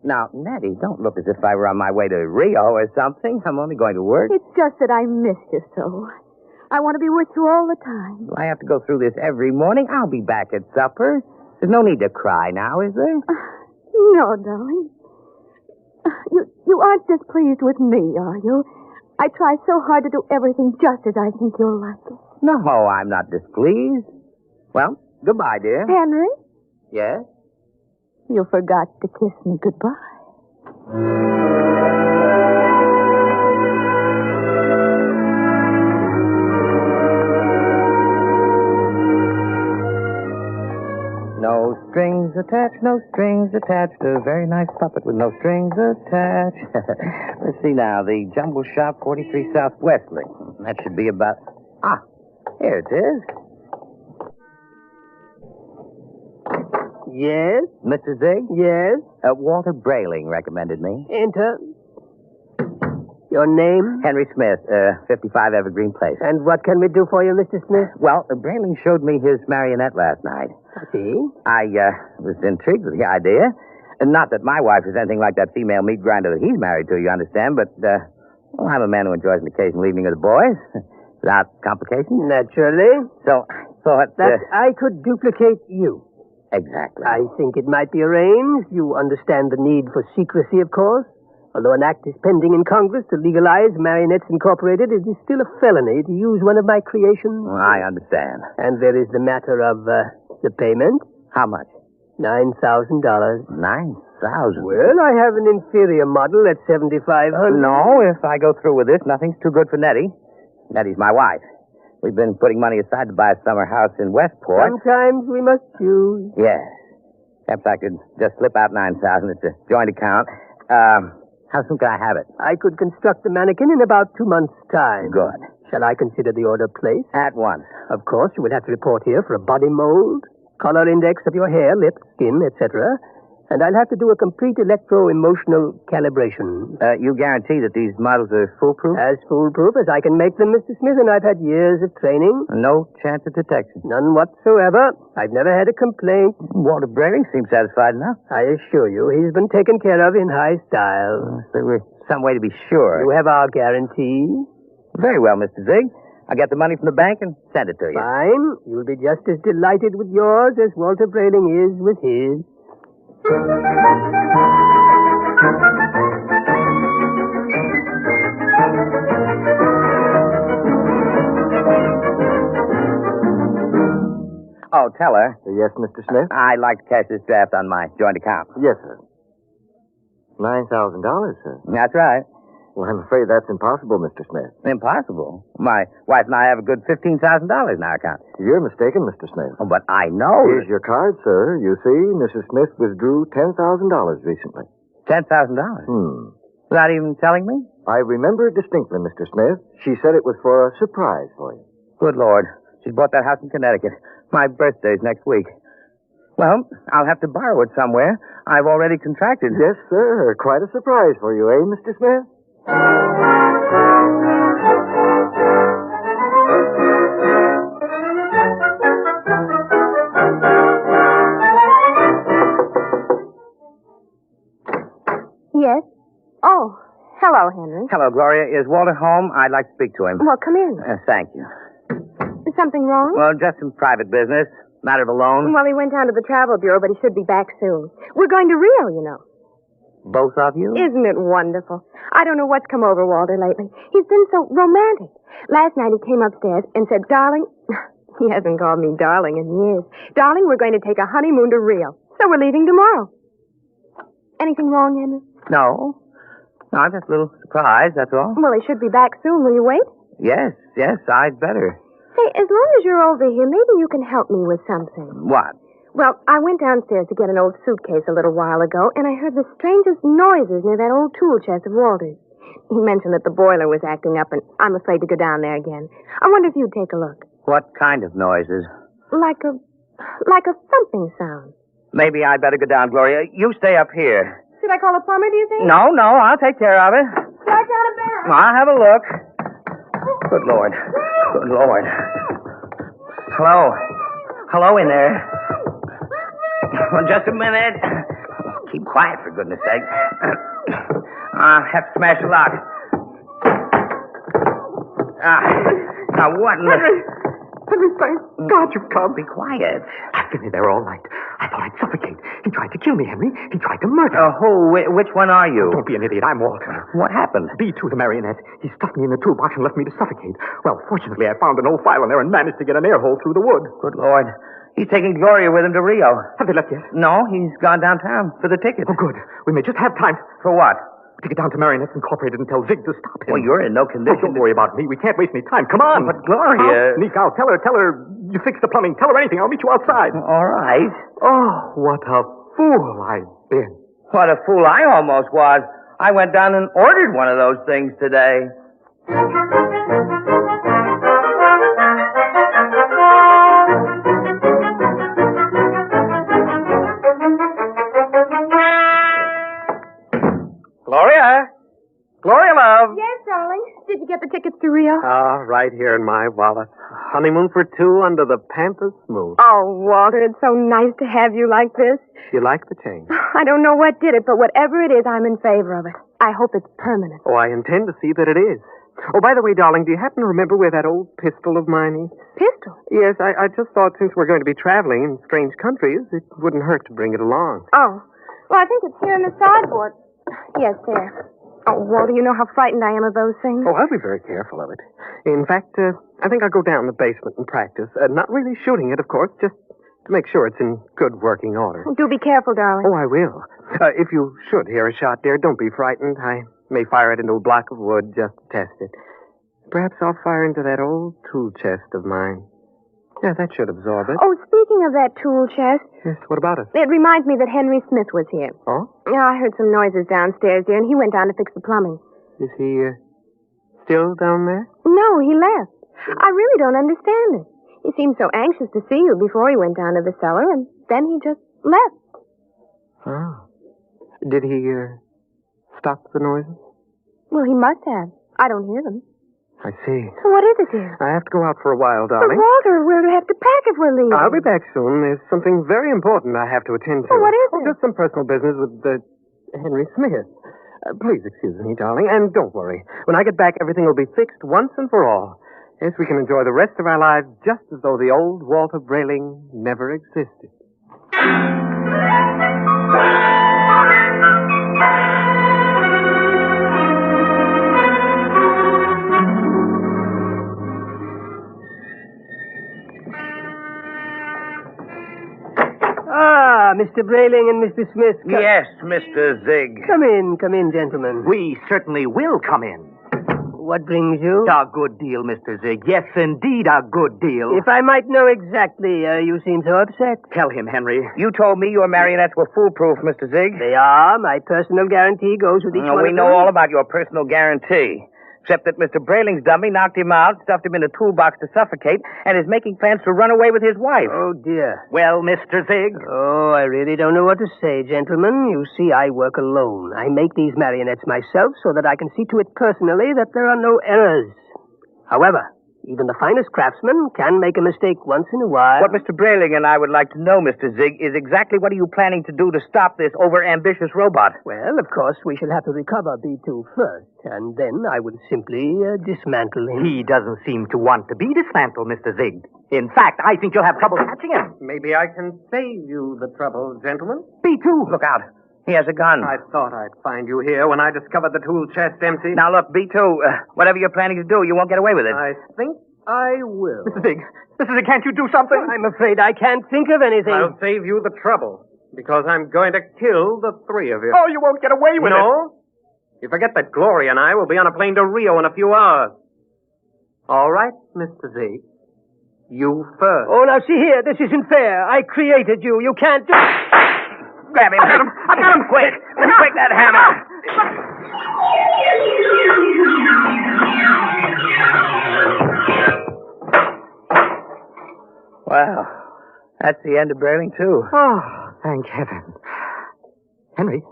Now, Nettie, don't look as if I were on my way to Rio or something. I'm only going to work. It's just that I miss you so. I want to be with you all the time. Do I have to go through this every morning? I'll be back at supper. There's no need to cry now, is there? No, darling. You aren't displeased with me, are you? I try so hard to do everything just as I think you'll like it. No, I'm not displeased. Well, goodbye, dear. Henry? Yes? You forgot to kiss me goodbye. No strings attached, no strings attached. A very nice puppet with no strings attached. Let's see now. The Jumble Shop, 43 South Westley. That should be about... here it is. Yes? Mr. Zig? Yes? Walter Brayling recommended me. Enter. Your name? Henry Smith, 55 Evergreen Place. And what can we do for you, Mr. Smith? Well, Brayling showed me his marionette last night. I see. I was intrigued with the idea. Not that my wife is anything like that female meat grinder that he's married to, you understand, but I'm a man who enjoys an occasional evening with the boys, without complications. Naturally. So I thought... that I could duplicate you. Exactly. I think it might be arranged. You understand the need for secrecy, of course. Although an act is pending in Congress to legalize Marrionettes Incorporated, it is still a felony to use one of my creations. Well, I understand. And there is the matter of the payment. How much? $9,000. $9,000? Well, I have an inferior model at $7,500. No, if I go through with this, nothing's too good for Nettie. Nettie's my wife. We've been putting money aside to buy a summer house in Westport. Sometimes we must choose. Yes. Perhaps I could just slip out $9,000. It's a joint account. How soon can I have it? I could construct the mannequin in about 2 months' time. Good. Shall I consider the order placed? At once. Of course, you will have to report here for a body mold, color index of your hair, lips, skin, etc. And I'll have to do a complete electro-emotional calibration. You guarantee that these models are foolproof? As foolproof as I can make them, Mr. Smith, and I've had years of training. No chance of detection? None whatsoever. I've never had a complaint. Walter Brayling seems satisfied enough. I assure you, he's been taken care of in high style. There was some way to be sure. You have our guarantee? Very well, Mr. Zig. I'll get the money from the bank and send it to you. Fine. You'll be just as delighted with yours as Walter Brayling is with his. Oh, tell her. Yes, Mr. Smith? I'd like to cash this draft on my joint account. Yes, sir. $9,000, sir. That's right. Well, I'm afraid that's impossible, Mr. Smith. Impossible? My wife and I have a good $15,000 in our account. You're mistaken, Mr. Smith. Oh, but I know. Here's your card, sir. You see, Mrs. Smith withdrew $10,000 recently. $10,000? Without even telling me? I remember it distinctly, Mr. Smith. She said it was for a surprise for you. Good Lord. She's bought that house in Connecticut. My birthday's next week. Well, I'll have to borrow it somewhere. I've already contracted. Yes, sir. Quite a surprise for you, eh, Mr. Smith? Yes? Oh, hello, Henry. Hello, Gloria. Is Walter home? I'd like to speak to him. Well, come in. Thank you. Is something wrong? Well, just some private business. Matter of a loan. Well, he went down to the travel bureau, but he should be back soon. We're going to Rio, you know. Both of you? Isn't it wonderful? I don't know what's come over Walter lately. He's been so romantic. Last night he came upstairs and said, darling, he hasn't called me darling in years. Darling, we're going to take a honeymoon to Rio. So we're leaving tomorrow. Anything wrong, Henry? No. No, I'm just a little surprised, that's all. Well, he should be back soon. Will you wait? Yes, I'd better. Say, as long as you're over here, maybe you can help me with something. What? Well, I went downstairs to get an old suitcase a little while ago, and I heard the strangest noises near that old tool chest of Walter's. He mentioned that the boiler was acting up, and I'm afraid to go down there again. I wonder if you'd take a look. What kind of noises? Like a thumping sound. Maybe I'd better go down, Gloria. You stay up here. Should I call a plumber, do you think? No, I'll take care of it. Right down a bed. I'll have a look. Good Lord. Hello in there. Well, just a minute. Keep quiet, for goodness sake. I'll have to smash the lock. Now what in the... Henry, thank God you've come. Be quiet. I've been in there all night. I thought I'd suffocate. He tried to kill me, Henry. He tried to murder me. Who? Which one are you? Don't be an idiot. I'm Walter. What happened? B2 the Marionette. He stuffed me in the toolbox and left me to suffocate. Well, fortunately, I found an old file in there and managed to get an air hole through the wood. Good Lord. He's taking Gloria with him to Rio. Have they left yet? No, he's gone downtown for the ticket. Oh, good. We may just have time. For what? To get down to Marrionettes Incorporated and tell Zig to stop him. Well, you're in no condition. Oh, don't worry about me. We can't waste any time. Come on. But Gloria... I'll sneak out. Tell her you fix the plumbing. Tell her anything. I'll meet you outside. All right. Oh, what a fool I've been. What a fool I almost was. I went down and ordered one of those things today. Gloria, love. Yes, darling. Did you get the tickets to Rio? Right here in my wallet. Honeymoon for two under the pampas smooth. Oh, Walter, it's so nice to have you like this. You like the change? I don't know what did it, but whatever it is, I'm in favor of it. I hope it's permanent. Oh, I intend to see that it is. Oh, by the way, darling, do you happen to remember where that old pistol of mine is? Pistol? Yes, I just thought since we're going to be traveling in strange countries, it wouldn't hurt to bring it along. Oh. Well, I think it's here in the sideboard. Yes, there. Oh, Walter, you know how frightened I am of those things. Oh, I'll be very careful of it. In fact, I think I'll go down the basement and practice. Not really shooting it, of course, just to make sure it's in good working order. Do be careful, darling. Oh, I will. If you should hear a shot, dear, don't be frightened. I may fire it into a block of wood just to test it. Perhaps I'll fire into that old tool chest of mine. Yeah, that should absorb it. Oh, speaking of that tool chest... Yes, what about it? It reminds me that Henry Smith was here. Oh? Yeah, I heard some noises downstairs, dear, and he went down to fix the plumbing. Is he, still down there? No, he left. I really don't understand it. He seemed so anxious to see you before he went down to the cellar, and then he just left. Oh. Did he, stop the noises? Well, he must have. I don't hear them. I see. So what is it, dear? I have to go out for a while, But darling. Walter, we'll have to pack if we're leaving. I'll be back soon. There's something very important I have to attend to. Well, what is it? Just some personal business with Henry Smith. Please excuse me, darling, and don't worry. When I get back, everything will be fixed once and for all. Yes, we can enjoy the rest of our lives just as though the old Walter Brayling never existed. Ah, Mr. Brayling and Mr. Smith. Yes, Mr. Zig. Come in, gentlemen. We certainly will come in. What brings you? A good deal, Mr. Zig. Yes, indeed, a good deal. If I might know exactly, you seem so upset. Tell him, Henry. You told me your marionettes were foolproof, Mr. Zig. They are. My personal guarantee goes with each one We of know them. all about your personal guarantee. Except that Mr. Brayling's dummy knocked him out, stuffed him in a toolbox to suffocate, and is making plans to run away with his wife. Oh, dear. Well, Mr. Zig? Oh, I really don't know what to say, gentlemen. You see, I work alone. I make these marionettes myself so that I can see to it personally that there are no errors. However, even the finest craftsman can make a mistake once in a while. What Mr. Brayling and I would like to know, Mr. Zig, is exactly what are you planning to do to stop this over-ambitious robot? Well, of course, we shall have to recover B2 first, and then I will simply dismantle him. He doesn't seem to want to be dismantled, Mr. Zig. In fact, I think you'll have trouble catching him. Maybe I can save you the trouble, gentlemen. B2, look out. He has a gun. I thought I'd find you here when I discovered the tool chest empty. Now, look, B2, whatever you're planning to do, you won't get away with it. I think I will. Mr. Zig, can't you do something? I'm afraid I can't think of anything. I'll save you the trouble, because I'm going to kill the three of you. Oh, you won't get away with it. No? You forget that Gloria and I will be on a plane to Rio in a few hours. All right, Mr. Z. You first. Oh, now see here. This isn't fair. I created you. You can't do... Grab him. I've got him. Quick. Quick, that hammer. Well, that's the end of Brayling, too. Oh, thank heaven. Henry,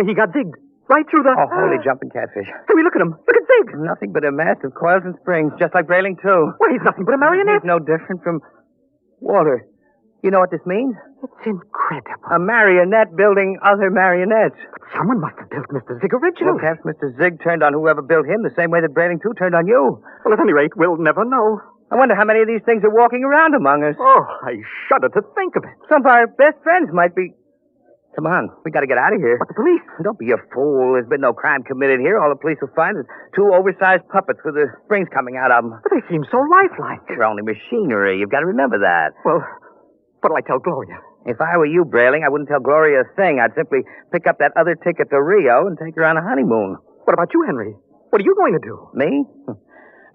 he got zigged. Right through the... Oh, holy jumping catfish. Henry, look at him. Look at Zig. Nothing but a mass of coils and springs, just like Brayling, too. Well, he's nothing but a marionette. He's no different from... Walter, you know what this means? It's incredible. A marionette building other marionettes. But someone must have built Mr. Zig originally. Well, perhaps Mr. Zig turned on whoever built him the same way that Brayling, too, turned on you. Well, at any rate, we'll never know. I wonder how many of these things are walking around among us. Oh, I shudder to think of it. Some of our best friends might be... Come on, we got to get out of here. But the police? Don't be a fool. There's been no crime committed here. All the police will find is two oversized puppets with the springs coming out of them. But they seem so lifelike. They're only machinery. You've got to remember that. Well, what'll I tell Gloria? If I were you, Brayling, I wouldn't tell Gloria a thing. I'd simply pick up that other ticket to Rio and take her on a honeymoon. What about you, Henry? What are you going to do? Me?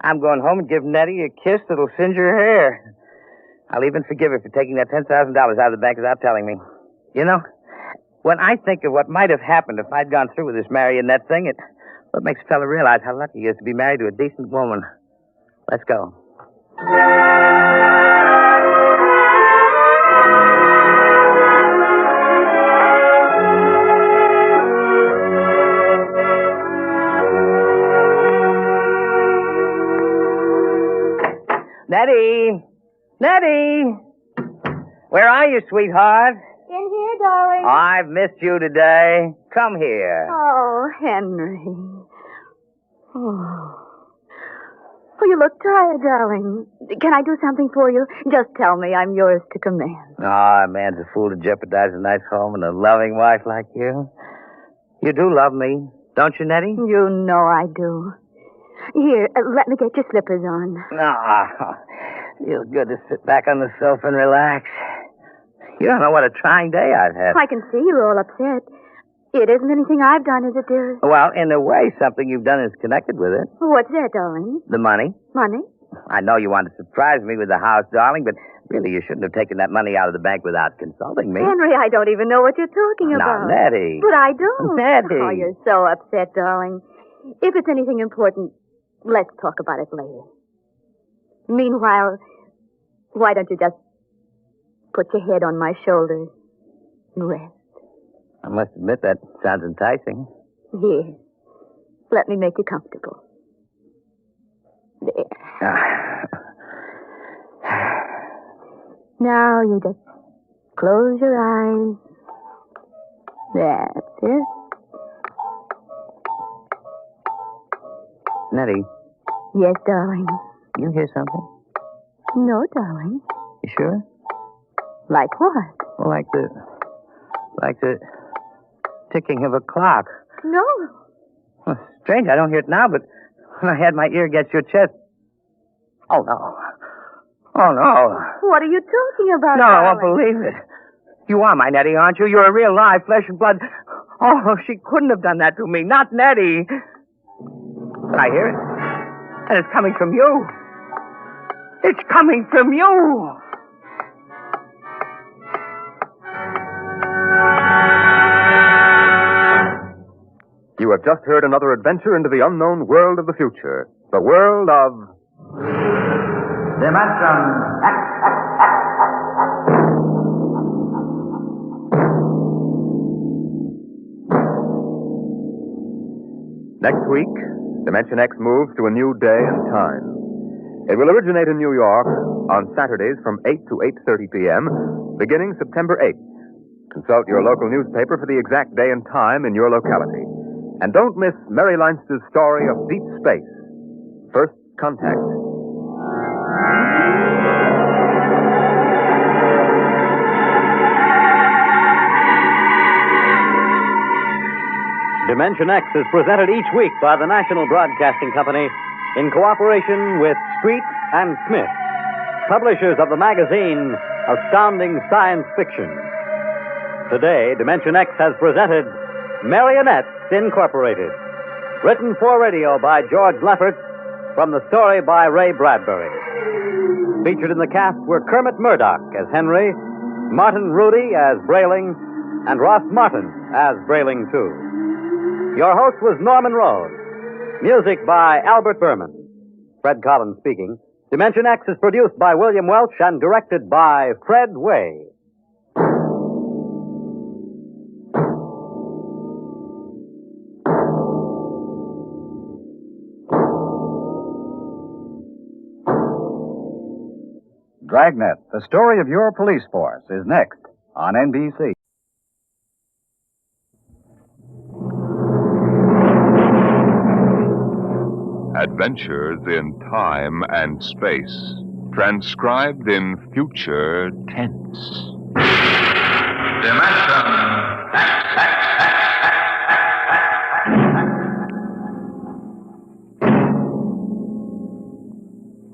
I'm going home and give Nettie a kiss that'll singe her hair. I'll even forgive her for taking that $10,000 out of the bank without telling me. You know, when I think of what might have happened if I'd gone through with this marionette thing, it makes a fella realize how lucky he is to be married to a decent woman. Let's go. Nettie! Nettie! Where are you, sweetheart? In here, darling. I've missed you today. Come here. Oh, Henry. Oh. Oh, you look tired, darling. Can I do something for you? Just tell me. I'm yours to command. Ah, a man's a fool to jeopardize a nice home and a loving wife like you. You do love me, don't you, Nettie? You know I do. Here, let me get your slippers on. Ah, feels good to sit back on the sofa and relax. You don't know what a trying day I've had. I can see you're all upset. It isn't anything I've done, is it, dear? Well, in a way, something you've done is connected with it. What's that, darling? The money. Money? I know you want to surprise me with the house, darling, but really you shouldn't have taken that money out of the bank without consulting me. Henry, I don't even know what you're talking about. Now, Nettie. But I do. Nettie. Oh, you're so upset, darling. If it's anything important, let's talk about it later. Meanwhile, why don't you just put your head on my shoulder and rest? I must admit that sounds enticing. Here. Let me make you comfortable. There. Now you just close your eyes. That's it. Nettie. Yes, darling. You hear something? No, darling. You sure? Like what? Well, like the ticking of a clock. No. Well, strange, I don't hear it now, but when I had my ear against your chest. Oh, no. Oh, no. What are you talking about, No, I won't darling? believe it. You are my Nettie, aren't you? You're a real live flesh and blood. Oh, she couldn't have done that to me. Not Nettie. I hear it. And it's coming from you. It's coming from you. You have just heard another adventure into the unknown world of the future. The world of... Dimension X. Next week, Dimension X moves to a new day and time. It will originate in New York on Saturdays from 8 to 8:30 p.m., beginning September 8th. Consult your local newspaper for the exact day and time in your locality. And don't miss Mary Leinster's story of deep space, First Contact. Dimension X is presented each week by the National Broadcasting Company in cooperation with Street and Smith, publishers of the magazine Astounding Science Fiction. Today, Dimension X has presented Marrionettes Incorporated, written for radio by George Lefferts, from the story by Ray Bradbury. Featured in the cast were Kermit Murdoch as Henry, Martin Rudy as Brayling, and Ross Martin as Brayling, too. Your host was Norman Rose. Music by Albert Berman. Fred Collins speaking. Dimension X is produced by William Welch and directed by Fred Way. Dragnet, the story of your police force, is next on NBC. Adventures in time and space, transcribed in future tense.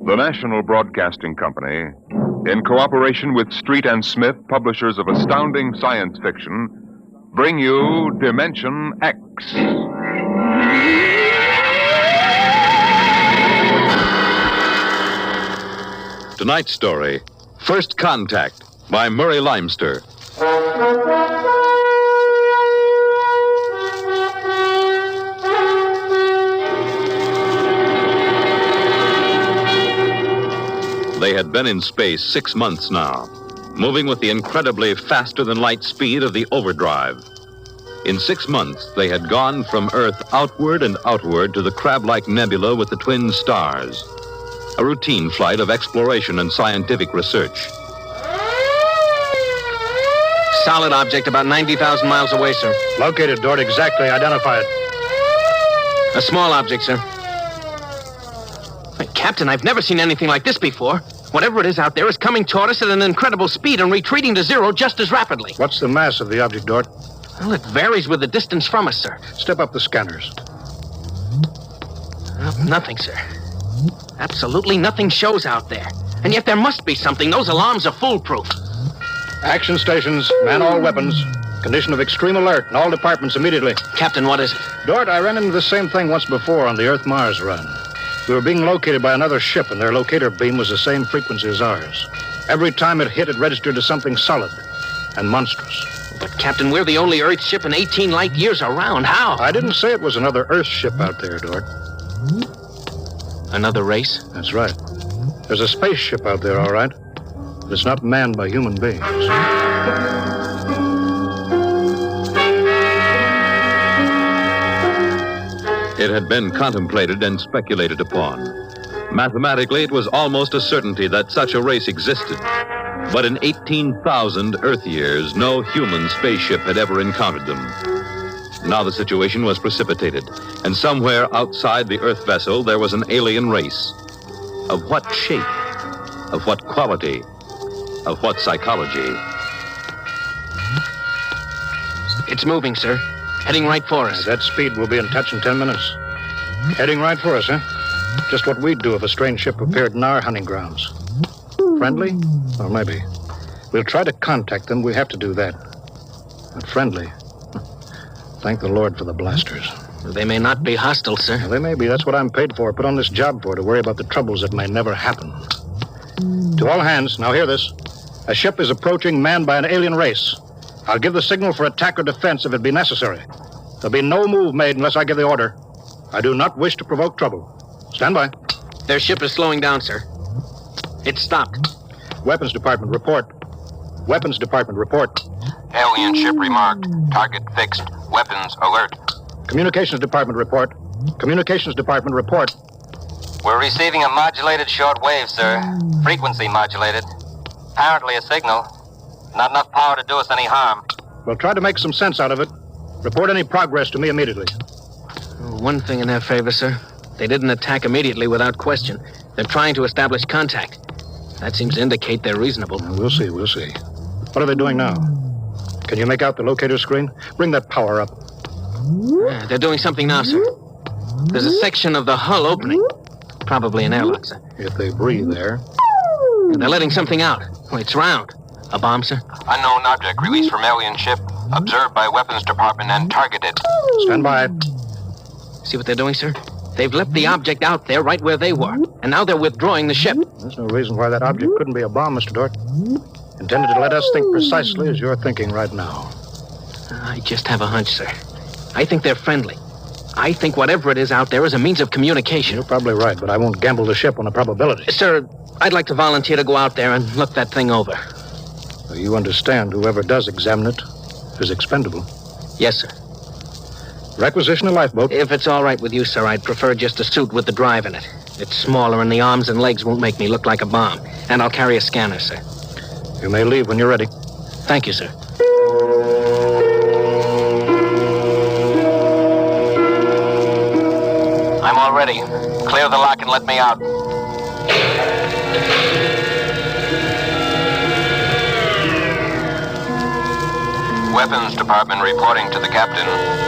The National Broadcasting Company, in cooperation with Street and Smith, publishers of astounding science fiction, bring you Dimension X. Tonight's story, First Contact, by Murray Leinster. They had been in space 6 months now, moving with the incredibly faster-than-light speed of the overdrive. In 6 months, they had gone from Earth outward and outward to the crab-like nebula with the twin stars. A routine flight of exploration and scientific research. Solid object about 90,000 miles away, sir. Located, Dort. Exactly. Identify it. A small object, sir. Wait, Captain, I've never seen anything like this before. Whatever it is out there is coming toward us at an incredible speed and retreating to zero just as rapidly. What's the mass of the object, Dort? Well, it varies with the distance from us, sir. Step up the scanners. Nothing, sir. Absolutely nothing shows out there. And yet there must be something. Those alarms are foolproof. Action stations, man all weapons. Condition of extreme alert in all departments immediately. Captain, what is it? Dort, I ran into the same thing once before on the Earth-Mars run. We were being located by another ship, and their locator beam was the same frequency as ours. Every time it hit, it registered as something solid and monstrous. But, Captain, we're the only Earth ship in 18 light years around. How? I didn't say it was another Earth ship out there, Dort. Another race? That's right. There's a spaceship out there, all right. But it's not manned by human beings. It had been contemplated and speculated upon. Mathematically, it was almost a certainty that such a race existed. But in 18,000 Earth years, no human spaceship had ever encountered them. Now the situation was precipitated, and somewhere outside the Earth vessel, there was an alien race. Of what shape? Of what quality? Of what psychology? It's moving, sir. Heading right for us. At that speed, we'll be in touch in 10 minutes. Heading right for us, huh? Just what we'd do if a strange ship appeared in our hunting grounds. Friendly? Well, maybe. We'll try to contact them. We have to do that. But friendly? Thank the Lord for the blasters. They may not be hostile, sir. Well, they may be. That's what I'm paid for. Put on this job for, to worry about the troubles that may never happen. To all hands, now hear this. A ship is approaching manned by an alien race. I'll give the signal for attack or defense if it be necessary. There'll be no move made unless I give the order. I do not wish to provoke trouble. Stand by. Their ship is slowing down, sir. It's stopped. Weapons Department, report. Weapons Department, report. Alien ship remarked. Target fixed. Weapons alert. Communications Department, report. Communications Department, report. We're receiving a modulated short wave, sir. Frequency modulated. Apparently a signal. Not enough power to do us any harm. We'll try to make some sense out of it. Report any progress to me immediately. One thing in their favor, sir. They didn't attack immediately without question. They're trying to establish contact. That seems to indicate they're reasonable. We'll see. What are they doing now? Can you make out the locator screen? Bring that power up. They're doing something now, sir. There's a section of the hull opening. Probably an airlock, sir. If they breathe there. They're letting something out. Oh, it's round. A bomb, sir? Unknown object released from alien ship. Observed by Weapons Department and targeted. Stand by. See what they're doing, sir? They've left the object out there right where they were. And now they're withdrawing the ship. There's no reason why that object couldn't be a bomb, Mr. Dort. Intended to let us think precisely as you're thinking right now. I just have a hunch, sir. I think they're friendly. I think whatever it is out there is a means of communication. You're probably right, but I won't gamble the ship on a probability. Sir, I'd like to volunteer to go out there and look that thing over. Well, you understand whoever does examine it is expendable. Yes, sir. Requisition a lifeboat. If it's all right with you, sir, I'd prefer just a suit with the drive in it. It's smaller and the arms and legs won't make me look like a bomb. And I'll carry a scanner, sir. You may leave when you're ready. Thank you, sir. I'm all ready. Clear the lock and let me out. Weapons Department reporting to the captain.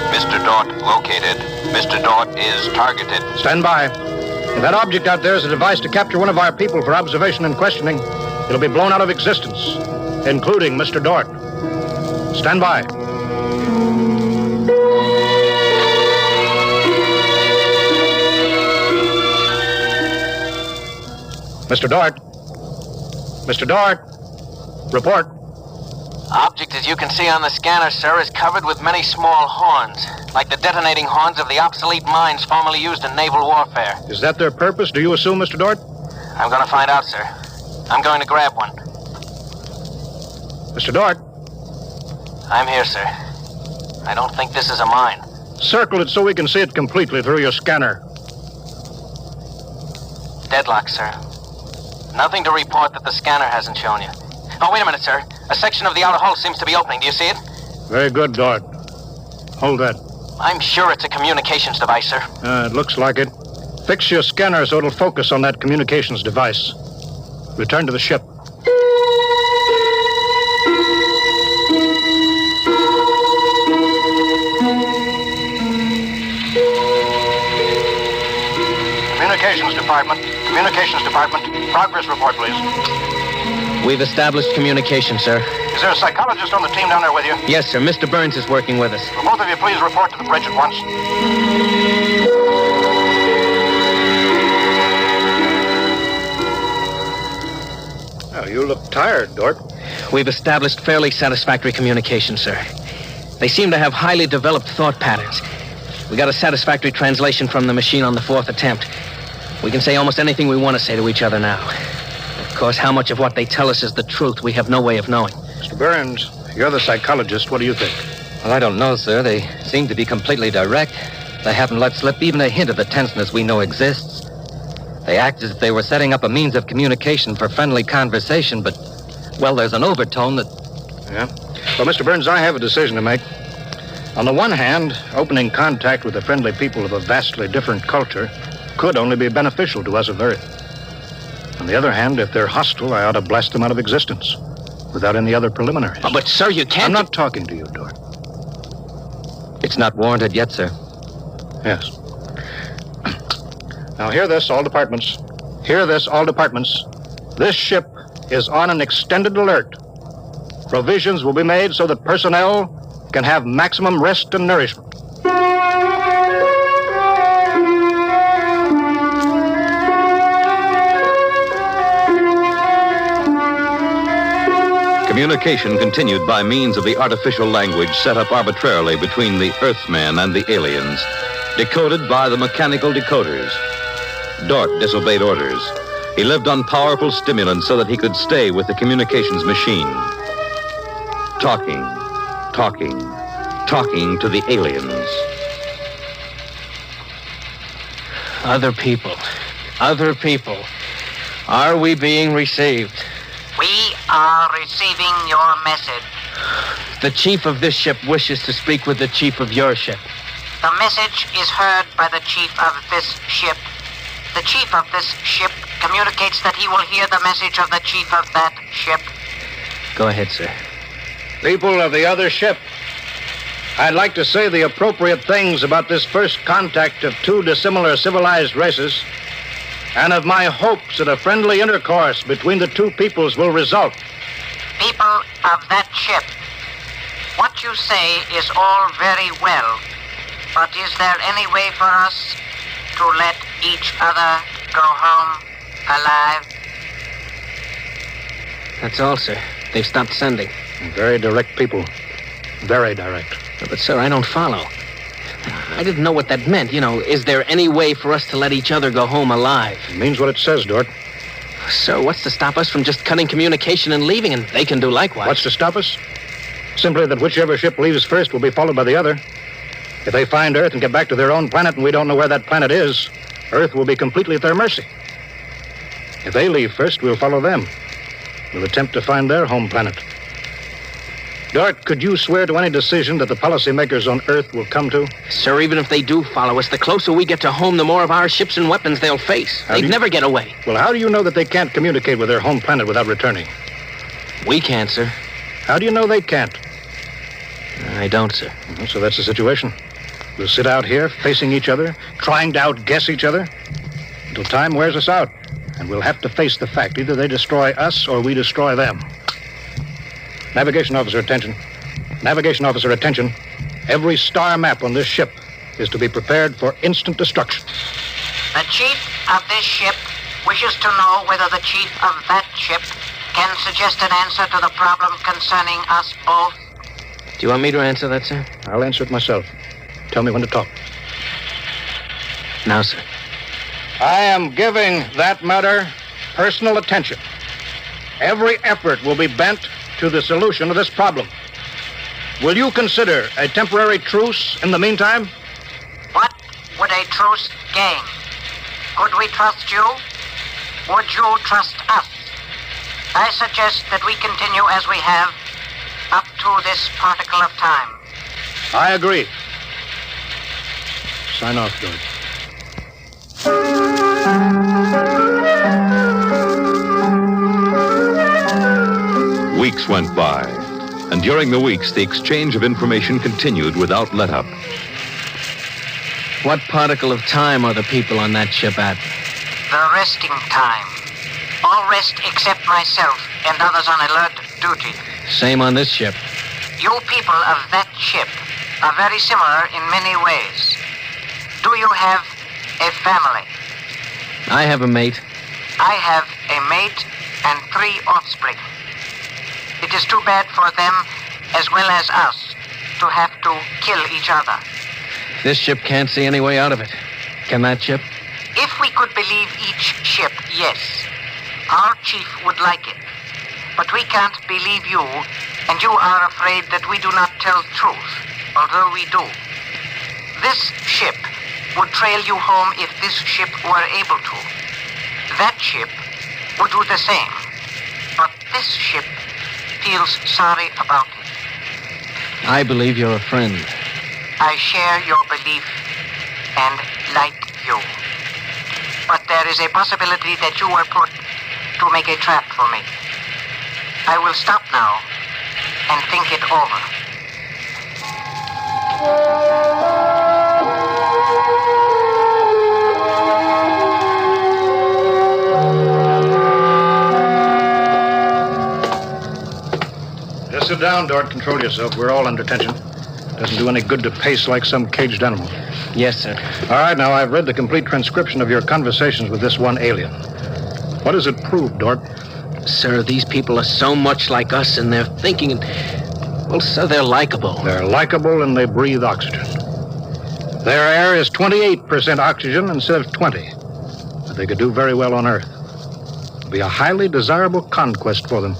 Mr. Dort located. Mr. Dort is targeted. Stand by. If that object out there is a device to capture one of our people for observation and questioning, it'll be blown out of existence, including Mr. Dort. Stand by. Mr. Dort. Mr. Dort. Report. Object, as you can see on the scanner, sir, is covered with many small horns, like the detonating horns of the obsolete mines formerly used in naval warfare. Is that their purpose, do you assume, Mr. Dort? I'm going to find out, sir. I'm going to grab one. Mr. Dort? I'm here, sir. I don't think this is a mine. Circle it so we can see it completely through your scanner. Deadlock, sir. Nothing to report that the scanner hasn't shown you. Oh, wait a minute, sir. A section of the outer hull seems to be opening. Do you see it? Very good, Dort. Hold that. I'm sure it's a communications device, sir. It looks like it. Fix your scanner so it'll focus on that communications device. Return to the ship. Communications Department. Communications Department. Progress report, please. We've established communication, sir. Is there a psychologist on the team down there with you? Yes, sir. Mr. Burns is working with us. Will both of you please report to the bridge at once? Oh, you look tired, Dort. We've established fairly satisfactory communication, sir. They seem to have highly developed thought patterns. We got a satisfactory translation from the machine on the 4th attempt. We can say almost anything we want to say to each other now. Of course, how much of what they tell us is the truth, we have no way of knowing. Mr. Burns, you're the psychologist. What do you think? Well, I don't know, sir. They seem to be completely direct. They haven't let slip even a hint of the tenseness we know exists. They act as if they were setting up a means of communication for friendly conversation, but, well, there's an overtone that... Yeah? Well, Mr. Burns, I have a decision to make. On the one hand, opening contact with the friendly people of a vastly different culture could only be beneficial to us of Earth. On the other hand, if they're hostile, I ought to blast them out of existence without any other preliminaries. Oh, but, sir, you can't... I'm not talking to you, Dort. It's not warranted yet, sir. Yes. Now, hear this, all departments. Hear this, all departments. This ship is on an extended alert. Provisions will be made so that personnel can have maximum rest and nourishment. Communication continued by means of the artificial language set up arbitrarily between the Earthman and the aliens, decoded by the mechanical decoders. Dort disobeyed orders. He lived on powerful stimulants so that he could stay with the communications machine. Talking to the aliens. Other people. Are we being received? We are receiving your message. The chief of this ship wishes to speak with the chief of your ship. The message is heard by the chief of this ship. The chief of this ship communicates that he will hear the message of the chief of that ship. Go ahead, sir. People of the other ship, I'd like to say the appropriate things about this first contact of two dissimilar civilized races, and of my hopes that a friendly intercourse between the two peoples will result. People of that ship, what you say is all very well, but is there any way for us to let each other go home alive? That's all, sir. They've stopped sending. Very direct people. Very direct. But, sir, I don't follow. I didn't know what that meant. You know, is there any way for us to let each other go home alive? It means what it says, Dort. Sir, what's to stop us from just cutting communication and leaving, and they can do likewise? What's to stop us? Simply that whichever ship leaves first will be followed by the other. If they find Earth and get back to their own planet and we don't know where that planet is, Earth will be completely at their mercy. If they leave first, we'll follow them. We'll attempt to find their home planet. Dort, could you swear to any decision that the policymakers on Earth will come to? Sir, even if they do follow us, the closer we get to home, the more of our ships and weapons they'll face. They'd never get away. Well, how do you know that they can't communicate with their home planet without returning? We can't, sir. How do you know they can't? I don't, sir. So that's the situation. We'll sit out here, facing each other, trying to outguess each other, until time wears us out. And we'll have to face the fact. Either they destroy us or we destroy them. Navigation officer, attention. Navigation officer, attention. Every star map on this ship is to be prepared for instant destruction. The chief of this ship wishes to know whether the chief of that ship can suggest an answer to the problem concerning us both. Do you want me to answer that, sir? I'll answer it myself. Tell me when to talk. Now, sir. I am giving that matter personal attention. Every effort will be bent to the solution of this problem. Will you consider a temporary truce in the meantime? What would a truce gain? Could we trust you? Would you trust us? I suggest that we continue as we have up to this particle of time. I agree. Sign off, George. Weeks went by, and during the weeks, the exchange of information continued without let-up. What particle of time are the people on that ship at? The resting time. All rest except myself and others on alert duty. Same on this ship. You people of that ship are very similar in many ways. Do you have a family? I have a mate. I have a mate and 3 offspring. It is too bad for them, as well as us, to have to kill each other. This ship can't see any way out of it. Can that ship? If we could believe each ship, yes. Our chief would like it. But we can't believe you, and you are afraid that we do not tell truth, although we do. This ship would trail you home if this ship were able to. That ship would do the same. But this ship feels sorry about it. I believe you're a friend. I share your belief and like you. But there is a possibility that you were put to make a trap for me. I will stop now and think it over. Just sit down, Dort. Control yourself. We're all under tension. Doesn't do any good to pace like some caged animal. Yes, sir. All right, now, I've read the complete transcription of your conversations with this one alien. What does it prove, Dort? Sir, these people are so much like us in their thinking. Well, sir, they're likable. They're likable and they breathe oxygen. Their air is 28% oxygen instead of 20. But they could do very well on Earth. It'll be a highly desirable conquest for them.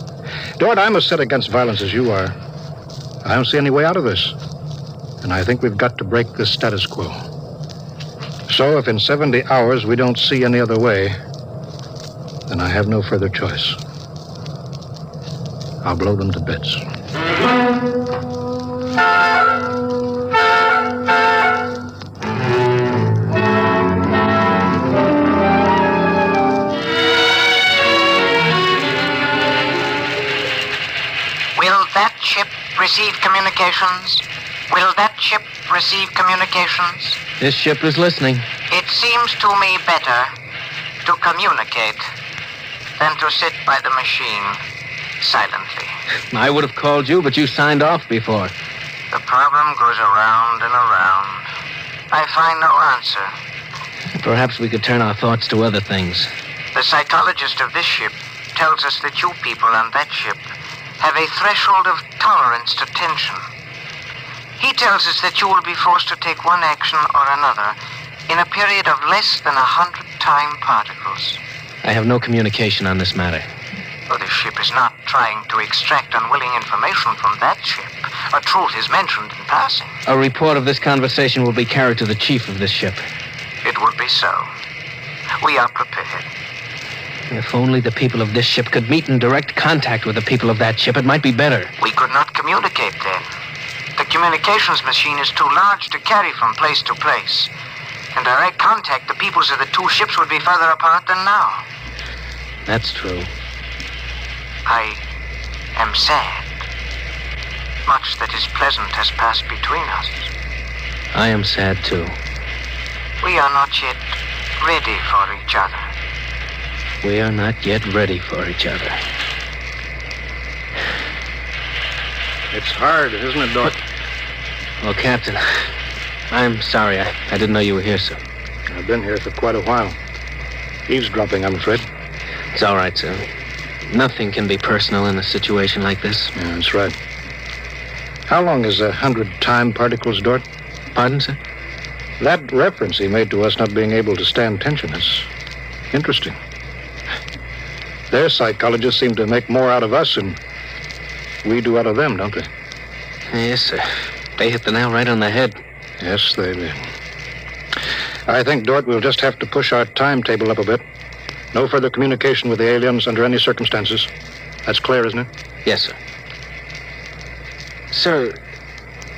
Dort, I'm as set against violence as you are. I don't see any way out of this. And I think we've got to break this status quo. So if in 70 hours we don't see any other way, then I have no further choice. I'll blow them to bits. Will that ship receive communications? Will that ship receive communications? This ship is listening. It seems to me better to communicate than to sit by the machine silently. I would have called you, but you signed off before. The problem goes around and around. I find no answer. Perhaps we could turn our thoughts to other things. The psychologist of this ship tells us that you people on that ship have a threshold of tolerance to tension. He tells us that you will be forced to take one action or another in a period of less than 100 time particles. I have no communication on this matter. Well, this ship is not trying to extract unwilling information from that ship. A truth is mentioned in passing. A report of this conversation will be carried to the chief of this ship. It will be so. We are prepared. If only the people of this ship could meet in direct contact with the people of that ship, it might be better. We could not communicate then. The communications machine is too large to carry from place to place. In direct contact, the peoples of the two ships would be further apart than now. That's true. I am sad. Much that is pleasant has passed between us. I am sad, too. We are not yet ready for each other. We are not yet ready for each other. It's hard, isn't it, Dort? Well, Captain, I'm sorry. I didn't know you were here, sir. I've been here for quite a while. Eavesdropping, I'm afraid. It's all right, sir. Nothing can be personal in a situation like this. Yeah, that's right. How long is 100 time particles, Dort? Pardon, sir? That reference he made to us not being able to stand tension is interesting. Their psychologists seem to make more out of us than we do out of them, don't they? Yes, sir. They hit the nail right on the head. Yes, they did. I think, Dort, we'll just have to push our timetable up a bit. No further communication with the aliens under any circumstances. That's clear, isn't it? Yes, sir. Sir,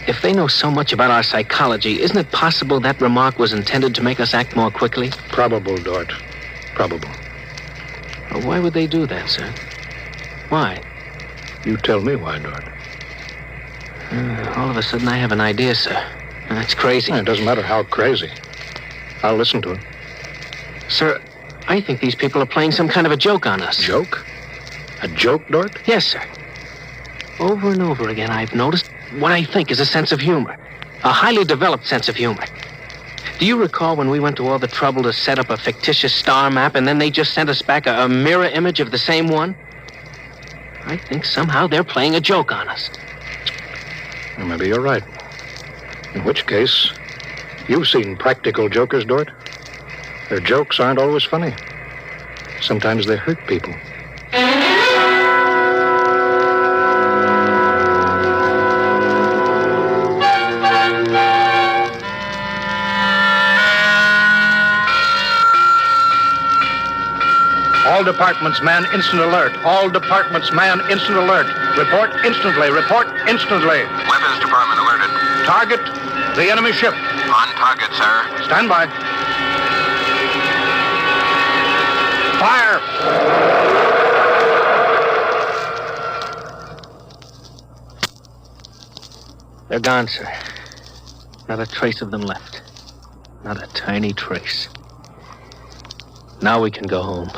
if they know so much about our psychology, isn't it possible that remark was intended to make us act more quickly? Probable, Dort. Probable. Well, why would they do that, sir? Why? You tell me why, Dort. All of a sudden, I have an idea, sir. That's crazy. It doesn't matter how crazy. I'll listen to it. Sir, I think these people are playing some kind of a joke on us. Joke? A joke, Dort? Yes, sir. Over and over again, I've noticed what I think is a sense of humor. A highly developed sense of humor. Do you recall when we went to all the trouble to set up a fictitious star map and then they just sent us back a mirror image of the same one? I think somehow they're playing a joke on us. Well, maybe you're right. In which case, you've seen practical jokers, Dort. Their jokes aren't always funny. Sometimes they hurt people. All departments, man, instant alert. All departments, man, instant alert. Report instantly. Report instantly. Weapons Department alerted. Target the enemy ship. On target, sir. Stand by. Fire! They're gone, sir. Not a trace of them left. Not a tiny trace. Now we can go home.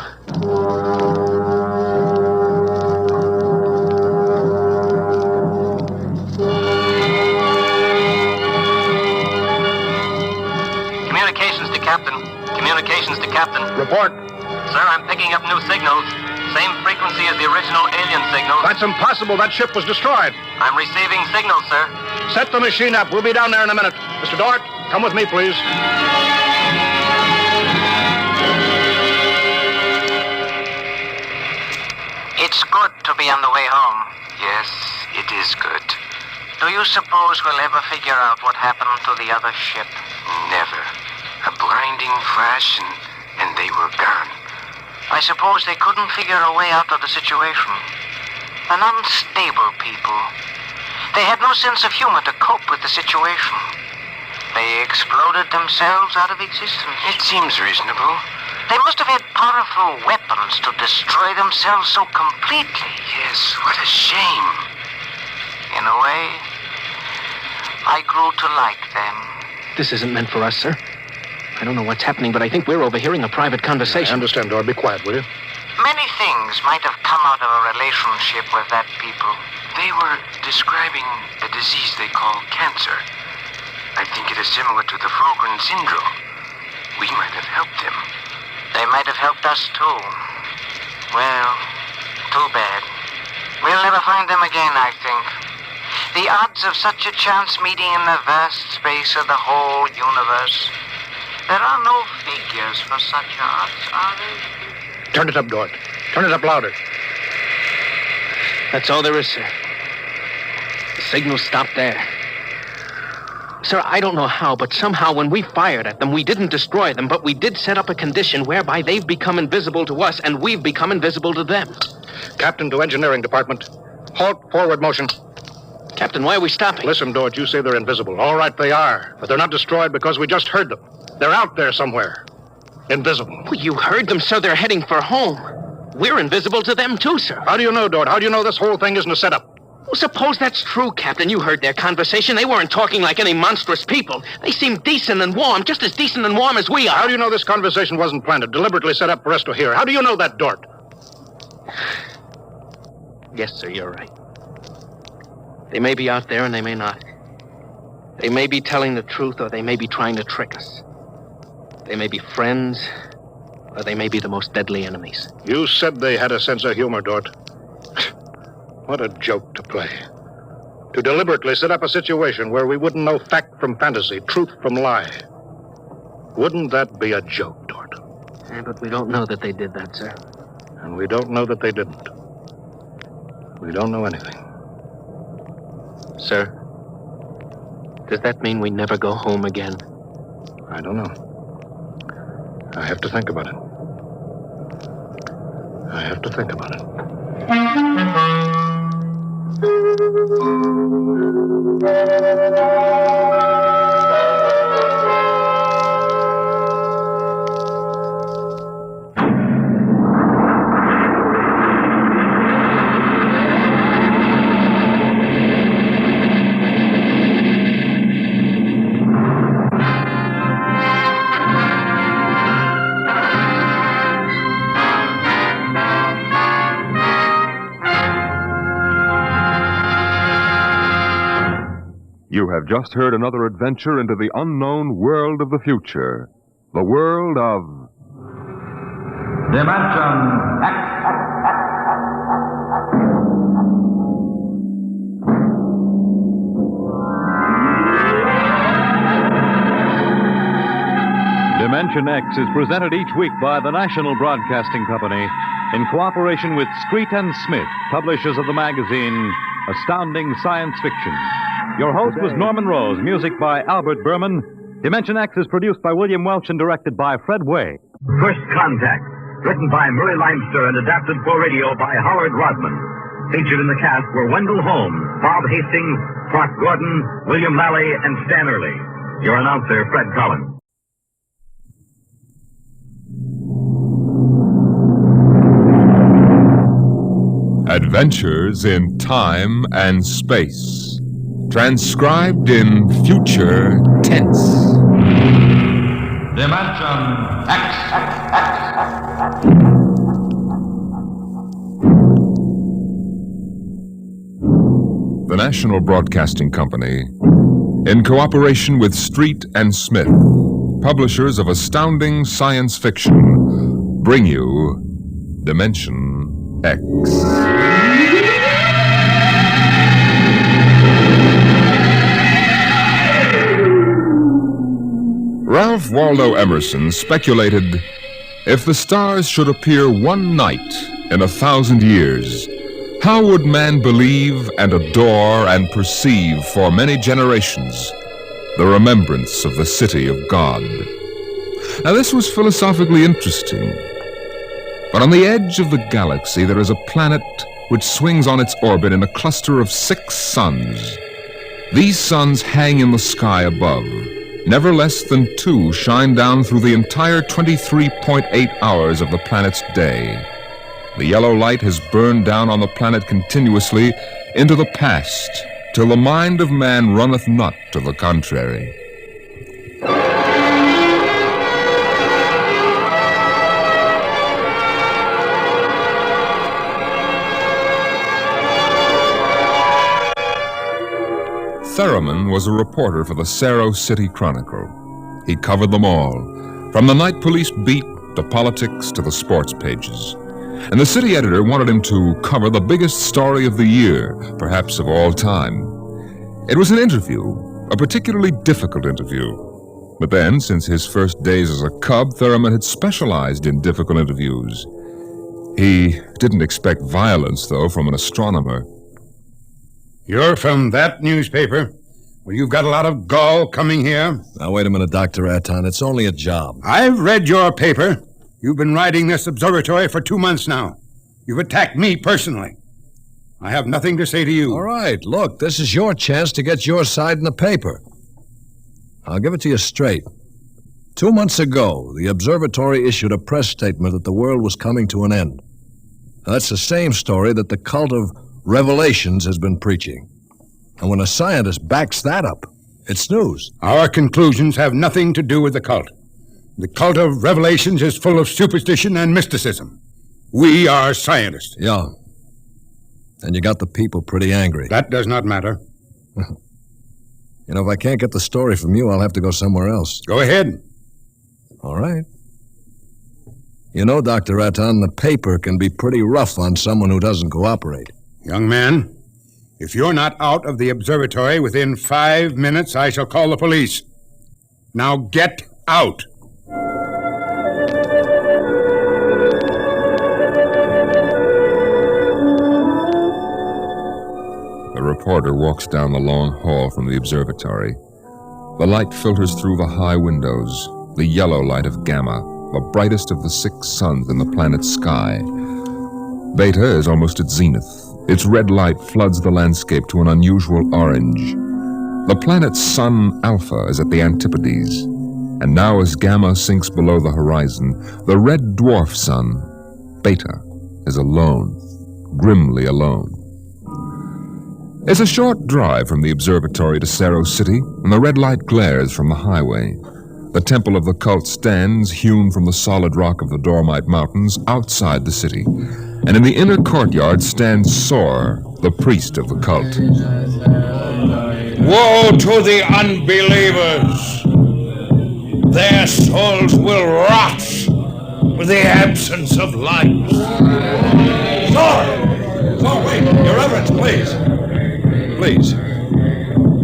Communications to Captain. Communications to Captain. Report. Sir, I'm picking up new signals. Same frequency as the original alien signals. That's impossible. That ship was destroyed. I'm receiving signals, sir. Set the machine up. We'll be down there in a minute. Mr. Dort, come with me, please. It's good to be on the way home. Yes, it is good. Do you suppose we'll ever figure out what happened to the other ship? Never. A blinding flash and they were gone. I suppose they couldn't figure a way out of the situation. An unstable people. They had no sense of humor to cope with the situation. They exploded themselves out of existence. It seems reasonable. They must have had powerful weapons to destroy themselves so completely. Yes, what a shame. In a way, I grew to like them. This isn't meant for us, sir. I don't know what's happening, but I think we're overhearing a private conversation. I understand, Dora. Be quiet, will you? Many things might have come out of a relationship with that people. They were describing a disease they call cancer. I think it is similar to the Frogren syndrome. We might have helped them. They might have helped us, too. Well, too bad. We'll never find them again, I think. The odds of such a chance meeting in the vast space of the whole universe. There are no figures for such odds, are there? Turn it up, Dort. Turn it up louder. That's all there is, sir. The signal stopped there. Sir, I don't know how, but somehow when we fired at them, we didn't destroy them, but we did set up a condition whereby they've become invisible to us and we've become invisible to them. Captain to Engineering Department. Halt forward motion. Captain, why are we stopping? Listen, Dort, you say they're invisible. All right, they are. But they're not destroyed because we just heard them. They're out there somewhere. Invisible. Well, you heard them, sir. They're heading for home. We're invisible to them, too, sir. How do you know, Dort? How do you know this whole thing isn't a setup? Well, suppose that's true, Captain. You heard their conversation. They weren't talking like any monstrous people. They seemed decent and warm, just as decent and warm as we are. How do you know this conversation wasn't planned, deliberately set up for us to hear? How do you know that, Dort? Yes, sir, you're right. They may be out there and they may not. They may be telling the truth or they may be trying to trick us. They may be friends or they may be the most deadly enemies. You said they had a sense of humor, Dort. What a joke to play. To deliberately set up a situation where we wouldn't know fact from fantasy, truth from lie. Wouldn't that be a joke, Dort? Yeah, but we don't know that they did that, sir. And we don't know that they didn't. We don't know anything. Sir, does that mean we never go home again? I don't know. I have to think about it. I have to think about it. You have just heard another adventure into the unknown world of the future. The world of... Dimension X. Dimension X is presented each week by the National Broadcasting Company in cooperation with Street and Smith, publishers of the magazine Astounding Science Fiction. Your host was Norman Rose, music by Albert Berman. Dimension X is produced by William Welch and directed by Fred Way. First contact. written by Murray Leinster and adapted for radio by Howard Rodman. Featured in the cast were Wendell Holmes, Bob Hastings, Clark Gordon, William Lally, and Stan Early. Your announcer, Fred Collins. Adventures in Time and Space. Transcribed in future tense. Dimension X. The National Broadcasting Company, in cooperation with Street and Smith, publishers of astounding science fiction, bring you Dimension X. Ralph Waldo Emerson speculated, if the stars should appear one night in 1,000 years, how would man believe and adore and perceive for many generations the remembrance of the city of God? Now, this was philosophically interesting. But on the edge of the galaxy, there is a planet which swings on its orbit in a cluster of 6 suns. These suns hang in the sky above. Never less than 2 shine down through the entire 23.8 hours of the planet's day. The yellow light has burned down on the planet continuously into the past, till the mind of man runneth not to the contrary. Theremin was a reporter for the Cerro City Chronicle. He covered them all, from the night police beat to politics to the sports pages. And the city editor wanted him to cover the biggest story of the year, perhaps of all time. It was an interview, a particularly difficult interview. But then, since his first days as a cub, Theremin had specialized in difficult interviews. He didn't expect violence, though, from an astronomer. You're from that newspaper? Well, you've got a lot of gall coming here. Now, wait a minute, Dr. Aton. It's only a job. I've read your paper. You've been riding this observatory for 2 months now. You've attacked me personally. I have nothing to say to you. All right, look, this is your chance to get your side in the paper. I'll give it to you straight. 2 months ago, the observatory issued a press statement that the world was coming to an end. Now, that's the same story that the cult of Revelations has been preaching. And when a scientist backs that up, it's news. Our conclusions have nothing to do with the cult. The cult of Revelations is full of superstition and mysticism. We are scientists. Yeah. And you got the people pretty angry. That does not matter. You know, if I can't get the story from you, I'll have to go somewhere else. Go ahead. All right. You know, Dr. Aton, the paper can be pretty rough on someone who doesn't cooperate. Young man, if you're not out of the observatory within 5 minutes, I shall call the police. Now get out. The reporter walks down the long hall from the observatory. The light filters through the high windows, the yellow light of Gamma, the brightest of the 6 suns in the planet's sky. Beta is almost at zenith. Its red light floods the landscape to an unusual orange. The planet's sun, Alpha, is at the antipodes. And now as Gamma sinks below the horizon, the red dwarf sun, Beta, is alone, grimly alone. It's a short drive from the observatory to Cerro City, and the red light glares from the highway. The temple of the cult stands, hewn from the solid rock of the Dormite Mountains, outside the city. And in the inner courtyard stands Sor, the priest of the cult. Woe to the unbelievers! Their souls will rot with the absence of light. Sor, wait, Your Reverence, please. Please.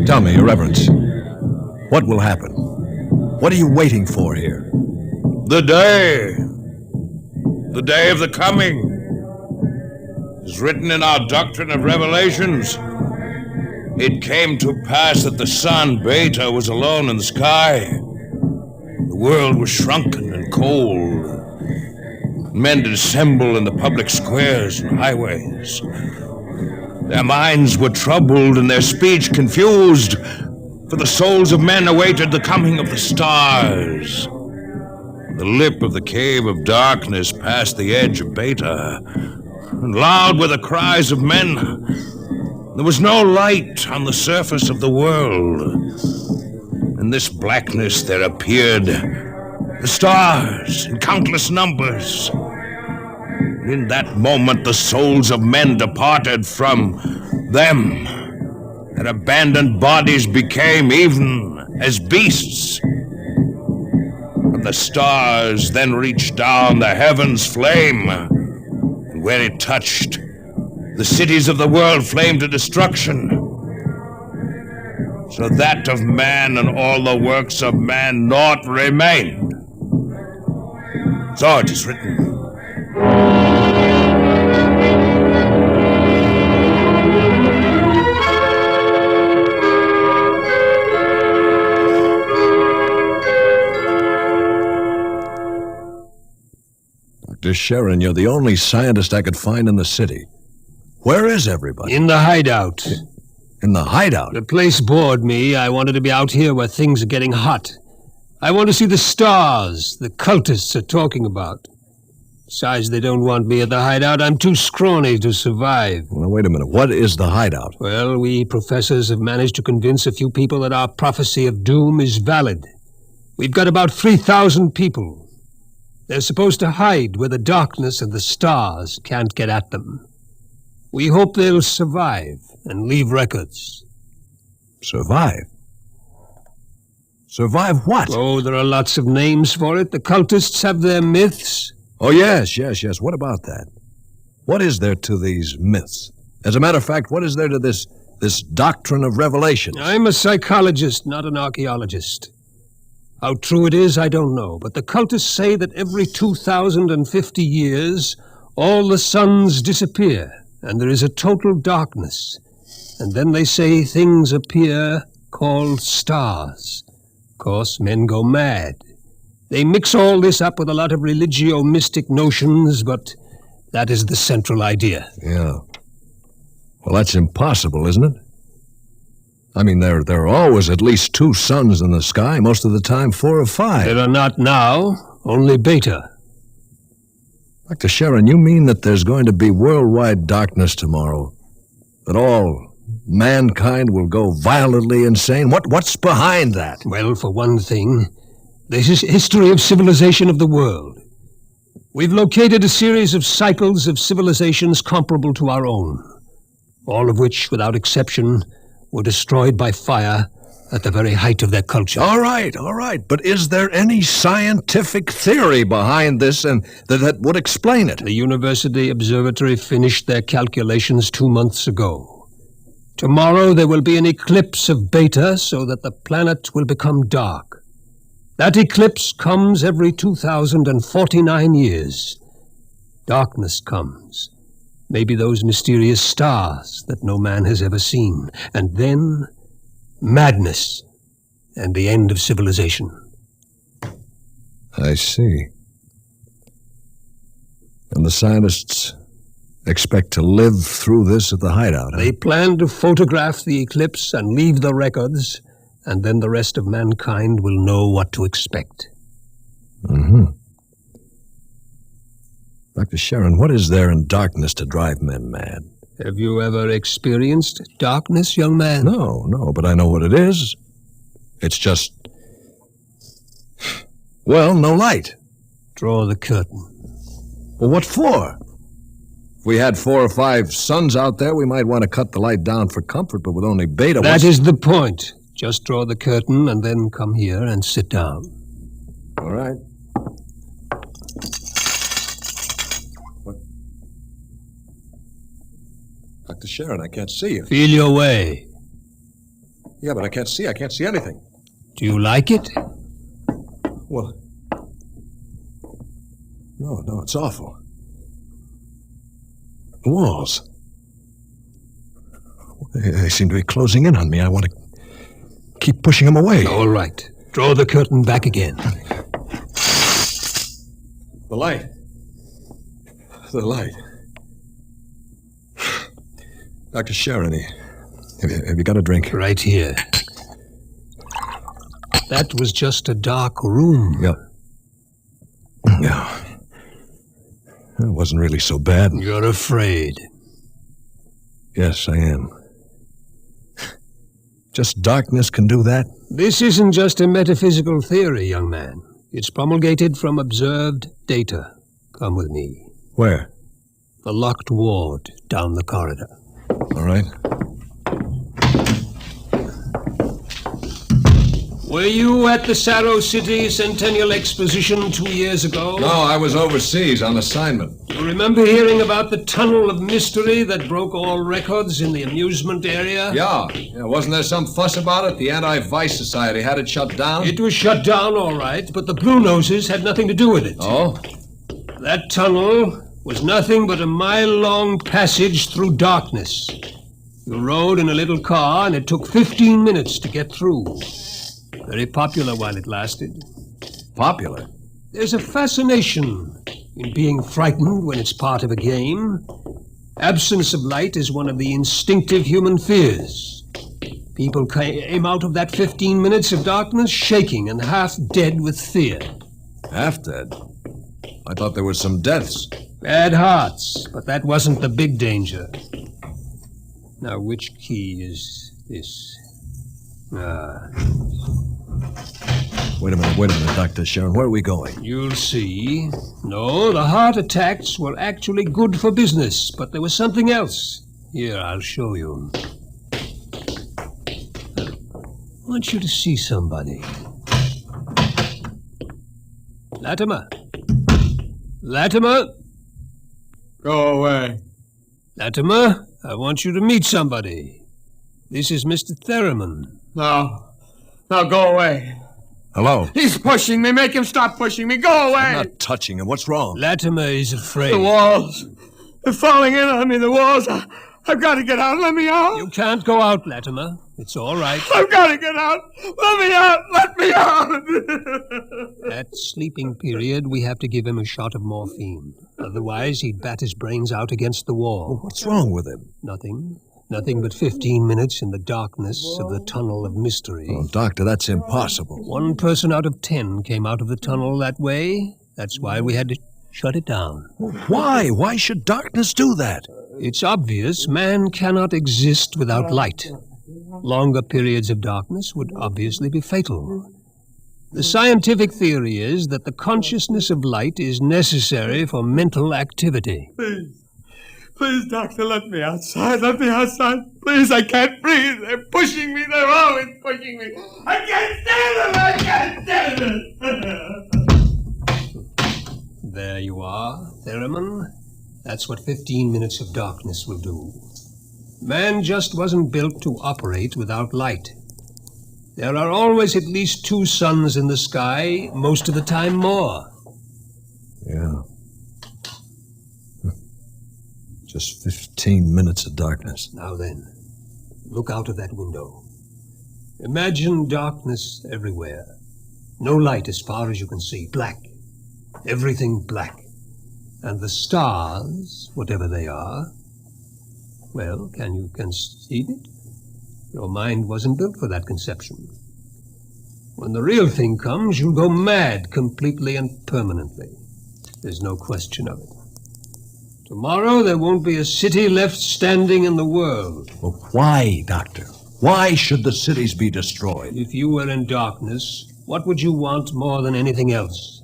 Tell me, Your Reverence, what will happen? What are you waiting for here? The day of the coming, is written in our doctrine of Revelations. It came to pass that the sun, Beta, was alone in the sky. The world was shrunken and cold. Men assemble in the public squares and highways. Their minds were troubled and their speech confused, for the souls of men awaited the coming of the stars. The lip of the cave of darkness passed the edge of Beta, and loud were the cries of men. There was no light on the surface of the world. In this blackness there appeared the stars in countless numbers. In that moment the souls of men departed from them. Their abandoned bodies became even as beasts. And the stars then reached down the heavens' flame, and where it touched, the cities of the world flamed to destruction. So that of man and all the works of man naught remained. So it is written. Dr. Sharon, you're the only scientist I could find in the city. Where is everybody? In the hideout. In the hideout? The place bored me. I wanted to be out here where things are getting hot. I want to see the stars the cultists are talking about. Besides, they don't want me at the hideout. I'm too scrawny to survive. Now, wait a minute. What is the hideout? Well, we professors have managed to convince a few people that our prophecy of doom is valid. We've got about 3,000 people. They're supposed to hide where the darkness and the stars can't get at them. We hope they'll survive and leave records. Survive? Survive what? Oh, there are lots of names for it. The cultists have their myths. Oh, yes. What about that? What is there to these myths? As a matter of fact, what is there to this doctrine of revelation? I'm a psychologist, not an archaeologist. How true it is, I don't know, but the cultists say that every 2,050 years, all the suns disappear, and there is a total darkness. And then they say things appear called stars. Of course, men go mad. They mix all this up with a lot of religio-mystic notions, but that is the central idea. Yeah. Well, that's impossible, isn't it? I mean, there are always at least 2 suns in the sky, most of the time 4 or 5. There are not now, only Beta. Dr. Sharon, you mean that there's going to be worldwide darkness tomorrow? That all mankind will go violently insane? What's behind that? Well, for one thing, this is history of civilization of the world. We've located a series of cycles of civilizations comparable to our own, all of which, without exception, were destroyed by fire at the very height of their culture. All right. But is there any scientific theory behind this and that would explain it? The University Observatory finished their calculations 2 months ago. Tomorrow there will be an eclipse of Beta so that the planet will become dark. That eclipse comes every 2,049 years. Darkness comes. Maybe those mysterious stars that no man has ever seen. And then, madness and the end of civilization. I see. And the scientists expect to live through this at the hideout, huh? They plan to photograph the eclipse and leave the records, and then the rest of mankind will know what to expect. Mm-hmm. Dr. Sharon, what is there in darkness to drive men mad? Have you ever experienced darkness, young man? No, but I know what it is. It's just... well, no light. Draw the curtain. Well, what for? If we had 4 or 5 suns out there, we might want to cut the light down for comfort, but with only Beta... That is the point. Just draw the curtain and then come here and sit down. All right. Dr. Sharon, I can't see you. Feel your way. Yeah, but I can't see anything. Do you like it? Well, no, it's awful. The walls. They seem to be closing in on me. I want to keep pushing them away. All right. Draw the curtain back again. The light. The light. Dr. Sharon, have you got a drink? Right here. That was just a dark room. Yeah. It wasn't really so bad. You're afraid. Yes, I am. Just darkness can do that? This isn't just a metaphysical theory, young man. It's promulgated from observed data. Come with me. Where? The locked ward down the corridor. All right. Were you at the Sarrow City Centennial Exposition 2 years ago? No, I was overseas on assignment. You remember hearing about the tunnel of mystery that broke all records in the amusement area? Yeah. Wasn't there some fuss about it? The Anti-Vice Society had it shut down? It was shut down, all right, but the Blue Noses had nothing to do with it. Oh? That tunnel was nothing but a mile-long passage through darkness. You rode in a little car, and it took 15 minutes to get through. Very popular while it lasted. Popular? There's a fascination in being frightened when it's part of a game. Absence of light is one of the instinctive human fears. People came out of that 15 minutes of darkness shaking and half dead with fear. Half dead? I thought there were some deaths. Bad hearts, but that wasn't the big danger. Now, which key is this? Wait a minute, Dr. Sharon. Where are we going? You'll see. No, the heart attacks were actually good for business, but there was something else. Here, I'll show you. I want you to see somebody. Latimer. Latimer? Go away. Latimer, I want you to meet somebody. This is Mr. Theremin. No. No, go away. Hello? He's pushing me. Make him stop pushing me. Go away. I'm not touching him. What's wrong? Latimer is afraid. The walls. They're falling in on me, the walls. I've got to get out. Let me out. You can't go out, Latimer. It's all right. I've got to get out. Let me out. Let me out. At sleeping period, we have to give him a shot of morphine. Otherwise, he'd bat his brains out against the wall. Well, what's wrong with him? Nothing. Nothing but 15 minutes in the darkness of the tunnel of mystery. Oh, Doctor, that's impossible. 1 person out of 10 came out of the tunnel that way. That's why we had to shut it down. Why? Why should darkness do that? It's obvious man cannot exist without light. Longer periods of darkness would obviously be fatal. The scientific theory is that the consciousness of light is necessary for mental activity. Please, doctor, let me outside. Let me outside. Please, I can't breathe. They're pushing me. They're always pushing me. I can't stand it. I can't stand it. There you are, Theremin. That's what 15 minutes of darkness will do. Man just wasn't built to operate without light. There are always at least 2 suns in the sky, most of the time more. Yeah. Just 15 minutes of darkness. Now then, look out of that window. Imagine darkness everywhere. No light as far as you can see. Black. Everything black. And the stars, whatever they are, well, can you conceive it? Your mind wasn't built for that conception. When the real thing comes, you'll go mad completely and permanently. There's no question of it. Tomorrow there won't be a city left standing in the world. Well, why, Doctor? Why should the cities be destroyed? If you were in darkness, what would you want more than anything else?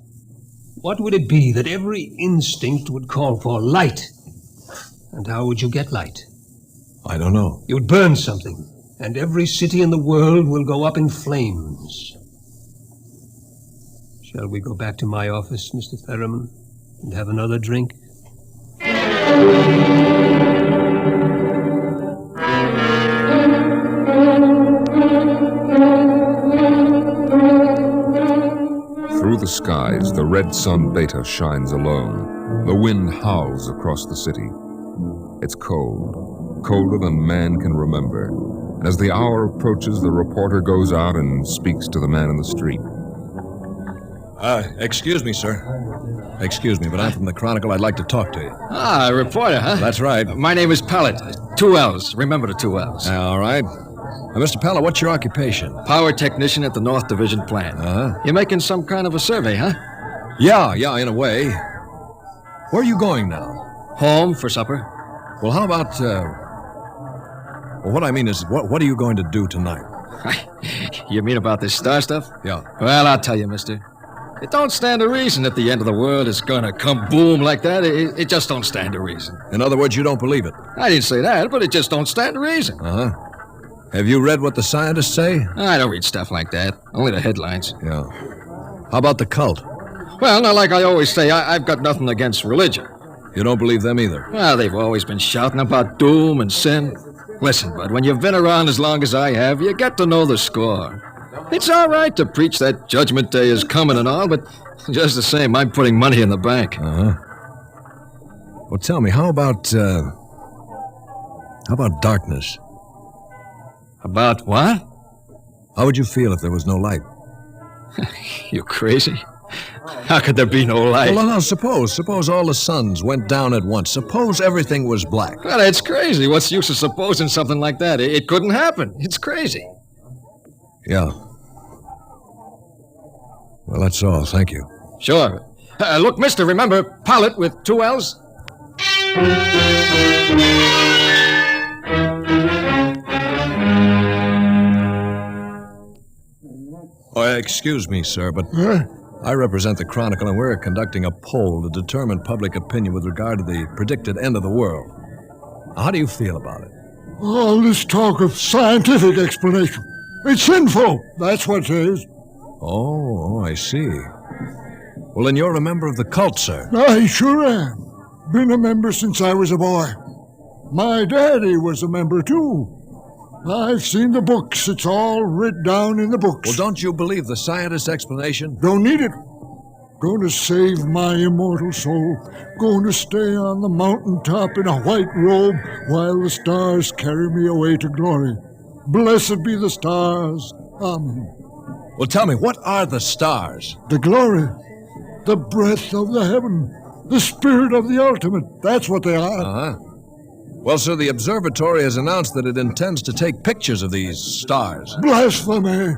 What would it be that every instinct would call for? Light. And how would you get light? I don't know. You'd burn something, and every city in the world will go up in flames. Shall we go back to my office, Mr. Theremin, and have another drink? Through the skies, the red sun Beta shines alone. The wind howls across the city. It's cold, colder than man can remember. As the hour approaches, the reporter goes out and speaks to the man in the street. Excuse me, sir. Excuse me, but I'm from the Chronicle. I'd like to talk to you. Ah, a reporter, huh? That's right. My name is Pellet. 2 L's. Remember the 2 L's. All right. Mr. Pellet, what's your occupation? Power technician at the North Division plant. Uh-huh. You're making some kind of a survey, huh? Yeah, in a way. Where are you going now? Home for supper. Well, how about, Well, what I mean is, what are you going to do tonight? You mean about this star stuff? Yeah. Well, I'll tell you, mister. It don't stand to reason that the end of the world is gonna come boom like that. It just don't stand to reason. In other words, you don't believe it? I didn't say that, but it just don't stand to reason. Uh-huh. Have you read what the scientists say? I don't read stuff like that. Only the headlines. Yeah. How about the cult? Well, now, like I always say, I've got nothing against religion. You don't believe them either? Well, they've always been shouting about doom and sin. Listen, bud, when you've been around as long as I have, you get to know the score. It's all right to preach that Judgment Day is coming and all, but just the same, I'm putting money in the bank. Uh-huh. Well, tell me, how about darkness? About what? How would you feel if there was no light? You crazy? How could there be no light? Well, now, suppose all the suns went down at once. Suppose everything was black. Well, that's crazy. What's the use of supposing something like that? It couldn't happen. It's crazy. Yeah. Well, that's all. Thank you. Sure. Look, mister, remember, Pilot with 2 L's? Excuse me, sir, but I represent the Chronicle, and we're conducting a poll to determine public opinion with regard to the predicted end of the world. How do you feel about it? All this talk of scientific explanation. It's sinful. That's what it is. Oh, I see. Well, then you're a member of the cult, sir. I sure am. Been a member since I was a boy. My daddy was a member, too. I've seen the books. It's all writ down in the books. Well, don't you believe the scientist's explanation? Don't need it. Going to save my immortal soul. Going to stay on the mountaintop in a white robe while the stars carry me away to glory. Blessed be the stars. Amen. Well, tell me, what are the stars? The glory. The breath of the heaven. The spirit of the ultimate. That's what they are. Uh-huh. Well, sir, the observatory has announced that it intends to take pictures of these stars. Blasphemy!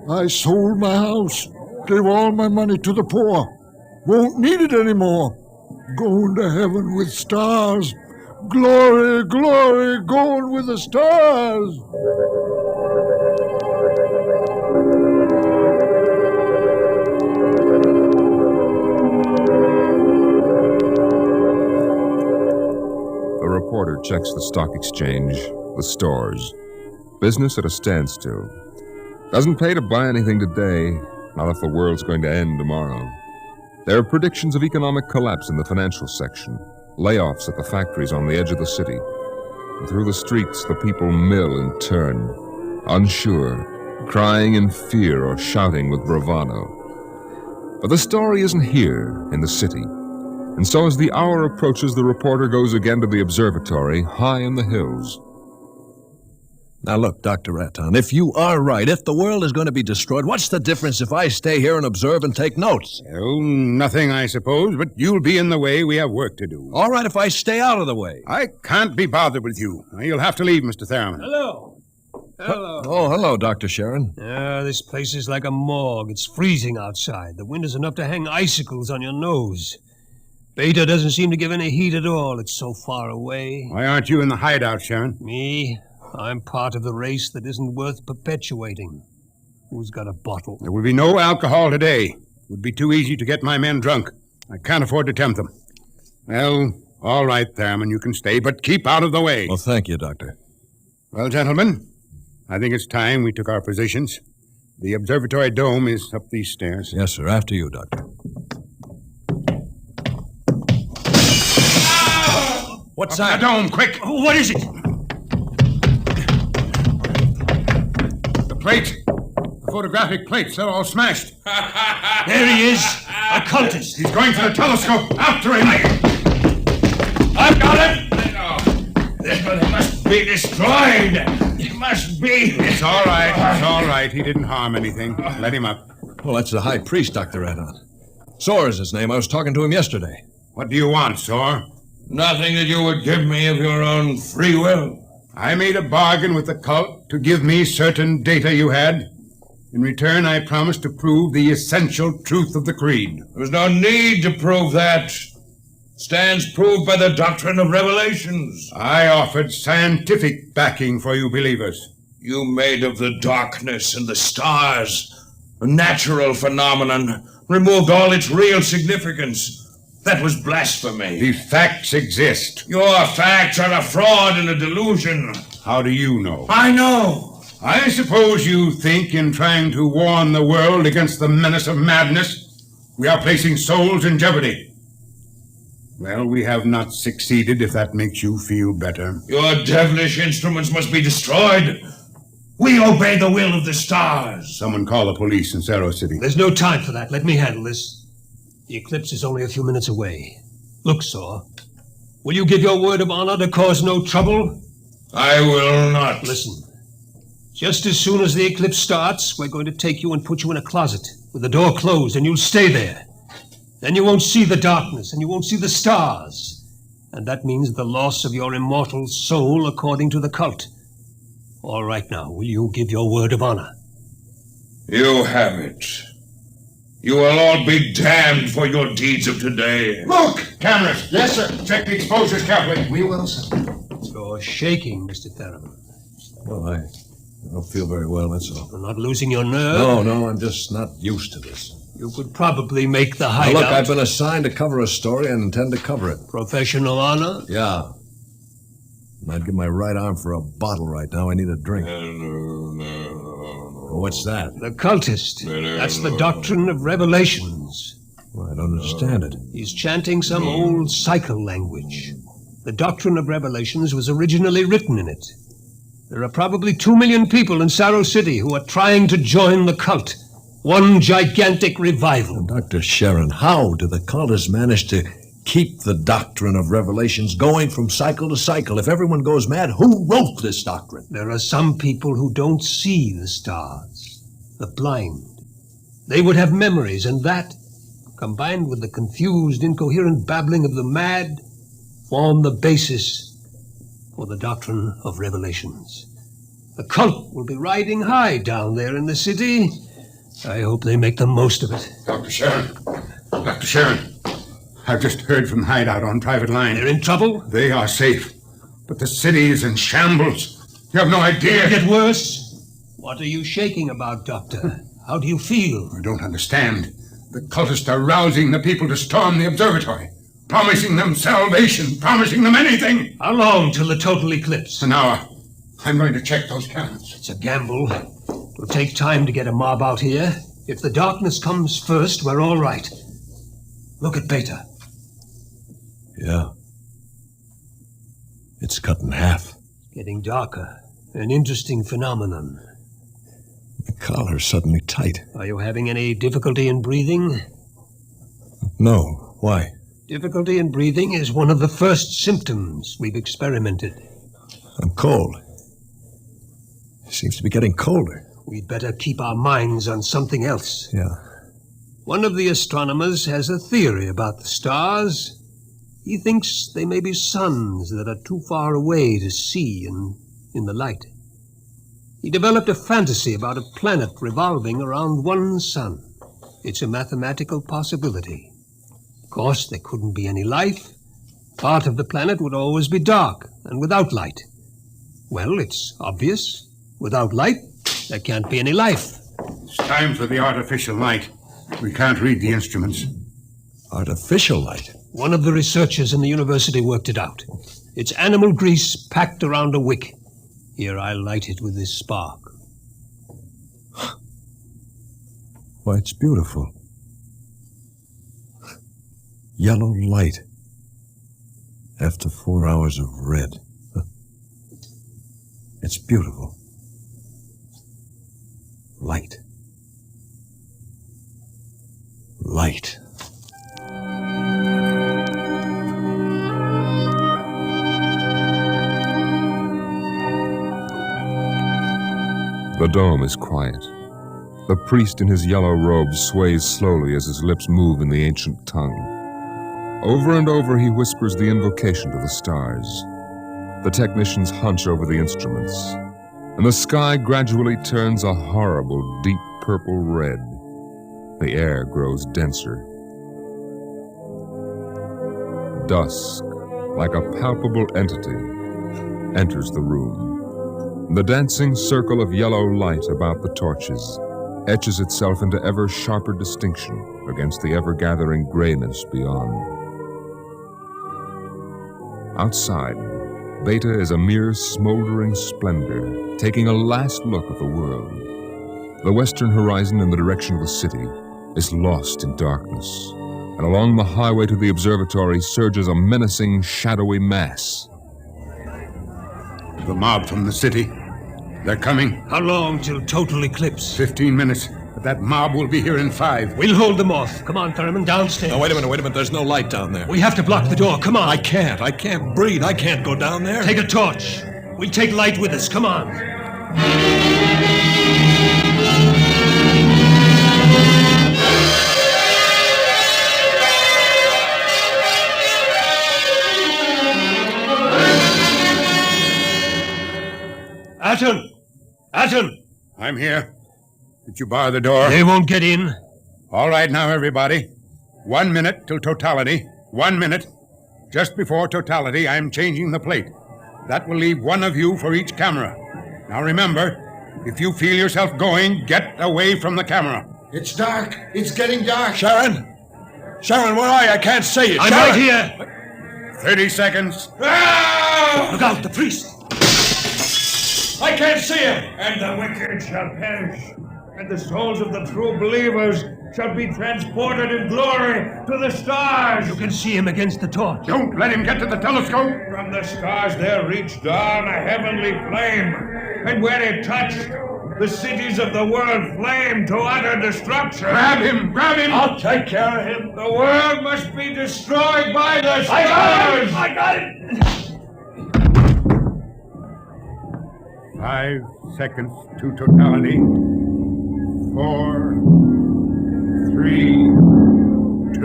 I sold my house, gave all my money to the poor. Won't need it anymore. Going to heaven with stars. Glory, glory, going with the stars. A reporter checks the stock exchange, the stores. Business at a standstill. Doesn't pay to buy anything today, not if the world's going to end tomorrow. There are predictions of economic collapse in the financial section, layoffs at the factories on the edge of the city. And through the streets, the people mill and turn, unsure, crying in fear or shouting with bravado. But the story isn't here in the city. And so as the hour approaches, the reporter goes again to the observatory high in the hills. Now look, Dr. Raton, if you are right, if the world is going to be destroyed, what's the difference if I stay here and observe and take notes? Oh, nothing, I suppose, but you'll be in the way. We have work to do. All right, if I stay out of the way. I can't be bothered with you. You'll have to leave, Mr. Thurman. Hello. Hello. Oh, hello, Dr. Sharon. This place is like a morgue. It's freezing outside. The wind is enough to hang icicles on your nose. Beta doesn't seem to give any heat at all. It's so far away. Why aren't you in the hideout, Sharon? Me? I'm part of the race that isn't worth perpetuating. Who's got a bottle? There will be no alcohol today. It would be too easy to get my men drunk. I can't afford to tempt them. Well, all right, Thurman, you can stay, but keep out of the way. Well, thank you, Doctor. Well, gentlemen, I think it's time we took our positions. The observatory dome is up these stairs. Yes, sir. After you, Doctor. What's that? The dome, quick! What is it? The plates. The photographic plates, they're all smashed. There he is. A cultist. He's going for the telescope. After him. I've got him. They must be destroyed. It must be. It's all right. It's all right. He didn't harm anything. Let him up. Well, that's the high priest, Dr. Raton. Soar is his name. I was talking to him yesterday. What do you want, Soar? Nothing that you would give me of your own free will. I made a bargain with the cult to give me certain data you had. In return, I promised to prove the essential truth of the creed. There was no need to prove that. Stands proved by the doctrine of revelations. I offered scientific backing for you believers. You made of the darkness and the stars a natural phenomenon, removed all its real significance. That was blasphemy. The facts exist. Your facts are a fraud and a delusion. How do you know? I know. I suppose you think in trying to warn the world against the menace of madness, we are placing souls in jeopardy. Well, we have not succeeded, if that makes you feel better. Your devilish instruments must be destroyed. We obey the will of the stars. Someone call the police in Cerro City. There's no time for that. Let me handle this. The eclipse is only a few minutes away. Look, Saw. Will you give your word of honor to cause no trouble? I will not. Listen. Just as soon as the eclipse starts, we're going to take you and put you in a closet with the door closed, and you'll stay there. Then you won't see the darkness, and you won't see the stars. And that means the loss of your immortal soul according to the cult. All right now, will you give your word of honor? You have it. You will all be damned for your deeds of today. Look! Cameras! Yes, sir. Check the exposures carefully. We will, sir. You're shaking, Mr. Theron. Well, I don't feel very well, that's all. You're not losing your nerve? No, I'm just not used to this. You could probably make the Now, hideout. look, I've been assigned to cover a story and intend to cover it. Professional honor? Yeah. And I'd give my right arm for a bottle right now. I need a drink. What's that? The cultist. That's the doctrine of revelations. Well, I don't understand it. He's chanting some old cycle language. The doctrine of revelations was originally written in it. There are probably 2 million people in Cerro City who are trying to join the cult. One gigantic revival. Dr. Sharon, how do the cultists manage to keep the doctrine of revelations going from cycle to cycle? If everyone goes mad, who wrote this doctrine? There are some people who don't see the stars, the blind. They would have memories, and that, combined with the confused, incoherent babbling of the mad, form the basis for the doctrine of revelations. The cult will be riding high down there in the city. I hope they make the most of it. Dr. Sharon. Dr. Sharon. I've just heard from Hideout on private line. They're in trouble? They are safe. But the city is in shambles. You have no idea. It'll get worse. What are you shaking about, Doctor? How do you feel? I don't understand. The cultists are rousing the people to storm the observatory. Promising them salvation. Promising them anything. How long till the total eclipse? An hour. I'm going to check those cameras. It's a gamble. It'll take time to get a mob out here. If the darkness comes first, we're all right. Look at Beta. Yeah. It's cut in half. Getting darker. An interesting phenomenon. The collar's suddenly tight. Are you having any difficulty in breathing? No. Why? Difficulty in breathing is one of the first symptoms we've experimented. I'm cold. It seems to be getting colder. We'd better keep our minds on something else. Yeah. One of the astronomers has a theory about the stars. He thinks they may be suns that are too far away to see in the light. He developed a fantasy about a planet revolving around one sun. It's a mathematical possibility. Of course, there couldn't be any life. Part of the planet would always be dark and without light. Well, it's obvious. Without light, there can't be any life. It's time for the artificial light. We can't read the instruments. Artificial light? One of the researchers in the university worked it out. It's animal grease packed around a wick. Here, I'll light it with this spark. Why, it's beautiful. Yellow light. After 4 hours of red. It's beautiful. Light. Light. The dome is quiet. The priest in his yellow robe sways slowly as his lips move in the ancient tongue. Over and over he whispers the invocation to the stars. The technicians hunch over the instruments, and the sky gradually turns a horrible, deep purple red. The air grows denser. Dusk, like a palpable entity, enters the room. The dancing circle of yellow light about the torches etches itself into ever sharper distinction against the ever-gathering grayness beyond. Outside, Beta is a mere smoldering splendor, taking a last look at the world. The western horizon in the direction of the city is lost in darkness, and along the highway to the observatory surges a menacing, shadowy mass. The mob from the city. They're coming. How long till total eclipse? 15 minutes. But that mob will be here in 5. We'll hold them off. Come on, Thurman, downstairs. No, wait a minute. There's no light down there. We have to block the door. Come on. I can't breathe. I can't go down there. Take a torch. We'll take light with us. Come on. Atten! I'm here. Did you bar the door? They won't get in. All right now, everybody. 1 minute till totality. 1 minute. Just before totality, I'm changing the plate. That will leave one of you for each camera. Now remember, if you feel yourself going, get away from the camera. It's dark. It's getting dark. Sharon, where are you? I can't see you. I'm Sharon! right here. 30 seconds. Ah! Look out, the priest. I can't see him. And the wicked shall perish, and the souls of the true believers shall be transported in glory to the stars. You can see him against the torch. Don't let him get to the telescope. From the stars there reached down a heavenly flame, and where it touched, the cities of the world flamed to utter destruction. Grab him! I'll take care of him. The world must be destroyed by the stars. I got it! 5 seconds to totality. 4, 3, 2,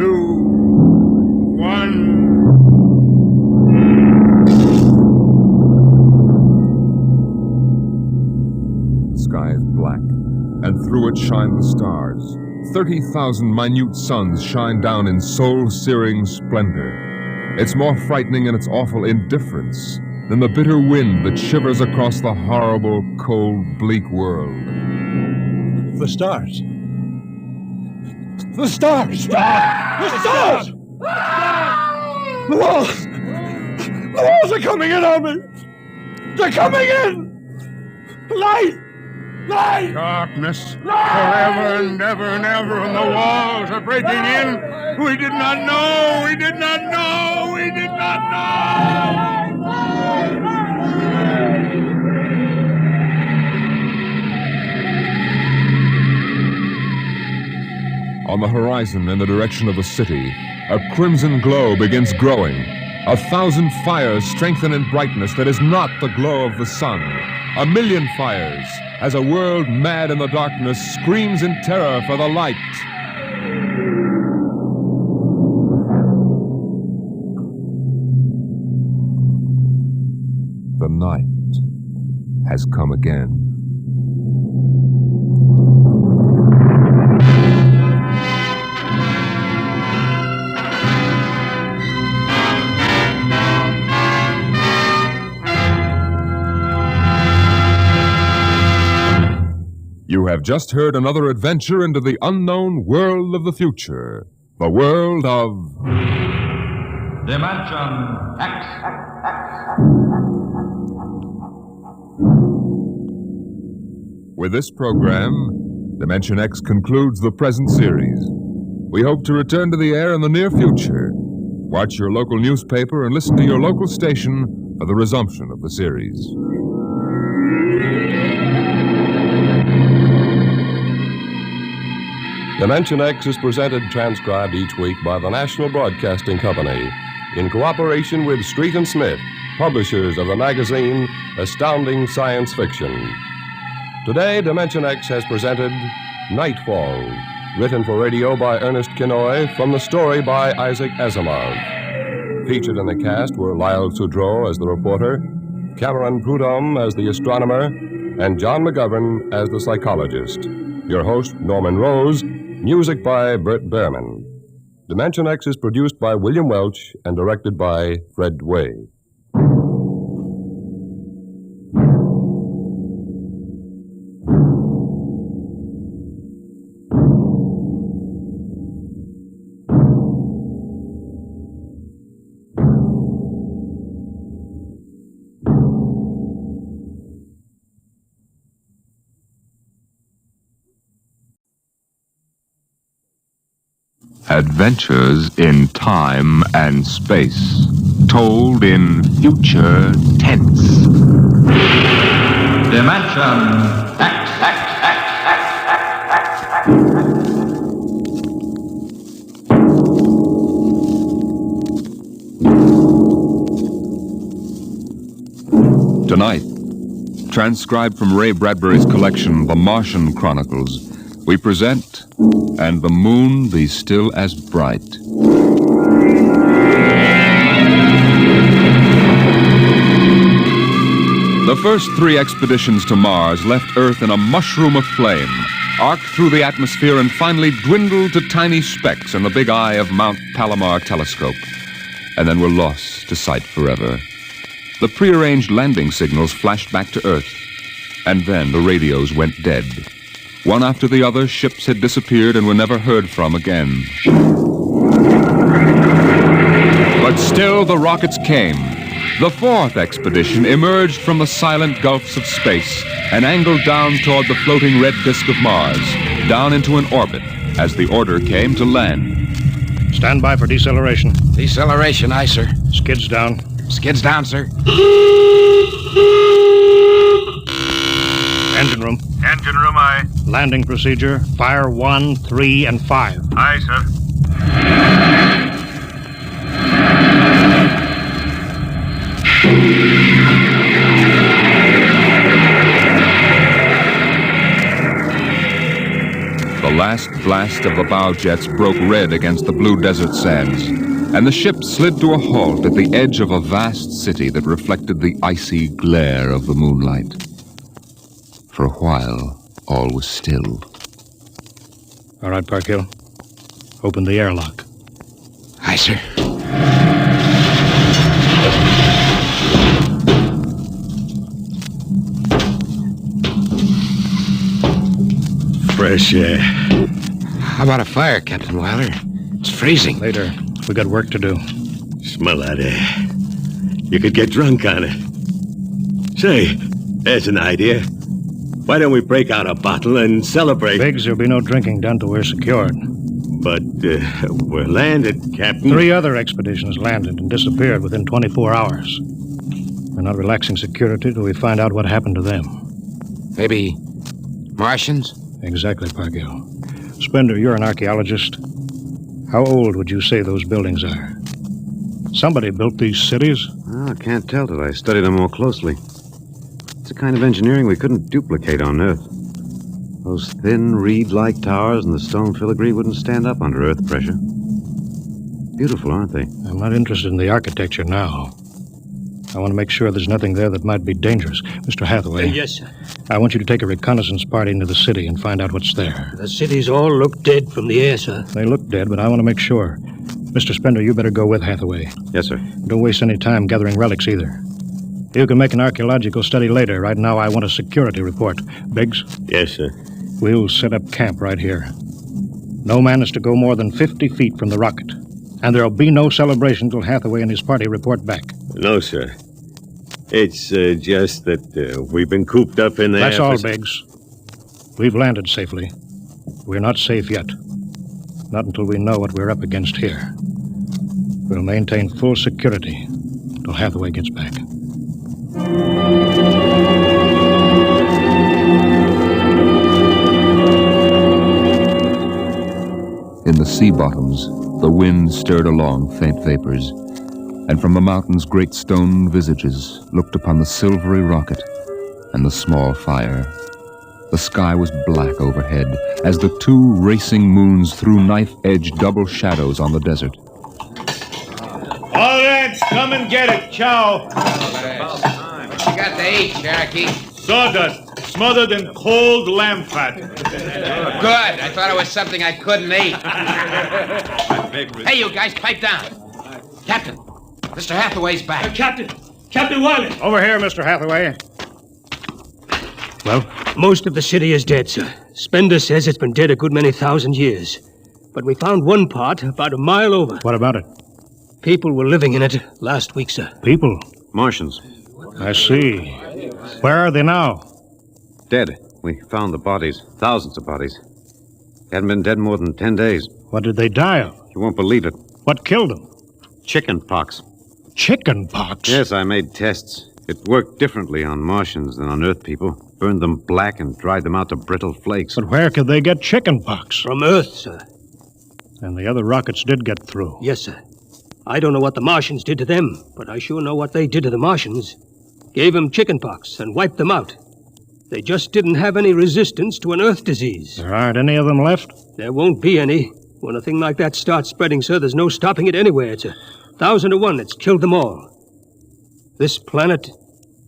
1. The sky is black, and through it shine the stars. 30,000 minute suns shine down in soul-searing splendor. It's more frightening in its awful indifference than the bitter wind that shivers across the horrible, cold, bleak world. The stars. The stars! The stars! The walls! The walls are coming in on me! They're coming in! Light! Light! Darkness. Forever and ever and ever, and the walls are breaking in. We did not know! We did not know! We did not know! On the horizon in the direction of the city, a crimson glow begins growing. 1,000 fires strengthen in brightness that is not the glow of the sun. 1,000,000 fires, as a world mad in the darkness screams in terror for the light. The night has come again. You have just heard another adventure into the unknown world of the future. The world of... Dimension X. With this program, Dimension X concludes the present series. We hope to return to the air in the near future. Watch your local newspaper and listen to your local station for the resumption of the series. Dimension X is presented, transcribed each week by the National Broadcasting Company in cooperation with Street and Smith, publishers of the magazine Astounding Science Fiction. Today, Dimension X has presented Nightfall, written for radio by Ernest Kinoy from the story by Isaac Asimov. Featured in the cast were Lyle Sudrow as the reporter, Cameron Prudhomme as the astronomer, and John McGovern as the psychologist. Your host, Norman Rose, music by Bert Behrman. Dimension X is produced by William Welch and directed by Fred Way. Adventures in time and space, told in future tense. Dimension X. Tonight, transcribed from Ray Bradbury's collection, The Martian Chronicles, we present And the Moon Be Still as Bright. The first 3 expeditions to Mars left Earth in a mushroom of flame, arced through the atmosphere and finally dwindled to tiny specks in the big eye of Mount Palomar telescope, and then were lost to sight forever. The prearranged landing signals flashed back to Earth, and then the radios went dead. One after the other, ships had disappeared and were never heard from again. But still the rockets came. The 4th expedition emerged from the silent gulfs of space and angled down toward the floating red disk of Mars, down into an orbit, as the order came to land. Stand by for deceleration. Deceleration, aye, sir. Skids down. Skids down, sir. Engine room. Engine room, aye. Landing procedure. Fire 1, 3, and 5. Aye, sir. The last blast of the bow jets broke red against the blue desert sands, and the ship slid to a halt at the edge of a vast city that reflected the icy glare of the moonlight. For a while, all was still. All right, Parkhill. Open the airlock. Aye, sir. Fresh air. How about a fire, Captain Wilder? It's freezing. Later. We got work to do. Smell that air. You could get drunk on it. Say, there's an idea. Why don't we break out a bottle and celebrate? Biggs, there'll be no drinking done till we're secured. But we're landed, Captain. 3 other expeditions landed and disappeared within 24 hours. We're not relaxing security till we find out what happened to them. Maybe Martians? Exactly, Parkhill. Spender, you're an archaeologist. How old would you say those buildings are? Somebody built these cities? Oh, I can't tell till I study them more closely. It's a kind of engineering we couldn't duplicate on Earth. Those thin, reed-like towers and the stone filigree wouldn't stand up under Earth pressure. Beautiful, aren't they? I'm not interested in the architecture now. I want to make sure there's nothing there that might be dangerous. Mr. Hathaway. Yes, sir. I want you to take a reconnaissance party into the city and find out what's there. The cities all look dead from the air, sir. They look dead, but I want to make sure. Mr. Spender, you better go with Hathaway. Yes, sir. Don't waste any time gathering relics either. You can make an archaeological study later. Right now, I want a security report. Biggs? Yes, sir. We'll set up camp right here. No man is to go more than 50 feet from the rocket. And there'll be no celebration till Hathaway and his party report back. No, sir. It's just that we've been cooped up in there. That's all, Biggs. We've landed safely. We're not safe yet. Not until we know what we're up against here. We'll maintain full security till Hathaway gets back. In the sea bottoms, the wind stirred along faint vapors, and from the mountains great stone visages looked upon the silvery rocket and the small fire. The sky was black overhead as the two racing moons threw knife-edged double shadows on the desert. All right, come and get it. Ciao. What you got to eat, Cherokee? Sawdust, smothered in cold lamb fat. Good. I thought it was something I couldn't eat. Hey, you guys, pipe down. Captain, Mr. Hathaway's back. Captain Wiley. Over here, Mr. Hathaway. Well, most of the city is dead, sir. Spender says it's been dead a good many thousand years. But we found one part about a mile over. What about it? People were living in it last week, sir. People? Martians. I see. Where are they now? Dead. We found the bodies. Thousands of bodies. They hadn't been dead more than 10 days. What did they die of? You won't believe it. What killed them? Chicken pox. Chicken pox? Yes, I made tests. It worked differently on Martians than on Earth people. Burned them black and dried them out to brittle flakes. But where could they get chicken pox? From Earth, sir. And the other rockets did get through. Yes, sir. I don't know what the Martians did to them, but I sure know what they did to the Martians. Gave them chickenpox and wiped them out. They just didn't have any resistance to an Earth disease. There aren't any of them left? There won't be any. When a thing like that starts spreading, sir, there's no stopping it anywhere. It's 1,000 to 1. It's killed them all. This planet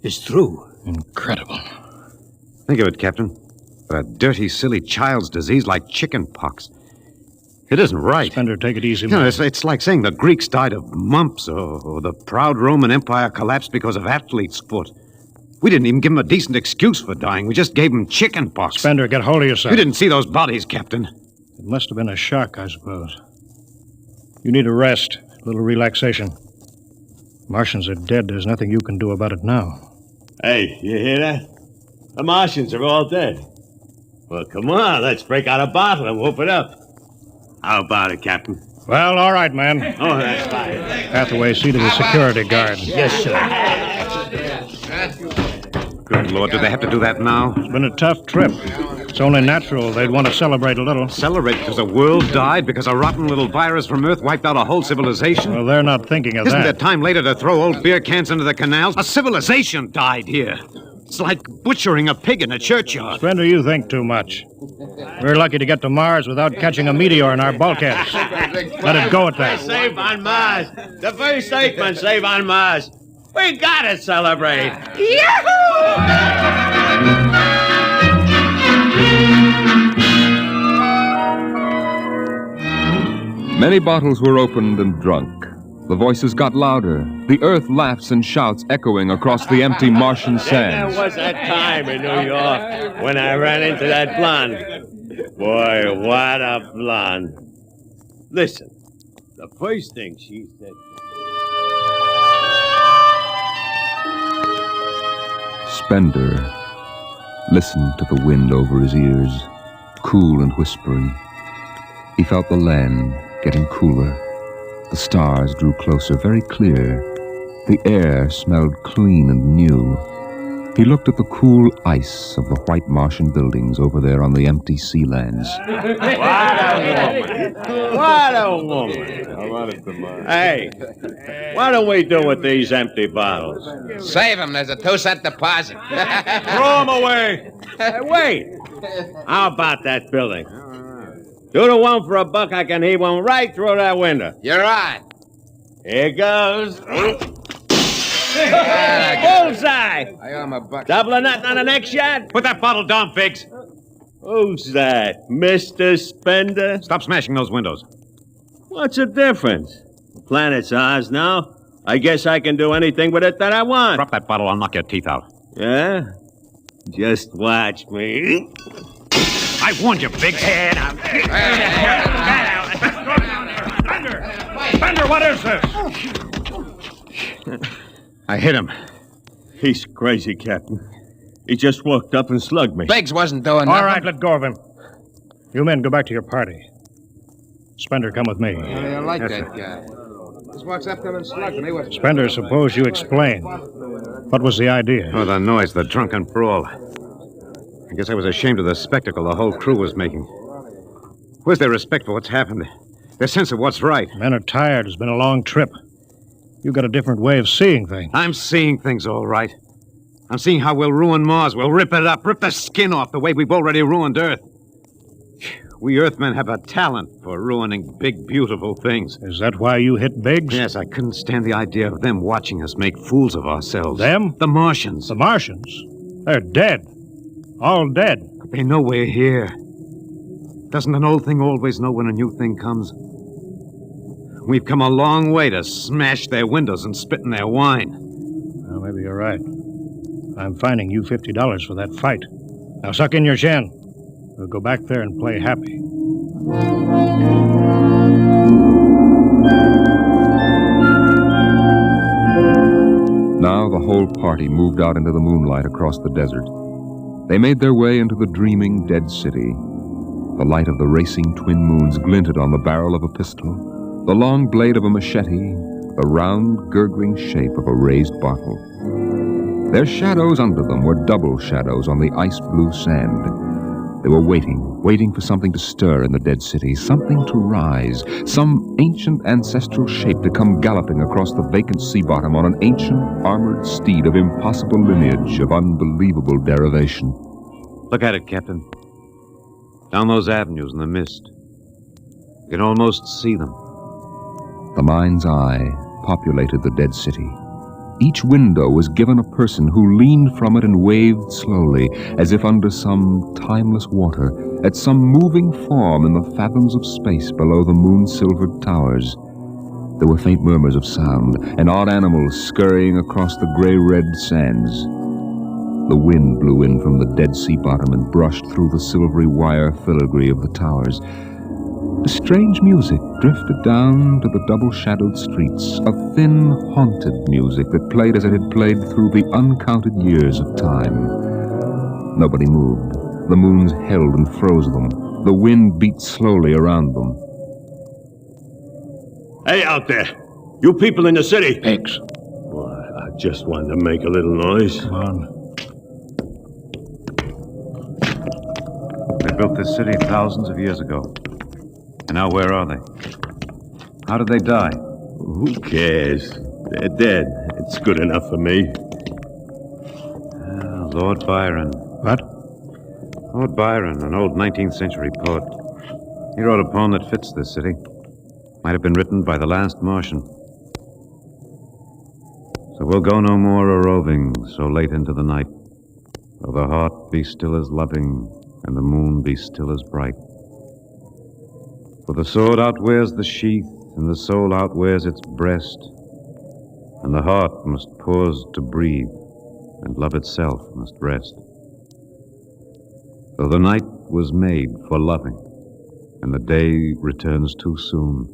is through. Incredible. Think of it, Captain. A dirty, silly child's disease like chicken pox. It isn't right. Spender, take it easy, You know, man. it's like saying the Greeks died of mumps or the proud Roman Empire collapsed because of athlete's foot. We didn't even give them a decent excuse for dying. We just gave them chicken pox. Spender, get hold of yourself. You didn't see those bodies, Captain. It must have been a shock, I suppose. You need a rest, a little relaxation. Martians are dead. There's nothing you can do about it now. Hey, you hear that? The Martians are all dead. Well, come on, let's break out a bottle and whoop it up. How about it, Captain? Well, all right, man. Oh, that's fine. Hathaway, see to the security guard. Yes, sir. Good Lord, do they have to do that now? It's been a tough trip. It's only natural they'd want to celebrate a little. Celebrate because the world died? Because a rotten little virus from Earth wiped out a whole civilization? Well, they're not thinking of Isn't that. there time later to throw old beer cans into the canals? A civilization died here. It's like butchering a pig in a churchyard. Spender, you think too much. We're lucky to get to Mars without catching a meteor in our bulkheads. Let it go at that. Save on Mars. The first statement, save on Mars. We gotta celebrate. Yahoo! Many bottles were opened and drunk. The voices got louder. The earth laughs and shouts echoing across the empty Martian sands. There was that time in New York when I ran into that blonde. Boy, what a blonde. Listen, the first thing she said. Spender listened to the wind over his ears, cool and whispering. He felt the land getting cooler. The stars drew closer, very clear. The air smelled clean and new. He looked at the cool ice of the white Martian buildings over there on the empty sea lands. What a woman. Hey, what do we do with these empty bottles? Save them. There's a 2-cent deposit. Throw them away. Hey, wait. How about that building? Do the one for $1, I can heave one right through that window. You're on. Here goes. Bullseye! I owe him $1. Double or nothing on the next shot? Put that bottle down, Figs. Who's that? Mr. Spender? Stop smashing those windows. What's the difference? The planet's ours now. I guess I can do anything with it that I want. Drop that bottle, I'll knock your teeth out. Yeah? Just watch me. I warned you, Figs. Spender, what is this? I hit him. He's crazy, Captain. He just walked up and slugged me. Biggs wasn't doing All nothing. right, let go of him. You men go back to your party. Spender, come with me. I like Yes, that sir. guy. Just walks up to him and slugs him. He was... Spender, suppose you explain. What was the idea? Oh, the noise, the drunken brawl. I guess I was ashamed of the spectacle the whole crew was making. Where's their respect for what's happened? Their sense of what's right? Men are tired. It's been a long trip. You got a different way of seeing things. I'm seeing things all right. I'm seeing how we'll ruin Mars. We'll rip it up, rip the skin off the way we've already ruined Earth. We Earthmen have a talent for ruining big, beautiful things. Is that why you hit Biggs? Yes, I couldn't stand the idea of them watching us make fools of ourselves. Them? The Martians. The Martians? They're dead. All dead. But they know we're here. Doesn't an old thing always know when a new thing comes? We've come a long way to smash their windows and spit in their wine. Well, maybe you're right. I'm fining you $50 for that fight. Now suck in your shin. We'll go back there and play happy. Now the whole party moved out into the moonlight across the desert. They made their way into the dreaming dead city. The light of the racing twin moons glinted on the barrel of a pistol, the long blade of a machete, the round, gurgling shape of a raised bottle. Their shadows under them were double shadows on the ice-blue sand. They were waiting for something to stir in the dead city, something to rise, some ancient ancestral shape to come galloping across the vacant sea bottom on an ancient armored steed of impossible lineage, of unbelievable derivation. Look at it, Captain. Down those avenues in the mist. You can almost see them. The mind's eye populated the dead city. Each window was given a person who leaned from it and waved slowly, as if under some timeless water, at some moving form in the fathoms of space below the moon-silvered towers. There were faint murmurs of sound, and odd animals scurrying across the gray-red sands. The wind blew in from the dead sea bottom and brushed through the silvery wire filigree of the towers. A strange music drifted down to the double-shadowed streets, a thin, haunted music that played as it had played through the uncounted years of time. Nobody moved. The moons held and froze them. The wind beat slowly around them. Hey, out there! You people in the city! Biggs. Why, I just wanted to make a little noise. Come on. They built this city thousands of years ago. And now where are they? How did they die? Who cares? They're dead. It's good enough for me. Lord Byron. What? Lord Byron, an old 19th century poet. He wrote a poem that fits this city. Might have been written by the last Martian. So we'll go no more a-roving so late into the night, though the heart be still as loving and the moon be still as bright. For the sword outwears the sheath, and the soul outwears its breast, and the heart must pause to breathe, and love itself must rest. Though the night was made for loving, and the day returns too soon,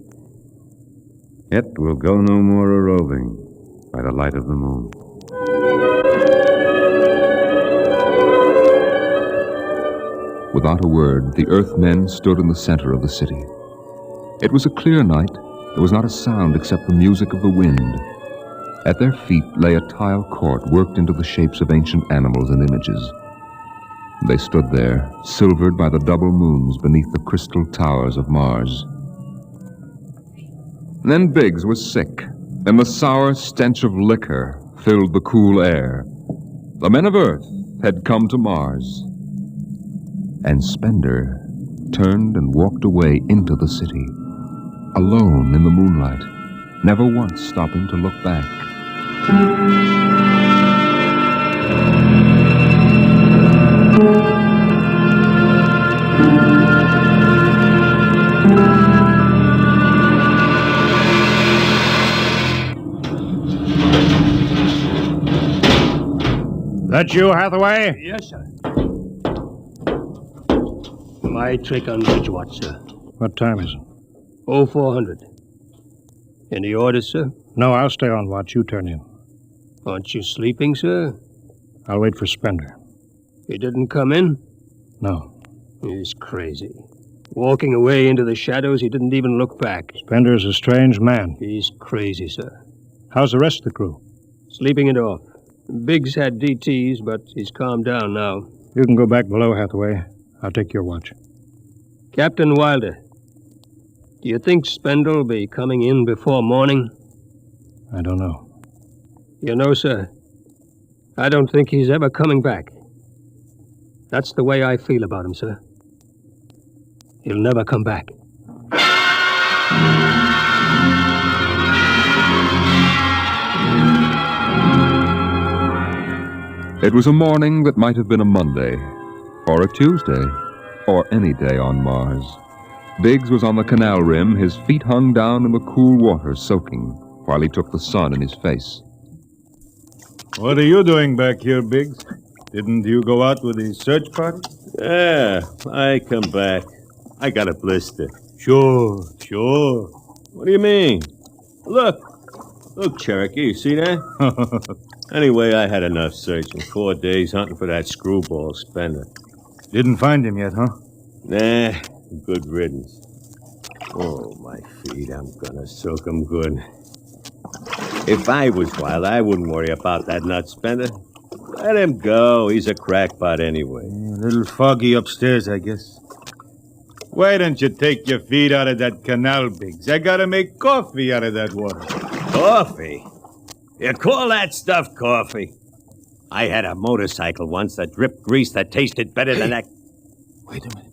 yet we'll go no more a-roving by the light of the moon. Without a word, the Earthmen stood in the center of the city. It was a clear night. There was not a sound except the music of the wind. At their feet lay a tile court worked into the shapes of ancient animals and images. They stood there, silvered by the double moons beneath the crystal towers of Mars. Then Biggs was sick, and the sour stench of liquor filled the cool air. The men of Earth had come to Mars. And Spender turned and walked away into the city, alone in the moonlight, never once stopping to look back. That you, Hathaway? Yes, sir. My trick on bridge watch, sir. What time is it? 0400. Any orders, sir? No, I'll stay on watch. You turn in. Aren't you sleeping, sir? I'll wait for Spender. He didn't come in? No. He's crazy. Walking away into the shadows, he didn't even look back. Spender's a strange man. He's crazy, sir. How's the rest of the crew? Sleeping it off. Biggs had DTs, but he's calmed down now. You can go back below, Hathaway. I'll take your watch. Captain Wilder, do you think Spender'll be coming in before morning? I don't know. You know, sir, I don't think he's ever coming back. That's the way I feel about him, sir. He'll never come back. It was a morning that might have been a Monday, or a Tuesday, or any day on Mars. Biggs was on the canal rim, his feet hung down in the cool water, soaking, while he took the sun in his face. What are you doing back here, Biggs? Didn't you go out with the search party? Yeah, I come back. I got a blister. Sure. What do you mean? Look, Cherokee, you see that? Anyway, I had enough searching. 4 days hunting for that screwball Spender. Didn't find him yet, huh? Nah, good riddance. Oh, my feet, I'm gonna soak them good. If I was wild, I wouldn't worry about that nut Spender. Let him go. He's a crackpot anyway. A little foggy upstairs, I guess. Why don't you take your feet out of that canal, Biggs? I gotta make coffee out of that water. Coffee? You call that stuff coffee? I had a motorcycle once that dripped grease that tasted better than that. Wait a minute.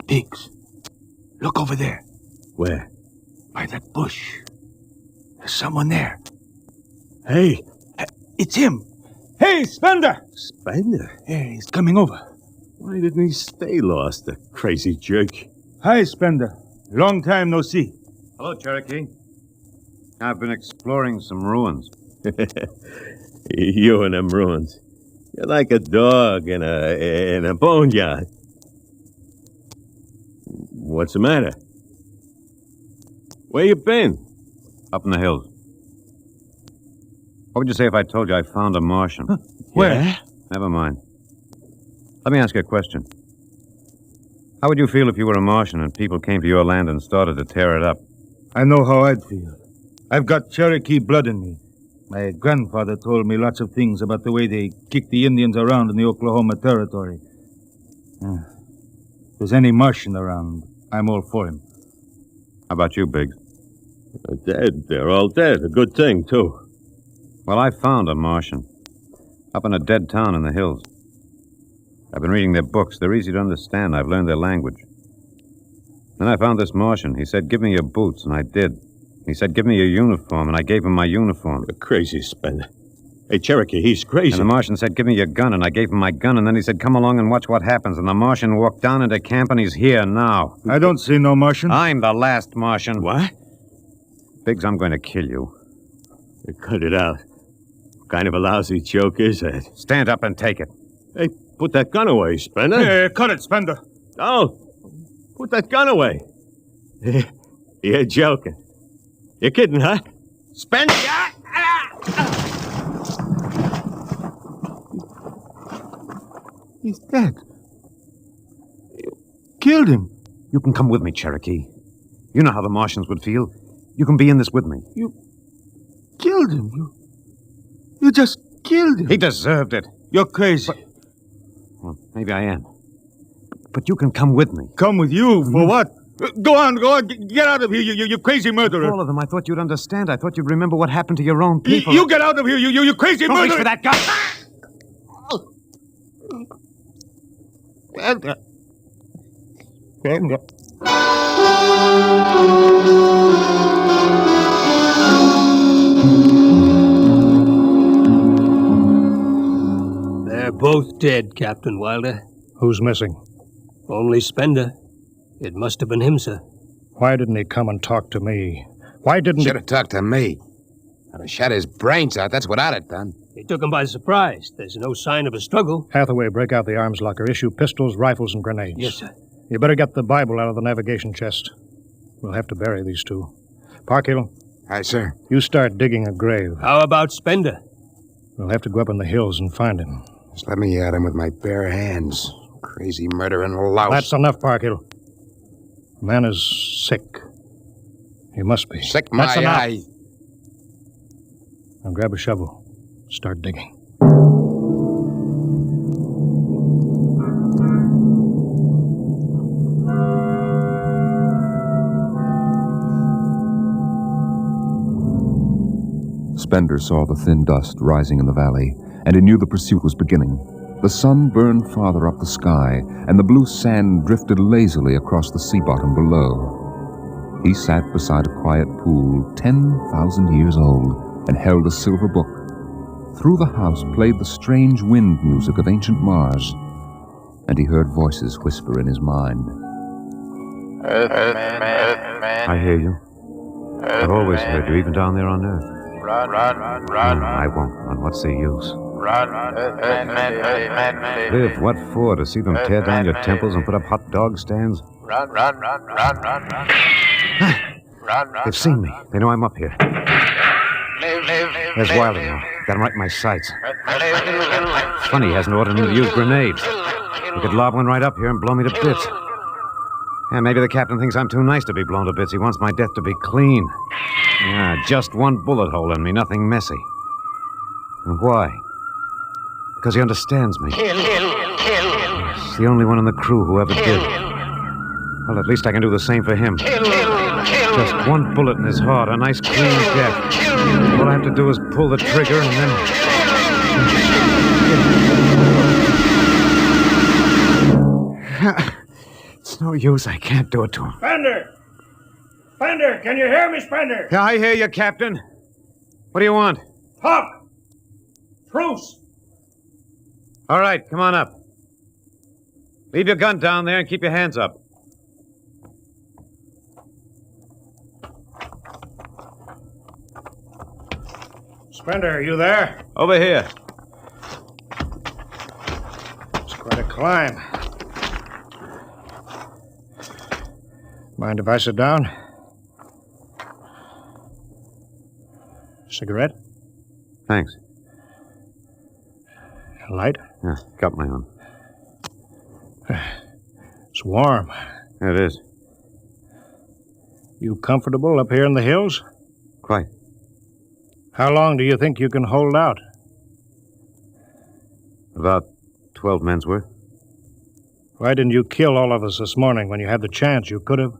Biggs, look over there. Where? By that bush. There's someone there. Hey, it's him. Hey, Spender! Spender? Hey, he's coming over. Why didn't he stay lost, the crazy jerk? Hi, Spender. Long time no see. Hello, Cherokee. I've been exploring some ruins. You and them ruins. You're like a dog in a boneyard. What's the matter? Where you been? Up in the hills. What would you say if I told you I found a Martian? Where? Yeah? Never mind. Let me ask you a question. How would you feel if you were a Martian and people came to your land and started to tear it up? I know how I'd feel. I've got Cherokee blood in me. My grandfather told me lots of things about the way they kicked the Indians around in the Oklahoma Territory. If there's any Martian around, I'm all for him. How about you, Biggs? They're dead. They're all dead. A good thing, too. Well, I found a Martian. Up in a dead town in the hills. I've been reading their books. They're easy to understand. I've learned their language. Then I found this Martian. He said, give me your boots, and I did. He said, give me your uniform, and I gave him my uniform. You're crazy, Spender. Hey, Cherokee, he's crazy. And the Martian said, give me your gun, and I gave him my gun, and then he said, come along and watch what happens. And the Martian walked down into camp, and he's here now. I don't see no Martian. I'm the last Martian. What? Biggs, I'm going to kill you. Cut it out. What kind of a lousy joke is that? Stand up and take it. Hey, put that gun away, Spender. Hey, cut it, Spender. Oh, put that gun away. You're joking. You're kidding, huh? Spender! He's dead. You killed him. You can come with me, Cherokee. You know how the Martians would feel. You can be in this with me. You killed him. You just killed him. He deserved it. You're crazy. Well, maybe I am. But you can come with me. Come with you? For what? Go on. Get out of here, you crazy murderer. All of them. I thought you'd understand. I thought you'd remember what happened to your own people. You get out of here, you crazy Don't murderer. reach for that gun. They're both dead, Captain Wilder. Who's missing? Only Spender. It must have been him, sir. Why didn't he come and talk to me? Why didn't Should have talked to me. I'd have shot his brains out. That's what I'd have done. He took him by surprise. There's no sign of a struggle. Hathaway, break out the arms locker. Issue pistols, rifles, and grenades. Yes, sir. You better get the Bible out of the navigation chest. We'll have to bury these two. Parkhill. Aye, sir. You start digging a grave. How about Spender? We'll have to go up in the hills and find him. Just let me at him with my bare hands. Crazy murdering louse. That's enough, Parkhill. The man is sick. He must be. Sick my eye. Now grab a shovel. Start digging. Spender saw the thin dust rising in the valley and he knew the pursuit was beginning. The sun burned farther up the sky, and the blue sand drifted lazily across the sea bottom below. He sat beside a quiet pool 10,000 years old and held a silver book. Through the house played the strange wind music of ancient Mars, and he heard voices whisper in his mind. I hear you. I've always heard you, even down there on Earth. No, I won't run. What's the use? Live? What for? To see them tear down your temples and put up hot dog stands? They've seen me. They know I'm up here. There's Wilder now. Got him right in my sights. Funny he hasn't ordered him to use grenades. He could lob one right up here and blow me to bits. Yeah, maybe the captain thinks I'm too nice to be blown to bits. He wants my death to be clean. Yeah, just one bullet hole in me, nothing messy. And why? Because he understands me. He's the only one in the crew who ever did. Well, at least I can do the same for him. Just one bullet in his heart, a nice clean death. All I have to do is pull the trigger and then... It's no use. I can't do it to him. Spender! Spender, can you hear me, Spender? Yeah, I hear you, Captain. What do you want? Talk! Truce! All right, come on up. Leave your gun down there and keep your hands up. Spender, are you there? Over here. It's quite a climb. Mind if I sit down? Cigarette? Thanks. Light? Yeah, got my own. It's warm. It is. You comfortable up here in the hills? Quite. How long do you think you can hold out? About 12 men's worth. Why didn't you kill all of us this morning when you had the chance? You could have.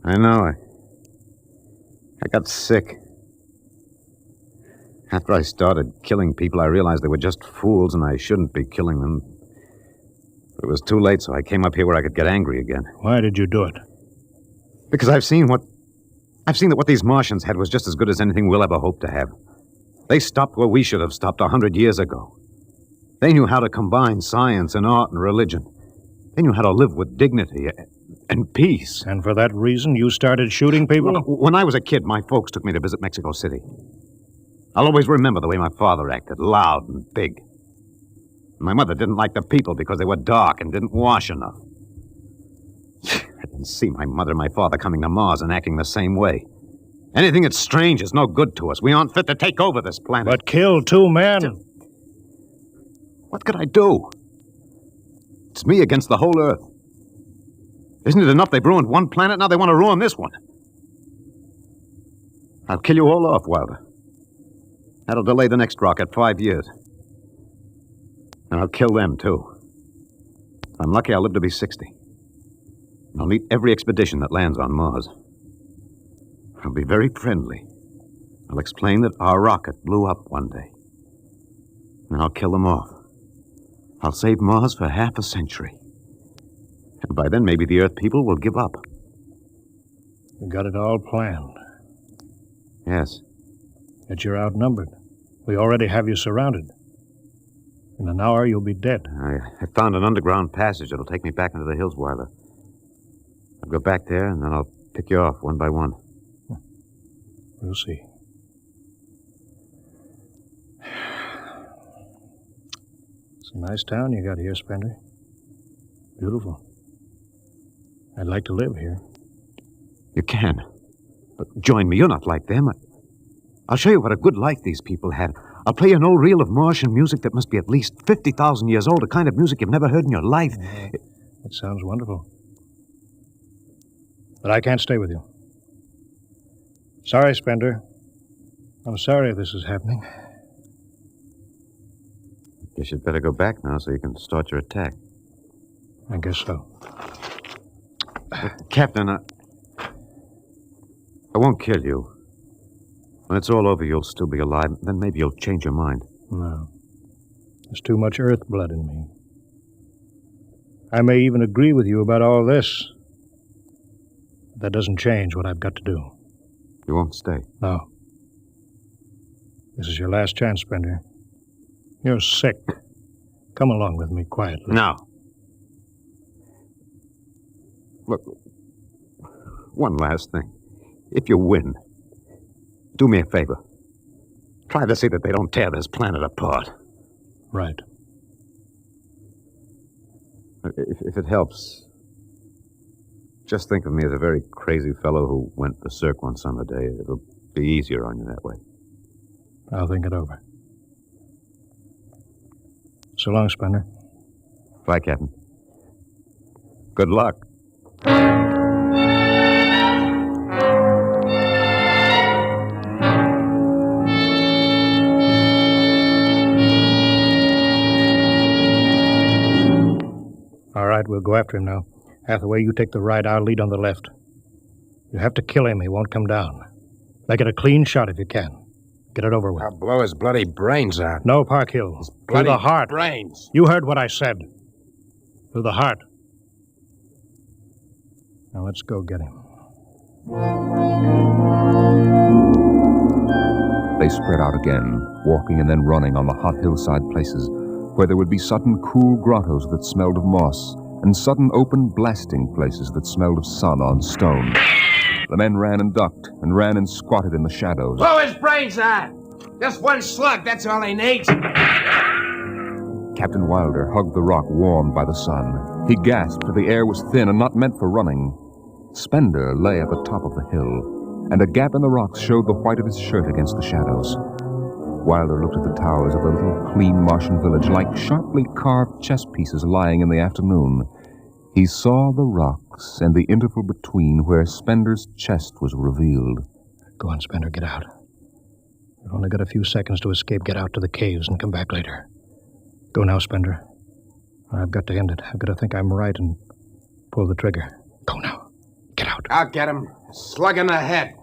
I know. I got sick. After I started killing people, I realized they were just fools and I shouldn't be killing them. But it was too late, so I came up here where I could get angry again. Why did you do it? Because I've seen that what these Martians had was just as good as anything we'll ever hope to have. They stopped where we should have stopped 100 years ago. They knew how to combine science and art and religion. They knew how to live with dignity and peace. And for that reason, you started shooting people? Well, when I was a kid, my folks took me to visit Mexico City. I'll always remember the way my father acted, loud and big. My mother didn't like the people because they were dark and didn't wash enough. I didn't see my mother and my father coming to Mars and acting the same way. Anything that's strange is no good to us. We aren't fit to take over this planet. But kill 2 men? What could I do? It's me against the whole Earth. Isn't it enough they've ruined one planet? Now they want to ruin this one. I'll kill you all off, Wilder. That'll delay the next rocket 5 years. And I'll kill them, too. If I'm lucky, I'll live to be 60. And I'll meet every expedition that lands on Mars. I'll be very friendly. I'll explain that our rocket blew up one day. And I'll kill them off. I'll save Mars for half a century. And by then, maybe the Earth people will give up. You got it all planned. Yes. Yet you're outnumbered. We already have you surrounded. In an hour, you'll be dead. I found an underground passage that'll take me back into the hills, Wilder. I'll go back there, and then I'll pick you off one by one. We'll see. It's a nice town you got here, Spender. Beautiful. I'd like to live here. You can. But join me. You're not like them. I'll show you what a good life these people had. I'll play you an old reel of Martian music that must be at least 50,000 years old, a kind of music you've never heard in your life. It sounds wonderful. But I can't stay with you. Sorry, Spender. I'm sorry this is happening. Guess you'd better go back now so you can start your attack. I guess so. Captain, I won't kill you. When it's all over, you'll still be alive. Then maybe you'll change your mind. No. There's too much Earth blood in me. I may even agree with you about all this. But that doesn't change what I've got to do. You won't stay? No. This is your last chance, Spender. You're sick. Come along with me quietly. No. Look, one last thing. If you win, do me a favor. Try to see that they don't tear this planet apart. Right. If it helps, just think of me as a very crazy fellow who went berserk one summer day. It'll be easier on you that way. I'll think it over. So long, Spender. Bye, Captain. Good luck. All right, we'll go after him now. Hathaway, you take the right, I'll lead on the left. You have to kill him, he won't come down. Make it a clean shot if you can. Get it over with. I'll blow his bloody brains out. No, Parkhill. Through bloody the heart. brains. You heard what I said. Through the heart. Now let's go get him. They spread out again, walking and then running on the hot hillside places, where there would be sudden cool grottos that smelled of moss, and sudden open blasting places that smelled of sun on stone. The men ran and ducked, and ran and squatted in the shadows. Blow his brains out! Just one slug, that's all he needs. Captain Wilder hugged the rock warmed by the sun. He gasped, for the air was thin and not meant for running. Spender lay at the top of the hill, and a gap in the rocks showed the white of his shirt against the shadows. Wilder looked at the towers of the little, clean Martian village like sharply carved chess pieces lying in the afternoon. He saw the rocks and the interval between where Spender's chest was revealed. Go on, Spender, get out. You've only got a few seconds to escape. Get out to the caves and come back later. Go now, Spender. I've got to end it. I've got to think I'm right and pull the trigger. Go now. Get out. I'll get him. A slug in the head.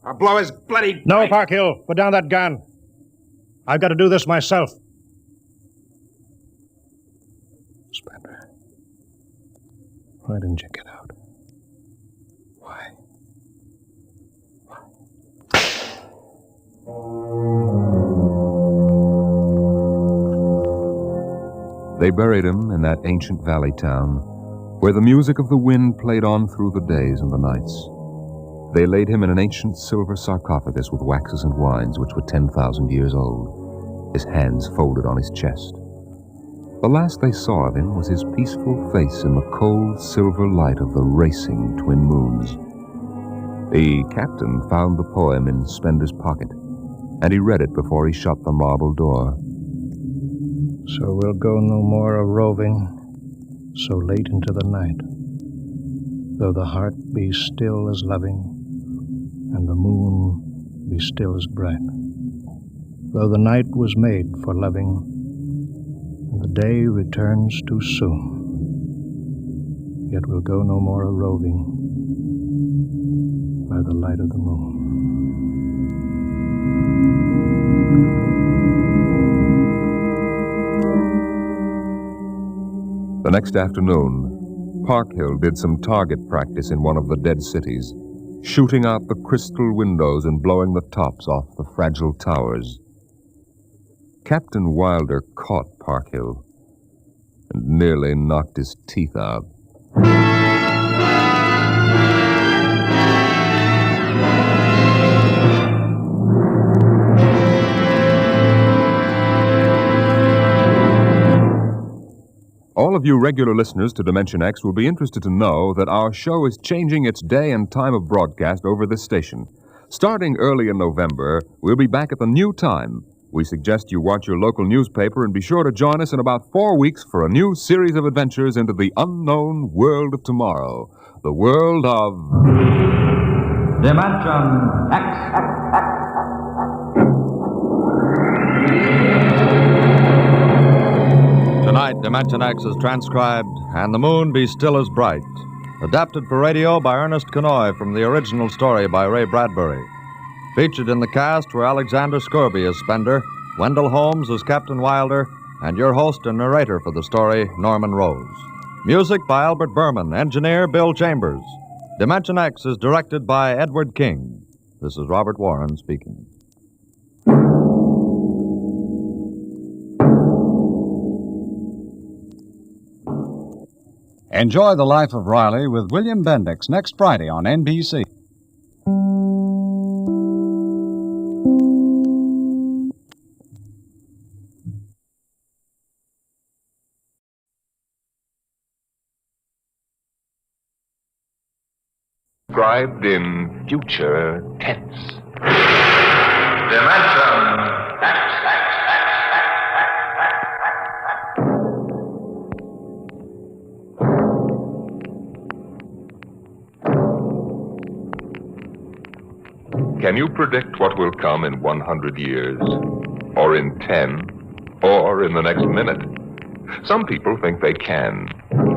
I'll blow his bloody... No, Parkhill. Put down that gun. I've got to do this myself. Spender. Why didn't you get out? Why? They buried him in that ancient valley town, where the music of the wind played on through the days and the nights. They laid him in an ancient silver sarcophagus with waxes and wines which were 10,000 years old, his hands folded on his chest. The last they saw of him was his peaceful face in the cold silver light of the racing twin moons. The captain found the poem in Spender's pocket, and he read it before he shut the marble door. So we'll go no more a-roving so late into the night, though the heart be still as loving, and the moon be still as bright. Though the night was made for loving, and the day returns too soon, yet we'll go no more a-roving by the light of the moon. The next afternoon, Parkhill did some target practice in one of the dead cities, shooting out the crystal windows and blowing the tops off the fragile towers. Captain Wilder caught Parkhill and nearly knocked his teeth out. All of you regular listeners to Dimension X will be interested to know that our show is changing its day and time of broadcast over this station. Starting early in November, we'll be back at the new time. We suggest you watch your local newspaper and be sure to join us in about 4 weeks for a new series of adventures into the unknown world of tomorrow. The world of... Dimension X. Tonight, Dimension X is transcribed, And the Moon Be Still as Bright. Adapted for radio by Ernest Kenoy from the original story by Ray Bradbury. Featured in the cast were Alexander Scorby as Spender, Wendell Holmes as Captain Wilder, and your host and narrator for the story, Norman Rose. Music by Albert Berman, engineer Bill Chambers. Dimension X is directed by Edward King. This is Robert Warren speaking. Enjoy the Life of Riley with William Bendix next Friday on NBC. Described in future tense. Dimension X. Can you predict what will come in 100 years? Or in 10? Or in the next minute? Some people think they can.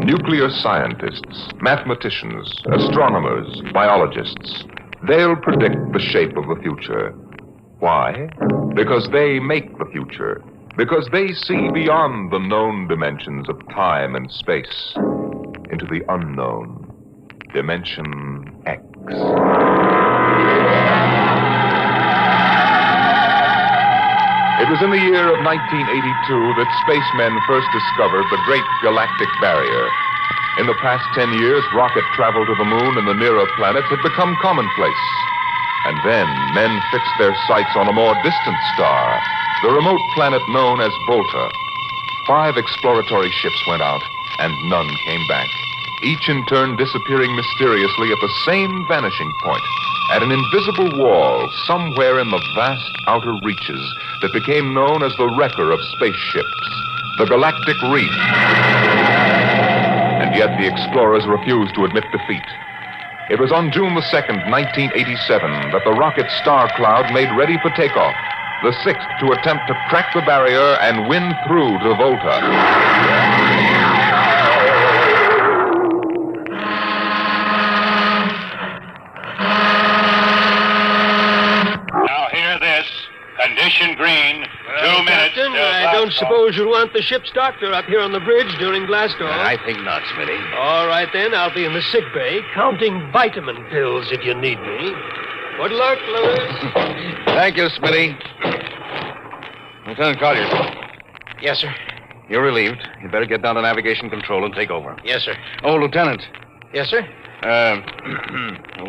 Nuclear scientists, mathematicians, astronomers, biologists. They'll predict the shape of the future. Why? Because they make the future. Because they see beyond the known dimensions of time and space into the unknown. Dimension X. It was in the year of 1982 that spacemen first discovered the Great Galactic Barrier. In the past 10 years, rocket travel to the moon and the nearer planets had become commonplace. And then men fixed their sights on a more distant star, the remote planet known as Volta. 5 exploratory ships went out, and none came back, each in turn disappearing mysteriously at the same vanishing point, at an invisible wall somewhere in the vast outer reaches that became known as the wrecker of spaceships, the Galactic Reef. And yet the explorers refused to admit defeat. It was on June the 2nd, 1987, that the rocket Star Cloud made ready for takeoff, the 6th to attempt to crack the barrier and win through to Volta. Condition green. 2 minutes. Captain, I don't suppose you'll want the ship's doctor up here on the bridge during blast off. I think not, Smitty. All right, then. I'll be in the sick bay, counting vitamin pills if you need me. Good luck, Lewis. Thank you, Smitty. Lieutenant Collier. Yes, sir. You're relieved. You better get down to navigation control and take over. Yes, sir. Oh, Lieutenant. Yes, sir.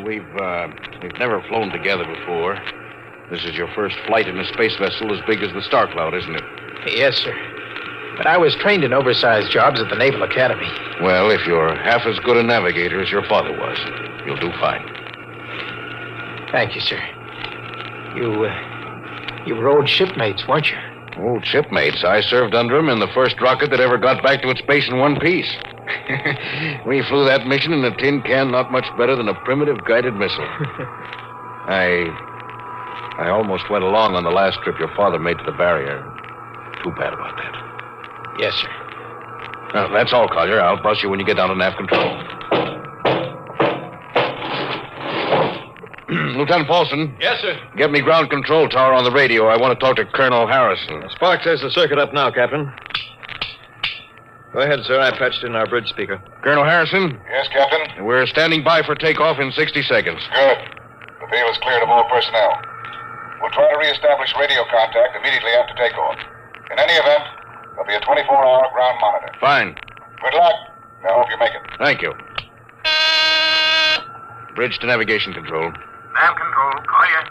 We've never flown together before. This is your first flight in a space vessel as big as the Star Cloud, isn't it? Yes, sir. But I was trained in oversized jobs at the Naval Academy. Well, if you're half as good a navigator as your father was, you'll do fine. Thank you, sir. You were old shipmates, weren't you? Old shipmates. I served under him in the first rocket that ever got back to its base in one piece. We flew that mission in a tin can not much better than a primitive guided missile. I almost went along on the last trip your father made to the barrier. Too bad about that. Yes, sir. Well, that's all, Collier. I'll bus you when you get down to nav control. Lieutenant Paulson. Yes, sir. Get me ground control tower on the radio. I want to talk to Colonel Harrison. Sparks has the circuit up now, Captain. Go ahead, sir. I patched in our bridge speaker. Colonel Harrison? Yes, Captain? We're standing by for takeoff in 60 seconds. Good. The field is cleared of all personnel. We'll try to reestablish radio contact immediately after takeoff. In any event, there'll be a 24-hour ground monitor. Fine. Good luck. I hope you make it. Thank you. Bridge to navigation control. Nav control, Collier.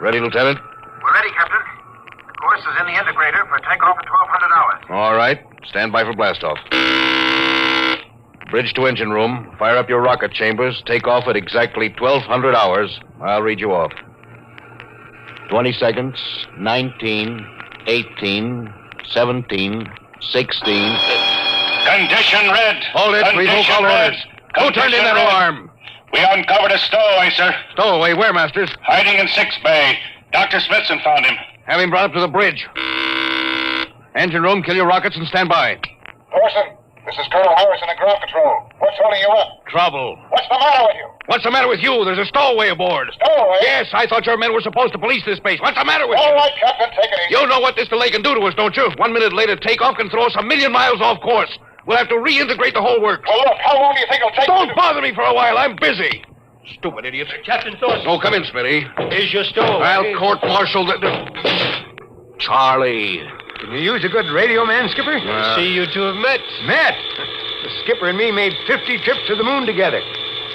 Ready, Lieutenant? We're ready, Captain. The course is in the integrator for takeoff at 1200 hours. All right. Stand by for blastoff. Bridge to engine room. Fire up your rocket chambers. Take off at exactly 1200 hours. I'll read you off. 20 seconds. 19, 18, 17, 16. Condition red. Hold it. Condition Revoke all red. orders. Who turned in that Condition red. alarm? We uncovered a stowaway, sir. Stowaway? Where, Masters? Hiding in 6 Bay. Dr. Smithson found him. Have him brought up to the bridge. Engine room, kill your rockets and stand by. Thorson, This is Colonel Harrison at ground control. What's holding you up? Trouble. What's the matter with you? What's the matter with you? There's a stowaway aboard. Stowaway? Yes, I thought your men were supposed to police this base. What's the matter with you? All right, Captain, take it easy. You know what this delay can do to us, don't you? 1 minute later, takeoff can throw us 1,000,000 miles off course. We'll have to reintegrate the whole works. Well, look, how long do you think it'll take? Don't bother me for a while. I'm busy. Stupid idiots. Captain Thornton. Oh, come in, Smitty. Here's your stowaway. I'll court-martial the... Charlie. Can you use a good radio man, Skipper? See, you two have met. Met? The skipper and me made 50 trips to the moon together.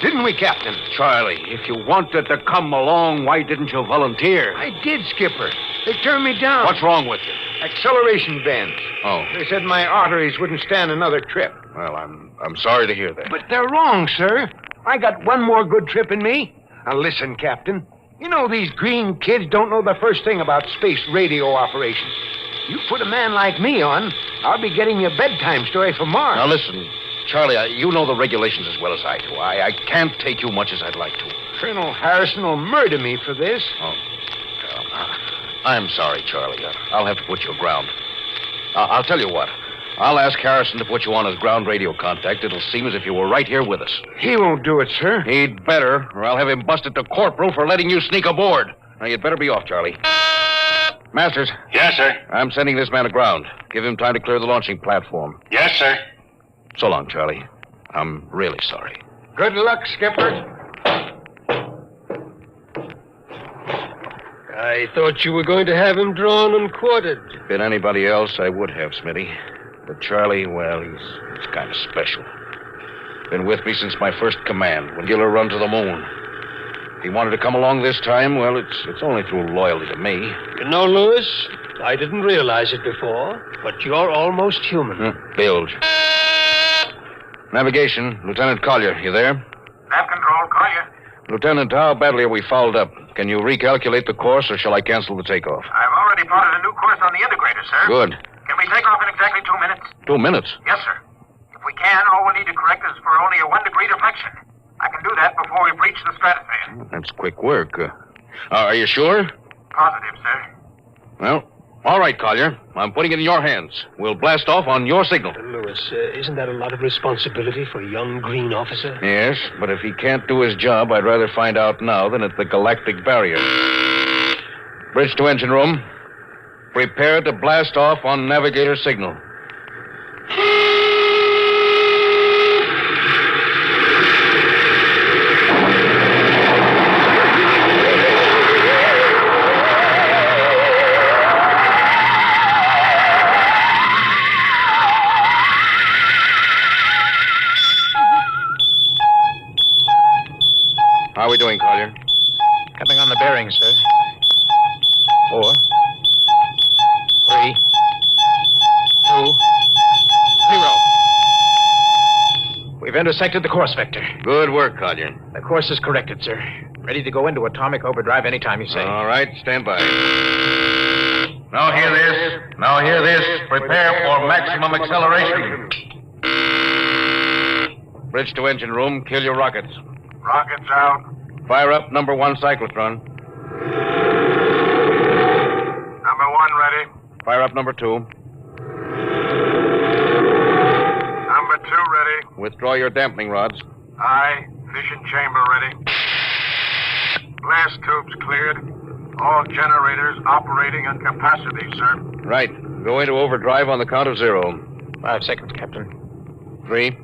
Didn't we, Captain? Charlie, if you wanted to come along, why didn't you volunteer? I did, Skipper. They turned me down. What's wrong with you? Acceleration bends. Oh. They said my arteries wouldn't stand another trip. Well, I'm sorry to hear that. But they're wrong, sir. I got one more good trip in me. Now listen, Captain. You know these green kids don't know the first thing about space radio operations. You put a man like me on, I'll be getting you a bedtime story from Mars. Now listen, Charlie, you know the regulations as well as I do. I can't take you much as I'd like to. Colonel Harrison will murder me for this. Oh, I'm sorry, Charlie. I'll have to put you aground. I'll tell you what. I'll ask Harrison to put you on as ground radio contact. It'll seem as if you were right here with us. He won't do it, sir. He'd better, or I'll have him busted to corporal for letting you sneak aboard. Now, you'd better be off, Charlie. Masters. Yes, sir. I'm sending this man aground. Give him time to clear the launching platform. Yes, sir. So long, Charlie. I'm really sorry. Good luck, Skipper. I thought you were going to have him drawn and quartered. If been anybody else, I would have, Smitty. But Charlie, well, he's kind of special. Been with me since my first command, when Giller run to the moon. If he wanted to come along this time, well, it's only through loyalty to me. You know, Lewis, I didn't realize it before, but you're almost human. Bilge. Navigation, Lieutenant Collier, you there? Nav control, Collier. Lieutenant, how badly are we fouled up? Can you recalculate the course, or shall I cancel the takeoff? I've already plotted a new course on the integrator, sir. Good. Can we take off in exactly 2 minutes? 2 minutes? Yes, sir. If we can, all we need to correct is for only a 1 degree deflection. I can do that before we breach the stratosphere. That's quick work. Are you sure? Positive, sir. Well, all right, Collier. I'm putting it in your hands. We'll blast off on your signal. Lewis, isn't that a lot of responsibility for a young green officer? Yes, but if he can't do his job, I'd rather find out now than at the galactic barrier. Bridge to engine room. Prepare to blast off on navigator signal. How are we doing, Collier? Coming on the bearings, sir. 4, 3, 2, 0. We've intersected the course vector. Good work, Collier. The course is corrected, sir. Ready to go into atomic overdrive anytime you say. All right, stand by. Now hear this. Now hear this. Prepare for maximum acceleration. Bridge to engine room. Kill your rockets. Rockets out. Fire up number 1 cyclotron. Number 1 ready. Fire up number 2. Number 2 ready. Withdraw your dampening rods. Aye. Fission chamber ready. Blast tubes cleared. All generators operating at capacity, sir. Right. Go into overdrive on the count of 0. 5 seconds, Captain. 3,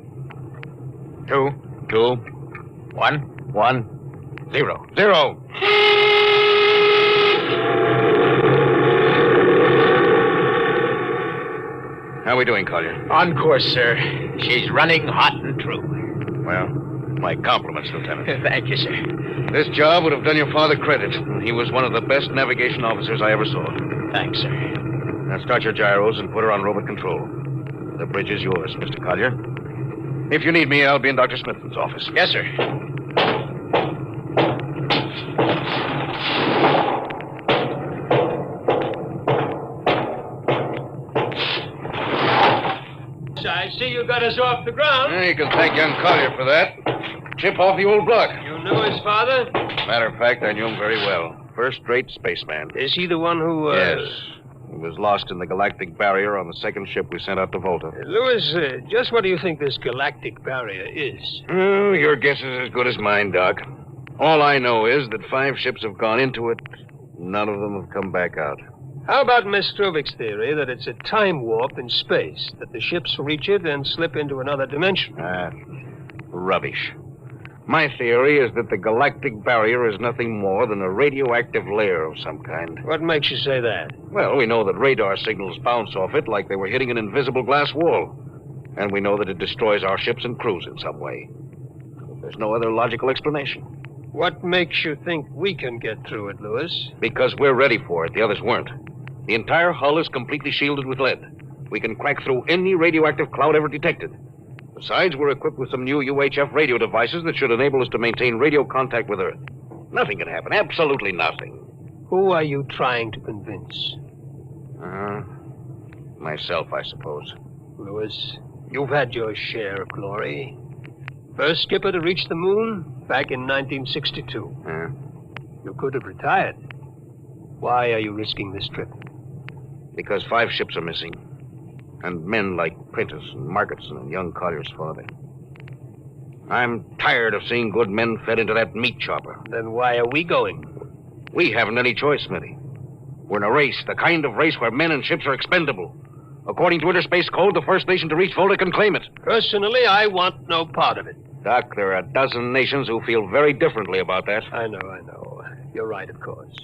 2, 2, 1, 1, 0. 0. How are we doing, Collier? On course, sir. She's running hot and true. Well, my compliments, Lieutenant. Thank you, sir. This job would have done your father credit. He was one of the best navigation officers I ever saw. Thanks, sir. Now start your gyros and put her on robot control. The bridge is yours, Mr. Collier. If you need me, I'll be in Dr. Smithson's office. Yes, sir. I see you got us off the ground. You can thank young Collier for that. Chip off the old block. You knew his father? Matter of fact, I knew him very well. First-rate spaceman. Is he the one who, Yes. He was lost in the galactic barrier on the second ship we sent out to Volta. Louis, just what do you think this galactic barrier is? Oh, your guess is as good as mine, Doc. All I know is that 5 ships have gone into it. None of them have come back out. How about Miss Strovik's theory that it's a time warp in space, that the ships reach it and slip into another dimension? Rubbish. My theory is that the galactic barrier is nothing more than a radioactive layer of some kind. What makes you say that? Well, we know that radar signals bounce off it like they were hitting an invisible glass wall. And we know that it destroys our ships and crews in some way. There's no other logical explanation. What makes you think we can get through it, Louis? Because we're ready for it. The others weren't. The entire hull is completely shielded with lead. We can crack through any radioactive cloud ever detected. Besides, we're equipped with some new UHF radio devices that should enable us to maintain radio contact with Earth. Nothing can happen. Absolutely nothing. Who are you trying to convince? Myself, I suppose. Louis, you've had your share of glory. First skipper to reach the moon back in 1962. You could have retired. Why are you risking this trip? Because 5 ships are missing. And men like Prentice and Marketson and young Collier's father. I'm tired of seeing good men fed into that meat chopper. Then why are we going? We haven't any choice, Smitty. We're in a race, the kind of race where men and ships are expendable. According to Interspace Code, the first nation to reach Volta can claim it. Personally, I want no part of it. Doc, there are a dozen nations who feel very differently about that. I know. You're right, of course.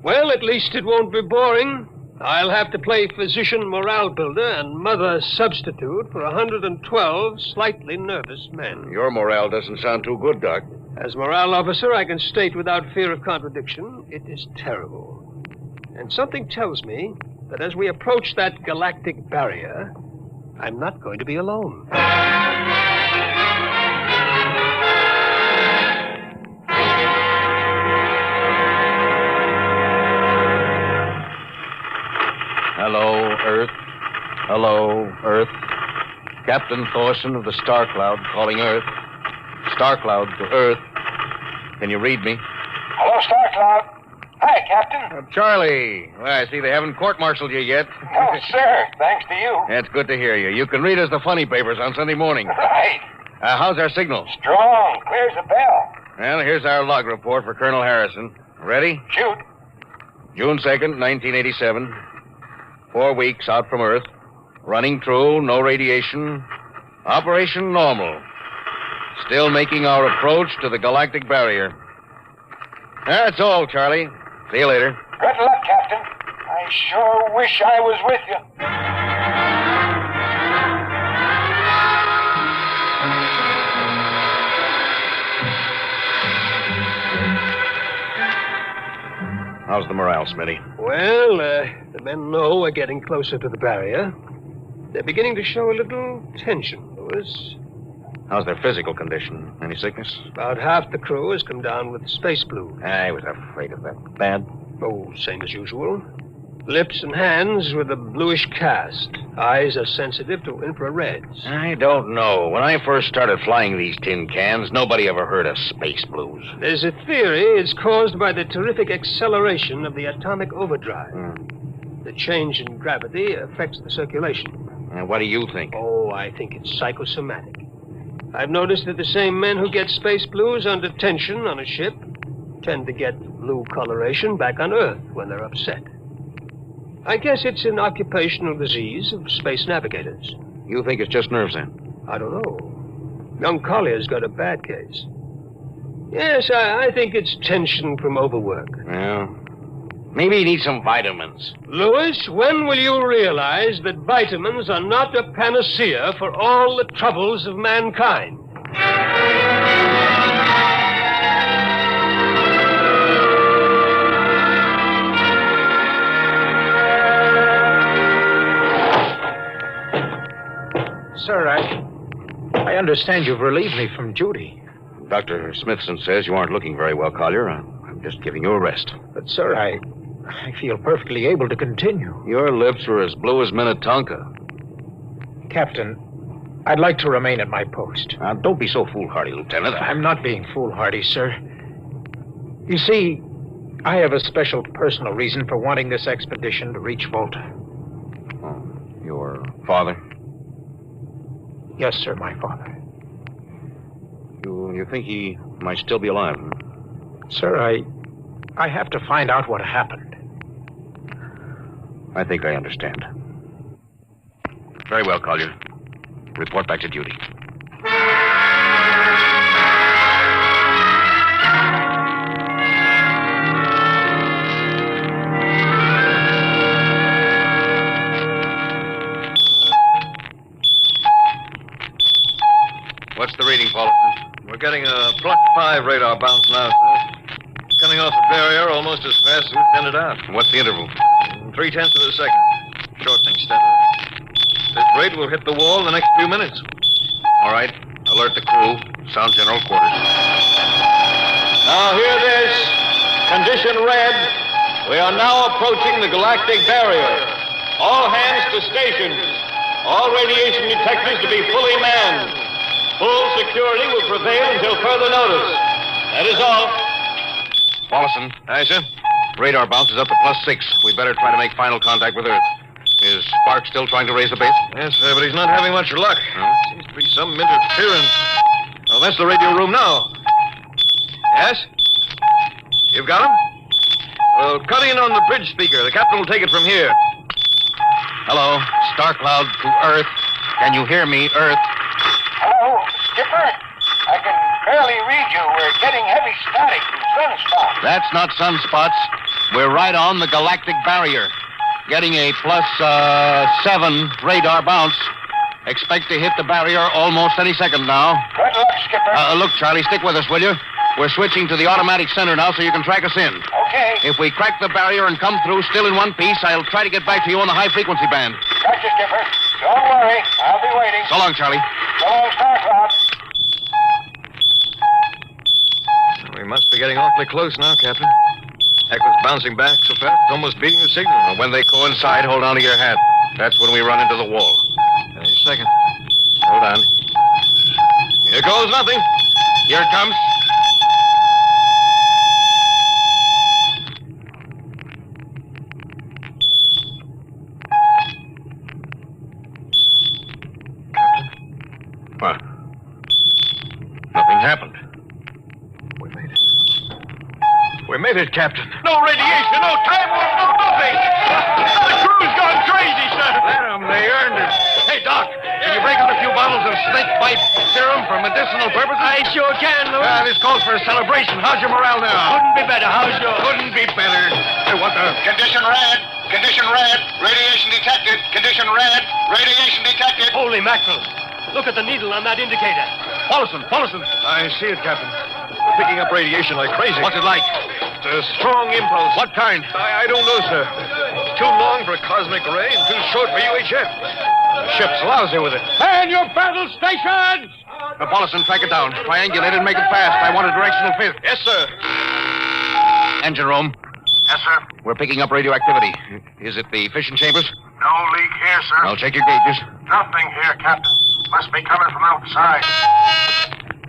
Well, at least it won't be boring. I'll have to play physician morale builder and mother substitute for 112 slightly nervous men. Your morale doesn't sound too good, Doc. As morale officer, I can state without fear of contradiction, it is terrible. And something tells me that as we approach that galactic barrier, I'm not going to be alone. Hello, Earth. Hello, Earth. Captain Thorson of the Star Cloud calling Earth. Star Cloud to Earth. Can you read me? Hello, Star Cloud. Hi, Captain. Charlie. Well, I see they haven't court-martialed you yet. No, sir. Thanks to you. That's good to hear you. You can read us the funny papers on Sunday morning. Right. How's our signal? Strong. Clears the bell. Well, here's our log report for Colonel Harrison. Ready? Shoot. June 2nd, 1987. 4 weeks out from Earth. Running true, no radiation. Operation normal. Still making our approach to the galactic barrier. That's all, Charlie. See you later. Good luck, Captain. I sure wish I was with you. How's the morale, Smitty? Well, the men know we're getting closer to the barrier. They're beginning to show a little tension, Louis. How's their physical condition? Any sickness? About half the crew has come down with space flu. I was afraid of that. Bad? Oh, same as usual. Lips and hands with a bluish cast. Eyes are sensitive to infrareds. I don't know. When I first started flying these tin cans, nobody ever heard of space blues. There's a theory it's caused by the terrific acceleration of the atomic overdrive. The change in gravity affects the circulation. What do you think? Oh, I think it's psychosomatic. I've noticed that the same men who get space blues under tension on a ship tend to get blue coloration back on Earth when they're upset. I guess it's an occupational disease of space navigators. You think it's just nerves, then? I don't know. Young Collier's got a bad case. Yes, I think it's tension from overwork. Well, maybe you need some vitamins. Louis, when will you realize that vitamins are not a panacea for all the troubles of mankind? Sir, I understand you've relieved me from duty. Dr. Smithson says you aren't looking very well, Collier. I'm just giving you a rest. But, sir, I feel perfectly able to continue. Your lips are as blue as Minnetonka. Captain, I'd like to remain at my post. Now, don't be so foolhardy, Lieutenant. I'm not being foolhardy, sir. You see, I have a special personal reason for wanting this expedition to reach Veldt. Your father? Yes, sir, my father. You think he might still be alive? Sir, I have to find out what happened. I think I understand. Very well, Collier. Report back to duty. What's the reading, Paulson? We're getting a +5 radar bounce now, sir. Coming off the barrier almost as fast as we send it out. What's the interval? 0.3 of a second. Shortening steadily. This rate will hit the wall in the next few minutes. All right. Alert the crew. Sound general quarters. Now hear this. Condition red. We are now approaching the galactic barrier. All hands to stations. All radiation detectors to be fully manned. Full security will prevail until further notice. That is all. Paulson. Aye, sir. Radar bounce is up to +6. We better try to make final contact with Earth. Is Spark still trying to raise the base? Yes, sir, but he's not having much luck. Seems to be some interference. Oh, that's the radio room now. Yes? You've got him? Well, cut in on the bridge speaker. The captain will take it from here. Hello, Star Cloud to Earth. Can you hear me, Earth? Hello, Skipper. I can barely read you. We're getting heavy static from sunspots. That's not sunspots. We're right on the galactic barrier. Getting a +7 radar bounce. Expect to hit the barrier almost any second now. Good luck, Skipper. Look, Charlie, stick with us, will you? We're switching to the automatic center now so you can track us in. Okay. If we crack the barrier and come through still in one piece, I'll try to get back to you on the high-frequency band. Gotcha, Skipper. Don't worry. I'll be waiting. So long, Charlie. So long, Star Cloud. We must be getting awfully close now, Captain. Echo's bouncing back so fast, it's almost beating the signal. Well, when they coincide, hold on to your hat. That's when we run into the wall. Any second. Hold on. Here goes nothing. Here it comes. What? Nothing happened. We made it, Captain. No radiation, no time warp, no nothing. The crew's gone crazy, sir. Let them. They earned it. Hey, Doc, can you break out a few bottles of snake bite serum for medicinal purposes? I sure can, Louis. This calls for a celebration. How's your morale now? Couldn't be better. How's yours? Couldn't be better. Hey, what the? Condition red. Condition red. Radiation detected. Condition red. Radiation detected. Holy mackerel. Look at the needle on that indicator. Paulson. I see it, Captain. We're picking up radiation like crazy. What's it like? It's a strong impulse. What kind? I don't know, sir. It's too long for a cosmic ray and too short for UHF. The ship's lousy with it. Man your battle stations! Paulson, track it down. Triangulate it and make it fast. I want a directional fit. Yes, sir. Engine room. Yes, sir. We're picking up radioactivity. Is it the fission chambers? No leak here, sir. I'll check your gauges. Nothing here, Captain. Must be coming from outside.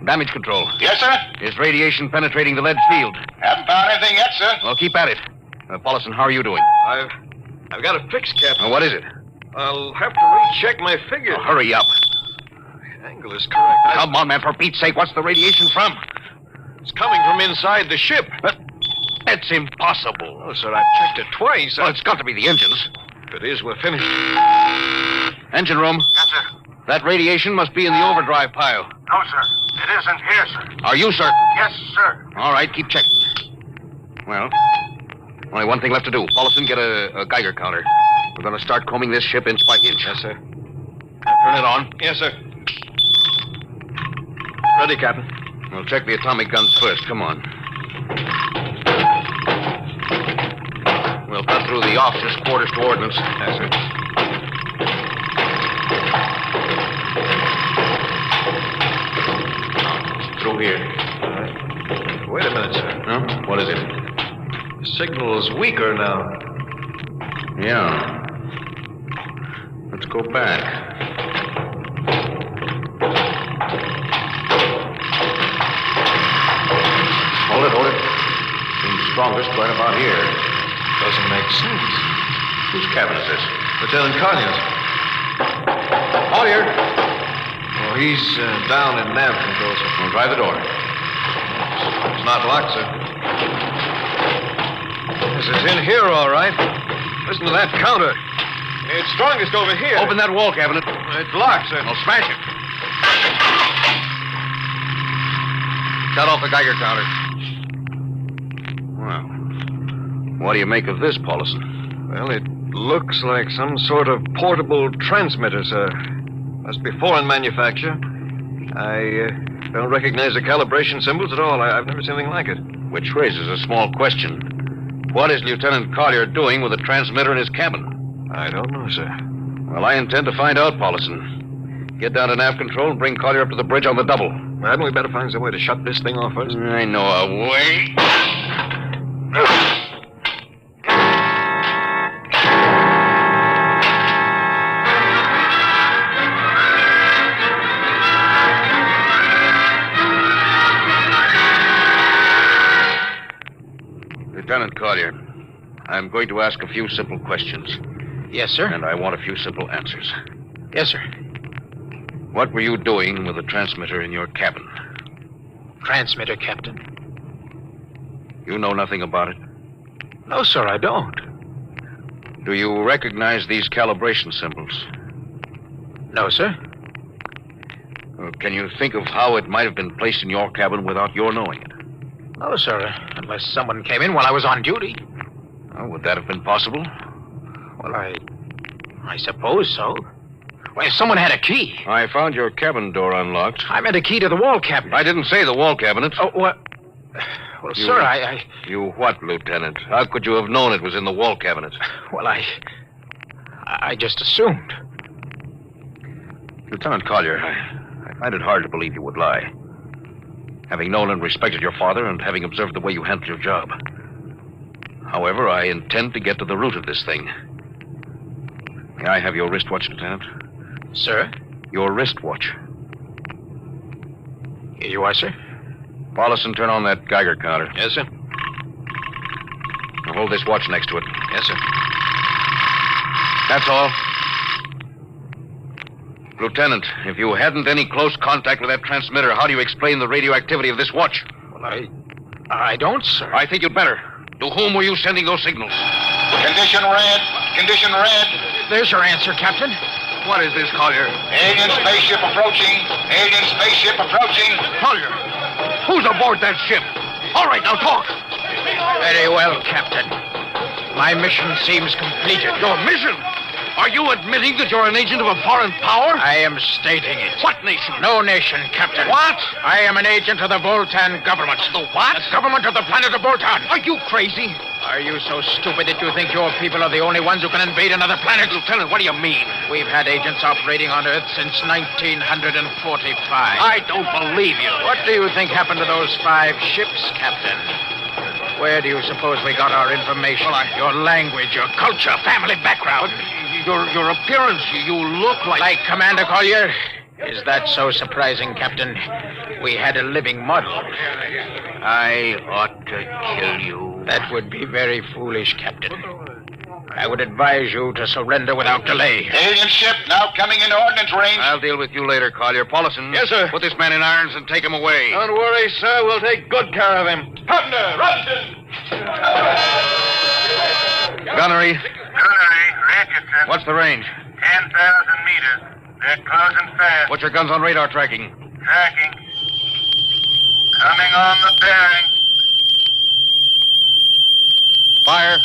Damage control. Yes, sir. Is radiation penetrating the lead field? Haven't found anything yet, sir. Well, keep at it. Paulson, how are you doing? I've got a fix, Captain. What is it? I'll have to recheck my figures. Hurry up. The angle is correct. Come on, man, for Pete's sake, what's the radiation from? It's coming from inside the ship. But that's impossible. Oh, sir, I've checked it twice. Well, it's got to be the engines. If it is, we're finished. Engine room. Yes, sir. That radiation must be in the overdrive pile. No, sir. It isn't here, sir. Are you certain? Yes, sir. All right, keep checking. Well, only one thing left to do. Paulson, get a Geiger counter. We're going to start combing this ship inch by inch. Yes, sir. Turn it on. Yes, sir. Ready, Captain. We'll check the atomic guns first. Come on. We'll cut through the officers' quarters to ordnance. Yes, sir. Through here. All right. Wait a minute, sir. Huh? What is it? The signal's weaker now. Yeah. Let's go back. Hold it. Seems strongest right about here. Doesn't make sense. Whose cabin is this? Lieutenant Collier's. Collier! Oh, he's down in nav control, sir. Well, try the door. It's not locked, sir. Yes, it's in here, all right. Listen to that counter. It's strongest over here. Open that wall cabinet. It's locked, sir. I'll smash it. Shut off the Geiger counter. Well, what do you make of this, Paulson? Well, it looks like some sort of portable transmitter, sir. Must be foreign manufacture. I don't recognize the calibration symbols at all. I've never seen anything like it. Which raises a small question. What is Lieutenant Collier doing with a transmitter in his cabin? I don't know, sir. Well, I intend to find out, Paulson. Get down to nav control and bring Collier up to the bridge on the double. Hadn't we better find some way to shut this thing off first? I know a way. Lieutenant Collier, I'm going to ask a few simple questions. Yes, sir. And I want a few simple answers. Yes, sir. What were you doing with the transmitter in your cabin? Transmitter, Captain. You know nothing about it? No, sir, I don't. Do you recognize these calibration symbols? No, sir. Can you think of how it might have been placed in your cabin without your knowing it? No, sir, unless someone came in while I was on duty. Oh, would that have been possible? Well, I suppose so. Well, if someone had a key. I found your cabin door unlocked. I meant a key to the wall cabinet. I didn't say the wall cabinet. Oh, what? Well, sir, I... You what, Lieutenant? How could you have known it was in the wall cabinet? Well, I just assumed. Lieutenant Collier, I find it hard to believe you would lie. Having known and respected your father and having observed the way you handled your job. However, I intend to get to the root of this thing. May I have your wristwatch, Lieutenant? Sir? Your wristwatch. Here you are, sir. Paulson, turn on that Geiger counter. Yes, sir. Now hold this watch next to it. Yes, sir. That's all. Lieutenant, if you hadn't any close contact with that transmitter, how do you explain the radioactivity of this watch? Well, I don't, sir. I think you'd better. To whom were you sending those signals? Condition red. Condition red. There's your answer, Captain. What is this, Collier? Alien spaceship approaching. Alien spaceship approaching. Collier, who's aboard that ship? All right, now talk. Very well, Captain. My mission seems completed. Your mission? Are you admitting that you're an agent of a foreign power? I am stating it. What nation? No nation, Captain. What? I am an agent of the Voltan government. The what? The government of the planet of Voltan. Are you crazy? Are you so stupid that you think your people are the only ones who can invade another planet? Lieutenant, what do you mean? We've had agents operating on Earth since 1945. I don't believe you. What do you think happened to those 5 ships, Captain? Where do you suppose we got our information? Your language, your culture, family background. Your appearance, you look like... Like Commander Collier? Is that so surprising, Captain? We had a living model. I ought to kill you. That would be very foolish, Captain. I would advise you to surrender without delay. Alien ship now coming into ordnance range. I'll deal with you later, Collier. Paulson. Yes, sir. Put this man in irons and take him away. Don't worry, sir. We'll take good care of him. Partner, Robinson. Gunnery. Gunnery, Richardson. What's the range? 10,000 meters. They're closing fast. What's your guns on radar tracking? Tracking. Coming on the bearing. Fire.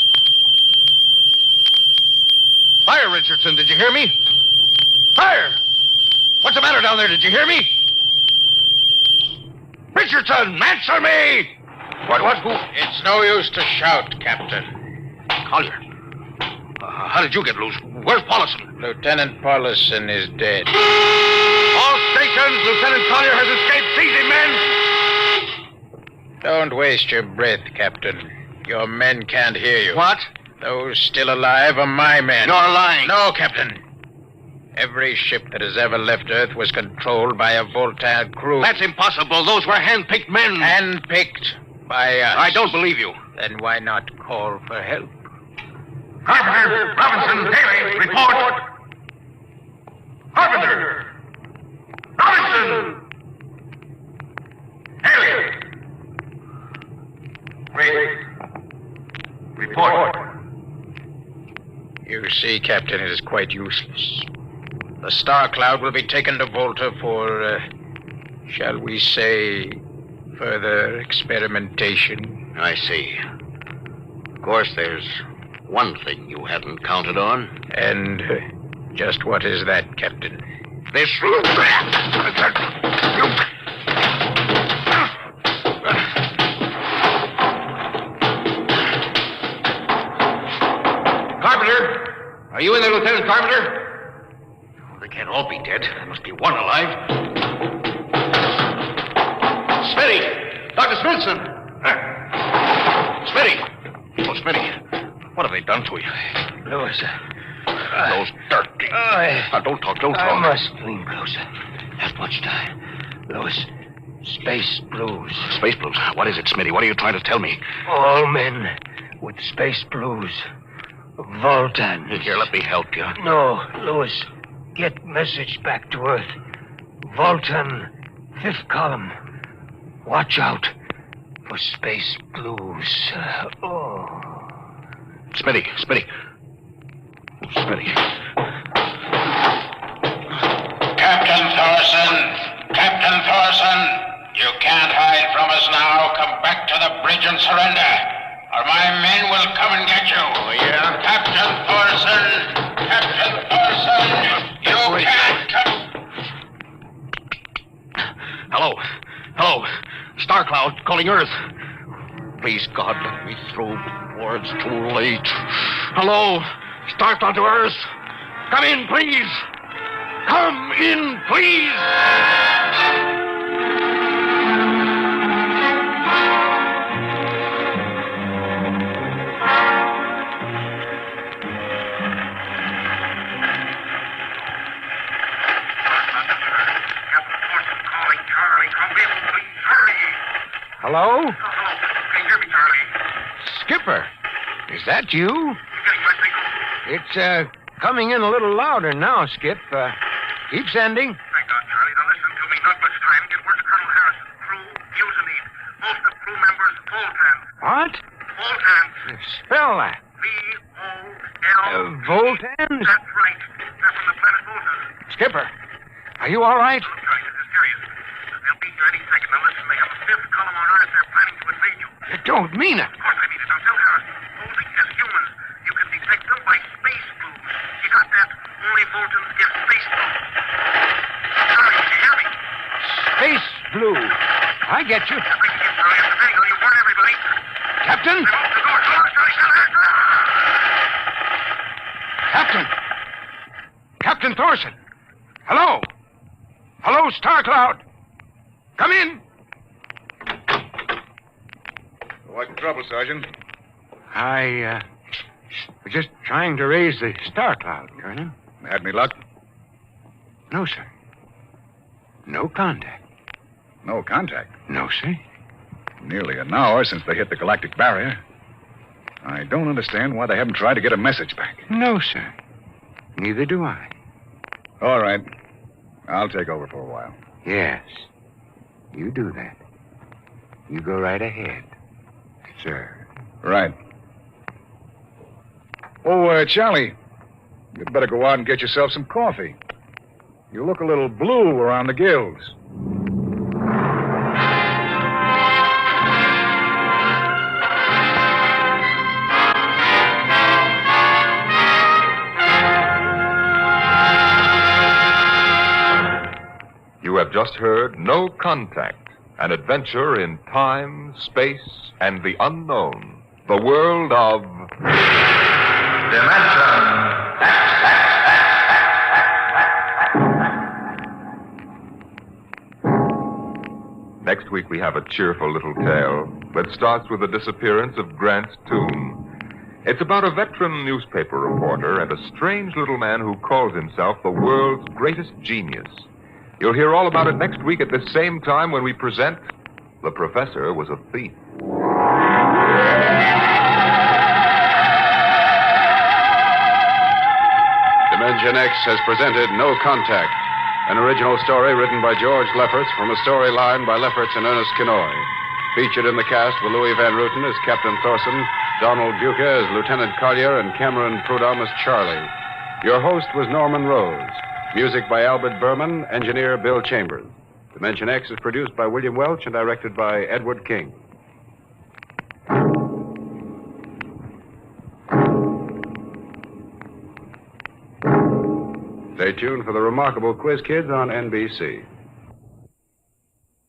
Fire, Richardson. Did you hear me? Fire! What's the matter down there? Did you hear me? Richardson, answer me! What? Who? It's no use to shout, Captain. Collier. How did you get loose? Where's Paulson? Lieutenant Paulson is dead. All stations, Lieutenant Collier has escaped. Seize him, men! Don't waste your breath, Captain. Your men can't hear you. What? Those still alive are my men. You're lying. No, Captain. Every ship that has ever left Earth was controlled by a Voltan crew. That's impossible. Those were hand-picked men. Hand-picked by us. I don't believe you. Then why not call for help? Carpenter, Robinson, Haley, report. Carpenter! Robinson! Haley! Report. You see, Captain, it is quite useless. The Star Cloud will be taken to Volta for, shall we say, further experimentation. I see. Of course, there's one thing you hadn't counted on. And just what is that, Captain? This... Carpenter! Are you in there, Lieutenant Carpenter? They can't all be dead. There must be one alive. Smitty! Dr. Smithson! Smitty! Oh, Smitty, what have they done to you? Lewis. Those dirty... don't talk. I must lean closer. Not much time. Lewis, space blues. Space blues? What is it, Smitty? What are you trying to tell me? All men with space blues. Voltan. Here, let me help you. No, Lewis. Get message back to Earth. Voltan, 5th column. Watch out for space blues. Smitty. Captain Thorson, you can't hide from us now. Come back to the bridge and surrender, or my men will come and get you. Oh, yeah? Captain Thorson, you can't come... Hello. Star Cloud calling Earth. Please, God, let me through before it's too late. Hello, Star Cloud to Earth. Come in, please. Come in, please. Hello? Can you hear me, Charlie? Skipper, is that you? You getting my signal? It's, coming in a little louder now, Skip. Keep sending. Thank God, Charlie. Now listen to me. Not much time. Get word to Colonel Harrison. Crew, mutinied. Most of crew members, Voltans. What? Voltans. Spell that. V-O-L... Voltans? That's right. They're from the planet Volta. Skipper, are you all right? Look, Charlie, this is serious. They'll be here any second. Now listen, they have a 5th column on Earth. They're planning to invade you. You don't mean it. Of course I mean it. Now tell Harrison. Posing as humans, you can detect them by space blues. You got that? Only Voltans get space blues. Charlie, can you hear me? Space blue. I get you. You warn everybody. Captain? Captain Thorson. Hello. Hello, Star Cloud. Come in. What's the trouble, Sergeant? I was just trying to raise the Star Cloud, Colonel. Had me luck? No, sir. No contact. No contact? No, sir. Nearly an hour since they hit the galactic barrier. I don't understand why they haven't tried to get a message back. No, sir. Neither do I. All right. I'll take over for a while. Yes. You do that. You go right ahead, sir. Right. Oh, Charlie, you'd better go out and get yourself some coffee. You look a little blue around the gills. You have just heard No Contact, an adventure in time, space, and the unknown. The world of... Next week we have a cheerful little tale that starts with the disappearance of Grant's tomb. It's about a veteran newspaper reporter and a strange little man who calls himself the world's greatest genius. You'll hear all about it next week at this same time when we present The Professor Was a Thief. Dimension X has presented No Contact, an original story written by George Lefferts from a storyline by Lefferts and Ernest Kinoy. Featured in the cast were Louis Van Ruten as Captain Thorson, Donald Buca as Lieutenant Collier, and Cameron Prudhomme as Charlie. Your host was Norman Rose. Music by Albert Berman, engineer Bill Chambers. Dimension X is produced by William Welch and directed by Edward King. Stay tuned for the remarkable Quiz Kids on NBC.